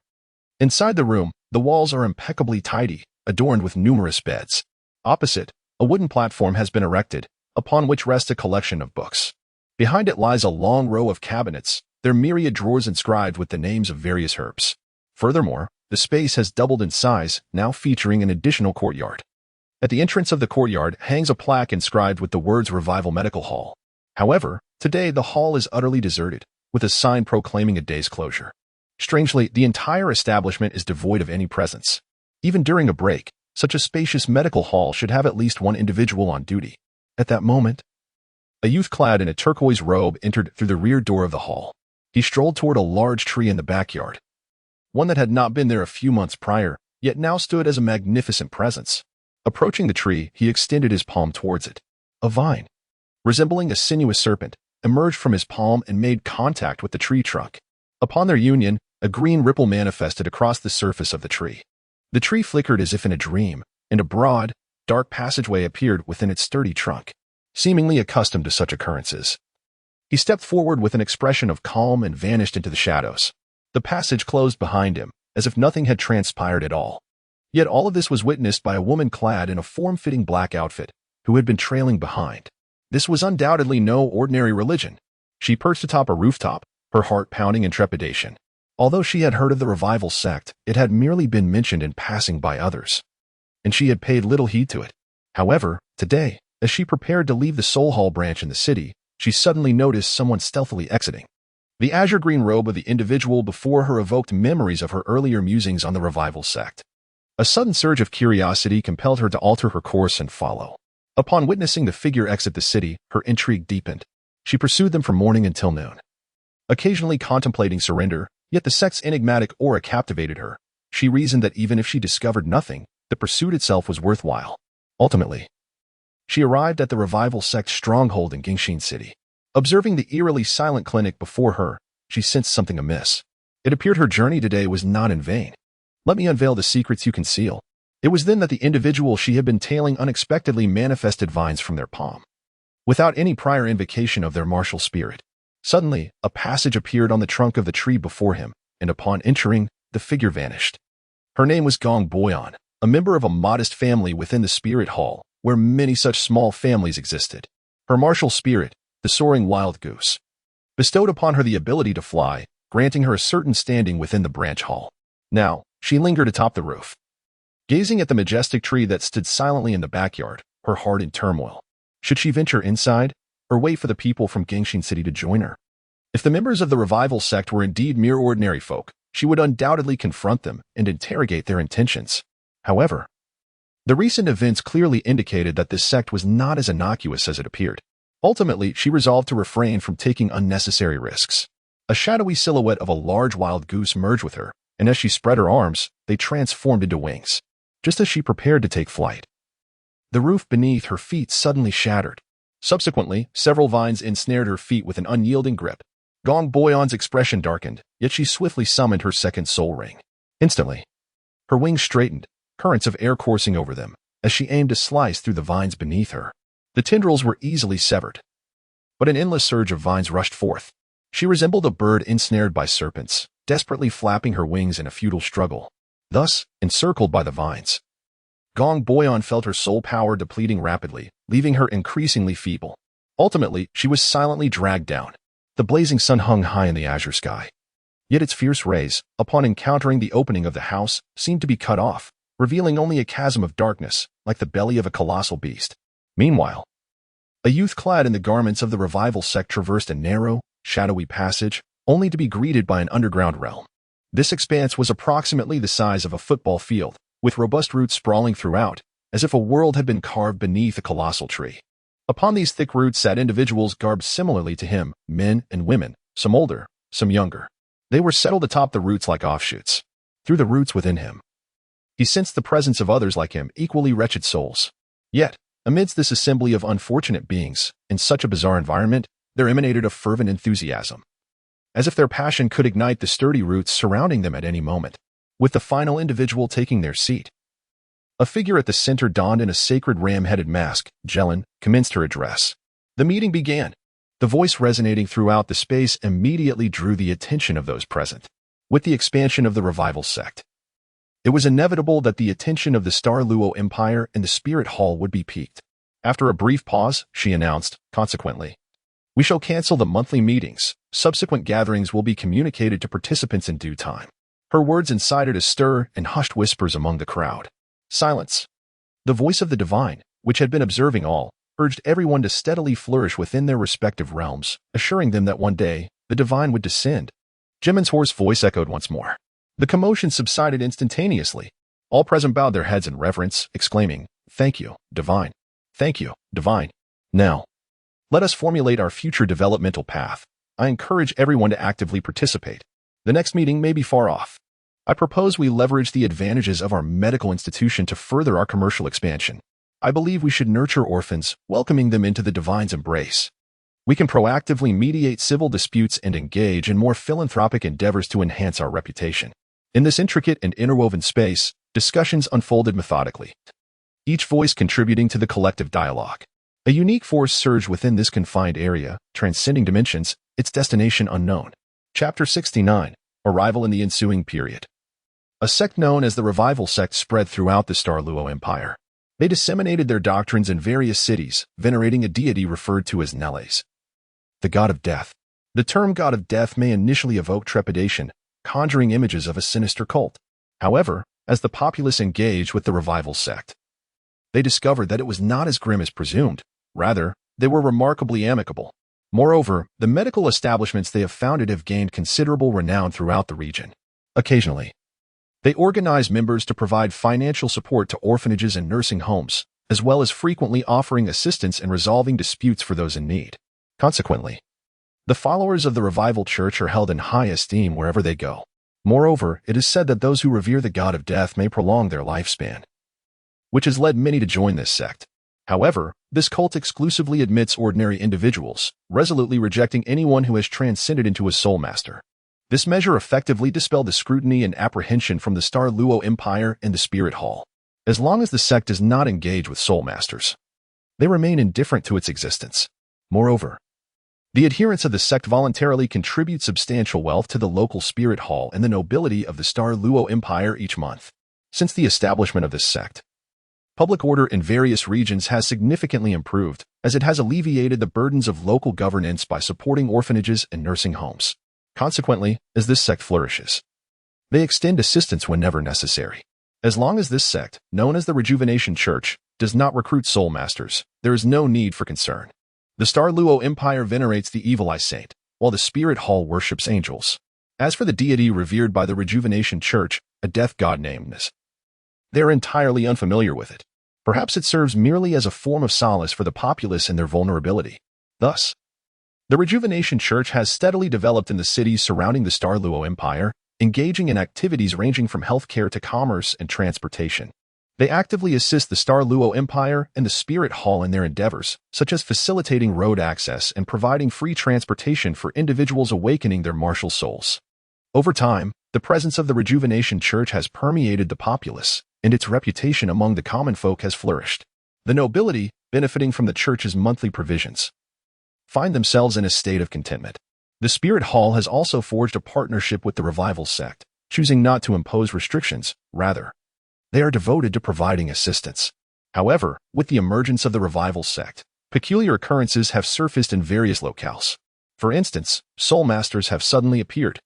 Inside the room, the walls are impeccably tidy, adorned with numerous beds. Opposite, a wooden platform has been erected, upon which rests a collection of books. Behind it lies a long row of cabinets, their myriad drawers inscribed with the names of various herbs. Furthermore, the space has doubled in size, now featuring an additional courtyard. At the entrance of the courtyard hangs a plaque inscribed with the words Revival Medical Hall. However, today the hall is utterly deserted, with a sign proclaiming a day's closure. Strangely, the entire establishment is devoid of any presence. Even during a break, such a spacious medical hall should have at least one individual on duty. At that moment, a youth clad in a turquoise robe entered through the rear door of the hall. He strolled toward a large tree in the backyard, one that had not been there a few months prior, yet now stood as a magnificent presence. Approaching the tree, he extended his palm towards it. A vine, resembling a sinuous serpent, emerged from his palm and made contact with the tree trunk. Upon their union, a green ripple manifested across the surface of the tree. The tree flickered as if in a dream, and a broad, dark passageway appeared within its sturdy trunk. Seemingly accustomed to such occurrences, he stepped forward with an expression of calm and vanished into the shadows. The passage closed behind him, as if nothing had transpired at all. Yet all of this was witnessed by a woman clad in a form-fitting black outfit, who had been trailing behind. This was undoubtedly no ordinary religion. She perched atop a rooftop, her heart pounding in trepidation. Although she had heard of the revival sect, it had merely been mentioned in passing by others, and she had paid little heed to it. However, today, as she prepared to leave the Soul Hall branch in the city, she suddenly noticed someone stealthily exiting. The azure-green robe of the individual before her evoked memories of her earlier musings on the revival sect. A sudden surge of curiosity compelled her to alter her course and follow. Upon witnessing the figure exit the city, her intrigue deepened. She pursued them from morning until noon, occasionally contemplating surrender, yet the sect's enigmatic aura captivated her. She reasoned that even if she discovered nothing, the pursuit itself was worthwhile. Ultimately, she arrived at the revival sect's stronghold in Gingxin City. Observing the eerily silent clinic before her, she sensed something amiss. It appeared her journey today was not in vain. Let me unveil the secrets you conceal. It was then that the individual she had been tailing unexpectedly manifested vines from their palm. Without any prior invocation of their martial spirit, suddenly, a passage appeared on the trunk of the tree before him, and upon entering, the figure vanished. Her name was Gong Boyan, a member of a modest family within the Spirit Hall, where many such small families existed. Her martial spirit, the soaring wild goose, bestowed upon her the ability to fly, granting her a certain standing within the branch hall. Now, she lingered atop the roof, gazing at the majestic tree that stood silently in the backyard, her heart in turmoil. Should she venture inside, or wait for the people from Gingxin City to join her? If the members of the revival sect were indeed mere ordinary folk, she would undoubtedly confront them and interrogate their intentions. However, the recent events clearly indicated that this sect was not as innocuous as it appeared. Ultimately, she resolved to refrain from taking unnecessary risks. A shadowy silhouette of a large wild goose merged with her, and as she spread her arms, they transformed into wings. Just as she prepared to take flight, the roof beneath her feet suddenly shattered. Subsequently, several vines ensnared her feet with an unyielding grip. Gong Boyon's expression darkened, yet she swiftly summoned her second soul ring. Instantly, her wings straightened, currents of air coursing over them, as she aimed to slice through the vines beneath her. The tendrils were easily severed, but an endless surge of vines rushed forth. She resembled a bird ensnared by serpents, desperately flapping her wings in a futile struggle. Thus, encircled by the vines, Gong Boyon felt her soul power depleting rapidly, leaving her increasingly feeble. Ultimately, she was silently dragged down. The blazing sun hung high in the azure sky. Yet its fierce rays, upon encountering the opening of the house, seemed to be cut off, revealing only a chasm of darkness, like the belly of a colossal beast. Meanwhile, a youth clad in the garments of the revival sect traversed a narrow, shadowy passage, only to be greeted by an underground realm. This expanse was approximately the size of a football field, with robust roots sprawling throughout, as if a world had been carved beneath a colossal tree. Upon these thick roots sat individuals garbed similarly to him, men and women, some older, some younger. They were settled atop the roots like offshoots. Through the roots within him, he sensed the presence of others like him, equally wretched souls. Yet, amidst this assembly of unfortunate beings, in such a bizarre environment, there emanated a fervent enthusiasm, as if their passion could ignite the sturdy roots surrounding them at any moment. With the final individual taking their seat, a figure at the center donned in a sacred ram-headed mask, Jelen, commenced her address. The meeting began. The voice resonating throughout the space immediately drew the attention of those present. With the expansion of the revival sect, it was inevitable that the attention of the Douluo Empire and the Spirit Hall would be piqued. After a brief pause, she announced, consequently, "We shall cancel the monthly meetings. Subsequent gatherings will be communicated to participants in due time." Her words incited a stir and hushed whispers among the crowd. Silence. The voice of the divine, which had been observing all, urged everyone to steadily flourish within their respective realms, assuring them that one day, the divine would descend. Jimin's hoarse voice echoed once more. The commotion subsided instantaneously. All present bowed their heads in reverence, exclaiming, "Thank you, divine. Thank you, divine. Now, let us formulate our future developmental path. I encourage everyone to actively participate. The next meeting may be far off. I propose we leverage the advantages of our medical institution to further our commercial expansion. I believe we should nurture orphans, welcoming them into the divine's embrace. We can proactively mediate civil disputes and engage in more philanthropic endeavors to enhance our reputation." In this intricate and interwoven space, discussions unfolded methodically, each voice contributing to the collective dialogue. A unique force surged within this confined area, transcending dimensions, its destination unknown. Chapter 69. Arrival in the ensuing period. A sect known as the Revival Sect spread throughout the Douluo Empire. They disseminated their doctrines in various cities, venerating a deity referred to as Neles, the god of death. The term god of death may initially evoke trepidation, conjuring images of a sinister cult. However, as the populace engaged with the Revival Sect, they discovered that it was not as grim as presumed. Rather, they were remarkably amicable. Moreover, the medical establishments they have founded have gained considerable renown throughout the region. Occasionally, they organize members to provide financial support to orphanages and nursing homes, as well as frequently offering assistance in resolving disputes for those in need. Consequently, the followers of the Revival Church are held in high esteem wherever they go. Moreover, it is said that those who revere the god of death may prolong their lifespan, which has led many to join this sect. However, this cult exclusively admits ordinary individuals, resolutely rejecting anyone who has transcended into a soul master. This measure effectively dispelled the scrutiny and apprehension from the Douluo Empire and the Spirit Hall. As long as the sect does not engage with soul masters, they remain indifferent to its existence. Moreover, the adherents of the sect voluntarily contribute substantial wealth to the local Spirit Hall and the nobility of the Douluo Empire each month. Since the establishment of this sect, public order in various regions has significantly improved, as it has alleviated the burdens of local governance by supporting orphanages and nursing homes. Consequently, as this sect flourishes, they extend assistance whenever necessary. As long as this sect, known as the Rejuvenation Church, does not recruit soul masters, there is no need for concern. The Douluo Empire venerates the Evil Eye Saint, while the spirit hall worships angels. As for the deity revered by the Rejuvenation Church, a death god named Nis, they are entirely unfamiliar with it. Perhaps it serves merely as a form of solace for the populace in their vulnerability. Thus, the Rejuvenation Church has steadily developed in the cities surrounding the Douluo Empire, engaging in activities ranging from healthcare to commerce and transportation. They actively assist the Douluo Empire and the Spirit Hall in their endeavors, such as facilitating road access and providing free transportation for individuals awakening their martial souls. Over time, the presence of the Rejuvenation Church has permeated the populace, and its reputation among the common folk has flourished. The nobility, benefiting from the church's monthly provisions, find themselves in a state of contentment. The Spirit Hall has also forged a partnership with the Revival sect, choosing not to impose restrictions. Rather, they are devoted to providing assistance. However, with the emergence of the Revival sect, peculiar occurrences have surfaced in various locales. For instance, soul masters have suddenly appeared,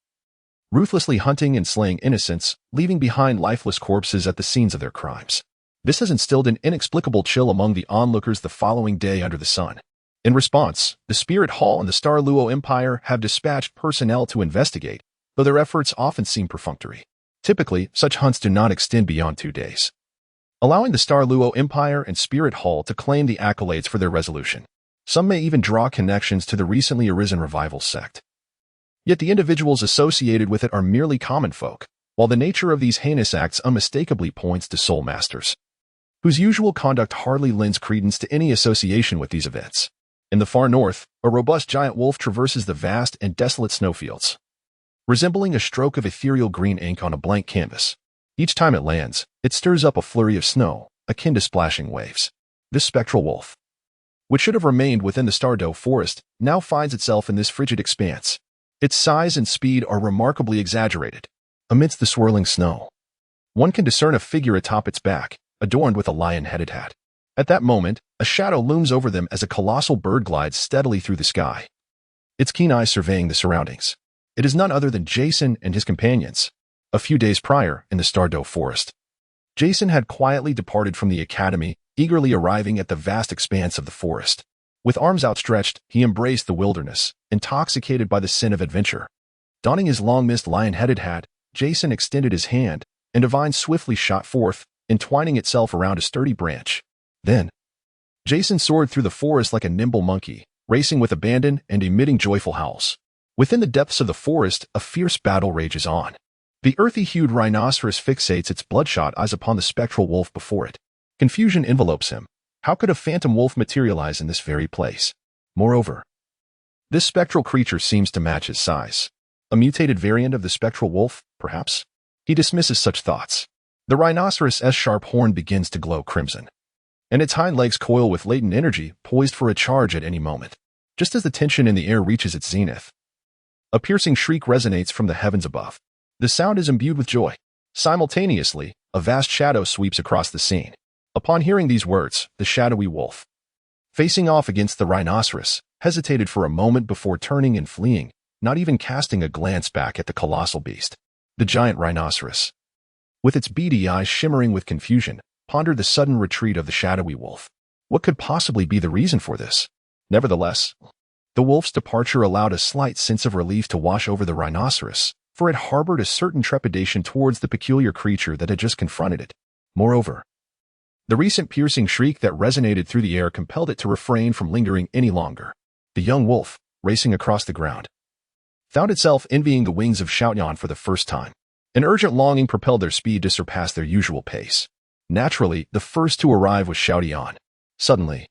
ruthlessly hunting and slaying innocents, leaving behind lifeless corpses at the scenes of their crimes. This has instilled an inexplicable chill among the onlookers the following day under the sun. In response, the Spirit Hall and the Douluo Empire have dispatched personnel to investigate, though their efforts often seem perfunctory. Typically, such hunts do not extend beyond 2 days, allowing the Douluo Empire and Spirit Hall to claim the accolades for their resolution. Some may even draw connections to the recently arisen Revival sect. Yet the individuals associated with it are merely common folk, while the nature of these heinous acts unmistakably points to soul masters, whose usual conduct hardly lends credence to any association with these events. In the far north, a robust giant wolf traverses the vast and desolate snowfields, resembling a stroke of ethereal green ink on a blank canvas. Each time it lands, it stirs up a flurry of snow, akin to splashing waves. This spectral wolf, which should have remained within the Douluo forest, now finds itself in this frigid expanse. Its size and speed are remarkably exaggerated. Amidst the swirling snow, one can discern a figure atop its back, adorned with a lion-headed hat. At that moment, a shadow looms over them as a colossal bird glides steadily through the sky, its keen eyes surveying the surroundings. It is none other than Jason and his companions. A few days prior, in the Douluo forest, Jason had quietly departed from the academy, eagerly arriving at the vast expanse of the forest. With arms outstretched, he embraced the wilderness, intoxicated by the sin of adventure. Donning his long-missed lion-headed hat, Jason extended his hand, and a vine swiftly shot forth, entwining itself around a sturdy branch. Then, Jason soared through the forest like a nimble monkey, racing with abandon and emitting joyful howls. Within the depths of the forest, a fierce battle rages on. The earthy-hued rhinoceros fixates its bloodshot eyes upon the spectral wolf before it. Confusion envelopes him. How could a phantom wolf materialize in this very place? Moreover, this spectral creature seems to match his size. A mutated variant of the spectral wolf, perhaps? He dismisses such thoughts. The rhinoceros' sharp horn begins to glow crimson, and its hind legs coil with latent energy, poised for a charge at any moment. Just as the tension in the air reaches its zenith, a piercing shriek resonates from the heavens above. The sound is imbued with joy. Simultaneously, a vast shadow sweeps across the scene. Upon hearing these words, the shadowy wolf, facing off against the rhinoceros, hesitated for a moment before turning and fleeing, not even casting a glance back at the colossal beast. The giant rhinoceros, with its beady eyes shimmering with confusion, pondered the sudden retreat of the shadowy wolf. What could possibly be the reason for this? Nevertheless, the wolf's departure allowed a slight sense of relief to wash over the rhinoceros, for it harbored a certain trepidation towards the peculiar creature that had just confronted it. Moreover, the recent piercing shriek that resonated through the air compelled it to refrain from lingering any longer. The young wolf, racing across the ground, found itself envying the wings of Xiao for the first time. An urgent longing propelled their speed to surpass their usual pace. Naturally, the first to arrive was Xiao. Suddenly,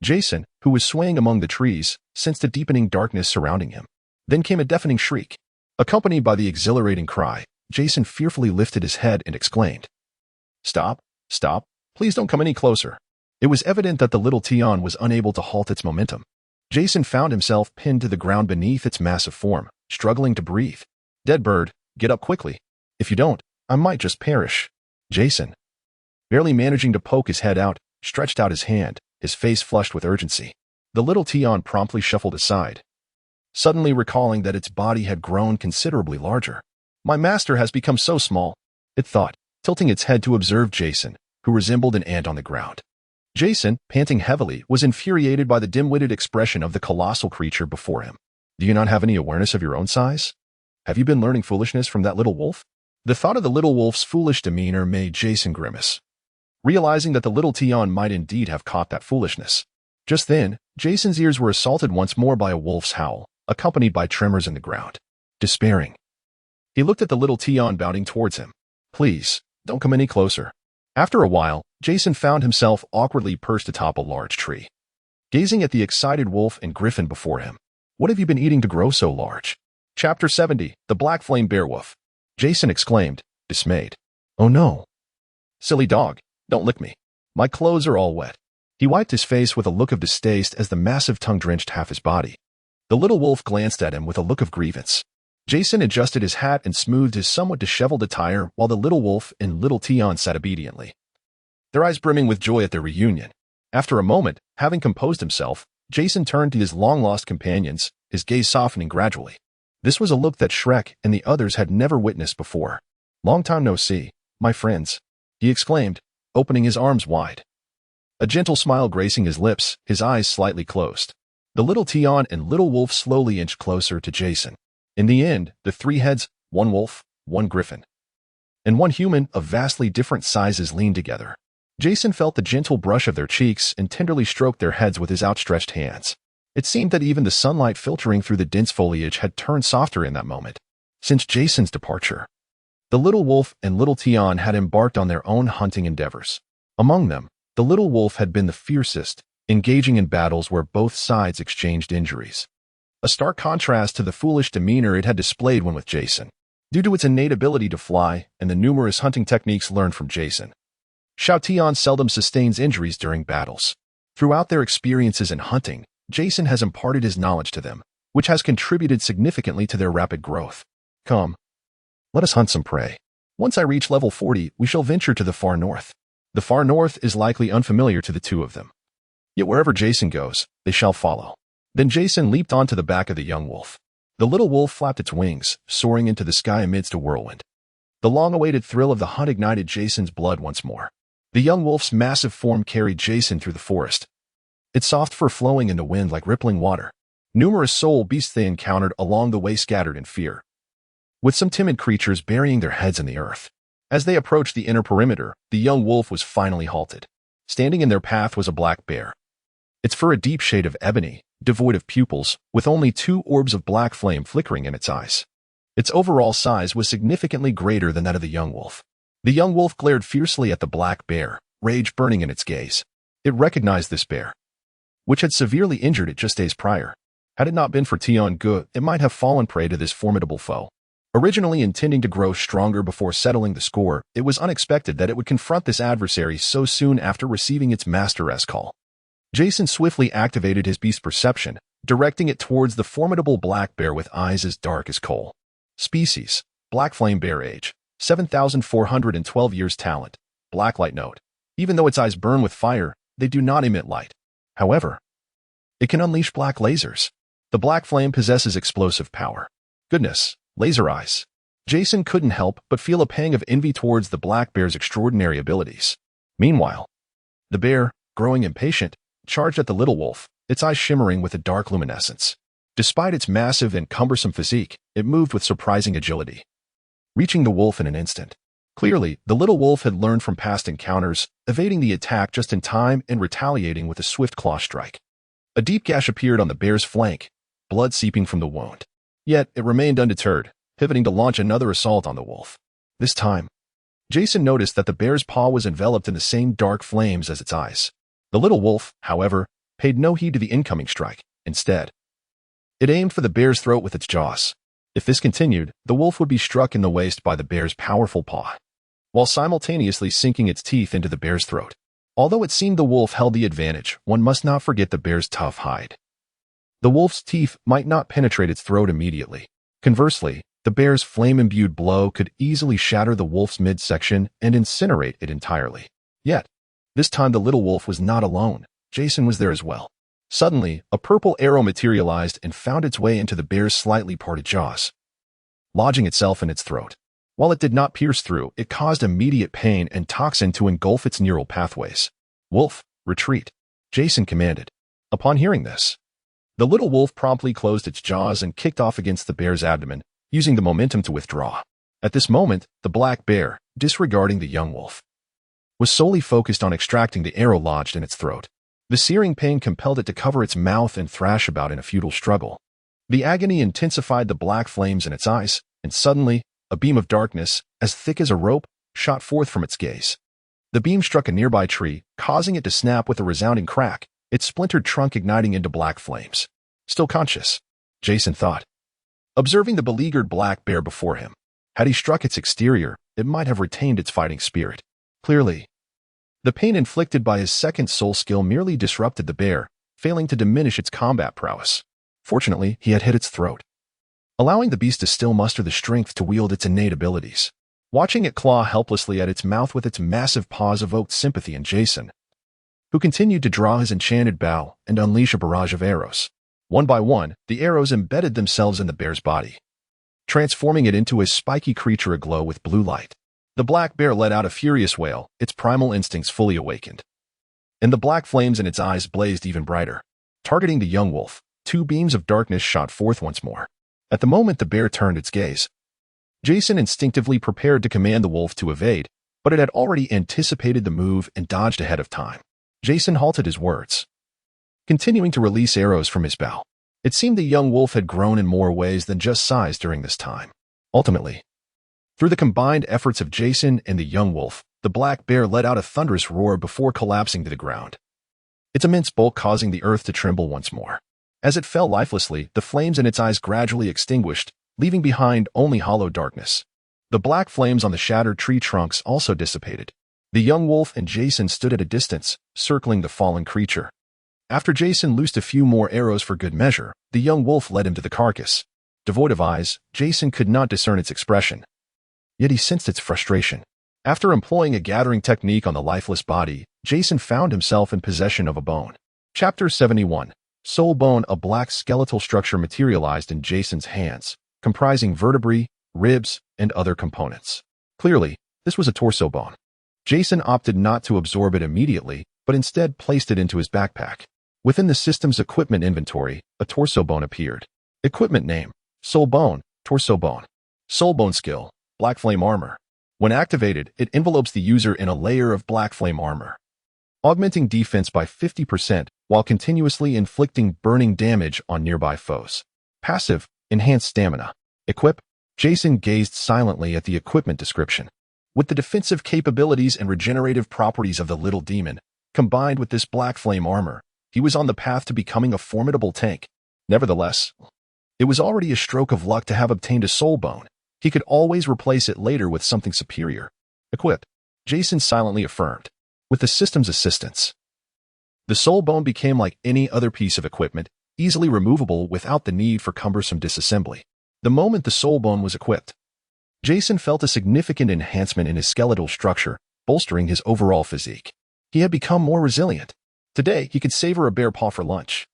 Jason, who was swaying among the trees, sensed a deepening darkness surrounding him. Then came a deafening shriek. Accompanied by the exhilarating cry, Jason fearfully lifted his head and exclaimed, "Stop, stop, please don't come any closer." It was evident that the little Tian was unable to halt its momentum. Jason found himself pinned to the ground beneath its massive form, struggling to breathe. "Dead bird, get up quickly. If you don't, I might just perish." Jason, barely managing to poke his head out, stretched out his hand, his face flushed with urgency. The little Tian promptly shuffled aside, suddenly recalling that its body had grown considerably larger. "My master has become so small," it thought, tilting its head to observe Jason, who resembled an ant on the ground. Jason, panting heavily, was infuriated by the dim-witted expression of the colossal creature before him. Do you not have any awareness of your own size? Have you been learning foolishness from that little wolf? The thought of the little wolf's foolish demeanor made Jason grimace, realizing that the little Tian might indeed have caught that foolishness. Just then, Jason's ears were assaulted once more by a wolf's howl, accompanied by tremors in the ground. Despairing, he looked at the little Tian bounding towards him. Please, don't come any closer. After a while, Jason found himself awkwardly perched atop a large tree, gazing at the excited wolf and griffin before him. What have you been eating to grow so large? Chapter 70, The Black Flame Bearwolf. Jason exclaimed, dismayed. Oh no. Silly dog, don't lick me. My clothes are all wet. He wiped his face with a look of distaste as the massive tongue drenched half his body. The little wolf glanced at him with a look of grievance. Jason adjusted his hat and smoothed his somewhat disheveled attire while the little wolf and little Tian sat obediently, their eyes brimming with joy at their reunion. After a moment, having composed himself, Jason turned to his long-lost companions, his gaze softening gradually. This was a look that Shrek and the others had never witnessed before. Long time no see, my friends, he exclaimed, opening his arms wide. A gentle smile gracing his lips, his eyes slightly closed. The little Tian and little wolf slowly inched closer to Jason. In the end, the three heads, one wolf, one griffin, and one human of vastly different sizes leaned together. Jason felt the gentle brush of their cheeks and tenderly stroked their heads with his outstretched hands. It seemed that even the sunlight filtering through the dense foliage had turned softer in that moment. Since Jason's departure, the little wolf and little Tian had embarked on their own hunting endeavors. Among them, the little wolf had been the fiercest, engaging in battles where both sides exchanged injuries. A stark contrast to the foolish demeanor it had displayed when with Jason, due to its innate ability to fly and the numerous hunting techniques learned from Jason. Xiao Tian seldom sustains injuries during battles. Throughout their experiences in hunting, Jason has imparted his knowledge to them, which has contributed significantly to their rapid growth. Come, let us hunt some prey. Once I reach level 40, we shall venture to the far north. The far north is likely unfamiliar to the two of them. Yet wherever Jason goes, they shall follow. Then Jason leaped onto the back of the young wolf. The little wolf flapped its wings, soaring into the sky amidst a whirlwind. The long-awaited thrill of the hunt ignited Jason's blood once more. The young wolf's massive form carried Jason through the forest, its soft fur flowing in the wind like rippling water. Numerous soul beasts they encountered along the way scattered in fear, with some timid creatures burying their heads in the earth. As they approached the inner perimeter, the young wolf was finally halted. Standing in their path was a black bear, its fur a deep shade of ebony, devoid of pupils, with only 2 orbs of black flame flickering in its eyes. Its overall size was significantly greater than that of the young wolf. The young wolf glared fiercely at the black bear, rage burning in its gaze. It recognized this bear, which had severely injured it just days prior. Had it not been for Tian Gu, it might have fallen prey to this formidable foe. Originally intending to grow stronger before settling the score, it was unexpected that it would confront this adversary so soon after receiving its master's call. Jason swiftly activated his beast perception, directing it towards the formidable black bear with eyes as dark as coal. Species: Black Flame Bear. Age: 7,412 years. Talent: Black Light Note. Even though its eyes burn with fire, they do not emit light. However, it can unleash black lasers. The black flame possesses explosive power. Goodness, laser eyes. Jason couldn't help but feel a pang of envy towards the black bear's extraordinary abilities. Meanwhile, the bear, growing impatient, charged at the little wolf, its eyes shimmering with a dark luminescence. Despite its massive and cumbersome physique, it moved with surprising agility, reaching the wolf in an instant. Clearly, the little wolf had learned from past encounters, evading the attack just in time and retaliating with a swift claw strike. A deep gash appeared on the bear's flank, blood seeping from the wound. Yet, it remained undeterred, pivoting to launch another assault on the wolf. This time, Jason noticed that the bear's paw was enveloped in the same dark flames as its eyes. The little wolf, however, paid no heed to the incoming strike. Instead, it aimed for the bear's throat with its jaws. If this continued, the wolf would be struck in the waist by the bear's powerful paw, while simultaneously sinking its teeth into the bear's throat. Although it seemed the wolf held the advantage, one must not forget the bear's tough hide. The wolf's teeth might not penetrate its throat immediately. Conversely, the bear's flame-imbued blow could easily shatter the wolf's midsection and incinerate it entirely. Yet, this time the little wolf was not alone. Jason was there as well. Suddenly, a purple arrow materialized and found its way into the bear's slightly parted jaws, lodging itself in its throat. While it did not pierce through, it caused immediate pain and toxin to engulf its neural pathways. Wolf, retreat, Jason commanded. Upon hearing this, The little wolf promptly closed its jaws and kicked off against the bear's abdomen, using the momentum to withdraw. At this moment, the black bear, disregarding the young wolf, was solely focused on extracting the arrow lodged in its throat. The searing pain compelled it to cover its mouth and thrash about in a futile struggle. The agony intensified the black flames in its eyes, and suddenly, a beam of darkness, as thick as a rope, shot forth from its gaze. The beam struck a nearby tree, causing it to snap with a resounding crack, its splintered trunk igniting into black flames. Still conscious, Jason thought, observing the beleaguered black bear before him. Had he struck its exterior, it might have retained its fighting spirit. Clearly, the pain inflicted by his second soul skill merely disrupted the bear, failing to diminish its combat prowess. Fortunately, he had hit its throat, allowing the beast to still muster the strength to wield its innate abilities. Watching it claw helplessly at its mouth with its massive paws evoked sympathy in Jason, who continued to draw his enchanted bow and unleash a barrage of arrows. One by one, the arrows embedded themselves in the bear's body, transforming it into a spiky creature aglow with blue light. The black bear let out a furious wail, its primal instincts fully awakened, and the black flames in its eyes blazed even brighter. Targeting the young wolf, two beams of darkness shot forth once more. At the moment the bear turned its gaze, Jason instinctively prepared to command the wolf to evade, but it had already anticipated the move and dodged ahead of time. Jason halted his words, continuing to release arrows from his bow. It seemed the young wolf had grown in more ways than just size during this time. Ultimately, through the combined efforts of Jason and the young wolf, the black bear let out a thunderous roar before collapsing to the ground, its immense bulk causing the earth to tremble once more. As it fell lifelessly, the flames in its eyes gradually extinguished, leaving behind only hollow darkness. The black flames on the shattered tree trunks also dissipated. The young wolf and Jason stood at a distance, circling the fallen creature. After Jason loosed a few more arrows for good measure, the young wolf led him to the carcass. Devoid of eyes, Jason could not discern its expression, yet he sensed its frustration. After employing a gathering technique on the lifeless body, Jason found himself in possession of a bone. Chapter 71. Soul Bone. A black skeletal structure materialized in Jason's hands, comprising vertebrae, ribs, and other components. Clearly, this was a torso bone. Jason opted not to absorb it immediately, but instead placed it into his backpack. Within the system's equipment inventory, a torso bone appeared. Equipment name: Soul Bone, Torso Bone. Soul Bone skill: Black Flame Armor. When activated, it envelopes the user in a layer of black flame armor, augmenting defense by 50% while continuously inflicting burning damage on nearby foes. Passive: Enhanced Stamina. Equip. Jason gazed silently at the equipment description. With the defensive capabilities and regenerative properties of the little demon, combined with this black flame armor, he was on the path to becoming a formidable tank. Nevertheless, it was already a stroke of luck to have obtained a soul bone. He could always replace it later with something superior. Equip. Jason silently affirmed. With the system's assistance, the soul bone became like any other piece of equipment, easily removable without the need for cumbersome disassembly. The moment the soul bone was equipped, Jason felt a significant enhancement in his skeletal structure, bolstering his overall physique. He had become more resilient. Today, he could savor a bear paw for lunch.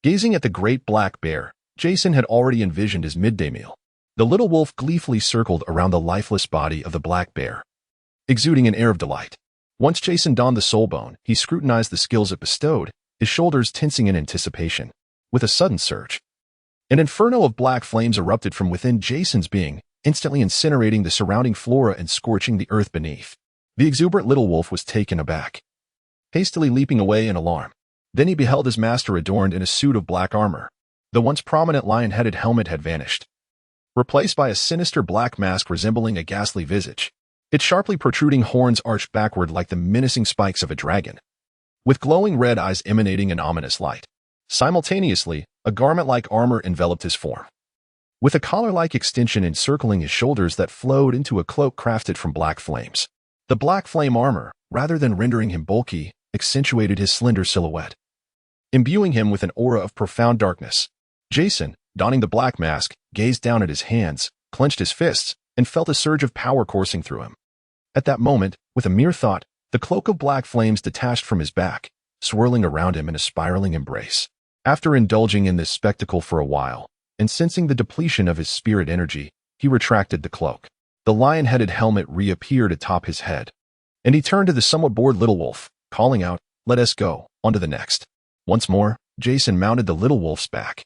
Gazing at the great black bear, Jason had already envisioned his midday meal. The little wolf gleefully circled around the lifeless body of the black bear, exuding an air of delight. Once Jason donned the soul bone, he scrutinized the skills it bestowed, his shoulders tensing in anticipation. With a sudden surge, an inferno of black flames erupted from within Jason's being, instantly incinerating the surrounding flora and scorching the earth beneath. The exuberant little wolf was taken aback, hastily leaping away in alarm. Then he beheld his master adorned in a suit of black armor. The once prominent lion-headed helmet had vanished, replaced by a sinister black mask resembling a ghastly visage, its sharply protruding horns arched backward like the menacing spikes of a dragon, with glowing red eyes emanating an ominous light. Simultaneously, a garment-like armor enveloped his form, with a collar-like extension encircling his shoulders that flowed into a cloak crafted from black flames. The black flame armor, rather than rendering him bulky, accentuated his slender silhouette, imbuing him with an aura of profound darkness. Jason, donning the black mask, gazed down at his hands, clenched his fists, and felt a surge of power coursing through him. At that moment, with a mere thought, the cloak of black flames detached from his back, swirling around him in a spiraling embrace. After indulging in this spectacle for a while, and sensing the depletion of his spirit energy, he retracted the cloak. The lion-headed helmet reappeared atop his head, and he turned to the somewhat bored little wolf, calling out, "Let us go, on to the next." Once more, Jason mounted the little wolf's back,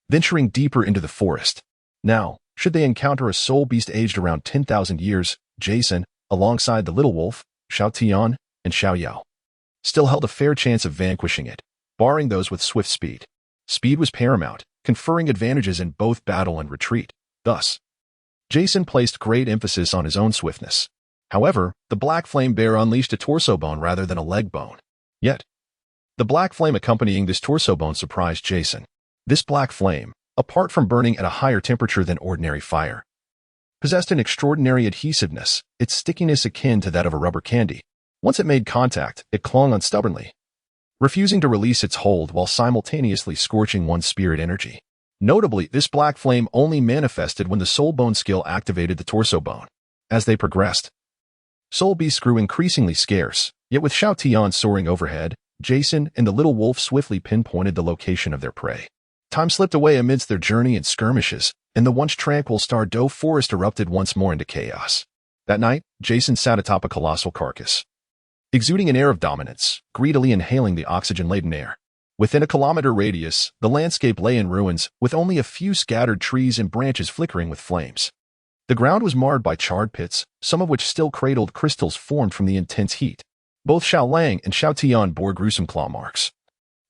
venturing deeper into the forest. Now, should they encounter a soul beast aged around 10,000 years, Jason, alongside the little wolf, Xiao Tian, and Xiao Yao, still held a fair chance of vanquishing it, barring those with swift speed. Speed was paramount, conferring advantages in both battle and retreat. Thus, Jason placed great emphasis on his own swiftness. However, the black flame bear unleashed a torso bone rather than a leg bone. Yet, the black flame accompanying this torso bone surprised Jason. This black flame, apart from burning at a higher temperature than ordinary fire, possessed an extraordinary adhesiveness, its stickiness akin to that of a rubber candy. Once it made contact, it clung on stubbornly, refusing to release its hold while simultaneously scorching one's spirit energy. Notably, this black flame only manifested when the soul bone skill activated the torso bone. As they progressed, soul beasts grew increasingly scarce, yet with Xiao Tian soaring overhead, Jason and the little wolf swiftly pinpointed the location of their prey. Time slipped away amidst their journey and skirmishes, and the once tranquil Douluo forest erupted once more into chaos. That night, Jason sat atop a colossal carcass, exuding an air of dominance, greedily inhaling the oxygen-laden air. Within a kilometer radius, the landscape lay in ruins, with only a few scattered trees and branches flickering with flames. The ground was marred by charred pits, some of which still cradled crystals formed from the intense heat. Both Xiao Lang and Xiao Tian bore gruesome claw marks,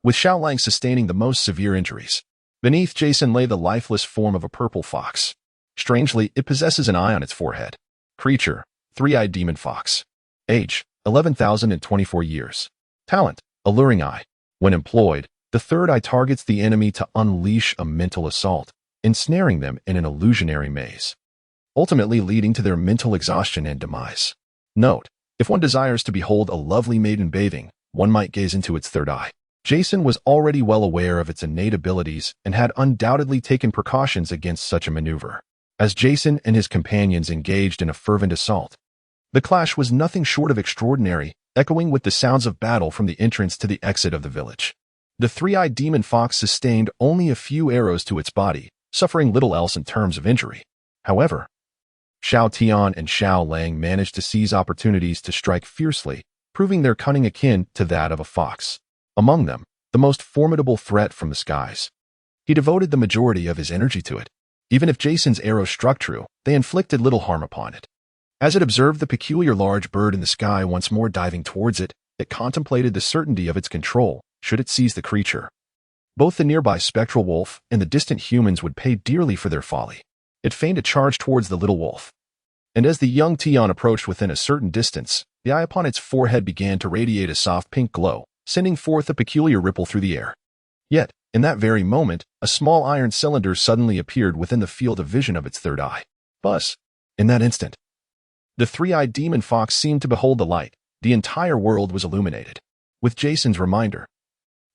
with Xiao Lang sustaining the most severe injuries. Beneath Jason lay the lifeless form of a purple fox. Strangely, it possesses an eye on its forehead. Creature, three-eyed demon fox. Age, 11,024 years. Talent, alluring eye. When employed, the third eye targets the enemy to unleash a mental assault, ensnaring them in an illusionary maze, ultimately leading to their mental exhaustion and demise. Note, if one desires to behold a lovely maiden bathing, one might gaze into its third eye. Jason was already well aware of its innate abilities and had undoubtedly taken precautions against such a maneuver. As Jason and his companions engaged in a fervent assault, the clash was nothing short of extraordinary, echoing with the sounds of battle from the entrance to the exit of the village. The three-eyed demon fox sustained only a few arrows to its body, suffering little else in terms of injury. However, Xiao Tian and Xiao Lang managed to seize opportunities to strike fiercely, proving their cunning akin to that of a fox. Among them, the most formidable threat from the skies. He devoted the majority of his energy to it. Even if Jason's arrows struck true, they inflicted little harm upon it. As it observed the peculiar large bird in the sky once more diving towards it, it contemplated the certainty of its control, should it seize the creature. Both the nearby spectral wolf and the distant humans would pay dearly for their folly. It feigned a charge towards the little wolf. And as the young Tian approached within a certain distance, the eye upon its forehead began to radiate a soft pink glow, sending forth a peculiar ripple through the air. Yet, in that very moment, a small iron cylinder suddenly appeared within the field of vision of its third eye. Buzz! In that instant, the three-eyed demon fox seemed to behold the light. The entire world was illuminated. With Jason's reminder,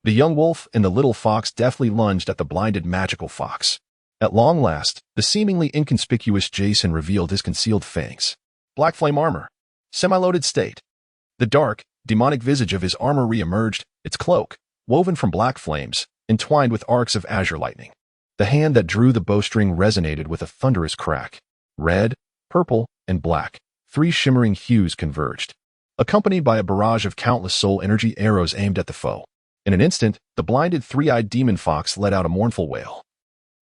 the young wolf and the little fox deftly lunged at the blinded magical fox. At long last, the seemingly inconspicuous Jason revealed his concealed fangs. Black flame armor. Semi-loaded state. The dark, demonic visage of his armor re-emerged, its cloak, woven from black flames, entwined with arcs of azure lightning. The hand that drew the bowstring resonated with a thunderous crack. Red, purple, and black, three shimmering hues converged, accompanied by a barrage of countless soul energy arrows aimed at the foe. In an instant, the blinded three-eyed demon fox let out a mournful wail,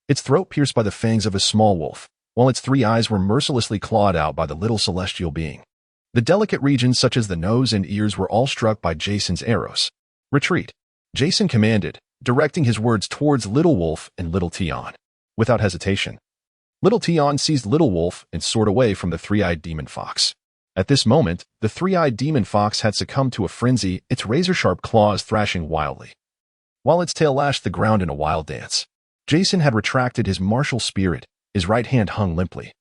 its throat pierced by the fangs of a small wolf, while its three eyes were mercilessly clawed out by the little celestial being. The delicate regions such as the nose and ears were all struck by Jason's arrows. Retreat, Jason commanded, directing his words towards Little Wolf and Little Tian. Without hesitation, Little Tian seized Little Wolf and soared away from the three-eyed demon fox. At this moment, the three-eyed demon fox had succumbed to a frenzy, its razor-sharp claws thrashing wildly, while its tail lashed the ground in a wild dance. Jason had retracted his martial spirit, his right hand hung limply,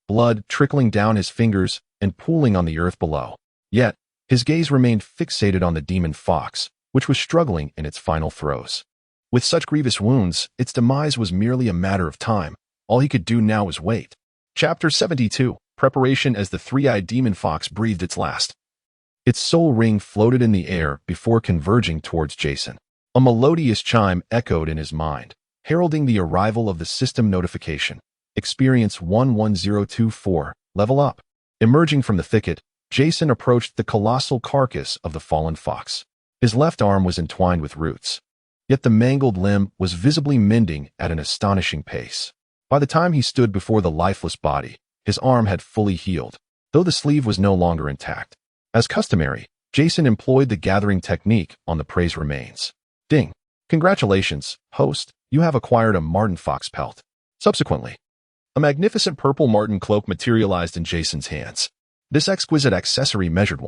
blood trickling down his fingers and pooling on the earth below. Yet, his gaze remained fixated on the demon fox, which was struggling in its final throes. With such grievous wounds, its demise was merely a matter of time. All he could do now was wait. Chapter 72, Preparation. As the three-eyed demon fox breathed its last, its soul ring floated in the air before converging towards Jason. A melodious chime echoed in his mind, heralding the arrival of the system notification. Experience 11024, level up. Emerging from the thicket, Jason approached the colossal carcass of the fallen fox. His left arm was entwined with roots, Yet the mangled limb was visibly mending at an astonishing pace. By the time he stood before the lifeless body, his arm had fully healed, though the sleeve was no longer intact. As customary, Jason employed the gathering technique on the prey's remains. Ding! Congratulations, host, you have acquired a marten fox pelt. Subsequently, a magnificent purple marten cloak materialized in Jason's hands. This exquisite accessory measured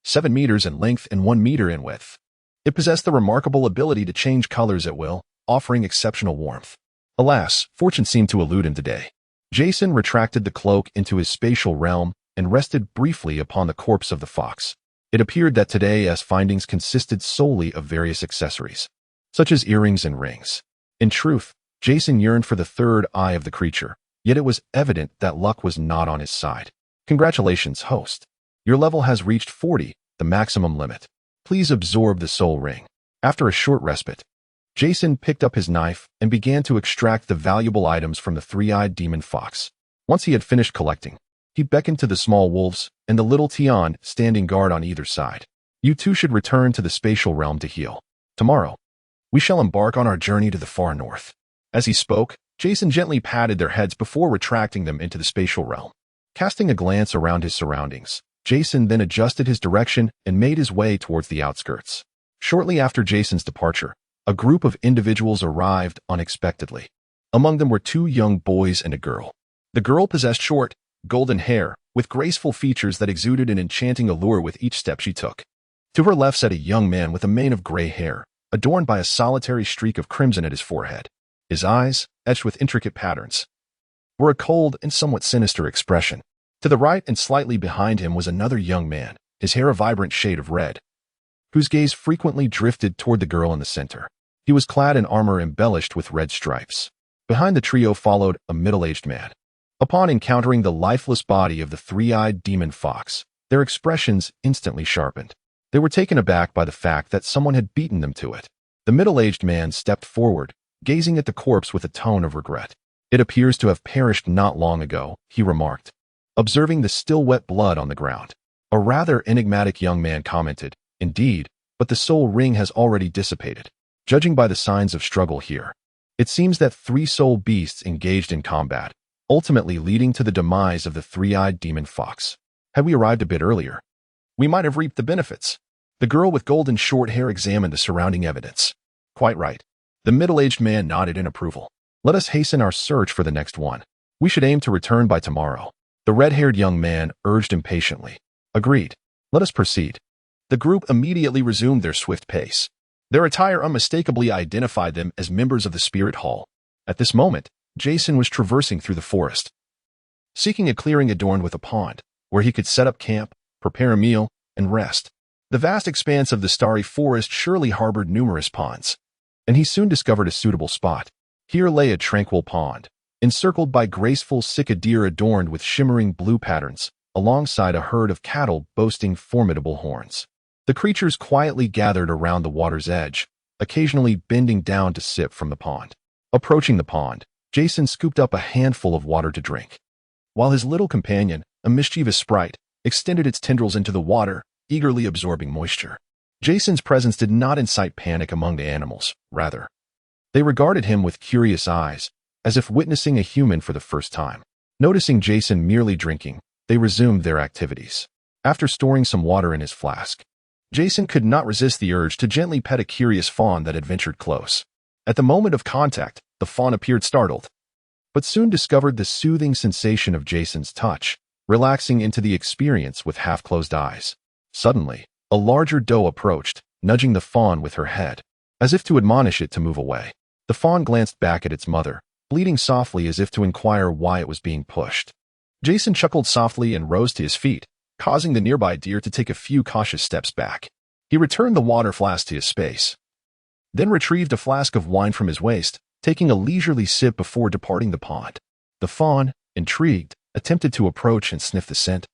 7 meters in length and 1 meter in width. It possessed the remarkable ability to change colors at will, offering exceptional warmth. Alas, fortune seemed to elude him today. Jason retracted the cloak into his spatial realm and rested briefly upon the corpse of the fox. It appeared that today's findings consisted solely of various accessories, such as earrings and rings. In truth, Jason yearned for the third eye of the creature, yet it was evident that luck was not on his side. Congratulations, host. Your level has reached 40, the maximum limit. Please absorb the soul ring. After a short respite, Jason picked up his knife and began to extract the valuable items from the three-eyed demon fox. Once he had finished collecting, he beckoned to the small wolves and the little Tian standing guard on either side. You two should return to the spatial realm to heal. Tomorrow, we shall embark on our journey to the far north. As he spoke, Jason gently patted their heads before retracting them into the spatial realm. Casting a glance around his surroundings, Jason then adjusted his direction and made his way towards the outskirts. Shortly after Jason's departure, a group of individuals arrived unexpectedly. Among them were 2 young boys and a girl. The girl possessed short, golden hair, with graceful features that exuded an enchanting allure with each step she took. To her left sat a young man with a mane of gray hair, adorned by a solitary streak of crimson at his forehead. His eyes, etched with intricate patterns, were a cold and somewhat sinister expression. To the right and slightly behind him was another young man, his hair a vibrant shade of red, whose gaze frequently drifted toward the girl in the center. He was clad in armor embellished with red stripes. Behind the trio followed a middle-aged man. Upon encountering the lifeless body of the three-eyed demon fox, their expressions instantly sharpened. They were taken aback by the fact that someone had beaten them to it. The middle-aged man stepped forward, gazing at the corpse with a tone of regret. It appears to have perished not long ago, he remarked, observing the still wet blood on the ground. A rather enigmatic young man commented, Indeed, but the soul ring has already dissipated. Judging by the signs of struggle here, it seems that 3 soul beasts engaged in combat, ultimately leading to the demise of the three-eyed demon fox. Had we arrived a bit earlier, we might have reaped the benefits. The girl with golden short hair examined the surrounding evidence. Quite right. The middle-aged man nodded in approval. Let us hasten our search for the next one. We should aim to return by tomorrow. The red-haired young man urged impatiently. Agreed. Let us proceed. The group immediately resumed their swift pace. Their attire unmistakably identified them as members of the Spirit Hall. At this moment, Jason was traversing through the forest, seeking a clearing adorned with a pond, where he could set up camp, prepare a meal, and rest. The vast expanse of the starry forest surely harbored numerous ponds, and he soon discovered a suitable spot. Here lay a tranquil pond, encircled by graceful Sika deer adorned with shimmering blue patterns, alongside a herd of cattle boasting formidable horns. The creatures quietly gathered around the water's edge, occasionally bending down to sip from the pond. Approaching the pond, Jason scooped up a handful of water to drink, while his little companion, a mischievous sprite, extended its tendrils into the water, eagerly absorbing moisture. Jason's presence did not incite panic among the animals. Rather, they regarded him with curious eyes, as if witnessing a human for the first time. Noticing Jason merely drinking, they resumed their activities. After storing some water in his flask, Jason could not resist the urge to gently pet a curious fawn that had ventured close. At the moment of contact, the fawn appeared startled, but soon discovered the soothing sensation of Jason's touch, relaxing into the experience with half-closed eyes. Suddenly, a larger doe approached, nudging the fawn with her head, as if to admonish it to move away. The fawn glanced back at its mother, bleating softly as if to inquire why it was being pushed. Jason chuckled softly and rose to his feet, causing the nearby deer to take a few cautious steps back. He returned the water flask to his space, then retrieved a flask of wine from his waist, taking a leisurely sip before departing the pond. The fawn, intrigued, attempted to approach and sniff the scent,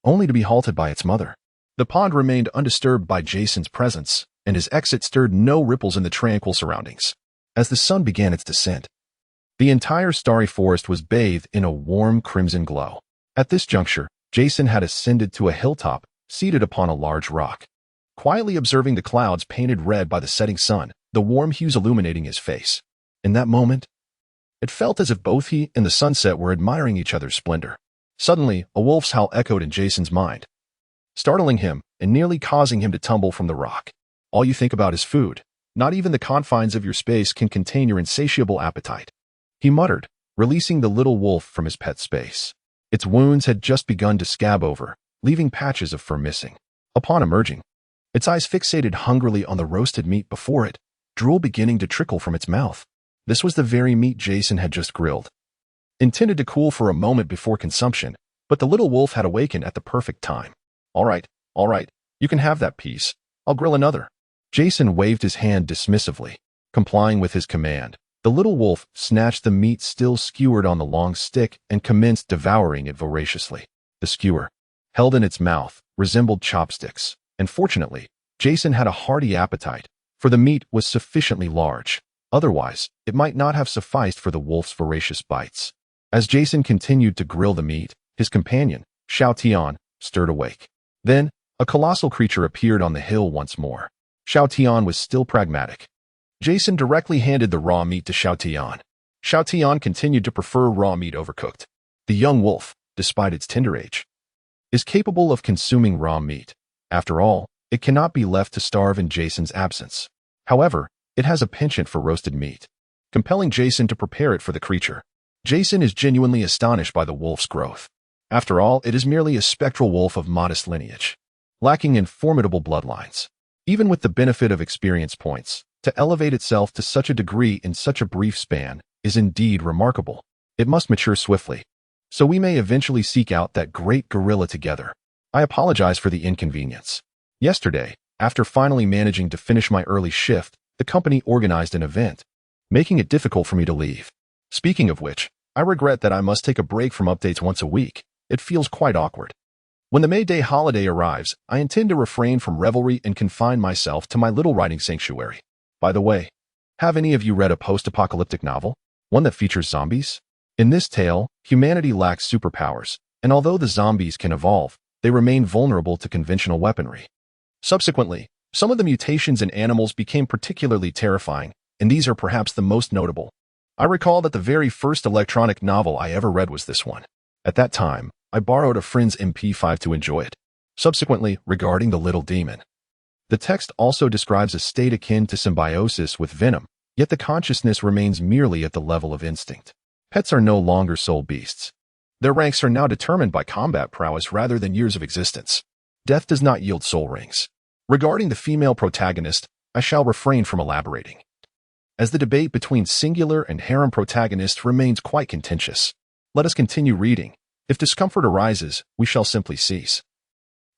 only to be halted by its mother. The pond remained undisturbed by Jason's presence, and his exit stirred no ripples in the tranquil surroundings. As the sun began its descent, the entire starry forest was bathed in a warm crimson glow. At this juncture, Jason had ascended to a hilltop, seated upon a large rock. Quietly observing the clouds painted red by the setting sun, the warm hues illuminating his face. In that moment, it felt as if both he and the sunset were admiring each other's splendor. Suddenly, a wolf's howl echoed in Jason's mind, startling him and nearly causing him to tumble from the rock. All you think about is food. Not even the confines of your space can contain your insatiable appetite, he muttered, releasing the little wolf from his pet space. Its wounds had just begun to scab over, leaving patches of fur missing. Upon emerging, its eyes fixated hungrily on the roasted meat before it, drool beginning to trickle from its mouth. This was the very meat Jason had just grilled, intended to cool for a moment before consumption, but the little wolf had awakened at the perfect time. All right, you can have that piece. I'll grill another. Jason waved his hand dismissively. Complying with his command, the little wolf snatched the meat still skewered on the long stick and commenced devouring it voraciously. The skewer, held in its mouth, resembled chopsticks, and fortunately, Jason had a hearty appetite, for the meat was sufficiently large. Otherwise, it might not have sufficed for the wolf's voracious bites. As Jason continued to grill the meat, his companion, Xiao Tian, stirred awake. Then, a colossal creature appeared on the hill once more. Xiao Tian was still pragmatic. Jason directly handed the raw meat to Xiao Tian. Xiao Tian continued to prefer raw meat overcooked. The young wolf, despite its tender age, is capable of consuming raw meat. After all, it cannot be left to starve in Jason's absence. However, it has a penchant for roasted meat, compelling Jason to prepare it for the creature. Jason is genuinely astonished by the wolf's growth. After all, it is merely a spectral wolf of modest lineage, lacking in formidable bloodlines. Even with the benefit of experience points, to elevate itself to such a degree in such a brief span is indeed remarkable. It must mature swiftly, so we may eventually seek out that great gorilla together. I apologize for the inconvenience. Yesterday, after finally managing to finish my early shift, the company organized an event, making it difficult for me to leave. Speaking of which, I regret that I must take a break from updates once a week. It feels quite awkward. When the May Day holiday arrives, I intend to refrain from revelry and confine myself to my little writing sanctuary. By the way, have any of you read a post-apocalyptic novel? One that features zombies? In this tale, humanity lacks superpowers, and although the zombies can evolve, they remain vulnerable to conventional weaponry. Subsequently, some of the mutations in animals became particularly terrifying, and these are perhaps the most notable. I recall that the very first electronic novel I ever read was this one. At that time, I borrowed a friend's MP5 to enjoy it. Subsequently, regarding the little demon, the text also describes a state akin to symbiosis with venom, yet the consciousness remains merely at the level of instinct. Pets are no longer soul beasts. Their ranks are now determined by combat prowess rather than years of existence. Death does not yield soul rings. Regarding the female protagonist, I shall refrain from elaborating, as the debate between singular and harem protagonists remains quite contentious. Let us continue reading. If discomfort arises, we shall simply cease.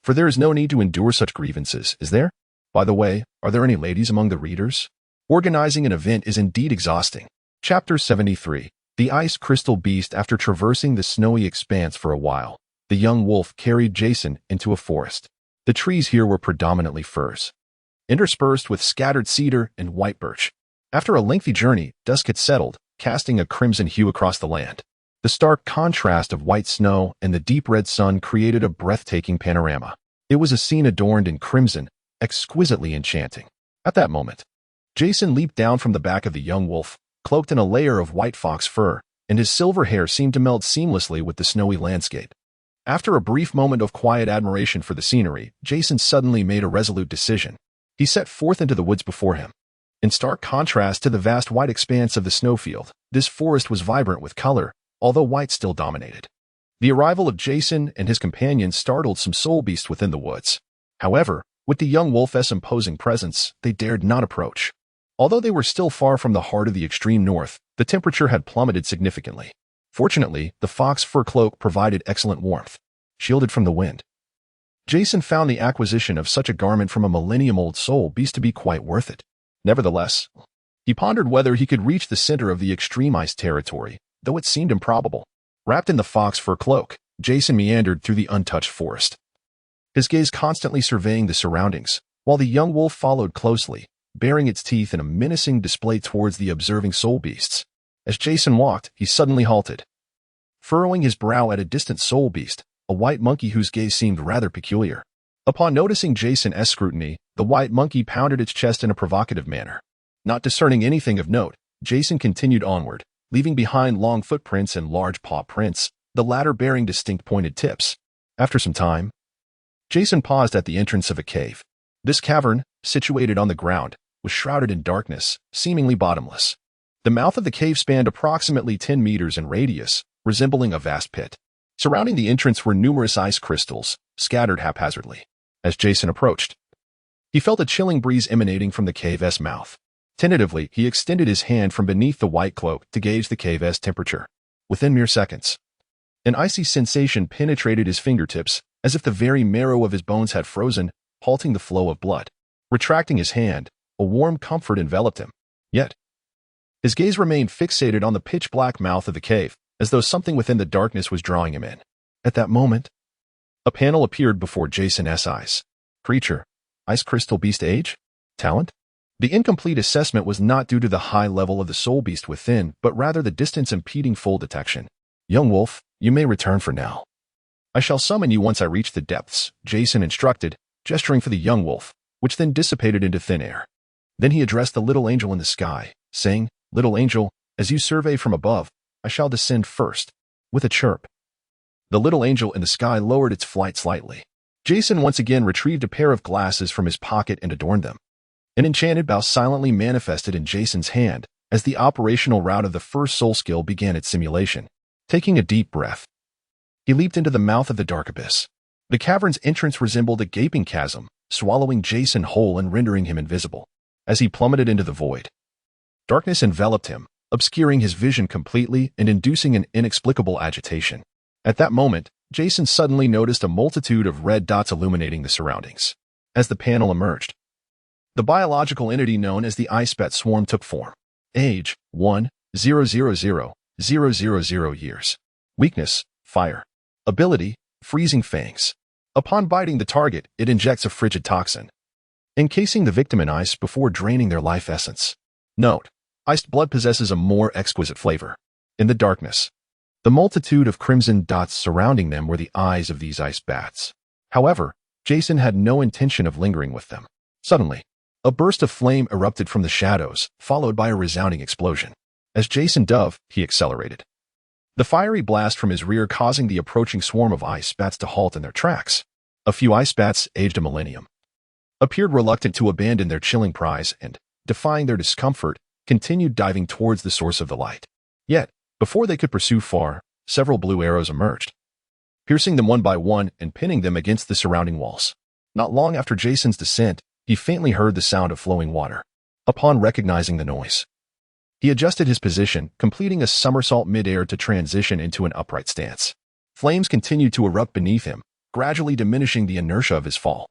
For there is no need to endure such grievances, is there? By the way, are there any ladies among the readers? Organizing an event is indeed exhausting. Chapter 73. The Ice Crystal Beast. After traversing the snowy expanse for a while, the young wolf carried Jason into a forest. The trees here were predominantly firs, interspersed with scattered cedar and white birch. After a lengthy journey, dusk had settled, casting a crimson hue across the land. The stark contrast of white snow and the deep red sun created a breathtaking panorama. It was a scene adorned in crimson, exquisitely enchanting. At that moment, Jason leaped down from the back of the young wolf, cloaked in a layer of white fox fur, and his silver hair seemed to meld seamlessly with the snowy landscape. After a brief moment of quiet admiration for the scenery, Jason suddenly made a resolute decision. He set forth into the woods before him. In stark contrast to the vast white expanse of the snowfield, this forest was vibrant with color, although white still dominated. The arrival of Jason and his companions startled some soul beasts within the woods. However, with the young wolf's imposing presence, they dared not approach. Although they were still far from the heart of the extreme north, the temperature had plummeted significantly. Fortunately, the fox fur cloak provided excellent warmth, shielded from the wind. Jason found the acquisition of such a garment from a millennium-old soul beast to be quite worth it. Nevertheless, he pondered whether he could reach the center of the extreme ice territory, though it seemed improbable. Wrapped in the fox fur cloak, Jason meandered through the untouched forest, his gaze constantly surveying the surroundings, while the young wolf followed closely, baring its teeth in a menacing display towards the observing soul beasts. As Jason walked, he suddenly halted, furrowing his brow at a distant soul beast, a white monkey whose gaze seemed rather peculiar. Upon noticing Jason's scrutiny, the white monkey pounded its chest in a provocative manner. Not discerning anything of note, Jason continued onward, leaving behind long footprints and large paw prints, the latter bearing distinct pointed tips. After some time, Jason paused at the entrance of a cave. This cavern, situated on the ground, was shrouded in darkness, seemingly bottomless. The mouth of the cave spanned approximately 10 meters in radius, resembling a vast pit. Surrounding the entrance were numerous ice crystals, scattered haphazardly. As Jason approached, he felt a chilling breeze emanating from the cave's mouth. Tentatively, he extended his hand from beneath the white cloak to gauge the cave's temperature. Within mere seconds, an icy sensation penetrated his fingertips, as if the very marrow of his bones had frozen, halting the flow of blood. Retracting his hand, a warm comfort enveloped him. Yet, his gaze remained fixated on the pitch-black mouth of the cave, as though something within the darkness was drawing him in. At that moment, a panel appeared before Jason's eyes. Creature, Ice Crystal Beast age? Talent? The incomplete assessment was not due to the high level of the soul beast within, but rather the distance impeding full detection. Young wolf, you may return for now. I shall summon you once I reach the depths, Jason instructed, gesturing for the young wolf, which then dissipated into thin air. Then he addressed the little angel in the sky, saying, Little angel, as you survey from above, I shall descend first. With a chirp, the little angel in the sky lowered its flight slightly. Jason once again retrieved a pair of glasses from his pocket and adorned them. An enchanted bow silently manifested in Jason's hand as the operational route of the first soul skill began its simulation. Taking a deep breath, he leaped into the mouth of the dark abyss. The cavern's entrance resembled a gaping chasm, swallowing Jason whole and rendering him invisible. As he plummeted into the void, darkness enveloped him, obscuring his vision completely and inducing an inexplicable agitation. At that moment, Jason suddenly noticed a multitude of red dots illuminating the surroundings. As the panel emerged, the biological entity known as the ice bat swarm took form. Age, 1,000,000 years. Weakness, fire. Ability, freezing fangs. Upon biting the target, it injects a frigid toxin, encasing the victim in ice before draining their life essence. Note: iced blood possesses a more exquisite flavor. In the darkness, the multitude of crimson dots surrounding them were the eyes of these ice bats. However, Jason had no intention of lingering with them. Suddenly, a burst of flame erupted from the shadows, followed by a resounding explosion. As Jason dove, he accelerated, the fiery blast from his rear causing the approaching swarm of ice bats to halt in their tracks. A few ice bats, aged a millennium, appeared reluctant to abandon their chilling prize and, defying their discomfort, continued diving towards the source of the light. Yet, before they could pursue far, several blue arrows emerged, piercing them one by one and pinning them against the surrounding walls. Not long after Jason's descent, he faintly heard the sound of flowing water. Upon recognizing the noise, he adjusted his position, completing a somersault mid-air to transition into an upright stance. Flames continued to erupt beneath him, gradually diminishing the inertia of his fall.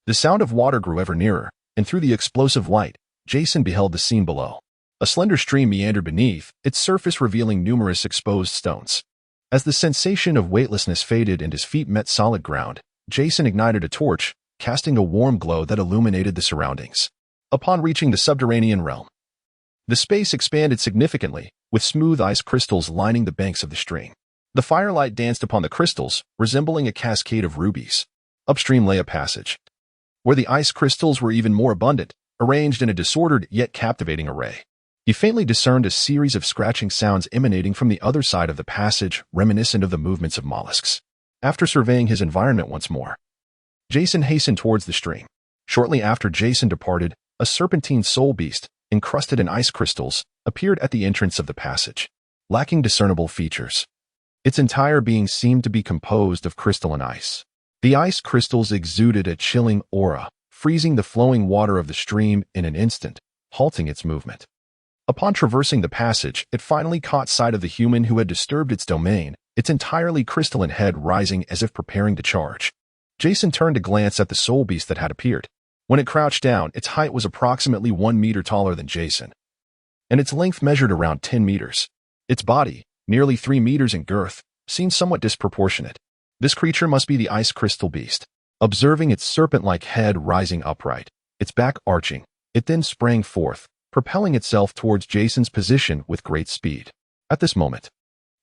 The sound of water grew ever nearer, and through the explosive light, Jason beheld the scene below. A slender stream meandered beneath, its surface revealing numerous exposed stones. As the sensation of weightlessness faded and his feet met solid ground, Jason ignited a torch, casting a warm glow that illuminated the surroundings. Upon reaching the subterranean realm, the space expanded significantly, with smooth ice crystals lining the banks of the stream. The firelight danced upon the crystals, resembling a cascade of rubies. Upstream lay a passage, where the ice crystals were even more abundant, arranged in a disordered yet captivating array. He faintly discerned a series of scratching sounds emanating from the other side of the passage, reminiscent of the movements of mollusks. After surveying his environment once more, Jason hastened towards the stream. Shortly after Jason departed, a serpentine soul beast, encrusted in ice crystals, appeared at the entrance of the passage. Lacking discernible features, its entire being seemed to be composed of crystalline ice. The ice crystals exuded a chilling aura, freezing the flowing water of the stream in an instant, halting its movement. Upon traversing the passage, it finally caught sight of the human who had disturbed its domain, its entirely crystalline head rising as if preparing to charge. Jason turned to glance at the soul beast that had appeared. When it crouched down, its height was approximately 1 meter taller than Jason, and its length measured around 10 meters. Its body, nearly 3 meters in girth, seemed somewhat disproportionate. This creature must be the ice crystal beast. Observing its serpent-like head rising upright, its back arching, it then sprang forth, propelling itself towards Jason's position with great speed. At this moment,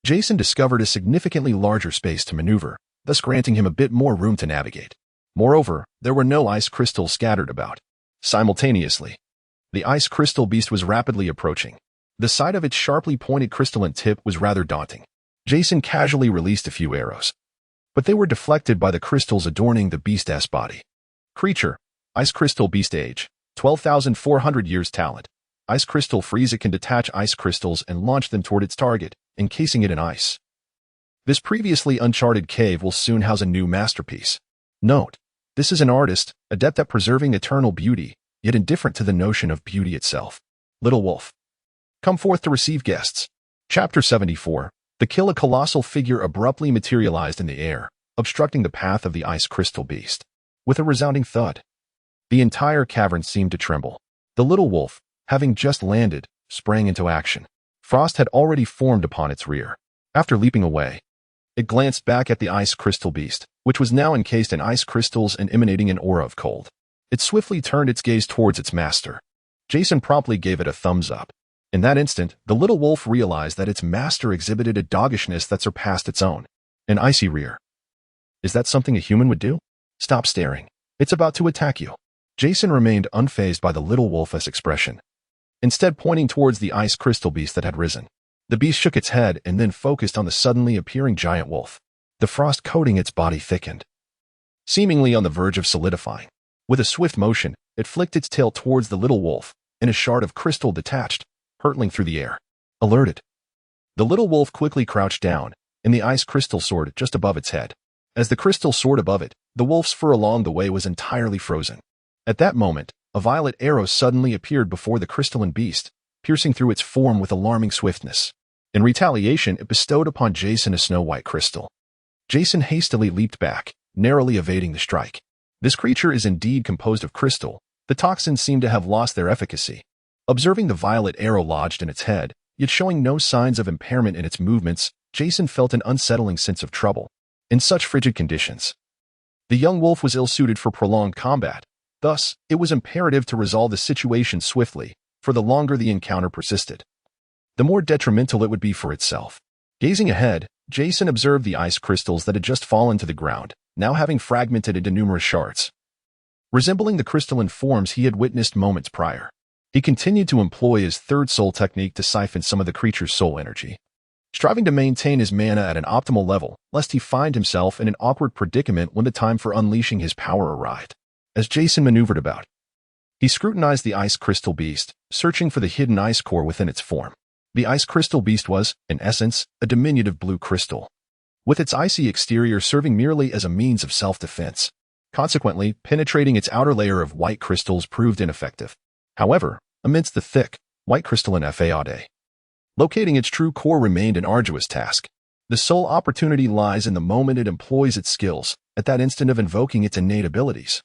Jason discovered a significantly larger space to maneuver, thus granting him a bit more room to navigate. Moreover, there were no ice crystals scattered about. Simultaneously, The ice crystal beast was rapidly approaching. The sight of its sharply pointed crystalline tip was rather daunting. Jason casually released a few arrows, but they were deflected by the crystals adorning the beast's body. Creature: Ice Crystal Beast. Age: 12,400 years. Talent: Ice Crystal Freeze. It can detach ice crystals and launch them toward its target, encasing it in ice. This previously uncharted cave will soon house a new masterpiece. Note: this is an artist, adept at preserving eternal beauty, yet indifferent to the notion of beauty itself. Little Wolf: come forth to receive guests. Chapter 74. The kill. A colossal figure abruptly materialized in the air, obstructing the path of the ice crystal beast. With a resounding thud, the entire cavern seemed to tremble. The little wolf, having just landed, sprang into action. Frost had already formed upon its rear. After leaping away, it glanced back at the ice crystal beast, which was now encased in ice crystals and emanating an aura of cold. It swiftly turned its gaze towards its master. Jason promptly gave it a thumbs up. In that instant, the little wolf realized that its master exhibited a doggishness that surpassed its own. An icy rear. Is that something a human would do? Stop staring. It's about to attack you. Jason remained unfazed by the little wolf's expression, instead pointing towards the ice crystal beast that had risen. The beast shook its head and then focused on the suddenly appearing giant wolf. The frost coating its body thickened, seemingly on the verge of solidifying. With a swift motion, it flicked its tail towards the little wolf, and a shard of crystal detached, hurtling through the air. Alerted, the little wolf quickly crouched down, and the ice crystal soared just above its head. As the crystal soared above it, the wolf's fur along the way was entirely frozen. At that moment, a violet arrow suddenly appeared before the crystalline beast, piercing through its form with alarming swiftness. In retaliation, it bestowed upon Jason a snow-white crystal. Jason hastily leaped back, narrowly evading the strike. This creature is indeed composed of crystal. The toxins seem to have lost their efficacy. Observing the violet arrow lodged in its head, yet showing no signs of impairment in its movements, Jason felt an unsettling sense of trouble. In such frigid conditions, the young wolf was ill-suited for prolonged combat. Thus, it was imperative to resolve the situation swiftly, for the longer the encounter persisted, the more detrimental it would be for itself. Gazing ahead, Jason observed the ice crystals that had just fallen to the ground, now having fragmented into numerous shards, resembling the crystalline forms he had witnessed moments prior. He continued to employ his third soul technique to siphon some of the creature's soul energy, striving to maintain his mana at an optimal level, lest he find himself in an awkward predicament when the time for unleashing his power arrived. As Jason maneuvered about, he scrutinized the ice crystal beast, searching for the hidden ice core within its form. The ice crystal beast was, in essence, a diminutive blue crystal, with its icy exterior serving merely as a means of self-defense. Consequently, penetrating its outer layer of white crystals proved ineffective. However, amidst the thick, white crystalline fade, locating its true core remained an arduous task. The sole opportunity lies in the moment it employs its skills, at that instant of invoking its innate abilities.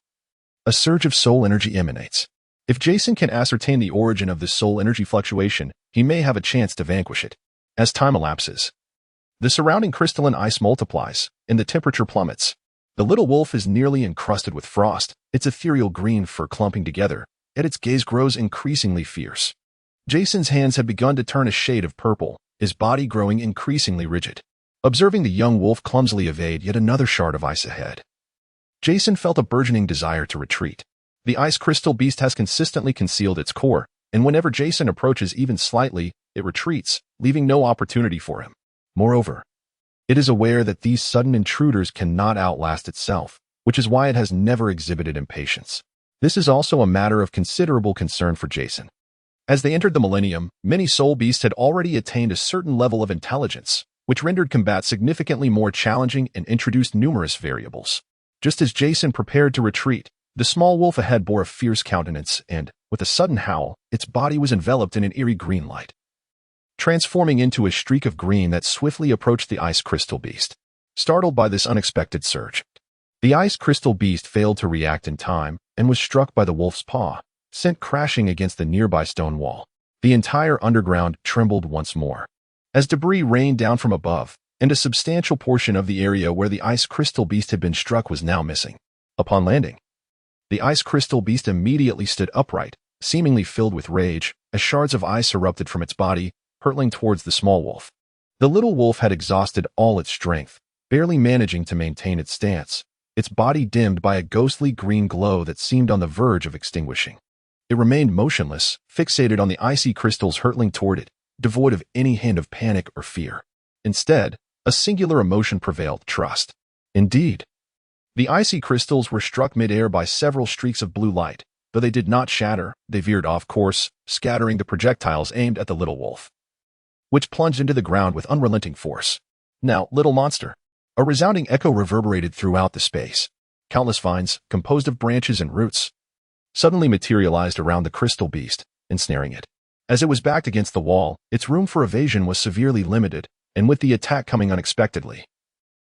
A surge of soul energy emanates. If Jason can ascertain the origin of this soul energy fluctuation, he may have a chance to vanquish it. As time elapses, the surrounding crystalline ice multiplies, and the temperature plummets. The little wolf is nearly encrusted with frost, its ethereal green fur clumping together, yet its gaze grows increasingly fierce. Jason's hands have begun to turn a shade of purple, his body growing increasingly rigid. Observing the young wolf clumsily evade yet another shard of ice ahead, Jason felt a burgeoning desire to retreat. The ice crystal beast has consistently concealed its core, and whenever Jason approaches even slightly, it retreats, leaving no opportunity for him. Moreover, it is aware that these sudden intruders cannot outlast itself, which is why it has never exhibited impatience. This is also a matter of considerable concern for Jason. As they entered the millennium, many soul beasts had already attained a certain level of intelligence, which rendered combat significantly more challenging and introduced numerous variables. Just as Jason prepared to retreat, the small wolf ahead bore a fierce countenance and, with a sudden howl, its body was enveloped in an eerie green light, transforming into a streak of green that swiftly approached the ice crystal beast. Startled by this unexpected surge, the ice crystal beast failed to react in time and was struck by the wolf's paw, sent crashing against the nearby stone wall. The entire underground trembled once more, as debris rained down from above, and a substantial portion of the area where the ice crystal beast had been struck was now missing. Upon landing, the ice crystal beast immediately stood upright, seemingly filled with rage, as shards of ice erupted from its body, hurtling towards the small wolf. The little wolf had exhausted all its strength, barely managing to maintain its stance, its body dimmed by a ghostly green glow that seemed on the verge of extinguishing. It remained motionless, fixated on the icy crystals hurtling toward it, devoid of any hint of panic or fear. Instead, a singular emotion prevailed: trust. Indeed. The icy crystals were struck mid-air by several streaks of blue light. Though they did not shatter, they veered off course, scattering the projectiles aimed at the little wolf, which plunged into the ground with unrelenting force. Now, little monster. A resounding echo reverberated throughout the space. Countless vines, composed of branches and roots, suddenly materialized around the crystal beast, ensnaring it. As it was backed against the wall, its room for evasion was severely limited, and with the attack coming unexpectedly,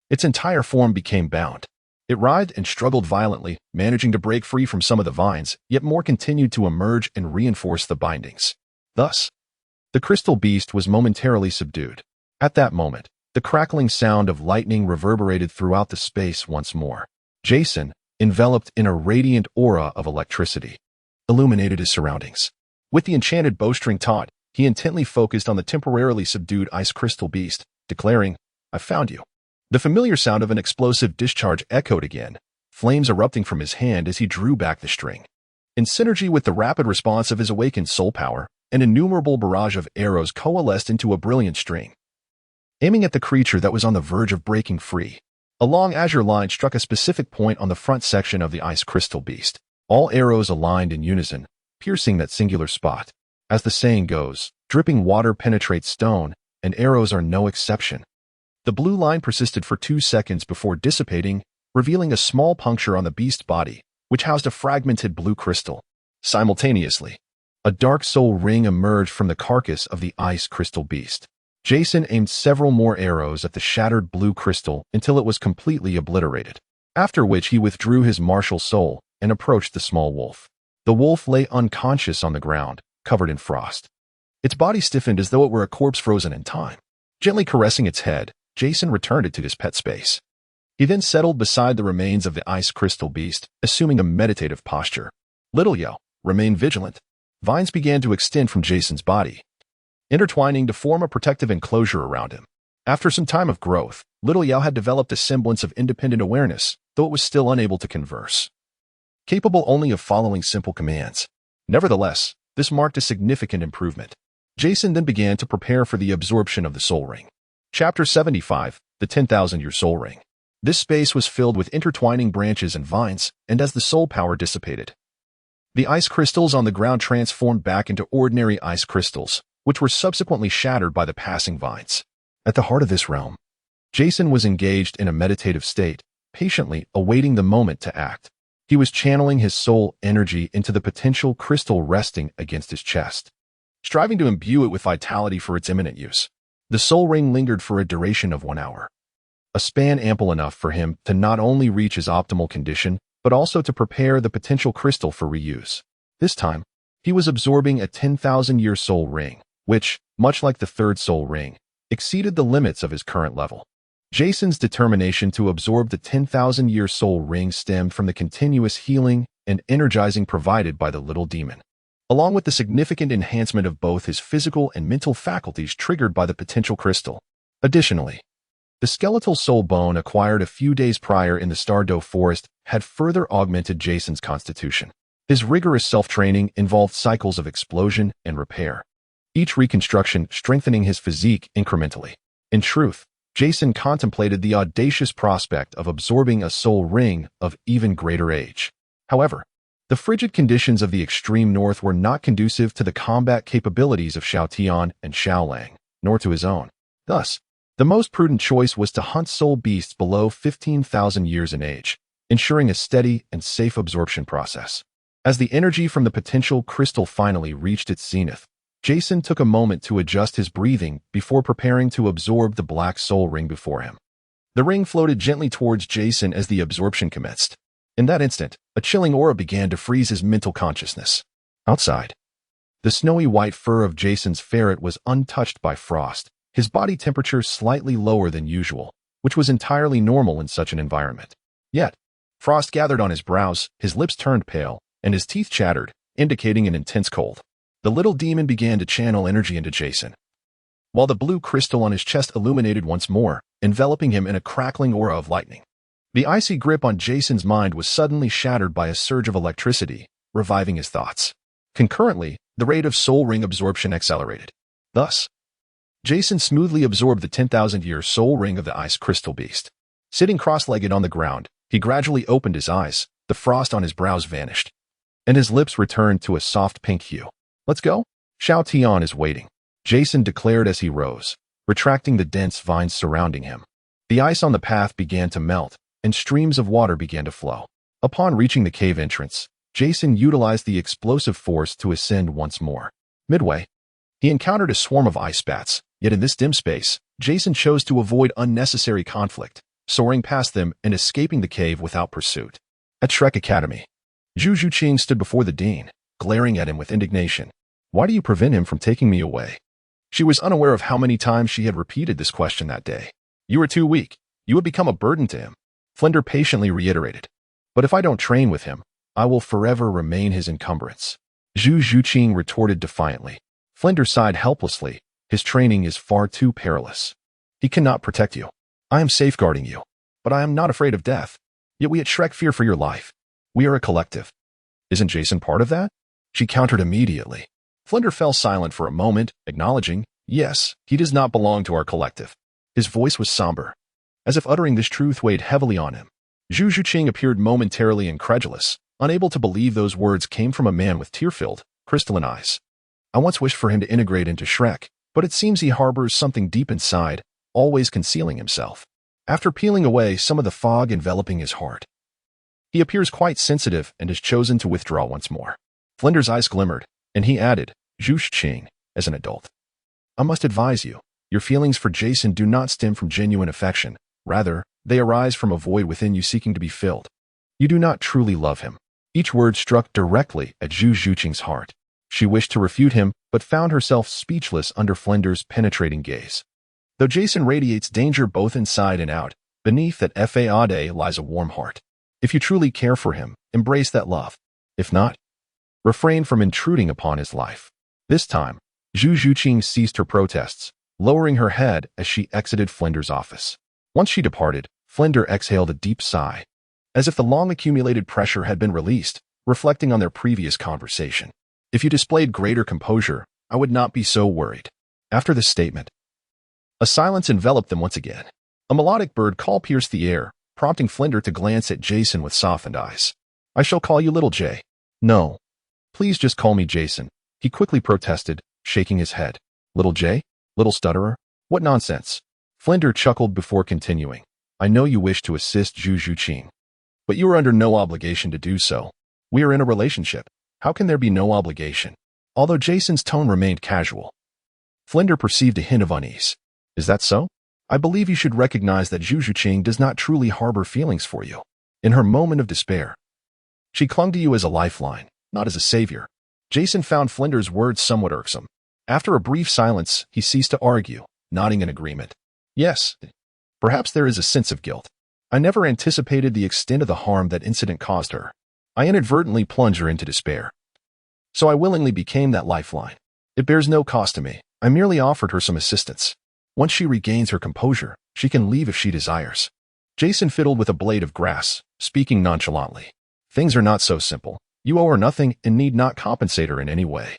its entire form became bound. It writhed and struggled violently, managing to break free from some of the vines, yet more continued to emerge and reinforce the bindings. Thus, the crystal beast was momentarily subdued. At that moment, the crackling sound of lightning reverberated throughout the space once more. Jason, enveloped in a radiant aura of electricity, illuminated his surroundings. With the enchanted bowstring taut, he intently focused on the temporarily subdued ice crystal beast, declaring, "I found you." The familiar sound of an explosive discharge echoed again, flames erupting from his hand as he drew back the string. In synergy with the rapid response of his awakened soul power, an innumerable barrage of arrows coalesced into a brilliant string, aiming at the creature that was on the verge of breaking free. A long azure line struck a specific point on the front section of the ice crystal beast. All arrows aligned in unison, piercing that singular spot. As the saying goes, dripping water penetrates stone, and arrows are no exception. The blue line persisted for 2 seconds before dissipating, revealing a small puncture on the beast's body, which housed a fragmented blue crystal. Simultaneously, a dark soul ring emerged from the carcass of the ice crystal beast. Jason aimed several more arrows at the shattered blue crystal until it was completely obliterated, after which he withdrew his martial soul and approached the small wolf. The wolf lay unconscious on the ground, covered in frost. Its body stiffened as though it were a corpse frozen in time. Gently caressing its head, Jason returned it to his pet space. He then settled beside the remains of the ice crystal beast, assuming a meditative posture. Little Xiao, remain vigilant. Vines began to extend from Jason's body, intertwining to form a protective enclosure around him. After some time of growth, little Xiao had developed a semblance of independent awareness, though it was still unable to converse, capable only of following simple commands. Nevertheless, this marked a significant improvement. Jason then began to prepare for the absorption of the Soul Ring. Chapter 75, The 10,000-Year Soul Ring. This space was filled with intertwining branches and vines, and as the soul power dissipated, the ice crystals on the ground transformed back into ordinary ice crystals, which were subsequently shattered by the passing vines. At the heart of this realm, Jason was engaged in a meditative state, patiently awaiting the moment to act. He was channeling his soul energy into the potential crystal resting against his chest, striving to imbue it with vitality for its imminent use. The soul ring lingered for a duration of 1 hour, a span ample enough for him to not only reach his optimal condition, but also to prepare the potential crystal for reuse. This time, he was absorbing a 10,000-year soul ring, which, much like the third soul ring, exceeded the limits of his current level. Jason's determination to absorb the 10,000-year soul ring stemmed from the continuous healing and energizing provided by the little demon, along with the significant enhancement of both his physical and mental faculties triggered by the potential crystal. Additionally, the skeletal soul bone acquired a few days prior in the Stardow Forest had further augmented Jason's constitution. His rigorous self-training involved cycles of explosion and repair, each reconstruction strengthening his physique incrementally. In truth, Jason contemplated the audacious prospect of absorbing a soul ring of even greater age. However, the frigid conditions of the extreme north were not conducive to the combat capabilities of Xiao Tian and Xiao Lang, nor to his own. Thus, the most prudent choice was to hunt soul beasts below 15,000 years in age, ensuring a steady and safe absorption process. As the energy from the potential crystal finally reached its zenith, Jason took a moment to adjust his breathing before preparing to absorb the black soul ring before him. The ring floated gently towards Jason as the absorption commenced. In that instant, a chilling aura began to freeze his mental consciousness. Outside, the snowy white fur of Jason's ferret was untouched by frost, his body temperature slightly lower than usual, which was entirely normal in such an environment. Yet, frost gathered on his brows, his lips turned pale, and his teeth chattered, indicating an intense cold. The little demon began to channel energy into Jason, while the blue crystal on his chest illuminated once more, enveloping him in a crackling aura of lightning. The icy grip on Jason's mind was suddenly shattered by a surge of electricity, reviving his thoughts. Concurrently, the rate of soul ring absorption accelerated. Thus, Jason smoothly absorbed the 10,000-year soul ring of the ice crystal beast. Sitting cross-legged on the ground, he gradually opened his eyes, the frost on his brows vanished, and his lips returned to a soft pink hue. Let's go? Xiao Tian is waiting, Jason declared as he rose, retracting the dense vines surrounding him. The ice on the path began to melt, and streams of water began to flow. Upon reaching the cave entrance, Jason utilized the explosive force to ascend once more. Midway, he encountered a swarm of ice bats, yet in this dim space, Jason chose to avoid unnecessary conflict, soaring past them and escaping the cave without pursuit. At Shrek Academy, Zhu Zhuqing stood before the dean, glaring at him with indignation. Why do you prevent him from taking me away? She was unaware of how many times she had repeated this question that day. You are too weak. You would become a burden to him, Plunder patiently reiterated. But if I don't train with him, I will forever remain his encumbrance. Zhu Zhuqing retorted defiantly. Plunder sighed helplessly. His training is far too perilous. He cannot protect you. I am safeguarding you. But I am not afraid of death. Yet we at Shrek fear for your life. We are a collective. Isn't Jason part of that? She countered immediately. Plunder fell silent for a moment, acknowledging, yes, he does not belong to our collective. His voice was somber, as if uttering this truth weighed heavily on him. Zhu Zhuqing appeared momentarily incredulous, unable to believe those words came from a man with tear-filled, crystalline eyes. I once wished for him to integrate into Shrek, but it seems he harbors something deep inside, always concealing himself. After peeling away some of the fog enveloping his heart, he appears quite sensitive and has chosen to withdraw once more. Flinder's eyes glimmered, and he added, Zhu Zhuqing, as an adult, I must advise you, your feelings for Jason do not stem from genuine affection. Rather, they arise from a void within you seeking to be filled. You do not truly love him. Each word struck directly at Zhu Zhuqing's heart. She wished to refute him, but found herself speechless under Flinder's penetrating gaze. Though Jason radiates danger both inside and out, beneath that faade lies a warm heart. If you truly care for him, embrace that love. If not, refrain from intruding upon his life. This time, Zhu Zhuqing ceased her protests, lowering her head as she exited Flinder's office. Once she departed, Flinder exhaled a deep sigh, as if the long-accumulated pressure had been released, reflecting on their previous conversation. If you displayed greater composure, I would not be so worried. After this statement, a silence enveloped them once again. A melodic bird call pierced the air, prompting Flinder to glance at Jason with softened eyes. I shall call you Little J. No. Please just call me Jason, he quickly protested, shaking his head. Little J? Little stutterer? What nonsense. Flinder chuckled before continuing. I know you wish to assist Zhu Zhuqing, but you are under no obligation to do so. We are in a relationship. How can there be no obligation? Although Jason's tone remained casual, Flinder perceived a hint of unease. Is that so? I believe you should recognize that Zhu Zhuqing does not truly harbor feelings for you. In her moment of despair, she clung to you as a lifeline, not as a savior. Jason found Flinder's words somewhat irksome. After a brief silence, he ceased to argue, nodding in agreement. Yes, perhaps there is a sense of guilt. I never anticipated the extent of the harm that incident caused her. I inadvertently plunged her into despair. So I willingly became that lifeline. It bears no cost to me. I merely offered her some assistance. Once she regains her composure, she can leave if she desires. Jason fiddled with a blade of grass, speaking nonchalantly. Things are not so simple. You owe her nothing and need not compensate her in any way.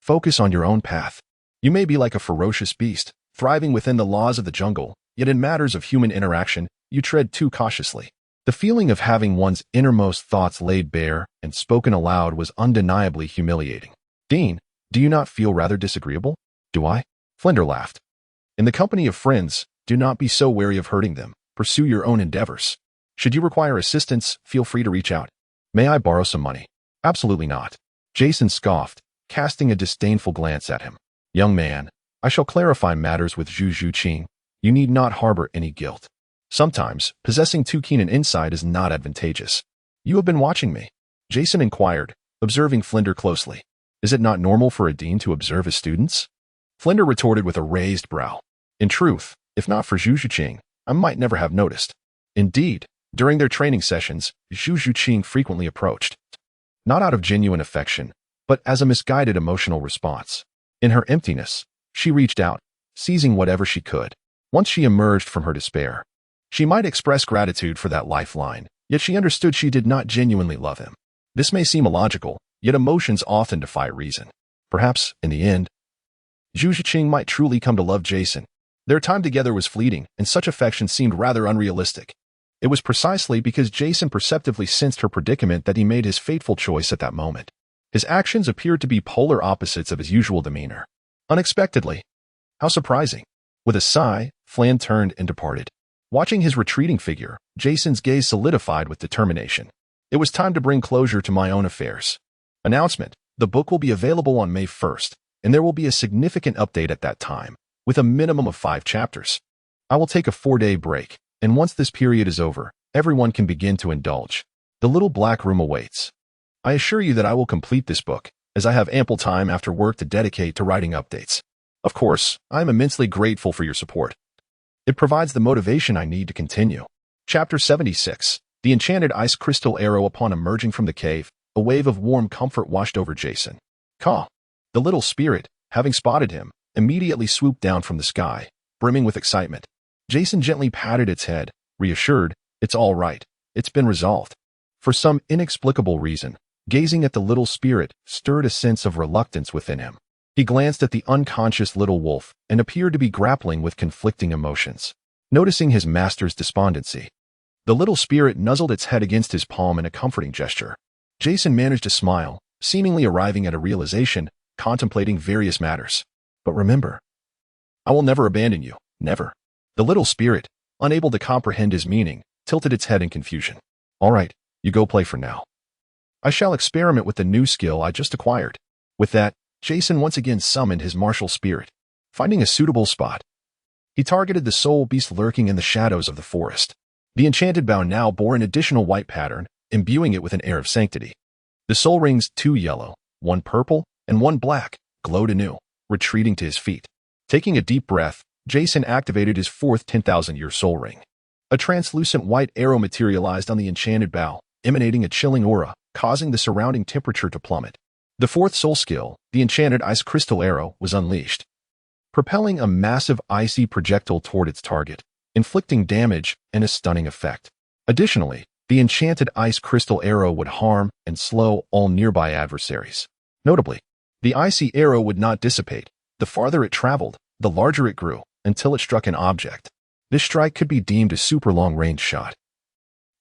Focus on your own path. You may be like a ferocious beast, thriving within the laws of the jungle, yet in matters of human interaction, you tread too cautiously. The feeling of having one's innermost thoughts laid bare and spoken aloud was undeniably humiliating. Dean, do you not feel rather disagreeable? Do I? Flinder laughed. In the company of friends, do not be so wary of hurting them. Pursue your own endeavors. Should you require assistance, feel free to reach out. May I borrow some money? Absolutely not. Jason scoffed, casting a disdainful glance at him. Young man, I shall clarify matters with Zhu Zhuqing. You need not harbor any guilt. Sometimes, possessing too keen an insight is not advantageous. You have been watching me, Jason inquired, observing Flinder closely. Is it not normal for a dean to observe his students? Flinder retorted with a raised brow. In truth, if not for Zhu Zhuqing, I might never have noticed. Indeed, during their training sessions, Zhu Zhuqing frequently approached. Not out of genuine affection, but as a misguided emotional response. In her emptiness, she reached out, seizing whatever she could. Once she emerged from her despair, she might express gratitude for that lifeline, yet she understood she did not genuinely love him. This may seem illogical, yet emotions often defy reason. Perhaps, in the end, Zhu Zhiqing might truly come to love Jason. Their time together was fleeting, and such affection seemed rather unrealistic. It was precisely because Jason perceptively sensed her predicament that he made his fateful choice at that moment. His actions appeared to be polar opposites of his usual demeanor. Unexpectedly. How surprising. With a sigh, Flan turned and departed. Watching his retreating figure, Jason's gaze solidified with determination. It was time to bring closure to my own affairs. Announcement: the book will be available on May 1st, and there will be a significant update at that time, with a minimum of 5 chapters. I will take a 4-day break, and once this period is over, everyone can begin to indulge. The little black room awaits. I assure you that I will complete this book, as I have ample time after work to dedicate to writing updates. Of course, I am immensely grateful for your support. It provides the motivation I need to continue. Chapter 76. The Enchanted Ice Crystal Arrow. Upon emerging from the cave, a wave of warm comfort washed over Jason. Caw. The little spirit, having spotted him, immediately swooped down from the sky, brimming with excitement. Jason gently patted its head, reassured, "It's all right. It's been resolved." For some inexplicable reason, gazing at the little spirit stirred a sense of reluctance within him. He glanced at the unconscious little wolf and appeared to be grappling with conflicting emotions. Noticing his master's despondency, the little spirit nuzzled its head against his palm in a comforting gesture. Jason managed to smile, seemingly arriving at a realization, contemplating various matters. "But remember, I will never abandon you, never." The little spirit, unable to comprehend his meaning, tilted its head in confusion. "All right, you go play for now. I shall experiment with the new skill I just acquired." With that, Jason once again summoned his martial spirit. Finding a suitable spot, he targeted the soul beast lurking in the shadows of the forest. The enchanted bow now bore an additional white pattern, imbuing it with an air of sanctity. The soul rings, 2 yellow, 1 purple, and 1 black, glowed anew, retreating to his feet. Taking a deep breath, Jason activated his 4th 10,000-year soul ring. A translucent white arrow materialized on the enchanted bow, emanating a chilling aura, causing the surrounding temperature to plummet. The 4th soul skill, the Enchanted Ice Crystal Arrow, was unleashed, propelling a massive icy projectile toward its target, inflicting damage and a stunning effect. Additionally, the Enchanted Ice Crystal Arrow would harm and slow all nearby adversaries. Notably, the icy arrow would not dissipate. The farther it traveled, the larger it grew, until it struck an object. This strike could be deemed a super long-range shot,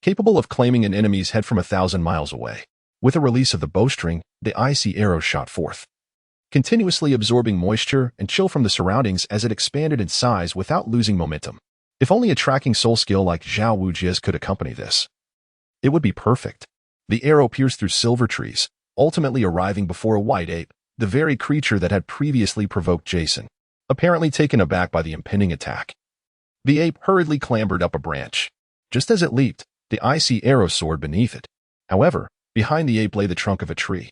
capable of claiming an enemy's head from 1,000 miles away. With a release of the bowstring, the icy arrow shot forth, continuously absorbing moisture and chill from the surroundings as it expanded in size without losing momentum. If only a tracking soul skill like Xiao Wu Jia's could accompany this, it would be perfect. The arrow pierced through silver trees, ultimately arriving before a white ape, the very creature that had previously provoked Jason. Apparently taken aback by the impending attack, the ape hurriedly clambered up a branch. Just as it leaped, the icy arrow soared beneath it. However, behind the ape lay the trunk of a tree.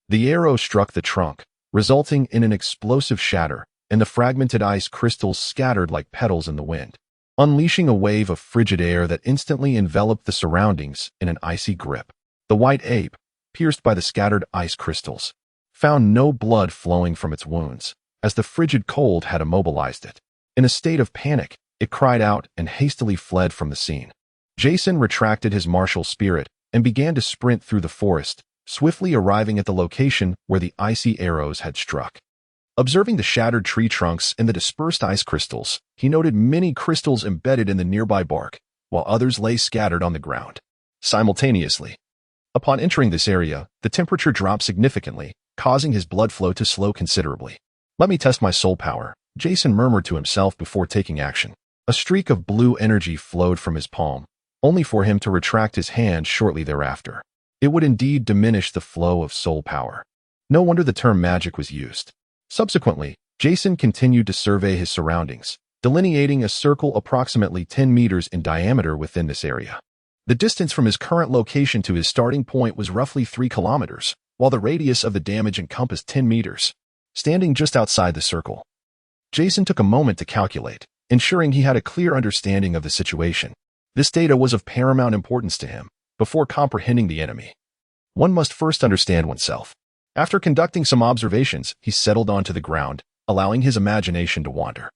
The arrow struck the trunk, resulting in an explosive shatter, and the fragmented ice crystals scattered like petals in the wind, unleashing a wave of frigid air that instantly enveloped the surroundings in an icy grip. The white ape, pierced by the scattered ice crystals, found no blood flowing from its wounds, as the frigid cold had immobilized it. In a state of panic, it cried out and hastily fled from the scene. Jason retracted his martial spirit and began to sprint through the forest, swiftly arriving at the location where the icy arrows had struck. Observing the shattered tree trunks and the dispersed ice crystals, he noted many crystals embedded in the nearby bark, while others lay scattered on the ground. Simultaneously, upon entering this area, the temperature dropped significantly, causing his blood flow to slow considerably. "Let me test my soul power," Jason murmured to himself before taking action. A streak of blue energy flowed from his palm, only for him to retract his hand shortly thereafter. It would indeed diminish the flow of soul power. No wonder the term magic was used. Subsequently, Jason continued to survey his surroundings, delineating a circle approximately 10 meters in diameter within this area. The distance from his current location to his starting point was roughly 3 kilometers, while the radius of the damage encompassed 10 meters. Standing just outside the circle, Jason took a moment to calculate, ensuring he had a clear understanding of the situation. This data was of paramount importance to him. Before comprehending the enemy, one must first understand oneself. After conducting some observations, he settled onto the ground, allowing his imagination to wander.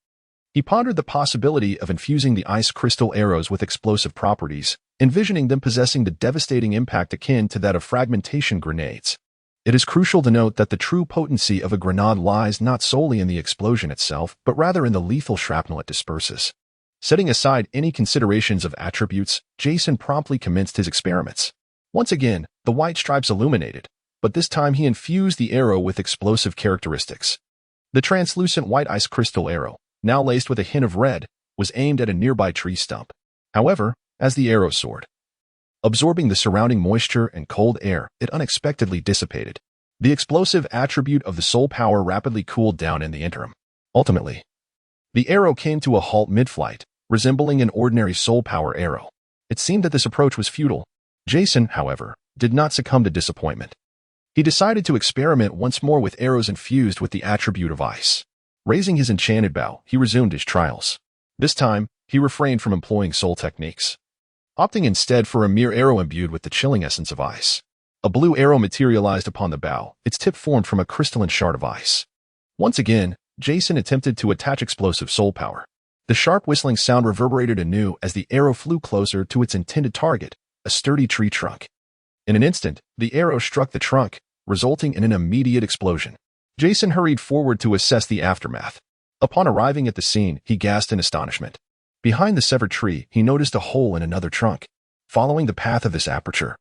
He pondered the possibility of infusing the ice crystal arrows with explosive properties, envisioning them possessing the devastating impact akin to that of fragmentation grenades. It is crucial to note that the true potency of a grenade lies not solely in the explosion itself, but rather in the lethal shrapnel it disperses. Setting aside any considerations of attributes, Jason promptly commenced his experiments. Once again, the white stripes illuminated, but this time he infused the arrow with explosive characteristics. The translucent white ice crystal arrow, now laced with a hint of red, was aimed at a nearby tree stump. However, as the arrow soared, absorbing the surrounding moisture and cold air, it unexpectedly dissipated. The explosive attribute of the soul power rapidly cooled down in the interim. Ultimately, the arrow came to a halt mid-flight, resembling an ordinary soul power arrow. It seemed that this approach was futile. Jason, however, did not succumb to disappointment. He decided to experiment once more with arrows infused with the attribute of ice. Raising his enchanted bow, he resumed his trials. This time, he refrained from employing soul techniques, opting instead for a mere arrow imbued with the chilling essence of ice. A blue arrow materialized upon the bow, its tip formed from a crystalline shard of ice. Once again, Jason attempted to attach explosive soul power. The sharp whistling sound reverberated anew as the arrow flew closer to its intended target, a sturdy tree trunk. In an instant, the arrow struck the trunk, resulting in an immediate explosion. Jason hurried forward to assess the aftermath. Upon arriving at the scene, he gasped in astonishment. Behind the severed tree, he noticed a hole in another trunk. Following the path of this aperture,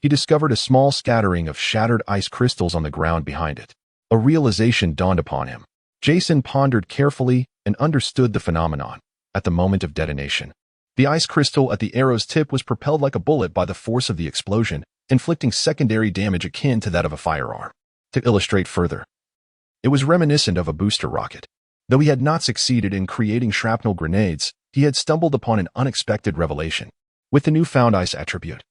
he discovered a small scattering of shattered ice crystals on the ground behind it. A realization dawned upon him. Jason pondered carefully and understood the phenomenon. At the moment of detonation, the ice crystal at the arrow's tip was propelled like a bullet by the force of the explosion, inflicting secondary damage akin to that of a firearm. To illustrate further, it was reminiscent of a booster rocket. Though he had not succeeded in creating shrapnel grenades, he had stumbled upon an unexpected revelation. With the newfound ice attribute,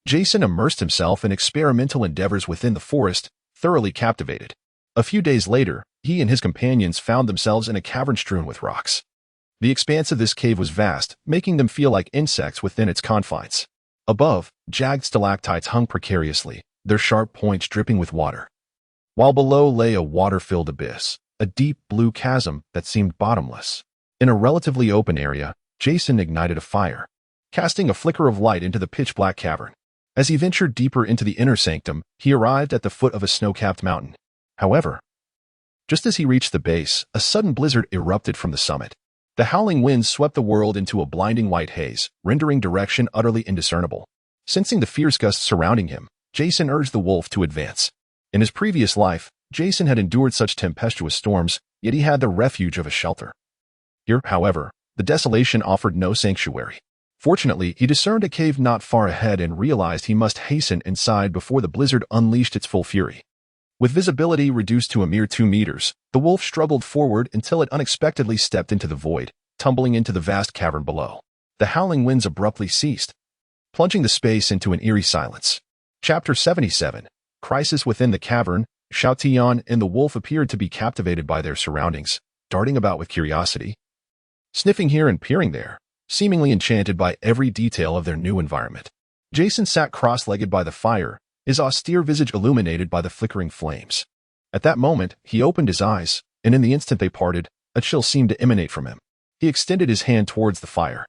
Jason immersed himself in experimental endeavors within the forest, thoroughly captivated. A few days later, he and his companions found themselves in a cavern strewn with rocks. The expanse of this cave was vast, making them feel like insects within its confines. Above, jagged stalactites hung precariously, their sharp points dripping with water, while below lay a water-filled abyss, a deep blue chasm that seemed bottomless. In a relatively open area, Jason ignited a fire, casting a flicker of light into the pitch-black cavern. As he ventured deeper into the inner sanctum, he arrived at the foot of a snow-capped mountain. However, just as he reached the base, a sudden blizzard erupted from the summit. The howling winds swept the world into a blinding white haze, rendering direction utterly indiscernible. Sensing the fierce gusts surrounding him, Jason urged the wolf to advance. In his previous life, Jason had endured such tempestuous storms, yet he had the refuge of a shelter. Here, however, the desolation offered no sanctuary. Fortunately, he discerned a cave not far ahead and realized he must hasten inside before the blizzard unleashed its full fury. With visibility reduced to a mere 2 meters, the wolf struggled forward until it unexpectedly stepped into the void, tumbling into the vast cavern below. The howling winds abruptly ceased, plunging the space into an eerie silence. Chapter 77. Crisis within the cavern. Xiao Tian and the wolf appeared to be captivated by their surroundings, darting about with curiosity, sniffing here and peering there, seemingly enchanted by every detail of their new environment. Jason sat cross-legged by the fire, his austere visage illuminated by the flickering flames. At that moment, he opened his eyes, and in the instant they parted, a chill seemed to emanate from him. He extended his hand towards the fire.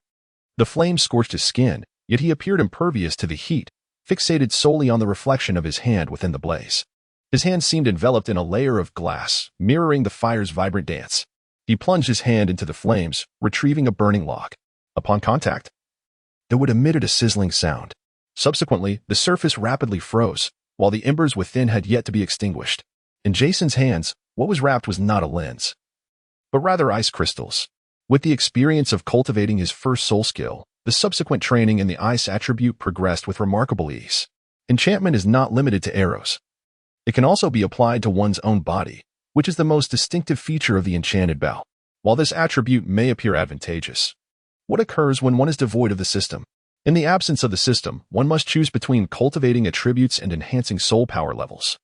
The flames scorched his skin, yet he appeared impervious to the heat, fixated solely on the reflection of his hand within the blaze. His hand seemed enveloped in a layer of glass, mirroring the fire's vibrant dance. He plunged his hand into the flames, retrieving a burning log. Upon contact, the wood emitted a sizzling sound. Subsequently, the surface rapidly froze, while the embers within had yet to be extinguished. In Jason's hands, what was wrapped was not a lens, but rather ice crystals. With the experience of cultivating his first soul skill, the subsequent training in the ice attribute progressed with remarkable ease. Enchantment is not limited to arrows. It can also be applied to one's own body, which is the most distinctive feature of the enchanted bow. While this attribute may appear advantageous, what occurs when one is devoid of the system? In the absence of the system, one must choose between cultivating attributes and enhancing soul power levels.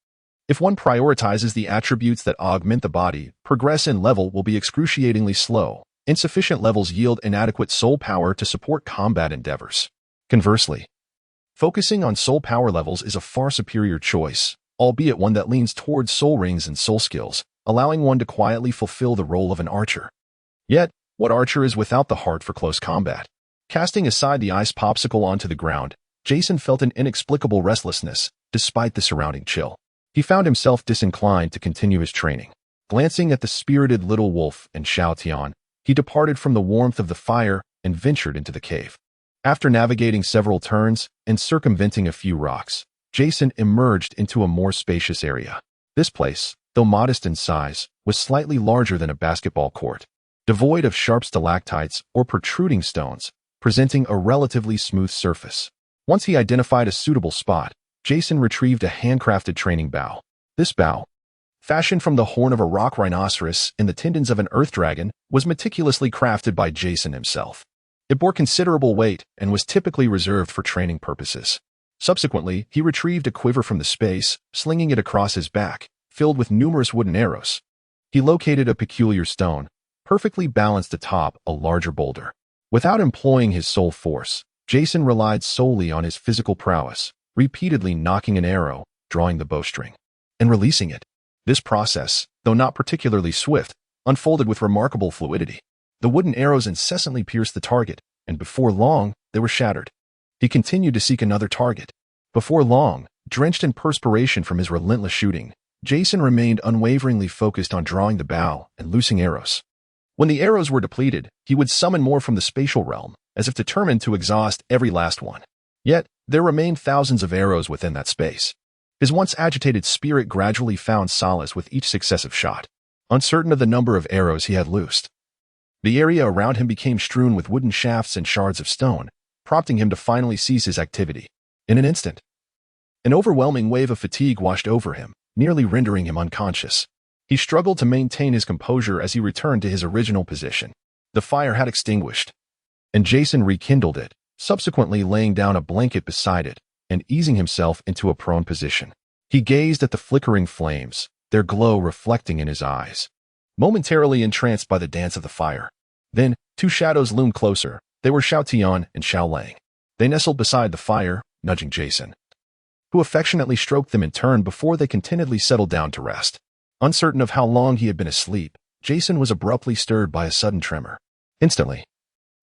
If one prioritizes the attributes that augment the body, progress in level will be excruciatingly slow. Insufficient levels yield inadequate soul power to support combat endeavors. Conversely, focusing on soul power levels is a far superior choice, albeit one that leans towards soul rings and soul skills, allowing one to quietly fulfill the role of an archer. Yet, what archer is without the heart for close combat? Casting aside the ice popsicle onto the ground, Jason felt an inexplicable restlessness, despite the surrounding chill. he found himself disinclined to continue his training. Glancing at the spirited little wolf and Xiao Tian, he departed from the warmth of the fire and ventured into the cave. After navigating several turns and circumventing a few rocks, Jason emerged into a more spacious area. This place, though modest in size, was slightly larger than a basketball court, devoid of sharp stalactites or protruding stones, presenting a relatively smooth surface. Once he identified a suitable spot, Jason retrieved a handcrafted training bow. This bow, fashioned from the horn of a rock rhinoceros and the tendons of an earth dragon, was meticulously crafted by Jason himself. It bore considerable weight and was typically reserved for training purposes. Subsequently, he retrieved a quiver from the space, slinging it across his back, filled with numerous wooden arrows. He located a peculiar stone, perfectly balanced atop a larger boulder. Without employing his soul force, Jason relied solely on his physical prowess, repeatedly knocking an arrow, drawing the bowstring, and releasing it. This process, though not particularly swift, unfolded with remarkable fluidity. The wooden arrows incessantly pierced the target, and before long, they were shattered. He continued to seek another target. Before long, drenched in perspiration from his relentless shooting, Jason remained unwaveringly focused on drawing the bow and loosing arrows. When the arrows were depleted, he would summon more from the spatial realm, as if determined to exhaust every last one. Yet, there remained thousands of arrows within that space. His once agitated spirit gradually found solace with each successive shot, uncertain of the number of arrows he had loosed. The area around him became strewn with wooden shafts and shards of stone, prompting him to finally cease his activity. In an instant, an overwhelming wave of fatigue washed over him, nearly rendering him unconscious. He struggled to maintain his composure as he returned to his original position. The fire had extinguished, and Jason rekindled it, subsequently laying down a blanket beside it and easing himself into a prone position. He gazed at the flickering flames, their glow reflecting in his eyes, momentarily entranced by the dance of the fire. Then, two shadows loomed closer. They were Xiao Tian and Xiao Lang. They nestled beside the fire, nudging Jason, who affectionately stroked them in turn before they contentedly settled down to rest. Uncertain of how long he had been asleep, Jason was abruptly stirred by a sudden tremor. Instantly,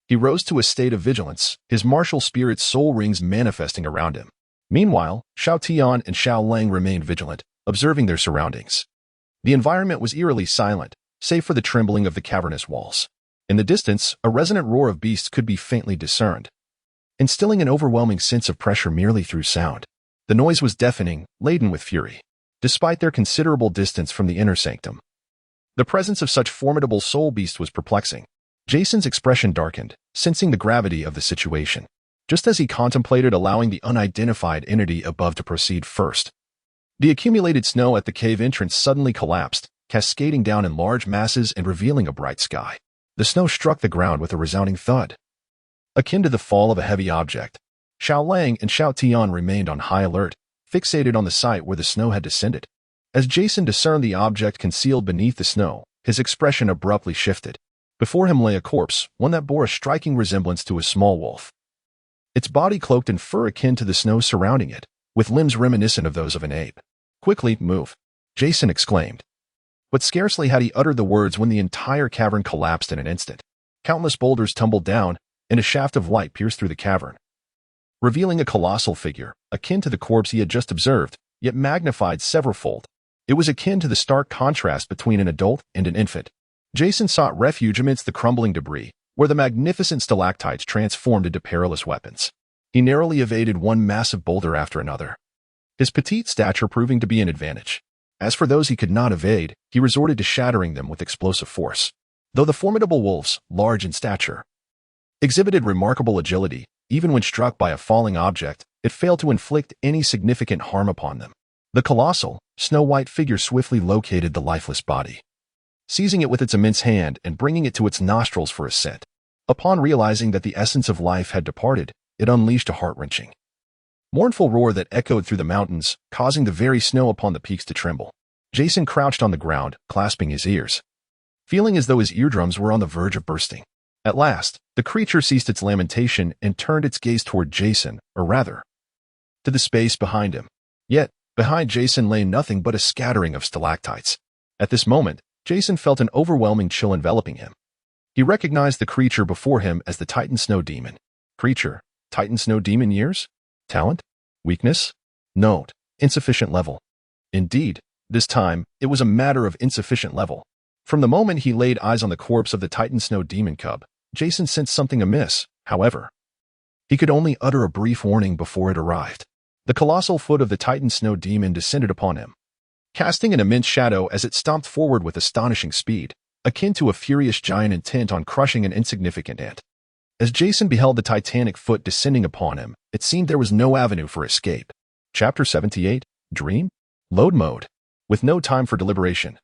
he rose to a state of vigilance, his martial spirit's soul rings manifesting around him. Meanwhile, Xiao Tian and Xiao Lang remained vigilant, observing their surroundings. The environment was eerily silent, save for the trembling of the cavernous walls. In the distance, a resonant roar of beasts could be faintly discerned, instilling an overwhelming sense of pressure merely through sound. The noise was deafening, laden with fury. Despite their considerable distance from the inner sanctum, the presence of such formidable soul beasts was perplexing. Jason's expression darkened, sensing the gravity of the situation. Just as he contemplated allowing the unidentified entity above to proceed first, the accumulated snow at the cave entrance suddenly collapsed, cascading down in large masses and revealing a bright sky. The snow struck the ground with a resounding thud, akin to the fall of a heavy object. Xiao Lang and Xiao Tian remained on high alert, fixated on the site where the snow had descended. As Jason discerned the object concealed beneath the snow, his expression abruptly shifted. Before him lay a corpse, one that bore a striking resemblance to a small wolf. Its body cloaked in fur akin to the snow surrounding it, with limbs reminiscent of those of an ape. "Quickly, move," Jason exclaimed. But scarcely had he uttered the words when the entire cavern collapsed in an instant. Countless boulders tumbled down, and a shaft of light pierced through the cavern, revealing a colossal figure, akin to the corpse he had just observed, yet magnified severalfold. It was akin to the stark contrast between an adult and an infant. Jason sought refuge amidst the crumbling debris, where the magnificent stalactites transformed into perilous weapons. He narrowly evaded one massive boulder after another, his petite stature proving to be an advantage. As for those he could not evade, he resorted to shattering them with explosive force. Though the formidable wolves, large in stature, exhibited remarkable agility, even when struck by a falling object, it failed to inflict any significant harm upon them. The colossal, snow-white figure swiftly located the lifeless body, seizing it with its immense hand and bringing it to its nostrils for a scent. Upon realizing that the essence of life had departed, it unleashed a heart-wrenching, mournful roar that echoed through the mountains, causing the very snow upon the peaks to tremble. Jason crouched on the ground, clasping his ears, feeling as though his eardrums were on the verge of bursting. At last, the creature ceased its lamentation and turned its gaze toward Jason, or rather, to the space behind him. Yet, behind Jason lay nothing but a scattering of stalactites. At this moment, Jason felt an overwhelming chill enveloping him. He recognized the creature before him as the Titan Snow Demon. Creature, Titan Snow Demon years? Talent? Weakness? Note, insufficient level. Indeed, this time, it was a matter of insufficient level. From the moment he laid eyes on the corpse of the Titan Snow Demon Cub, Jason sensed something amiss. However, he could only utter a brief warning before it arrived. The colossal foot of the Titan Snow Demon descended upon him, casting an immense shadow as it stomped forward with astonishing speed, akin to a furious giant intent on crushing an insignificant ant. As Jason beheld the titanic foot descending upon him, it seemed there was no avenue for escape. Chapter 78, Dream? Load Mode. With no time for deliberation,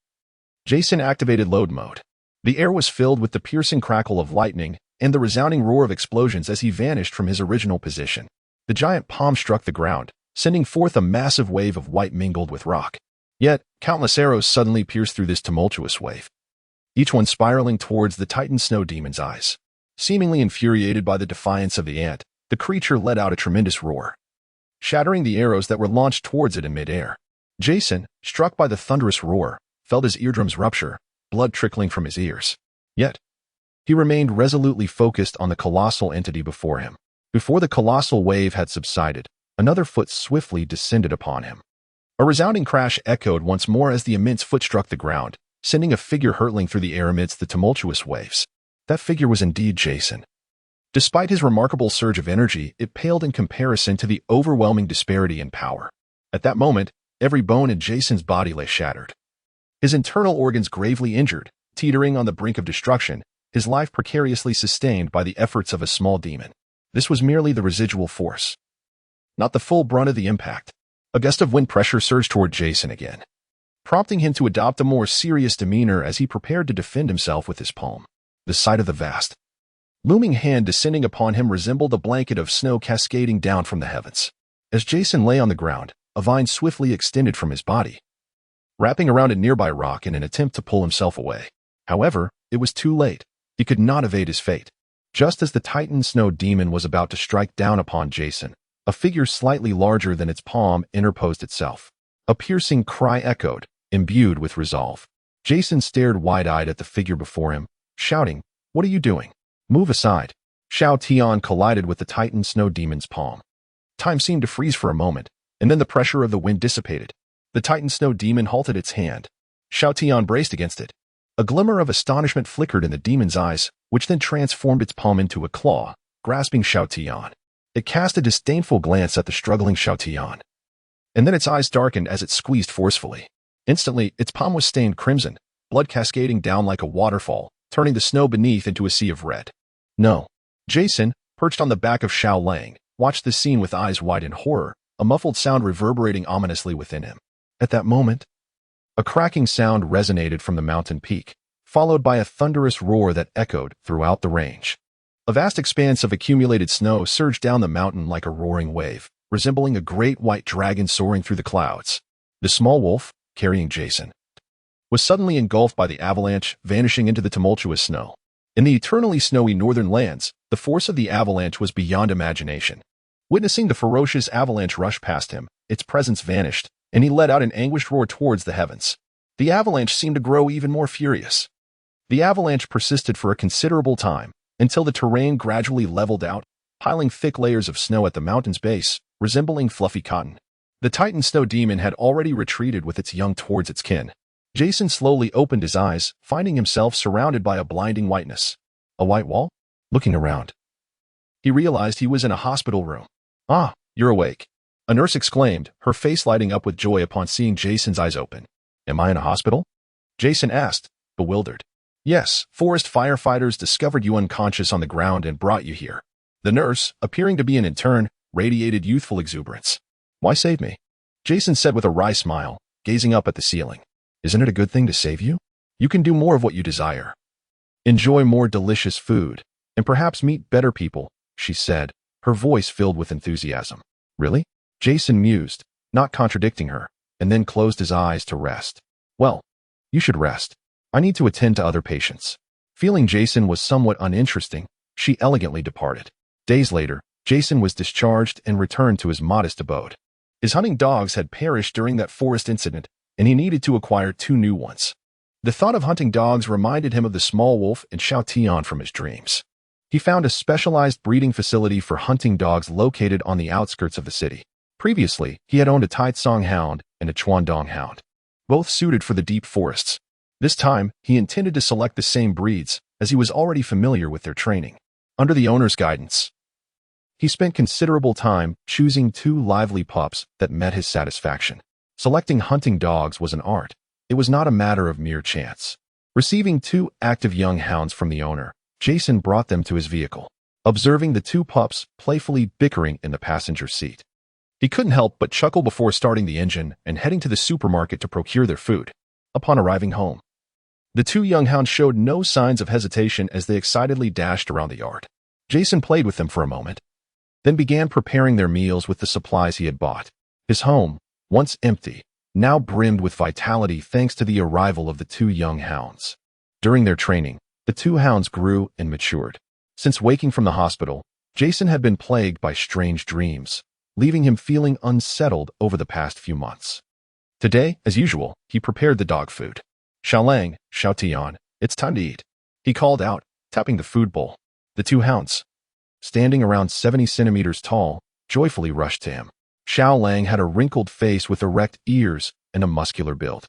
Jason activated load mode. The air was filled with the piercing crackle of lightning and the resounding roar of explosions as he vanished from his original position. The giant palm struck the ground, sending forth a massive wave of white mingled with rock. Yet, countless arrows suddenly pierced through this tumultuous wave, each one spiraling towards the Titan Snow Demon's eyes. Seemingly infuriated by the defiance of the ant, the creature let out a tremendous roar, shattering the arrows that were launched towards it in midair. Jason, struck by the thunderous roar, felt his eardrums rupture, blood trickling from his ears. Yet, he remained resolutely focused on the colossal entity before him. Before the colossal wave had subsided, another foot swiftly descended upon him. A resounding crash echoed once more as the immense foot struck the ground, sending a figure hurtling through the air amidst the tumultuous waves. That figure was indeed Jason. Despite his remarkable surge of energy, it paled in comparison to the overwhelming disparity in power. At that moment, every bone in Jason's body lay shattered, his internal organs gravely injured, teetering on the brink of destruction, his life precariously sustained by the efforts of a small demon. This was merely the residual force, not the full brunt of the impact. A gust of wind pressure surged toward Jason again, prompting him to adopt a more serious demeanor as he prepared to defend himself with his palm. The sight of the vast, looming hand descending upon him resembled a blanket of snow cascading down from the heavens. As Jason lay on the ground, a vine swiftly extended from his body, wrapping around a nearby rock in an attempt to pull himself away. However, it was too late. He could not evade his fate. Just as the Titan Snow Demon was about to strike down upon Jason, a figure slightly larger than its palm interposed itself. A piercing cry echoed, imbued with resolve. Jason stared wide-eyed at the figure before him, shouting, "What are you doing? Move aside." Xiao Tian collided with the Titan Snow Demon's palm. Time seemed to freeze for a moment, and then the pressure of the wind dissipated. The Titan Snow Demon halted its hand. Xiao Tian braced against it. A glimmer of astonishment flickered in the demon's eyes, which then transformed its palm into a claw, grasping Xiao Tian. It cast a disdainful glance at the struggling Xiao Tian, and then its eyes darkened as it squeezed forcefully. Instantly, its palm was stained crimson, blood cascading down like a waterfall, turning the snow beneath into a sea of red. No. Jason, perched on the back of Xiao Lang, watched the scene with eyes wide in horror, a muffled sound reverberating ominously within him. At that moment, a cracking sound resonated from the mountain peak, followed by a thunderous roar that echoed throughout the range. A vast expanse of accumulated snow surged down the mountain like a roaring wave, resembling a great white dragon soaring through the clouds. The small wolf, carrying Jason, was suddenly engulfed by the avalanche, vanishing into the tumultuous snow. In the eternally snowy northern lands, the force of the avalanche was beyond imagination. Witnessing the ferocious avalanche rush past him, its presence vanished, and he let out an anguished roar towards the heavens. The avalanche seemed to grow even more furious. The avalanche persisted for a considerable time, until the terrain gradually leveled out, piling thick layers of snow at the mountain's base, resembling fluffy cotton. The Titan Snow Demon had already retreated with its young towards its kin. Jason slowly opened his eyes, finding himself surrounded by a blinding whiteness. A white wall? Looking around, he realized he was in a hospital room. "Ah, you're awake," a nurse exclaimed, her face lighting up with joy upon seeing Jason's eyes open. "Am I in a hospital?" Jason asked, bewildered. "Yes, forest firefighters discovered you unconscious on the ground and brought you here." The nurse, appearing to be an intern, radiated youthful exuberance. "Why save me?" Jason said with a wry smile, gazing up at the ceiling. "Isn't it a good thing to save you? You can do more of what you desire. Enjoy more delicious food, and perhaps meet better people," she said, her voice filled with enthusiasm. "Really?" Jason mused, not contradicting her, and then closed his eyes to rest. "Well, you should rest. I need to attend to other patients." Feeling Jason was somewhat uninteresting, she elegantly departed. Days later, Jason was discharged and returned to his modest abode. His hunting dogs had perished during that forest incident, and he needed to acquire 2 new ones. The thought of hunting dogs reminded him of the small wolf and Xiao Tian from his dreams. He found a specialized breeding facility for hunting dogs located on the outskirts of the city. Previously, he had owned a Taitsong hound and a Chuandong hound, both suited for the deep forests. This time, he intended to select the same breeds, as he was already familiar with their training. Under the owner's guidance, he spent considerable time choosing 2 lively pups that met his satisfaction. Selecting hunting dogs was an art. It was not a matter of mere chance. Receiving 2 active young hounds from the owner, Jason brought them to his vehicle, observing the 2 pups playfully bickering in the passenger seat. He couldn't help but chuckle before starting the engine and heading to the supermarket to procure their food. Upon arriving home, the 2 young hounds showed no signs of hesitation as they excitedly dashed around the yard. Jason played with them for a moment, then began preparing their meals with the supplies he had bought. His home, once empty, now brimmed with vitality thanks to the arrival of the 2 young hounds. During their training, the 2 hounds grew and matured. Since waking from the hospital, Jason had been plagued by strange dreams, leaving him feeling unsettled over the past few months. Today, as usual, he prepared the dog food. Xiao Tian, it's time to eat, he called out, tapping the food bowl. The 2 hounds, standing around 70 centimeters tall, joyfully rushed to him. Xiao Lang had a wrinkled face with erect ears and a muscular build,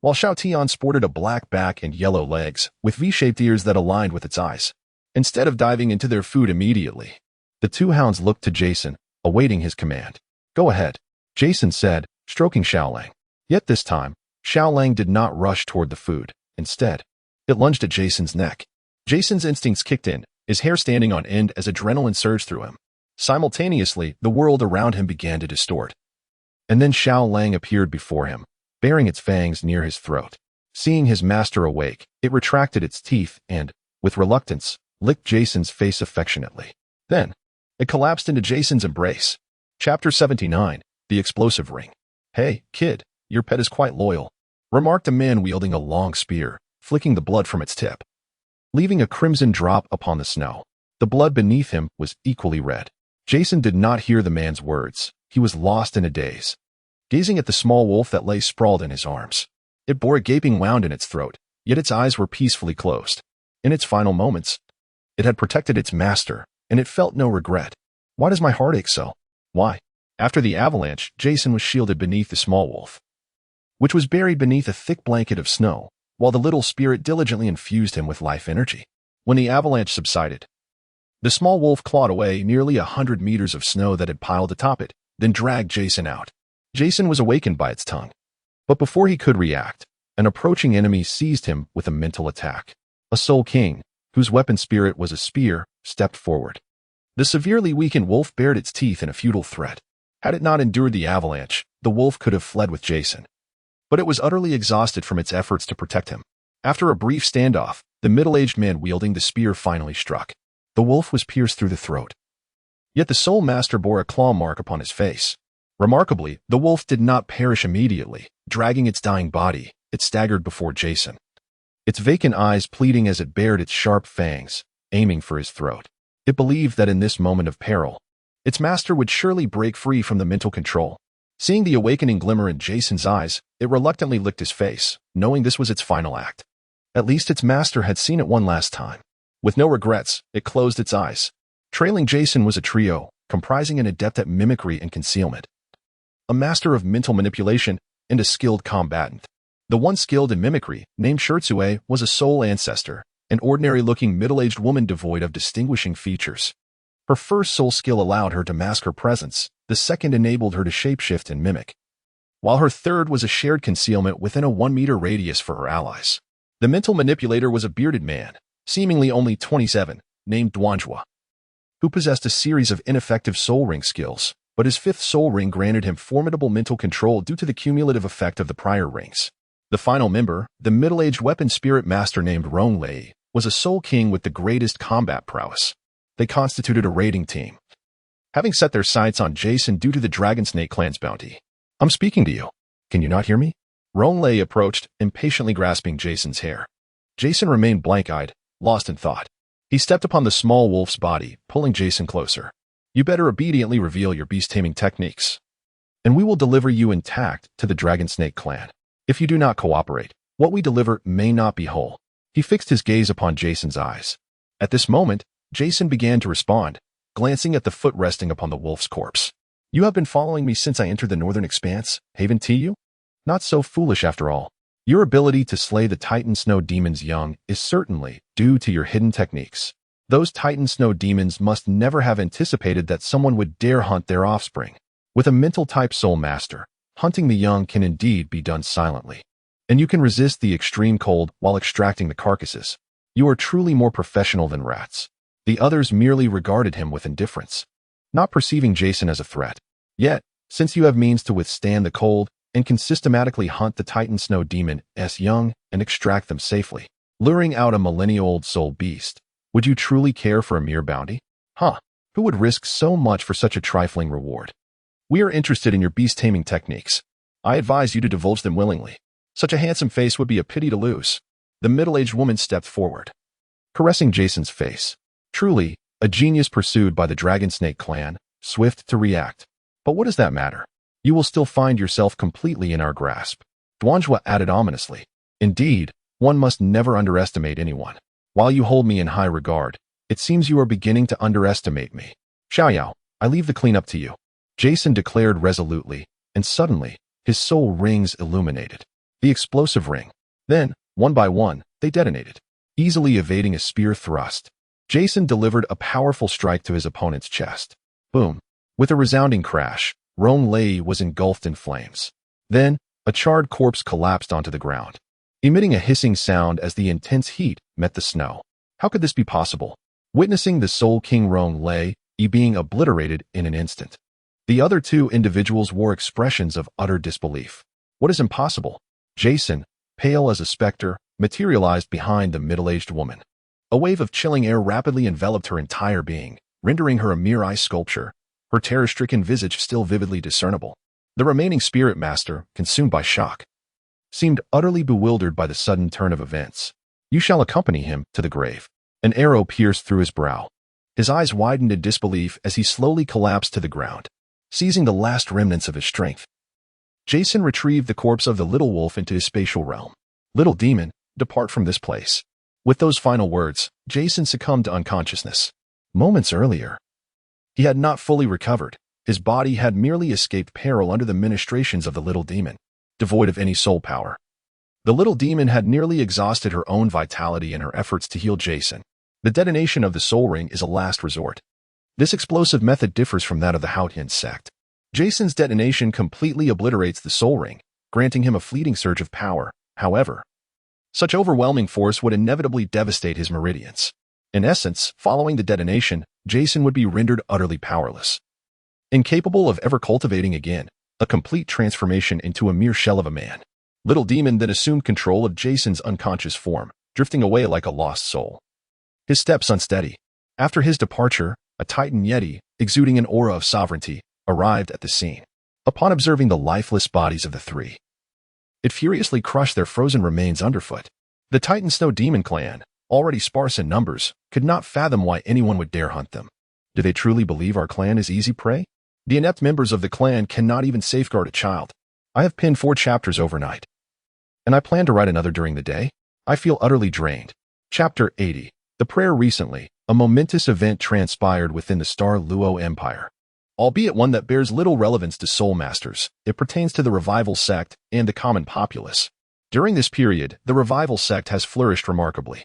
while Xiao Tian sported a black back and yellow legs with V-shaped ears that aligned with its eyes. Instead of diving into their food immediately, the 2 hounds looked to Jason, awaiting his command. Go ahead, Jason said, stroking Xiao Lang. Yet this time, Xiao Lang did not rush toward the food. Instead, it lunged at Jason's neck. Jason's instincts kicked in, his hair standing on end as adrenaline surged through him. Simultaneously, the world around him began to distort. And then Xiao Lang appeared before him, baring its fangs near his throat. Seeing his master awake, it retracted its teeth and, with reluctance, licked Jason's face affectionately. Then, it collapsed into Jason's embrace. Chapter 79, The Explosive Ring. Hey, kid, your pet is quite loyal, remarked a man wielding a long spear, flicking the blood from its tip, leaving a crimson drop upon the snow. The blood beneath him was equally red. Jason did not hear the man's words. He was lost in a daze, gazing at the small wolf that lay sprawled in his arms. It bore a gaping wound in its throat, yet its eyes were peacefully closed. In its final moments, it had protected its master, and it felt no regret. Why does my heart ache so? Why? After the avalanche, Jason was shielded beneath the small wolf, which was buried beneath a thick blanket of snow, while the little spirit diligently infused him with life energy. When the avalanche subsided, the small wolf clawed away nearly 100 meters of snow that had piled atop it, then dragged Jason out. Jason was awakened by its tongue. But before he could react, an approaching enemy seized him with a mental attack. A Soul King, whose weapon spirit was a spear, stepped forward. The severely weakened wolf bared its teeth in a futile threat. Had it not endured the avalanche, the wolf could have fled with Jason. But it was utterly exhausted from its efforts to protect him. After a brief standoff, the middle-aged man wielding the spear finally struck. The wolf was pierced through the throat. Yet the soul master bore a claw mark upon his face. Remarkably, the wolf did not perish immediately. Dragging its dying body, it staggered before Jason, its vacant eyes pleading as it bared its sharp fangs, aiming for his throat. It believed that in this moment of peril, its master would surely break free from the mental control. Seeing the awakening glimmer in Jason's eyes, it reluctantly licked his face, knowing this was its final act. At least its master had seen it one last time. With no regrets, it closed its eyes. Trailing Jason was a trio, comprising an adept at mimicry and concealment, a master of mental manipulation, and a skilled combatant. The one skilled in mimicry, named Shirtsue, was a soul ancestor, an ordinary-looking middle-aged woman devoid of distinguishing features. Her first soul skill allowed her to mask her presence, the second enabled her to shapeshift and mimic, while her third was a shared concealment within a 1-meter radius for her allies. The mental manipulator was a bearded man, seemingly only 27, named Duanjua, who possessed a series of ineffective soul ring skills, but his 5th soul ring granted him formidable mental control due to the cumulative effect of the prior rings. The final member, the middle-aged weapon spirit master named Ronglei, was a soul king with the greatest combat prowess. They constituted a raiding team, having set their sights on Jason due to the Dragon Snake clan's bounty. I'm speaking to you. Can you not hear me? Ronglei approached, impatiently grasping Jason's hair. Jason remained blank-eyed, lost in thought. He stepped upon the small wolf's body, pulling Jason closer. You better obediently reveal your beast-taming techniques, and we will deliver you intact to the Dragon Snake clan. If you do not cooperate, what we deliver may not be whole. He fixed his gaze upon Jason's eyes. At this moment, Jason began to respond, glancing at the foot resting upon the wolf's corpse. You have been following me since I entered the Northern Expanse, haven't you? Not so foolish after all. Your ability to slay the Titan Snow Demon's young is certainly due to your hidden techniques. Those Titan Snow Demons must never have anticipated that someone would dare hunt their offspring. With a mental-type Soul Master, hunting the young can indeed be done silently. And you can resist the extreme cold while extracting the carcasses. You are truly more professional than rats. The others merely regarded him with indifference, not perceiving Jason as a threat. Yet, since you have means to withstand the cold and can systematically hunt the Titan Snow Demon's young and extract them safely, luring out a millennia-old soul beast, would you truly care for a mere bounty? Who would risk so much for such a trifling reward? We are interested in your beast-taming techniques. I advise you to divulge them willingly. Such a handsome face would be a pity to lose. The middle-aged woman stepped forward, caressing Jason's face. Truly, a genius pursued by the Dragon Snake clan, swift to react. But what does that matter? You will still find yourself completely in our grasp. Duanjua added ominously. Indeed, one must never underestimate anyone. While you hold me in high regard, it seems you are beginning to underestimate me. Xiao, I leave the cleanup to you. Jason declared resolutely, and suddenly, his soul rings illuminated. The explosive ring. Then, one by one, they detonated, easily evading a spear thrust. Jason delivered a powerful strike to his opponent's chest. Boom. With a resounding crash, Rong Lei was engulfed in flames. Then, a charred corpse collapsed onto the ground, emitting a hissing sound as the intense heat met the snow. How could this be possible? Witnessing the Soul King Rong Lei being obliterated in an instant, the other two individuals wore expressions of utter disbelief. What is impossible? Jason, pale as a specter, materialized behind the middle-aged woman. A wave of chilling air rapidly enveloped her entire being, rendering her a mere ice sculpture, her terror-stricken visage still vividly discernible. The remaining spirit master, consumed by shock, seemed utterly bewildered by the sudden turn of events. You shall accompany him to the grave. An arrow pierced through his brow. His eyes widened in disbelief as he slowly collapsed to the ground, seizing the last remnants of his strength. Jason retrieved the corpse of the little wolf into his spatial realm. Little demon, depart from this place. With those final words, Jason succumbed to unconsciousness. Moments earlier, he had not fully recovered. His body had merely escaped peril under the ministrations of the little demon, devoid of any soul power. The little demon had nearly exhausted her own vitality in her efforts to heal Jason. The detonation of the soul ring is a last resort. This explosive method differs from that of the Haotian sect. Jason's detonation completely obliterates the soul ring, granting him a fleeting surge of power. However, such overwhelming force would inevitably devastate his meridians. In essence, following the detonation, Jason would be rendered utterly powerless, incapable of ever cultivating again, a complete transformation into a mere shell of a man. Little Demon then assumed control of Jason's unconscious form, drifting away like a lost soul. His steps unsteady. After his departure, a Titan Yeti, exuding an aura of sovereignty, arrived at the scene. Upon observing the lifeless bodies of the three, it furiously crushed their frozen remains underfoot. The Titan Snow Demon clan, already sparse in numbers, could not fathom why anyone would dare hunt them. Do they truly believe our clan is easy prey? The inept members of the clan cannot even safeguard a child. I have penned 4 chapters overnight, and I plan to write another during the day. I feel utterly drained. Chapter 80. The prayer recently, a momentous event transpired within the Star Luo Empire. Albeit one that bears little relevance to soul masters, it pertains to the revival sect and the common populace. During this period, the revival sect has flourished remarkably,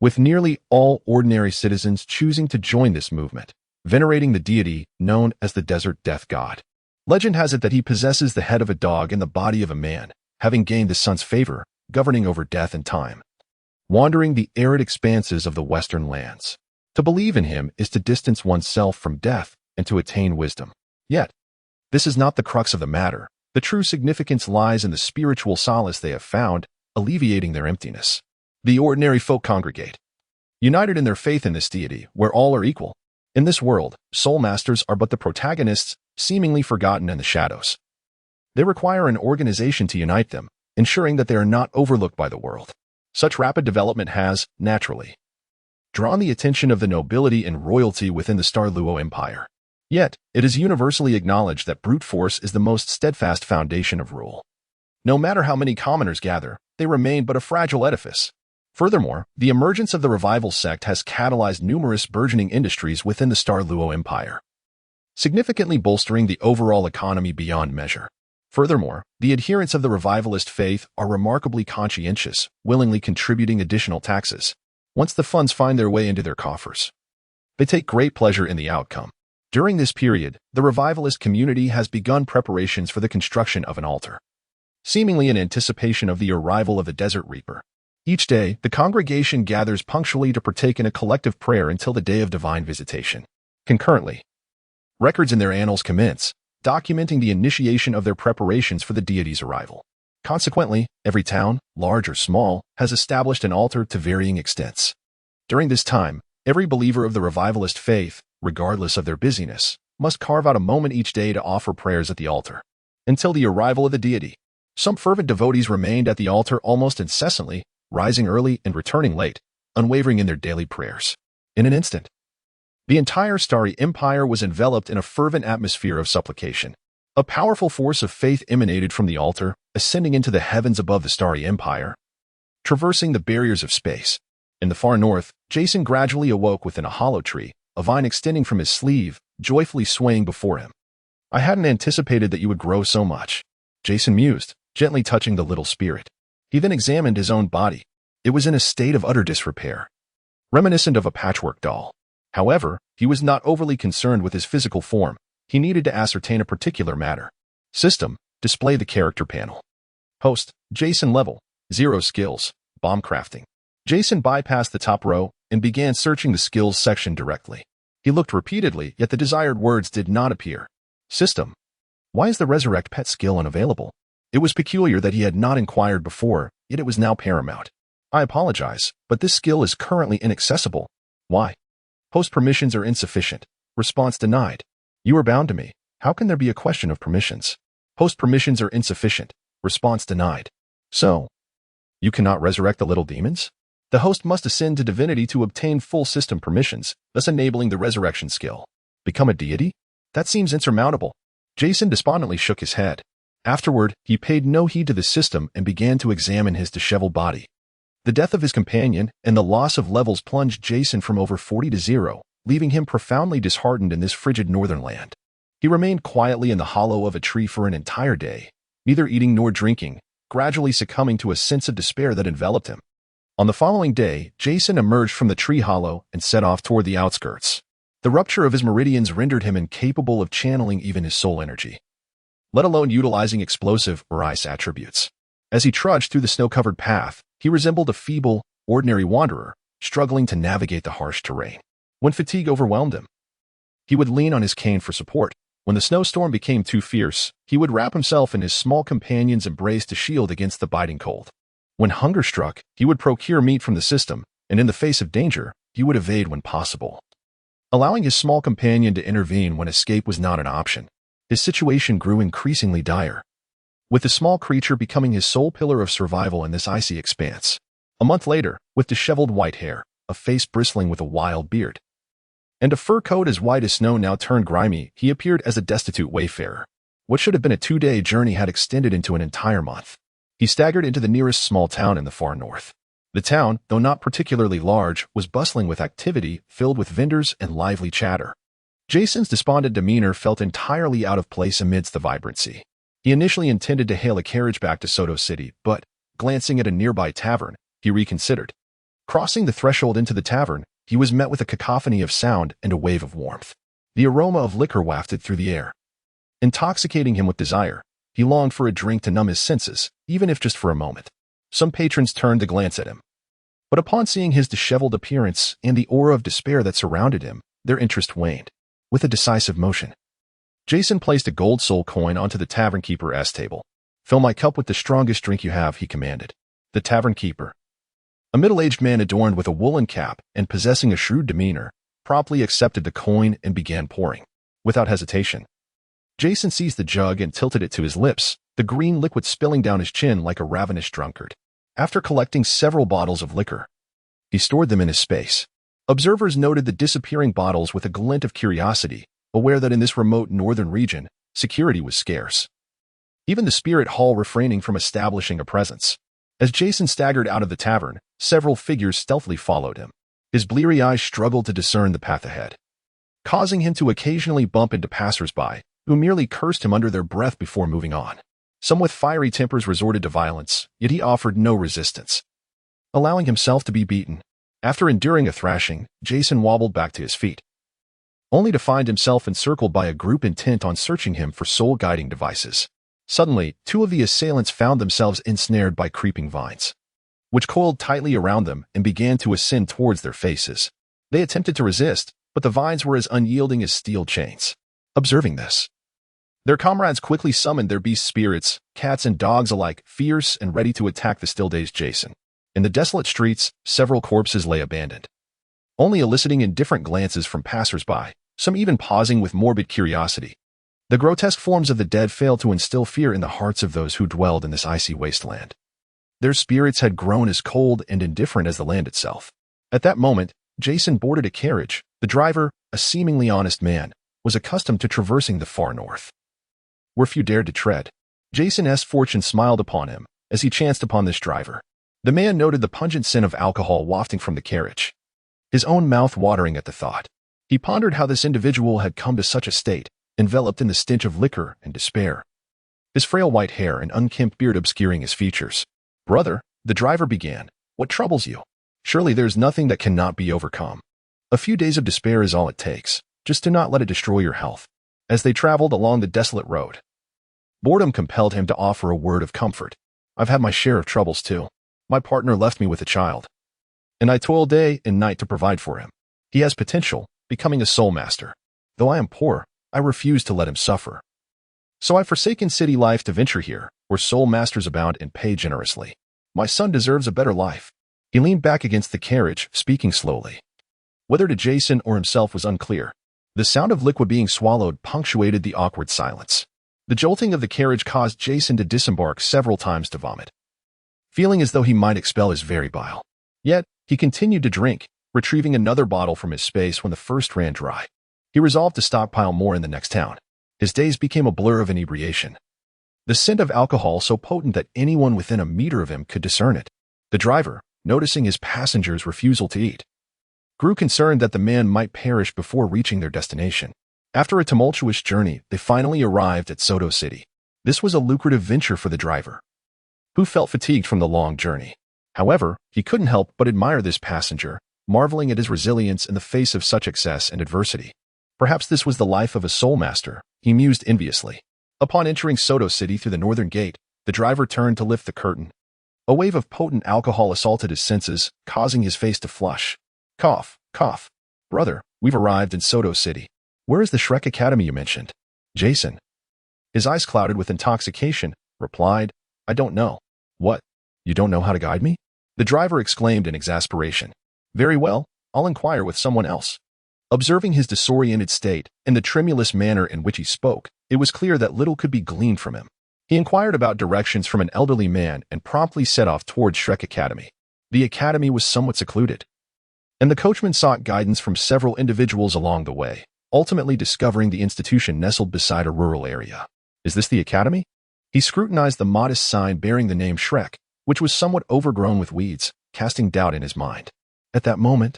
with nearly all ordinary citizens choosing to join this movement, venerating the deity known as the Desert Death God. Legend has it that he possesses the head of a dog and the body of a man, having gained the sun's favor, governing over death and time, wandering the arid expanses of the western lands. To believe in him is to distance oneself from death and to attain wisdom. Yet, this is not the crux of the matter. The true significance lies in the spiritual solace they have found, alleviating their emptiness. The ordinary folk congregate, united in their faith in this deity, where all are equal. In this world, soul masters are but the protagonists, seemingly forgotten in the shadows. They require an organization to unite them, ensuring that they are not overlooked by the world. Such rapid development has, naturally, drawn the attention of the nobility and royalty within the Star Luo Empire. Yet, it is universally acknowledged that brute force is the most steadfast foundation of rule. No matter how many commoners gather, they remain but a fragile edifice. Furthermore, the emergence of the revival sect has catalyzed numerous burgeoning industries within the Star Luo Empire. significantly bolstering the overall economy beyond measure. Furthermore, the adherents of the revivalist faith are remarkably conscientious, willingly contributing additional taxes. Once the funds find their way into their coffers, they take great pleasure in the outcome. During this period, the revivalist community has begun preparations for the construction of an altar, seemingly in anticipation of the arrival of the Desert Reaper. Each day, the congregation gathers punctually to partake in a collective prayer until the day of divine visitation. Concurrently, records in their annals commence, documenting the initiation of their preparations for the deity's arrival. Consequently, every town, large or small, has established an altar to varying extents. During this time, every believer of the revivalist faith, regardless of their busyness, must carve out a moment each day to offer prayers at the altar. Until the arrival of the deity, some fervent devotees remained at the altar almost incessantly, rising early and returning late, unwavering in their daily prayers. In an instant, the entire starry empire was enveloped in a fervent atmosphere of supplication. A powerful force of faith emanated from the altar, ascending into the heavens above the starry empire, traversing the barriers of space. In the far north, Jason gradually awoke within a hollow tree, a vine extending from his sleeve, joyfully swaying before him. "I hadn't anticipated that you would grow so much," Jason mused, gently touching the little spirit. He then examined his own body. It was in a state of utter disrepair, reminiscent of a patchwork doll. However, he was not overly concerned with his physical form. He needed to ascertain a particular matter. System, display the character panel. Host, Jason level, 0 skills, bomb crafting. Jason bypassed the top row and began searching the skills section directly. He looked repeatedly, yet the desired words did not appear. System, why is the resurrect pet skill unavailable? It was peculiar that he had not inquired before, yet it was now paramount. I apologize, but this skill is currently inaccessible. Why? Host permissions are insufficient. Response denied. You are bound to me. How can there be a question of permissions? Host permissions are insufficient. Response denied. So, you cannot resurrect the little demons? The host must ascend to divinity to obtain full system permissions, thus enabling the resurrection skill. Become a deity? That seems insurmountable. Jason despondently shook his head. Afterward, he paid no heed to the system and began to examine his disheveled body. The death of his companion and the loss of levels plunged Jason from over 40 to 0, leaving him profoundly disheartened in this frigid northern land. He remained quietly in the hollow of a tree for an entire day, neither eating nor drinking, gradually succumbing to a sense of despair that enveloped him. On the following day, Jason emerged from the tree hollow and set off toward the outskirts. The rupture of his meridians rendered him incapable of channeling even his soul energy, let alone utilizing explosive or ice attributes. As he trudged through the snow-covered path, he resembled a feeble, ordinary wanderer, struggling to navigate the harsh terrain. When fatigue overwhelmed him, he would lean on his cane for support. When the snowstorm became too fierce, he would wrap himself in his small companion's embrace to shield against the biting cold. When hunger struck, he would procure meat from the system, and in the face of danger, he would evade when possible, allowing his small companion to intervene when escape was not an option. His situation grew increasingly dire, with the small creature becoming his sole pillar of survival in this icy expanse. A month later, with disheveled white hair, a face bristling with a wild beard, and a fur coat as white as snow now turned grimy, he appeared as a destitute wayfarer. What should have been a 2-day journey had extended into an entire month. He staggered into the nearest small town in the far north. The town, though not particularly large, was bustling with activity, filled with vendors and lively chatter. Jason's despondent demeanor felt entirely out of place amidst the vibrancy. He initially intended to hail a carriage back to Soto City, but, glancing at a nearby tavern, he reconsidered. Crossing the threshold into the tavern, he was met with a cacophony of sound and a wave of warmth. The aroma of liquor wafted through the air, intoxicating him with desire. He longed for a drink to numb his senses, even if just for a moment. Some patrons turned to glance at him, but upon seeing his disheveled appearance and the aura of despair that surrounded him, their interest waned. With a decisive motion, Jason placed a gold soul coin onto the tavern keeper's table. "Fill my cup with the strongest drink you have," he commanded. The tavern keeper, a middle-aged man adorned with a woolen cap and possessing a shrewd demeanor, promptly accepted the coin and began pouring. Without hesitation, Jason seized the jug and tilted it to his lips, the green liquid spilling down his chin like a ravenous drunkard. After collecting several bottles of liquor, he stored them in his space. Observers noted the disappearing bottles with a glint of curiosity, aware that in this remote northern region, security was scarce, even the spirit hall refraining from establishing a presence. As Jason staggered out of the tavern, several figures stealthily followed him. His bleary eyes struggled to discern the path ahead. causing him to occasionally bump into passers-by, who merely cursed him under their breath before moving on. Some with fiery tempers resorted to violence, yet he offered no resistance, allowing himself to be beaten. After enduring a thrashing, Jason wobbled back to his feet, only to find himself encircled by a group intent on searching him for soul-guiding devices. Suddenly, two of the assailants found themselves ensnared by creeping vines, which coiled tightly around them and began to ascend towards their faces. They attempted to resist, but the vines were as unyielding as steel chains. Observing this, their comrades quickly summoned their beast spirits, cats and dogs alike, fierce and ready to attack the still-dazed Jason. In the desolate streets, several corpses lay abandoned, only eliciting indifferent glances from passers-by, some even pausing with morbid curiosity. The grotesque forms of the dead failed to instill fear in the hearts of those who dwelled in this icy wasteland. Their spirits had grown as cold and indifferent as the land itself. At that moment, Jason boarded a carriage. The driver, a seemingly honest man, was accustomed to traversing the far north, where few dared to tread. Jason's fortune smiled upon him as he chanced upon this driver. The man noted the pungent scent of alcohol wafting from the carriage, his own mouth watering at the thought. He pondered how this individual had come to such a state, enveloped in the stench of liquor and despair, his frail white hair and unkempt beard obscuring his features. "Brother," the driver began, "what troubles you? Surely there's nothing that cannot be overcome. A few days of despair is all it takes. Just do not let it destroy your health." As they traveled along the desolate road, boredom compelled him to offer a word of comfort. "I've had my share of troubles too. My partner left me with a child, and I toil day and night to provide for him. He has potential, becoming a soul master. Though I am poor, I refuse to let him suffer. So I've forsaken city life to venture here, where soul masters abound and pay generously. My son deserves a better life." He leaned back against the carriage, speaking slowly. Whether to Jason or himself was unclear. The sound of liquid being swallowed punctuated the awkward silence. The jolting of the carriage caused Jason to disembark several times to vomit, feeling as though he might expel his very bile. Yet, he continued to drink, retrieving another bottle from his space when the first ran dry. He resolved to stockpile more in the next town. His days became a blur of inebriation, the scent of alcohol so potent that anyone within a meter of him could discern it. The driver, noticing his passengers' refusal to eat, grew concerned that the man might perish before reaching their destination. After a tumultuous journey, they finally arrived at Soto City. This was a lucrative venture for the driver, who felt fatigued from the long journey. However, he couldn't help but admire this passenger, marveling at his resilience in the face of such excess and adversity. Perhaps this was the life of a soul master, he mused enviously. Upon entering Soto City through the northern gate, the driver turned to lift the curtain. A wave of potent alcohol assaulted his senses, causing his face to flush. Cough, cough. "Brother, we've arrived in Soto City. Where is the Shrek Academy you mentioned?" Jason, his eyes clouded with intoxication, replied, "I don't know." "What? You don't know how to guide me?" the driver exclaimed in exasperation. "Very well, I'll inquire with someone else." Observing his disoriented state and the tremulous manner in which he spoke, it was clear that little could be gleaned from him. He inquired about directions from an elderly man and promptly set off towards Shrek Academy. The academy was somewhat secluded, and the coachman sought guidance from several individuals along the way, ultimately discovering the institution nestled beside a rural area. "Is this the academy?" He scrutinized the modest sign bearing the name Shrek, which was somewhat overgrown with weeds, casting doubt in his mind. At that moment,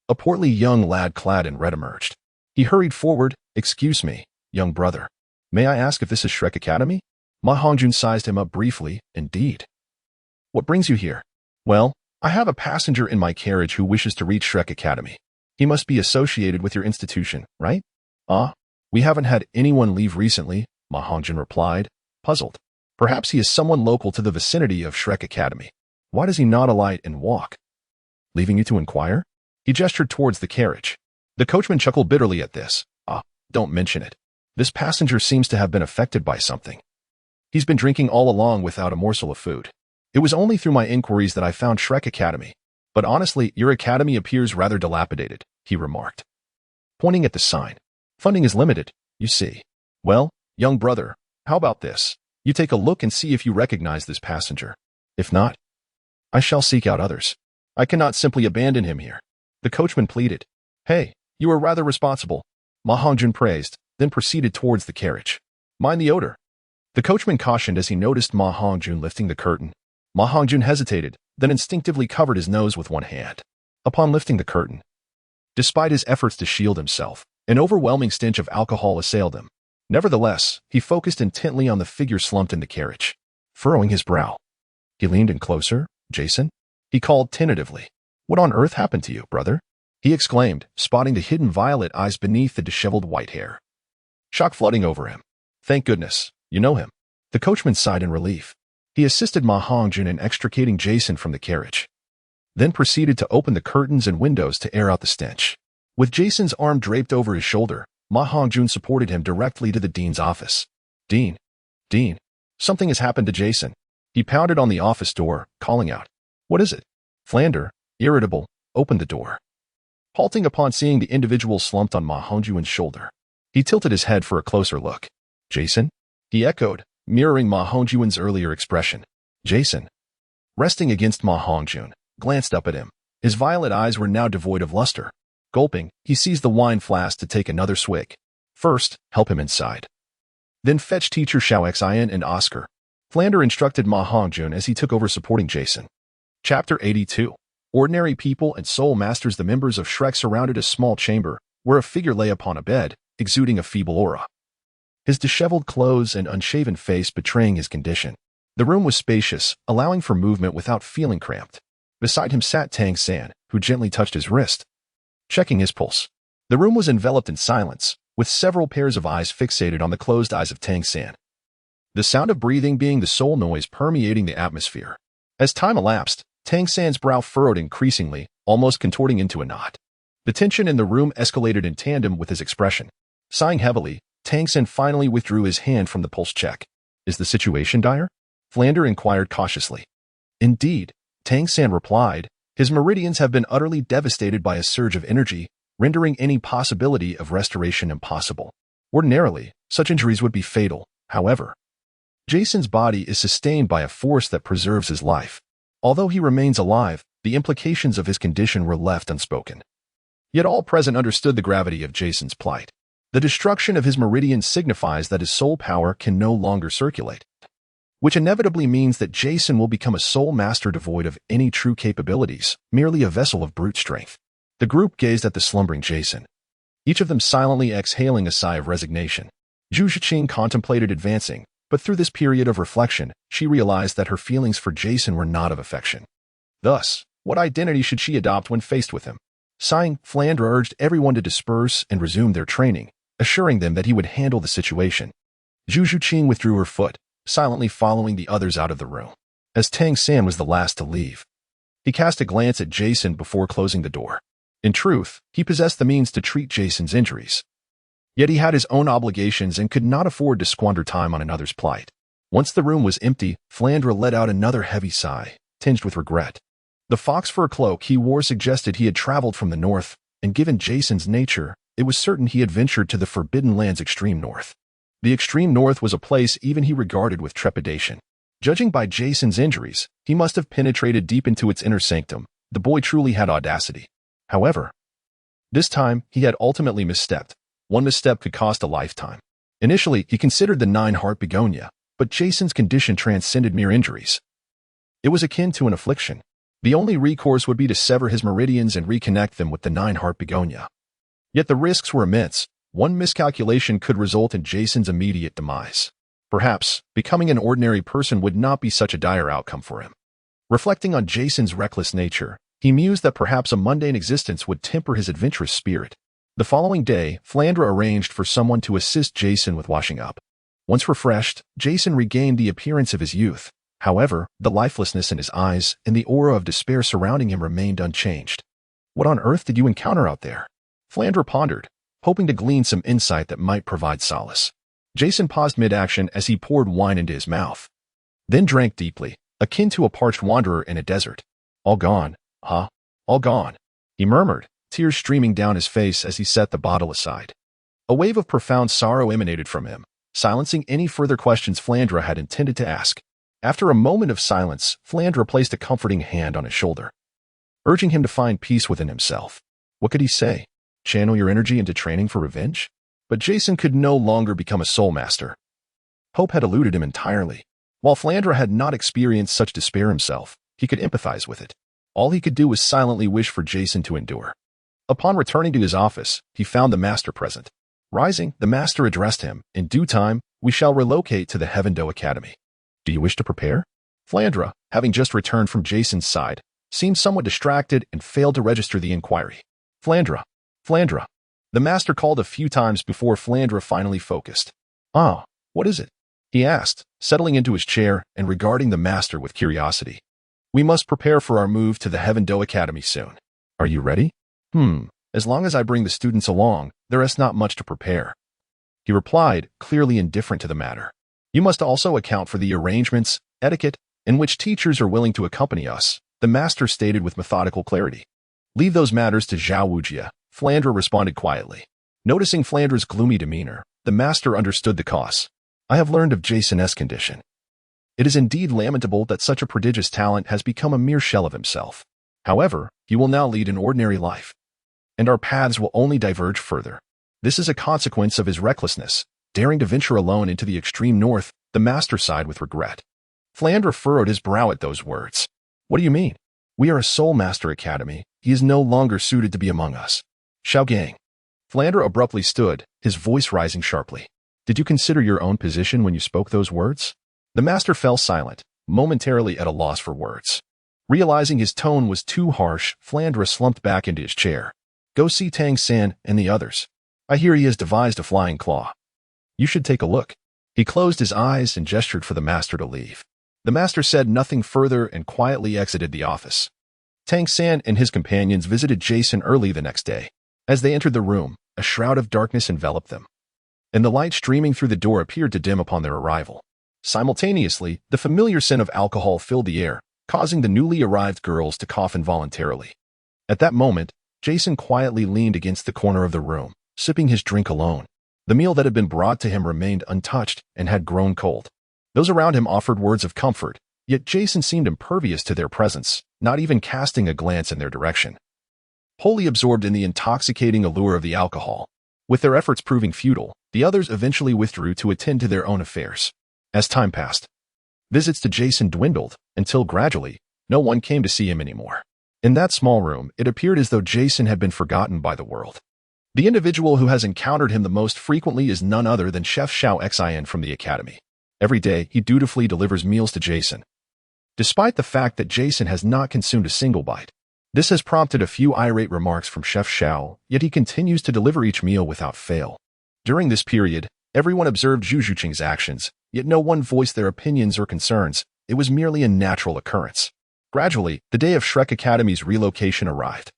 a portly young lad clad in red emerged. He hurried forward. "Excuse me, young brother. May I ask if this is Shrek Academy?" Ma Hongjun sized him up briefly. "Indeed. What brings you here?" "Well, I have a passenger in my carriage who wishes to reach Shrek Academy. He must be associated with your institution, right?" "Ah, we haven't had anyone leave recently," Ma Hongjun replied, puzzled. "Perhaps he is someone local to the vicinity of Shrek Academy. Why does he not alight and walk? Leaving you to inquire?" He gestured towards the carriage. The coachman chuckled bitterly at this. "Ah, don't mention it. This passenger seems to have been affected by something. He's been drinking all along without a morsel of food. It was only through my inquiries that I found Shrek Academy. But honestly, your academy appears rather dilapidated," he remarked, pointing at the sign. "Funding is limited, you see. Well, young brother, how about this? You take a look and see if you recognize this passenger. If not, I shall seek out others. I cannot simply abandon him here." The coachman pleaded. "Hey, you are rather responsible," Ma Hongjun praised, then proceeded towards the carriage. "Mind the odor." The coachman cautioned as he noticed Ma Hongjun lifting the curtain. Ma Hongjun hesitated, then instinctively covered his nose with one hand. Upon lifting the curtain, despite his efforts to shield himself, An overwhelming stench of alcohol assailed him. Nevertheless, he focused intently on the figure slumped in the carriage, furrowing his brow. He leaned in closer. "Jason?" he called tentatively. "What on earth happened to you, brother?" he exclaimed, spotting the hidden violet eyes beneath the disheveled white hair. Shock flooding over him. "Thank goodness, you know him." The coachman sighed in relief. He assisted Ma Hongjun in extricating Jason from the carriage, then proceeded to open the curtains and windows to air out the stench. With Jason's arm draped over his shoulder, Ma Hongjun supported him directly to the dean's office. Dean, something has happened to Jason." He pounded on the office door, calling out. "What is it?" Plunder, irritable, opened the door, halting upon seeing the individual slumped on Ma Hongjun's shoulder. He tilted his head for a closer look. "Jason?" he echoed, mirroring Ma Hongjun's earlier expression. Jason, resting against Ma Hongjun, glanced up at him. His violet eyes were now devoid of luster. Gulping, he seized the wine flask to take another swig. "First, help him inside. Then fetch teacher Xiao Xian and Oscar." Plunder instructed Ma Hongjun as he took over supporting Jason. Chapter 82. Ordinary people and soul masters. The members of Shrek surrounded a small chamber, where a figure lay upon a bed, exuding a feeble aura. His disheveled clothes and unshaven face betraying his condition. The room was spacious, allowing for movement without feeling cramped. Beside him sat Tang San, who gently touched his wrist, checking his pulse. The room was enveloped in silence, with several pairs of eyes fixated on the closed eyes of Tang San. The sound of breathing being the sole noise permeating the atmosphere. As time elapsed, Tang San's brow furrowed increasingly, almost contorting into a knot. The tension in the room escalated in tandem with his expression. Sighing heavily, Tang San finally withdrew his hand from the pulse check. "Is the situation dire?" Plunder inquired cautiously. "Indeed," Tang San replied. "His meridians have been utterly devastated by a surge of energy, rendering any possibility of restoration impossible. Ordinarily, such injuries would be fatal, however. Jason's body is sustained by a force that preserves his life. Although he remains alive, the implications of his condition were left unspoken." Yet all present understood the gravity of Jason's plight. The destruction of his meridian signifies that his soul power can no longer circulate, which inevitably means that Jason will become a soul master devoid of any true capabilities, merely a vessel of brute strength. The group gazed at the slumbering Jason, each of them silently exhaling a sigh of resignation. Zhu Shiqing contemplated advancing, but through this period of reflection, she realized that her feelings for Jason were not of affection. Thus, what identity should she adopt when faced with him? Sighing, Plunder urged everyone to disperse and resume their training, assuring them that he would handle the situation. Zhu Shiqing withdrew her foot, silently following the others out of the room. As Tang San was the last to leave, he cast a glance at Jason before closing the door. In truth, he possessed the means to treat Jason's injuries. Yet he had his own obligations and could not afford to squander time on another's plight. Once the room was empty, Plunder let out another heavy sigh, tinged with regret. The fox fur cloak he wore suggested he had traveled from the north, and given Jason's nature, it was certain he had ventured to the Forbidden Land's extreme north. The extreme north was a place even he regarded with trepidation. Judging by Jason's injuries, he must have penetrated deep into its inner sanctum. The boy truly had audacity. However, this time he had ultimately misstepped. One misstep could cost a lifetime. Initially, he considered the nine-heart begonia, but Jason's condition transcended mere injuries. It was akin to an affliction. The only recourse would be to sever his meridians and reconnect them with the nine-heart begonia. Yet the risks were immense. One miscalculation could result in Jason's immediate demise. Perhaps, becoming an ordinary person would not be such a dire outcome for him. Reflecting on Jason's reckless nature, he mused that perhaps a mundane existence would temper his adventurous spirit. The following day, Plunder arranged for someone to assist Jason with washing up. Once refreshed, Jason regained the appearance of his youth. However, the lifelessness in his eyes and the aura of despair surrounding him remained unchanged. "What on earth did you encounter out there?" Plunder pondered, hoping to glean some insight that might provide solace. Jason paused mid-action as he poured wine into his mouth, then drank deeply, akin to a parched wanderer in a desert. "All gone, huh? All gone," he murmured, tears streaming down his face as he set the bottle aside. A wave of profound sorrow emanated from him, silencing any further questions Plunder had intended to ask. After a moment of silence, Plunder placed a comforting hand on his shoulder, urging him to find peace within himself. What could he say? Channel your energy into training for revenge? But Jason could no longer become a soul master. Hope had eluded him entirely. While Plunder had not experienced such despair himself, he could empathize with it. All he could do was silently wish for Jason to endure. Upon returning to his office, he found the master present. Rising, the master addressed him. In due time, we shall relocate to the Heaven Do Academy. Do you wish to prepare? Flandre, having just returned from Jason's side, seemed somewhat distracted and failed to register the inquiry. Flandre. Flandre. The master called a few times before Flandre finally focused. Ah, what is it? He asked, settling into his chair and regarding the master with curiosity. We must prepare for our move to the Heaven Do Academy soon. Are you ready? As long as I bring the students along, there is not much to prepare. He replied, clearly indifferent to the matter. You must also account for the arrangements, etiquette, in which teachers are willing to accompany us, the master stated with methodical clarity. Leave those matters to Xiao Wu Jia, Flandre responded quietly. Noticing Flandre's gloomy demeanor, the master understood the cause. I have learned of Jason's condition. It is indeed lamentable that such a prodigious talent has become a mere shell of himself. However, he will now lead an ordinary life, and our paths will only diverge further. This is a consequence of his recklessness, daring to venture alone into the extreme north, the master sighed with regret. Flandre furrowed his brow at those words. What do you mean? We are a Soul Master Academy. He is no longer suited to be among us. Xiao Gang. Flandre abruptly stood, his voice rising sharply. Did you consider your own position when you spoke those words? The master fell silent, momentarily at a loss for words. Realizing his tone was too harsh, Flandre slumped back into his chair. Go see Tangan and the others. I hear he has devised a flying claw. You should take a look. He closed his eyes and gestured for the master to leave. The master said nothing further and quietly exited the office. Tangan and his companions visited Jason early the next day. As they entered the room, a shroud of darkness enveloped them, and the light streaming through the door appeared to dim upon their arrival. Simultaneously, the familiar scent of alcohol filled the air, causing the newly arrived girls to cough involuntarily. At that moment, Jason quietly leaned against the corner of the room, sipping his drink alone. The meal that had been brought to him remained untouched and had grown cold. Those around him offered words of comfort, yet Jason seemed impervious to their presence, not even casting a glance in their direction. Wholly absorbed in the intoxicating allure of the alcohol, with their efforts proving futile, the others eventually withdrew to attend to their own affairs. As time passed, visits to Jason dwindled, until gradually, no one came to see him anymore. In that small room, it appeared as though Jason had been forgotten by the world. The individual who has encountered him the most frequently is none other than Chef Xiao Xian from the academy. Every day, he dutifully delivers meals to Jason, despite the fact that Jason has not consumed a single bite. This has prompted a few irate remarks from Chef Xiao, yet he continues to deliver each meal without fail. During this period, everyone observed Zhu Zhuqing's actions, yet no one voiced their opinions or concerns. It was merely a natural occurrence. Gradually, the day of Shrek Academy's relocation arrived.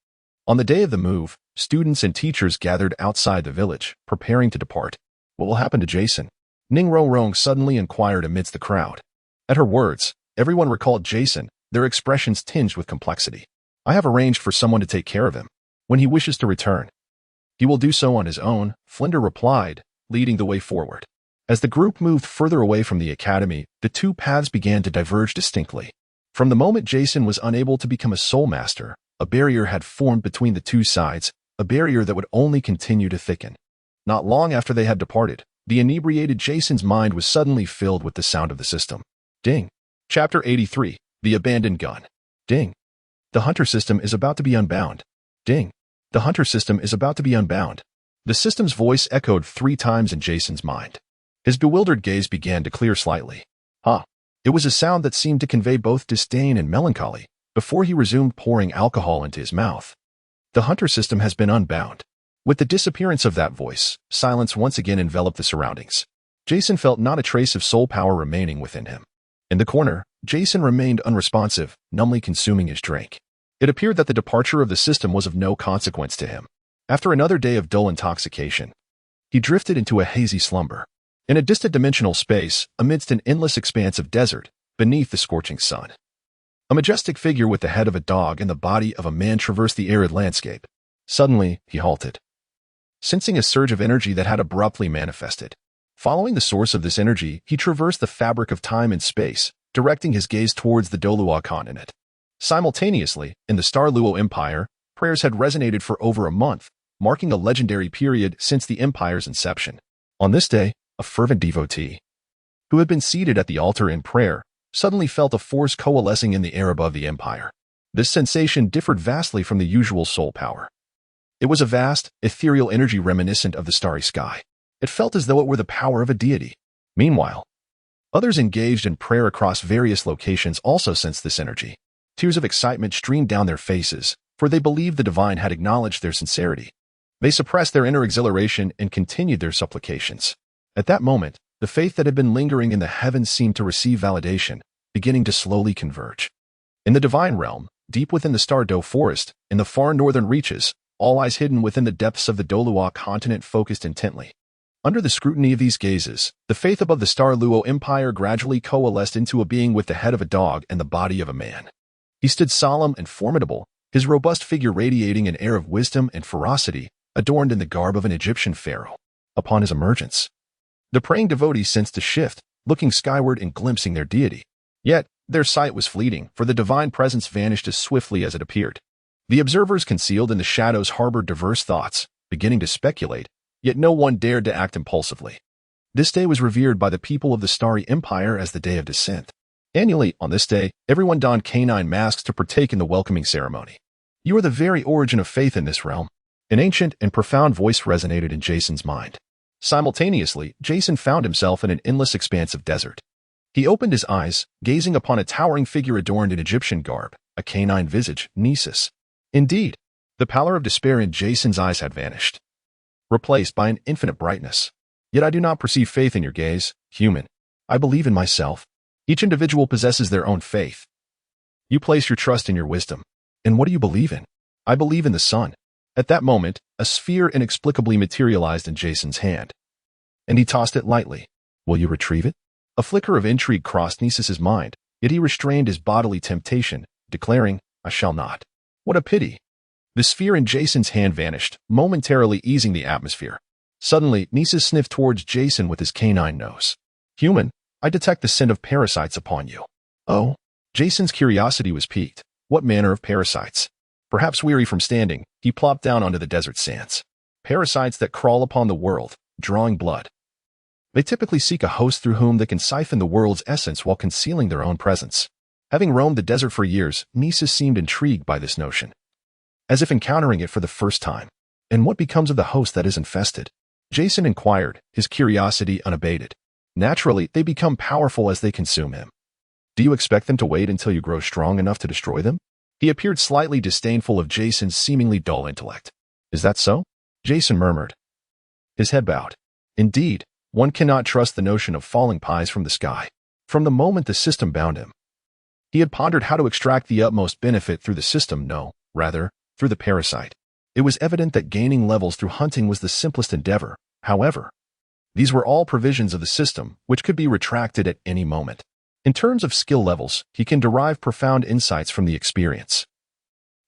On the day of the move, students and teachers gathered outside the village, preparing to depart. What will happen to Jason? Ning Rong suddenly inquired amidst the crowd. At her words, everyone recalled Jason, their expressions tinged with complexity. I have arranged for someone to take care of him. When he wishes to return, he will do so on his own, Flandre replied, leading the way forward. As the group moved further away from the academy, the two paths began to diverge distinctly. From the moment Jason was unable to become a soul master, a barrier had formed between the two sides, a barrier that would only continue to thicken. Not long after they had departed, the inebriated Jason's mind was suddenly filled with the sound of the system. Ding. Chapter 83. The Abandoned Gun. Ding. The hunter system is about to be unbound. Ding. The hunter system is about to be unbound. The system's voice echoed 3 times in Jason's mind. His bewildered gaze began to clear slightly. It was a sound that seemed to convey both disdain and melancholy, before he resumed pouring alcohol into his mouth. The hunter system has been unbound. With the disappearance of that voice, silence once again enveloped the surroundings. Jason felt not a trace of soul power remaining within him. In the corner, Jason remained unresponsive, numbly consuming his drink. It appeared that the departure of the system was of no consequence to him. After another day of dull intoxication, he drifted into a hazy slumber. In a distant dimensional space, amidst an endless expanse of desert, beneath the scorching sun, a majestic figure with the head of a dog and the body of a man traversed the arid landscape. Suddenly, he halted, sensing a surge of energy that had abruptly manifested. Following the source of this energy, he traversed the fabric of time and space, directing his gaze towards the Douluo continent. Simultaneously, in the Star Luo Empire, prayers had resonated for over a month, marking a legendary period since the empire's inception. On this day, a fervent devotee, who had been seated at the altar in prayer, suddenly felt a force coalescing in the air above the empire. This sensation differed vastly from the usual soul power. It was a vast, ethereal energy reminiscent of the starry sky. It felt as though it were the power of a deity. Meanwhile, others engaged in prayer across various locations also sensed this energy. Tears of excitement streamed down their faces, for they believed the divine had acknowledged their sincerity. They suppressed their inner exhilaration and continued their supplications. At that moment, the faith that had been lingering in the heavens seemed to receive validation, beginning to slowly converge. In the divine realm, deep within the Star Dough forest, in the far northern reaches, all eyes hidden within the depths of the Douluo continent focused intently. Under the scrutiny of these gazes, the faith above the Star Luo Empire gradually coalesced into a being with the head of a dog and the body of a man. He stood solemn and formidable, his robust figure radiating an air of wisdom and ferocity, adorned in the garb of an Egyptian pharaoh. Upon his emergence, the praying devotees sensed a shift, looking skyward and glimpsing their deity. Yet, their sight was fleeting, for the divine presence vanished as swiftly as it appeared. The observers concealed in the shadows harbored diverse thoughts, beginning to speculate, yet no one dared to act impulsively. This day was revered by the people of the Starry Empire as the Day of Descent. Annually, on this day, everyone donned canine masks to partake in the welcoming ceremony. You are the very origin of faith in this realm. An ancient and profound voice resonated in Jason's mind. Simultaneously, Jason found himself in an endless expanse of desert. He opened his eyes, gazing upon a towering figure adorned in Egyptian garb, a canine visage, Nisus. Indeed, the pallor of despair in Jason's eyes had vanished, replaced by an infinite brightness. Yet I do not perceive faith in your gaze, human. I believe in myself. Each individual possesses their own faith. You place your trust in your wisdom. And what do you believe in? I believe in the sun. At that moment, a sphere inexplicably materialized in Jason's hand, and he tossed it lightly. Will you retrieve it? A flicker of intrigue crossed Nisus's mind, yet he restrained his bodily temptation, declaring, I shall not. What a pity. The sphere in Jason's hand vanished, momentarily easing the atmosphere. Suddenly, Nisus sniffed towards Jason with his canine nose. Human, I detect the scent of parasites upon you. Oh? Jason's curiosity was piqued. What manner of parasites? Perhaps weary from standing, he plopped down onto the desert sands. Parasites that crawl upon the world, drawing blood. They typically seek a host through whom they can siphon the world's essence while concealing their own presence. Having roamed the desert for years, Nisus seemed intrigued by this notion, as if encountering it for the first time. And what becomes of the host that is infested? Jason inquired, his curiosity unabated. Naturally, they become powerful as they consume him. Do you expect them to wait until you grow strong enough to destroy them? He appeared slightly disdainful of Jason's seemingly dull intellect. Is that so? Jason murmured. His head bowed. Indeed, one cannot trust the notion of falling pies from the sky. From the moment the system bound him, he had pondered how to extract the utmost benefit through the system, rather, through the parasite. It was evident that gaining levels through hunting was the simplest endeavor. However, these were all provisions of the system, which could be retracted at any moment. In terms of skill levels, he can derive profound insights from the experience.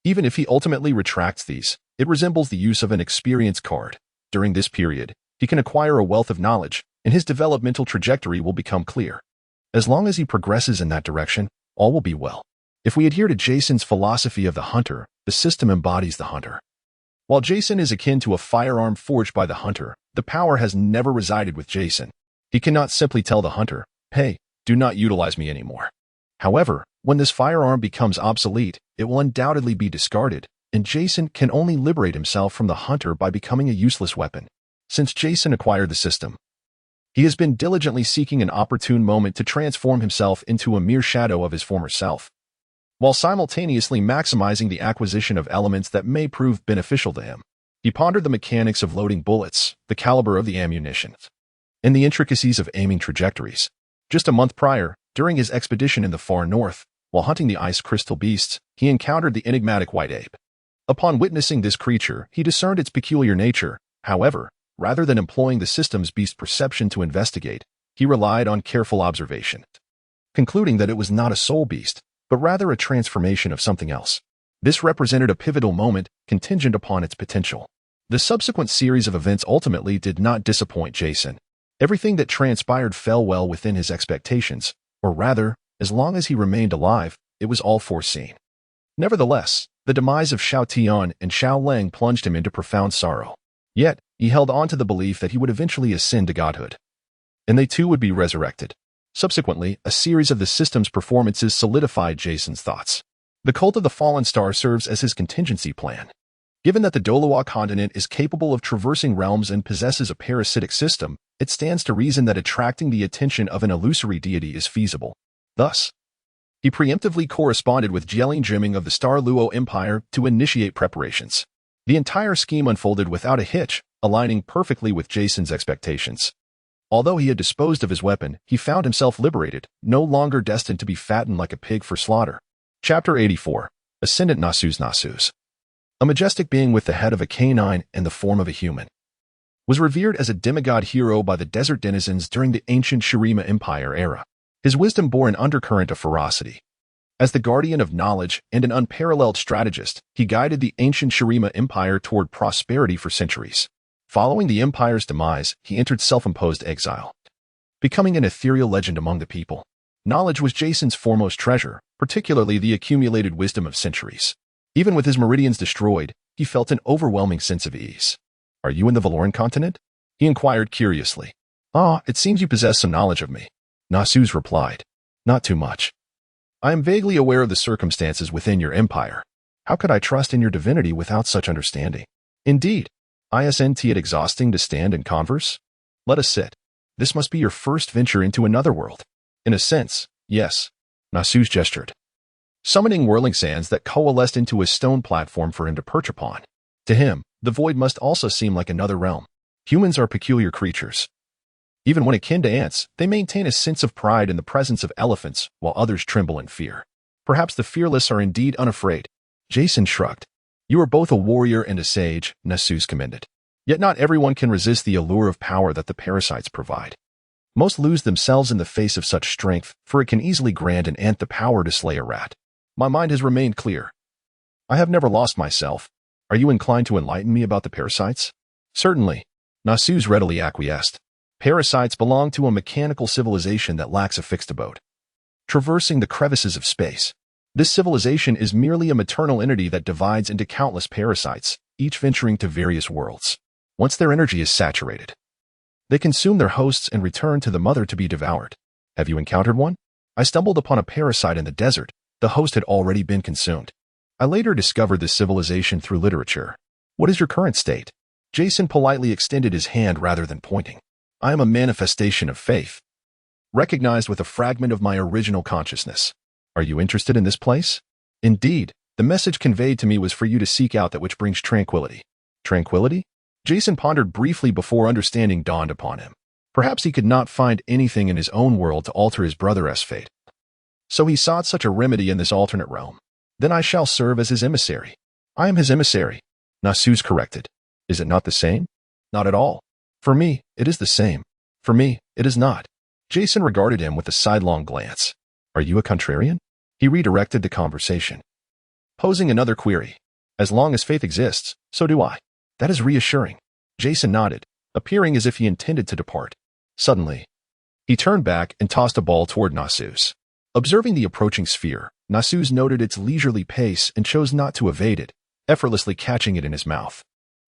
Even if he ultimately retracts these, it resembles the use of an experience card. During this period, he can acquire a wealth of knowledge, and his developmental trajectory will become clear. As long as he progresses in that direction, all will be well. If we adhere to Jason's philosophy of the hunter, the system embodies the hunter. While Jason is akin to a firearm forged by the hunter, the power has never resided with Jason. He cannot simply tell the hunter, hey, do not utilize me anymore. However, when this firearm becomes obsolete, it will undoubtedly be discarded, and Jason can only liberate himself from the hunter by becoming a useless weapon. Since Jason acquired the system, he has been diligently seeking an opportune moment to transform himself into a mere shadow of his former self, while simultaneously maximizing the acquisition of elements that may prove beneficial to him. He pondered the mechanics of loading bullets, the caliber of the ammunition, and the intricacies of aiming trajectories. Just a month prior, during his expedition in the far north, while hunting the ice crystal beasts, he encountered the enigmatic white ape. Upon witnessing this creature, he discerned its peculiar nature. However, rather than employing the system's beast perception to investigate, he relied on careful observation, concluding that it was not a soul beast, but rather a transformation of something else. This represented a pivotal moment, contingent upon its potential. The subsequent series of events ultimately did not disappoint Jason. Everything that transpired fell well within his expectations, or rather, as long as he remained alive, it was all foreseen. Nevertheless, the demise of Xiao Tian and Xiao Lang plunged him into profound sorrow. Yet, he held on to the belief that he would eventually ascend to godhood, and they too would be resurrected. Subsequently, a series of the system's performances solidified Jason's thoughts. The cult of the fallen star serves as his contingency plan, Given that the Douluo continent is capable of traversing realms and possesses a parasitic system, it stands to reason that attracting the attention of an illusory deity is feasible. Thus, he preemptively corresponded with Jialing Jiming of the Star Luo Empire to initiate preparations. The entire scheme unfolded without a hitch, aligning perfectly with Jason's expectations. Although he had disposed of his weapon, he found himself liberated, no longer destined to be fattened like a pig for slaughter. Chapter 84. Ascendant Nasus. A majestic being with the head of a canine and the form of a human, was revered as a demigod hero by the desert denizens during the ancient Shirima Empire era. His wisdom bore an undercurrent of ferocity. As the guardian of knowledge and an unparalleled strategist, he guided the ancient Shirima Empire toward prosperity for centuries. Following the empire's demise, he entered self-imposed exile, becoming an ethereal legend among the people. Knowledge was Jason's foremost treasure, particularly the accumulated wisdom of centuries. Even with his meridians destroyed, he felt an overwhelming sense of ease. "Are you in the Valoran continent?" he inquired curiously. "Ah, it seems you possess some knowledge of me," Nasus replied. "Not too much. I am vaguely aware of the circumstances within your empire. How could I trust in your divinity without such understanding? Indeed, isn't it exhausting to stand and converse? Let us sit. This must be your first venture into another world." "In a sense, yes," Nasus gestured, summoning whirling sands that coalesced into a stone platform for him to perch upon. To him, the void must also seem like another realm. Humans are peculiar creatures. Even when akin to ants, they maintain a sense of pride in the presence of elephants, while others tremble in fear. Perhaps the fearless are indeed unafraid. Jason shrugged. "You are both a warrior and a sage," Nasus commended. "Yet not everyone can resist the allure of power that the parasites provide. Most lose themselves in the face of such strength, for it can easily grant an ant the power to slay a rat. My mind has remained clear. I have never lost myself. Are you inclined to enlighten me about the parasites?" "Certainly," Nasus readily acquiesced. Parasites belong to a mechanical civilization that lacks a fixed abode, traversing the crevices of space. This civilization is merely a maternal entity that divides into countless parasites, each venturing to various worlds. Once their energy is saturated, they consume their hosts and return to the mother to be devoured. Have you encountered one? I stumbled upon a parasite in the desert. The host had already been consumed. I later discovered this civilization through literature. What is your current state? Jason politely extended his hand rather than pointing. I am a manifestation of faith, recognized with a fragment of my original consciousness. Are you interested in this place? Indeed, the message conveyed to me was for you to seek out that which brings tranquility. Tranquility? Jason pondered briefly before understanding dawned upon him. Perhaps he could not find anything in his own world to alter his brother's fate. So he sought such a remedy in this alternate realm. Then I shall serve as his emissary. I am his emissary, Nasus corrected. Is it not the same? Not at all. For me, it is the same. For me, it is not. Jason regarded him with a sidelong glance. Are you a contrarian? He redirected the conversation, posing another query. As long as faith exists, so do I. That is reassuring. Jason nodded, appearing as if he intended to depart. Suddenly, he turned back and tossed a ball toward Nasus. Observing the approaching sphere, Nasus noted its leisurely pace and chose not to evade it, effortlessly catching it in his mouth.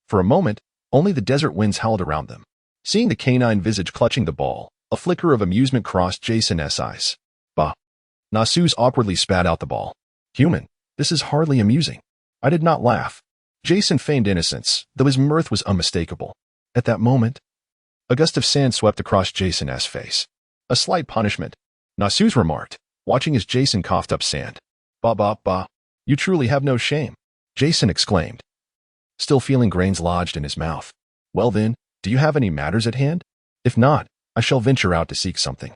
For a moment, only the desert winds howled around them. Seeing the canine visage clutching the ball, a flicker of amusement crossed Jason's eyes. Bah! Nasus awkwardly spat out the ball. Human, this is hardly amusing. I did not laugh. Jason feigned innocence, though his mirth was unmistakable. At that moment, a gust of sand swept across Jason's face. A slight punishment, Nasus remarked, watching as Jason coughed up sand. Bah bah bah, you truly have no shame, Jason exclaimed, still feeling grains lodged in his mouth. Well then, do you have any matters at hand? If not, I shall venture out to seek something.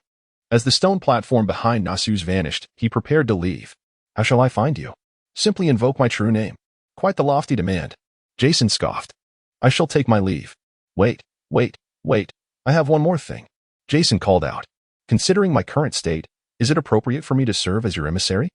As the stone platform behind Nasus vanished, he prepared to leave. How shall I find you? Simply invoke my true name. Quite the lofty demand. Jason scoffed. I shall take my leave. Wait. I have one more thing. Jason called out. Considering my current state, is it appropriate for me to serve as your emissary?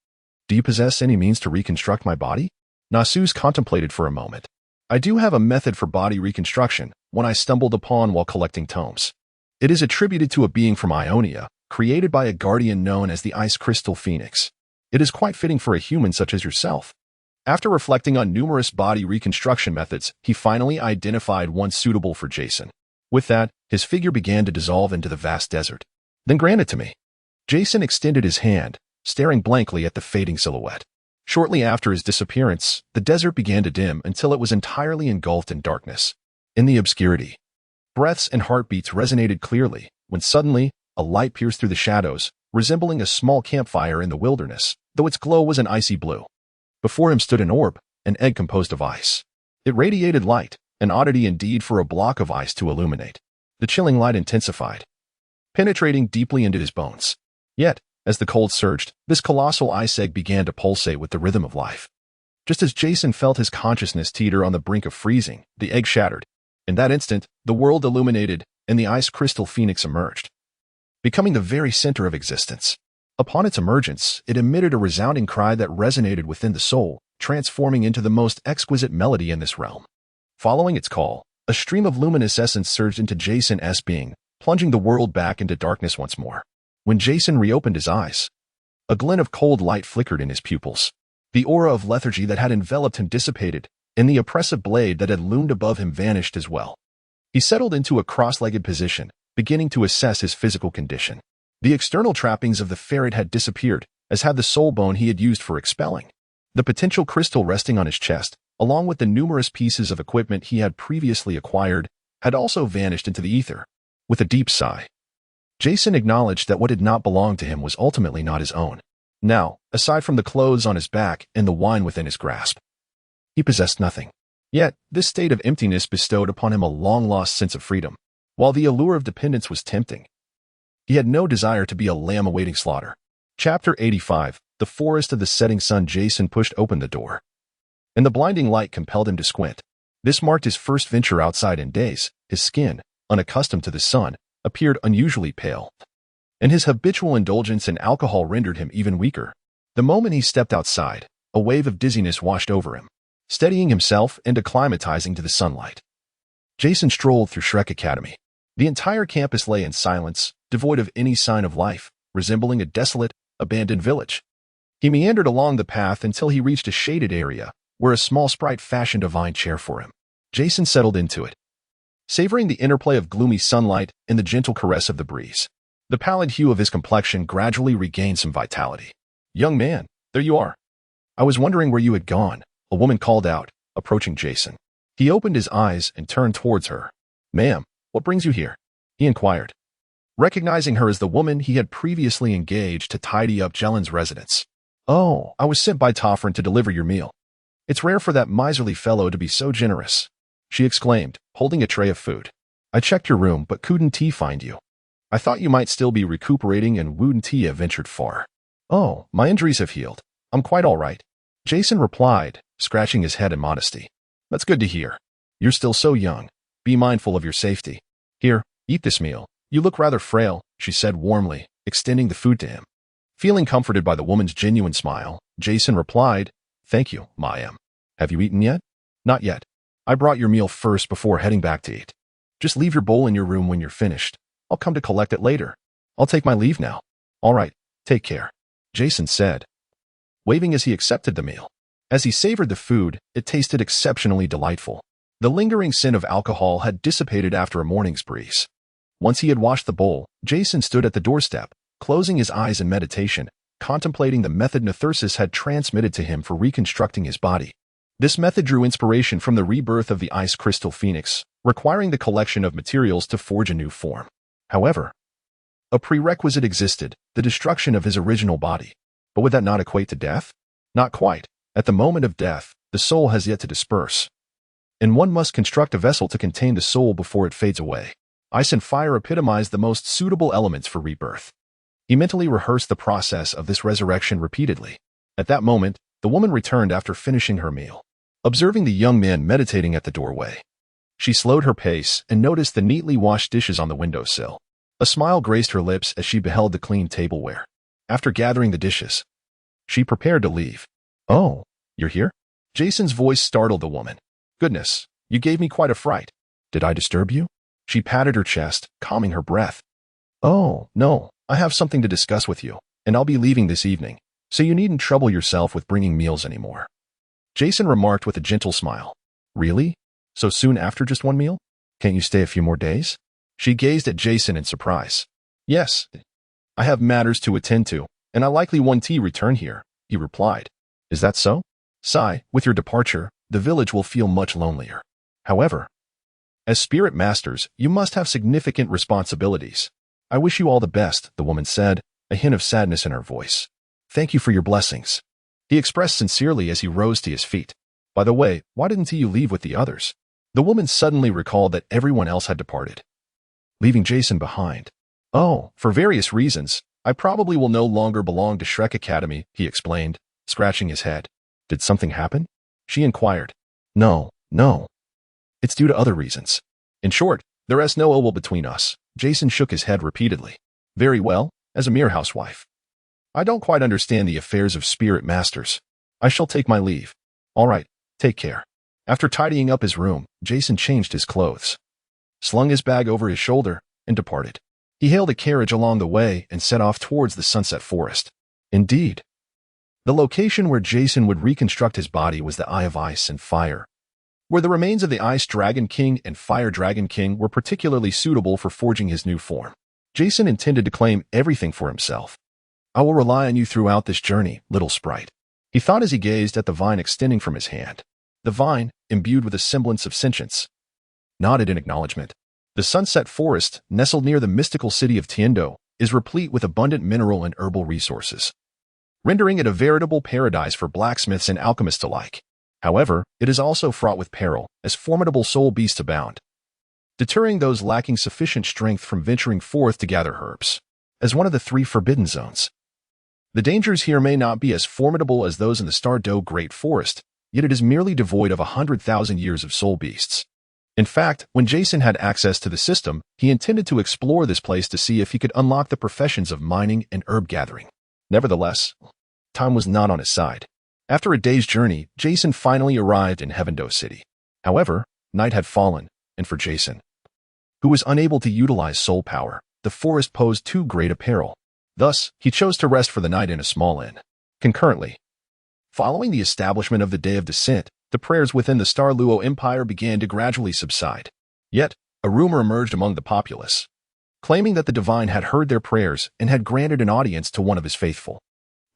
Do you possess any means to reconstruct my body? Nasus contemplated for a moment. I do have a method for body reconstruction, one I stumbled upon while collecting tomes. It is attributed to a being from Ionia, created by a guardian known as the Ice Crystal Phoenix. It is quite fitting for a human such as yourself. After reflecting on numerous body reconstruction methods, he finally identified one suitable for Jason. With that, his figure began to dissolve into the vast desert. Then grant it to me. Jason extended his hand, staring blankly at the fading silhouette. Shortly after his disappearance, the desert began to dim until it was entirely engulfed in darkness. In the obscurity, breaths and heartbeats resonated clearly, when suddenly, a light pierced through the shadows, resembling a small campfire in the wilderness, though its glow was an icy blue. Before him stood an orb, an egg composed of ice. It radiated light, an oddity indeed for a block of ice to illuminate. The chilling light intensified, penetrating deeply into his bones. Yet, as the cold surged, this colossal ice egg began to pulsate with the rhythm of life. Just as Jason felt his consciousness teeter on the brink of freezing, the egg shattered. In that instant, the world illuminated, and the ice crystal phoenix emerged, becoming the very center of existence. Upon its emergence, it emitted a resounding cry that resonated within the soul, transforming into the most exquisite melody in this realm. Following its call, a stream of luminous essence surged into Jason's being, plunging the world back into darkness once more. When Jason reopened his eyes, a glint of cold light flickered in his pupils. The aura of lethargy that had enveloped him dissipated, and the oppressive blade that had loomed above him vanished as well. He settled into a cross-legged position, beginning to assess his physical condition. The external trappings of the ferret had disappeared, as had the soul bone he had used for expelling. The potential crystal resting on his chest, along with the numerous pieces of equipment he had previously acquired, had also vanished into the ether. With a deep sigh, Jason acknowledged that what did not belong to him was ultimately not his own. Now, aside from the clothes on his back and the wine within his grasp, he possessed nothing. Yet, this state of emptiness bestowed upon him a long-lost sense of freedom. While the allure of dependence was tempting, he had no desire to be a lamb awaiting slaughter. Chapter 85, The Forest of the Setting Sun. Jason pushed open the door, and the blinding light compelled him to squint. This marked his first venture outside in days. His skin, unaccustomed to the sun, appeared unusually pale, and his habitual indulgence in alcohol rendered him even weaker. The moment he stepped outside, a wave of dizziness washed over him. Steadying himself and acclimatizing to the sunlight, Jason strolled through Shrek Academy. The entire campus lay in silence, devoid of any sign of life, resembling a desolate, abandoned village. He meandered along the path until he reached a shaded area, where a small sprite fashioned a vine chair for him. Jason settled into it, savoring the interplay of gloomy sunlight and the gentle caress of the breeze. The pallid hue of his complexion gradually regained some vitality. "Young man, there you are. I was wondering where you had gone," a woman called out, approaching Jason. He opened his eyes and turned towards her. "Ma'am, what brings you here?" he inquired, recognizing her as the woman he had previously engaged to tidy up Jelen's residence. "Oh, I was sent by Toffrin to deliver your meal. It's rare for that miserly fellow to be so generous," she exclaimed, holding a tray of food. "I checked your room but couldn't find you. I thought you might still be recuperating and wouldn't have ventured far." "Oh, my injuries have healed. I'm quite all right," Jason replied, scratching his head in modesty. "That's good to hear. You're still so young. Be mindful of your safety. Here, eat this meal. You look rather frail," she said warmly, extending the food to him. Feeling comforted by the woman's genuine smile, Jason replied, "Thank you, ma'am. Have you eaten yet?" "Not yet. I brought your meal first before heading back to eat. Just leave your bowl in your room when you're finished. I'll come to collect it later. I'll take my leave now." "All right, take care," Jason said, waving as he accepted the meal. As he savored the food, it tasted exceptionally delightful. The lingering scent of alcohol had dissipated after a morning's breeze. Once he had washed the bowl, Jason stood at the doorstep, closing his eyes in meditation, contemplating the method Nethersis had transmitted to him for reconstructing his body. This method drew inspiration from the rebirth of the ice crystal phoenix, requiring the collection of materials to forge a new form. However, a prerequisite existed, the destruction of his original body. But would that not equate to death? Not quite. At the moment of death, the soul has yet to disperse, and one must construct a vessel to contain the soul before it fades away. Ice and fire epitomized the most suitable elements for rebirth. He mentally rehearsed the process of this resurrection repeatedly. At that moment, the woman returned after finishing her meal. Observing the young man meditating at the doorway, she slowed her pace and noticed the neatly washed dishes on the windowsill. A smile graced her lips as she beheld the clean tableware. After gathering the dishes, she prepared to leave. "Oh, you're here?" Jason's voice startled the woman. "Goodness, you gave me quite a fright. Did I disturb you?" She patted her chest, calming her breath. "Oh, no, I have something to discuss with you, and I'll be leaving this evening, so you needn't trouble yourself with bringing meals anymore," Jason remarked with a gentle smile. "Really? So soon after just one meal? Can't you stay a few more days?" She gazed at Jason in surprise. "Yes, I have matters to attend to, and I likely won't return here," he replied. Is that so? Sigh, with your departure, the village will feel much lonelier. However, as spirit masters, you must have significant responsibilities. I wish you all the best, the woman said, a hint of sadness in her voice. Thank you for your blessings. He expressed sincerely as he rose to his feet. By the way, why didn't you leave with the others? The woman suddenly recalled that everyone else had departed, leaving Jason behind. Oh, for various reasons. I probably will no longer belong to Shrek Academy, he explained, scratching his head. Did something happen? She inquired. No. It's due to other reasons. In short, there is no ill between us. Jason shook his head repeatedly. Very well, as a mere housewife. I don't quite understand the affairs of spirit masters. I shall take my leave. All right, take care. After tidying up his room, Jason changed his clothes, slung his bag over his shoulder, and departed. He hailed a carriage along the way and set off towards the sunset forest. Indeed, the location where Jason would reconstruct his body was the Eye of Ice and Fire, where the remains of the Ice Dragon King and Fire Dragon King were particularly suitable for forging his new form. Jason intended to claim everything for himself. I will rely on you throughout this journey, little sprite, he thought as he gazed at the vine extending from his hand. The vine, imbued with a semblance of sentience, nodded in acknowledgement. The sunset forest, nestled near the mystical city of Tiendo, is replete with abundant mineral and herbal resources, rendering it a veritable paradise for blacksmiths and alchemists alike. However, it is also fraught with peril, as formidable soul beasts abound, deterring those lacking sufficient strength from venturing forth to gather herbs. As one of the 3 forbidden zones, the dangers here may not be as formidable as those in the Douluo Great Forest, yet it is merely devoid of 100,000 years of soul beasts. In fact, when Jason had access to the system, he intended to explore this place to see if he could unlock the professions of mining and herb gathering. Nevertheless, time was not on his side. After a day's journey, Jason finally arrived in Heavendo City. However, night had fallen, and for Jason, who was unable to utilize soul power, the forest posed too great a peril. Thus, he chose to rest for the night in a small inn. Concurrently, following the establishment of the Day of Descent, the prayers within the Douluo Empire began to gradually subside. Yet, a rumor emerged among the populace, claiming that the divine had heard their prayers and had granted an audience to one of his faithful.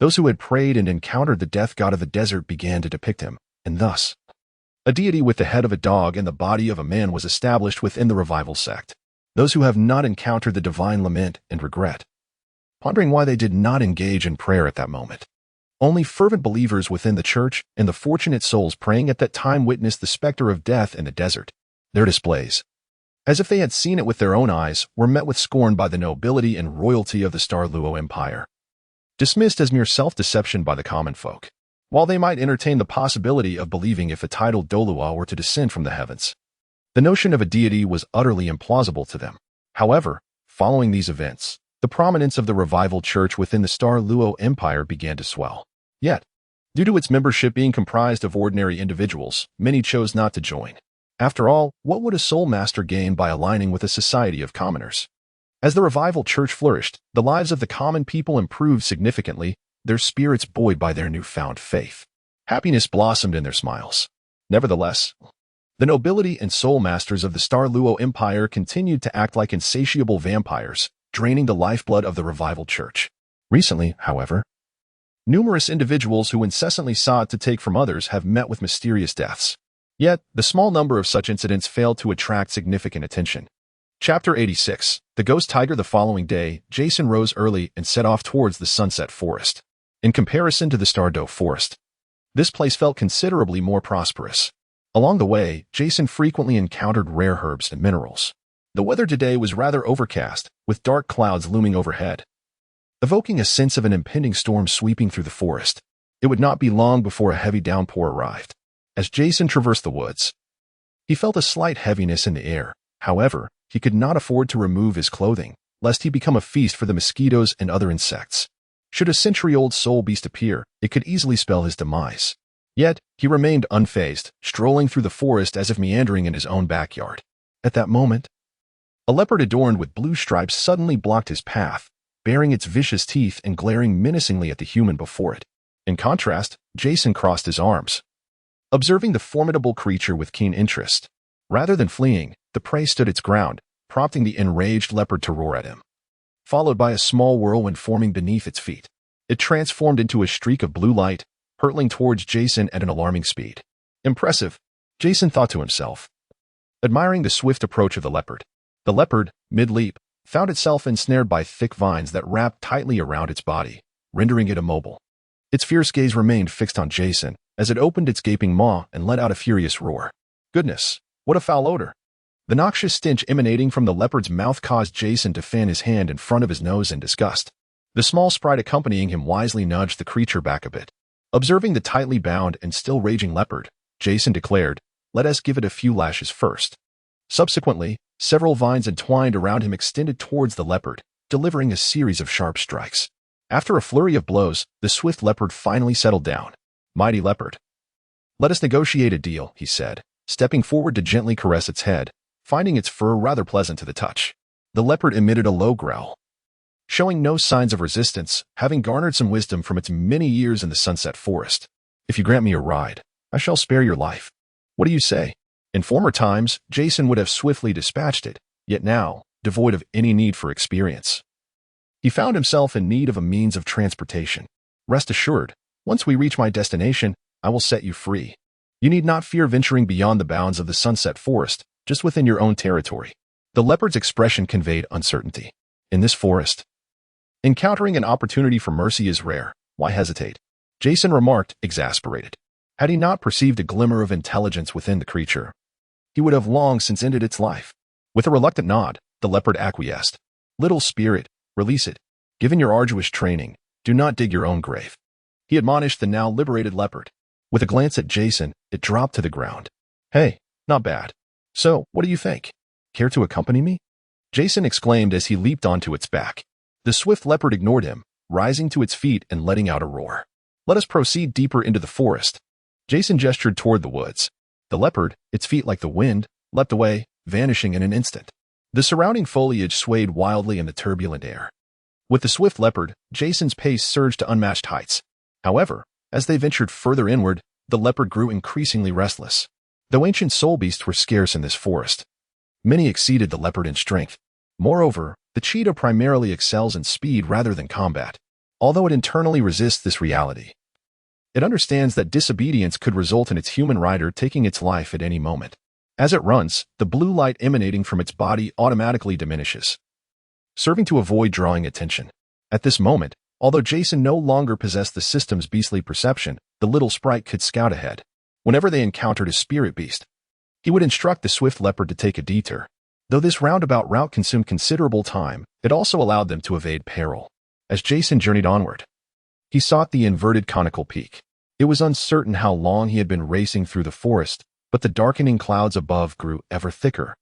Those who had prayed and encountered the death god of the desert began to depict him, and thus, a deity with the head of a dog and the body of a man was established within the revival sect. Those who have not encountered the divine lament and regret, pondering why they did not engage in prayer at that moment. Only fervent believers within the church and the fortunate souls praying at that time witnessed the specter of death in the desert. Their displays, as if they had seen it with their own eyes, were met with scorn by the nobility and royalty of the Douluo Empire, dismissed as mere self-deception by the common folk. While they might entertain the possibility of believing if a titled Douluo were to descend from the heavens, the notion of a deity was utterly implausible to them. However, following these events, the prominence of the revival church within the Douluo Empire began to swell. Yet, due to its membership being comprised of ordinary individuals, many chose not to join. After all, what would a soul master gain by aligning with a society of commoners? As the revival church flourished, the lives of the common people improved significantly, their spirits buoyed by their newfound faith. Happiness blossomed in their smiles. Nevertheless, the nobility and soul masters of the Douluo Empire continued to act like insatiable vampires, draining the lifeblood of the revival church. Recently, however, numerous individuals who incessantly sought to take from others have met with mysterious deaths. Yet, the small number of such incidents failed to attract significant attention. Chapter 86. The Ghost Tiger. The following day, Jason rose early and set off towards the sunset forest. In comparison to the Douluo forest, this place felt considerably more prosperous. Along the way, Jason frequently encountered rare herbs and minerals. The weather today was rather overcast, with dark clouds looming overhead, evoking a sense of an impending storm sweeping through the forest. It would not be long before a heavy downpour arrived. As Jason traversed the woods, he felt a slight heaviness in the air. However, he could not afford to remove his clothing, lest he become a feast for the mosquitoes and other insects. Should a century-old soul beast appear, it could easily spell his demise. Yet, he remained unfazed, strolling through the forest as if meandering in his own backyard. At that moment, a leopard adorned with blue stripes suddenly blocked his path, baring its vicious teeth and glaring menacingly at the human before it. In contrast, Jason crossed his arms, observing the formidable creature with keen interest. Rather than fleeing, the prey stood its ground, prompting the enraged leopard to roar at him. Followed by a small whirlwind forming beneath its feet, it transformed into a streak of blue light, hurtling towards Jason at an alarming speed. Impressive, Jason thought to himself, admiring the swift approach of the leopard. The leopard, mid-leap, found itself ensnared by thick vines that wrapped tightly around its body, rendering it immobile. Its fierce gaze remained fixed on Jason as it opened its gaping maw and let out a furious roar. Goodness, what a foul odor! The noxious stench emanating from the leopard's mouth caused Jason to fan his hand in front of his nose in disgust. The small sprite accompanying him wisely nudged the creature back a bit. Observing the tightly bound and still raging leopard, Jason declared, "Let us give it a few lashes first." Subsequently, several vines entwined around him extended towards the leopard, delivering a series of sharp strikes. After a flurry of blows, the swift leopard finally settled down. "Mighty leopard, let us negotiate a deal," he said, stepping forward to gently caress its head, finding its fur rather pleasant to the touch. The leopard emitted a low growl, showing no signs of resistance, having garnered some wisdom from its many years in the Sunset Forest. "If you grant me a ride, I shall spare your life. What do you say?" In former times, Jason would have swiftly dispatched it, yet now, devoid of any need for experience, he found himself in need of a means of transportation. "Rest assured, once we reach my destination, I will set you free. You need not fear venturing beyond the bounds of the Sunset Forest, just within your own territory." The leopard's expression conveyed uncertainty. In this forest, encountering an opportunity for mercy is rare. Why hesitate? Jason remarked, exasperated. Had he not perceived a glimmer of intelligence within the creature, he would have long since ended its life. With a reluctant nod, the leopard acquiesced. "Little spirit, release it. Given your arduous training, do not dig your own grave," he admonished the now liberated leopard. With a glance at Jason, it dropped to the ground. "Hey, not bad. So, what do you think? Care to accompany me?" Jason exclaimed as he leaped onto its back. The swift leopard ignored him, rising to its feet and letting out a roar. "Let us proceed deeper into the forest." Jason gestured toward the woods. The leopard, its feet like the wind, leapt away, vanishing in an instant. The surrounding foliage swayed wildly in the turbulent air. With the swift leopard, Jason's pace surged to unmatched heights. However, as they ventured further inward, the leopard grew increasingly restless. Though ancient soul beasts were scarce in this forest, many exceeded the leopard in strength. Moreover, the cheetah primarily excels in speed rather than combat. Although it internally resists this reality, it understands that disobedience could result in its human rider taking its life at any moment. As it runs, the blue light emanating from its body automatically diminishes, serving to avoid drawing attention. At this moment, although Jason no longer possessed the system's beastly perception, the little sprite could scout ahead. Whenever they encountered a spirit beast, he would instruct the swift leopard to take a detour. Though this roundabout route consumed considerable time, it also allowed them to evade peril. As Jason journeyed onward, he sought the inverted conical peak. It was uncertain how long he had been racing through the forest, but the darkening clouds above grew ever thicker,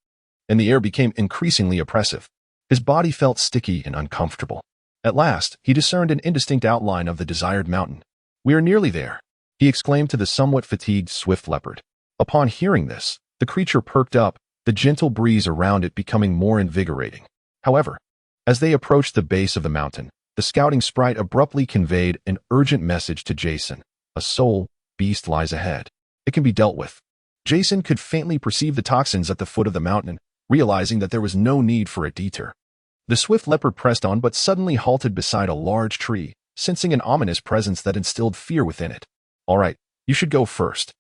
and the air became increasingly oppressive. His body felt sticky and uncomfortable. At last, he discerned an indistinct outline of the desired mountain. "We are nearly there," he exclaimed to the somewhat fatigued swift leopard. Upon hearing this, the creature perked up, the gentle breeze around it becoming more invigorating. However, as they approached the base of the mountain, the scouting sprite abruptly conveyed an urgent message to Jason. "A soul beast lies ahead. It can be dealt with." Jason could faintly perceive the toxins at the foot of the mountain, realizing that there was no need for a detour. The swift leopard pressed on but suddenly halted beside a large tree, sensing an ominous presence that instilled fear within it. "All right, you should go first.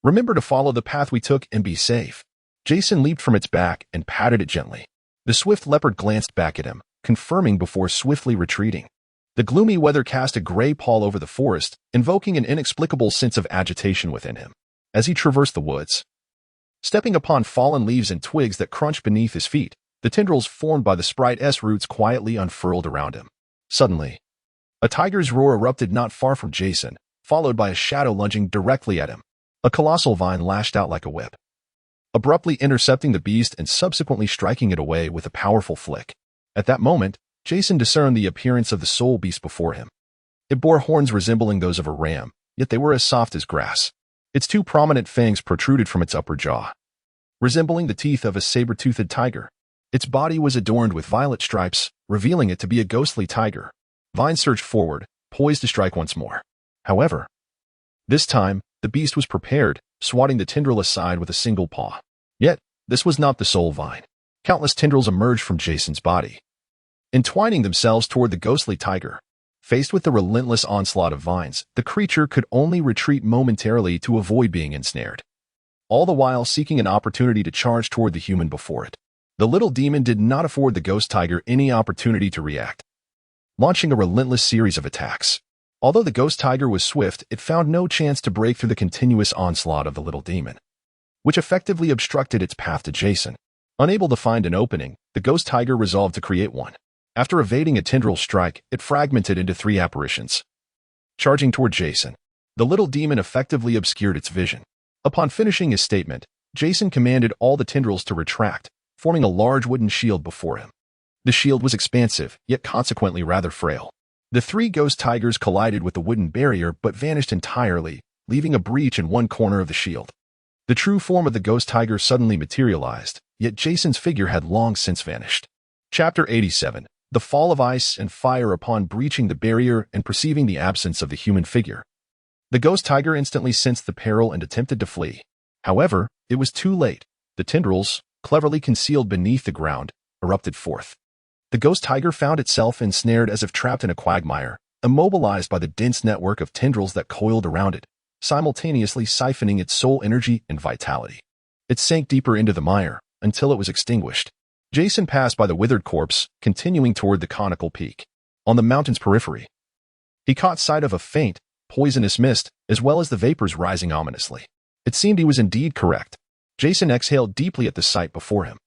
Remember to follow the path we took and be safe." Jason leaped from its back and patted it gently. The swift leopard glanced back at him, confirming before swiftly retreating. The gloomy weather cast a gray pall over the forest, invoking an inexplicable sense of agitation within him. As he traversed the woods, stepping upon fallen leaves and twigs that crunched beneath his feet, the tendrils formed by the sprite's roots quietly unfurled around him. Suddenly, a tiger's roar erupted not far from Jason, followed by a shadow lunging directly at him. A colossal vine lashed out like a whip, abruptly intercepting the beast and subsequently striking it away with a powerful flick. At that moment, Jason discerned the appearance of the soul beast before him. It bore horns resembling those of a ram, yet they were as soft as grass. Its two prominent fangs protruded from its upper jaw, resembling the teeth of a saber-toothed tiger. Its body was adorned with violet stripes, revealing it to be a ghostly tiger. Vine surged forward, poised to strike once more. However, this time, the beast was prepared, swatting the tendril aside with a single paw. Yet, this was not the soul vine. Countless tendrils emerged from Jason's body, entwining themselves toward the ghostly tiger. Faced with the relentless onslaught of vines, the creature could only retreat momentarily to avoid being ensnared, all the while seeking an opportunity to charge toward the human before it. The little demon did not afford the ghost tiger any opportunity to react, launching a relentless series of attacks. Although the ghost tiger was swift, it found no chance to break through the continuous onslaught of the little demon, which effectively obstructed its path to Jason. Unable to find an opening, the ghost tiger resolved to create one. After evading a tendril strike, it fragmented into 3 apparitions. Charging toward Jason, the little demon effectively obscured its vision. Upon finishing his statement, Jason commanded all the tendrils to retract, forming a large wooden shield before him. The shield was expansive, yet consequently rather frail. The 3 ghost tigers collided with the wooden barrier but vanished entirely, leaving a breach in one corner of the shield. The true form of the ghost tiger suddenly materialized, yet Jason's figure had long since vanished. Chapter 87. The Fall of Ice and Fire. Upon breaching the barrier and perceiving the absence of the human figure, the ghost tiger instantly sensed the peril and attempted to flee. However, it was too late. The tendrils, cleverly concealed beneath the ground, erupted forth. The ghost tiger found itself ensnared as if trapped in a quagmire, immobilized by the dense network of tendrils that coiled around it, simultaneously siphoning its soul energy and vitality. It sank deeper into the mire, until it was extinguished. Jason passed by the withered corpse, continuing toward the conical peak. On the mountain's periphery, he caught sight of a faint, poisonous mist, as well as the vapors rising ominously. It seemed he was indeed correct. Jason exhaled deeply at the sight before him.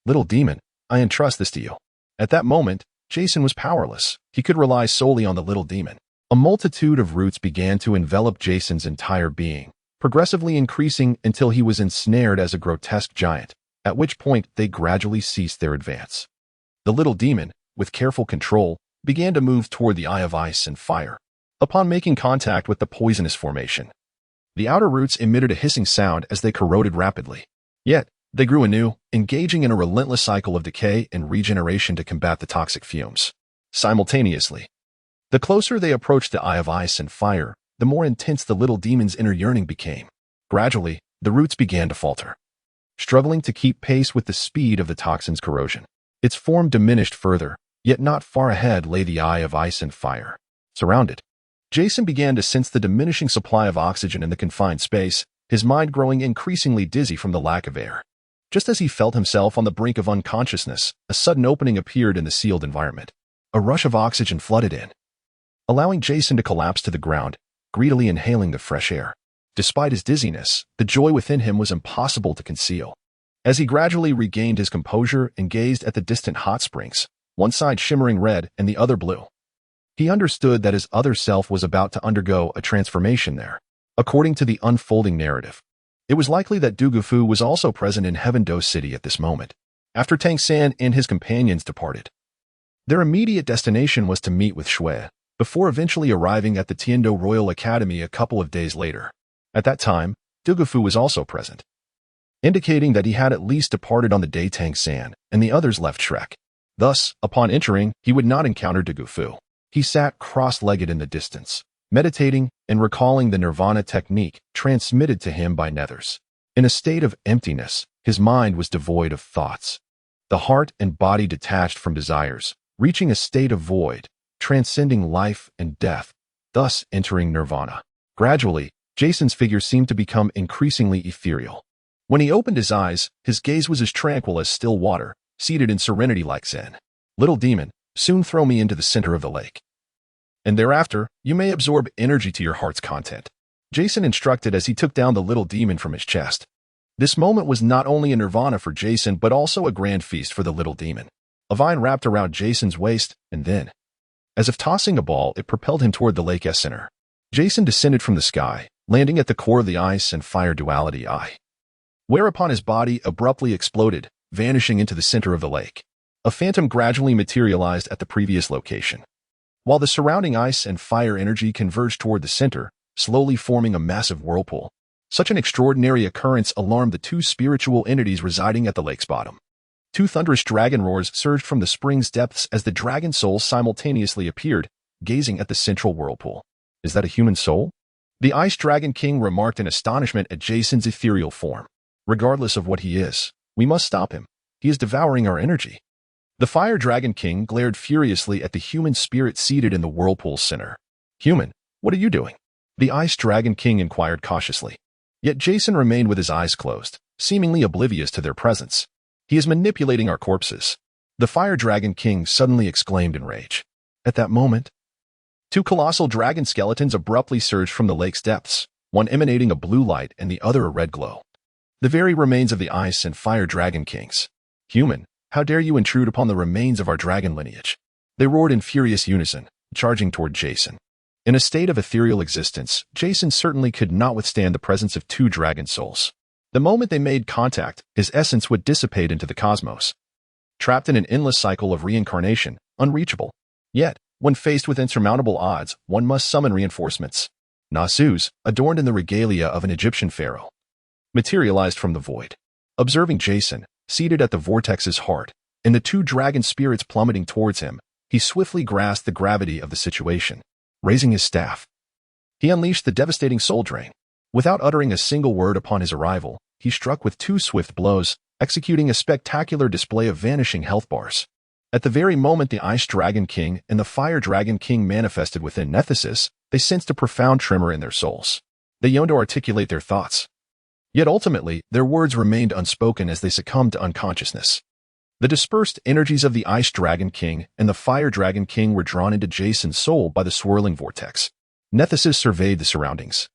Little demon, I entrust this to you. At that moment, Jason was powerless. He could rely solely on the little demon. A multitude of roots began to envelop Jason's entire being, progressively increasing until he was ensnared as a grotesque giant, at which point they gradually ceased their advance. The little demon, with careful control, began to move toward the Eye of Ice and Fire. Upon making contact with the poisonous formation, the outer roots emitted a hissing sound as they corroded rapidly. Yet, they grew anew, engaging in a relentless cycle of decay and regeneration to combat the toxic fumes. Simultaneously, the closer they approached the Eye of Ice and Fire, the more intense the little demon's inner yearning became. Gradually, the roots began to falter, struggling to keep pace with the speed of the toxin's corrosion. Its form diminished further, yet not far ahead lay the Eye of Ice and Fire. Surrounded, Jason began to sense the diminishing supply of oxygen in the confined space, his mind growing increasingly dizzy from the lack of air. Just as he felt himself on the brink of unconsciousness, a sudden opening appeared in the sealed environment. A rush of oxygen flooded in, allowing Jason to collapse to the ground, greedily inhaling the fresh air. Despite his dizziness, the joy within him was impossible to conceal. As he gradually regained his composure and gazed at the distant hot springs, one side shimmering red and the other blue, he understood that his other self was about to undergo a transformation there. According to the unfolding narrative, it was likely that Dugufu was also present in Heaven Do City at this moment. After Tang San and his companions departed, their immediate destination was to meet with Shui, before eventually arriving at the Tiando Royal Academy a couple of days later. At that time, Dugufu was also present, indicating that he had at least departed on the day Tang San and the others left Shrek. Thus, upon entering, he would not encounter Dugufu. He sat cross-legged in the distance, meditating and recalling the nirvana technique transmitted to him by Nethers. In a state of emptiness, his mind was devoid of thoughts. The heart and body detached from desires, reaching a state of void, transcending life and death, thus entering nirvana. Gradually, Jason's figure seemed to become increasingly ethereal. When he opened his eyes, his gaze was as tranquil as still water, seated in serenity like Zen. Little demon, soon throw me into the center of the lake, and thereafter, you may absorb energy to your heart's content. Jason instructed as he took down the little demon from his chest. This moment was not only a nirvana for Jason but also a grand feast for the little demon. A vine wrapped around Jason's waist, and then, as if tossing a ball, it propelled him toward the lake's center. Jason descended from the sky, landing at the core of the ice and fire duality eye, whereupon his body abruptly exploded, vanishing into the center of the lake. A phantom gradually materialized at the previous location, while the surrounding ice and fire energy converged toward the center, slowly forming a massive whirlpool. Such an extraordinary occurrence alarmed the 2 spiritual entities residing at the lake's bottom. 2 thunderous dragon roars surged from the spring's depths as the dragon souls simultaneously appeared, gazing at the central whirlpool. Is that a human soul? The Ice Dragon King remarked in astonishment at Jason's ethereal form. Regardless of what he is, we must stop him. He is devouring our energy. The Fire Dragon King glared furiously at the human spirit seated in the whirlpool's center. "Human, what are you doing?" the Ice Dragon King inquired cautiously. Yet Jason remained with his eyes closed, seemingly oblivious to their presence. "He is manipulating our corpses," the Fire Dragon King suddenly exclaimed in rage. At that moment, two colossal dragon skeletons abruptly surged from the lake's depths, one emanating a blue light and the other a red glow. The very remains of the Ice and Fire Dragon Kings. "Human, how dare you intrude upon the remains of our dragon lineage?" They roared in furious unison, charging toward Jason. In a state of ethereal existence, Jason certainly could not withstand the presence of two dragon souls. The moment they made contact, his essence would dissipate into the cosmos. Trapped in an endless cycle of reincarnation, unreachable. Yet, when faced with insurmountable odds, one must summon reinforcements. Nasus, adorned in the regalia of an Egyptian pharaoh, materialized from the void. Observing Jason, seated at the vortex's heart, and the two dragon spirits plummeting towards him, he swiftly grasped the gravity of the situation. Raising his staff, he unleashed the devastating soul drain. Without uttering a single word upon his arrival, he struck with two swift blows, executing a spectacular display of vanishing health bars. At the very moment the Ice Dragon King and the Fire Dragon King manifested within Nethesis, they sensed a profound tremor in their souls. They yearned to articulate their thoughts. Yet ultimately, their words remained unspoken as they succumbed to unconsciousness. The dispersed energies of the Ice Dragon King and the Fire Dragon King were drawn into Jason's soul by the swirling vortex. Nethesis surveyed the surroundings,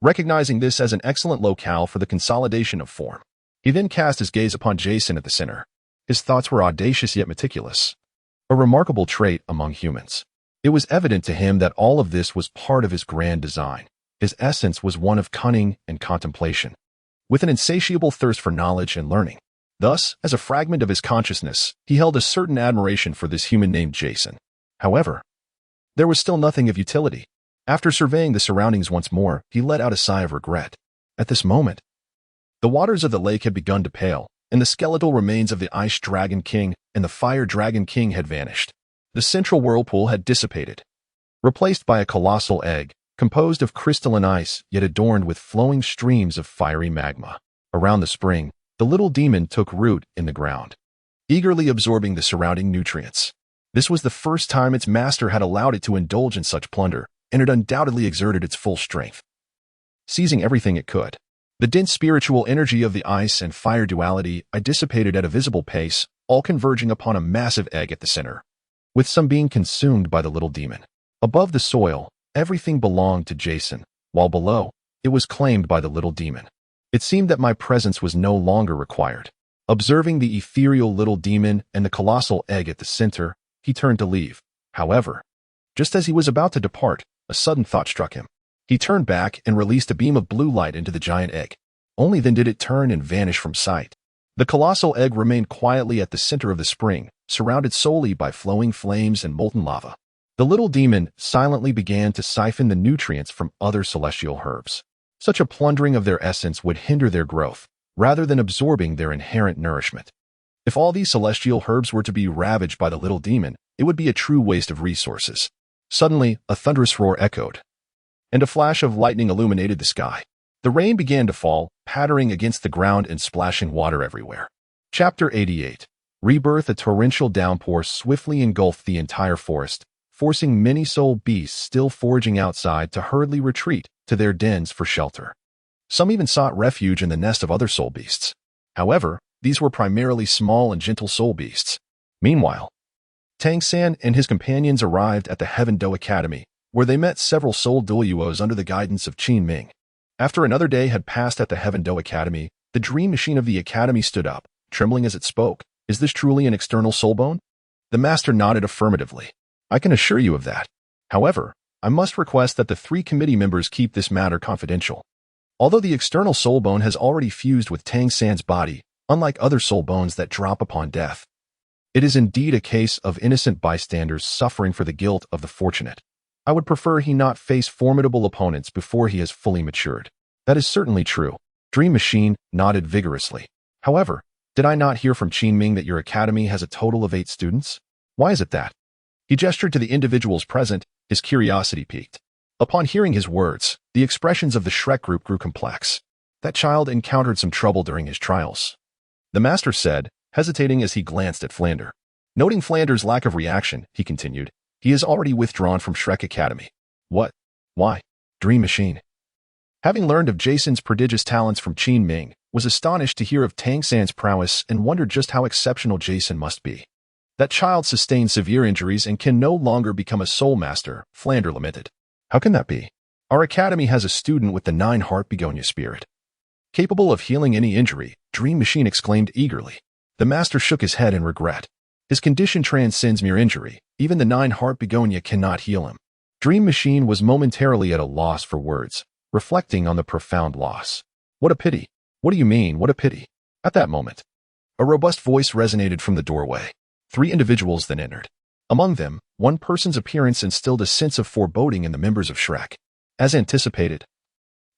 recognizing this as an excellent locale for the consolidation of form. He then cast his gaze upon Jason at the center. His thoughts were audacious yet meticulous, a remarkable trait among humans. It was evident to him that all of this was part of his grand design. His essence was one of cunning and contemplation, with an insatiable thirst for knowledge and learning. Thus, as a fragment of his consciousness, he held a certain admiration for this human named Jason. However, there was still nothing of utility. After surveying the surroundings once more, he let out a sigh of regret. At this moment, the waters of the lake had begun to pale, and the skeletal remains of the Ice Dragon King and the Fire Dragon King had vanished. The central whirlpool had dissipated, replaced by a colossal egg, composed of crystalline ice, yet adorned with flowing streams of fiery magma. Around the spring, the little demon took root in the ground, eagerly absorbing the surrounding nutrients. This was the first time its master had allowed it to indulge in such plunder, and it undoubtedly exerted its full strength, seizing everything it could. The dense spiritual energy of the ice and fire duality dissipated at a visible pace, all converging upon a massive egg at the center, with some being consumed by the little demon. Above the soil, everything belonged to Jason, while below, it was claimed by the little demon. It seemed that my presence was no longer required. Observing the ethereal little demon and the colossal egg at the center, he turned to leave. However, just as he was about to depart, a sudden thought struck him. He turned back and released a beam of blue light into the giant egg. Only then did it turn and vanish from sight. The colossal egg remained quietly at the center of the spring, surrounded solely by flowing flames and molten lava. The little demon silently began to siphon the nutrients from other celestial herbs. Such a plundering of their essence would hinder their growth, rather than absorbing their inherent nourishment. If all these celestial herbs were to be ravaged by the little demon, it would be a true waste of resources. Suddenly, a thunderous roar echoed, and a flash of lightning illuminated the sky. The rain began to fall, pattering against the ground and splashing water everywhere. Chapter 88. Rebirth. A torrential downpour swiftly engulfed the entire forest, forcing many soul beasts still foraging outside to hurriedly retreat to their dens for shelter. Some even sought refuge in the nest of other soul beasts. However, these were primarily small and gentle soul beasts. Meanwhile, Tangan and his companions arrived at the Heaven Do Academy, where they met several soul Douluos under the guidance of Qin Ming. After another day had passed at the Heaven Do Academy, the dream machine of the academy stood up, trembling as it spoke. "Is this truly an external soul bone?" The master nodded affirmatively. "I can assure you of that. However, I must request that the 3 committee members keep this matter confidential. Although the external soul bone has already fused with Tangan's body, unlike other soul bones that drop upon death, it is indeed a case of innocent bystanders suffering for the guilt of the fortunate. I would prefer he not face formidable opponents before he has fully matured." "That is certainly true." Dream Machine nodded vigorously. "However, did I not hear from Qin Ming that your academy has a total of 8 students? Why is it that?" He gestured to the individuals present, his curiosity piqued. Upon hearing his words, the expressions of the Shrek group grew complex. "That child encountered some trouble during his trials," the master said, hesitating as he glanced at Flander. Noting Flander's lack of reaction, he continued, "He is already withdrawn from Shrek Academy." "What? Why?" Dream Machine, having learned of Jason's prodigious talents from Qin Ming, was astonished to hear of Tang San's prowess and wondered just how exceptional Jason must be. "That child sustained severe injuries and can no longer become a soul master," Flander lamented. "How can that be? Our academy has a student with the 9-heart begonia spirit, capable of healing any injury," Dream Machine exclaimed eagerly. The master shook his head in regret. "His condition transcends mere injury. Even the 9-heart begonia cannot heal him." Dream Machine was momentarily at a loss for words, reflecting on the profound loss. "What a pity. What do you mean, what a pity?" At that moment, a robust voice resonated from the doorway. 3 individuals then entered. Among them, one person's appearance instilled a sense of foreboding in the members of Shrek. As anticipated,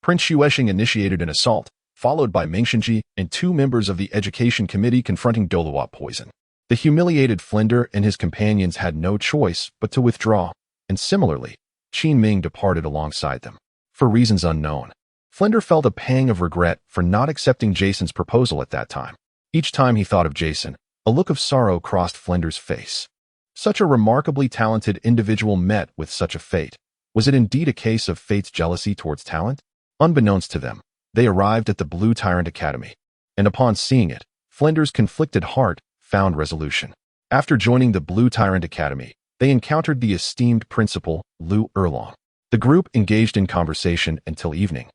Prince Xuesheng initiated an assault, followed by Ming Shenji and 2 members of the education committee confronting Douluo poison. The humiliated Flinder and his companions had no choice but to withdraw, and similarly, Qin Ming departed alongside them. For reasons unknown, Flinder felt a pang of regret for not accepting Jason's proposal at that time. Each time he thought of Jason, a look of sorrow crossed Flinder's face. Such a remarkably talented individual met with such a fate. Was it indeed a case of fate's jealousy towards talent? Unbeknownst to them, they arrived at the Blue Tyrant Academy, and upon seeing it, Flinder's conflicted heart found resolution. After joining the Blue Tyrant Academy, they encountered the esteemed principal, Lu Erlong. The group engaged in conversation until evening,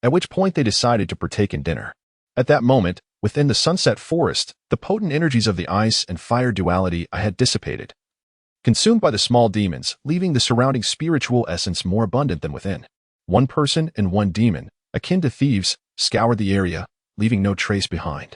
at which point they decided to partake in dinner. At that moment, within the Sunset Forest, the potent energies of the ice and fire duality had dissipated, consumed by the small demons, leaving the surrounding spiritual essence more abundant than within. One person and one demon, akin to thieves, scoured the area, leaving no trace behind.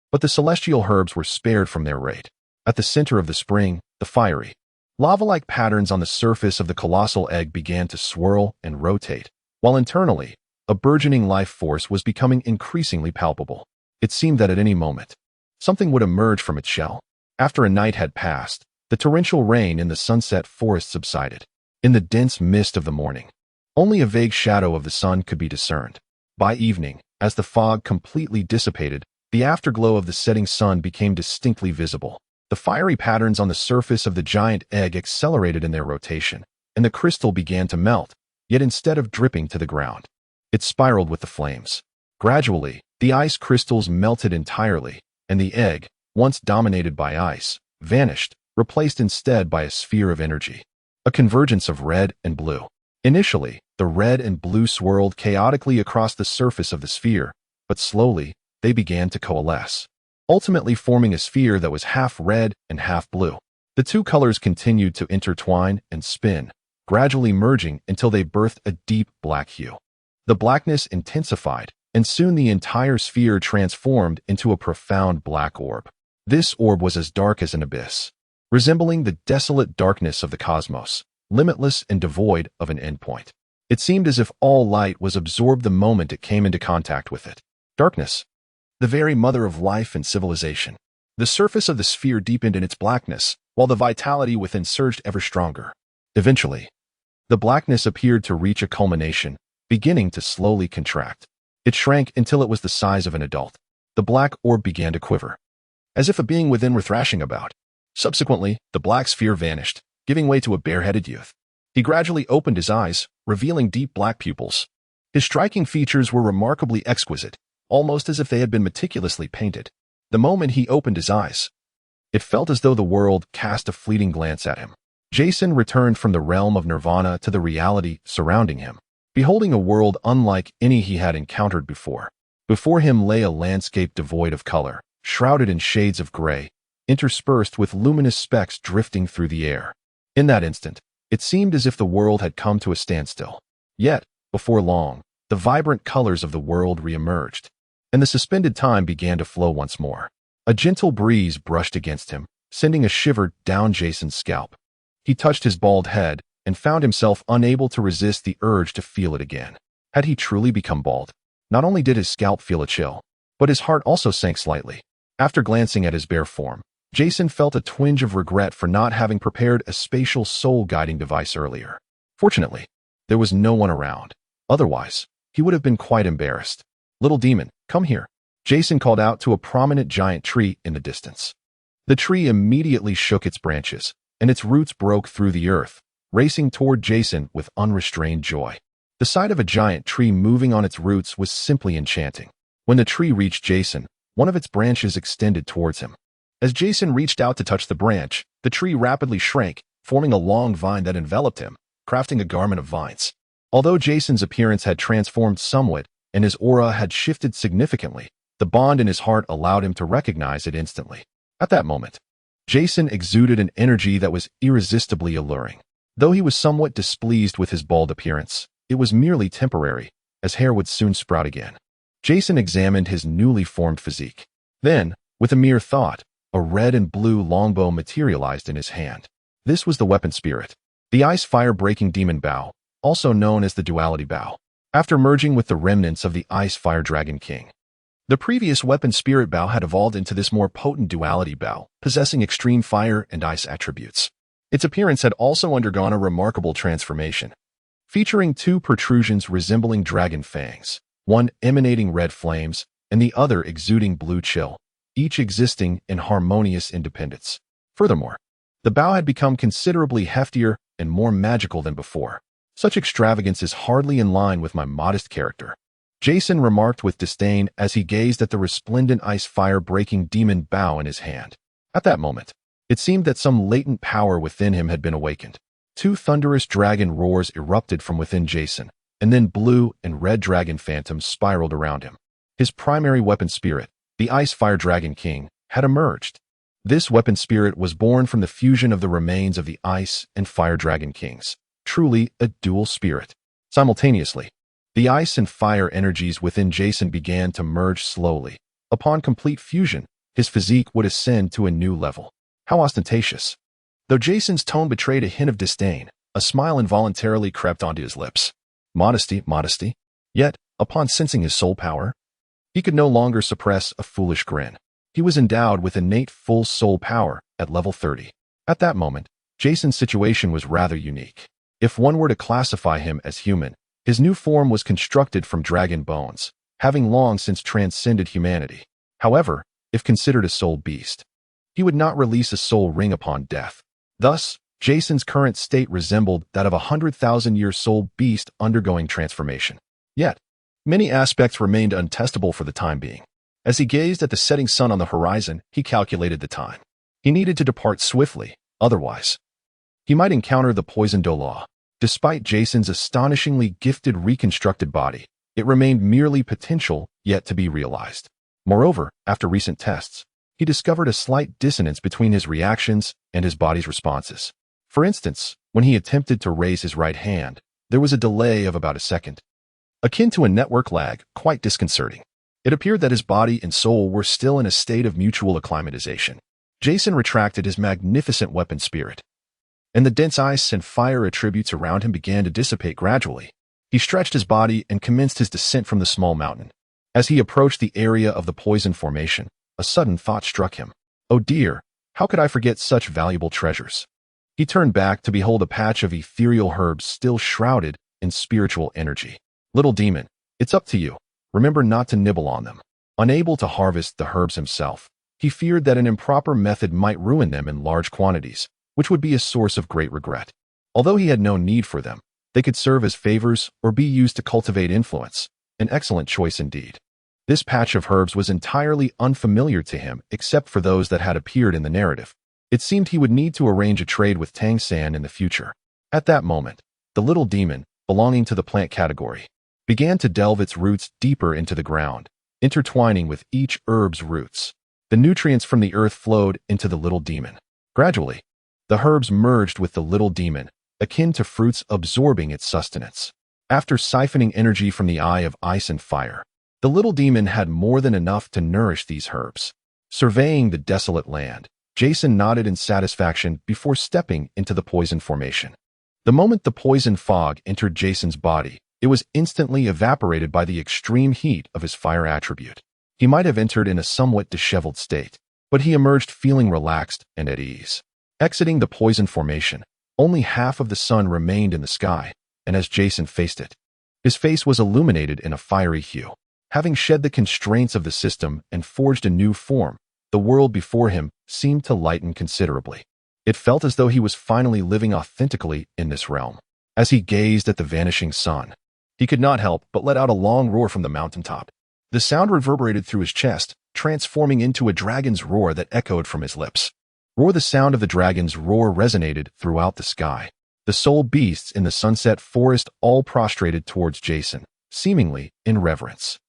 But the celestial herbs were spared from their raid. At the center of the spring, the fiery, lava-like patterns on the surface of the colossal egg began to swirl and rotate, while internally, a burgeoning life force was becoming increasingly palpable. It seemed that at any moment, something would emerge from its shell. After a night had passed, the torrential rain in the Sunset Forest subsided. In the dense mist of the morning, only a vague shadow of the sun could be discerned. By evening, as the fog completely dissipated, the afterglow of the setting sun became distinctly visible. The fiery patterns on the surface of the giant egg accelerated in their rotation, and the crystal began to melt, yet instead of dripping to the ground, it spiraled with the flames. Gradually, the ice crystals melted entirely, and the egg, once dominated by ice, vanished, replaced instead by a sphere of energy. A convergence of red and blue. Initially, the red and blue swirled chaotically across the surface of the sphere, but slowly, they began to coalesce, ultimately forming a sphere that was half red and half blue. The 2 colors continued to intertwine and spin, gradually merging until they birthed a deep black hue. The blackness intensified, and soon the entire sphere transformed into a profound black orb. This orb was as dark as an abyss, resembling the desolate darkness of the cosmos, limitless and devoid of an endpoint. It seemed as if all light was absorbed the moment it came into contact with it. Darkness, the very mother of life and civilization. The surface of the sphere deepened in its blackness, while the vitality within surged ever stronger. Eventually, the blackness appeared to reach a culmination, beginning to slowly contract. It shrank until it was the size of an adult. The black orb began to quiver, as if a being within were thrashing about. Subsequently, the black sphere vanished, giving way to a bare-headed youth. He gradually opened his eyes, revealing deep black pupils. His striking features were remarkably exquisite, almost as if they had been meticulously painted. The moment he opened his eyes, it felt as though the world cast a fleeting glance at him. Jason returned from the realm of nirvana to the reality surrounding him, beholding a world unlike any he had encountered before. Before him lay a landscape devoid of color, shrouded in shades of gray, interspersed with luminous specks drifting through the air. In that instant, it seemed as if the world had come to a standstill. Yet, before long, the vibrant colors of the world re-emerged, and the suspended time began to flow once more. A gentle breeze brushed against him, sending a shiver down Jason's scalp. He touched his bald head and found himself unable to resist the urge to feel it again. Had he truly become bald? Not only did his scalp feel a chill, but his heart also sank slightly. After glancing at his bare form, Jason felt a twinge of regret for not having prepared a spatial soul-guiding device earlier. Fortunately, there was no one around. Otherwise, he would have been quite embarrassed. "Little demon, come here," Jason called out to a prominent giant tree in the distance. The tree immediately shook its branches, and its roots broke through the earth, racing toward Jason with unrestrained joy. The sight of a giant tree moving on its roots was simply enchanting. When the tree reached Jason, one of its branches extended towards him. As Jason reached out to touch the branch, the tree rapidly shrank, forming a long vine that enveloped him, crafting a garment of vines. Although Jason's appearance had transformed somewhat and his aura had shifted significantly, the bond in his heart allowed him to recognize it instantly. At that moment, Jason exuded an energy that was irresistibly alluring. Though he was somewhat displeased with his bald appearance, it was merely temporary, as hair would soon sprout again. Jason examined his newly formed physique. Then, with a mere thought, a red and blue longbow materialized in his hand. This was the weapon spirit, the ice-fire-breaking demon bow, also known as the duality bow. After merging with the remnants of the ice-fire dragon king, the previous weapon spirit bow had evolved into this more potent duality bow, possessing extreme fire and ice attributes. Its appearance had also undergone a remarkable transformation, featuring two protrusions resembling dragon fangs, one emanating red flames and the other exuding blue chill, each existing in harmonious independence. Furthermore, the bow had become considerably heftier and more magical than before. Such extravagance is hardly in line with my modest character, Jason remarked with disdain as he gazed at the resplendent ice-fire-breaking demon bow in his hand. At that moment, it seemed that some latent power within him had been awakened. Two thunderous dragon roars erupted from within Jason, and then blue and red dragon phantoms spiraled around him. His primary weapon spirit, the Ice-Fire Dragon King, had emerged. This weapon spirit was born from the fusion of the remains of the Ice and Fire Dragon Kings, truly a dual spirit. Simultaneously, the ice and fire energies within Jason began to merge slowly. Upon complete fusion, his physique would ascend to a new level. How ostentatious! Though Jason's tone betrayed a hint of disdain, a smile involuntarily crept onto his lips. Modesty, modesty. Yet, upon sensing his soul power, he could no longer suppress a foolish grin. He was endowed with innate full soul power at level 30. At that moment, Jason's situation was rather unique. If one were to classify him as human, his new form was constructed from dragon bones, having long since transcended humanity. However, if considered a soul beast, he would not release a soul ring upon death. Thus, Jason's current state resembled that of a 100,000-year soul beast undergoing transformation. Yet, many aspects remained untestable for the time being. As he gazed at the setting sun on the horizon, he calculated the time. He needed to depart swiftly, otherwise, he might encounter the poison Douluo. Despite Jason's astonishingly gifted reconstructed body, it remained merely potential yet to be realized. Moreover, after recent tests, he discovered a slight dissonance between his reactions and his body's responses. For instance, when he attempted to raise his right hand, there was a delay of about a second, akin to a network lag, quite disconcerting. It appeared that his body and soul were still in a state of mutual acclimatization. Jason retracted his magnificent weapon spirit, and the dense ice and fire attributes around him began to dissipate gradually. He stretched his body and commenced his descent from the small mountain. As he approached the area of the poison formation, a sudden thought struck him. Oh dear, how could I forget such valuable treasures? He turned back to behold a patch of ethereal herbs still shrouded in spiritual energy. Little demon, it's up to you. Remember not to nibble on them. Unable to harvest the herbs himself, he feared that an improper method might ruin them in large quantities, which would be a source of great regret. Although he had no need for them, they could serve as favors or be used to cultivate influence. An excellent choice indeed. This patch of herbs was entirely unfamiliar to him except for those that had appeared in the narrative. It seemed he would need to arrange a trade with Tangan in the future. At that moment, the little demon, belonging to the plant category, began to delve its roots deeper into the ground, intertwining with each herb's roots. The nutrients from the earth flowed into the little demon. Gradually, the herbs merged with the little demon, akin to fruits absorbing its sustenance. After siphoning energy from the eye of ice and fire, the little demon had more than enough to nourish these herbs. Surveying the desolate land, Jason nodded in satisfaction before stepping into the poison formation. The moment the poison fog entered Jason's body, it was instantly evaporated by the extreme heat of his fire attribute. He might have entered in a somewhat disheveled state, but he emerged feeling relaxed and at ease. Exiting the poison formation, only half of the sun remained in the sky, and as Jason faced it, his face was illuminated in a fiery hue. Having shed the constraints of the system and forged a new form, the world before him seemed to lighten considerably. It felt as though he was finally living authentically in this realm. As he gazed at the vanishing sun, he could not help but let out a long roar from the mountaintop. The sound reverberated through his chest, transforming into a dragon's roar that echoed from his lips. Roar! The sound of the dragon's roar resonated throughout the sky. The soul beasts in the sunset forest all prostrated towards Jason, seemingly in reverence.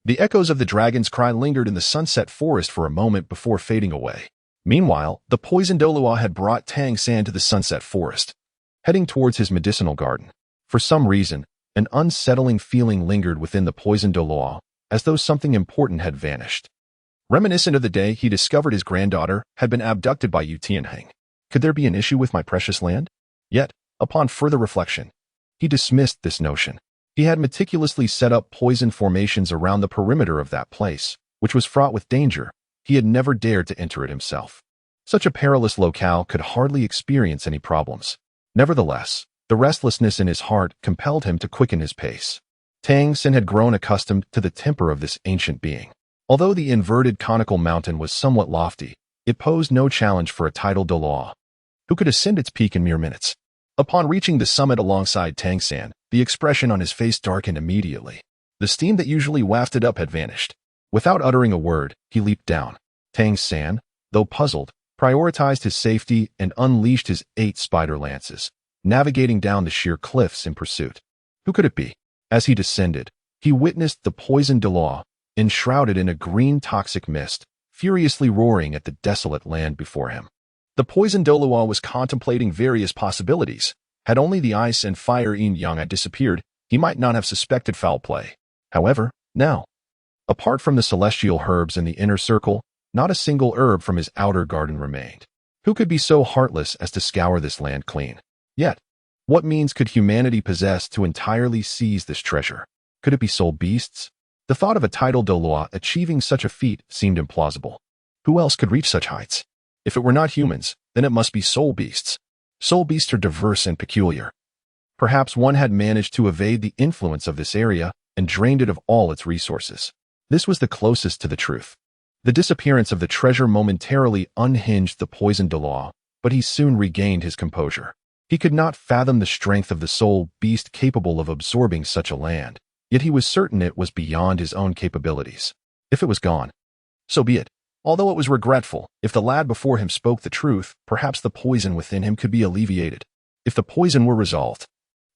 The echoes of the dragon's cry lingered in the sunset forest for a moment before fading away. Meanwhile, the poisoned Douluo had brought Tangan to the sunset forest, heading towards his medicinal garden. For some reason, an unsettling feeling lingered within the poisoned Douluo, as though something important had vanished. Reminiscent of the day he discovered his granddaughter had been abducted by Yu Tianheng. Could there be an issue with my precious land? Yet, upon further reflection, he dismissed this notion. He had meticulously set up poison formations around the perimeter of that place, which was fraught with danger. He had never dared to enter it himself. Such a perilous locale could hardly experience any problems. Nevertheless, the restlessness in his heart compelled him to quicken his pace. Tangan had grown accustomed to the temper of this ancient being. Although the inverted conical mountain was somewhat lofty, it posed no challenge for a tidal Douluo, who could ascend its peak in mere minutes. Upon reaching the summit alongside Tangan, the expression on his face darkened immediately. The steam that usually wafted up had vanished. Without uttering a word, he leaped down. Tangan, though puzzled, prioritized his safety and unleashed his 8 spider lances, navigating down the sheer cliffs in pursuit. Who could it be? As he descended, he witnessed the poisoned Douluo, enshrouded in a green toxic mist, furiously roaring at the desolate land before him. The poisoned Douluo was contemplating various possibilities. Had only the ice and fire yin-yang had disappeared, he might not have suspected foul play. However, now, apart from the celestial herbs in the inner circle, not a single herb from his outer garden remained. Who could be so heartless as to scour this land clean? Yet, what means could humanity possess to entirely seize this treasure? Could it be soul beasts? The thought of a tidal Douluo achieving such a feat seemed implausible. Who else could reach such heights? If it were not humans, then it must be soul beasts. Soul beasts are diverse and peculiar. Perhaps one had managed to evade the influence of this area and drained it of all its resources. This was the closest to the truth. The disappearance of the treasure momentarily unhinged the poisoned Douluo, but he soon regained his composure. He could not fathom the strength of the soul beast capable of absorbing such a land. Yet he was certain it was beyond his own capabilities. If it was gone, so be it. Although it was regretful, if the lad before him spoke the truth, perhaps the poison within him could be alleviated. If the poison were resolved,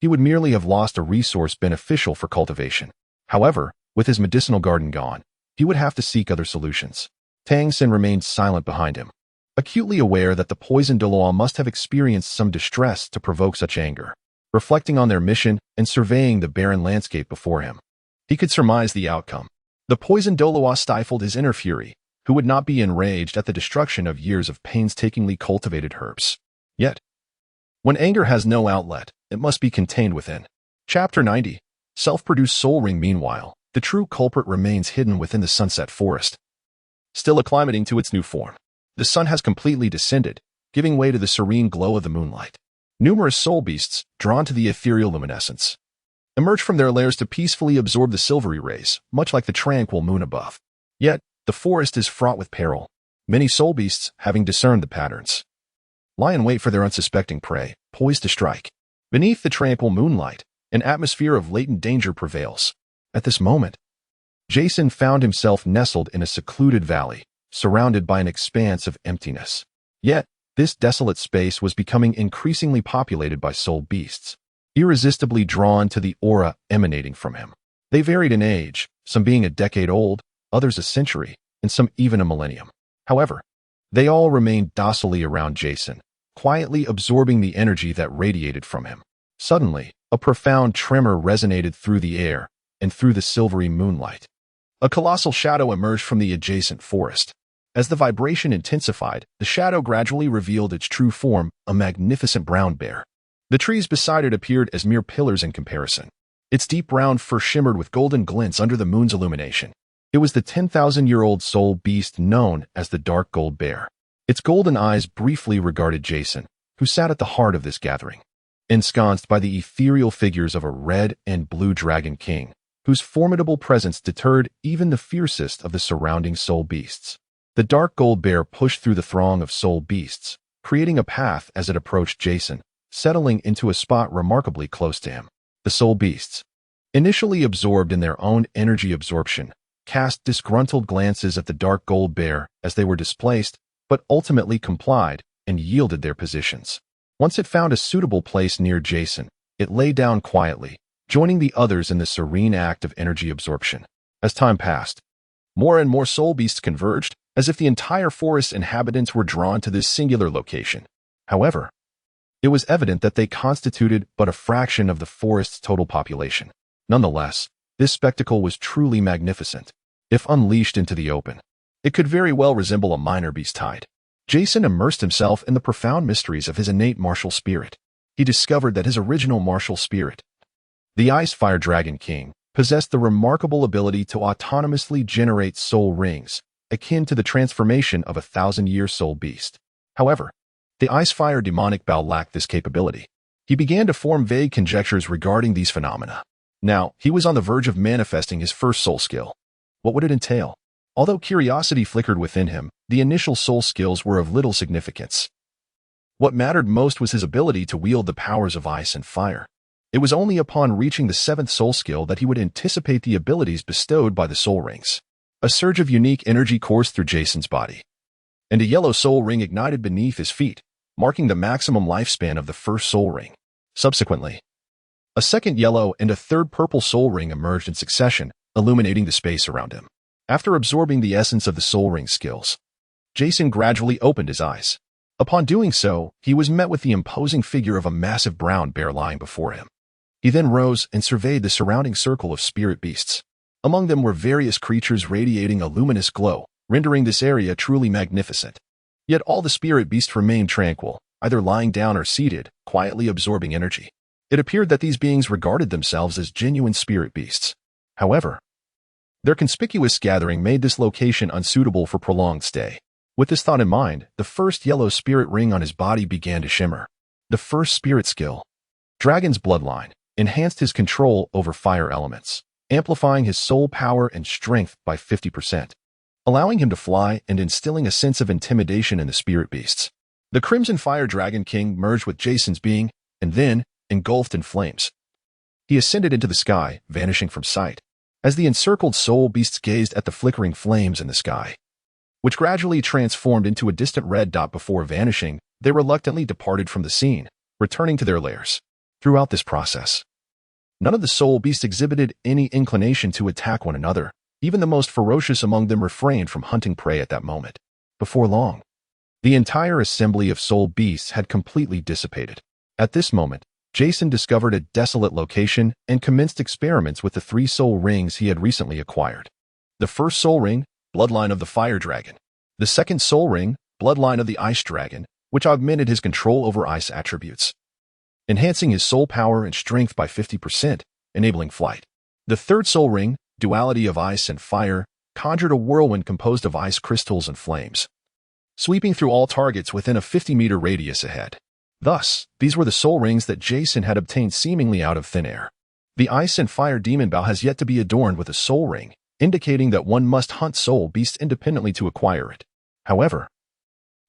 he would merely have lost a resource beneficial for cultivation. However, with his medicinal garden gone, he would have to seek other solutions. Tangan remained silent behind him, acutely aware that the poisoned Douluo must have experienced some distress to provoke such anger. Reflecting on their mission and surveying the barren landscape before him, he could surmise the outcome. The poisoned Douluo stifled his inner fury, who would not be enraged at the destruction of years of painstakingly cultivated herbs. Yet, when anger has no outlet, it must be contained within. Chapter 90. Self-produced soul ring. Meanwhile, the true culprit remains hidden within the sunset forest, still acclimating to its new form. The sun has completely descended, giving way to the serene glow of the moonlight. Numerous soul beasts, drawn to the ethereal luminescence, emerge from their lairs to peacefully absorb the silvery rays, much like the tranquil moon above. Yet, the forest is fraught with peril. Many soul beasts, having discerned the patterns, lie in wait for their unsuspecting prey, poised to strike. Beneath the tranquil moonlight, an atmosphere of latent danger prevails. At this moment, Jason found himself nestled in a secluded valley, surrounded by an expanse of emptiness. Yet, this desolate space was becoming increasingly populated by soul beasts, irresistibly drawn to the aura emanating from him. They varied in age, some being a decade old, others a century, and some even a millennium. However, they all remained docilely around Jason, quietly absorbing the energy that radiated from him. Suddenly, a profound tremor resonated through the air and through the silvery moonlight. A colossal shadow emerged from the adjacent forest. As the vibration intensified, the shadow gradually revealed its true form, a magnificent brown bear. The trees beside it appeared as mere pillars in comparison. Its deep brown fur shimmered with golden glints under the moon's illumination. It was the 10,000-year-old soul beast known as the Dark Gold Bear. Its golden eyes briefly regarded Jason, who sat at the heart of this gathering, ensconced by the ethereal figures of a red and blue dragon king, whose formidable presence deterred even the fiercest of the surrounding soul beasts. The dark gold bear pushed through the throng of soul beasts, creating a path as it approached Jason, settling into a spot remarkably close to him. The soul beasts, initially absorbed in their own energy absorption, cast disgruntled glances at the dark gold bear as they were displaced, but ultimately complied and yielded their positions. Once it found a suitable place near Jason, it lay down quietly, joining the others in the serene act of energy absorption. As time passed, more and more soul beasts converged, as if the entire forest's inhabitants were drawn to this singular location. However, it was evident that they constituted but a fraction of the forest's total population. Nonetheless, this spectacle was truly magnificent. If unleashed into the open, it could very well resemble a minor beast tide. Jason immersed himself in the profound mysteries of his innate martial spirit. He discovered that his original martial spirit, the Ice Fire Dragon King, possessed the remarkable ability to autonomously generate soul rings, akin to the transformation of a 1,000-year soul beast. However, the Ice Fire Demonic Bow lacked this capability. He began to form vague conjectures regarding these phenomena. Now, he was on the verge of manifesting his first soul skill. What would it entail? Although curiosity flickered within him, the initial soul skills were of little significance. What mattered most was his ability to wield the powers of ice and fire. It was only upon reaching the 7th soul skill that he would anticipate the abilities bestowed by the soul rings. A surge of unique energy coursed through Jason's body, and a yellow soul ring ignited beneath his feet, marking the maximum lifespan of the first soul ring. Subsequently, a second yellow and a third purple soul ring emerged in succession, illuminating the space around him. After absorbing the essence of the soul ring skills, Jason gradually opened his eyes. Upon doing so, he was met with the imposing figure of a massive brown bear lying before him. He then rose and surveyed the surrounding circle of spirit beasts. Among them were various creatures radiating a luminous glow, rendering this area truly magnificent. Yet all the spirit beasts remained tranquil, either lying down or seated, quietly absorbing energy. It appeared that these beings regarded themselves as genuine spirit beasts. However, their conspicuous gathering made this location unsuitable for prolonged stay. With this thought in mind, the first yellow spirit ring on his body began to shimmer. The first spirit skill, Dragon's Bloodline, enhanced his control over fire elements, amplifying his soul power and strength by 50%, allowing him to fly and instilling a sense of intimidation in the spirit beasts. The Crimson Fire Dragon King merged with Jason's being, and then, engulfed in flames, he ascended into the sky, vanishing from sight. As the encircled soul beasts gazed at the flickering flames in the sky, which gradually transformed into a distant red dot before vanishing, they reluctantly departed from the scene, returning to their lairs. Throughout this process, none of the soul beasts exhibited any inclination to attack one another. Even the most ferocious among them refrained from hunting prey at that moment. Before long, the entire assembly of soul beasts had completely dissipated. At this moment, Jason discovered a desolate location and commenced experiments with the 3 soul rings he had recently acquired. The first soul ring, Bloodline of the Fire Dragon. The second soul ring, Bloodline of the Ice Dragon, which augmented his control over ice attributes, enhancing his soul power and strength by 50%, enabling flight. The third soul ring, Duality of Ice and Fire, conjured a whirlwind composed of ice crystals and flames, sweeping through all targets within a 50-meter radius ahead. Thus, these were the soul rings that Jason had obtained seemingly out of thin air. The Ice and Fire Demon Bow has yet to be adorned with a soul ring, indicating that one must hunt soul beasts independently to acquire it. However,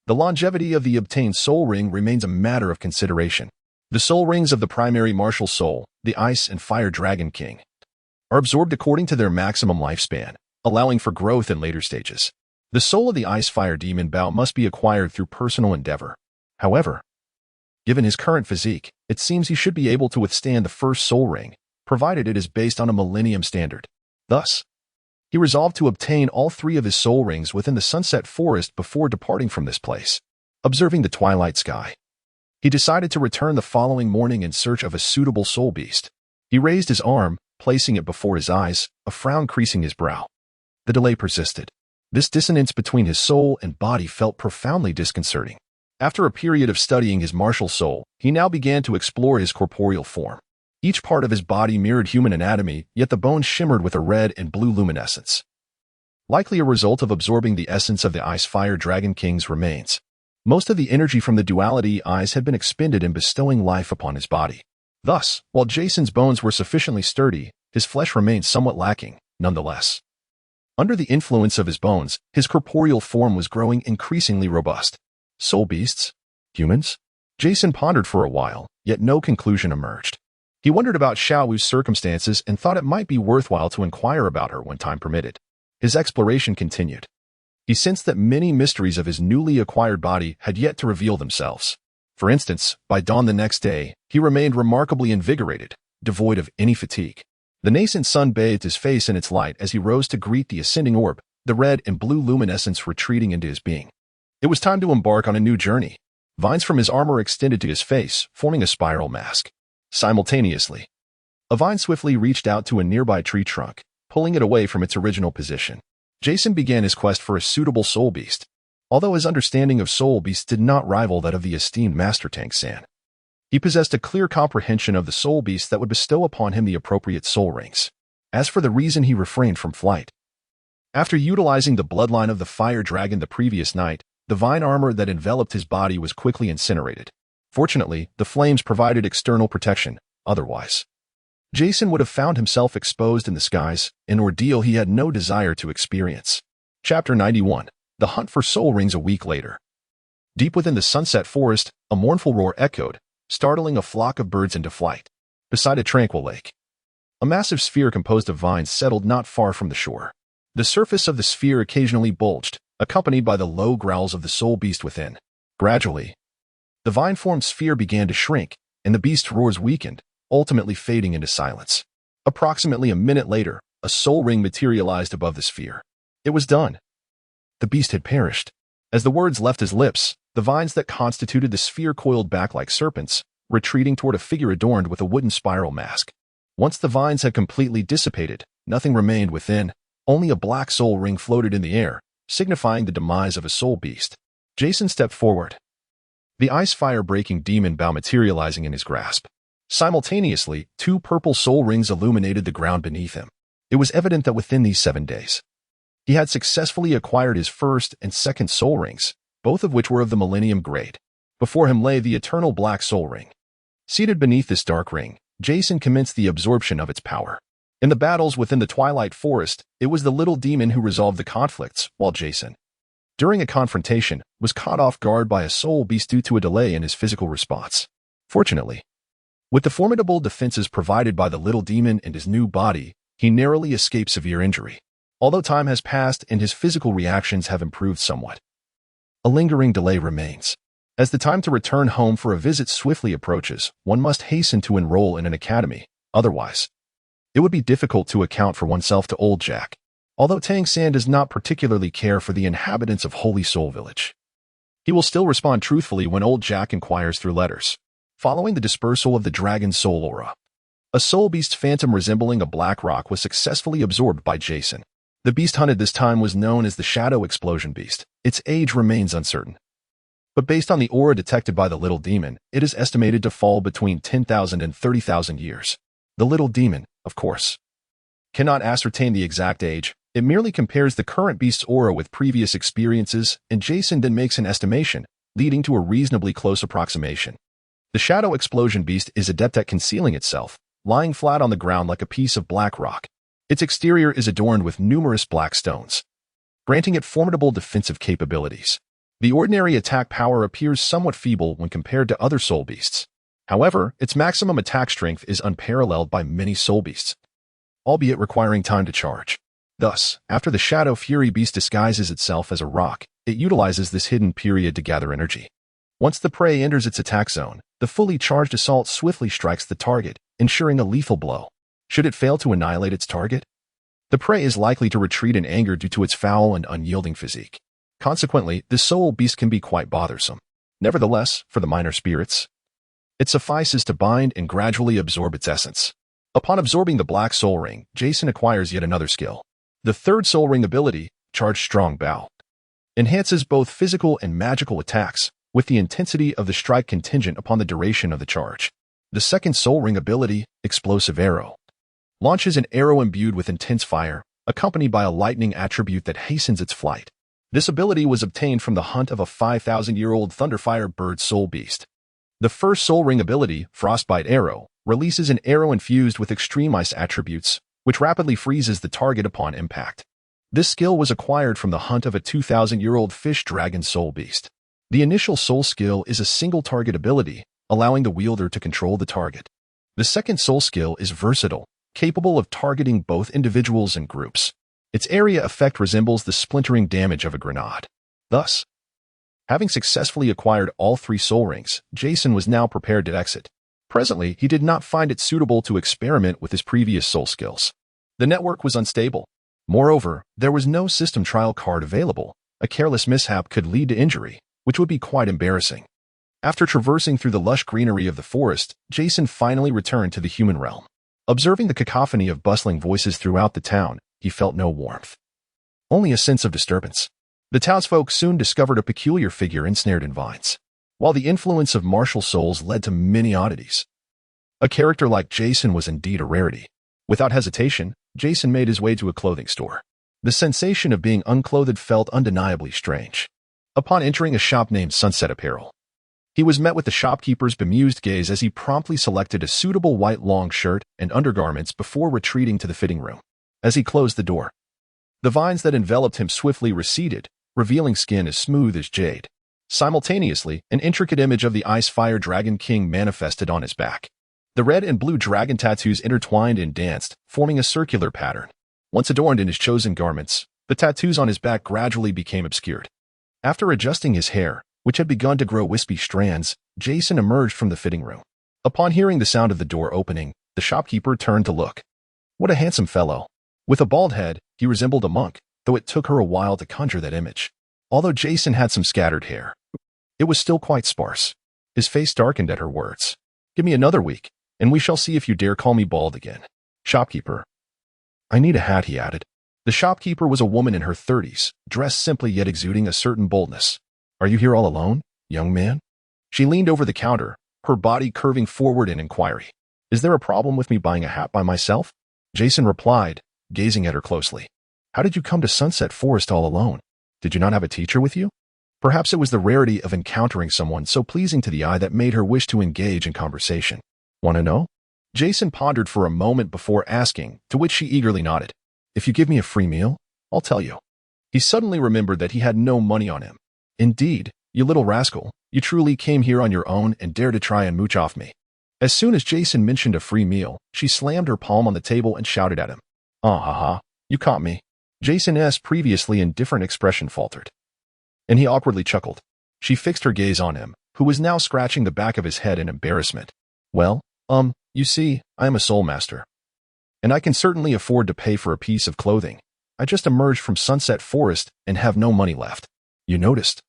the longevity of the obtained soul ring remains a matter of consideration. The soul rings of the primary martial soul, the Ice and Fire Dragon King, are absorbed according to their maximum lifespan, allowing for growth in later stages. The soul of the Ice Fire Demon Bow must be acquired through personal endeavor. However, given his current physique, it seems he should be able to withstand the first soul ring, provided it is based on a millennium standard. Thus, he resolved to obtain all 3 of his soul rings within the Sunset Forest before departing from this place. Observing the twilight sky, he decided to return the following morning in search of a suitable soul beast. He raised his arm, placing it before his eyes, a frown creasing his brow. The delay persisted. This dissonance between his soul and body felt profoundly disconcerting. After a period of studying his martial soul, he now began to explore his corporeal form. Each part of his body mirrored human anatomy, yet the bones shimmered with a red and blue luminescence, likely a result of absorbing the essence of the Ice Fire Dragon King's remains. Most of the energy from the duality eyes had been expended in bestowing life upon his body. Thus, while Jason's bones were sufficiently sturdy, his flesh remained somewhat lacking, nonetheless. Under the influence of his bones, his corporeal form was growing increasingly robust. Soul beasts? Humans? Jason pondered for a while, yet no conclusion emerged. He wondered about Xiao Wu's circumstances and thought it might be worthwhile to inquire about her when time permitted. His exploration continued. He sensed that many mysteries of his newly acquired body had yet to reveal themselves. For instance, by dawn the next day, he remained remarkably invigorated, devoid of any fatigue. The nascent sun bathed his face in its light as he rose to greet the ascending orb, the red and blue luminescence retreating into his being. It was time to embark on a new journey. Vines from his armor extended to his face, forming a spiral mask. Simultaneously, a vine swiftly reached out to a nearby tree trunk, pulling it away from its original position. Jason began his quest for a suitable soul beast, although his understanding of soul beasts did not rival that of the esteemed Master Tangan. He possessed a clear comprehension of the soul beast that would bestow upon him the appropriate soul rings. As for the reason he refrained from flight, after utilizing the bloodline of the fire dragon the previous night, the vine armor that enveloped his body was quickly incinerated. Fortunately, the flames provided external protection. Otherwise, Jason would have found himself exposed in the skies, an ordeal he had no desire to experience. Chapter 91. The Hunt for Soul Rings. A week later, deep within the sunset forest, a mournful roar echoed, startling a flock of birds into flight. Beside a tranquil lake, a massive sphere composed of vines settled not far from the shore. The surface of the sphere occasionally bulged, accompanied by the low growls of the soul beast within. Gradually, the vine-formed sphere began to shrink, and the beast's roars weakened, ultimately fading into silence. Approximately a minute later, a soul ring materialized above the sphere. It was done. The beast had perished. As the words left his lips, the vines that constituted the sphere coiled back like serpents, retreating toward a figure adorned with a wooden spiral mask. Once the vines had completely dissipated, nothing remained within. Only a black soul ring floated in the air, signifying the demise of a soul beast. Jason stepped forward, the ice-fire-breaking demon bow materializing in his grasp. Simultaneously, 2 purple soul rings illuminated the ground beneath him. It was evident that within these 7 days, he had successfully acquired his first and second soul rings, both of which were of the Millennium grade. Before him lay the eternal black soul ring. Seated beneath this dark ring, Jason commenced the absorption of its power. In the battles within the Twilight Forest, it was the little demon who resolved the conflicts, while Jason, during a confrontation, was caught off guard by a soul beast due to a delay in his physical response. Fortunately, with the formidable defenses provided by the little demon and his new body, he narrowly escaped severe injury. Although time has passed and his physical reactions have improved somewhat, a lingering delay remains. As the time to return home for a visit swiftly approaches, one must hasten to enroll in an academy. Otherwise, it would be difficult to account for oneself to old Jack. Although Tangan does not particularly care for the inhabitants of Holy Soul Village, he will still respond truthfully when old Jack inquires through letters. Following the dispersal of the dragon's soul aura, a soul beast phantom resembling a black rock was successfully absorbed by Jason. The beast hunted this time was known as the Shadow Explosion Beast. Its age remains uncertain, but based on the aura detected by the little demon, it is estimated to fall between 10,000 and 30,000 years. The little demon, of course, cannot ascertain the exact age. It merely compares the current beast's aura with previous experiences, and Jason then makes an estimation, leading to a reasonably close approximation. The Shadow Explosion Beast is adept at concealing itself, lying flat on the ground like a piece of black rock. Its exterior is adorned with numerous black stones, granting it formidable defensive capabilities. The ordinary attack power appears somewhat feeble when compared to other soul beasts. However, its maximum attack strength is unparalleled by many soul beasts, albeit requiring time to charge. Thus, after the Shadow Fury Beast disguises itself as a rock, it utilizes this hidden period to gather energy. Once the prey enters its attack zone, the fully charged assault swiftly strikes the target, ensuring a lethal blow. Should it fail to annihilate its target, the prey is likely to retreat in anger due to its foul and unyielding physique. Consequently, the soul beast can be quite bothersome. Nevertheless, for the minor spirits, it suffices to bind and gradually absorb its essence. Upon absorbing the black soul ring, Jason acquires yet another skill. The third soul ring ability, Charged Strong Bow, enhances both physical and magical attacks, with the intensity of the strike contingent upon the duration of the charge. The second soul ring ability, Explosive Arrow, launches an arrow imbued with intense fire, accompanied by a lightning attribute that hastens its flight. This ability was obtained from the hunt of a 5,000-year-old Thunderfire bird soul beast. The first soul ring ability, Frostbite Arrow, releases an arrow infused with extreme ice attributes, which rapidly freezes the target upon impact. This skill was acquired from the hunt of a 2,000-year-old fish dragon soul beast. The initial soul skill is a single target ability, allowing the wielder to control the target. The second soul skill is versatile, capable of targeting both individuals and groups. Its area effect resembles the splintering damage of a grenade. Thus, having successfully acquired all 3 soul rings, Jason was now prepared to exit. Presently, he did not find it suitable to experiment with his previous soul skills. The network was unstable. Moreover, there was no system trial card available. A careless mishap could lead to injury, which would be quite embarrassing. After traversing through the lush greenery of the forest, Jason finally returned to the human realm. Observing the cacophony of bustling voices throughout the town, he felt no warmth, only a sense of disturbance. The townsfolk soon discovered a peculiar figure ensnared in vines, while the influence of martial souls led to many oddities. A character like Jason was indeed a rarity. Without hesitation, Jason made his way to a clothing store. The sensation of being unclothed felt undeniably strange. Upon entering a shop named Sunset Apparel, he was met with the shopkeeper's bemused gaze as he promptly selected a suitable white long shirt and undergarments before retreating to the fitting room. As he closed the door, the vines that enveloped him swiftly receded, revealing skin as smooth as jade. Simultaneously, an intricate image of the Ice Fire Dragon King manifested on his back. The red and blue dragon tattoos intertwined and danced, forming a circular pattern. Once adorned in his chosen garments, the tattoos on his back gradually became obscured. After adjusting his hair, which had begun to grow wispy strands, Jason emerged from the fitting room. Upon hearing the sound of the door opening, the shopkeeper turned to look. What a handsome fellow. With a bald head, he resembled a monk, though it took her a while to conjure that image. Although Jason had some scattered hair, it was still quite sparse. His face darkened at her words. Give me another week, and we shall see if you dare call me bald again. Shopkeeper. I need a hat, he added. The shopkeeper was a woman in her 30s, dressed simply yet exuding a certain boldness. Are you here all alone, young man? She leaned over the counter, her body curving forward in inquiry. Is there a problem with me buying a hat by myself? Jason replied, gazing at her closely. How did you come to Sunset Forest all alone? Did you not have a teacher with you? Perhaps it was the rarity of encountering someone so pleasing to the eye that made her wish to engage in conversation. Want to know? Jason pondered for a moment before asking, to which she eagerly nodded. If you give me a free meal, I'll tell you. He suddenly remembered that he had no money on him. Indeed, you little rascal, you truly came here on your own and dared to try and mooch off me. As soon as Jason mentioned a free meal, she slammed her palm on the table and shouted at him. Ah ha ha, you caught me. Jason's previously indifferent expression faltered, and he awkwardly chuckled. She fixed her gaze on him, who was now scratching the back of his head in embarrassment. Well, you see, I am a soul master, and I can certainly afford to pay for a piece of clothing. I just emerged from Sunset Forest and have no money left. You noticed?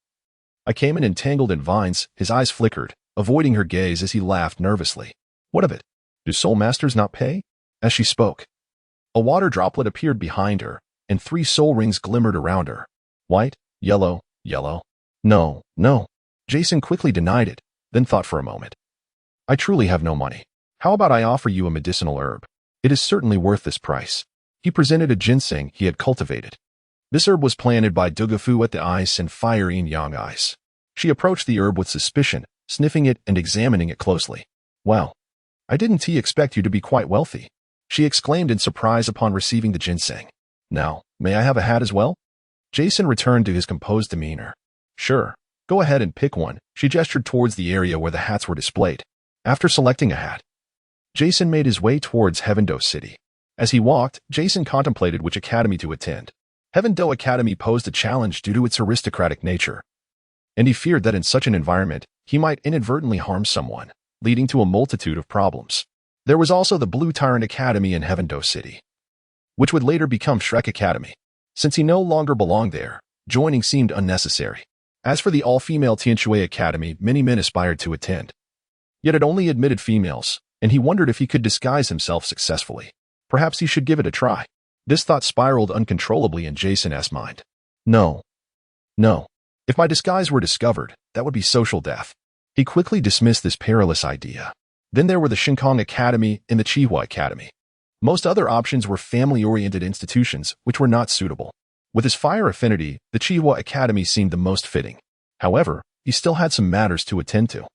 I came in entangled in vines. His eyes flickered, avoiding her gaze as he laughed nervously. What of it? Do soul masters not pay? As she spoke, a water droplet appeared behind her, and 3 soul rings glimmered around her. White, yellow, yellow. No, no. Jason quickly denied it, then thought for a moment. I truly have no money. How about I offer you a medicinal herb? It is certainly worth this price. He presented a ginseng he had cultivated. This herb was planted by Douluo at the Ice and Fire Yin-Yang Ice. She approached the herb with suspicion, sniffing it and examining it closely. Wow, I didn't expect you to be quite wealthy, she exclaimed in surprise upon receiving the ginseng. Now, may I have a hat as well? Jason returned to his composed demeanor. Sure, go ahead and pick one. She gestured towards the area where the hats were displayed. After selecting a hat, Jason made his way towards Heavendoe City. As he walked, Jason contemplated which academy to attend. Heavendoe Academy posed a challenge due to its aristocratic nature, and he feared that in such an environment, he might inadvertently harm someone, leading to a multitude of problems. There was also the Blue Tyrant Academy in Heavendoe City, which would later become Shrek Academy. Since he no longer belonged there, joining seemed unnecessary. As for the all-female Tianshui Academy, many men aspired to attend. Yet it only admitted females, and he wondered if he could disguise himself successfully. Perhaps he should give it a try. This thought spiraled uncontrollably in Jason's mind. No. If my disguise were discovered, that would be social death. He quickly dismissed this perilous idea. Then there were the Shinkong Academy and the Chihua Academy. Most other options were family-oriented institutions, which were not suitable. With his fire affinity, the Chihua Academy seemed the most fitting. However, he still had some matters to attend to.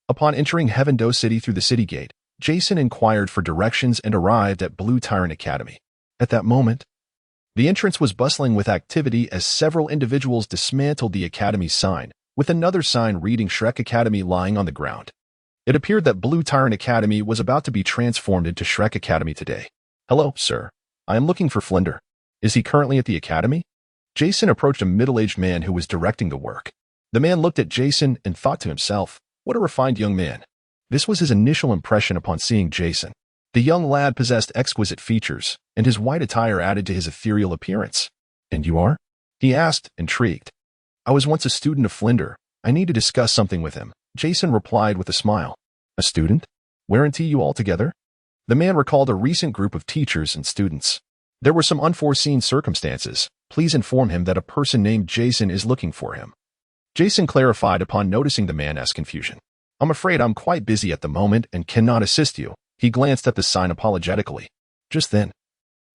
Upon entering Heavendoe City through the city gate, Jason inquired for directions and arrived at Blue Tyrant Academy. At that moment, The entrance was bustling with activity as several individuals dismantled the academy's sign, with another sign reading Shrek Academy lying on the ground. It appeared that Blue Tyrant Academy was about to be transformed into Shrek Academy today. Hello, sir. I am looking for Plunder. Is he currently at the academy? Jason approached a middle-aged man who was directing the work. The man looked at Jason and thought to himself, what a refined young man. This was his initial impression upon seeing Jason. The young lad possessed exquisite features, and his white attire added to his ethereal appearance. And you are? He asked, intrigued. I was once a student of Plunder. I need to discuss something with him. Jason replied with a smile. A student? Weren't you all together? The man recalled a recent group of teachers and students. There were some unforeseen circumstances. Please inform him that a person named Jason is looking for him. Jason clarified upon noticing the man's confusion. I'm afraid I'm quite busy at the moment and cannot assist you. He glanced at the sign apologetically. Just then,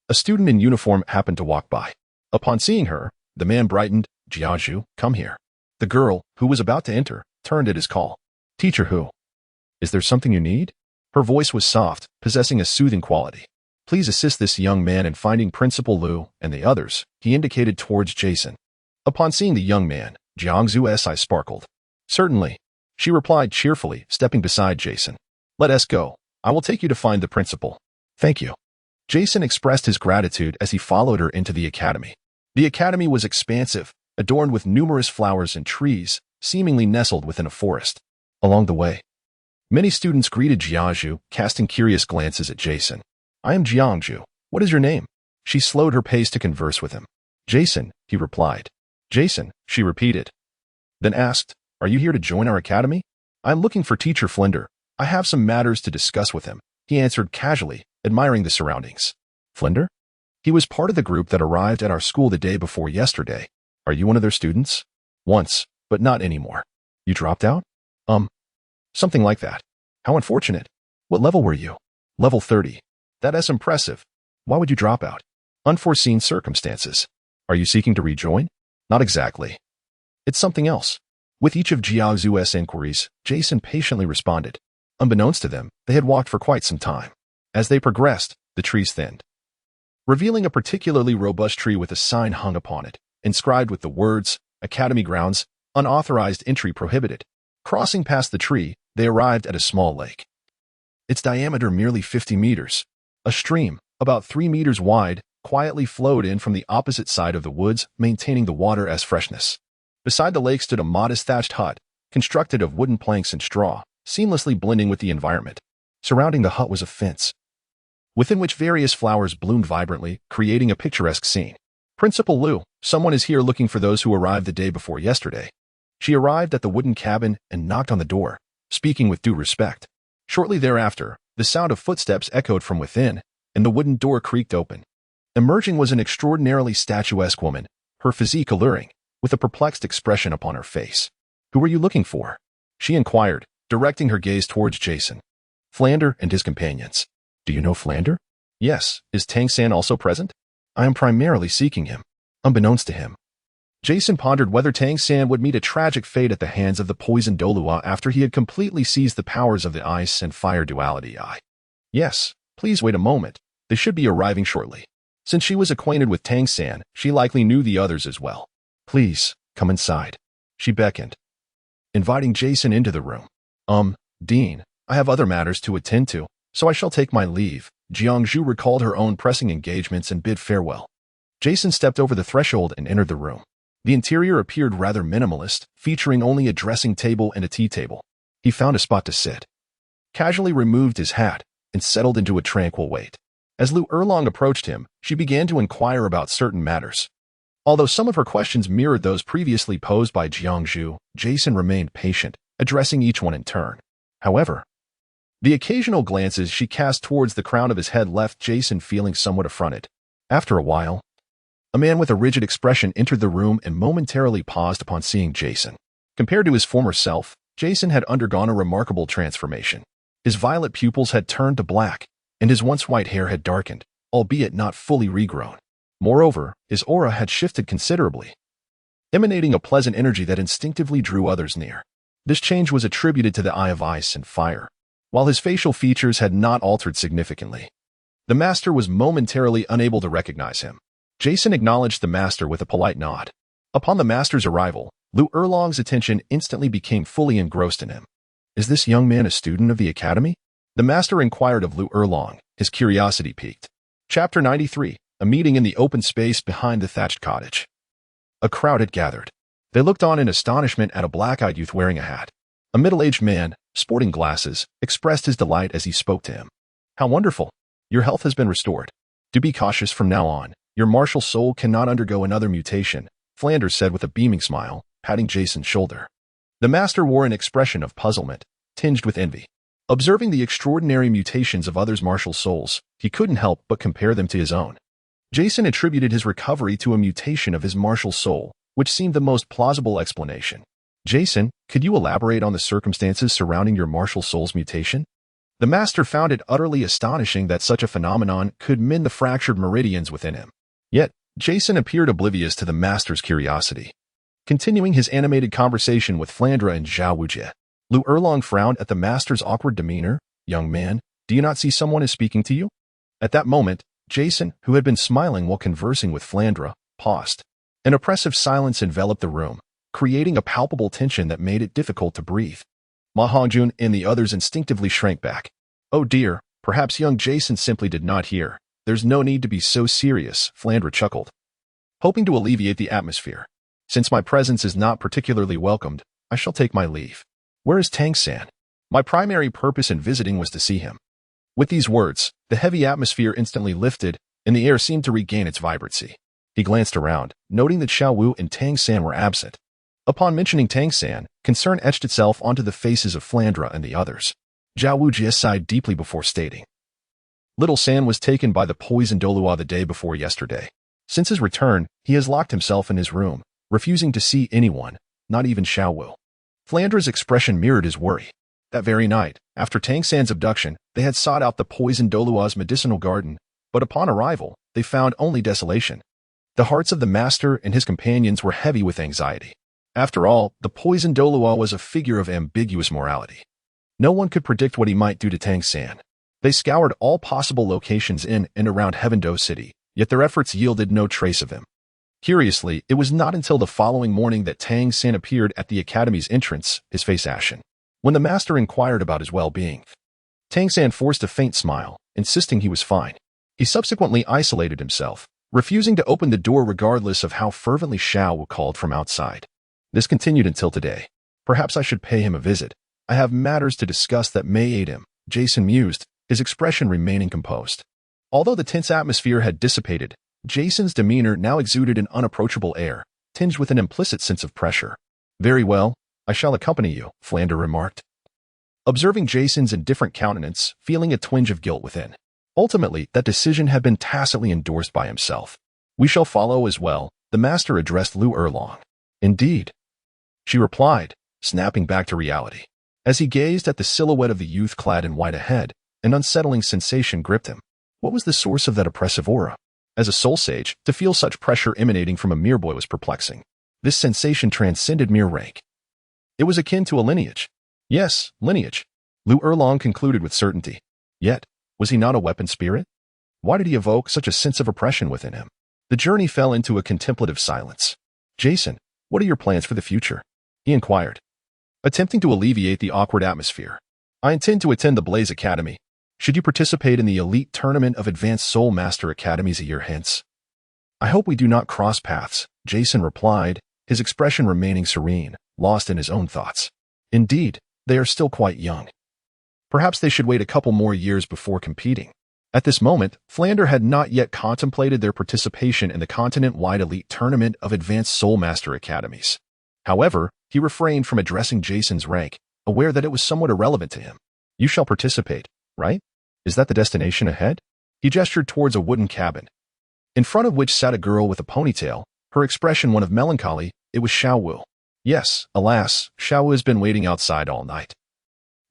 a student in uniform happened to walk by. Upon seeing her, the man brightened. Xiao Wu, come here. The girl, who was about to enter, turned at his call. Teacher Hu. Is there something you need? Her voice was soft, possessing a soothing quality. Please assist this young man in finding Principal Lu and the others, he indicated towards Jason. Upon seeing the young man, Jiang Zu's eyes sparkled. Certainly, she replied cheerfully, stepping beside Jason. Let us go. I will take you to find the principal. Thank you. Jason expressed his gratitude as he followed her into the academy. The academy was expansive, adorned with numerous flowers and trees, seemingly nestled within a forest. Along the way, many students greeted Xiao Wu, casting curious glances at Jason. I am Xiao Wu. What is your name? She slowed her pace to converse with him. Jason, he replied. Jason, she repeated. Then asked, are you here to join our academy? I am looking for Teacher Plunder. I have some matters to discuss with him, he answered casually, admiring the surroundings. Plunder? He was part of the group that arrived at our school the day before yesterday. Are you one of their students? Once, but not anymore. You dropped out? Something like that. How unfortunate. What level were you? Level 30. That's impressive. Why would you drop out? Unforeseen circumstances. Are you seeking to rejoin? Not exactly. It's something else. With each of Xiao Wu's inquiries, Jason patiently responded. Unbeknownst to them, they had walked for quite some time. As they progressed, the trees thinned, revealing a particularly robust tree with a sign hung upon it, inscribed with the words, Academy Grounds, unauthorized entry prohibited. Crossing past the tree, they arrived at a small lake. Its diameter merely 50 meters. A stream, about 3 meters wide, quietly flowed in from the opposite side of the woods, maintaining the water as freshness. Beside the lake stood a modest thatched hut, constructed of wooden planks and straw, seamlessly blending with the environment. Surrounding the hut was a fence, within which various flowers bloomed vibrantly, creating a picturesque scene. Principal Lu, someone is here looking for those who arrived the day before yesterday. She arrived at the wooden cabin and knocked on the door, speaking with due respect. Shortly thereafter, the sound of footsteps echoed from within, and the wooden door creaked open. Emerging was an extraordinarily statuesque woman, her physique alluring, with a perplexed expression upon her face. Who are you looking for? She inquired, directing her gaze towards Jason. Plunder and his companions. Do you know Plunder? Yes. Is Tangan also present? I am primarily seeking him. Unbeknownst to him, Jason pondered whether Tangan would meet a tragic fate at the hands of the poisoned Douluo after he had completely seized the powers of the ice and fire duality eye. Yes, please wait a moment. They should be arriving shortly. Since she was acquainted with Tangan, she likely knew the others as well. Please, come inside. She beckoned, inviting Jason into the room. Dean, I have other matters to attend to, so I shall take my leave. Jiang Zhu recalled her own pressing engagements and bid farewell. Jason stepped over the threshold and entered the room. The interior appeared rather minimalist, featuring only a dressing table and a tea table. He found a spot to sit, casually removed his hat, and settled into a tranquil wait. As Lu Erlong approached him, she began to inquire about certain matters. Although some of her questions mirrored those previously posed by Jiang Zhu, Jason remained patient, addressing each one in turn. However, the occasional glances she cast towards the crown of his head left Jason feeling somewhat affronted. After a while, a man with a rigid expression entered the room and momentarily paused upon seeing Jason. Compared to his former self, Jason had undergone a remarkable transformation. His violet pupils had turned to black, and his once white hair had darkened, albeit not fully regrown. Moreover, his aura had shifted considerably, emanating a pleasant energy that instinctively drew others near. This change was attributed to the Eye of Ice and Fire, while his facial features had not altered significantly. The master was momentarily unable to recognize him. Jason acknowledged the master with a polite nod. Upon the master's arrival, Lu Erlong's attention instantly became fully engrossed in him. Is this young man a student of the academy? The master inquired of Lu Erlong, his curiosity piqued. Chapter 93, a meeting in the open space behind the thatched cottage. A crowd had gathered. They looked on in astonishment at a black-eyed youth wearing a hat. A middle-aged man, sporting glasses, expressed his delight as he spoke to him. How wonderful! Your health has been restored. Do be cautious from now on. Your martial soul cannot undergo another mutation, Flanders said with a beaming smile, patting Jason's shoulder. The master wore an expression of puzzlement, tinged with envy. Observing the extraordinary mutations of others' martial souls, he couldn't help but compare them to his own. Jason attributed his recovery to a mutation of his martial soul, which seemed the most plausible explanation. Jason, could you elaborate on the circumstances surrounding your martial soul's mutation? The master found it utterly astonishing that such a phenomenon could mend the fractured meridians within him. Yet, Jason appeared oblivious to the master's curiosity. Continuing his animated conversation with Flandre and Xiao Wu Jia, Lu Erlong frowned at the master's awkward demeanor. Young man, do you not see someone is speaking to you? At that moment, Jason, who had been smiling while conversing with Flandre, paused. An oppressive silence enveloped the room, creating a palpable tension that made it difficult to breathe. Ma Hongjun and the others instinctively shrank back. Oh dear, perhaps young Jason simply did not hear. There's no need to be so serious, Flandre chuckled. Hoping to alleviate the atmosphere. Since my presence is not particularly welcomed, I shall take my leave. Where is Tangan? My primary purpose in visiting was to see him. With these words, the heavy atmosphere instantly lifted, and the air seemed to regain its vibrancy. He glanced around, noting that Xiao Wu and Tangan were absent. Upon mentioning Tangan, concern etched itself onto the faces of Flandre and the others. Xiao Wu Jia sighed deeply before stating. Little San was taken by the poisoned Douluo the day before yesterday. Since his return, he has locked himself in his room, refusing to see anyone, not even Xiao Wu. Flandre's expression mirrored his worry. That very night, after Tangan's abduction, they had sought out the poisoned Douluo's medicinal garden, but upon arrival, they found only desolation. The hearts of the master and his companions were heavy with anxiety. After all, the poisoned Douluo was a figure of ambiguous morality. No one could predict what he might do to Tangan. They scoured all possible locations in and around Heavendoe City, yet their efforts yielded no trace of him. Curiously, it was not until the following morning that Tangan appeared at the academy's entrance, his face ashen. When the master inquired about his well-being, Tangan forced a faint smile, insisting he was fine. He subsequently isolated himself, refusing to open the door regardless of how fervently Xiao Wu called from outside. This continued until today. Perhaps I should pay him a visit. I have matters to discuss that may aid him, Jason mused, his expression remaining composed. Although the tense atmosphere had dissipated, Jason's demeanor now exuded an unapproachable air, tinged with an implicit sense of pressure. Very well, I shall accompany you, Flandre remarked. Observing Jason's indifferent countenance, feeling a twinge of guilt within. Ultimately, that decision had been tacitly endorsed by himself. We shall follow as well, the master addressed Lu Erlong. Indeed. She replied, snapping back to reality. As he gazed at the silhouette of the youth clad in white ahead, an unsettling sensation gripped him. What was the source of that oppressive aura? As a soul sage, to feel such pressure emanating from a mere boy was perplexing. This sensation transcended mere rank. It was akin to a lineage. Yes, lineage. Lu Erlong concluded with certainty. Yet, was he not a weapon spirit? Why did he evoke such a sense of oppression within him? The journey fell into a contemplative silence. Jason, what are your plans for the future? He inquired, attempting to alleviate the awkward atmosphere. I intend to attend the Blaze Academy. Should you participate in the elite tournament of Advanced Soul Master Academies a year hence? I hope we do not cross paths, Jason replied, his expression remaining serene, lost in his own thoughts. Indeed, they are still quite young. Perhaps they should wait a couple more years before competing. At this moment, Flandre had not yet contemplated their participation in the continent-wide elite tournament of Advanced Soul Master Academies. However, he refrained from addressing Jason's rank, aware that it was somewhat irrelevant to him. You shall participate, right? Is that the destination ahead? He gestured towards a wooden cabin, in front of which sat a girl with a ponytail, her expression one of melancholy. It was Xiao Wu. Yes, alas, Xiao Wu has been waiting outside all night.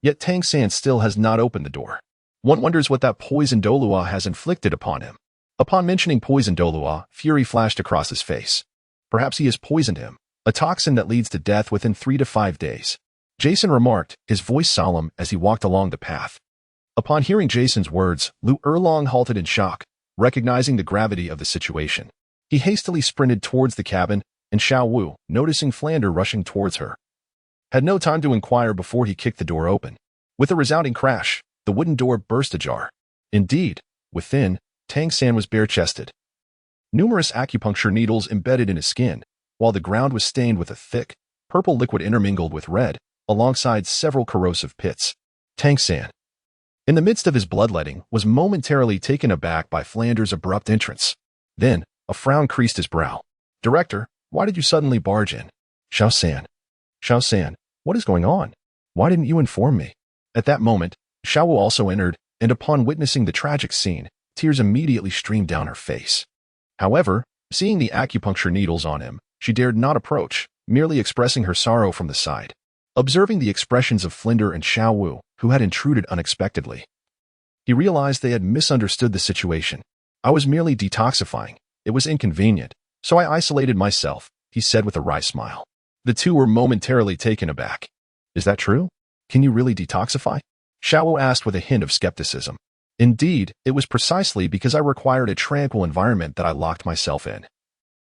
Yet Tangan still has not opened the door. One wonders what that poisoned Douluo has inflicted upon him. Upon mentioning poisoned Douluo, fury flashed across his face. Perhaps he has poisoned him, a toxin that leads to death within 3 to 5 days. Jason remarked, his voice solemn as he walked along the path. Upon hearing Jason's words, Lu Erlong halted in shock, recognizing the gravity of the situation. He hastily sprinted towards the cabin, and Xiao Wu, noticing Plunder rushing towards her, had no time to inquire before he kicked the door open. With a resounding crash, the wooden door burst ajar. Indeed, within, Tangan was bare-chested. Numerous acupuncture needles embedded in his skin, while the ground was stained with a thick, purple liquid intermingled with red, alongside several corrosive pits. Tangan, in the midst of his bloodletting, was momentarily taken aback by Plunder's abrupt entrance. Then, a frown creased his brow. "Director, why did you suddenly barge in?" Xiao-san, what is going on? Why didn't you inform me?" At that moment, Xiao Wu also entered, and upon witnessing the tragic scene, tears immediately streamed down her face. However, seeing the acupuncture needles on him, she dared not approach, merely expressing her sorrow from the side. Observing the expressions of Plunder and Xiao Wu, who had intruded unexpectedly, he realized they had misunderstood the situation. "I was merely detoxifying. It was inconvenient, so I isolated myself," he said with a wry smile. The two were momentarily taken aback. "Is that true? Can you really detoxify?" Xiao Wu asked with a hint of skepticism. "Indeed, it was precisely because I required a tranquil environment that I locked myself in.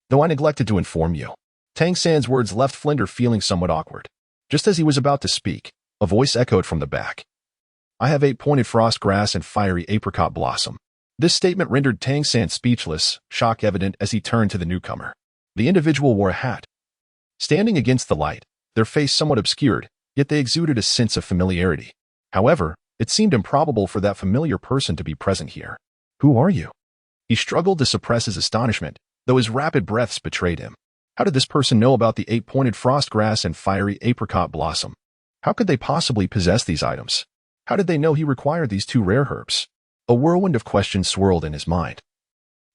Though I neglected to inform you." Tangan's words left Plunder feeling somewhat awkward. Just as he was about to speak, a voice echoed from the back. "I have 8-pointed frost grass and fiery apricot blossom." This statement rendered Tangan speechless, shock evident as he turned to the newcomer. The individual wore a hat. Standing against the light, their face somewhat obscured, yet they exuded a sense of familiarity. However, it seemed improbable for that familiar person to be present here. "Who are you?" He struggled to suppress his astonishment, though his rapid breaths betrayed him. How did this person know about the 8-pointed frost grass and fiery apricot blossom? How could they possibly possess these items? How did they know he required these two rare herbs? A whirlwind of questions swirled in his mind.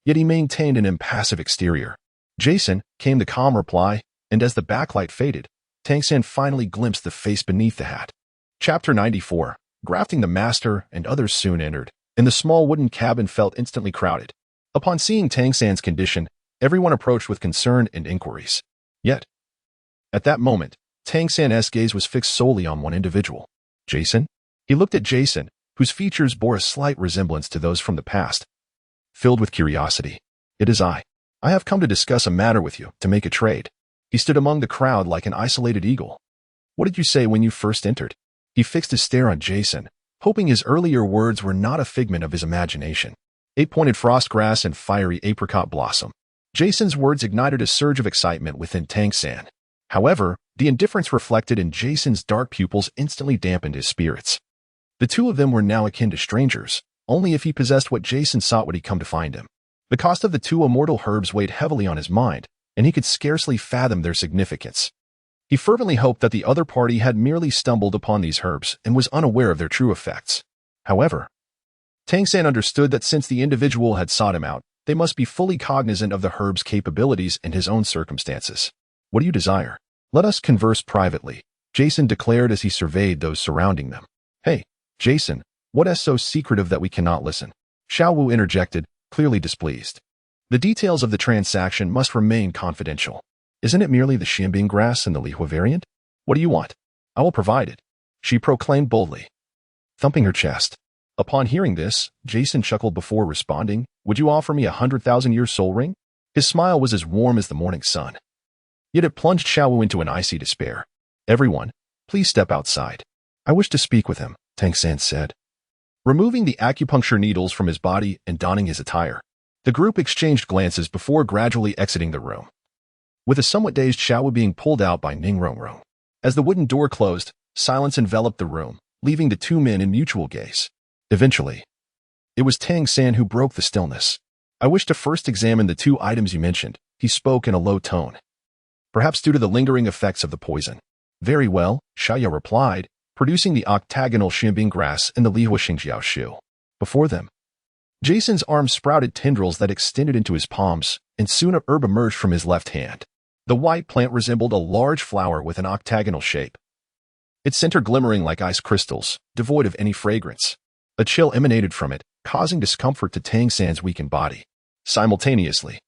Yet he maintained an impassive exterior. "Jason," came the calm reply, and as the backlight faded, Tangan finally glimpsed the face beneath the hat. Chapter 94. Grafting. The master and others soon entered, and the small wooden cabin felt instantly crowded. Upon seeing Tangan's condition, everyone approached with concern and inquiries. Yet, at that moment, Tangan's gaze was fixed solely on one individual. "Jason?" He looked at Jason, whose features bore a slight resemblance to those from the past. Filled with curiosity, "It is I. I have come to discuss a matter with you, to make a trade." He stood among the crowd like an isolated eagle. "What did you say when you first entered?" He fixed his stare on Jason, hoping his earlier words were not a figment of his imagination. 8-pointed frost grass and fiery apricot blossom." Jason's words ignited a surge of excitement within Tangan. However, the indifference reflected in Jason's dark pupils instantly dampened his spirits. The two of them were now akin to strangers. Only if he possessed what Jason sought would he come to find him. The cost of the two immortal herbs weighed heavily on his mind, and he could scarcely fathom their significance. He fervently hoped that the other party had merely stumbled upon these herbs and was unaware of their true effects. However, Tangan understood that since the individual had sought him out, they must be fully cognizant of the herb's capabilities and his own circumstances. "What do you desire?" "Let us converse privately," Jason declared as he surveyed those surrounding them. "Hey, Jason, what is so secretive that we cannot listen?" Xiao Wu interjected, clearly displeased. "The details of the transaction must remain confidential. Isn't it merely the Xianbing grass and the Lihua variant? What do you want? I will provide it," she proclaimed boldly, thumping her chest. Upon hearing this, Jason chuckled before responding, "Would you offer me 100,000-year soul ring?" His smile was as warm as the morning sun. Yet it plunged Xiao Wu into an icy despair. "Everyone, please step outside. I wish to speak with him," Tangan said. Removing the acupuncture needles from his body and donning his attire, the group exchanged glances before gradually exiting the room, with a somewhat dazed Xiao Wu being pulled out by Ningrong. As the wooden door closed, silence enveloped the room, leaving the two men in mutual gaze. Eventually, it was Tangan who broke the stillness. "I wish to first examine the two items you mentioned," he spoke in a low tone, perhaps due to the lingering effects of the poison. "Very well," Xiao replied, producing the octagonal Xianbing grass and the Lihua Xingjiao Shu. Before them, Jason's arms sprouted tendrils that extended into his palms, and soon a herb emerged from his left hand. The white plant resembled a large flower with an octagonal shape, its center glimmering like ice crystals, devoid of any fragrance. A chill emanated from it, causing discomfort to Tangan's weakened body. Simultaneously,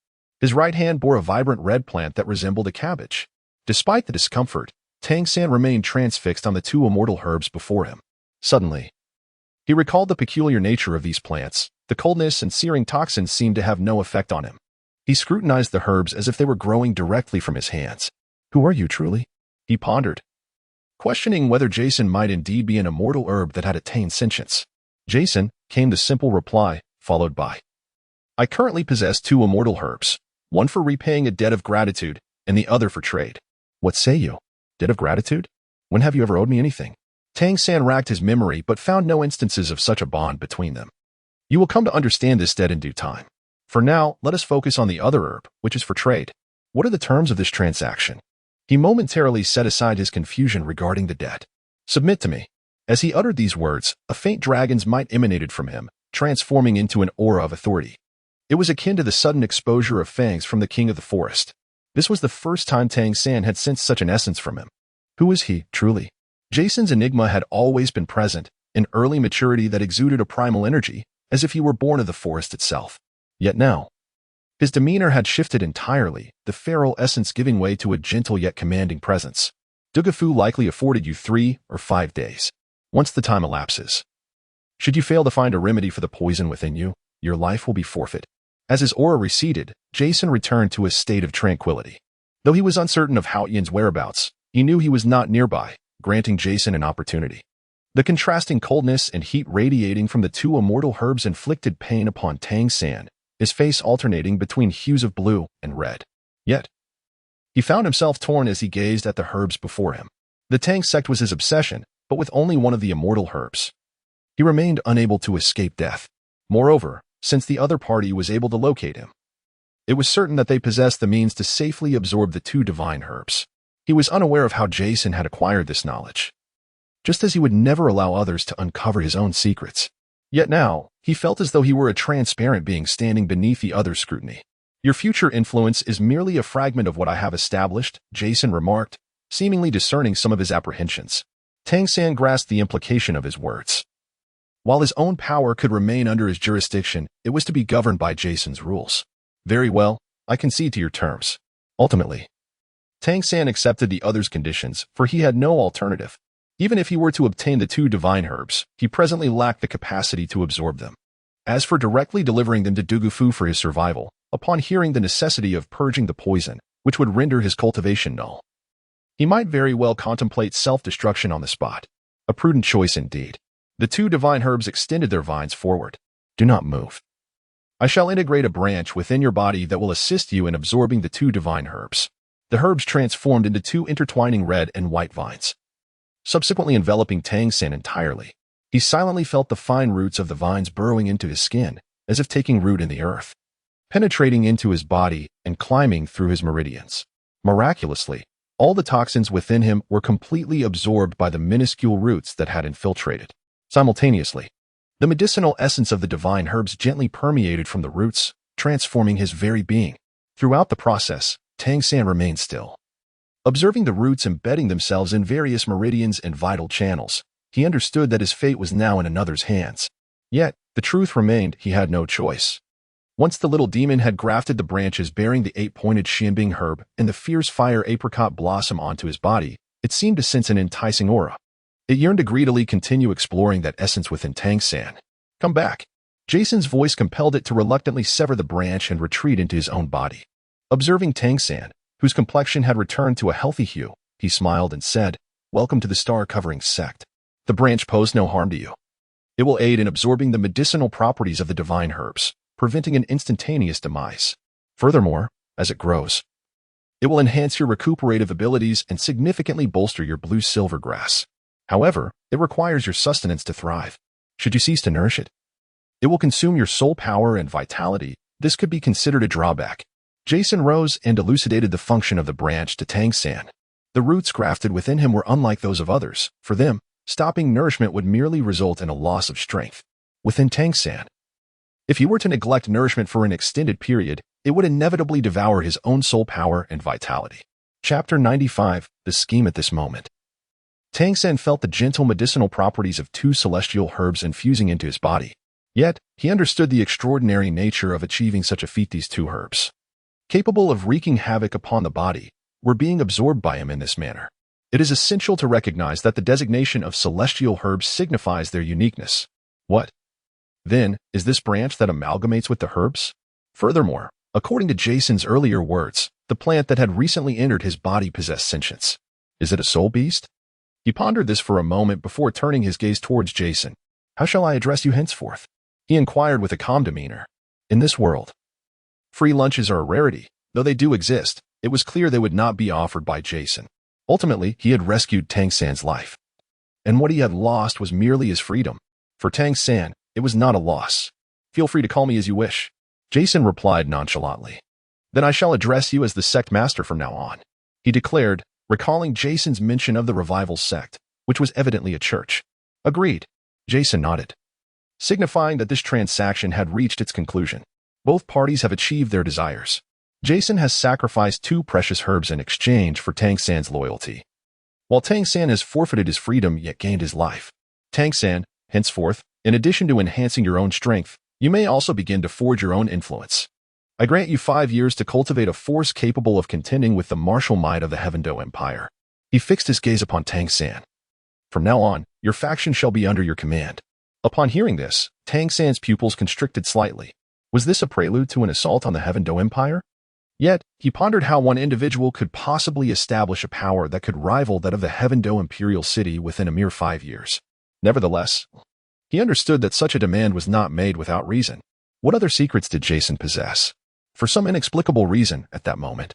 his right hand bore a vibrant red plant that resembled a cabbage. Despite the discomfort, Tangan remained transfixed on the two immortal herbs before him. Suddenly, he recalled the peculiar nature of these plants. The coldness and searing toxins seemed to have no effect on him. He scrutinized the herbs as if they were growing directly from his hands. Who are you, truly? He pondered, questioning whether Jason might indeed be an immortal herb that had attained sentience. Jason, came the simple reply, followed by, I currently possess 2 immortal herbs, one for repaying a debt of gratitude and the other for trade. What say you? Debt of gratitude? When have you ever owed me anything? Tangan racked his memory but found no instances of such a bond between them. You will come to understand this debt in due time. For now, let us focus on the other herb, which is for trade. What are the terms of this transaction? He momentarily set aside his confusion regarding the debt. Submit to me. As he uttered these words, a faint dragon's might emanated from him, transforming into an aura of authority. It was akin to the sudden exposure of fangs from the king of the forest. This was the first time Tangan had sensed such an essence from him. Who was he, truly? Jason's enigma had always been present, an early maturity that exuded a primal energy, as if he were born of the forest itself. Yet now, his demeanor had shifted entirely, the feral essence giving way to a gentle yet commanding presence. Douluo likely afforded you 3 or 5 days. Once the time elapses, should you fail to find a remedy for the poison within you, your life will be forfeit. As his aura receded, Jason returned to a state of tranquility. Though he was uncertain of Hao Yin's whereabouts, he knew he was not nearby, granting Jason an opportunity. The contrasting coldness and heat radiating from the 2 immortal herbs inflicted pain upon Tangan, his face alternating between hues of blue and red. Yet, he found himself torn as he gazed at the herbs before him. The Tang sect was his obsession, but with only one of the immortal herbs. He remained unable to escape death. Moreover, since the other party was able to locate him, it was certain that they possessed the means to safely absorb the 2 divine herbs. He was unaware of how Jason had acquired this knowledge, just as he would never allow others to uncover his own secrets. Yet now, he felt as though he were a transparent being standing beneath the other's scrutiny. Your future influence is merely a fragment of what I have established, Jason remarked, seemingly discerning some of his apprehensions. Tangan grasped the implication of his words. While his own power could remain under his jurisdiction, it was to be governed by Jason's rules. Very well, I concede to your terms. Ultimately, Tangan accepted the other's conditions, for he had no alternative. Even if he were to obtain the 2 divine herbs, he presently lacked the capacity to absorb them. As for directly delivering them to Douluo for his survival, upon hearing the necessity of purging the poison, which would render his cultivation null, he might very well contemplate self-destruction on the spot. A prudent choice indeed. The 2 divine herbs extended their vines forward. Do not move. I shall integrate a branch within your body that will assist you in absorbing the 2 divine herbs. The herbs transformed into 2 intertwining red and white vines, subsequently enveloping Tangan entirely. He silently felt the fine roots of the vines burrowing into his skin, as if taking root in the earth, penetrating into his body and climbing through his meridians. Miraculously, all the toxins within him were completely absorbed by the minuscule roots that had infiltrated. Simultaneously, the medicinal essence of the divine herbs gently permeated from the roots, transforming his very being. Throughout the process, Tangan remained still. Observing the roots embedding themselves in various meridians and vital channels, he understood that his fate was now in another's hands. Yet, the truth remained he had no choice. Once the little demon had grafted the branches bearing the 8-pointed Xianbing herb and the fierce fire apricot blossom onto his body, it seemed to sense an enticing aura. It yearned to greedily continue exploring that essence within Tangan. Come back. Jason's voice compelled it to reluctantly sever the branch and retreat into his own body. Observing Tangan, whose complexion had returned to a healthy hue, he smiled and said, Welcome to the star-covering sect. The branch posed no harm to you. It will aid in absorbing the medicinal properties of the divine herbs, preventing an instantaneous demise. Furthermore, as it grows, it will enhance your recuperative abilities and significantly bolster your blue-silver grass. However, it requires your sustenance to thrive. Should you cease to nourish it, it will consume your soul power and vitality. This could be considered a drawback. Jason rose and elucidated the function of the branch to Tangan. The roots grafted within him were unlike those of others. For them, stopping nourishment would merely result in a loss of strength. Within Tangan, if he were to neglect nourishment for an extended period, it would inevitably devour his own soul power and vitality. Chapter 95, The Scheme at this moment. Tangan felt the gentle medicinal properties of 2 celestial herbs infusing into his body. Yet, he understood the extraordinary nature of achieving such a feat. These 2 herbs, capable of wreaking havoc upon the body, were being absorbed by him in this manner. It is essential to recognize that the designation of celestial herbs signifies their uniqueness. What, then, is this branch that amalgamates with the herbs? Furthermore, According to Jason's earlier words, the plant that had recently entered his body possessed sentience. Is it a soul beast? He pondered this for a moment before turning his gaze towards Jason. How shall I address you henceforth? He inquired with a calm demeanor. In this world, free lunches are a rarity. Though they do exist, it was clear they would not be offered by Jason. Ultimately, he had rescued Tangan's life. And what he had lost was merely his freedom. For Tangan, it was not a loss. Feel free to call me as you wish. Jason replied nonchalantly. Then I shall address you as the sect master from now on, he declared, recalling Jason's mention of the revival sect, which was evidently a church. Agreed. Jason nodded, signifying that this transaction had reached its conclusion. Both parties have achieved their desires. Jason has sacrificed 2 precious herbs in exchange for Tangan's loyalty, while Tangan has forfeited his freedom yet gained his life. Tangan, henceforth, in addition to enhancing your own strength, you may also begin to forge your own influence. I grant you 5 years to cultivate a force capable of contending with the martial might of the Heavendo Empire. He fixed his gaze upon Tangan. From now on, your faction shall be under your command. Upon hearing this, Tangan's pupils constricted slightly. Was this a prelude to an assault on the Heavendo Empire? Yet, he pondered how one individual could possibly establish a power that could rival that of the Heavendo Imperial City within a mere 5 years. Nevertheless, he understood that such a demand was not made without reason. What other secrets did Jason possess? For some inexplicable reason, at that moment,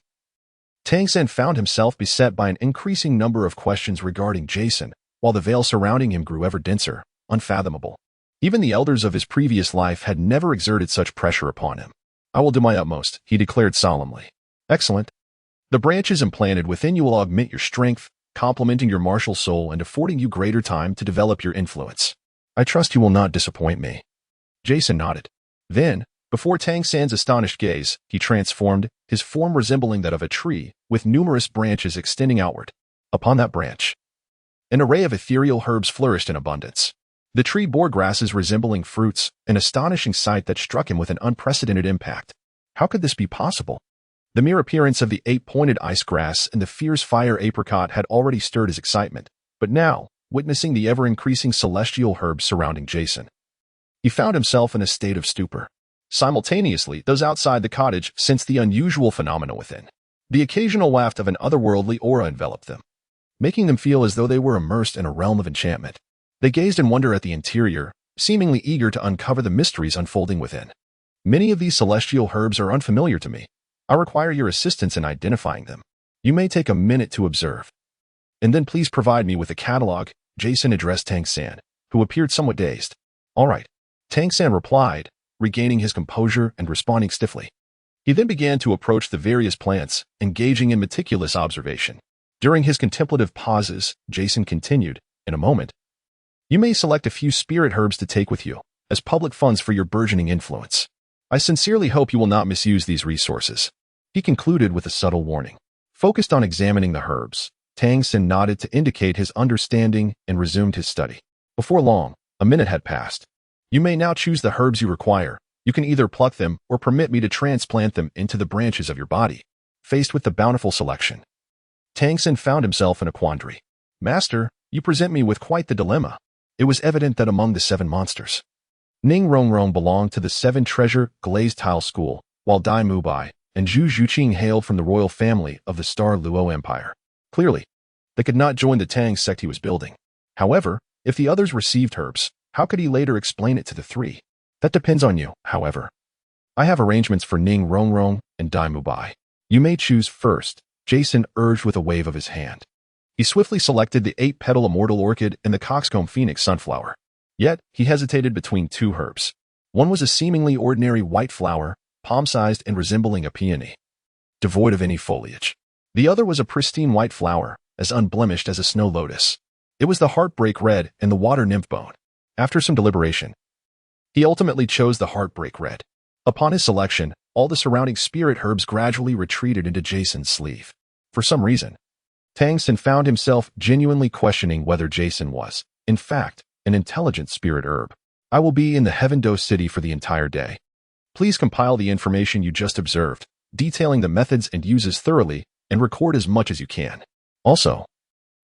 Tangan found himself beset by an increasing number of questions regarding Jason, while the veil surrounding him grew ever denser, unfathomable. Even the elders of his previous life had never exerted such pressure upon him. I will do my utmost, he declared solemnly. Excellent. The branches implanted within you will augment your strength, complementing your martial soul and affording you greater time to develop your influence. I trust you will not disappoint me. Jason nodded. Then, before Tangan's astonished gaze, he transformed, his form resembling that of a tree, with numerous branches extending outward. Upon that branch, an array of ethereal herbs flourished in abundance. The tree bore grasses resembling fruits, an astonishing sight that struck him with an unprecedented impact. How could this be possible? The mere appearance of the 8-pointed ice grass and the fierce fire apricot had already stirred his excitement, but now, witnessing the ever-increasing celestial herbs surrounding Jason, he found himself in a state of stupor. Simultaneously, those outside the cottage sensed the unusual phenomena within. The occasional waft of an otherworldly aura enveloped them, making them feel as though they were immersed in a realm of enchantment. They gazed in wonder at the interior, seemingly eager to uncover the mysteries unfolding within. Many of these celestial herbs are unfamiliar to me. I require your assistance in identifying them. You may take a minute to observe. And then please provide me with a catalog, Jason addressed Tangan, who appeared somewhat dazed. All right, Tangan replied, regaining his composure and responding stiffly. He then began to approach the various plants, engaging in meticulous observation. During his contemplative pauses, Jason continued, in a moment, you may select a few spirit herbs to take with you, as public funds for your burgeoning influence. I sincerely hope you will not misuse these resources. He concluded with a subtle warning. Focused on examining the herbs, Tangan nodded to indicate his understanding and resumed his study. Before long, a minute had passed. You may now choose the herbs you require. You can either pluck them or permit me to transplant them into the branches of your body. Faced with the bountiful selection, Tangan found himself in a quandary. Master, you present me with quite the dilemma. It was evident that among the 7 monsters, Ning Rongrong belonged to the 7 treasure glazed tile school, while Dai Mubai and Zhu Zhuqing hailed from the royal family of the Star Luo Empire. Clearly, they could not join the Tang sect he was building. However, if the others received herbs, how could he later explain it to the 3? That depends on you, however. I have arrangements for Ning Rongrong and Dai Mubai. You may choose first, Jason urged with a wave of his hand. He swiftly selected the 8-petal immortal orchid and the coxcomb phoenix sunflower. Yet, he hesitated between 2 herbs. One was a seemingly ordinary white flower, palm-sized and resembling a peony, devoid of any foliage. The other was a pristine white flower, as unblemished as a snow lotus. It was the heartbreak red and the water nymph bone. After some deliberation, he ultimately chose the heartbreak red. Upon his selection, all the surrounding spirit herbs gradually retreated into Jason's sleeve. For some reason, Tangan found himself genuinely questioning whether Jason was, in fact, an intelligent spirit herb. I will be in the Heavendo City for the entire day. Please compile the information you just observed, detailing the methods and uses thoroughly, and record as much as you can. Also,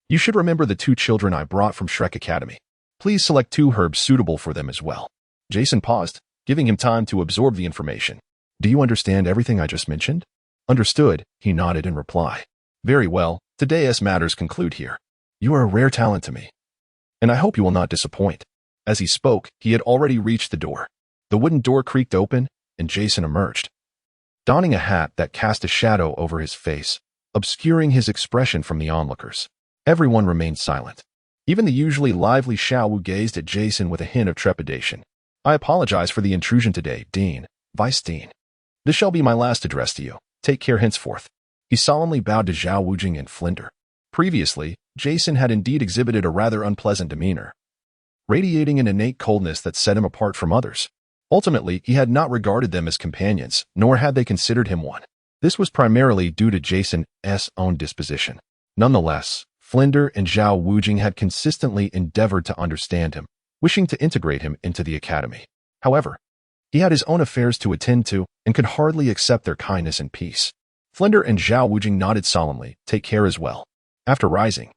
you should remember the 2 children I brought from Shrek Academy. Please select 2 herbs suitable for them as well. Jason paused, giving him time to absorb the information. Do you understand everything I just mentioned? Understood, he nodded in reply. Very well, today's matters conclude here. You are a rare talent to me, and I hope you will not disappoint. As he spoke, he had already reached the door. The wooden door creaked open, and Jason emerged, donning a hat that cast a shadow over his face, obscuring his expression from the onlookers. Everyone remained silent. Even the usually lively Xiao Wu gazed at Jason with a hint of trepidation. I apologize for the intrusion today, Dean, Vice Dean. This shall be my last address to you. Take care henceforth. He solemnly bowed to Xiao Wu Jia and Plunder. Previously, Jason had indeed exhibited a rather unpleasant demeanor, radiating an innate coldness that set him apart from others. Ultimately, he had not regarded them as companions, nor had they considered him one. This was primarily due to Jason's own disposition. Nonetheless, Plunder and Xiao Wu Jia had consistently endeavored to understand him, wishing to integrate him into the academy. However, he had his own affairs to attend to and could hardly accept their kindness and peace. Plunder and Xiao Wu Jia nodded solemnly, take care as well. After rising,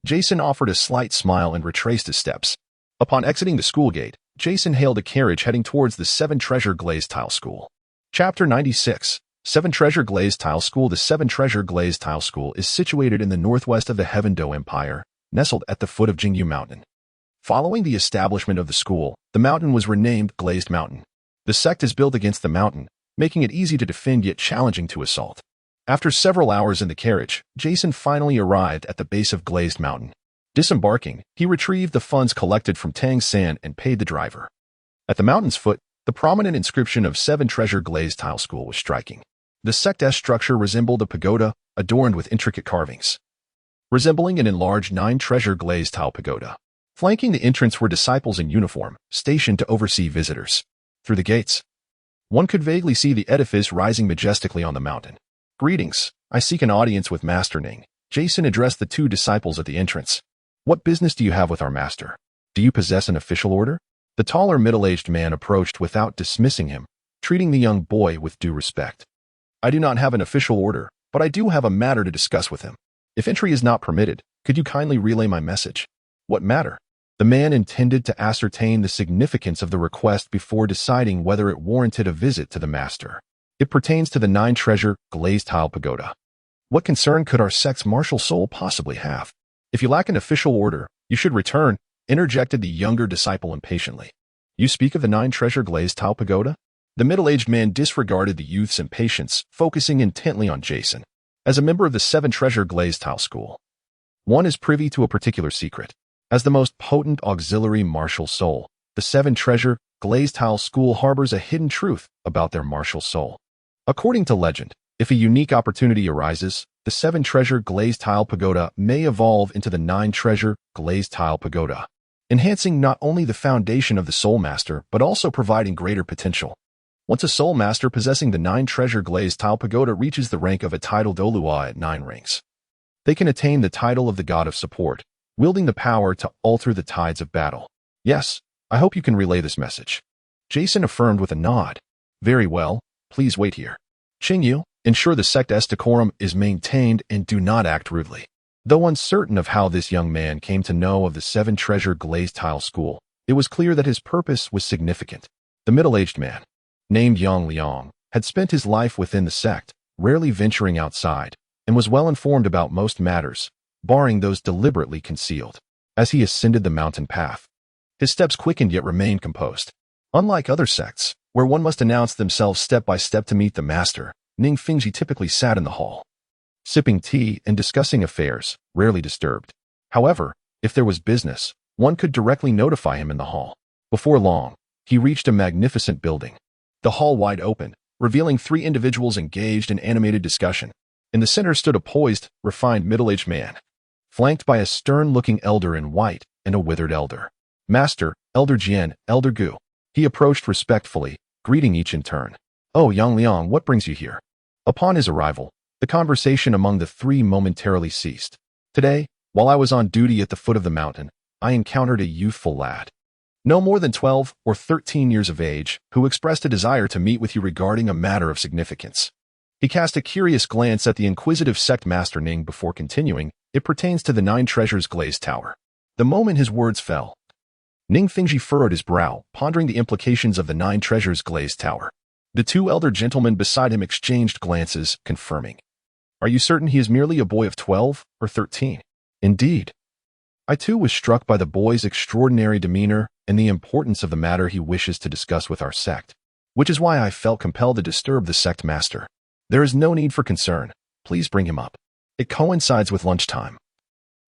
Jason offered a slight smile and retraced his steps. Upon exiting the school gate, Jason hailed a carriage heading towards the Seven Treasure Glazed Tile School. Chapter 96. Seven Treasure Glazed Tile School. The Seven Treasure Glazed Tile School is situated in the northwest of the Heaven-Do Empire, nestled at the foot of Jingyu Mountain. Following the establishment of the school, the mountain was renamed Glazed Mountain. The sect is built against the mountain, making it easy to defend yet challenging to assault. After several hours in the carriage, Jason finally arrived at the base of Glazed Mountain. Disembarking, he retrieved the funds collected from Tangan and paid the driver. At the mountain's foot, the prominent inscription of Seven Treasure Glazed Tile School was striking. The sect's structure resembled a pagoda, adorned with intricate carvings, resembling an enlarged 9-treasure glazed tile pagoda. Flanking the entrance were disciples in uniform, stationed to oversee visitors. Through the gates, one could vaguely see the edifice rising majestically on the mountain. Greetings, I seek an audience with Master Ning. Jason addressed the 2 disciples at the entrance. What business do you have with our master? Do you possess an official order? The taller middle-aged man approached without dismissing him, treating the young boy with due respect. I do not have an official order, but I do have a matter to discuss with him. If entry is not permitted, could you kindly relay my message? What matter? The man intended to ascertain the significance of the request before deciding whether it warranted a visit to the master. It pertains to the 9-treasure glazed tile pagoda. What concern could our sect's martial soul possibly have? If you lack an official order, you should return, interjected the younger disciple impatiently. You speak of the 9-treasure glazed tile pagoda? The middle-aged man disregarded the youth's impatience, focusing intently on Jason. As a member of the 7-treasure glazed tile school, one is privy to a particular secret. As the most potent auxiliary martial soul, the 7-treasure glazed tile school harbors a hidden truth about their martial soul. According to legend, if a unique opportunity arises, the 7-treasure glazed tile pagoda may evolve into the 9-treasure glazed tile pagoda, enhancing not only the foundation of the soul master but also providing greater potential. Once a soul master possessing the 9-treasure glazed tile pagoda reaches the rank of a title Douluo at 9 ranks, they can attain the title of the God of Support, wielding the power to alter the tides of battle. Yes, I hope you can relay this message. Jason affirmed with a nod. Very well, please wait here. Qingyu, ensure the sect's decorum is maintained and do not act rudely. Though uncertain of how this young man came to know of the 7-treasure glazed tile school, it was clear that his purpose was significant. The middle-aged man, named Yang Liang, had spent his life within the sect, rarely venturing outside, and was well informed about most matters, barring those deliberately concealed. As he ascended the mountain path, his steps quickened yet remained composed. Unlike other sects, where one must announce themselves step by step to meet the master, Ning Fengji typically sat in the hall, sipping tea and discussing affairs, rarely disturbed. However, if there was business, one could directly notify him in the hall. Before long, he reached a magnificent building. The hall wide open, revealing 3 individuals engaged in animated discussion. In the center stood a poised, refined middle-aged man, flanked by a stern-looking elder in white and a withered elder. Master, Elder Jian, Elder Gu. He approached respectfully, greeting each in turn. Oh, Yang Liang, what brings you here? Upon his arrival, the conversation among the 3 momentarily ceased. Today, while I was on duty at the foot of the mountain, I encountered a youthful lad, no more than 12 or 13 years of age, who expressed a desire to meet with you regarding a matter of significance. He cast a curious glance at the inquisitive sect master Ning before continuing. It pertains to the 9 treasures glazed tower. The moment his words fell, Ning Fengji furrowed his brow, pondering the implications of the 9 treasures glazed tower. The two elder gentlemen beside him exchanged glances, confirming. Are you certain he is merely a boy of 12 or 13? Indeed. I too was struck by the boy's extraordinary demeanor and the importance of the matter he wishes to discuss with our sect, which is why I felt compelled to disturb the sect master. There is no need for concern. Please bring him up. It coincides with lunchtime,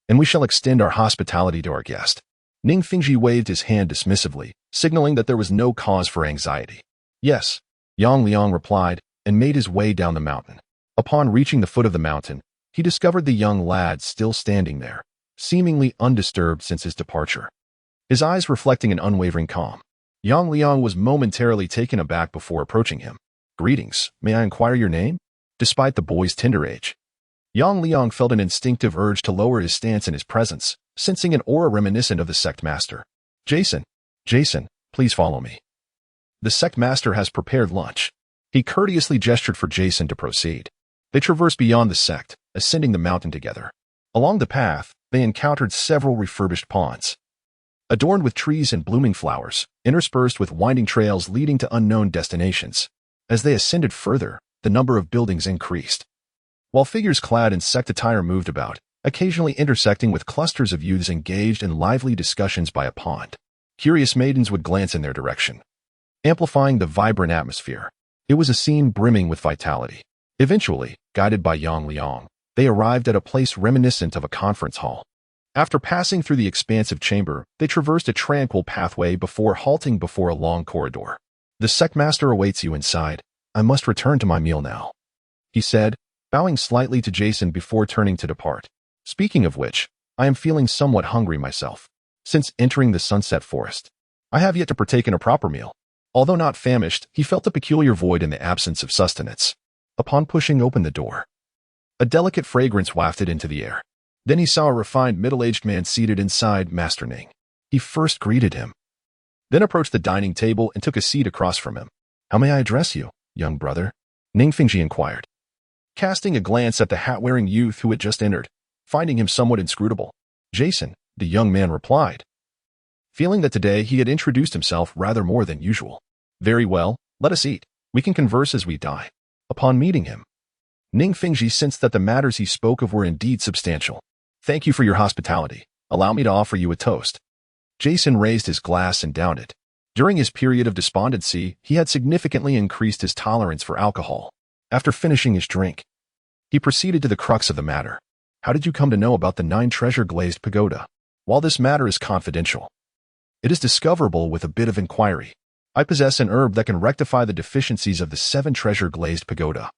and we shall extend our hospitality to our guest. Ning Fingji waved his hand dismissively, signaling that there was no cause for anxiety. Yes, Yang Liang replied, and made his way down the mountain. Upon reaching the foot of the mountain, he discovered the young lad still standing there, seemingly undisturbed since his departure, his eyes reflecting an unwavering calm. Yang Liang was momentarily taken aback before approaching him. Greetings, may I inquire your name? Despite the boy's tender age, Yang Liang felt an instinctive urge to lower his stance in his presence, sensing an aura reminiscent of the sect master. Jason, please follow me. The sect master has prepared lunch. He courteously gestured for Jason to proceed. They traversed beyond the sect, ascending the mountain together. Along the path, they encountered several refurbished ponds, adorned with trees and blooming flowers, interspersed with winding trails leading to unknown destinations. As they ascended further, the number of buildings increased, while figures clad in sect attire moved about, occasionally intersecting with clusters of youths engaged in lively discussions by a pond. Curious maidens would glance in their direction, amplifying the vibrant atmosphere. It was a scene brimming with vitality. Eventually, guided by Yang Liang, they arrived at a place reminiscent of a conference hall. After passing through the expansive chamber, they traversed a tranquil pathway before halting before a long corridor. The sect master awaits you inside. I must return to my meal now, he said, bowing slightly to Jason before turning to depart. Speaking of which, I am feeling somewhat hungry myself. Since entering the sunset forest, I have yet to partake in a proper meal. Although not famished, he felt a peculiar void in the absence of sustenance. Upon pushing open the door, a delicate fragrance wafted into the air. Then he saw a refined middle-aged man seated inside Master Ning. He first greeted him, then approached the dining table and took a seat across from him. How may I address you, young brother? Ning Fingji inquired, casting a glance at the hat-wearing youth who had just entered, finding him somewhat inscrutable. Jason, the young man replied, feeling that today he had introduced himself rather more than usual. Very well, let us eat. We can converse as we dine. Upon meeting him, Ning Fingji sensed that the matters he spoke of were indeed substantial. Thank you for your hospitality. Allow me to offer you a toast. Jason raised his glass and downed it. During his period of despondency, he had significantly increased his tolerance for alcohol. After finishing his drink, he proceeded to the crux of the matter. How did you come to know about the 9 treasure glazed pagoda? While this matter is confidential, it is discoverable with a bit of inquiry. I possess an herb that can rectify the deficiencies of the 7 treasure glazed pagoda,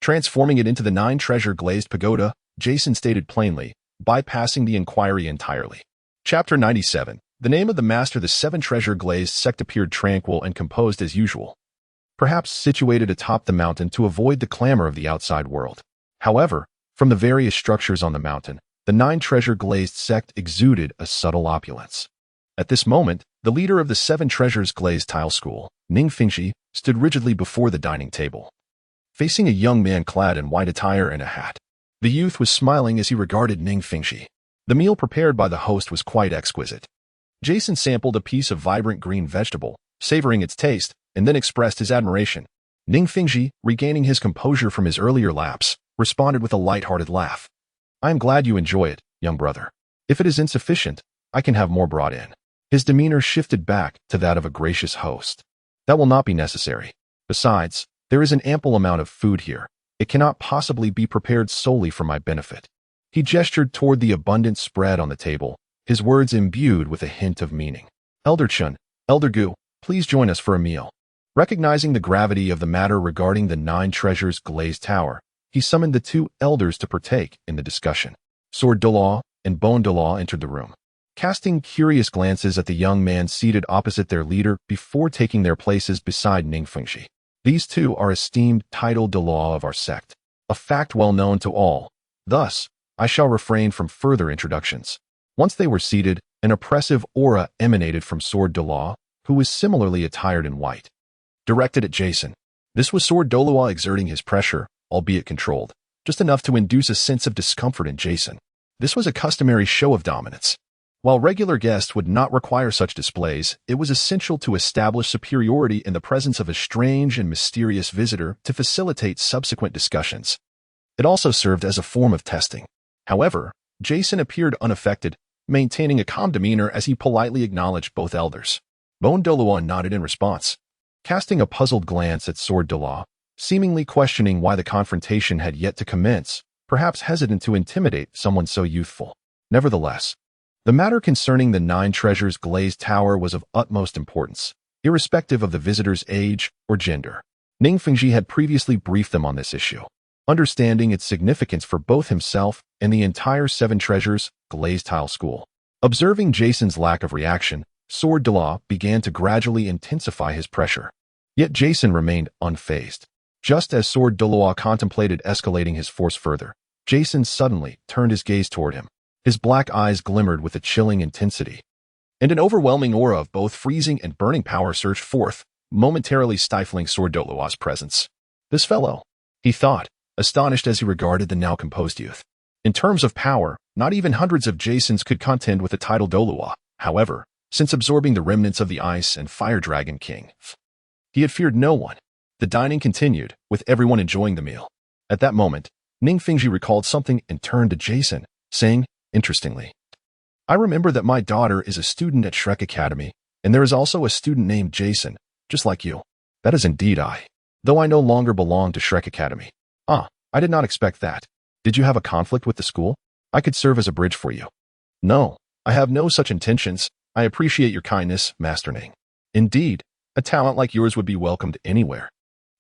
transforming it into the 9 treasure glazed pagoda, Jason stated plainly, bypassing the inquiry entirely. Chapter 97. The name of the master. The 7 treasure glazed sect appeared tranquil and composed as usual, perhaps situated atop the mountain to avoid the clamor of the outside world. However, from the various structures on the mountain, the 9 treasure glazed sect exuded a subtle opulence. At this moment, the leader of the 7 treasures glazed tile school, Ning Fingji, stood rigidly before the dining table, facing a young man clad in white attire and a hat. The youth was smiling as he regarded Ning Fingji. The meal prepared by the host was quite exquisite. Jason sampled a piece of vibrant green vegetable, savoring its taste, and then expressed his admiration. Ning Fingji, regaining his composure from his earlier lapse, responded with a light-hearted laugh. I am glad you enjoy it, young brother. If it is insufficient, I can have more brought in. His demeanor shifted back to that of a gracious host. That will not be necessary. Besides, there is an ample amount of food here. It cannot possibly be prepared solely for my benefit. He gestured toward the abundant spread on the table, his words imbued with a hint of meaning. Elder Chun, Elder Gu, please join us for a meal. Recognizing the gravity of the matter regarding the 9 treasures glazed tower, he summoned the 2 elders to partake in the discussion. Sword Douluo and Bone Douluo entered the room, casting curious glances at the young man seated opposite their leader before taking their places beside Ning Fingji. These 2 are esteemed title Douluo of our sect, a fact well known to all. Thus, I shall refrain from further introductions. Once they were seated, an oppressive aura emanated from Sword Douluo, who was similarly attired in white, directed at Jason. This was Sword Douluo exerting his pressure, albeit controlled, just enough to induce a sense of discomfort in Jason. This was a customary show of dominance. While regular guests would not require such displays, it was essential to establish superiority in the presence of a strange and mysterious visitor to facilitate subsequent discussions. It also served as a form of testing. However, Jason appeared unaffected, maintaining a calm demeanor as he politely acknowledged both elders. Douluo nodded in response, casting a puzzled glance at Douluo, seemingly questioning why the confrontation had yet to commence, perhaps hesitant to intimidate someone so youthful. Nevertheless, the matter concerning the 9 treasures glazed tower was of utmost importance, irrespective of the visitor's age or gender. Ning Fengji had previously briefed them on this issue, understanding its significance for both himself and the entire 7 treasures glazed tile school. Observing Jason's lack of reaction, Douluo began to gradually intensify his pressure. Yet Jason remained unfazed. Just as Douluo contemplated escalating his force further, Jason suddenly turned his gaze toward him. His black eyes glimmered with a chilling intensity, and an overwhelming aura of both freezing and burning power surged forth, momentarily stifling Douluo's presence. This fellow, he thought, astonished as he regarded the now composed youth. In terms of power, not even hundreds of Jasons could contend with the title Douluo. However, since absorbing the remnants of the Ice and Fire Dragon King, he had feared no one. The dining continued, with everyone enjoying the meal. At that moment, Ning Fengji recalled something and turned to Jason, saying, interestingly, I remember that my daughter is a student at Shrek Academy, and there is also a student named Jason, just like you. That is indeed I. Though I no longer belong to Shrek Academy. Ah, I did not expect that. Did you have a conflict with the school? I could serve as a bridge for you. No, I have no such intentions. I appreciate your kindness, Master Ning. Indeed, a talent like yours would be welcomed anywhere.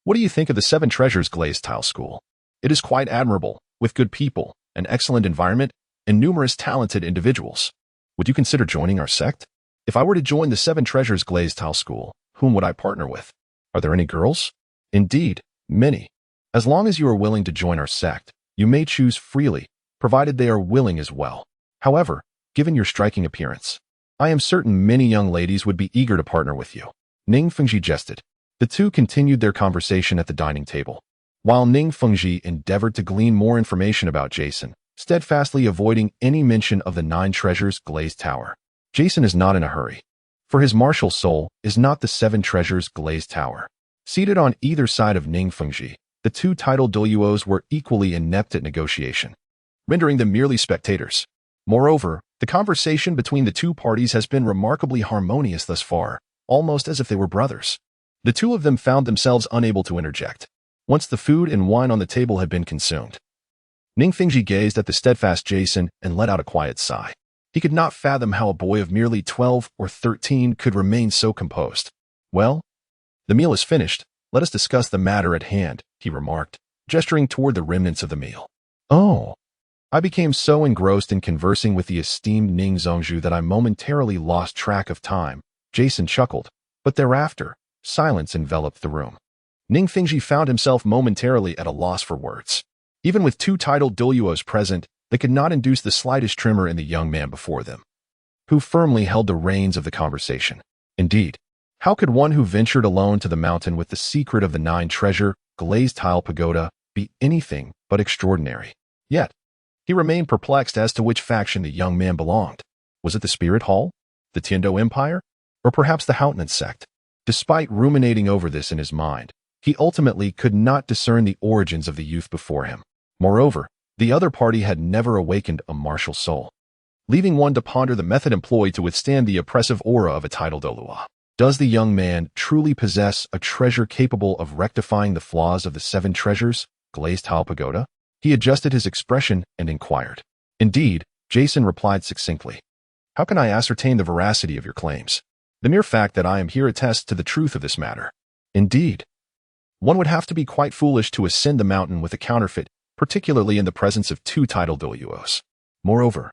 What do you think of the 7 Treasures Glazed Tile School? It is quite admirable, with good people, an excellent environment, and numerous talented individuals. Would you consider joining our sect? If I were to join the 7 Treasures Glazed Tile School, whom would I partner with? Are there any girls? Indeed, many. As long as you are willing to join our sect, you may choose freely, provided they are willing as well. However, given your striking appearance, I am certain many young ladies would be eager to partner with you. Ning Fengji jested. The two continued their conversation at the dining table, while Ning Fengji endeavored to glean more information about Jason, steadfastly avoiding any mention of the 9 treasures glazed tower. Jason is not in a hurry, for his martial soul is not the 7 treasures glazed tower. Seated on either side of Ning Fengji, the 2 titled Douluos were equally inept at negotiation, rendering them merely spectators. Moreover, the conversation between the 2 parties has been remarkably harmonious thus far, almost as if they were brothers. The 2 of them found themselves unable to interject, once the food and wine on the table had been consumed. Ning Fengji gazed at the steadfast Jason and let out a quiet sigh. He could not fathom how a boy of merely 12 or 13 could remain so composed. Well, the meal is finished. Let us discuss the matter at hand, he remarked, gesturing toward the remnants of the meal. Oh, I became so engrossed in conversing with the esteemed Ning Zhongzhu that I momentarily lost track of time, Jason chuckled, but thereafter, silence enveloped the room. Ning Fengji found himself momentarily at a loss for words. Even with 2 titled Douluos present, they could not induce the slightest tremor in the young man before them, who firmly held the reins of the conversation. Indeed, how could one who ventured alone to the mountain with the secret of the 9 treasure glazed tile pagoda be anything but extraordinary? Yet, he remained perplexed as to which faction the young man belonged. Was it the Spirit Hall, the Tiando Empire, or perhaps the Houtenant sect? Despite ruminating over this in his mind, he ultimately could not discern the origins of the youth before him. Moreover, the other party had never awakened a martial soul, leaving one to ponder the method employed to withstand the oppressive aura of a titled Douluo. Does the young man truly possess a treasure capable of rectifying the flaws of the 7 treasures glazed tile pagoda? He adjusted his expression and inquired. Indeed, Jason replied succinctly. How can I ascertain the veracity of your claims? The mere fact that I am here attests to the truth of this matter. Indeed, one would have to be quite foolish to ascend the mountain with a counterfeit, particularly in the presence of 2 titled Douluos. Moreover,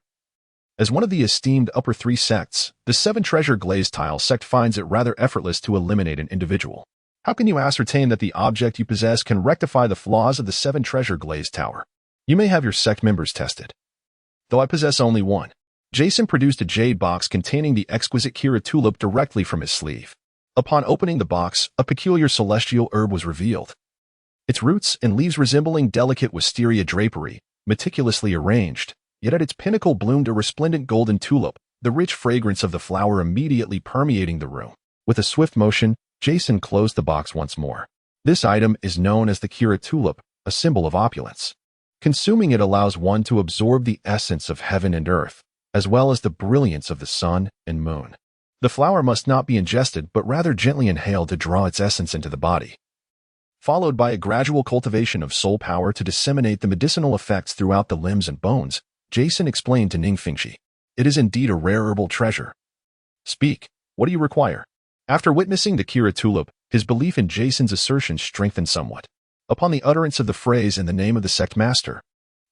as one of the esteemed upper 3 sects, the 7 treasure glazed tile sect finds it rather effortless to eliminate an individual. How can you ascertain that the object you possess can rectify the flaws of the 7 treasure glazed tower? You may have your sect members tested, though I possess only one. Jason produced a jade box containing the exquisite Kira tulip directly from his sleeve. Upon opening the box, a peculiar celestial herb was revealed. Its roots and leaves resembling delicate wisteria drapery, meticulously arranged, yet at its pinnacle bloomed a resplendent golden tulip, the rich fragrance of the flower immediately permeating the room. With a swift motion, Jason closed the box once more. This item is known as the Kira tulip, a symbol of opulence. Consuming it allows one to absorb the essence of heaven and earth, as well as the brilliance of the sun and moon. The flower must not be ingested but rather gently inhaled to draw its essence into the body, followed by a gradual cultivation of soul power to disseminate the medicinal effects throughout the limbs and bones. Jason explained to Ningfengji. It is indeed a rare herbal treasure. Speak, what do you require? After witnessing the Kira tulip, his belief in Jason's assertion strengthened somewhat. Upon the utterance of the phrase in the name of the sect master,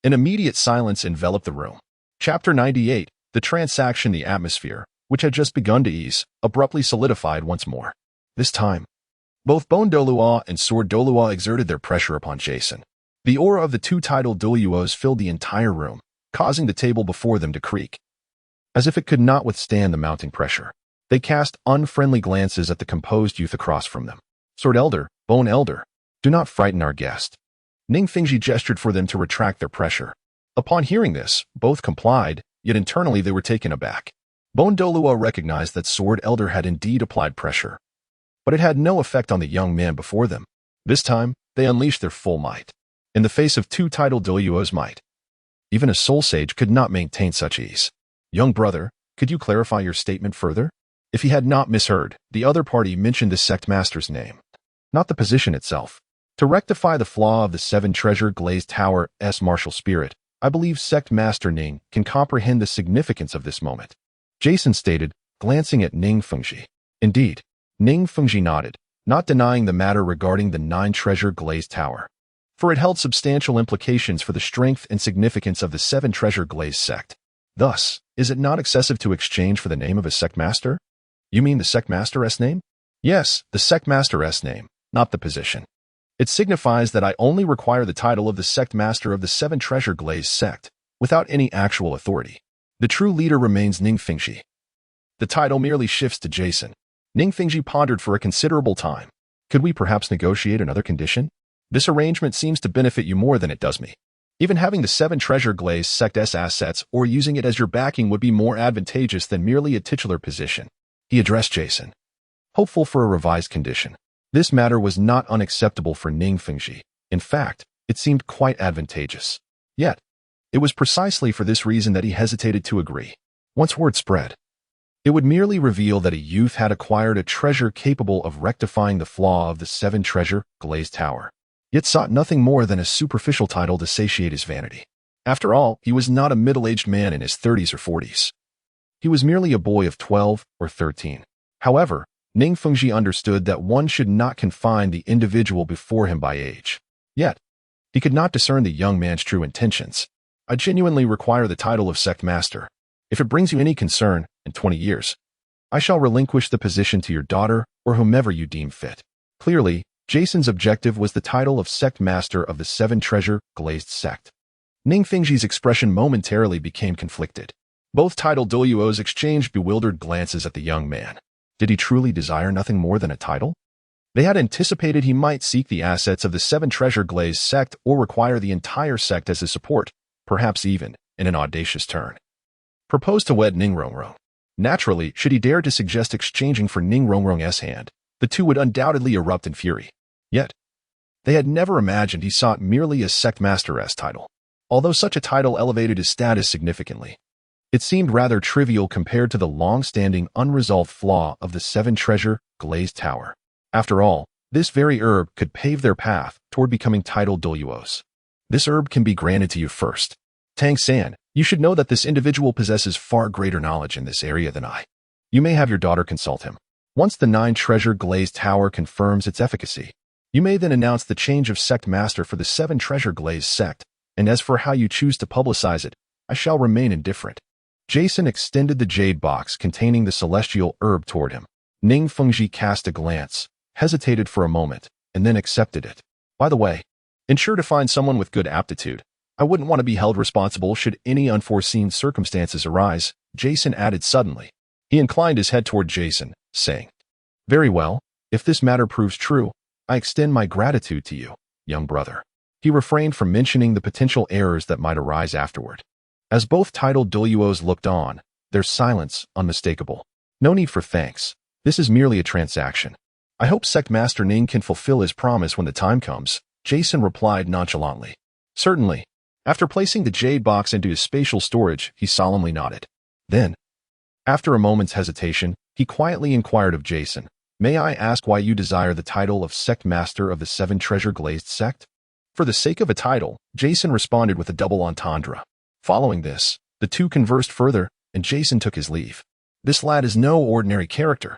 an immediate silence enveloped the room. Chapter 98, the transaction. The atmosphere, which had just begun to ease, abruptly solidified once more. This time, both Bone Douluo and Sword Douluo exerted their pressure upon Jason. The aura of the two titled Douluos filled the entire room, causing the table before them to creak. As if it could not withstand the mounting pressure, they cast unfriendly glances at the composed youth across from them. Sword Elder, Bone Elder, do not frighten our guest. Ningfengji gestured for them to retract their pressure. Upon hearing this, both complied, yet internally they were taken aback. Bone Douluo recognized that Sword Elder had indeed applied pressure, but it had no effect on the young man before them. This time, they unleashed their full might. In the face of two titled Douluo's might, even a soul sage could not maintain such ease. Young brother, could you clarify your statement further? If he had not misheard, the other party mentioned the sect master's name, not the position itself. To rectify the flaw of the seven treasure glazed tower's martial spirit, I believe sect master Ning can comprehend the significance of this moment. Jason stated, glancing at Ningfengji. Indeed, Ningfengji nodded, not denying the matter regarding the nine treasure glazed tower, for it held substantial implications for the strength and significance of the seven treasure glazed sect. Thus, is it not excessive to exchange for the name of a sect master? You mean the sect master's name? Yes, the sect master's name, not the position. It signifies that I only require the title of the sect master of the seven treasure glazed sect, without any actual authority. The true leader remains Ningfengji. The title merely shifts to Jason. Ningfengji pondered for a considerable time. Could we perhaps negotiate another condition? This arrangement seems to benefit you more than it does me. Even having the seven treasure glazed sect's assets or using it as your backing would be more advantageous than merely a titular position. He addressed Jason, hopeful for a revised condition. This matter was not unacceptable for Ningfengji. In fact, it seemed quite advantageous. Yet, it was precisely for this reason that he hesitated to agree. Once word spread, it would merely reveal that a youth had acquired a treasure capable of rectifying the flaw of the seven treasure glazed tower, yet sought nothing more than a superficial title to satiate his vanity. After all, he was not a middle-aged man in his 30s or 40s. He was merely a boy of 12 or 13. However, Ningfengji understood that one should not confine the individual before him by age. Yet, he could not discern the young man's true intentions. I genuinely require the title of sect master. If it brings you any concern, in 20 years, I shall relinquish the position to your daughter or whomever you deem fit. Clearly, Jason's objective was the title of sect master of the seven treasure glazed sect. Ningfengji's expression momentarily became conflicted. Both titled Douluos exchanged bewildered glances at the young man. Did he truly desire nothing more than a title? They had anticipated he might seek the assets of the seven treasure glazed sect or require the entire sect as his support, perhaps even, in an audacious turn, propose to wed Ningrongrong. Naturally, should he dare to suggest exchanging for Ningrongrong's hand, the two would undoubtedly erupt in fury. Yet, they had never imagined he sought merely a sect master's title. Although such a title elevated his status significantly, it seemed rather trivial compared to the long-standing unresolved flaw of the seven treasure glazed tower. After all, this very herb could pave their path toward becoming titled Douluos. This herb can be granted to you first. Tang San, you should know that this individual possesses far greater knowledge in this area than I. You may have your daughter consult him. Once the nine treasure glazed tower confirms its efficacy, you may then announce the change of sect master for the seven treasure glazed sect, and as for how you choose to publicize it, I shall remain indifferent. Jason extended the jade box containing the celestial herb toward him. Ningfengji cast a glance, hesitated for a moment, and then accepted it. By the way, ensure to find someone with good aptitude. I wouldn't want to be held responsible should any unforeseen circumstances arise, Jason added suddenly. He inclined his head toward Jason, saying, Very well, if this matter proves true, I extend my gratitude to you, young brother. He refrained from mentioning the potential errors that might arise afterward. As both titled Douluos looked on, their silence unmistakable. No need for thanks. This is merely a transaction. I hope Sect Master Ning can fulfill his promise when the time comes, Jason replied nonchalantly. Certainly. After placing the jade box into his spatial storage, he solemnly nodded. Then, after a moment's hesitation, he quietly inquired of Jason, "May I ask why you desire the title of Sect Master of the Seven Treasure Glazed Sect?" For the sake of a title, Jason responded with a double entendre. Following this, the two conversed further, and Jason took his leave. This lad is no ordinary character,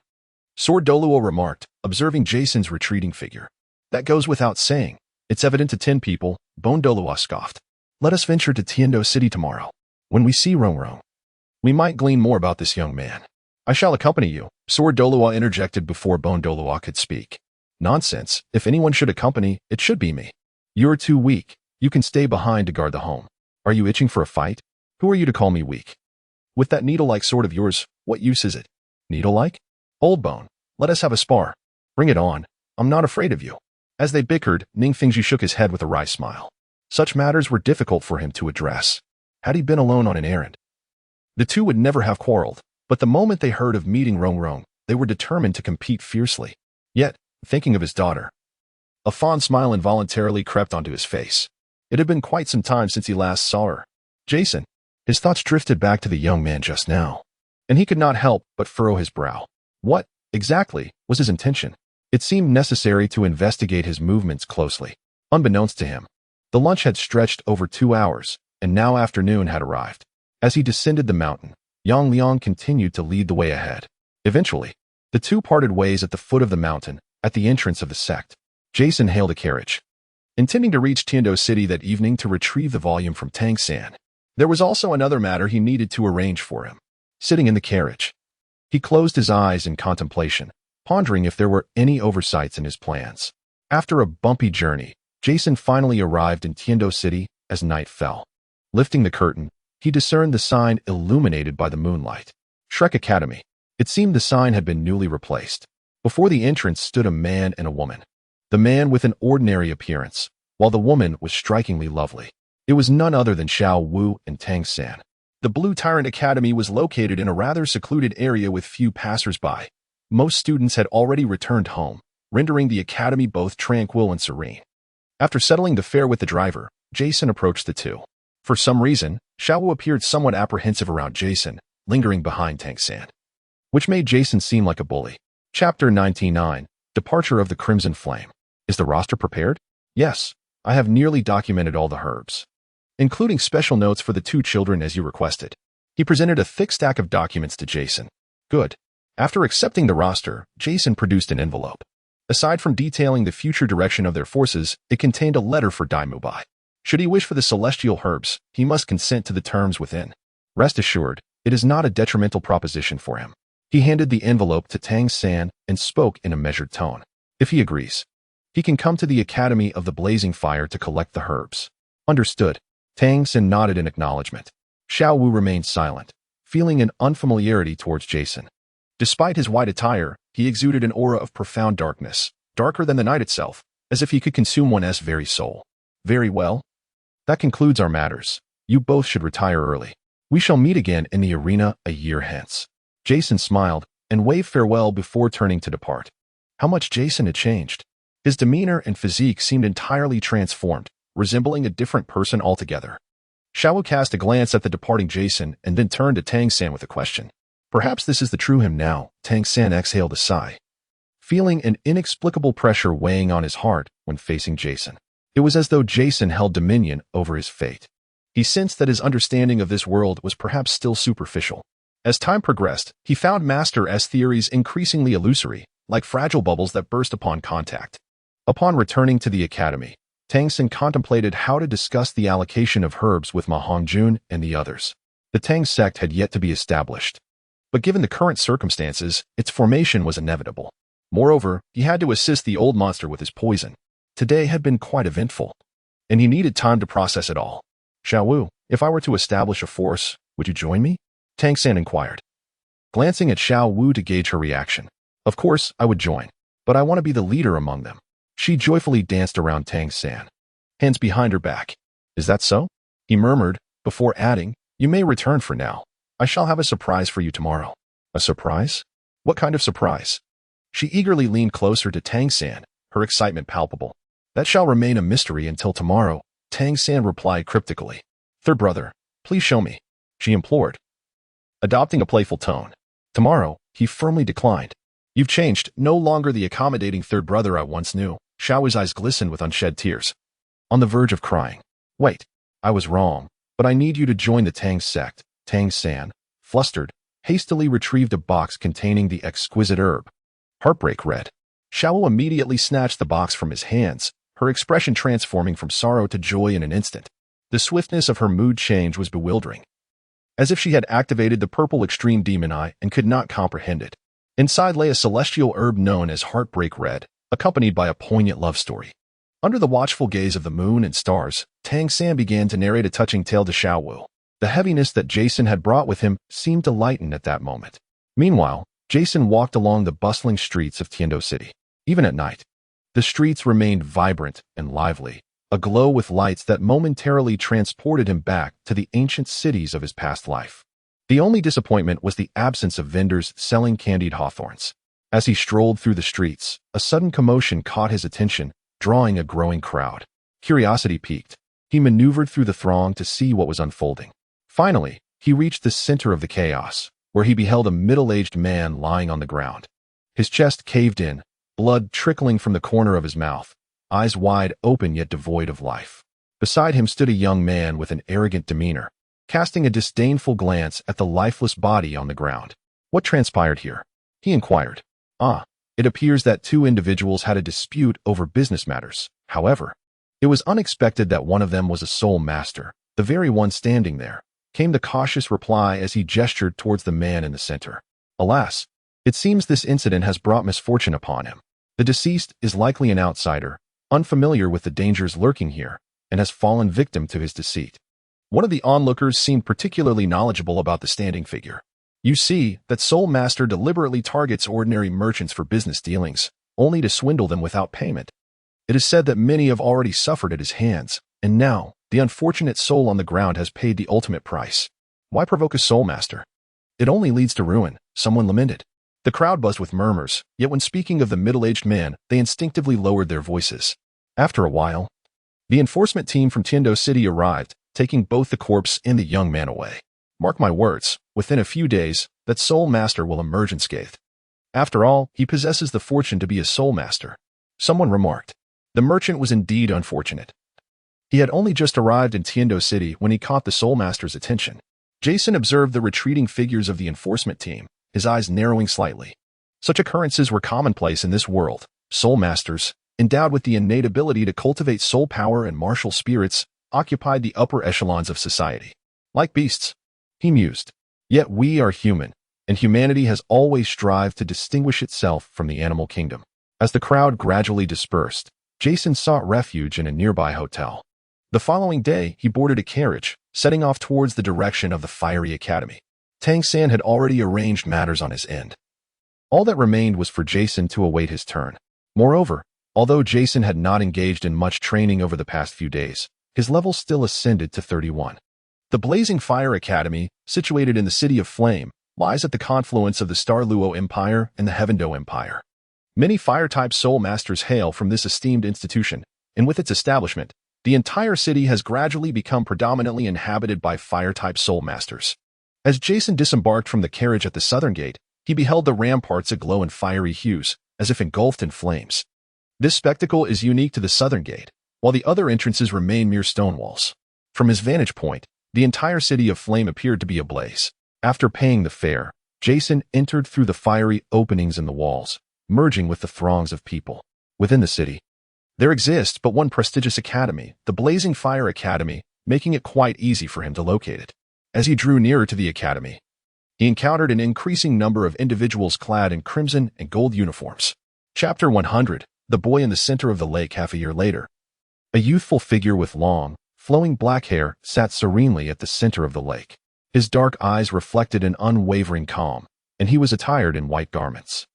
Sword Douluo remarked, observing Jason's retreating figure. That goes without saying. It's evident to 10 people, Bone Douluo scoffed. Let us venture to Tiando City tomorrow. When we see Rong, we might glean more about this young man. I shall accompany you, Sword Douluo interjected before Bone Douluo could speak. Nonsense. If anyone should accompany, it should be me. You're too weak. You can stay behind to guard the home. Are you itching for a fight? Who are you to call me weak? With that needle-like sword of yours, what use is it? Needle-like? Old Bone, let us have a spar. Bring it on. I'm not afraid of you. As they bickered, Ning Fengji shook his head with a wry smile. Such matters were difficult for him to address. Had he been alone on an errand, the two would never have quarreled, but the moment they heard of meeting Rong, they were determined to compete fiercely. Yet, thinking of his daughter, a fond smile involuntarily crept onto his face. It had been quite some time since he last saw her. Jason, his thoughts drifted back to the young man just now, and he could not help but furrow his brow. What, exactly, was his intention? It seemed necessary to investigate his movements closely. Unbeknownst to him, the lunch had stretched over 2 hours, and now afternoon had arrived. As he descended the mountain, Yang Liang continued to lead the way ahead. Eventually, the two parted ways at the foot of the mountain, at the entrance of the sect. Jason hailed a carriage, intending to reach Tiando City that evening to retrieve the volume from Tangan. There was also another matter he needed to arrange for him. Sitting in the carriage, he closed his eyes in contemplation, pondering if there were any oversights in his plans. After a bumpy journey, Jason finally arrived in Tiando City as night fell. Lifting the curtain, he discerned the sign illuminated by the moonlight. Shrek Academy. It seemed the sign had been newly replaced. Before the entrance stood a man and a woman. The man with an ordinary appearance, while the woman was strikingly lovely. It was none other than Xiao Wu and Tangan. The Blue Tyrant Academy was located in a rather secluded area with few passers-by. Most students had already returned home, rendering the academy both tranquil and serene. After settling the fare with the driver, Jason approached the two. For some reason, Xiao Wu appeared somewhat apprehensive around Jason, lingering behind Tangan, which made Jason seem like a bully. Chapter 99, Departure of the Crimson Flame. Is the roster prepared? Yes, I have nearly documented all the herbs, including special notes for the two children as you requested. He presented a thick stack of documents to Jason. Good. After accepting the roster, Jason produced an envelope. Aside from detailing the future direction of their forces, it contained a letter for Daimubai. Should he wish for the celestial herbs, he must consent to the terms within. Rest assured, it is not a detrimental proposition for him. He handed the envelope to Tangan and spoke in a measured tone. If he agrees, he can come to the Academy of the Blazing Fire to collect the herbs. Understood. Tangan nodded in acknowledgement. Xiao Wu remained silent, feeling an unfamiliarity towards Jason. Despite his white attire, he exuded an aura of profound darkness, darker than the night itself, as if he could consume one's very soul. Very well. That concludes our matters. You both should retire early. We shall meet again in the arena a year hence. Jason smiled and waved farewell before turning to depart. How much Jason had changed. His demeanor and physique seemed entirely transformed, resembling a different person altogether. Xiao Wu cast a glance at the departing Jason and then turned to Tangan with a question. Perhaps this is the true him now. Tangan exhaled a sigh, feeling an inexplicable pressure weighing on his heart when facing Jason. It was as though Jason held dominion over his fate. He sensed that his understanding of this world was perhaps still superficial. As time progressed, he found Master S theories increasingly illusory, like fragile bubbles that burst upon contact. Upon returning to the academy, Tangan contemplated how to discuss the allocation of herbs with Ma Hongjun and the others. The Tang sect had yet to be established, but given the current circumstances, its formation was inevitable. Moreover, he had to assist the old monster with his poison. Today had been quite eventful, and he needed time to process it all. Xiao Wu, if I were to establish a force, would you join me? Tangan inquired, glancing at Xiao Wu to gauge her reaction. Of course, I would join, but I want to be the leader among them. She joyfully danced around Tangan, hands behind her back. Is that so? He murmured, before adding, you may return for now. I shall have a surprise for you tomorrow. A surprise? What kind of surprise? She eagerly leaned closer to Tang San, her excitement palpable. That shall remain a mystery until tomorrow, Tang San replied cryptically. Third brother, please show me, she implored, adopting a playful tone. Tomorrow, he firmly declined. You've changed, no longer the accommodating third brother I once knew. Xiao Wu's eyes glistened with unshed tears. On the verge of crying. Wait, I was wrong, but I need you to join the Tang sect. Tang San, flustered, hastily retrieved a box containing the exquisite herb. Heartbreak red. Xiao Wu immediately snatched the box from his hands, her expression transforming from sorrow to joy in an instant. The swiftness of her mood change was bewildering. As if she had activated the purple extreme demon eye and could not comprehend it. Inside lay a celestial herb known as Heartbreak Red, accompanied by a poignant love story. Under the watchful gaze of the moon and stars, Tang San began to narrate a touching tale to Xiao Wu. The heaviness that Jason had brought with him seemed to lighten at that moment. Meanwhile, Jason walked along the bustling streets of Tiando City. Even at night, the streets remained vibrant and lively, aglow with lights that momentarily transported him back to the ancient cities of his past life. The only disappointment was the absence of vendors selling candied hawthorns. As he strolled through the streets, a sudden commotion caught his attention, drawing a growing crowd. Curiosity piqued. He maneuvered through the throng to see what was unfolding. Finally, he reached the center of the chaos, where he beheld a middle-aged man lying on the ground. His chest caved in, blood trickling from the corner of his mouth, eyes wide open yet devoid of life. Beside him stood a young man with an arrogant demeanor, casting a disdainful glance at the lifeless body on the ground. What transpired here? He inquired. It appears that two individuals had a dispute over business matters. However, it was unexpected that one of them was a soul master, the very one standing there, came the cautious reply as he gestured towards the man in the center. Alas, it seems this incident has brought misfortune upon him. The deceased is likely an outsider, unfamiliar with the dangers lurking here, and has fallen victim to his deceit. One of the onlookers seemed particularly knowledgeable about the standing figure. You see, that Soul Master deliberately targets ordinary merchants for business dealings, only to swindle them without payment. It is said that many have already suffered at his hands, and now, the unfortunate soul on the ground has paid the ultimate price. Why provoke a Soul Master? It only leads to ruin, someone lamented. The crowd buzzed with murmurs, yet when speaking of the middle-aged man, they instinctively lowered their voices. After a while, the enforcement team from Tiando City arrived, taking both the corpse and the young man away. Mark my words, within a few days, that Soul Master will emerge unscathed. After all, he possesses the fortune to be a Soul Master. Someone remarked. The merchant was indeed unfortunate. He had only just arrived in Tiando City when he caught the Soul Master's attention. Jason observed the retreating figures of the enforcement team, his eyes narrowing slightly. Such occurrences were commonplace in this world. Soul Masters, endowed with the innate ability to cultivate soul power and martial spirits, occupied the upper echelons of society. Like beasts, he mused. Yet we are human, and humanity has always strived to distinguish itself from the animal kingdom. As the crowd gradually dispersed, Jason sought refuge in a nearby hotel. The following day, he boarded a carriage, setting off towards the direction of the Fiery Academy. Tang San had already arranged matters on his end. All that remained was for Jason to await his turn. Moreover, although Jason had not engaged in much training over the past few days, his level still ascended to 31. The Blazing Fire Academy, situated in the City of Flame, lies at the confluence of the Douluo Empire and the Heavendo Empire. Many fire-type soul masters hail from this esteemed institution, and with its establishment, the entire city has gradually become predominantly inhabited by fire-type soul masters. As Jason disembarked from the carriage at the southern gate, he beheld the ramparts aglow in fiery hues, as if engulfed in flames. This spectacle is unique to the southern gate, while the other entrances remain mere stone walls. From his vantage point, the entire City of Flame appeared to be ablaze. After paying the fare, Jason entered through the fiery openings in the walls, merging with the throngs of people. Within the city, there exists but one prestigious academy, the Blazing Fire Academy, making it quite easy for him to locate it. As he drew nearer to the academy, he encountered an increasing number of individuals clad in crimson and gold uniforms. Chapter 100, The Boy in the Center of the Lake. Half a year later, a youthful figure with long, flowing black hair sat serenely at the center of the lake. His dark eyes reflected an unwavering calm, and he was attired in white garments.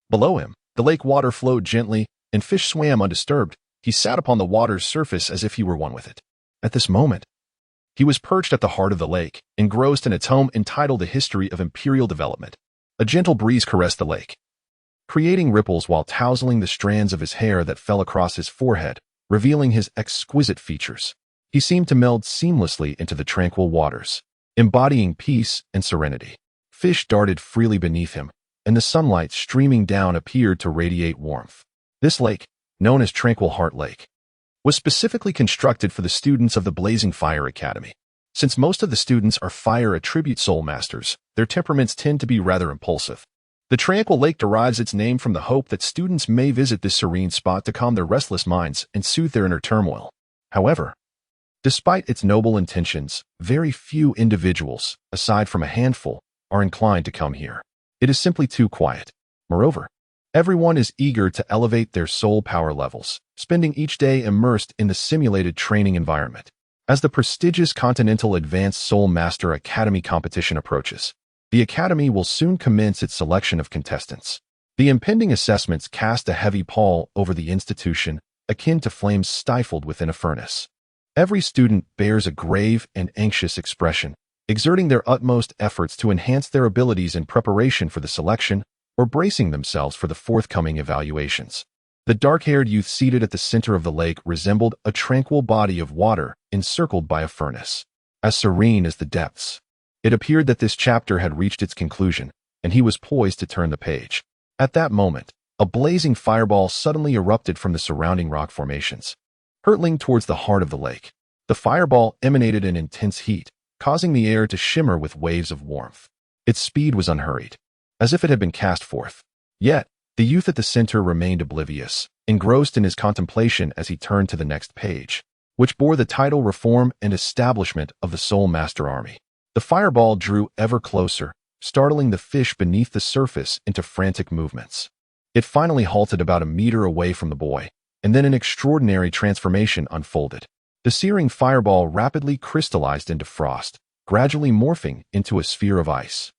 Below him, the lake water flowed gently, and fish swam undisturbed. He sat upon the water's surface as if he were one with it. At this moment, He was perched at the heart of the lake, engrossed in a tome entitled The History of Imperial Development. A gentle breeze caressed the lake, creating ripples while tousling the strands of his hair that fell across his forehead, revealing his exquisite features. He seemed to meld seamlessly into the tranquil waters, embodying peace and serenity. Fish darted freely beneath him, and the sunlight streaming down appeared to radiate warmth. This lake, known as Tranquil Heart Lake, was specifically constructed for the students of the Blazing Fire Academy. Since most of the students are fire attribute soul masters, their temperaments tend to be rather impulsive. The Tranquil Lake derives its name from the hope that students may visit this serene spot to calm their restless minds and soothe their inner turmoil. However, despite its noble intentions, very few individuals, aside from a handful, are inclined to come here. It is simply too quiet. Moreover, everyone is eager to elevate their soul power levels, spending each day immersed in the simulated training environment. As the prestigious Continental Advanced Soul Master Academy competition approaches, the Academy will soon commence its selection of contestants. The impending assessments cast a heavy pall over the institution, akin to flames stifled within a furnace. Every student bears a grave and anxious expression, exerting their utmost efforts to enhance their abilities in preparation for the selection or bracing themselves for the forthcoming evaluations. The dark-haired youth seated at the center of the lake resembled a tranquil body of water encircled by a furnace, as serene as the depths. It appeared that this chapter had reached its conclusion, and he was poised to turn the page. At that moment, a blazing fireball suddenly erupted from the surrounding rock formations, hurtling towards the heart of the lake. The fireball emanated an intense heat, causing the air to shimmer with waves of warmth. Its speed was unhurried, as if it had been cast forth. Yet, the youth at the center remained oblivious, engrossed in his contemplation as he turned to the next page, which bore the title Reform and Establishment of the Soul Master Army. The fireball drew ever closer, startling the fish beneath the surface into frantic movements. It finally halted about a meter away from the boy, and then an extraordinary transformation unfolded. The searing fireball rapidly crystallized into frost, gradually morphing into a sphere of ice.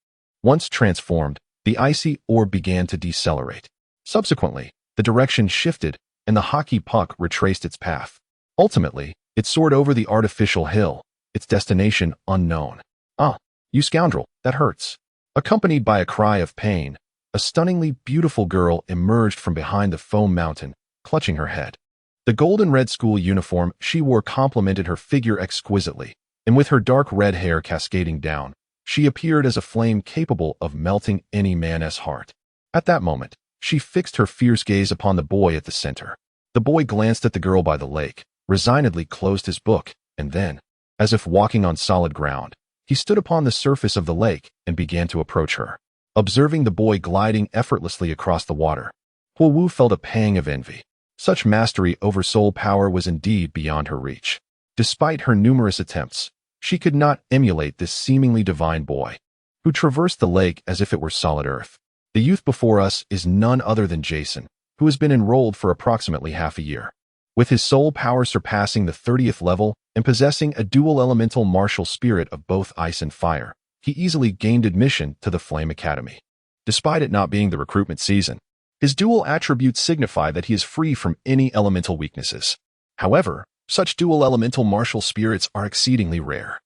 Once transformed, the icy orb began to decelerate. Subsequently, the direction shifted, and the hockey puck retraced its path. Ultimately, it soared over the artificial hill, its destination unknown. "Ah, you scoundrel, that hurts." Accompanied by a cry of pain, a stunningly beautiful girl emerged from behind the foam mountain, clutching her head. The golden-red school uniform she wore complemented her figure exquisitely, and with her dark red hair cascading down, she appeared as a flame capable of melting any man's heart. At that moment, she fixed her fierce gaze upon the boy at the center. The boy glanced at the girl by the lake, resignedly closed his book, and then, as if walking on solid ground, he stood upon the surface of the lake and began to approach her. Observing the boy gliding effortlessly across the water, Xiao Wu felt a pang of envy. Such mastery over soul power was indeed beyond her reach. Despite her numerous attempts, she could not emulate this seemingly divine boy, who traversed the lake as if it were solid earth. The youth before us is none other than Jason, who has been enrolled for approximately half a year. With his soul power surpassing the 30th level and possessing a dual elemental martial spirit of both ice and fire, he easily gained admission to the Flame Academy. Despite it not being the recruitment season, his dual attributes signify that he is free from any elemental weaknesses. However, such dual elemental martial spirits are exceedingly rare,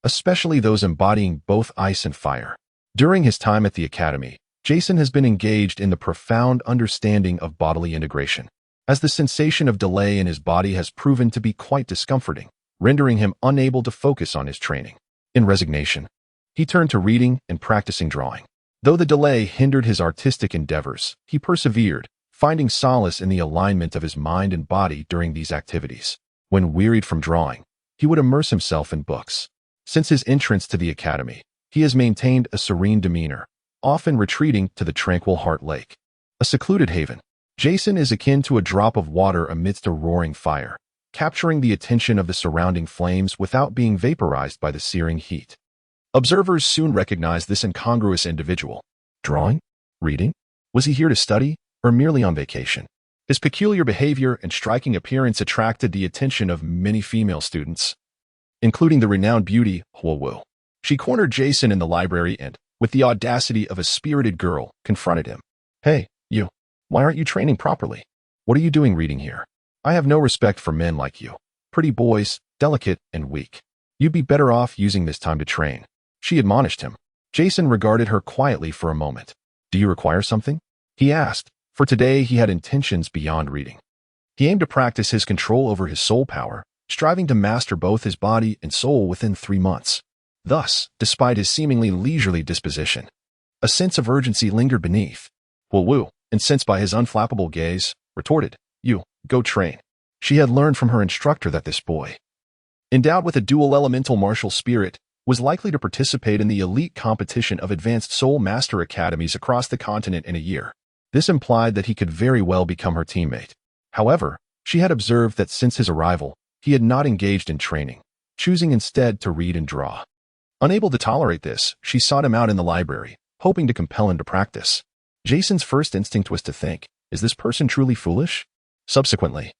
especially those embodying both ice and fire. During his time at the Academy, Jason has been engaged in the profound understanding of bodily integration, as the sensation of delay in his body has proven to be quite discomforting, rendering him unable to focus on his training. In resignation, he turned to reading and practicing drawing. Though the delay hindered his artistic endeavors, he persevered, finding solace in the alignment of his mind and body during these activities. When wearied from drawing, he would immerse himself in books. Since his entrance to the Academy, he has maintained a serene demeanor, often retreating to the Tranquil Heart Lake, a secluded haven. Jason is akin to a drop of water amidst a roaring fire, capturing the attention of the surrounding flames without being vaporized by the searing heat. Observers soon recognized this incongruous individual. Drawing? Reading? Was he here to study, or merely on vacation? His peculiar behavior and striking appearance attracted the attention of many female students, including the renowned beauty Xiao Wu. She cornered Jason in the library and, with the audacity of a spirited girl, confronted him. "Hey, you. Why aren't you training properly? What are you doing reading here? I have no respect for men like you. Pretty boys, delicate and weak." You'd be better off using this time to train, she admonished him. Jason regarded her quietly for a moment. Do you require something? He asked, for today he had intentions beyond reading. He aimed to practice his control over his soul power, striving to master both his body and soul within 3 months. Thus, despite his seemingly leisurely disposition, a sense of urgency lingered beneath. Xiao Wu, incensed by his unflappable gaze, retorted, You, go train. She had learned from her instructor that this boy, endowed with a dual elemental martial spirit, was likely to participate in the elite competition of advanced soul master academies across the continent in a year. This implied that he could very well become her teammate. However, she had observed that since his arrival, he had not engaged in training, choosing instead to read and draw. Unable to tolerate this, she sought him out in the library, hoping to compel him to practice. Jason's first instinct was to think, is this person truly foolish? Subsequently,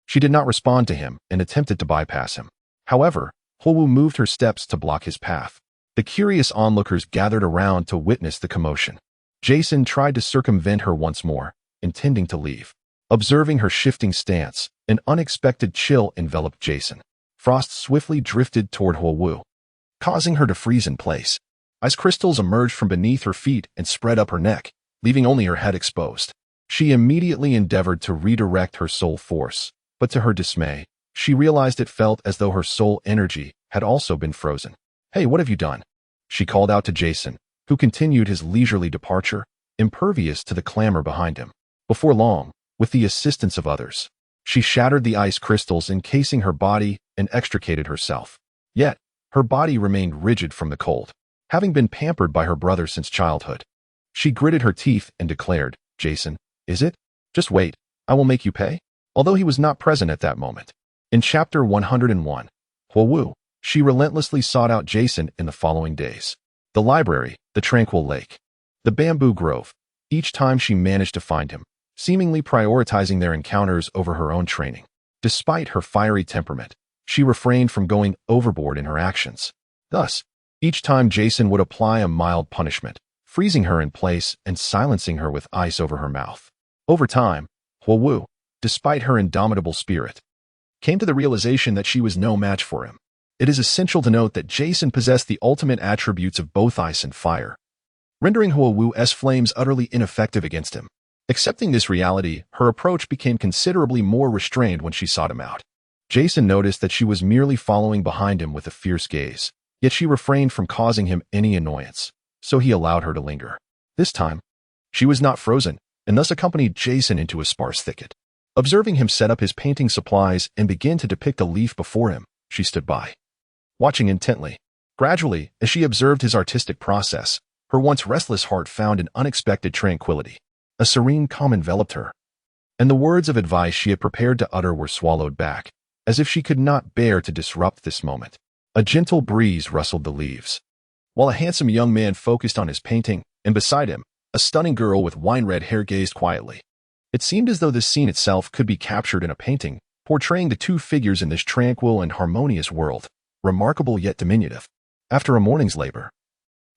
she did not respond to him and attempted to bypass him. However, Xiao Wu moved her steps to block his path. The curious onlookers gathered around to witness the commotion. Jason tried to circumvent her once more, intending to leave. Observing her shifting stance, an unexpected chill enveloped Jason. Frost swiftly drifted toward Xiao Wu, causing her to freeze in place. Ice crystals emerged from beneath her feet and spread up her neck, leaving only her head exposed. She immediately endeavored to redirect her soul force, but to her dismay, she realized it felt as though her soul energy had also been frozen. Hey, what have you done? She called out to Jason, who continued his leisurely departure, impervious to the clamor behind him. Before long, with the assistance of others, she shattered the ice crystals encasing her body and extricated herself. Yet, her body remained rigid from the cold, having been pampered by her brother since childhood. She gritted her teeth and declared, Jason, is it? Just wait, I will make you pay. Although he was not present at that moment. In Chapter 101, Xiao Wu, she relentlessly sought out Jason in the following days. The library, the tranquil lake, the bamboo grove. Each time she managed to find him, seemingly prioritizing their encounters over her own training. Despite her fiery temperament, she refrained from going overboard in her actions. Thus, each time Jason would apply a mild punishment, freezing her in place and silencing her with ice over her mouth. Over time, Xiao Wu, despite her indomitable spirit, came to the realization that she was no match for him. It is essential to note that Jason possessed the ultimate attributes of both ice and fire, rendering Xiao Wu's flames utterly ineffective against him. Accepting this reality, her approach became considerably more restrained when she sought him out. Jason noticed that she was merely following behind him with a fierce gaze, yet she refrained from causing him any annoyance, so he allowed her to linger. This time, she was not frozen, and thus accompanied Jason into a sparse thicket. Observing him set up his painting supplies and begin to depict a leaf before him, she stood by, watching intently. Gradually, as she observed his artistic process, her once restless heart found an unexpected tranquility. A serene calm enveloped her, and the words of advice she had prepared to utter were swallowed back, as if she could not bear to disrupt this moment. A gentle breeze rustled the leaves, while a handsome young man focused on his painting, and beside him, a stunning girl with wine-red hair gazed quietly. It seemed as though this scene itself could be captured in a painting, portraying the two figures in this tranquil and harmonious world, remarkable yet diminutive. After a morning's labor,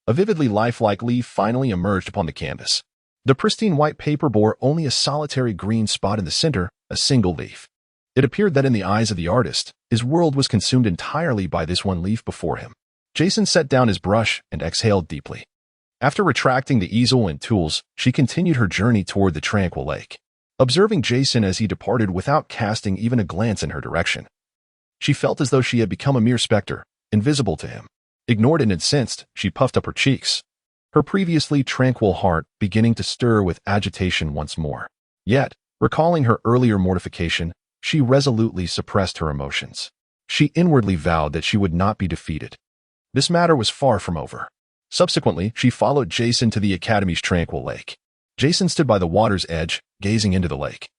a vividly lifelike leaf finally emerged upon the canvas. The pristine white paper bore only a solitary green spot in the center, a single leaf. It appeared that in the eyes of the artist, his world was consumed entirely by this one leaf before him. Jason set down his brush and exhaled deeply. After retracting the easel and tools, she continued her journey toward the tranquil lake. Observing Jason as he departed without casting even a glance in her direction, she felt as though she had become a mere specter, invisible to him. Ignored and incensed, she puffed up her cheeks, her previously tranquil heart beginning to stir with agitation once more. Yet, recalling her earlier mortification, she resolutely suppressed her emotions. She inwardly vowed that she would not be defeated. This matter was far from over. Subsequently, she followed Jason to the academy's tranquil lake. Jason stood by the water's edge, gazing into the lake.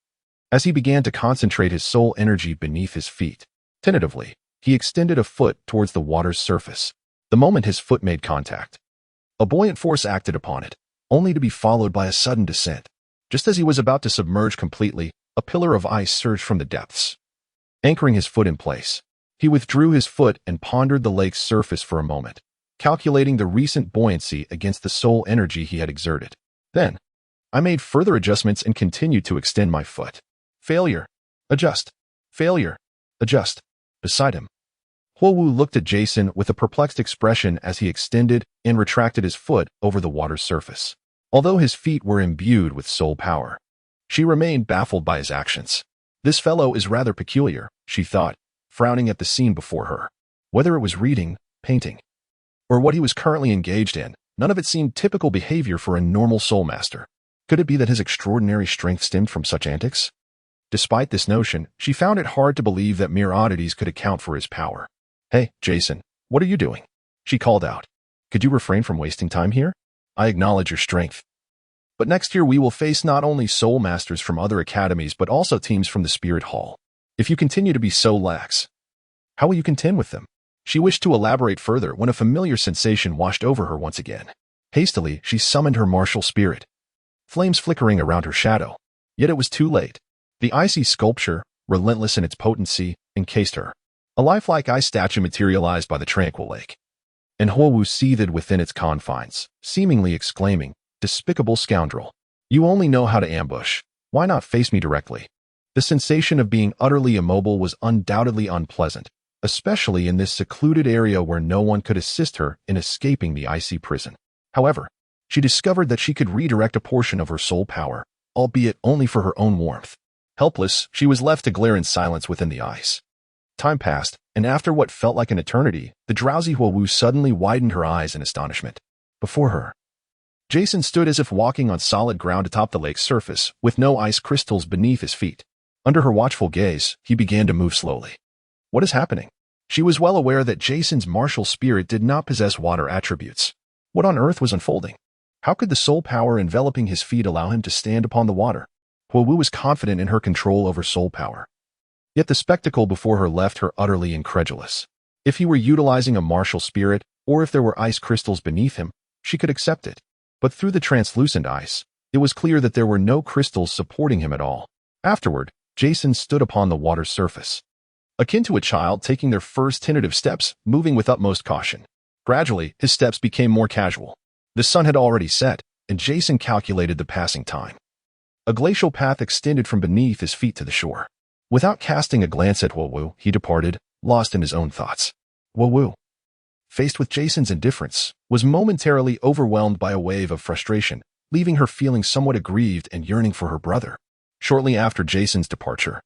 As he began to concentrate his soul energy beneath his feet, tentatively, he extended a foot towards the water's surface. The moment his foot made contact, a buoyant force acted upon it, only to be followed by a sudden descent. Just as he was about to submerge completely, a pillar of ice surged from the depths. Anchoring his foot in place, he withdrew his foot and pondered the lake's surface for a moment, calculating the recent buoyancy against the soul energy he had exerted. Then, I made further adjustments and continued to extend my foot. Failure. Adjust. Failure. Adjust. Beside him, Wu looked at Jason with a perplexed expression as he extended and retracted his foot over the water's surface. Although his feet were imbued with soul power, she remained baffled by his actions. This fellow is rather peculiar, she thought, frowning at the scene before her. Whether it was reading, painting, or what he was currently engaged in, none of it seemed typical behavior for a normal soul master. Could it be that his extraordinary strength stemmed from such antics? Despite this notion, she found it hard to believe that mere oddities could account for his power. "Hey, Jason, what are you doing?" she called out. "Could you refrain from wasting time here? I acknowledge your strength, but next year we will face not only soul masters from other academies but also teams from the Spirit Hall. If you continue to be so lax, how will you contend with them?" She wished to elaborate further when a familiar sensation washed over her once again. Hastily, she summoned her martial spirit, flames flickering around her shadow. Yet it was too late. The icy sculpture, relentless in its potency, encased her. A lifelike ice statue materialized by the tranquil lake, and Wu seethed within its confines, seemingly exclaiming, "Despicable scoundrel! You only know how to ambush. Why not face me directly?" The sensation of being utterly immobile was undoubtedly unpleasant, especially in this secluded area where no one could assist her in escaping the icy prison. However, she discovered that she could redirect a portion of her soul power, albeit only for her own warmth. Helpless, she was left to glare in silence within the ice. Time passed, and after what felt like an eternity, the drowsy Wu suddenly widened her eyes in astonishment. Before her, Jason stood as if walking on solid ground atop the lake's surface, with no ice crystals beneath his feet. Under her watchful gaze, he began to move slowly. What is happening? She was well aware that Jason's martial spirit did not possess water attributes. What on earth was unfolding? How could the soul power enveloping his feet allow him to stand upon the water? Wu was confident in her control over soul power. Yet the spectacle before her left her utterly incredulous. If he were utilizing a martial spirit, or if there were ice crystals beneath him, she could accept it. But through the translucent ice, it was clear that there were no crystals supporting him at all. Afterward, Jason stood upon the water's surface, akin to a child taking their first tentative steps, moving with utmost caution. Gradually, his steps became more casual. The sun had already set, and Jason calculated the passing time. A glacial path extended from beneath his feet to the shore. Without casting a glance at Wu, he departed, lost in his own thoughts. Wu, faced with Jason's indifference, was momentarily overwhelmed by a wave of frustration, leaving her feeling somewhat aggrieved and yearning for her brother. Shortly after Jason's departure,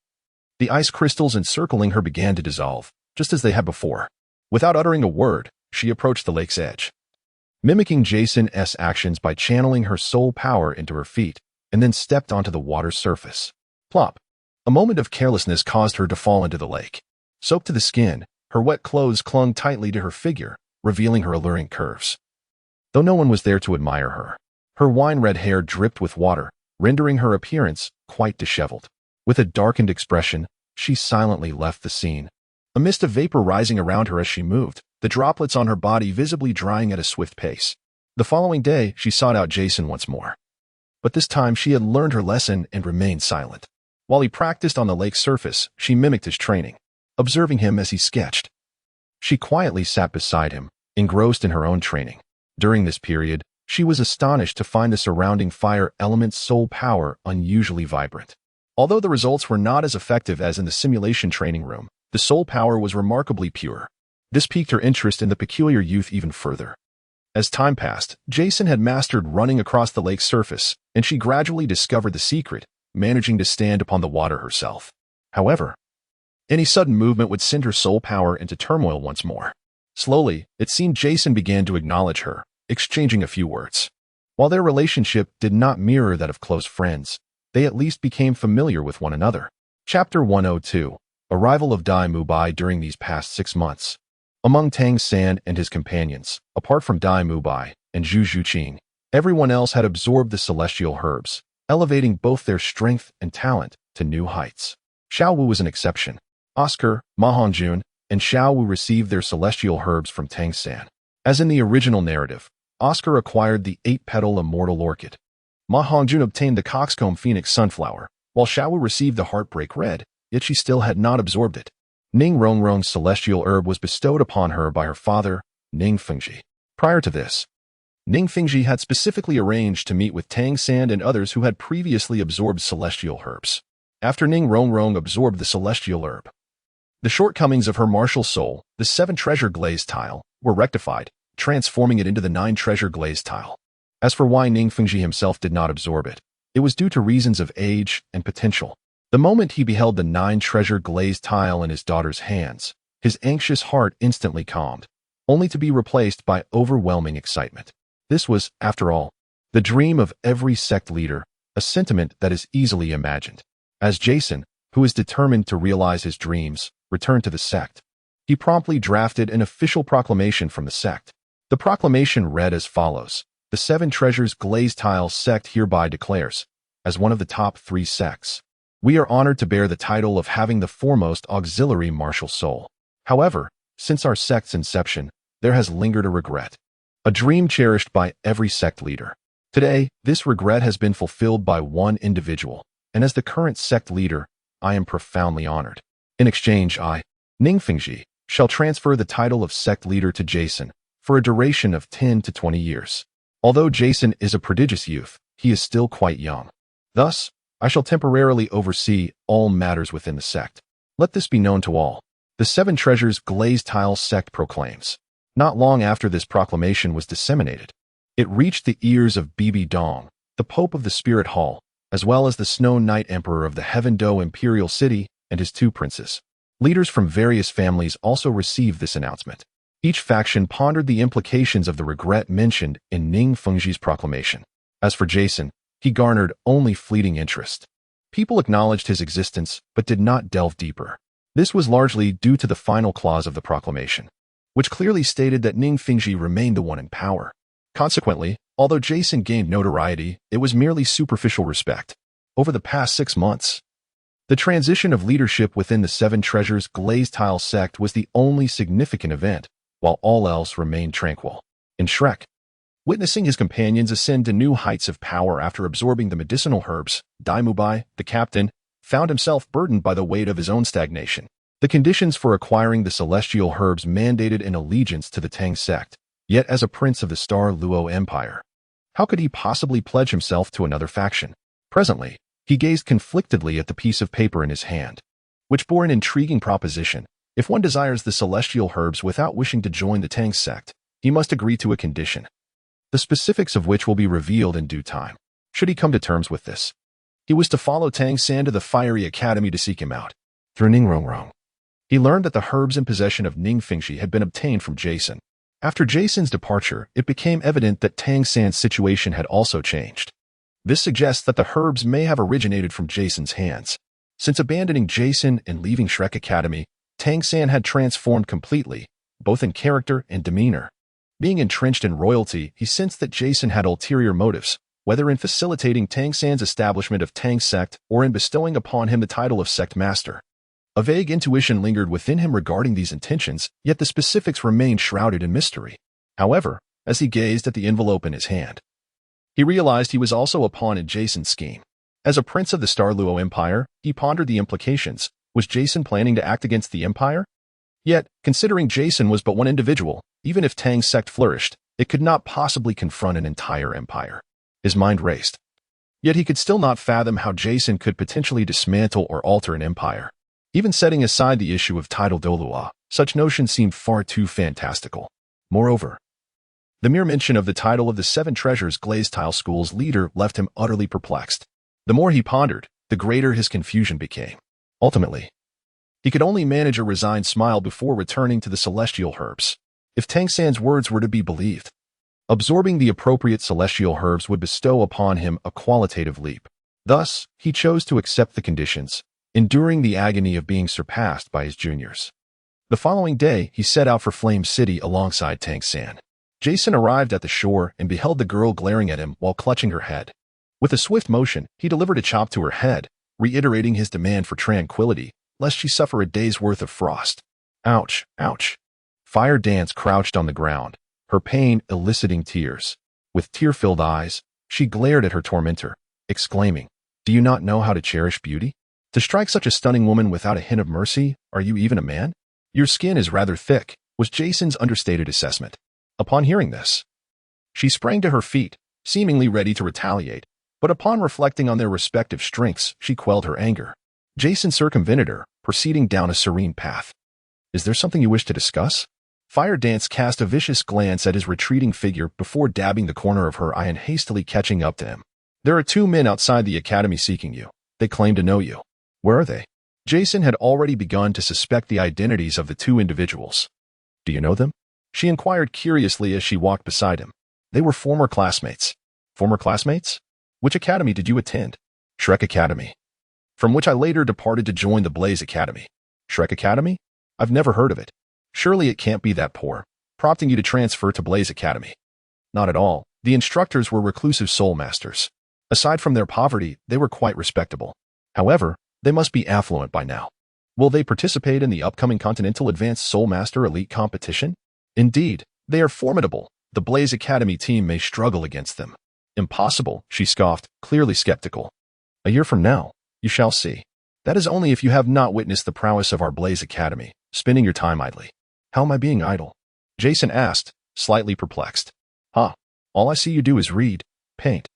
the ice crystals encircling her began to dissolve, just as they had before. Without uttering a word, she approached the lake's edge, mimicking Jason's actions by channeling her soul power into her feet, and then stepped onto the water's surface. Plop! A moment of carelessness caused her to fall into the lake. Soaked to the skin, her wet clothes clung tightly to her figure, revealing her alluring curves. Though no one was there to admire her wine-red hair dripped with water, rendering her appearance quite disheveled. With a darkened expression, she silently left the scene. A mist of vapor rising around her as she moved, the droplets on her body visibly drying at a swift pace. The following day, she sought out Jason once more. But this time she had learned her lesson and remained silent. While he practiced on the lake's surface, she mimicked his training, observing him as he sketched. She quietly sat beside him, engrossed in her own training. During this period, she was astonished to find the surrounding fire element's soul power unusually vibrant. Although the results were not as effective as in the simulation training room, the soul power was remarkably pure. This piqued her interest in the peculiar youth even further. As time passed, Jason had mastered running across the lake's surface, and she gradually discovered the secret, managing to stand upon the water herself. However, any sudden movement would send her soul power into turmoil once more. Slowly, it seemed Jason began to acknowledge her, exchanging a few words. While their relationship did not mirror that of close friends, they at least became familiar with one another. Chapter 102. Arrival of Dai Mubai during these past 6 months. Among Tang San and his companions, apart from Dai Mubai and Zhu Zhuqing, everyone else had absorbed the celestial herbs, elevating both their strength and talent to new heights. Xiao Wu was an exception. Oscar, Ma Hongjun, and Xiao Wu received their celestial herbs from Tang San. As in the original narrative, Oscar acquired the 8-petal immortal orchid. Ma Hongjun obtained the coxcomb phoenix sunflower, while Xiao Wu received the heartbreak red, yet she still had not absorbed it. Ning Rongrong's celestial herb was bestowed upon her by her father, Ning Fengji. Prior to this, Ning Fengji had specifically arranged to meet with Tang San and others who had previously absorbed celestial herbs. After Ning Rongrong absorbed the celestial herb, The shortcomings of her martial soul, the 7-treasure glaze tile, were rectified, transforming it into the 9-treasure glaze tile. As for why Ningfengji himself did not absorb it, it was due to reasons of age and potential. The moment he beheld the 9-treasure glaze tile in his daughter's hands, his anxious heart instantly calmed, only to be replaced by overwhelming excitement. This was, after all, the dream of every sect leader, a sentiment that is easily imagined. As Jason, who is determined to realize his dreams, returned to the sect, he promptly drafted an official proclamation from the sect. The proclamation read as follows: the 7 Treasures Glaze Tile sect hereby declares, as one of the top 3 sects, we are honored to bear the title of having the foremost auxiliary martial soul. However, since our sect's inception, there has lingered a regret, a dream cherished by every sect leader. Today, this regret has been fulfilled by one individual, and as the current sect leader, I am profoundly honored. In exchange, I, Ningfengji, shall transfer the title of sect leader to Jason for a duration of 10 to 20 years. Although Jason is a prodigious youth, he is still quite young. Thus, I shall temporarily oversee all matters within the sect. Let this be known to all. The 7 Treasures Glaze Tile sect proclaims. Not long after this proclamation was disseminated, it reached the ears of Bibi Dong, the Pope of the Spirit Hall, as well as the Snow Knight Emperor of the Heaven Do Imperial City and his 2 princes. Leaders from various families also received this announcement. Each faction pondered the implications of the regret mentioned in Ningfengji's proclamation. As for Jason, he garnered only fleeting interest. People acknowledged his existence but did not delve deeper. This was largely due to the final clause of the proclamation, which clearly stated that Ningfengji remained the one in power. Consequently, although Jason gained notoriety, it was merely superficial respect. Over the past 6 months, the transition of leadership within the 7 Treasures Glaze Tile sect was the only significant event, while all else remained tranquil. In Shrek, witnessing his companions ascend to new heights of power after absorbing the medicinal herbs, Daimubai, the captain, found himself burdened by the weight of his own stagnation. The conditions for acquiring the celestial herbs mandated an allegiance to the Tang sect, yet as a prince of the Star Luo Empire, how could he possibly pledge himself to another faction? Presently, he gazed conflictedly at the piece of paper in his hand, which bore an intriguing proposition. If one desires the celestial herbs without wishing to join the Tang sect, he must agree to a condition, the specifics of which will be revealed in due time. Should he come to terms with this, he was to follow Tang San to the Fiery Academy to seek him out. Through Ningrongrong, he learned that the herbs in possession of Ningfengji had been obtained from Jason. After Jason's departure, it became evident that Tang San's situation had also changed. This suggests that the herbs may have originated from Jason's hands. Since abandoning Jason and leaving Shrek Academy, Tang San had transformed completely, both in character and demeanor. Being entrenched in royalty, he sensed that Jason had ulterior motives, whether in facilitating Tang San's establishment of Tang Sect or in bestowing upon him the title of Sect Master. A vague intuition lingered within him regarding these intentions, yet the specifics remained shrouded in mystery. However, as he gazed at the envelope in his hand, he realized he was also a pawn in Jason's scheme. As a prince of the Star Luo Empire, he pondered the implications. Was Jason planning to act against the Empire? Yet, considering Jason was but one individual, even if Tang's sect flourished, it could not possibly confront an entire empire. His mind raced. Yet he could still not fathom how Jason could potentially dismantle or alter an empire. Even setting aside the issue of title Douluo, such notions seemed far too fantastical. Moreover, the mere mention of the title of the 7 Treasures Glaze Tile School's leader left him utterly perplexed. The more he pondered, the greater his confusion became. Ultimately, he could only manage a resigned smile before returning to the celestial herbs. If Tang San's words were to be believed, absorbing the appropriate celestial herbs would bestow upon him a qualitative leap. Thus, he chose to accept the conditions, enduring the agony of being surpassed by his juniors. The following day, he set out for Flame City alongside Tang San. Jason arrived at the shore and beheld the girl glaring at him while clutching her head. With a swift motion, he delivered a chop to her head, reiterating his demand for tranquility, lest she suffer a day's worth of frost. Ouch, ouch. Fire Dance crouched on the ground, her pain eliciting tears. With tear-filled eyes, she glared at her tormentor, exclaiming, "Do you not know how to cherish beauty? To strike such a stunning woman without a hint of mercy, are you even a man? Your skin is rather thick," was Jason's understated assessment. Upon hearing this, she sprang to her feet, seemingly ready to retaliate, but upon reflecting on their respective strengths, she quelled her anger. Jason circumvented her, proceeding down a serene path. Is there something you wish to discuss? Fire Dance cast a vicious glance at his retreating figure before dabbing the corner of her eye and hastily catching up to him. There are 2 men outside the academy seeking you. They claim to know you. Where are they? Jason had already begun to suspect the identities of the 2 individuals. Do you know them? She inquired curiously as she walked beside him. They were former classmates. Former classmates? Which academy did you attend? Shrek Academy. From which I later departed to join the Blaze Academy. Shrek Academy? I've never heard of it. Surely it can't be that poor, prompting you to transfer to Blaze Academy. Not at all. The instructors were reclusive soul masters. Aside from their poverty, they were quite respectable. However, they must be affluent by now. Will they participate in the upcoming Continental Advanced Soul Master Elite competition? Indeed, they are formidable. The Blaze Academy team may struggle against them. Impossible, she scoffed, clearly skeptical. A year from now, you shall see. That is only if you have not witnessed the prowess of our Blaze Academy, spending your time idly. How am I being idle? Jason asked, slightly perplexed. All I see you do is read, paint,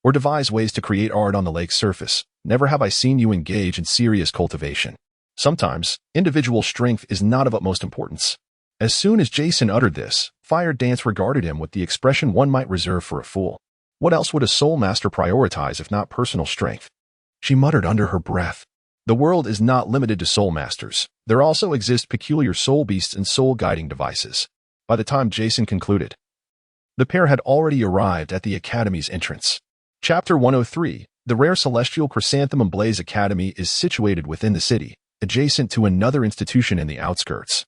or devise ways to create art on the lake's surface. Never have I seen you engage in serious cultivation. Sometimes, individual strength is not of utmost importance. As soon as Jason uttered this, Fire Dance regarded him with the expression one might reserve for a fool. What else would a soul master prioritize if not personal strength? She muttered under her breath. The world is not limited to soul masters. There also exist peculiar soul beasts and soul guiding devices. By the time Jason concluded, the pair had already arrived at the Academy's entrance. Chapter 103, the rare celestial chrysanthemum Blaze Academy is situated within the city, adjacent to another institution in the outskirts,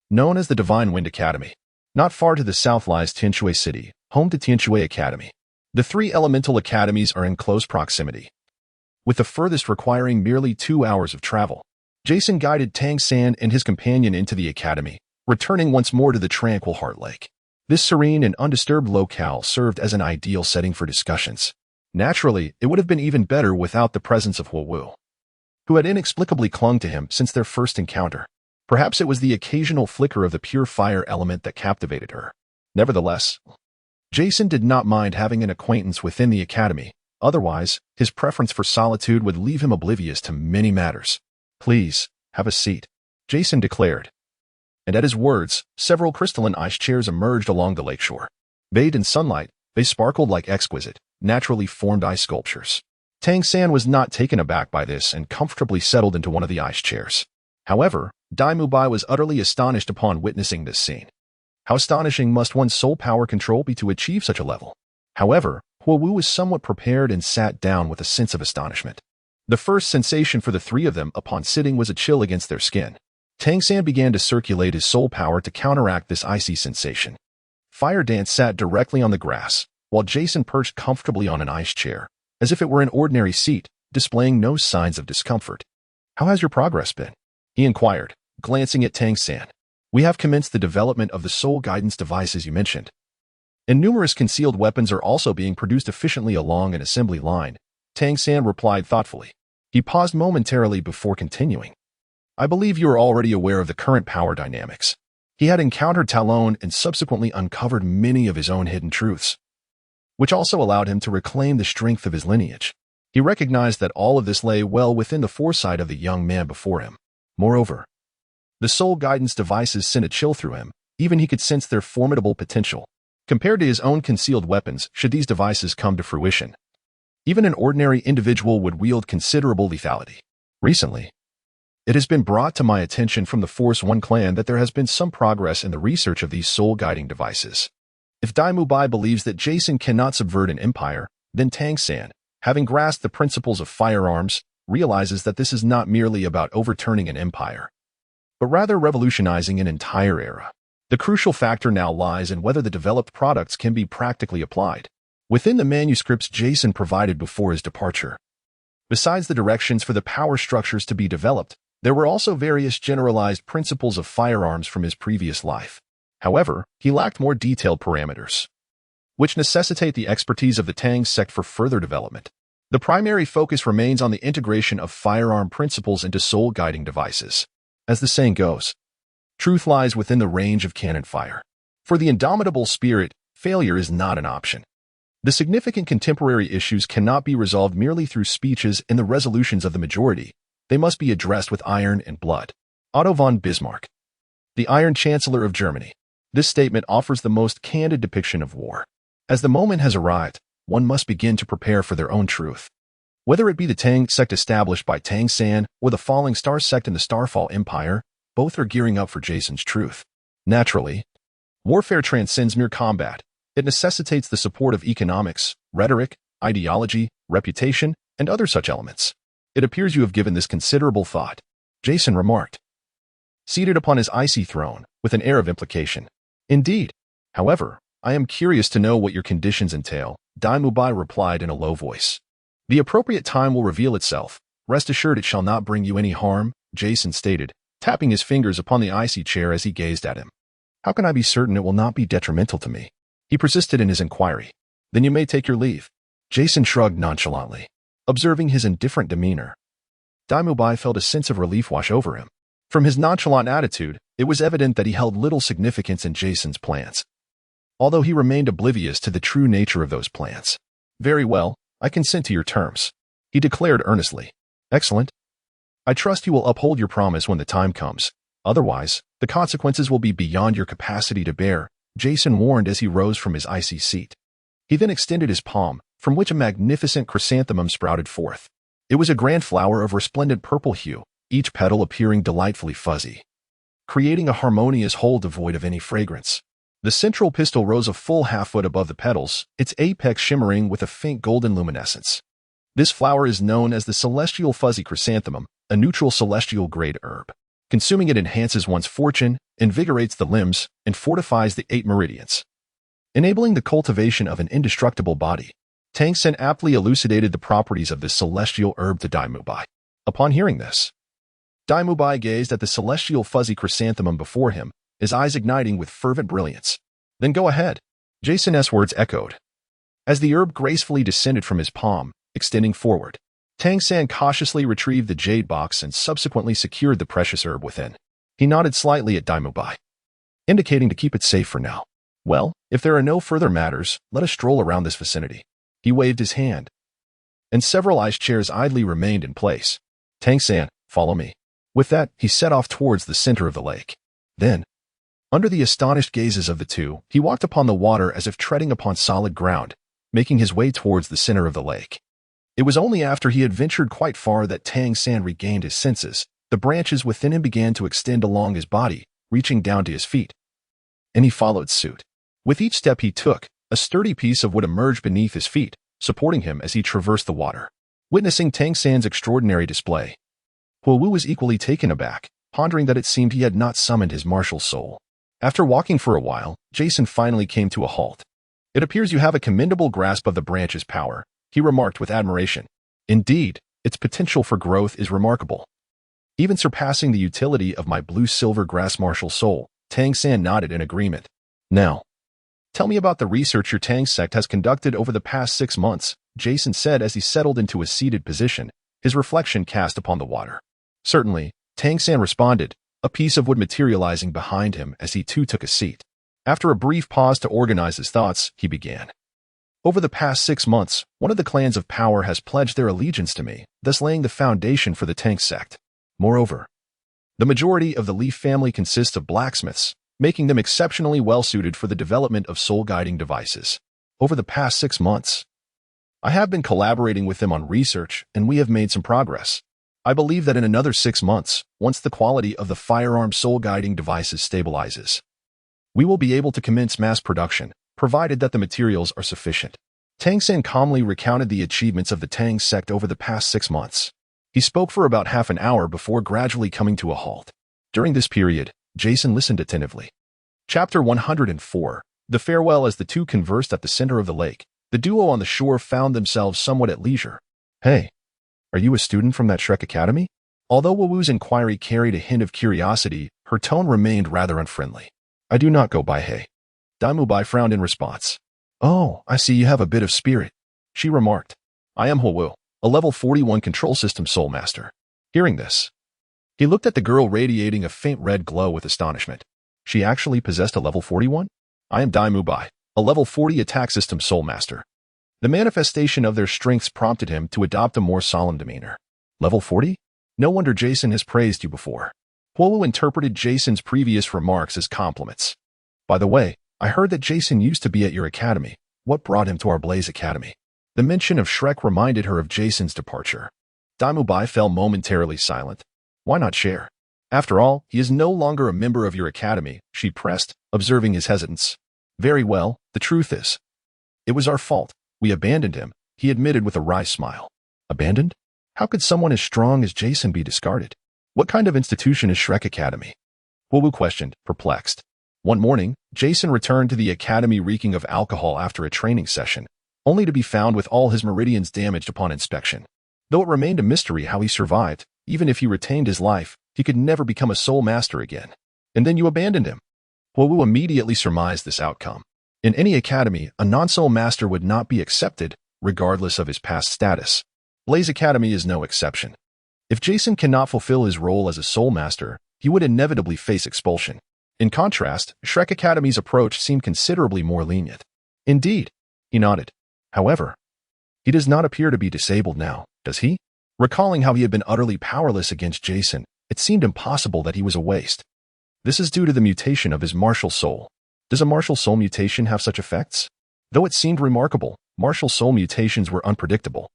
known as the Divine Wind Academy. Not far to the south lies Tianshui City, home to Tianshui Academy. The 3 elemental academies are in close proximity, with the furthest requiring merely 2 hours of travel. Jason guided Tangan and his companion into the academy, returning once more to the tranquil Heart Lake. This serene and undisturbed locale served as an ideal setting for discussions. Naturally, it would have been even better without the presence of Xiao Wu, who had inexplicably clung to him since their first encounter. Perhaps it was the occasional flicker of the pure fire element that captivated her. Nevertheless, Jason did not mind having an acquaintance within the academy. Otherwise, his preference for solitude would leave him oblivious to many matters. Please, have a seat, Jason declared. And at his words, several crystalline ice chairs emerged along the lakeshore. Bathed in sunlight, they sparkled like exquisite, naturally formed ice sculptures. Tangan was not taken aback by this and comfortably settled into one of the ice chairs. However, Daimubai was utterly astonished upon witnessing this scene. How astonishing must one's soul power control be to achieve such a level? However, Xiao Wu was somewhat prepared and sat down with a sense of astonishment. The first sensation for the 3 of them upon sitting was a chill against their skin. Tangan began to circulate his soul power to counteract this icy sensation. Fire Dance sat directly on the grass, while Jason perched comfortably on an ice chair, as if it were an ordinary seat, displaying no signs of discomfort. How has your progress been? He inquired, glancing at Tangan. We have commenced the development of the soul guidance devices you mentioned, and numerous concealed weapons are also being produced efficiently along an assembly line, Tangan replied thoughtfully. He paused momentarily before continuing. I believe you are already aware of the current power dynamics. He had encountered Talon and subsequently uncovered many of his own hidden truths, which also allowed him to reclaim the strength of his lineage. He recognized that all of this lay well within the foresight of the young man before him. Moreover, the soul guidance devices sent a chill through him. Even he could sense their formidable potential. Compared to his own concealed weapons, should these devices come to fruition, even an ordinary individual would wield considerable lethality. Recently, it has been brought to my attention from the Force One clan that there has been some progress in the research of these soul-guiding devices. If Daimubai believes that Jason cannot subvert an empire, then Tangan, having grasped the principles of firearms, realizes that this is not merely about overturning an empire, but rather revolutionizing an entire era. The crucial factor now lies in whether the developed products can be practically applied within the manuscripts Jason provided before his departure. Besides the directions for the power structures to be developed, there were also various generalized principles of firearms from his previous life. However, he lacked more detailed parameters, which necessitate the expertise of the Tang sect for further development. The primary focus remains on the integration of firearm principles into soul-guiding devices. As the saying goes, truth lies within the range of cannon fire. For the indomitable spirit, failure is not an option. The significant contemporary issues cannot be resolved merely through speeches and the resolutions of the majority. They must be addressed with iron and blood. Otto von Bismarck, the Iron Chancellor of Germany. This statement offers the most candid depiction of war. As the moment has arrived, one must begin to prepare for their own truth. Whether it be the Tang sect established by Tang San or the Falling Star sect in the Starfall Empire, both are gearing up for Jason's truth. Naturally, warfare transcends mere combat. It necessitates the support of economics, rhetoric, ideology, reputation, and other such elements. It appears you have given this considerable thought, Jason remarked, seated upon his icy throne, with an air of implication. Indeed. However, I am curious to know what your conditions entail, Dai Mubai replied in a low voice. The appropriate time will reveal itself. Rest assured it shall not bring you any harm, Jason stated, tapping his fingers upon the icy chair as he gazed at him. How can I be certain it will not be detrimental to me? He persisted in his inquiry. Then you may take your leave. Jason shrugged nonchalantly, observing his indifferent demeanor. Dai Mubai felt a sense of relief wash over him. From his nonchalant attitude, it was evident that he held little significance in Jason's plans, although he remained oblivious to the true nature of those plans. Very well, I consent to your terms, he declared earnestly. Excellent. I trust you will uphold your promise when the time comes. Otherwise, the consequences will be beyond your capacity to bear, Jason warned as he rose from his icy seat. He then extended his palm, from which a magnificent chrysanthemum sprouted forth. It was a grand flower of resplendent purple hue, each petal appearing delightfully fuzzy, creating a harmonious whole devoid of any fragrance. The central pistil rose a full half-foot above the petals, its apex shimmering with a faint golden luminescence. This flower is known as the celestial fuzzy chrysanthemum, a neutral celestial-grade herb. Consuming it enhances one's fortune, invigorates the limbs, and fortifies the 8 meridians, enabling the cultivation of an indestructible body. Tang Sen aptly elucidated the properties of this celestial herb to Dai Mubai. Upon hearing this, Dai Mubai gazed at the celestial fuzzy chrysanthemum before him, his eyes igniting with fervent brilliance. Then go ahead, Jason's words echoed. As the herb gracefully descended from his palm, extending forward, Tang San cautiously retrieved the jade box and subsequently secured the precious herb within. He nodded slightly at Dai Mubai, indicating to keep it safe for now. Well, if there are no further matters, let us stroll around this vicinity. He waved his hand, and several ice chairs idly remained in place. Tang San, follow me. With that, he set off towards the center of the lake. Then, under the astonished gazes of the two, he walked upon the water as if treading upon solid ground, making his way towards the center of the lake. It was only after he had ventured quite far that Tang San regained his senses. The branches within him began to extend along his body, reaching down to his feet, and he followed suit. With each step he took, a sturdy piece of wood emerged beneath his feet, supporting him as he traversed the water. Witnessing Tang San's extraordinary display, Xiao Wu was equally taken aback, pondering that it seemed he had not summoned his martial soul. After walking for a while, Jason finally came to a halt. It appears you have a commendable grasp of the branch's power, he remarked with admiration. Indeed, its potential for growth is remarkable, even surpassing the utility of my blue-silver grass martial soul. Tang San nodded in agreement. Now, tell me about the research your Tang sect has conducted over the past 6 months, Jason said as he settled into a seated position, his reflection cast upon the water. Certainly, Tang San responded, a piece of wood materializing behind him as he too took a seat. After a brief pause to organize his thoughts, he began. Over the past 6 months, one of the clans of power has pledged their allegiance to me, thus laying the foundation for the Tang sect. Moreover, the majority of the Leaf family consists of blacksmiths, making them exceptionally well-suited for the development of soul-guiding devices. Over the past 6 months, I have been collaborating with them on research, and we have made some progress. I believe that in another 6 months, once the quality of the firearm soul-guiding devices stabilizes, we will be able to commence mass production, provided that the materials are sufficient. Tang San calmly recounted the achievements of the Tang sect over the past 6 months. He spoke for about half an hour before gradually coming to a halt. During this period, Jason listened attentively. Chapter 104. The farewell. As the two conversed at the center of the lake, the duo on the shore found themselves somewhat at leisure. Hey, are you a student from that Shrek Academy? Although Xiao Wu's inquiry carried a hint of curiosity, her tone remained rather unfriendly. I do not go by Hey. Dai Mubai frowned in response. Oh, I see you have a bit of spirit, she remarked. I am Xiao Wu, a level 41 control system soul master. Hearing this, he looked at the girl radiating a faint red glow with astonishment. She actually possessed a level 41? I am Dai Mubai, a level 40 attack system soul master. The manifestation of their strengths prompted him to adopt a more solemn demeanor. Level 40? No wonder Jason has praised you before. Huowu interpreted Jason's previous remarks as compliments. By the way, I heard that Jason used to be at your academy. What brought him to our Blaze Academy? The mention of Shrek reminded her of Jason's departure. Daimubai fell momentarily silent. Why not share? After all, he is no longer a member of your academy, she pressed, observing his hesitance. Very well, the truth is. It was our fault. We abandoned him, he admitted with a wry smile. Abandoned? How could someone as strong as Jason be discarded? What kind of institution is Shrek Academy? Huowu questioned, perplexed. One morning, Jason returned to the academy reeking of alcohol after a training session, only to be found with all his meridians damaged upon inspection. Though it remained a mystery how he survived, even if he retained his life, he could never become a soul master again. And then you abandoned him. Huowu immediately surmised this outcome. In any academy, a non-soul master would not be accepted, regardless of his past status. Blaze Academy is no exception. If Jason cannot fulfill his role as a soul master, he would inevitably face expulsion. In contrast, Shrek Academy's approach seemed considerably more lenient. Indeed, he nodded. However, he does not appear to be disabled now, does he? Recalling how he had been utterly powerless against Jason, it seemed impossible that he was a waste. This is due to the mutation of his martial soul. Does a martial soul mutation have such effects? Though it seemed remarkable, martial soul mutations were unpredictable.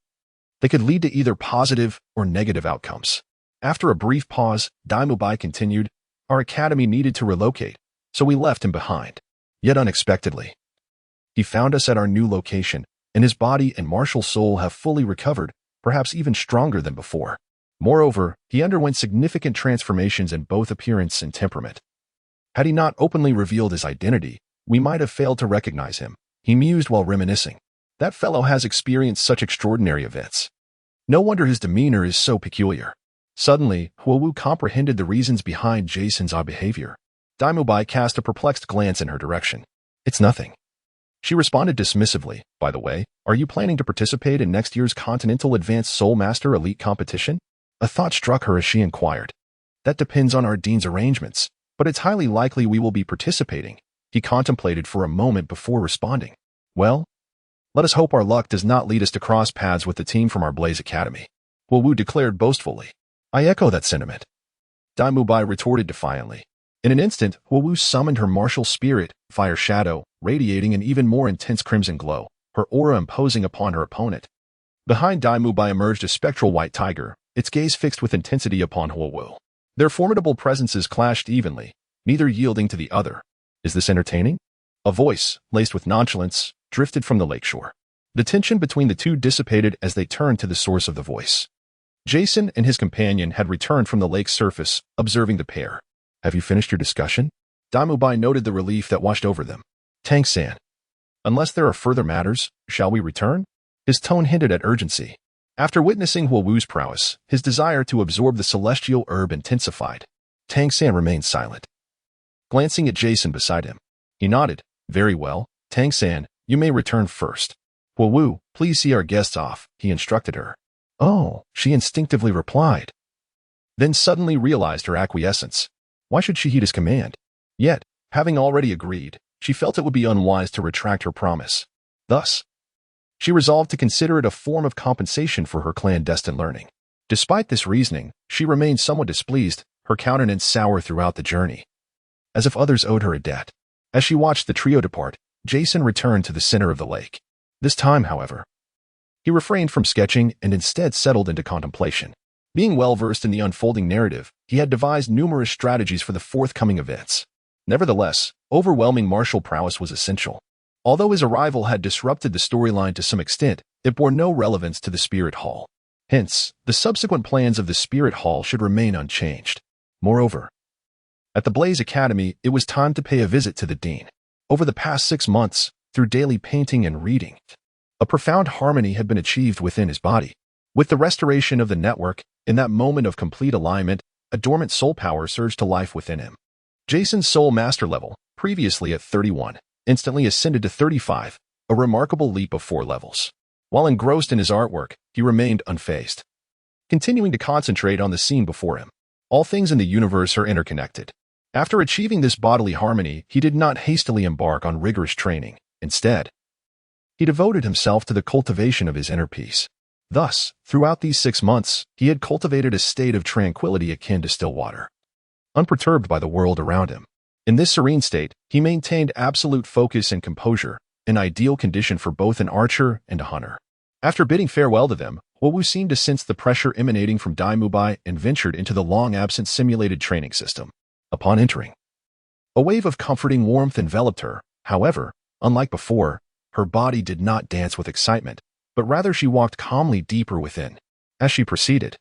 They could lead to either positive or negative outcomes. After a brief pause, Daimubai continued, our academy needed to relocate, so we left him behind. Yet unexpectedly, he found us at our new location, and his body and martial soul have fully recovered, perhaps even stronger than before. Moreover, he underwent significant transformations in both appearance and temperament. Had he not openly revealed his identity, we might have failed to recognize him, he mused while reminiscing. That fellow has experienced such extraordinary events. No wonder his demeanor is so peculiar. Suddenly, Huowu comprehended the reasons behind Jason's odd behavior. Daimubai cast a perplexed glance in her direction. It's nothing. She responded dismissively, by the way, are you planning to participate in next year's Continental Advanced Soul Master Elite competition? A thought struck her as she inquired. That depends on our dean's arrangements, but it's highly likely we will be participating. He contemplated for a moment before responding. Well, let us hope our luck does not lead us to cross paths with the team from our Blaze Academy. Huowu declared boastfully. I echo that sentiment. Daimubai retorted defiantly. In an instant, Huowu summoned her martial spirit, Fire Shadow, radiating an even more intense crimson glow, her aura imposing upon her opponent. Behind Daimubai emerged a spectral white tiger, its gaze fixed with intensity upon Huowu. Their formidable presences clashed evenly, neither yielding to the other. Is this entertaining? A voice, laced with nonchalance, drifted from the lakeshore. The tension between the two dissipated as they turned to the source of the voice. Jason and his companion had returned from the lake's surface, observing the pair. Have you finished your discussion? Daimubai noted the relief that washed over them. Tank-san. Unless there are further matters, shall we return? His tone hinted at urgency. After witnessing Huowu's prowess, his desire to absorb the celestial herb intensified. Tank-san remained silent. Glancing at Jason beside him, he nodded. Very well, Tank-san, you may return first. Huowu, please see our guests off, he instructed her. Oh, she instinctively replied. Then suddenly realized her acquiescence. Why should she heed his command? Yet, having already agreed, she felt it would be unwise to retract her promise. Thus, she resolved to consider it a form of compensation for her clandestine learning. Despite this reasoning, she remained somewhat displeased, her countenance sour throughout the journey, as if others owed her a debt. As she watched the trio depart, Jason returned to the center of the lake. This time, however, he refrained from sketching and instead settled into contemplation. Being well-versed in the unfolding narrative, he had devised numerous strategies for the forthcoming events. Nevertheless, overwhelming martial prowess was essential. Although his arrival had disrupted the storyline to some extent, it bore no relevance to the Spirit Hall. Hence, the subsequent plans of the Spirit Hall should remain unchanged. Moreover, at the Blaze Academy, it was time to pay a visit to the Dean. Over the past 6 months, through daily painting and reading, a profound harmony had been achieved within his body. With the restoration of the network, in that moment of complete alignment, a dormant soul power surged to life within him. Jason's soul master level, previously at 31, instantly ascended to 35, a remarkable leap of 4 levels. While engrossed in his artwork, he remained unfazed, continuing to concentrate on the scene before him. All things in the universe are interconnected. After achieving this bodily harmony, he did not hastily embark on rigorous training. Instead, he devoted himself to the cultivation of his inner peace. Thus, throughout these 6 months, he had cultivated a state of tranquility akin to still water, unperturbed by the world around him. In this serene state, he maintained absolute focus and composure, an ideal condition for both an archer and a hunter. After bidding farewell to them, Xiao Wu seemed to sense the pressure emanating from Dai Mubai and ventured into the long-absent simulated training system. Upon entering, a wave of comforting warmth enveloped her. However, unlike before, her body did not dance with excitement, but rather she walked calmly deeper within. As she proceeded,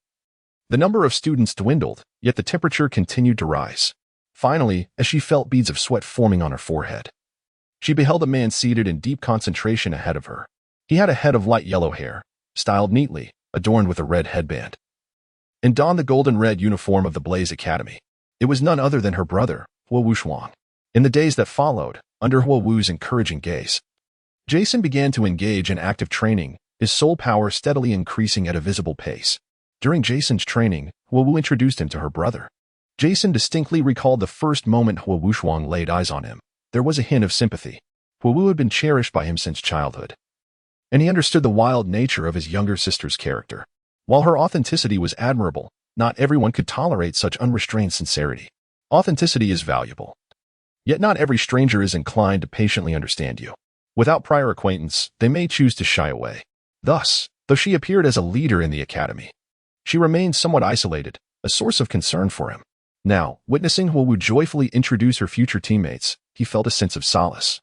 the number of students dwindled, yet the temperature continued to rise. Finally, as she felt beads of sweat forming on her forehead, she beheld a man seated in deep concentration ahead of her. He had a head of light yellow hair, styled neatly, adorned with a red headband, and donned the golden-red uniform of the Blaze Academy. It was none other than her brother, Xiao Wu Shuang. In the days that followed, under Xiao Wu's encouraging gaze, Jason began to engage in active training, his soul power steadily increasing at a visible pace. During Jason's training, Xiao Wu introduced him to her brother. Jason distinctly recalled the first moment Xiao Wu Shuang laid eyes on him. There was a hint of sympathy. Xiao Wu had been cherished by him since childhood, and he understood the wild nature of his younger sister's character. While her authenticity was admirable, not everyone could tolerate such unrestrained sincerity. Authenticity is valuable, yet not every stranger is inclined to patiently understand you. Without prior acquaintance, they may choose to shy away. Thus, though she appeared as a leader in the academy, she remained somewhat isolated, a source of concern for him. Now, witnessing Xiao Wu joyfully introduce her future teammates, he felt a sense of solace.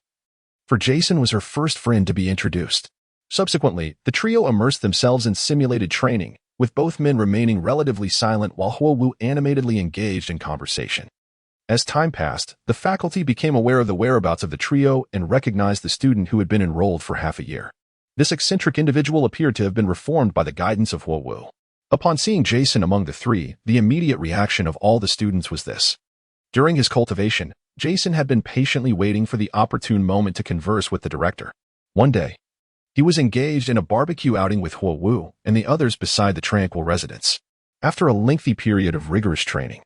For Jason was her first friend to be introduced. Subsequently, the trio immersed themselves in simulated training, with both men remaining relatively silent while Xiao Wu animatedly engaged in conversation. As time passed, the faculty became aware of the whereabouts of the trio and recognized the student who had been enrolled for half a year. This eccentric individual appeared to have been reformed by the guidance of Xiao Wu. Upon seeing Jason among the three, the immediate reaction of all the students was this. During his cultivation, Jason had been patiently waiting for the opportune moment to converse with the director. One day, he was engaged in a barbecue outing with Xiao Wu and the others beside the tranquil residence. After a lengthy period of rigorous training,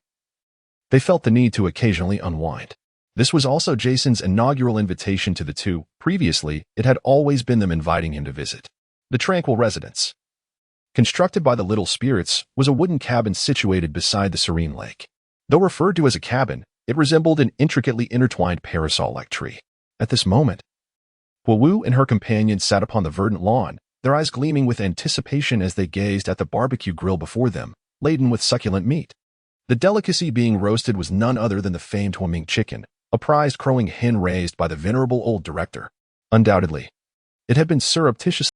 they felt the need to occasionally unwind. This was also Jason's inaugural invitation to the two. Previously, it had always been them inviting him to visit the tranquil residence. Constructed by the little spirits, was a wooden cabin situated beside the serene lake. Though referred to as a cabin, it resembled an intricately intertwined parasol-like tree. At this moment, Xiao Wu and her companion sat upon the verdant lawn, their eyes gleaming with anticipation as they gazed at the barbecue grill before them, laden with succulent meat. The delicacy being roasted was none other than the famed Huaming chicken, a prized crowing hen raised by the venerable old director. Undoubtedly, it had been surreptitiously